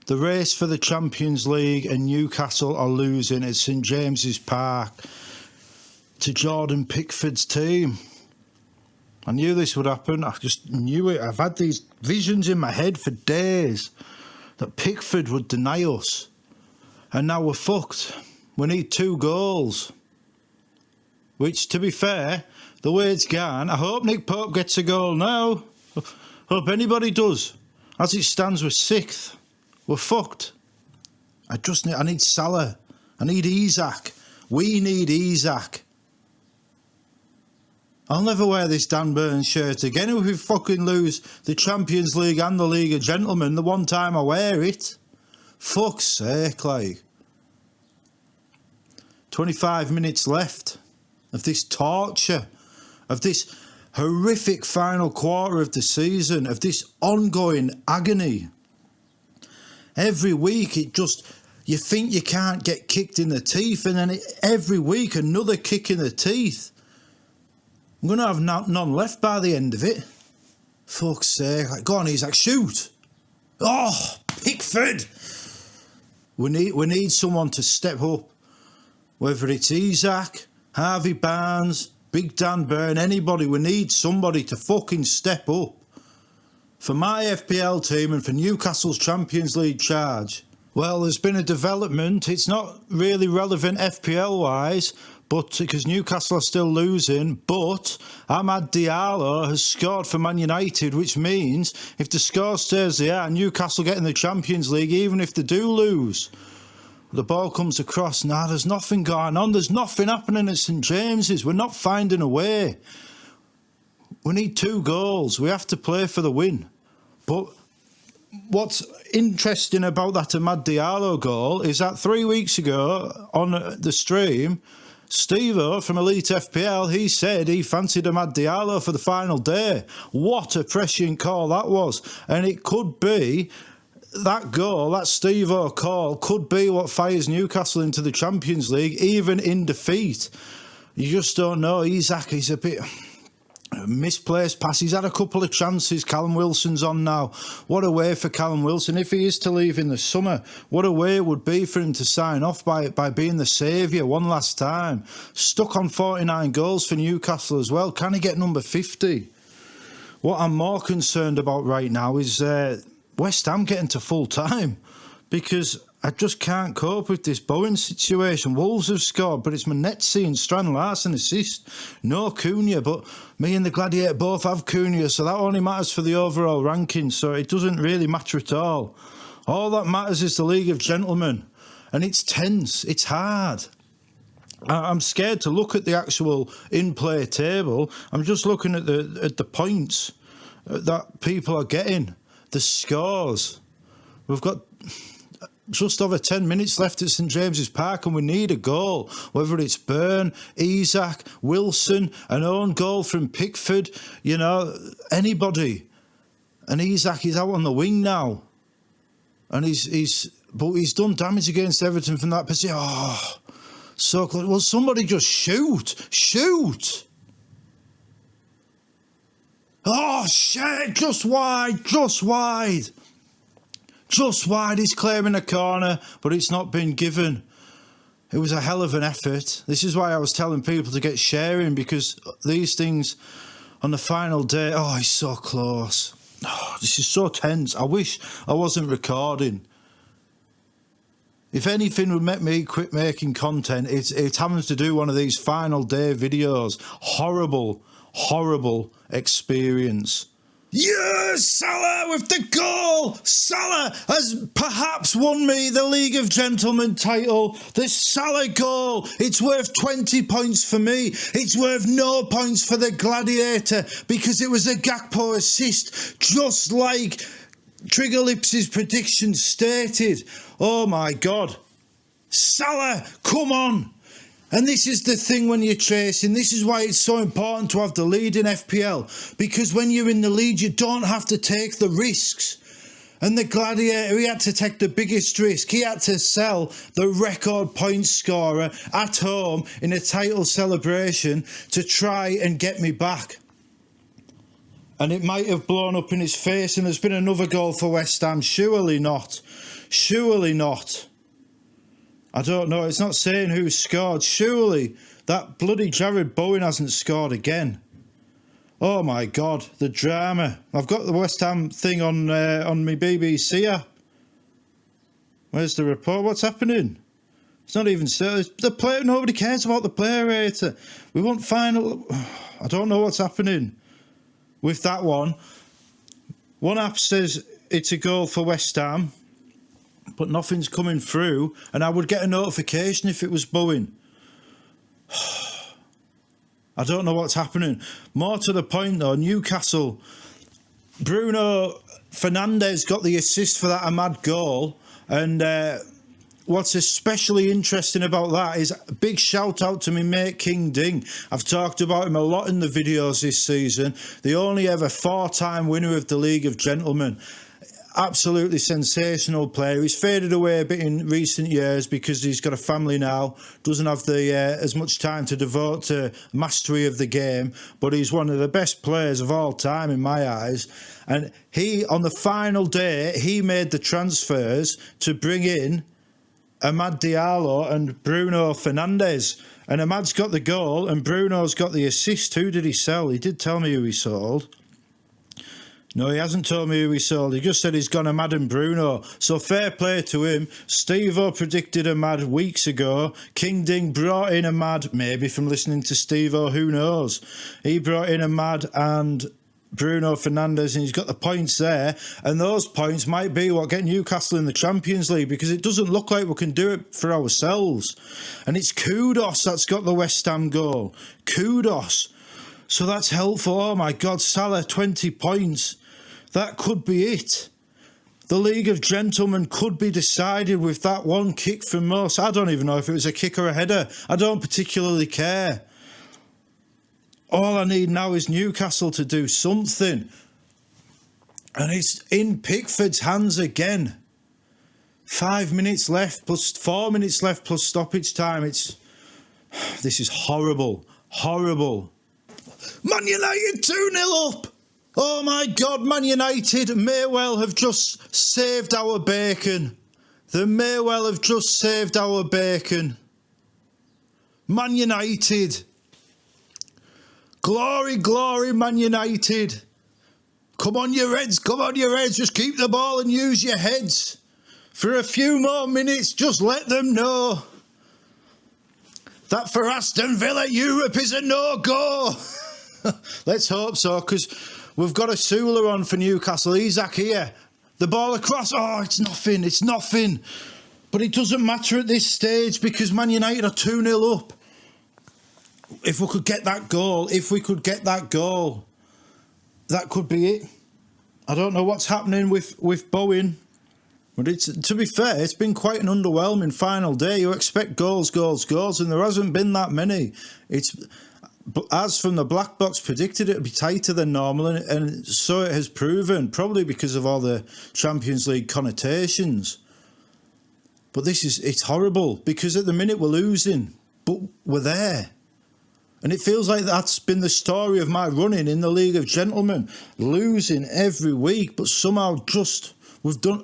S6: The race for the Champions League and Newcastle are losing at St James's Park to Jordan Pickford's team. I knew this would happen. I just knew it. I've had these visions in my head for days that Pickford would deny us. And now we're fucked. We need 2 goals. Which, to be fair, the way it's gone, I hope Nick Pope gets a goal now. Hope anybody does. As it stands, we're 6th. We're fucked. I need Salah. I need Isak. We need Isak. I'll never wear this Dan Burns shirt again if we fucking lose the Champions League and the League of Gentlemen the one time I wear it. Fuck's sake, like. 25 minutes left of this torture, of this horrific final quarter of the season, of this ongoing agony. Every week you think you can't get kicked in the teeth, and then every week another kick in the teeth. I'm going to have none left by the end of it. Fuck's sake. Like, go on, Isak, shoot. Oh, Pickford. We need someone to step up. Whether it's Isak, Harvey Barnes, Big Dan Burn, anybody, we need somebody to fucking step up. For my FPL team and for Newcastle's Champions League charge. Well, there's been a development. It's not really relevant FPL-wise, but because Newcastle are still losing, but Amad Diallo has scored for Man United, which means if the score stays there, Newcastle get in the Champions League, even if they do lose. The ball comes across. Nah, there's nothing going on. There's nothing happening at St James's. We're not finding a way. We need 2 goals. We have to play for the win. But what's interesting about that Amad Diallo goal is that 3 weeks ago on the stream, Steve-O from Elite FPL, he said he fancied Amad Diallo for the final day. What a prescient call that was. And it could be
S1: that goal, that Steve-O call, could be what fires Newcastle into the Champions League, even in defeat. You just don't know. Isak, he's a bit misplaced pass. He's had a couple of chances. Callum Wilson's on now. What a way for Callum Wilson. If he is to leave in the summer, what a way it would be for him to sign off by being the saviour one last time. Stuck on 49 goals for Newcastle as well. Can he get number 50? What I'm more concerned about right now is West Ham getting to full time, because I just can't cope with this Bowen situation. Wolves have scored, but it's Manetzi and Strand Larsen assist. No Cunha, but me and the Gladiator both have Cunha, so that only matters for the overall ranking, so it doesn't really matter at all. All that matters is the League of Gentlemen, and it's tense, it's hard. I'm scared to look at the actual in-play table. I'm just looking at the points that people are getting, the scores. We've got just over 10 minutes left at St James's Park and we need a goal, whether it's Byrne, Isak, Wilson, an own goal from Pickford, you know, anybody. And Isak is out on the wing now, and he's done damage against Everton from that position. Oh, so close. Well, somebody just shoot. Oh shit, just wide. Just wide, he's clearing a corner, but it's not been given. It was a hell of an effort. This is why I was telling people to get sharing, because these things on the final day, oh, he's so close. Oh, this is so tense. I wish I wasn't recording. If anything would make me quit making content, it's having to do one of these final day videos. Horrible experience. Yes, Salah with the goal! Salah has perhaps won me the League of Gentlemen title. The Salah goal, it's worth 20 points for me. It's worth no points for the Gladiator, because it was a Gakpo assist, just like Trigger Lips' prediction stated. Oh my God. Salah, come on! And this is the thing when you're tracing. This is why it's so important to have the lead in FPL. Because when you're in the lead, you don't have to take the risks. And the Gladiator, he had to take the biggest risk. He had to sell the record point scorer at home in a title celebration to try and get me back. And it might have blown up in his face, and there's been another goal for West Ham. Surely not. I don't know, it's not saying who scored. Surely that bloody Jared Bowen hasn't scored again. Oh my God, the drama. I've got the West Ham thing on my BBC app. Where's the report? What's happening? It's not even the player. Nobody cares about the player rater. We want final. I don't know what's happening with that one. One app says it's a goal for West Ham, but nothing's coming through, and I would get a notification if it was Bowen. I don't know what's happening. More to the point though, Newcastle, Bruno Fernandes got the assist for that Ahmad goal, and what's especially interesting about that is a big shout out to me mate King Ding. I've talked about him a lot in the videos this season. The only ever 4-time winner of the League of Gentlemen. Absolutely sensational player. He's faded away a bit in recent years because he's got a family now, doesn't have the as much time to devote to mastery of the game, but he's one of the best players of all time in my eyes. And he, on the final day, he made the transfers to bring in Amad Diallo and Bruno Fernandes. And Amad's got the goal and Bruno's got the assist. Who did he sell? He did tell me who he sold. No, he hasn't told me who he sold. He just said he's gone Ahmad and Bruno. So fair play to him. Steve-O predicted Ahmad weeks ago. King Ding brought in Ahmad, maybe from listening to Steve-O, who knows. He brought in Ahmad and Bruno Fernandes, and he's got the points there. And those points might be what get Newcastle in the Champions League, because it doesn't look like we can do it for ourselves. And it's Kudos that's got the West Ham goal. Kudos. So that's helpful. Oh my God, Salah, 20 points. That could be it. The League of Gentlemen could be decided with that one kick from Moss. I don't even know if it was a kick or a header. I don't particularly care. All I need now is Newcastle to do something. And it's in Pickford's hands again.
S6: 5 minutes left plus 4 minutes left plus stoppage time. This is horrible. Horrible. Man United 2-0 up. Oh my God, Man United may well have just saved our bacon. They may well have just saved our bacon. Man United. Glory, glory, Man United. Come on, you Reds, come on, you Reds. Just keep the ball and use your heads. For a few more minutes, just let them know that for Aston Villa, Europe is a no-go. Let's hope so, because we've got a Sula on for Newcastle. Isak here. The ball across. Oh, it's nothing. It's nothing. But it doesn't matter at this stage because Man United are 2-0 up. If we could get that goal, that could be it. I don't know what's happening with Bowen. But to be fair, it's been quite an underwhelming final day. You expect goals, and there hasn't been that many. It's, as from the black box predicted, it would be tighter than normal, and so it has proven, probably because of all the Champions League connotations. But it's horrible, because at the minute we're losing, but we're there. And it feels like that's been the story of my running in the League of Gentlemen, losing every week, but somehow just...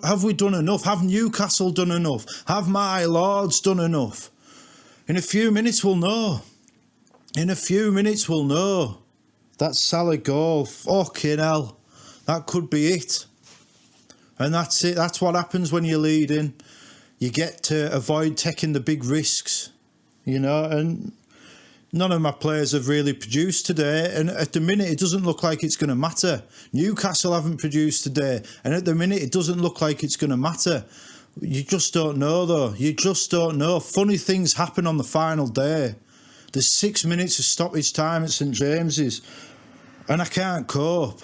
S6: Have we done enough? Have Newcastle done enough? Have my Lords done enough? In a few minutes we'll know. In a few minutes we'll know. That Salah goal, fucking hell. That could be it. And that's it. That's what happens when you're leading. You get to avoid taking the big risks. You know, and none of my players have really produced today, and at the minute it doesn't look like it's going to matter. Newcastle haven't produced today, and at the minute it doesn't look like it's going to matter. You just don't know though. You just don't know. Funny things happen on the final day. There's 6 minutes of stoppage time at St James's, and I can't cope.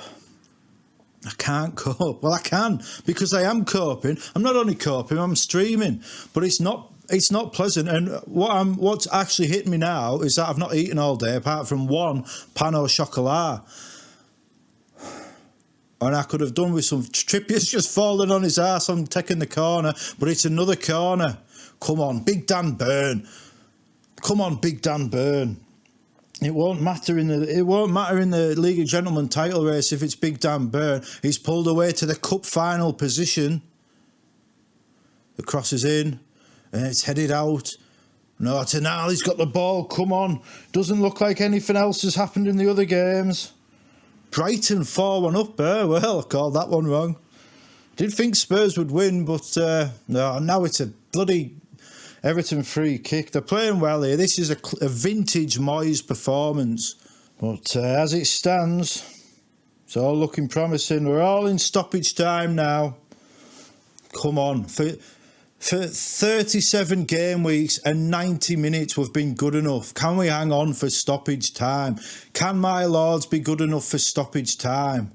S6: I can't cope. Well, I can, because I am coping. I'm not only coping, I'm streaming, but it's not pleasant. And what's actually hit me now is that I've not eaten all day apart from one pan au chocolat. And I could have done with some. Trippier's just fallen on his ass on taking the corner, but it's another corner. Come on, Big Dan Burn. Come on, Big Dan Burn. It won't matter in the League of Gentlemen title race if it's Big Dan Burn. He's pulled away to the cup final position. The cross is in. And it's headed out. No, Tonali's got the ball. Come on. Doesn't look like anything else has happened in the other games. Brighton 4-1 up. Well, I called that one wrong. Did think Spurs would win, but no, now it's a bloody Everton free kick. They're playing well here. This is a vintage Moyes performance. But as it stands, it's all looking promising. We're all in stoppage time now. Come on. For 37 game weeks and 90 minutes we've been good enough. Can we hang on for stoppage time? Can my Lords be good enough for stoppage time?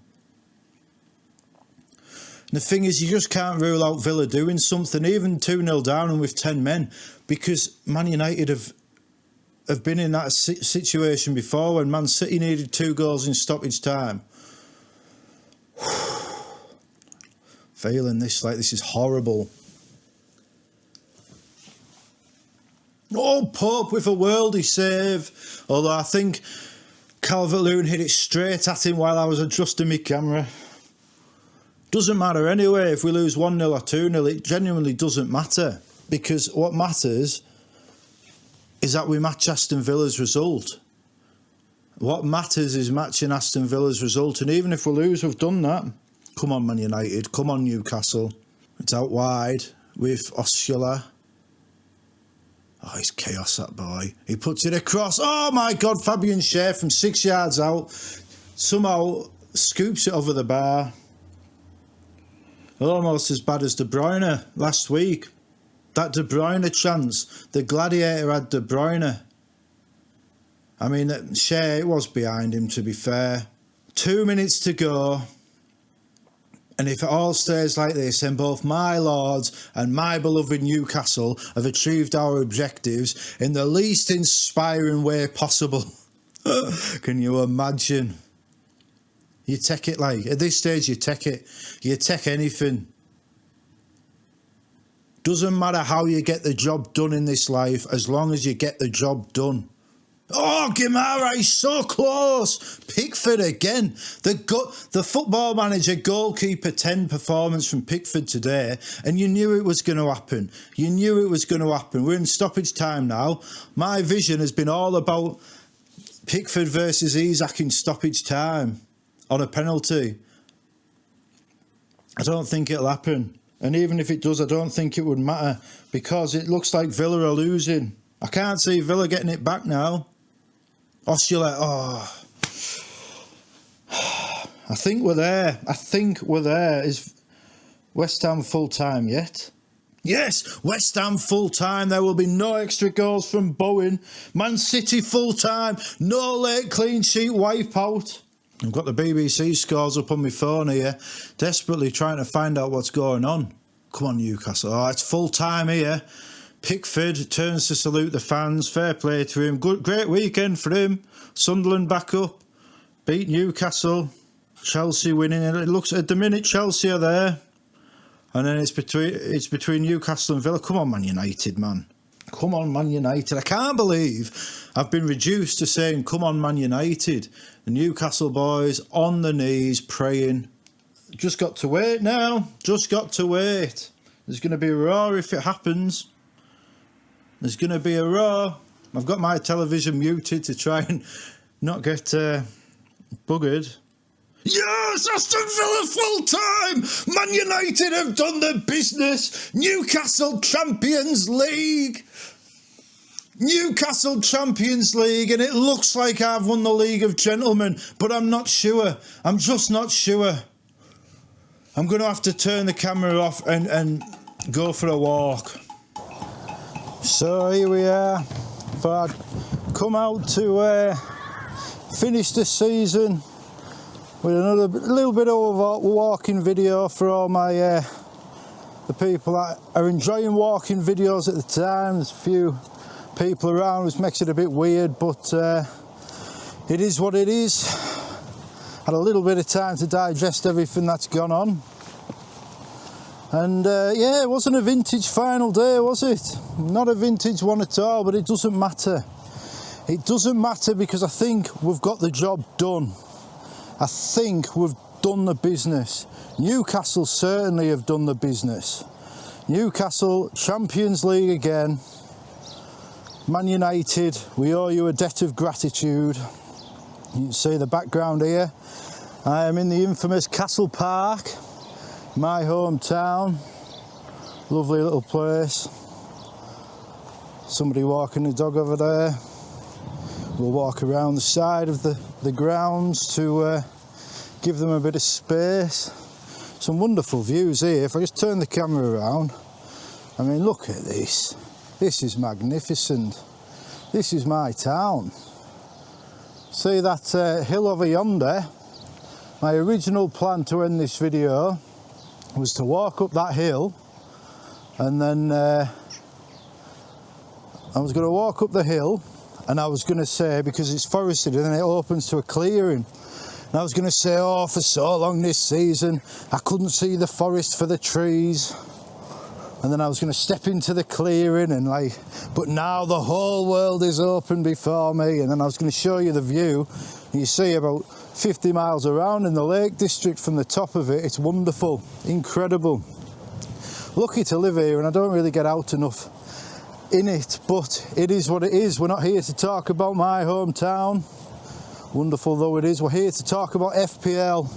S6: And the thing is, you just can't rule out Villa doing something, even 2-0 down and with 10 men, because Man United have been in that situation before when Man City needed 2 goals in stoppage time. Feeling this is horrible. Oh, Pope with a worldie save. Although I think Calvert-Lewin hit it straight at him while I was adjusting my camera. Doesn't matter anyway if we lose 1-0 or 2-0. It genuinely doesn't matter. Because what matters is that we match Aston Villa's result. What matters is matching Aston Villa's result. And even if we lose, we've done that. Come on, Man United. Come on, Newcastle. It's out wide with Osula. Oh, he's chaos, that boy. He puts it across. Oh, my God, Fabian Schär from 6 yards out. Somehow scoops it over the bar. Almost as bad as De Bruyne last week. That De Bruyne chance. The Gladiator had De Bruyne. I mean, Schär, it was behind him, to be fair. 2 minutes to go. And if it all stays like this, then both my Lords and my beloved Newcastle have achieved our objectives in the least inspiring way possible. Can you imagine? You take it like, at this stage you take it. You take anything. Doesn't matter how you get the job done in this life, as long as you get the job done. Oh, Guimara, he's so close. Pickford again. The Football Manager goalkeeper 10 performance from Pickford today, and you knew it was going to happen. You knew it was going to happen. We're in stoppage time now. My vision has been all about Pickford versus Isak in stoppage time on a penalty. I don't think it'll happen. And even if it does, I don't think it would matter, because it looks like Villa are losing. I can't see Villa getting it back now. Osula, I think we're there. Is West Ham full time yet? Yes, West Ham full time. There will be no extra goals from Bowen. Man City full time. No late clean sheet wipeout. I've got the BBC scores up on my phone here, desperately trying to find out what's going on. Come on, Newcastle. Oh, it's full time here. Pickford turns to salute the fans. Fair play to him. Great weekend for him. Sunderland back up. Beat Newcastle. Chelsea winning. It looks at the minute Chelsea are there. And then it's between Newcastle and Villa. Come on, Man United, man. Come on, Man United. I can't believe I've been reduced to saying, come on, Man United. The Newcastle boys on the knees praying. Just got to wait now. Just got to wait. There's going to be a roar if it happens. There's going to be a roar. I've got my television muted to try and not get buggered. Yes, Aston Villa full time. Man United have done the business. Newcastle Champions League. Newcastle Champions League, and it looks like I've won the League of Gentlemen, but I'm not sure. I'm just not sure. I'm going to have to turn the camera off and go for a walk. So here we are. I've come out to finish the season with a little bit of a walking video for all my the people that are enjoying walking videos at the time. There's a few people around, which makes it a bit weird, but it is what it is. Had a little bit of time to digest everything that's gone on. And yeah, it wasn't a vintage final day, was it? Not a vintage one at all, but it doesn't matter. It doesn't matter, because I think we've got the job done. I think we've done the business. Newcastle certainly have done the business. Newcastle, Champions League again. Man United, we owe you a debt of gratitude. You can see the background here. I am in the infamous Castle Park. My hometown, lovely little place. Somebody walking the dog over there. We'll walk around the side of the grounds to give them a bit of space. Some wonderful views here. If I just turn the camera around, I mean, look at this. This is magnificent. This is my town. See that hill over yonder? My original plan to end this video was to walk up that hill, and then I was going to walk up the hill, and I was going to say, because it's forested and then it opens to a clearing, and I was going to say, oh, for so long this season I couldn't see the forest for the trees, and then I was going to step into the clearing and but now the whole world is open before me, and then I was going to show you the view. You see about 50 miles around in the Lake District from the top of it. It's wonderful, incredible. Lucky to live here, and I don't really get out enough in it, but it is what it is. We're not here to talk about my hometown, wonderful though it is. We're here to talk about FPL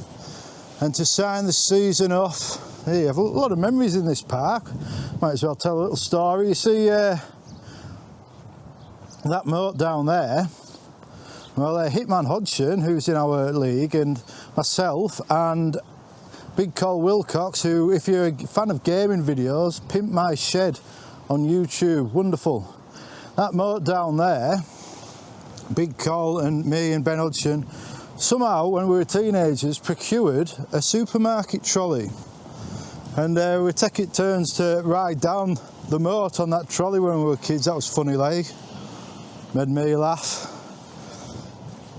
S6: and to sign the season off. Hey, I have a lot of memories in this park. Might as well tell a little story. You see that moat down there? Well, Hitman Hodgson, who's in our league, and myself, and Big Col Wilcox, who, if you're a fan of gaming videos, Pimp My Shed on YouTube, wonderful. That moat down there, Big Col and me and Ben Hodgson, somehow, when we were teenagers, procured a supermarket trolley. And we take it turns to ride down the moat on that trolley when we were kids. That was funny, like. Made me laugh.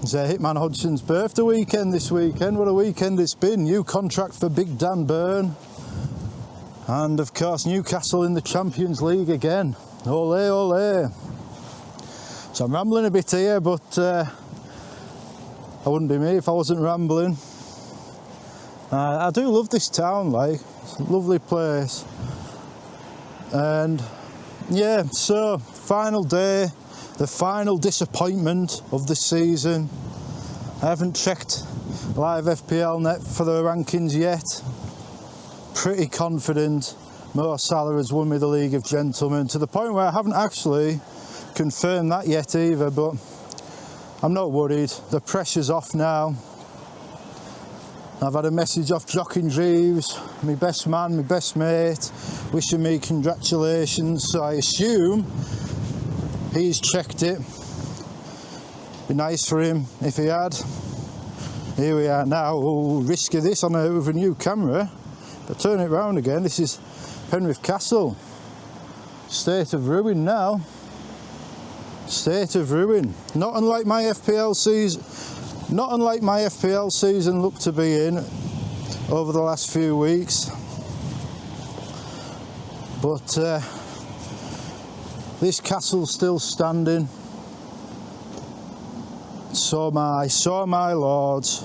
S6: It's Hitman Hodgson's birthday weekend this weekend. What a weekend it's been. New contract for Big Dan Burn. And of course Newcastle in the Champions League again. Ole, ole. So I'm rambling a bit here, but I wouldn't be me if I wasn't rambling. I do love this town, like, it's a lovely place. And yeah, so final day, the final disappointment of the season. I haven't checked Live FPL Net for the rankings yet. Pretty confident Mo Salah has won me the League of Gentlemen, to the point where I haven't actually confirmed that yet either, but I'm not worried. The pressure's off now. I've had a message off Joaquin Jeeves, my best man, my best mate, wishing me congratulations, so I assume he's checked it. Be nice for him if he had. Here we are now. Oh, risky this with a new camera. But turn it round again, this is Penrith Castle. State of ruin now. State of ruin. Not unlike my FPL season. Not unlike my FPL season looked to be in over the last few weeks. But this castle's still standing. So my lords.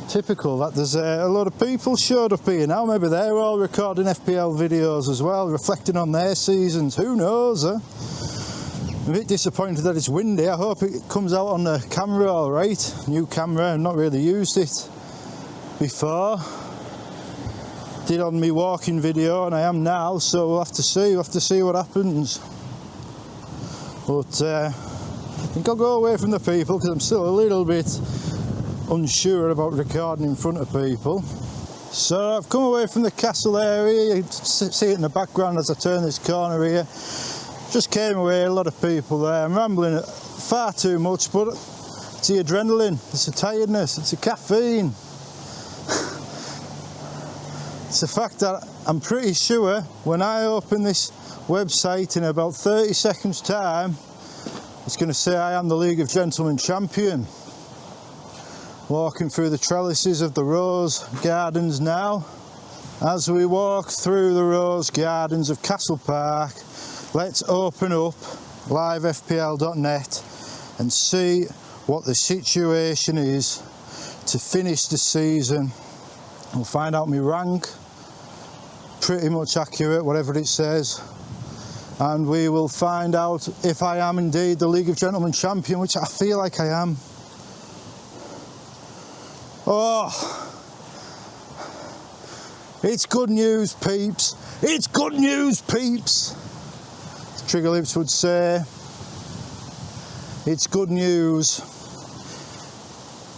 S6: Typical that there's a lot of people showed up here now. Maybe they're all recording FPL videos as well, reflecting on their seasons. Who knows? I'm a bit disappointed that it's windy. I hope it comes out on the camera all right. New camera, I've not really used it before. Did on my walking video, and I am now, so we'll have to see. We'll have to see what happens. But I think I'll go away from the people because I'm still a little bit unsure about recording in front of people. So I've come away from the castle area. You can see it in the background as I turn this corner here. Just came away, a lot of people there. I'm rambling far too much, but it's the adrenaline, it's the tiredness, it's the caffeine. It's the fact that I'm pretty sure when I open this website in about 30 seconds time, it's going to say I am the League of Gentlemen champion. Walking through the trellises of the Rose Gardens now. As we walk through the Rose Gardens of Castle Park, let's open up livefpl.net and see what the situation is to finish the season. We'll find out my rank, pretty much accurate, whatever it says. And we will find out if I am indeed the League of Gentlemen champion, which I feel like I am. Oh, it's good news, peeps. It's good news, peeps. As Trigger Lips would say, it's good news.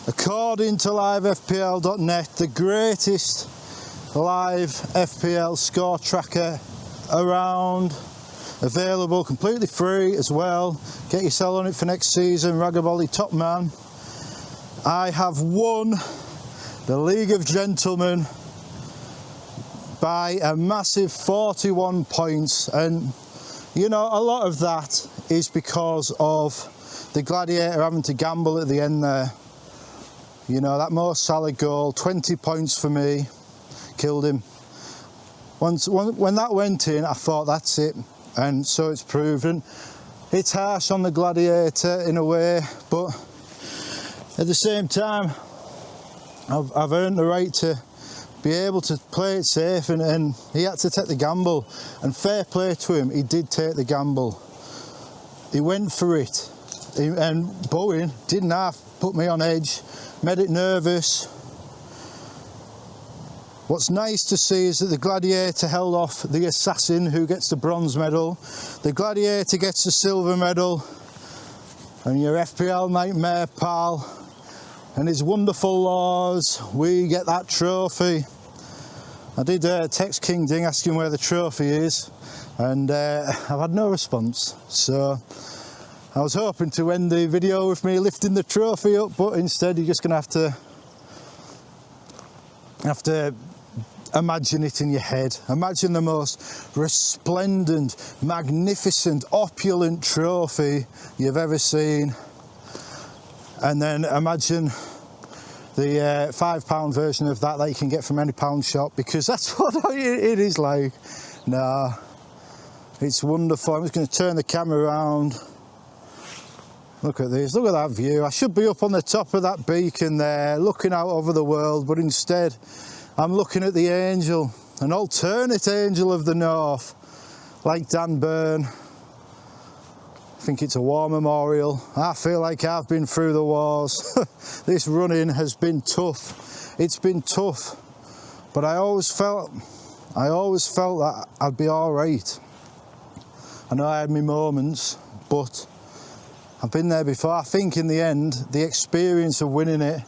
S6: According to livefpl.net, the greatest live FPL score tracker around, available completely free as well. Get yourself on it for next season, Ragabolly top man. I have won the League of Gentlemen by a massive 41 points, and you know, a lot of that is because of the Gladiator having to gamble at the end there. You know, that Mo Salah goal, 20 points for me, killed him. When that went in, I thought that's it, and so it's proven. It's harsh on the Gladiator in a way, but at the same time, I've earned the right to be able to play it safe, and he had to take the gamble, and fair play to him, he did take the gamble. He went for it, and Bowen didn't half put me on edge, made it nervous. What's nice to see is that the Gladiator held off the Assassin, who gets the bronze medal. The Gladiator gets the silver medal, and your FPL Nightmare pal and his wonderful laws, we get that trophy. I did text King Ding asking where the trophy is, and I've had no response. So I was hoping to end the video with me lifting the trophy up, but instead you're just going to have to imagine it in your head. Imagine the most resplendent, magnificent, opulent trophy you've ever seen. And then imagine the £5 version of that you can get from any pound shop, because that's what it is like. Nah, it's wonderful. I'm just going to turn the camera around. Look at this, look at that view. I should be up on the top of that beacon there, looking out over the world, but instead I'm looking at the Angel, an alternate Angel of the North, like Dan Burn. I think it's a war memorial. I feel like I've been through the wars. This running has been tough. It's been tough, but I always felt that I'd be all right. I know I had my moments, but I've been there before. I think in the end, the experience of winning it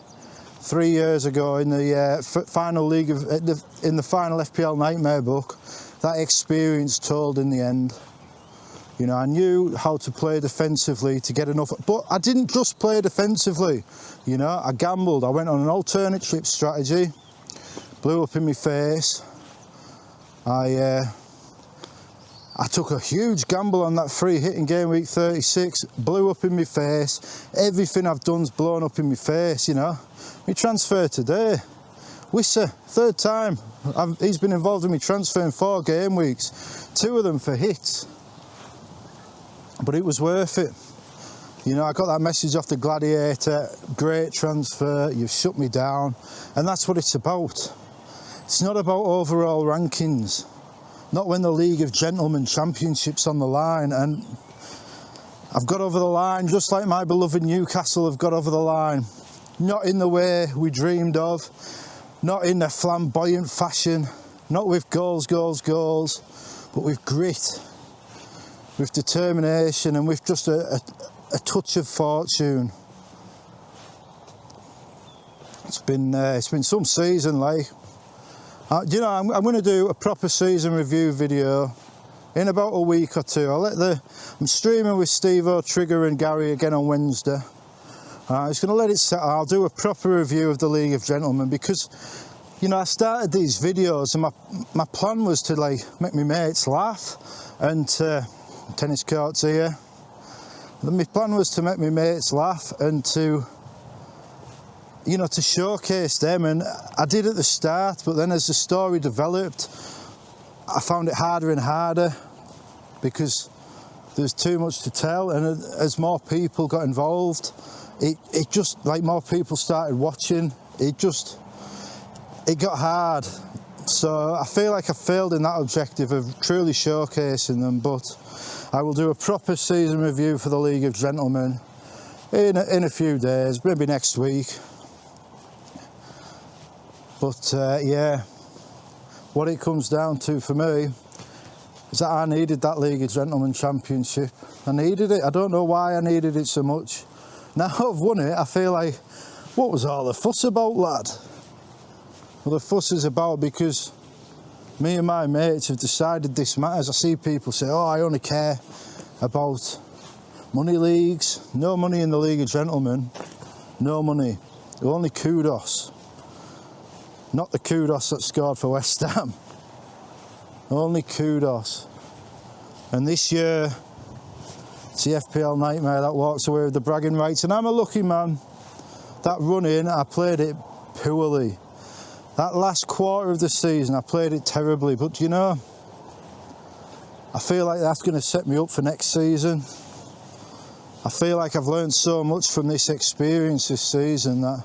S6: 3 years ago in the final league in the final FPL Nightmare book, that experience told in the end. You know, I knew how to play defensively to get enough, but I didn't just play defensively. You know, I gambled. I went on an alternate chip strategy, blew up in my face. I took a huge gamble on that free hit in game week 36, blew up in my face. Everything I've done's blown up in my face, you know. My transfer today, Wissa, third time. He's been involved in my transfer in 4 game weeks, 2 of them for hits. But it was worth it. You know, I got that message off the Gladiator, great transfer, you've shut me down. And that's what it's about. It's not about overall rankings. Not when the League of Gentlemen Championship's on the line. And I've got over the line just like my beloved Newcastle have got over the line. Not in the way we dreamed of, not in a flamboyant fashion, not with goals, but with grit, with determination, and with just a touch of fortune. It's been some season, like. You know, I'm going to do a proper season review video in about a week or 2. I'm streaming with Steve-O, Trigger and Gary again on Wednesday. I'm just going to let it set. I'll do a proper review of the League of Gentlemen, because, you know, I started these videos and my plan was to like make my mates laugh, and tennis courts here. My plan was to make my mates laugh and to, you know, to showcase them, and I did at the start, but then as the story developed, I found it harder and harder because there's too much to tell, and as more people got involved, it just, like, more people started watching, it got hard. So I feel like I failed in that objective of truly showcasing them, but I will do a proper season review for the League of Gentlemen in a few days, maybe next week. But yeah, what it comes down to for me is that I needed that League of Gentlemen Championship. I needed it. I don't know why I needed it so much. Now I've won it, I feel like, what was all the fuss about, lad? Well, the fuss is about because me and my mates have decided this matters. I see people say, oh, I only care about money leagues. No money in the League of Gentlemen. No money. Only kudos. Not the kudos that scored for West Ham. Only kudos. And this year, it's the FPL Nightmare that walks away with the bragging rights. And I'm a lucky man. That run-in, I played it poorly. That last quarter of the season, I played it terribly. But, you know, I feel like that's going to set me up for next season. I feel like I've learned so much from this experience this season that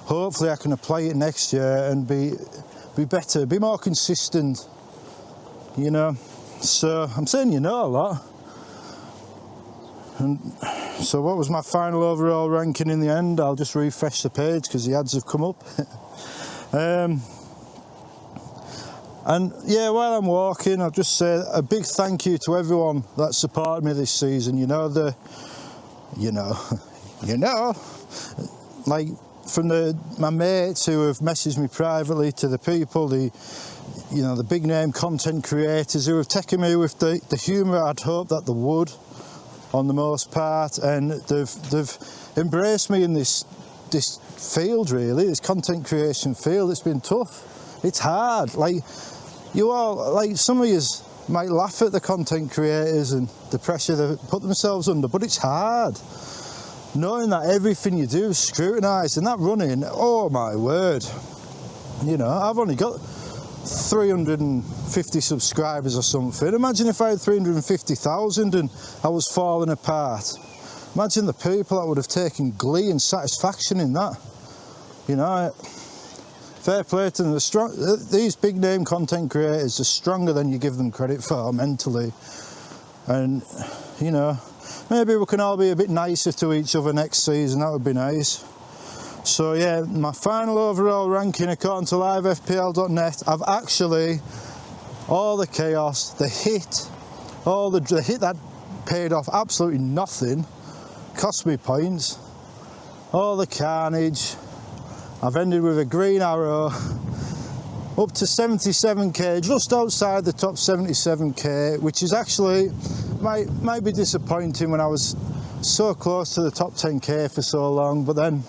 S6: hopefully I can apply it next year and be better, be more consistent, you know. So I'm saying you know a lot. And so what was my final overall ranking in the end? I'll just refresh the page because the ads have come up. And yeah, while I'm walking, I'll just say a big thank you to everyone that supported me this season. You know, like from my mates who have messaged me privately, to the people, the big name content creators who have taken me with the humour I'd hoped that they would, on the most part, and they've embraced me in this field, really, this content creation field. It's been tough. It's hard. Like, you all, like, some of you might laugh at the content creators and the pressure they put themselves under, but it's hard.
S1: knowing that everything you do is scrutinised, and that running, oh my word. You know, I've only got 350 subscribers or something. Imagine if I had 350,000 and I was falling apart. Imagine the people that would have taken glee and satisfaction in that. You know, fair play to them. These big name content creators are stronger than you give them credit for mentally. And, you know, maybe we can all be a bit nicer to each other next season. That would be nice. So yeah, my final overall ranking according to livefpl.net, I've actually, all the chaos, the hit that paid off absolutely nothing, cost me points, all the carnage, I've ended with a green arrow, up to 77k, just outside the top 77k, which is actually, might be disappointing when I was so close to the top 10k for so long, but then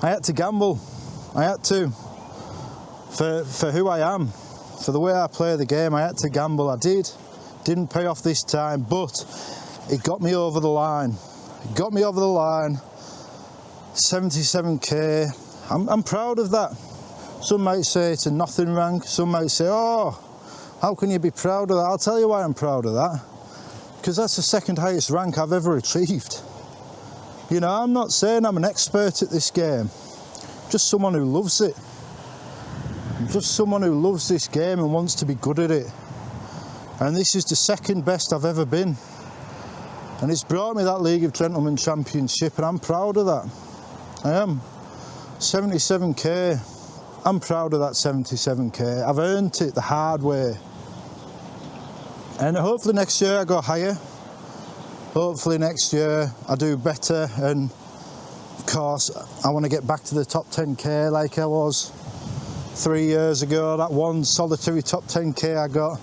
S1: I had to gamble. I had to. For who I am, for the way I play the game, I had to gamble. I did. Didn't pay off this time, but it got me over the line. It got me over the line. 77k. I'm proud of that. Some might say it's a nothing rank. Some might say, oh, how can you be proud of that? I'll tell you why I'm proud of that. Because that's the second highest rank I've ever achieved. You know, I'm not saying I'm an expert at this game, just someone who loves it. Just someone who loves this game and wants to be good at it. And this is the second best I've ever been. And it's brought me that League of Gentlemen Championship, and I'm proud of that. I am. 77k. I'm proud of that 77k. I've earned it the hard way. And hopefully next year I go higher. Hopefully next year I do better, and of course I want to get back to the top 10k like I was 3 years ago. That one solitary top 10k I got,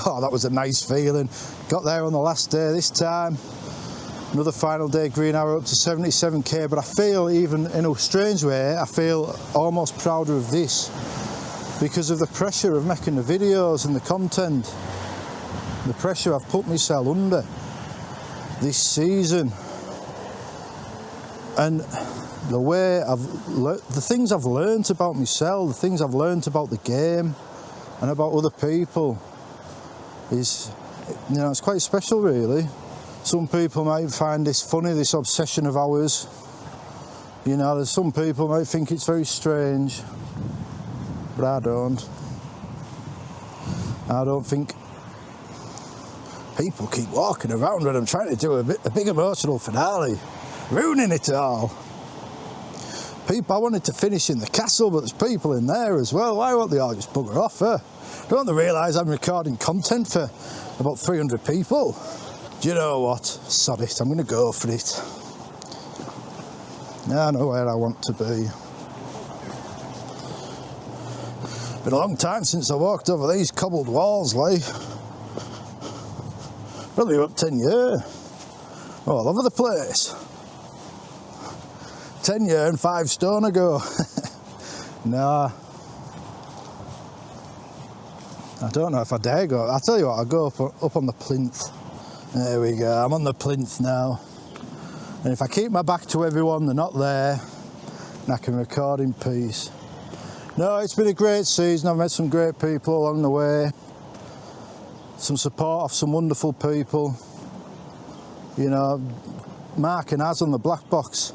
S1: oh, that was a nice feeling. Got there on the last day. This time another final day green arrow up to 77k, but I feel, even in a strange way, I feel almost prouder of this because of the pressure of making the videos and the content, the pressure I've put myself under this season, and the way the things I've learned about myself, the things I've learned about the game and about other people is, you know, it's quite special really. Some people might find this funny, this obsession of ours. You know, there's some people might think it's very strange, but I don't. I don't think. People keep walking around when I'm trying to do a big emotional finale, ruining it all. People, I wanted to finish in the castle, but there's people in there as well. Why won't they all just bugger off? Don't they realise I'm recording content for about 300 people? Do you know what? Sod it, I'm going to go for it. I know where I want to be. Been a long time since I walked over these cobbled walls, like. Probably about 10 years. All over the place. 10 years and 5 stone ago. Nah. I don't know if I dare go. I'll tell you what, I'll go up on the plinth. There we go, I'm on the plinth now. And if I keep my back to everyone, they're not there, and I can record in peace. No, it's been a great season. I've met some great people along the way. Some support off some wonderful people. You know, Mark and Az on the Black Box.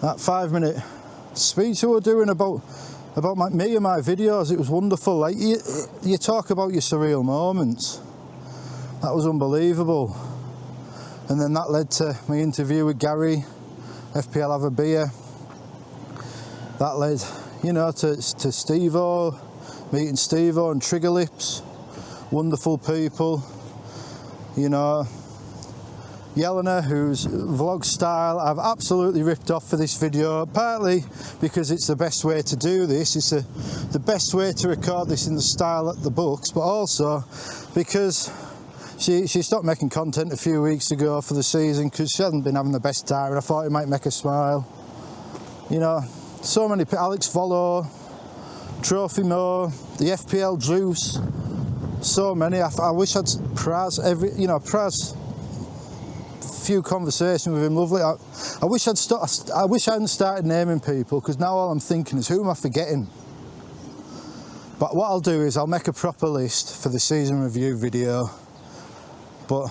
S1: That 5-minute speech we were doing about me and my videos, it was wonderful. Like, you talk about your surreal moments. That was unbelievable. And then that led to my interview with Gary, FPL Have a Beer. That led, you know, to Steve-O, meeting Steve-O and Trigger Lips. Wonderful people, you know. Yelena, whose vlog style I've absolutely ripped off for this video, partly because it's the best way to do this, it's the best way to record this in the style at the books, but also because she stopped making content a few weeks ago for the season because she hasn't been having the best time, and I thought it might make her smile. You know, so many, Alex Volo, Trophy Mo, the FPL Juice, so many. I wish I'd Praz, Praz
S6: few conversations with him. Lovely. I wish I hadn't started naming people, because now all I'm thinking is, who am I forgetting? But what I'll do is I'll make a proper list for the season review video. But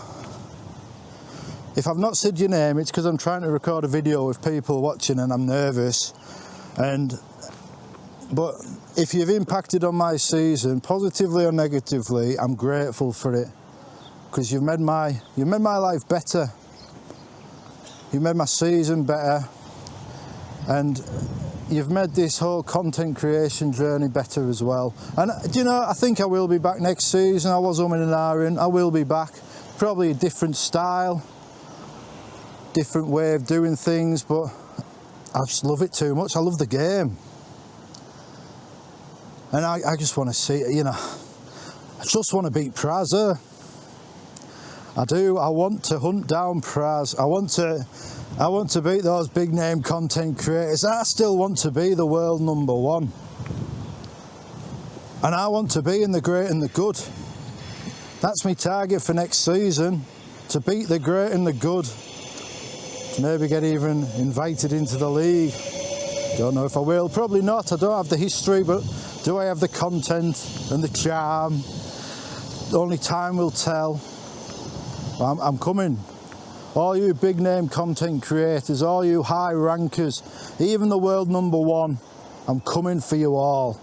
S6: if I've not said your name, it's because I'm trying to record a video with people watching and I'm nervous. But if you've impacted on my season, positively or negatively, I'm grateful for it, because you've made my life better. You've made my season better, and you've made this whole content creation journey better as well. And do you know, I think I will be back next season. I was umming and ahhing. I will be back. Probably a different style, different way of doing things, but I just love it too much. I love the game. And I just want to see, you know, I just want to beat Praz. I do. I want to hunt down Praz. I want to beat those big name content creators. I still want to be the world #1. And I want to be in the great and the good. That's my target for next season, to beat the great and the good. To maybe get even invited into the league. Don't know if I will, probably not. I don't have the history, but do I have the content and the charm? Only time will tell. I'm coming. All you big name content creators, all you high rankers, even the world #1, I'm coming for you all.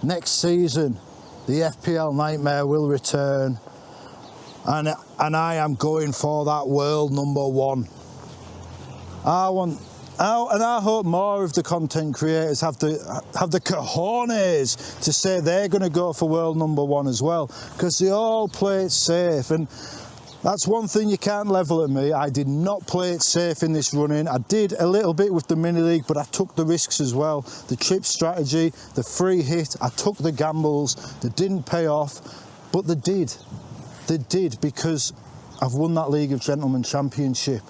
S6: Next season, the FPL nightmare will return, and I am going for that world #1. I hope more of the content creators have the cojones to say they're going to go for world #1 as well, because they all play it safe. And that's one thing you can't level at me. I did not play it safe in this run-in. I did a little bit with the mini league, but I took the risks as well. The chip strategy, the free hit, I took the gambles. They didn't pay off, but they did. They did, because I've won that League of Gentlemen Championship.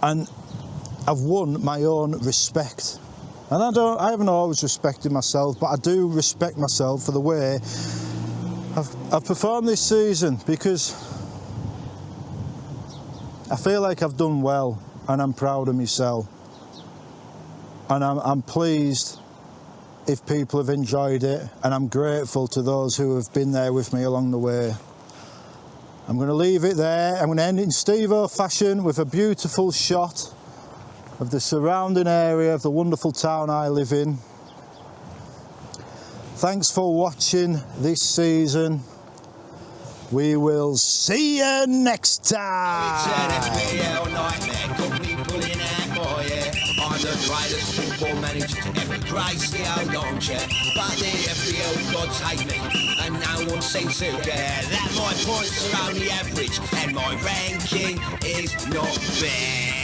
S6: And I've won my own respect. And I haven't always respected myself, but I do respect myself for the way I've performed this season, because I feel like I've done well, and I'm proud of myself. And I'm pleased if people have enjoyed it, and I'm grateful to those who have been there with me along the way. I'm going to leave it there. I'm going to end it in Steve-O fashion with a beautiful shot of the surrounding area of the wonderful town I live in. Thanks for watching this season. We will see you next time.
S2: It's an FPL nightmare, got me pulling out more, yeah. I'm the greatest football manager to ever grace the old armchair. But the FPL gods hate me, and no one seems to care that my points are only average, and my ranking is not fair.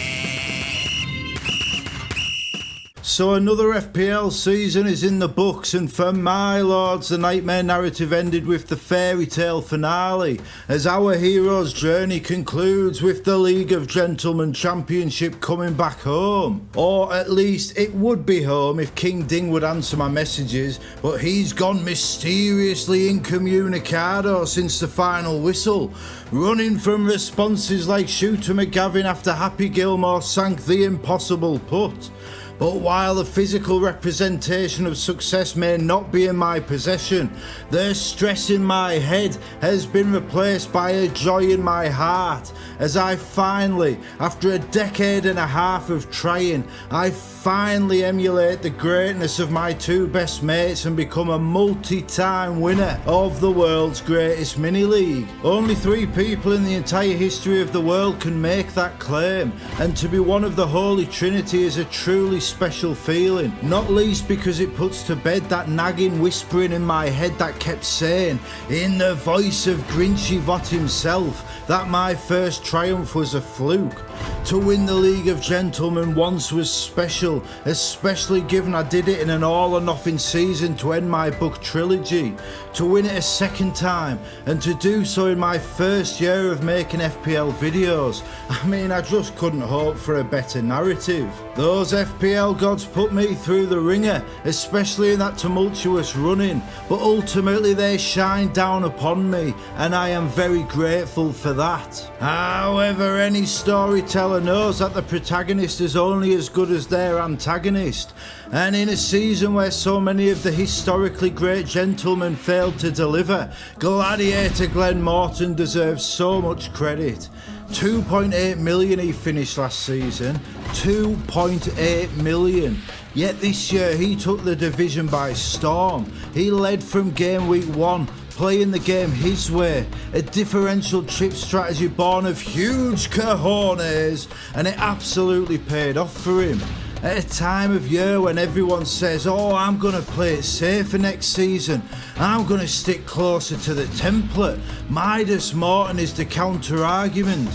S1: So another FPL season is in the books, and for my lords, the nightmare narrative ended with the fairy tale finale, as our hero's journey concludes with the League of Gentlemen Championship coming back home. Or at least it would be home if King Ding would answer my messages, but he's gone mysteriously incommunicado since the final whistle, running from responses like Shooter McGavin after Happy Gilmore sank the impossible putt. But while the physical representation of success may not be in my possession, the stress in my head has been replaced by a joy in my heart, as I finally, after a decade and a half of trying, I finally emulate the greatness of my two best mates and become a multi-time winner of the world's greatest mini-league. Only 3 people in the entire history of the world can make that claim, and to be one of the Holy Trinity is a truly special feeling, not least because it puts to bed that nagging whispering in my head that kept saying, in the voice of Grinchy Vott himself, that my first triumph was a fluke.
S6: To win the League of Gentlemen once was special, especially given I did it in an all or nothing season to end my book trilogy. To win it a second time, and to do so in my first year of making FPL videos. I mean, I just couldn't hope for a better narrative. Those FPL gods put me through the ringer, especially in that tumultuous running, but ultimately they shined down upon me, and I am very grateful for that. However, any storyteller knows that the protagonist is only as good as their antagonist, and in a season where so many of the historically great gentlemen failed to deliver, Gladiator Glenn Morton deserves so much credit. 2.8 million he finished last season, 2.8 million. Yet this year he took the division by storm. He led from game week 1, playing the game his way, a differential chip strategy born of huge cojones, and it absolutely paid off for him. At a time of year when everyone says, oh, I'm going to play it safer next season, I'm going to stick closer to the template, Midas Morton is the counter-argument.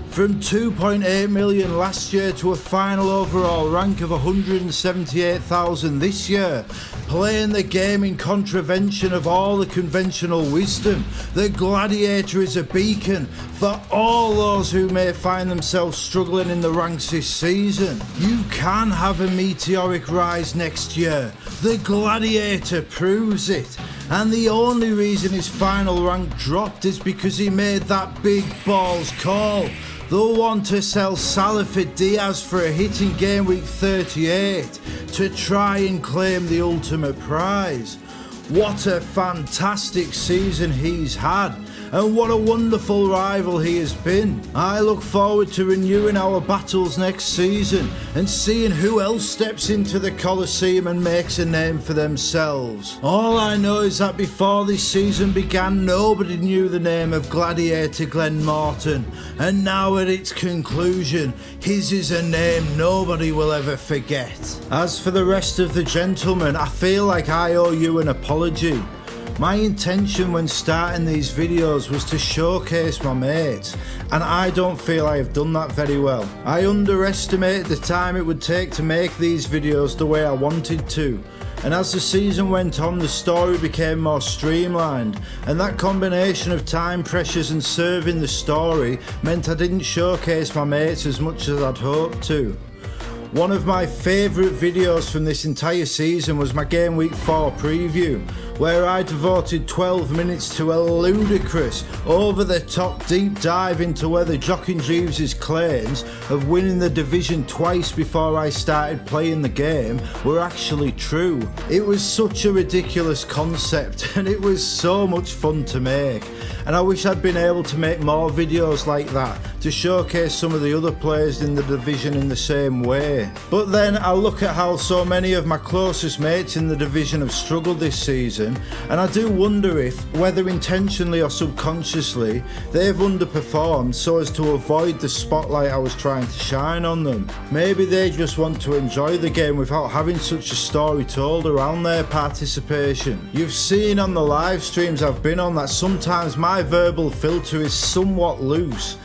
S6: From 2.8 million last year to a final overall rank of 178,000 this year, playing the game in contravention of all the conventional wisdom, the Gladiator is a beacon for all those who may find themselves struggling in the ranks this season. You can have a meteoric rise next year. The Gladiator proves it. And the only reason his final rank dropped is because he made that big balls call. The one to sell Salah for Diaz for a hit in game week 38 to try and claim the ultimate prize. What a fantastic season he's had, and what a wonderful rival he has been. I look forward to renewing our battles next season and seeing who else steps into the Colosseum and makes a name for themselves. All I know is that before this season began, nobody knew the name of Gladiator Glenn Morton, and now at its conclusion, his is a name nobody will ever forget. As for the rest of the gentlemen, I feel like I owe you an apology. My intention when starting these videos was to showcase my mates, and I don't feel I have done that very well. I underestimated the time it would take to make these videos the way I wanted to, and as the season went on, the story became more streamlined, and that combination of time pressures and serving the story meant I didn't showcase my mates as much as I'd hoped to. One of my favourite videos from this entire season was my Game Week 4 preview, where I devoted 12 minutes to a ludicrous, over-the-top deep dive into whether Jochen Jeeves' claims of winning the division twice before I started playing the game were actually true. It was such a ridiculous concept, and it was so much fun to make, and I wish I'd been able to make more videos like that to showcase some of the other players in the division in the same way. But then I look at how so many of my closest mates in the division have struggled this season, and I do wonder if, whether intentionally or subconsciously, they've underperformed so as to avoid the spotlight I was trying to shine on them. Maybe they just want to enjoy the game without having such a story told around their participation. You've seen on the live streams I've been on that sometimes my verbal filter is somewhat loose,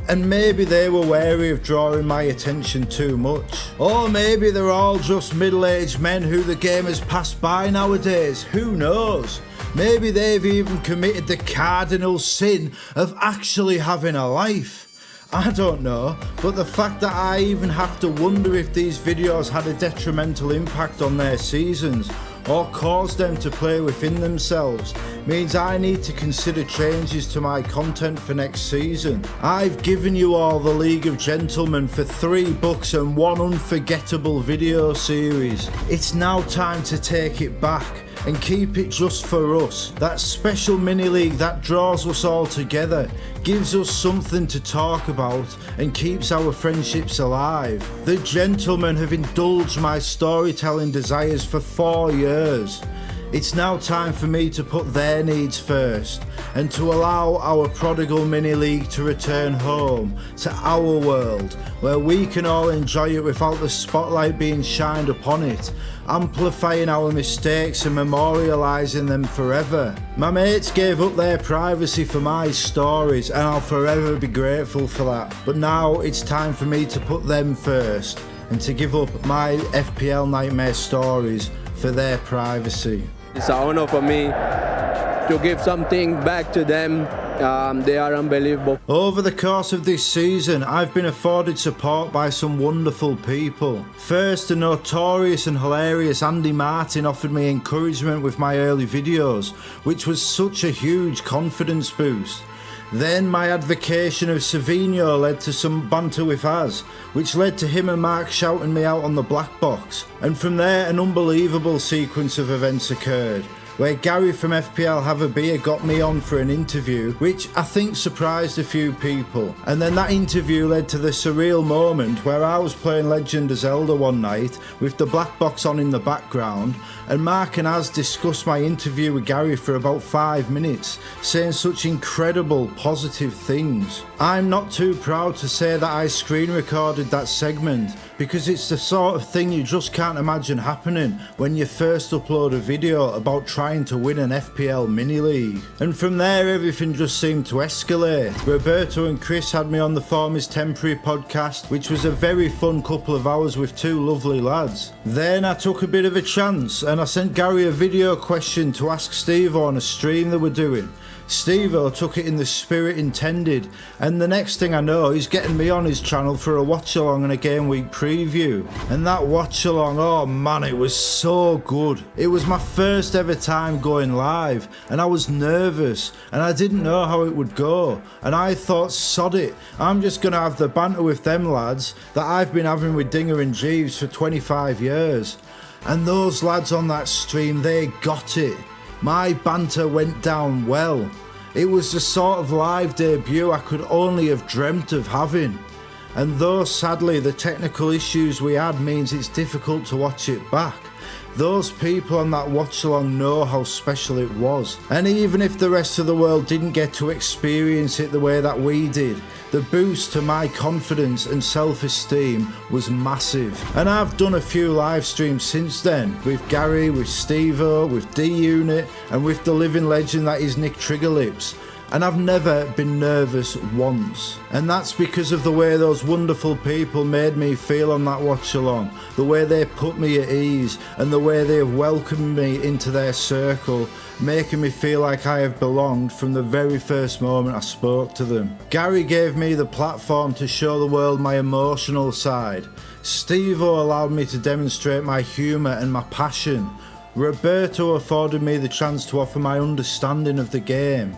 S6: and maybe they were wary of drawing my attention too much. Or maybe they're all just middle-aged men who the game has passed by nowadays, who knows? Maybe they've even committed the cardinal sin of actually having a life. I don't know, but the fact that I even have to wonder if these videos had a detrimental impact on their seasons or caused them to play within themselves means I need to consider changes to my content for next season. I've given you all the League of Gentlemen for 3 books and 1 unforgettable video series. It's now time to take it back and keep it just for us. That special mini-league that draws us all together, gives us something to talk about and keeps our friendships alive. The gentlemen have indulged my storytelling desires for 4 years. It's now time for me to put their needs first and to allow our prodigal mini-league to return home to our world where we can all enjoy it without the spotlight being shined upon it, amplifying our mistakes and memorialising them forever. My mates gave up their privacy for my stories and I'll forever be grateful for that. But now it's time for me to put them first and to give up my FPL nightmare stories for their privacy.
S18: It's an honor for me to give something back to them. They are unbelievable.
S6: Over the course of this season, I've been afforded support by some wonderful people. First, the notorious and hilarious Andy Martin offered me encouragement with my early videos, which was such a huge confidence boost. Then my advocation of Savinho led to some banter with Az, which led to him and Mark shouting me out on the black box. And from there an unbelievable sequence of events occurred, where Gary from FPL Have a Beer got me on for an interview, which I think surprised a few people. And then that interview led to the surreal moment where I was playing Legend of Zelda one night with the black box on in the background, and Mark and Az discussed my interview with Gary for about 5 minutes, saying such incredible positive things. I'm not too proud to say that I screen recorded that segment, because it's the sort of thing you just can't imagine happening when you first upload a video about trying to win an FPL mini-league. And from there everything just seemed to escalate. Roberto and Chris had me on the Form is Temporary podcast, which was a very fun couple of hours with two lovely lads. Then I took a bit of a chance and I sent Gary a video question to ask Steve on a stream they were doing. Steve-O took it in the spirit intended, and the next thing I know he's getting me on his channel for a watch-along and a game week preview. And that watch-along, oh man, it was so good. It was my first ever time going live, and I was nervous, and I didn't know how it would go, and I thought, sod it, I'm just gonna have the banter with them lads that I've been having with Dinger and Jeeves for 25 years. And those lads on that stream, they got it. My banter went down well. It was the sort of live debut I could only have dreamt of having. And though sadly the technical issues we had means it's difficult to watch it back, those people on that watch along know how special it was. And even if the rest of the world didn't get to experience it the way that we did, the boost to my confidence and self-esteem was massive. And I've done a few live streams since then, with Gary, with Steve-O, with D-Unit, and with the living legend that is Nick Triggerlips. And I've never been nervous once. And that's because of the way those wonderful people made me feel on that watch along, the way they put me at ease, and the way they have welcomed me into their circle, making me feel like I have belonged from the very first moment I spoke to them. Gary gave me the platform to show the world my emotional side. Steve-O allowed me to demonstrate my humour and my passion. Roberto afforded me the chance to offer my understanding of the game.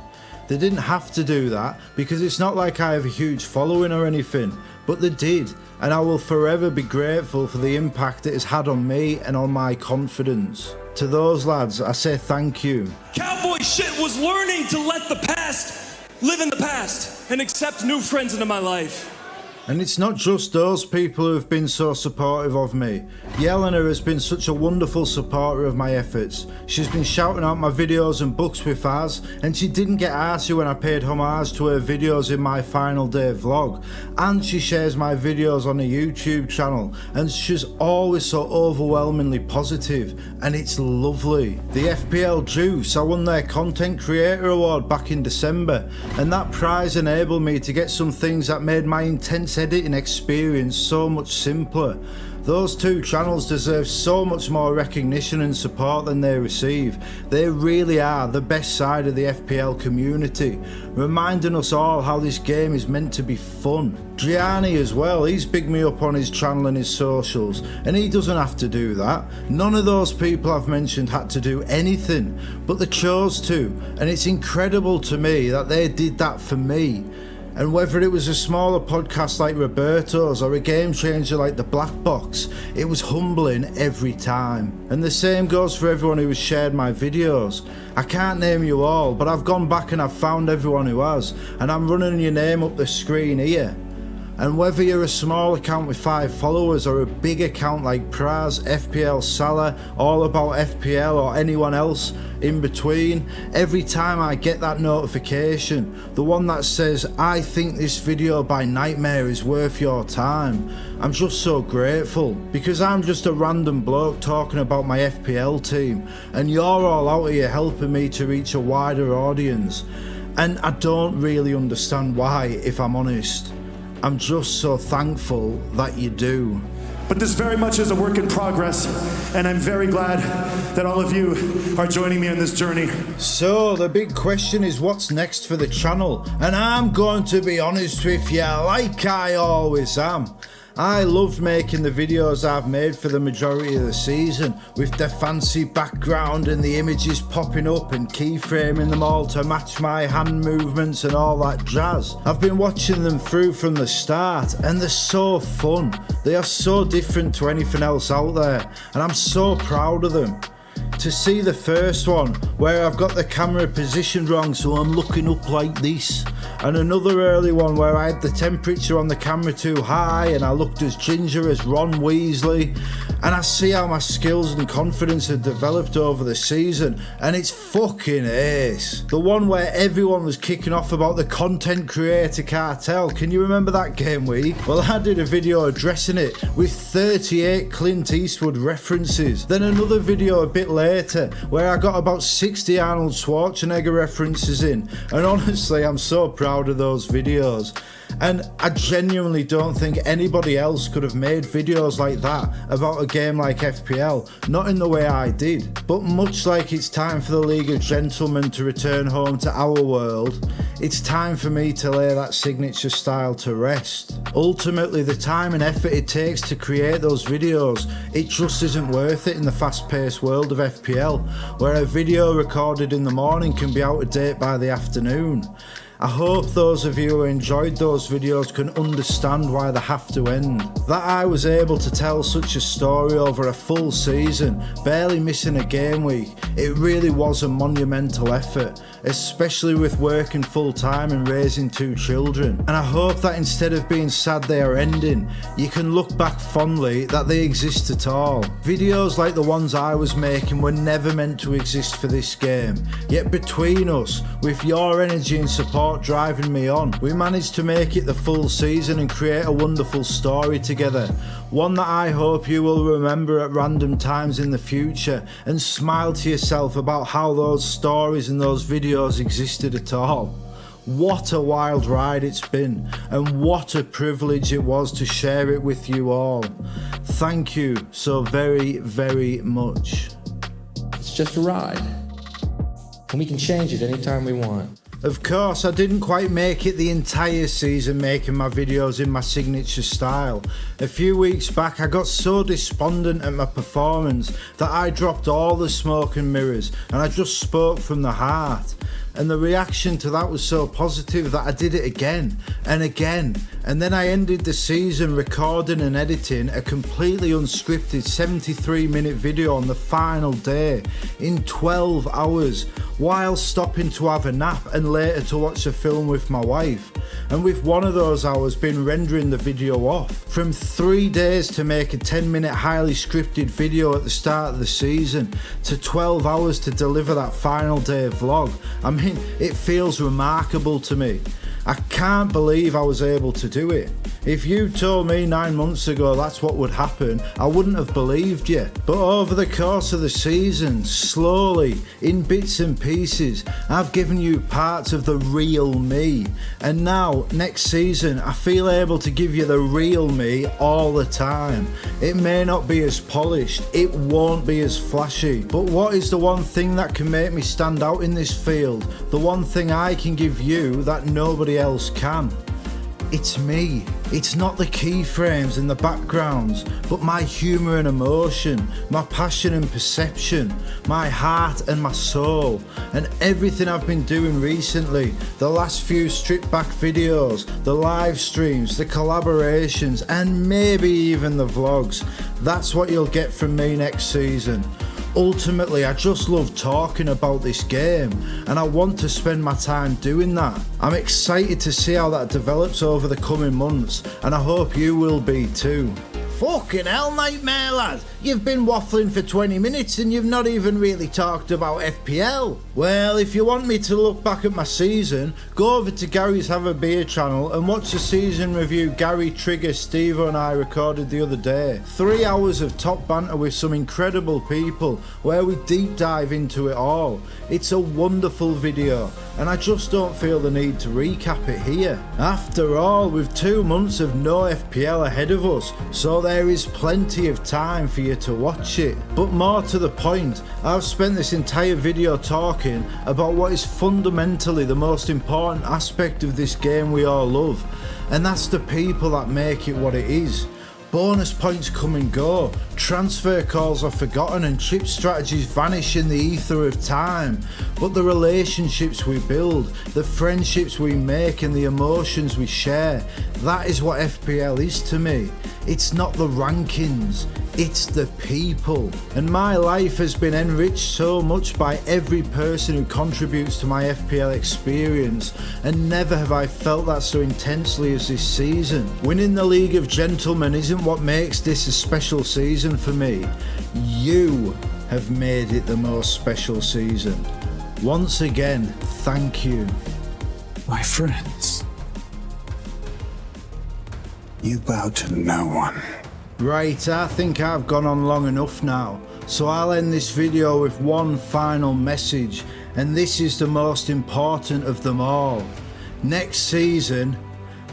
S6: They didn't have to do that because it's not like I have a huge following or anything, but they did, and I will forever be grateful for the impact it has had on me and on my confidence. To those lads, I say thank you.
S21: Cowboy shit was learning to let the past live in the past and accept new friends into my life.
S6: And it's not just those people who have been so supportive of me. Yelena has been such a wonderful supporter of my efforts. She's been shouting out my videos and books with Az, and she didn't get arsey when I paid homage to her videos in my final day vlog. And she shares my videos on a YouTube channel, and she's always so overwhelmingly positive, and it's lovely. The FPL Juice, I won their Content Creator Award back in December, and that prize enabled me to get some things that made my intense editing experience so much simpler. Those two channels deserve so much more recognition and support than they receive. They really are the best side of the FPL community, reminding us all how this game is meant to be fun. Gianni as well, he's bigged me up on his channel and his socials, and he doesn't have to do that. None of those people I've mentioned had to do anything, but they chose to, and it's incredible to me that they did that for me. And whether it was a smaller podcast like Roberto's or a game changer like the Black Box, it was humbling every time. And the same goes for everyone who has shared my videos. I can't name you all, but I've gone back and I've found everyone who has, and I'm running your name up the screen here. And whether you're a small account with 5 followers or a big account like Praz, FPL Salah, All About FPL or anyone else in between, every time I get that notification, the one that says, I think this video by Nightmare is worth your time, I'm just so grateful, because I'm just a random bloke talking about my FPL team, and you're all out here helping me to reach a wider audience. And I don't really understand why, if I'm honest. I'm just so thankful that you do.
S3: But this very much is a work in progress, and I'm very glad that all of you are joining me on this journey.
S6: So the big question is, what's next for the channel? And I'm going to be honest with you, like I always am. I loved making the videos I've made for the majority of the season, with the fancy background and the images popping up and keyframing them all to match my hand movements and all that jazz. I've been watching them through from the start, and they're so fun. They are so different to anything else out there, and I'm so proud of them. To see the first one, where I've got the camera positioned wrong so I'm looking up like this, and another early one where I had the temperature on the camera too high and I looked as ginger as Ron Weasley, and I see how my skills and confidence have developed over the season, and it's fucking ace. The one where everyone was kicking off about the content creator cartel, can you remember that game week? Well, I did a video addressing it with 38 Clint Eastwood references, then another video a bit later where I got about 60 Arnold Schwarzenegger references in, and honestly I'm so proud of those videos. And I genuinely don't think anybody else could have made videos like that about a game like FPL, not in the way I did. But much like it's time for the League of Gentlemen to return home to our world, it's time for me to lay that signature style to rest. Ultimately, the time and effort it takes to create those videos, it just isn't worth it in the fast-paced world of FPL, where a video recorded in the morning can be out of date by the afternoon. I hope those of you who enjoyed those videos can understand why they have to end. That I was able to tell such a story over a full season, barely missing a game week, it really was a monumental effort, especially with working full time and raising 2 children. And I hope that instead of being sad they are ending, you can look back fondly that they exist at all. Videos like the ones I was making were never meant to exist for this game, yet between us, with your energy and support driving me on, we managed to make it the full season and create a wonderful story together. One that I hope you will remember at random times in the future and smile to yourself about how those stories and those videos existed at all. What a wild ride it's been, and what a privilege it was to share it with you all. Thank you so very, very much.
S14: It's just a ride, and we can change it anytime we want.
S6: Of course, I didn't quite make it the entire season making my videos in my signature style. A few weeks back I got so despondent at my performance that I dropped all the smoke and mirrors and I just spoke from the heart. And the reaction to that was so positive that I did it again and again. And then I ended the season recording and editing a completely unscripted 73-minute video on the final day in 12 hours, while stopping to have a nap and later to watch a film with my wife. And with one of those hours been rendering the video off. From 3 days to make a 10-minute highly scripted video at the start of the season to 12 hours to deliver that final day vlog. I mean, it feels remarkable to me. I can't believe I was able to do it. If you told me 9 months ago that's what would happen, I wouldn't have believed you. But over the course of the season, slowly, in bits and pieces, I've given you parts of the real me. And now, next season, I feel able to give you the real me all the time. It may not be as polished, it won't be as flashy, but what is the one thing that can make me stand out in this field? The one thing I can give you that nobody else can? It's me. It's not the keyframes and the backgrounds, but my humour and emotion, my passion and perception, my heart and my soul, and everything I've been doing recently, the last few stripped back videos, the live streams, the collaborations, and maybe even the vlogs. That's what you'll get from me next season. Ultimately, I just love talking about this game, and I want to spend my time doing that. I'm excited to see how that develops over the coming months, and I hope you will be too. Fucking hell, Nightmare lad. You've been waffling for 20 minutes and you've not even really talked about FPL. Well, if you want me to look back at my season, go over to Gary's Have a Beer channel and watch the season review Gary, Trigger, Steve and I recorded the other day. 3 hours of top banter with some incredible people where we deep dive into it all. It's a wonderful video and I just don't feel the need to recap it here. After all, with 2 months of no FPL ahead of us, so there is plenty of time for you to watch it. But more to the point, I've spent this entire video talking about what is fundamentally the most important aspect of this game we all love, and that's the people that make it what it is. Bonus points come and go, transfer calls are forgotten and chip strategies vanish in the ether of time, but the relationships we build, the friendships we make and the emotions we share, that is what FPL is to me. It's not the rankings, it's the people. And my life has been enriched so much by every person who contributes to my FPL experience, and never have I felt that so intensely as this season. Winning the League of Gentlemen isn't what makes this a special season for me. You have made it the most special season. Once again, thank you.
S11: My friends, you bow to no one.
S6: Right, I think I've gone on long enough now, so I'll end this video with one final message, and this is the most important of them all. Next season,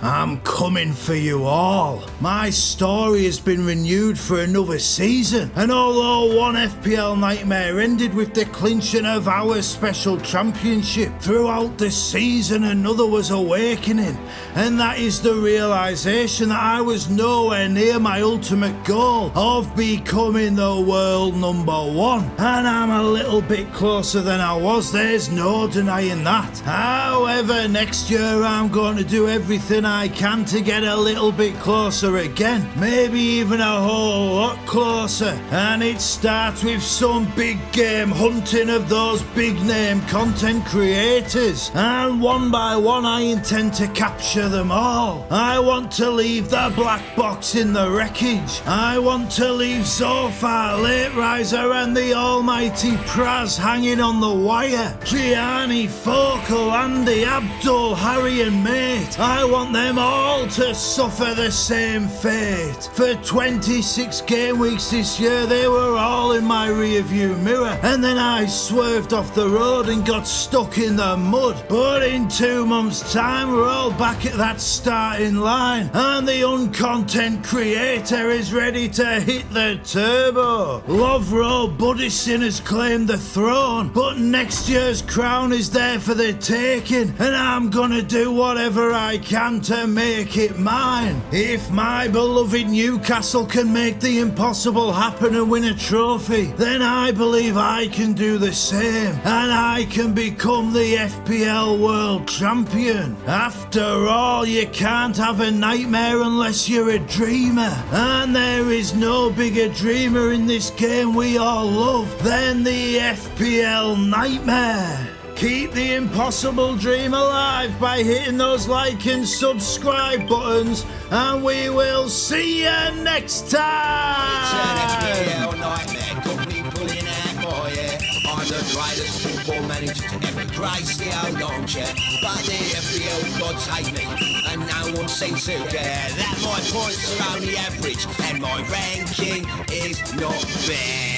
S6: I'm coming for you all. My story has been renewed for another season, and although one FPL nightmare ended with the clinching of our special championship, throughout the season another was awakening, and that is the realisation that I was nowhere near my ultimate goal of becoming the world #1, and I'm a little bit closer than I was, there's no denying that. However, next year I'm going to do everything I can to get a little bit closer again, maybe even a whole lot closer, and it starts with some big game hunting of those big name content creators, and one by one I intend to capture them all. I want to leave the black box in the wreckage. I want to leave Zophar, Late Riser and the almighty Praz hanging on the wire. Gianni, Focal, Andy, Abdul, Harry and Mate, I want them all to suffer the same fate. For 26 game weeks this year they were all in my rear view mirror, and then I swerved off the road and got stuck in the mud. But in 2 months time we're all back at that starting line, and the uncontent creator is ready to hit the turbo. Lovro Buddison has claimed the throne, but next year's crown is there for the taking, and I'm gonna do whatever I can to make it mine. If my beloved Newcastle can make the impossible happen and win a trophy, then I believe I can do the same, and I can become the FPL World Champion. After all, you can't have a nightmare unless you're a dreamer, and there is no bigger dreamer in this game we all love than the FPL Nightmare. Keep the impossible dream alive by hitting those like and subscribe buttons, and we will see you next time.
S2: It's an FPL nightmare, got me pulling out more, yeah. I'm the greatest football manager to ever grace the old armchair, but the FPL gods hate me, and no one seems to care that my points are only average, and my ranking is not fair.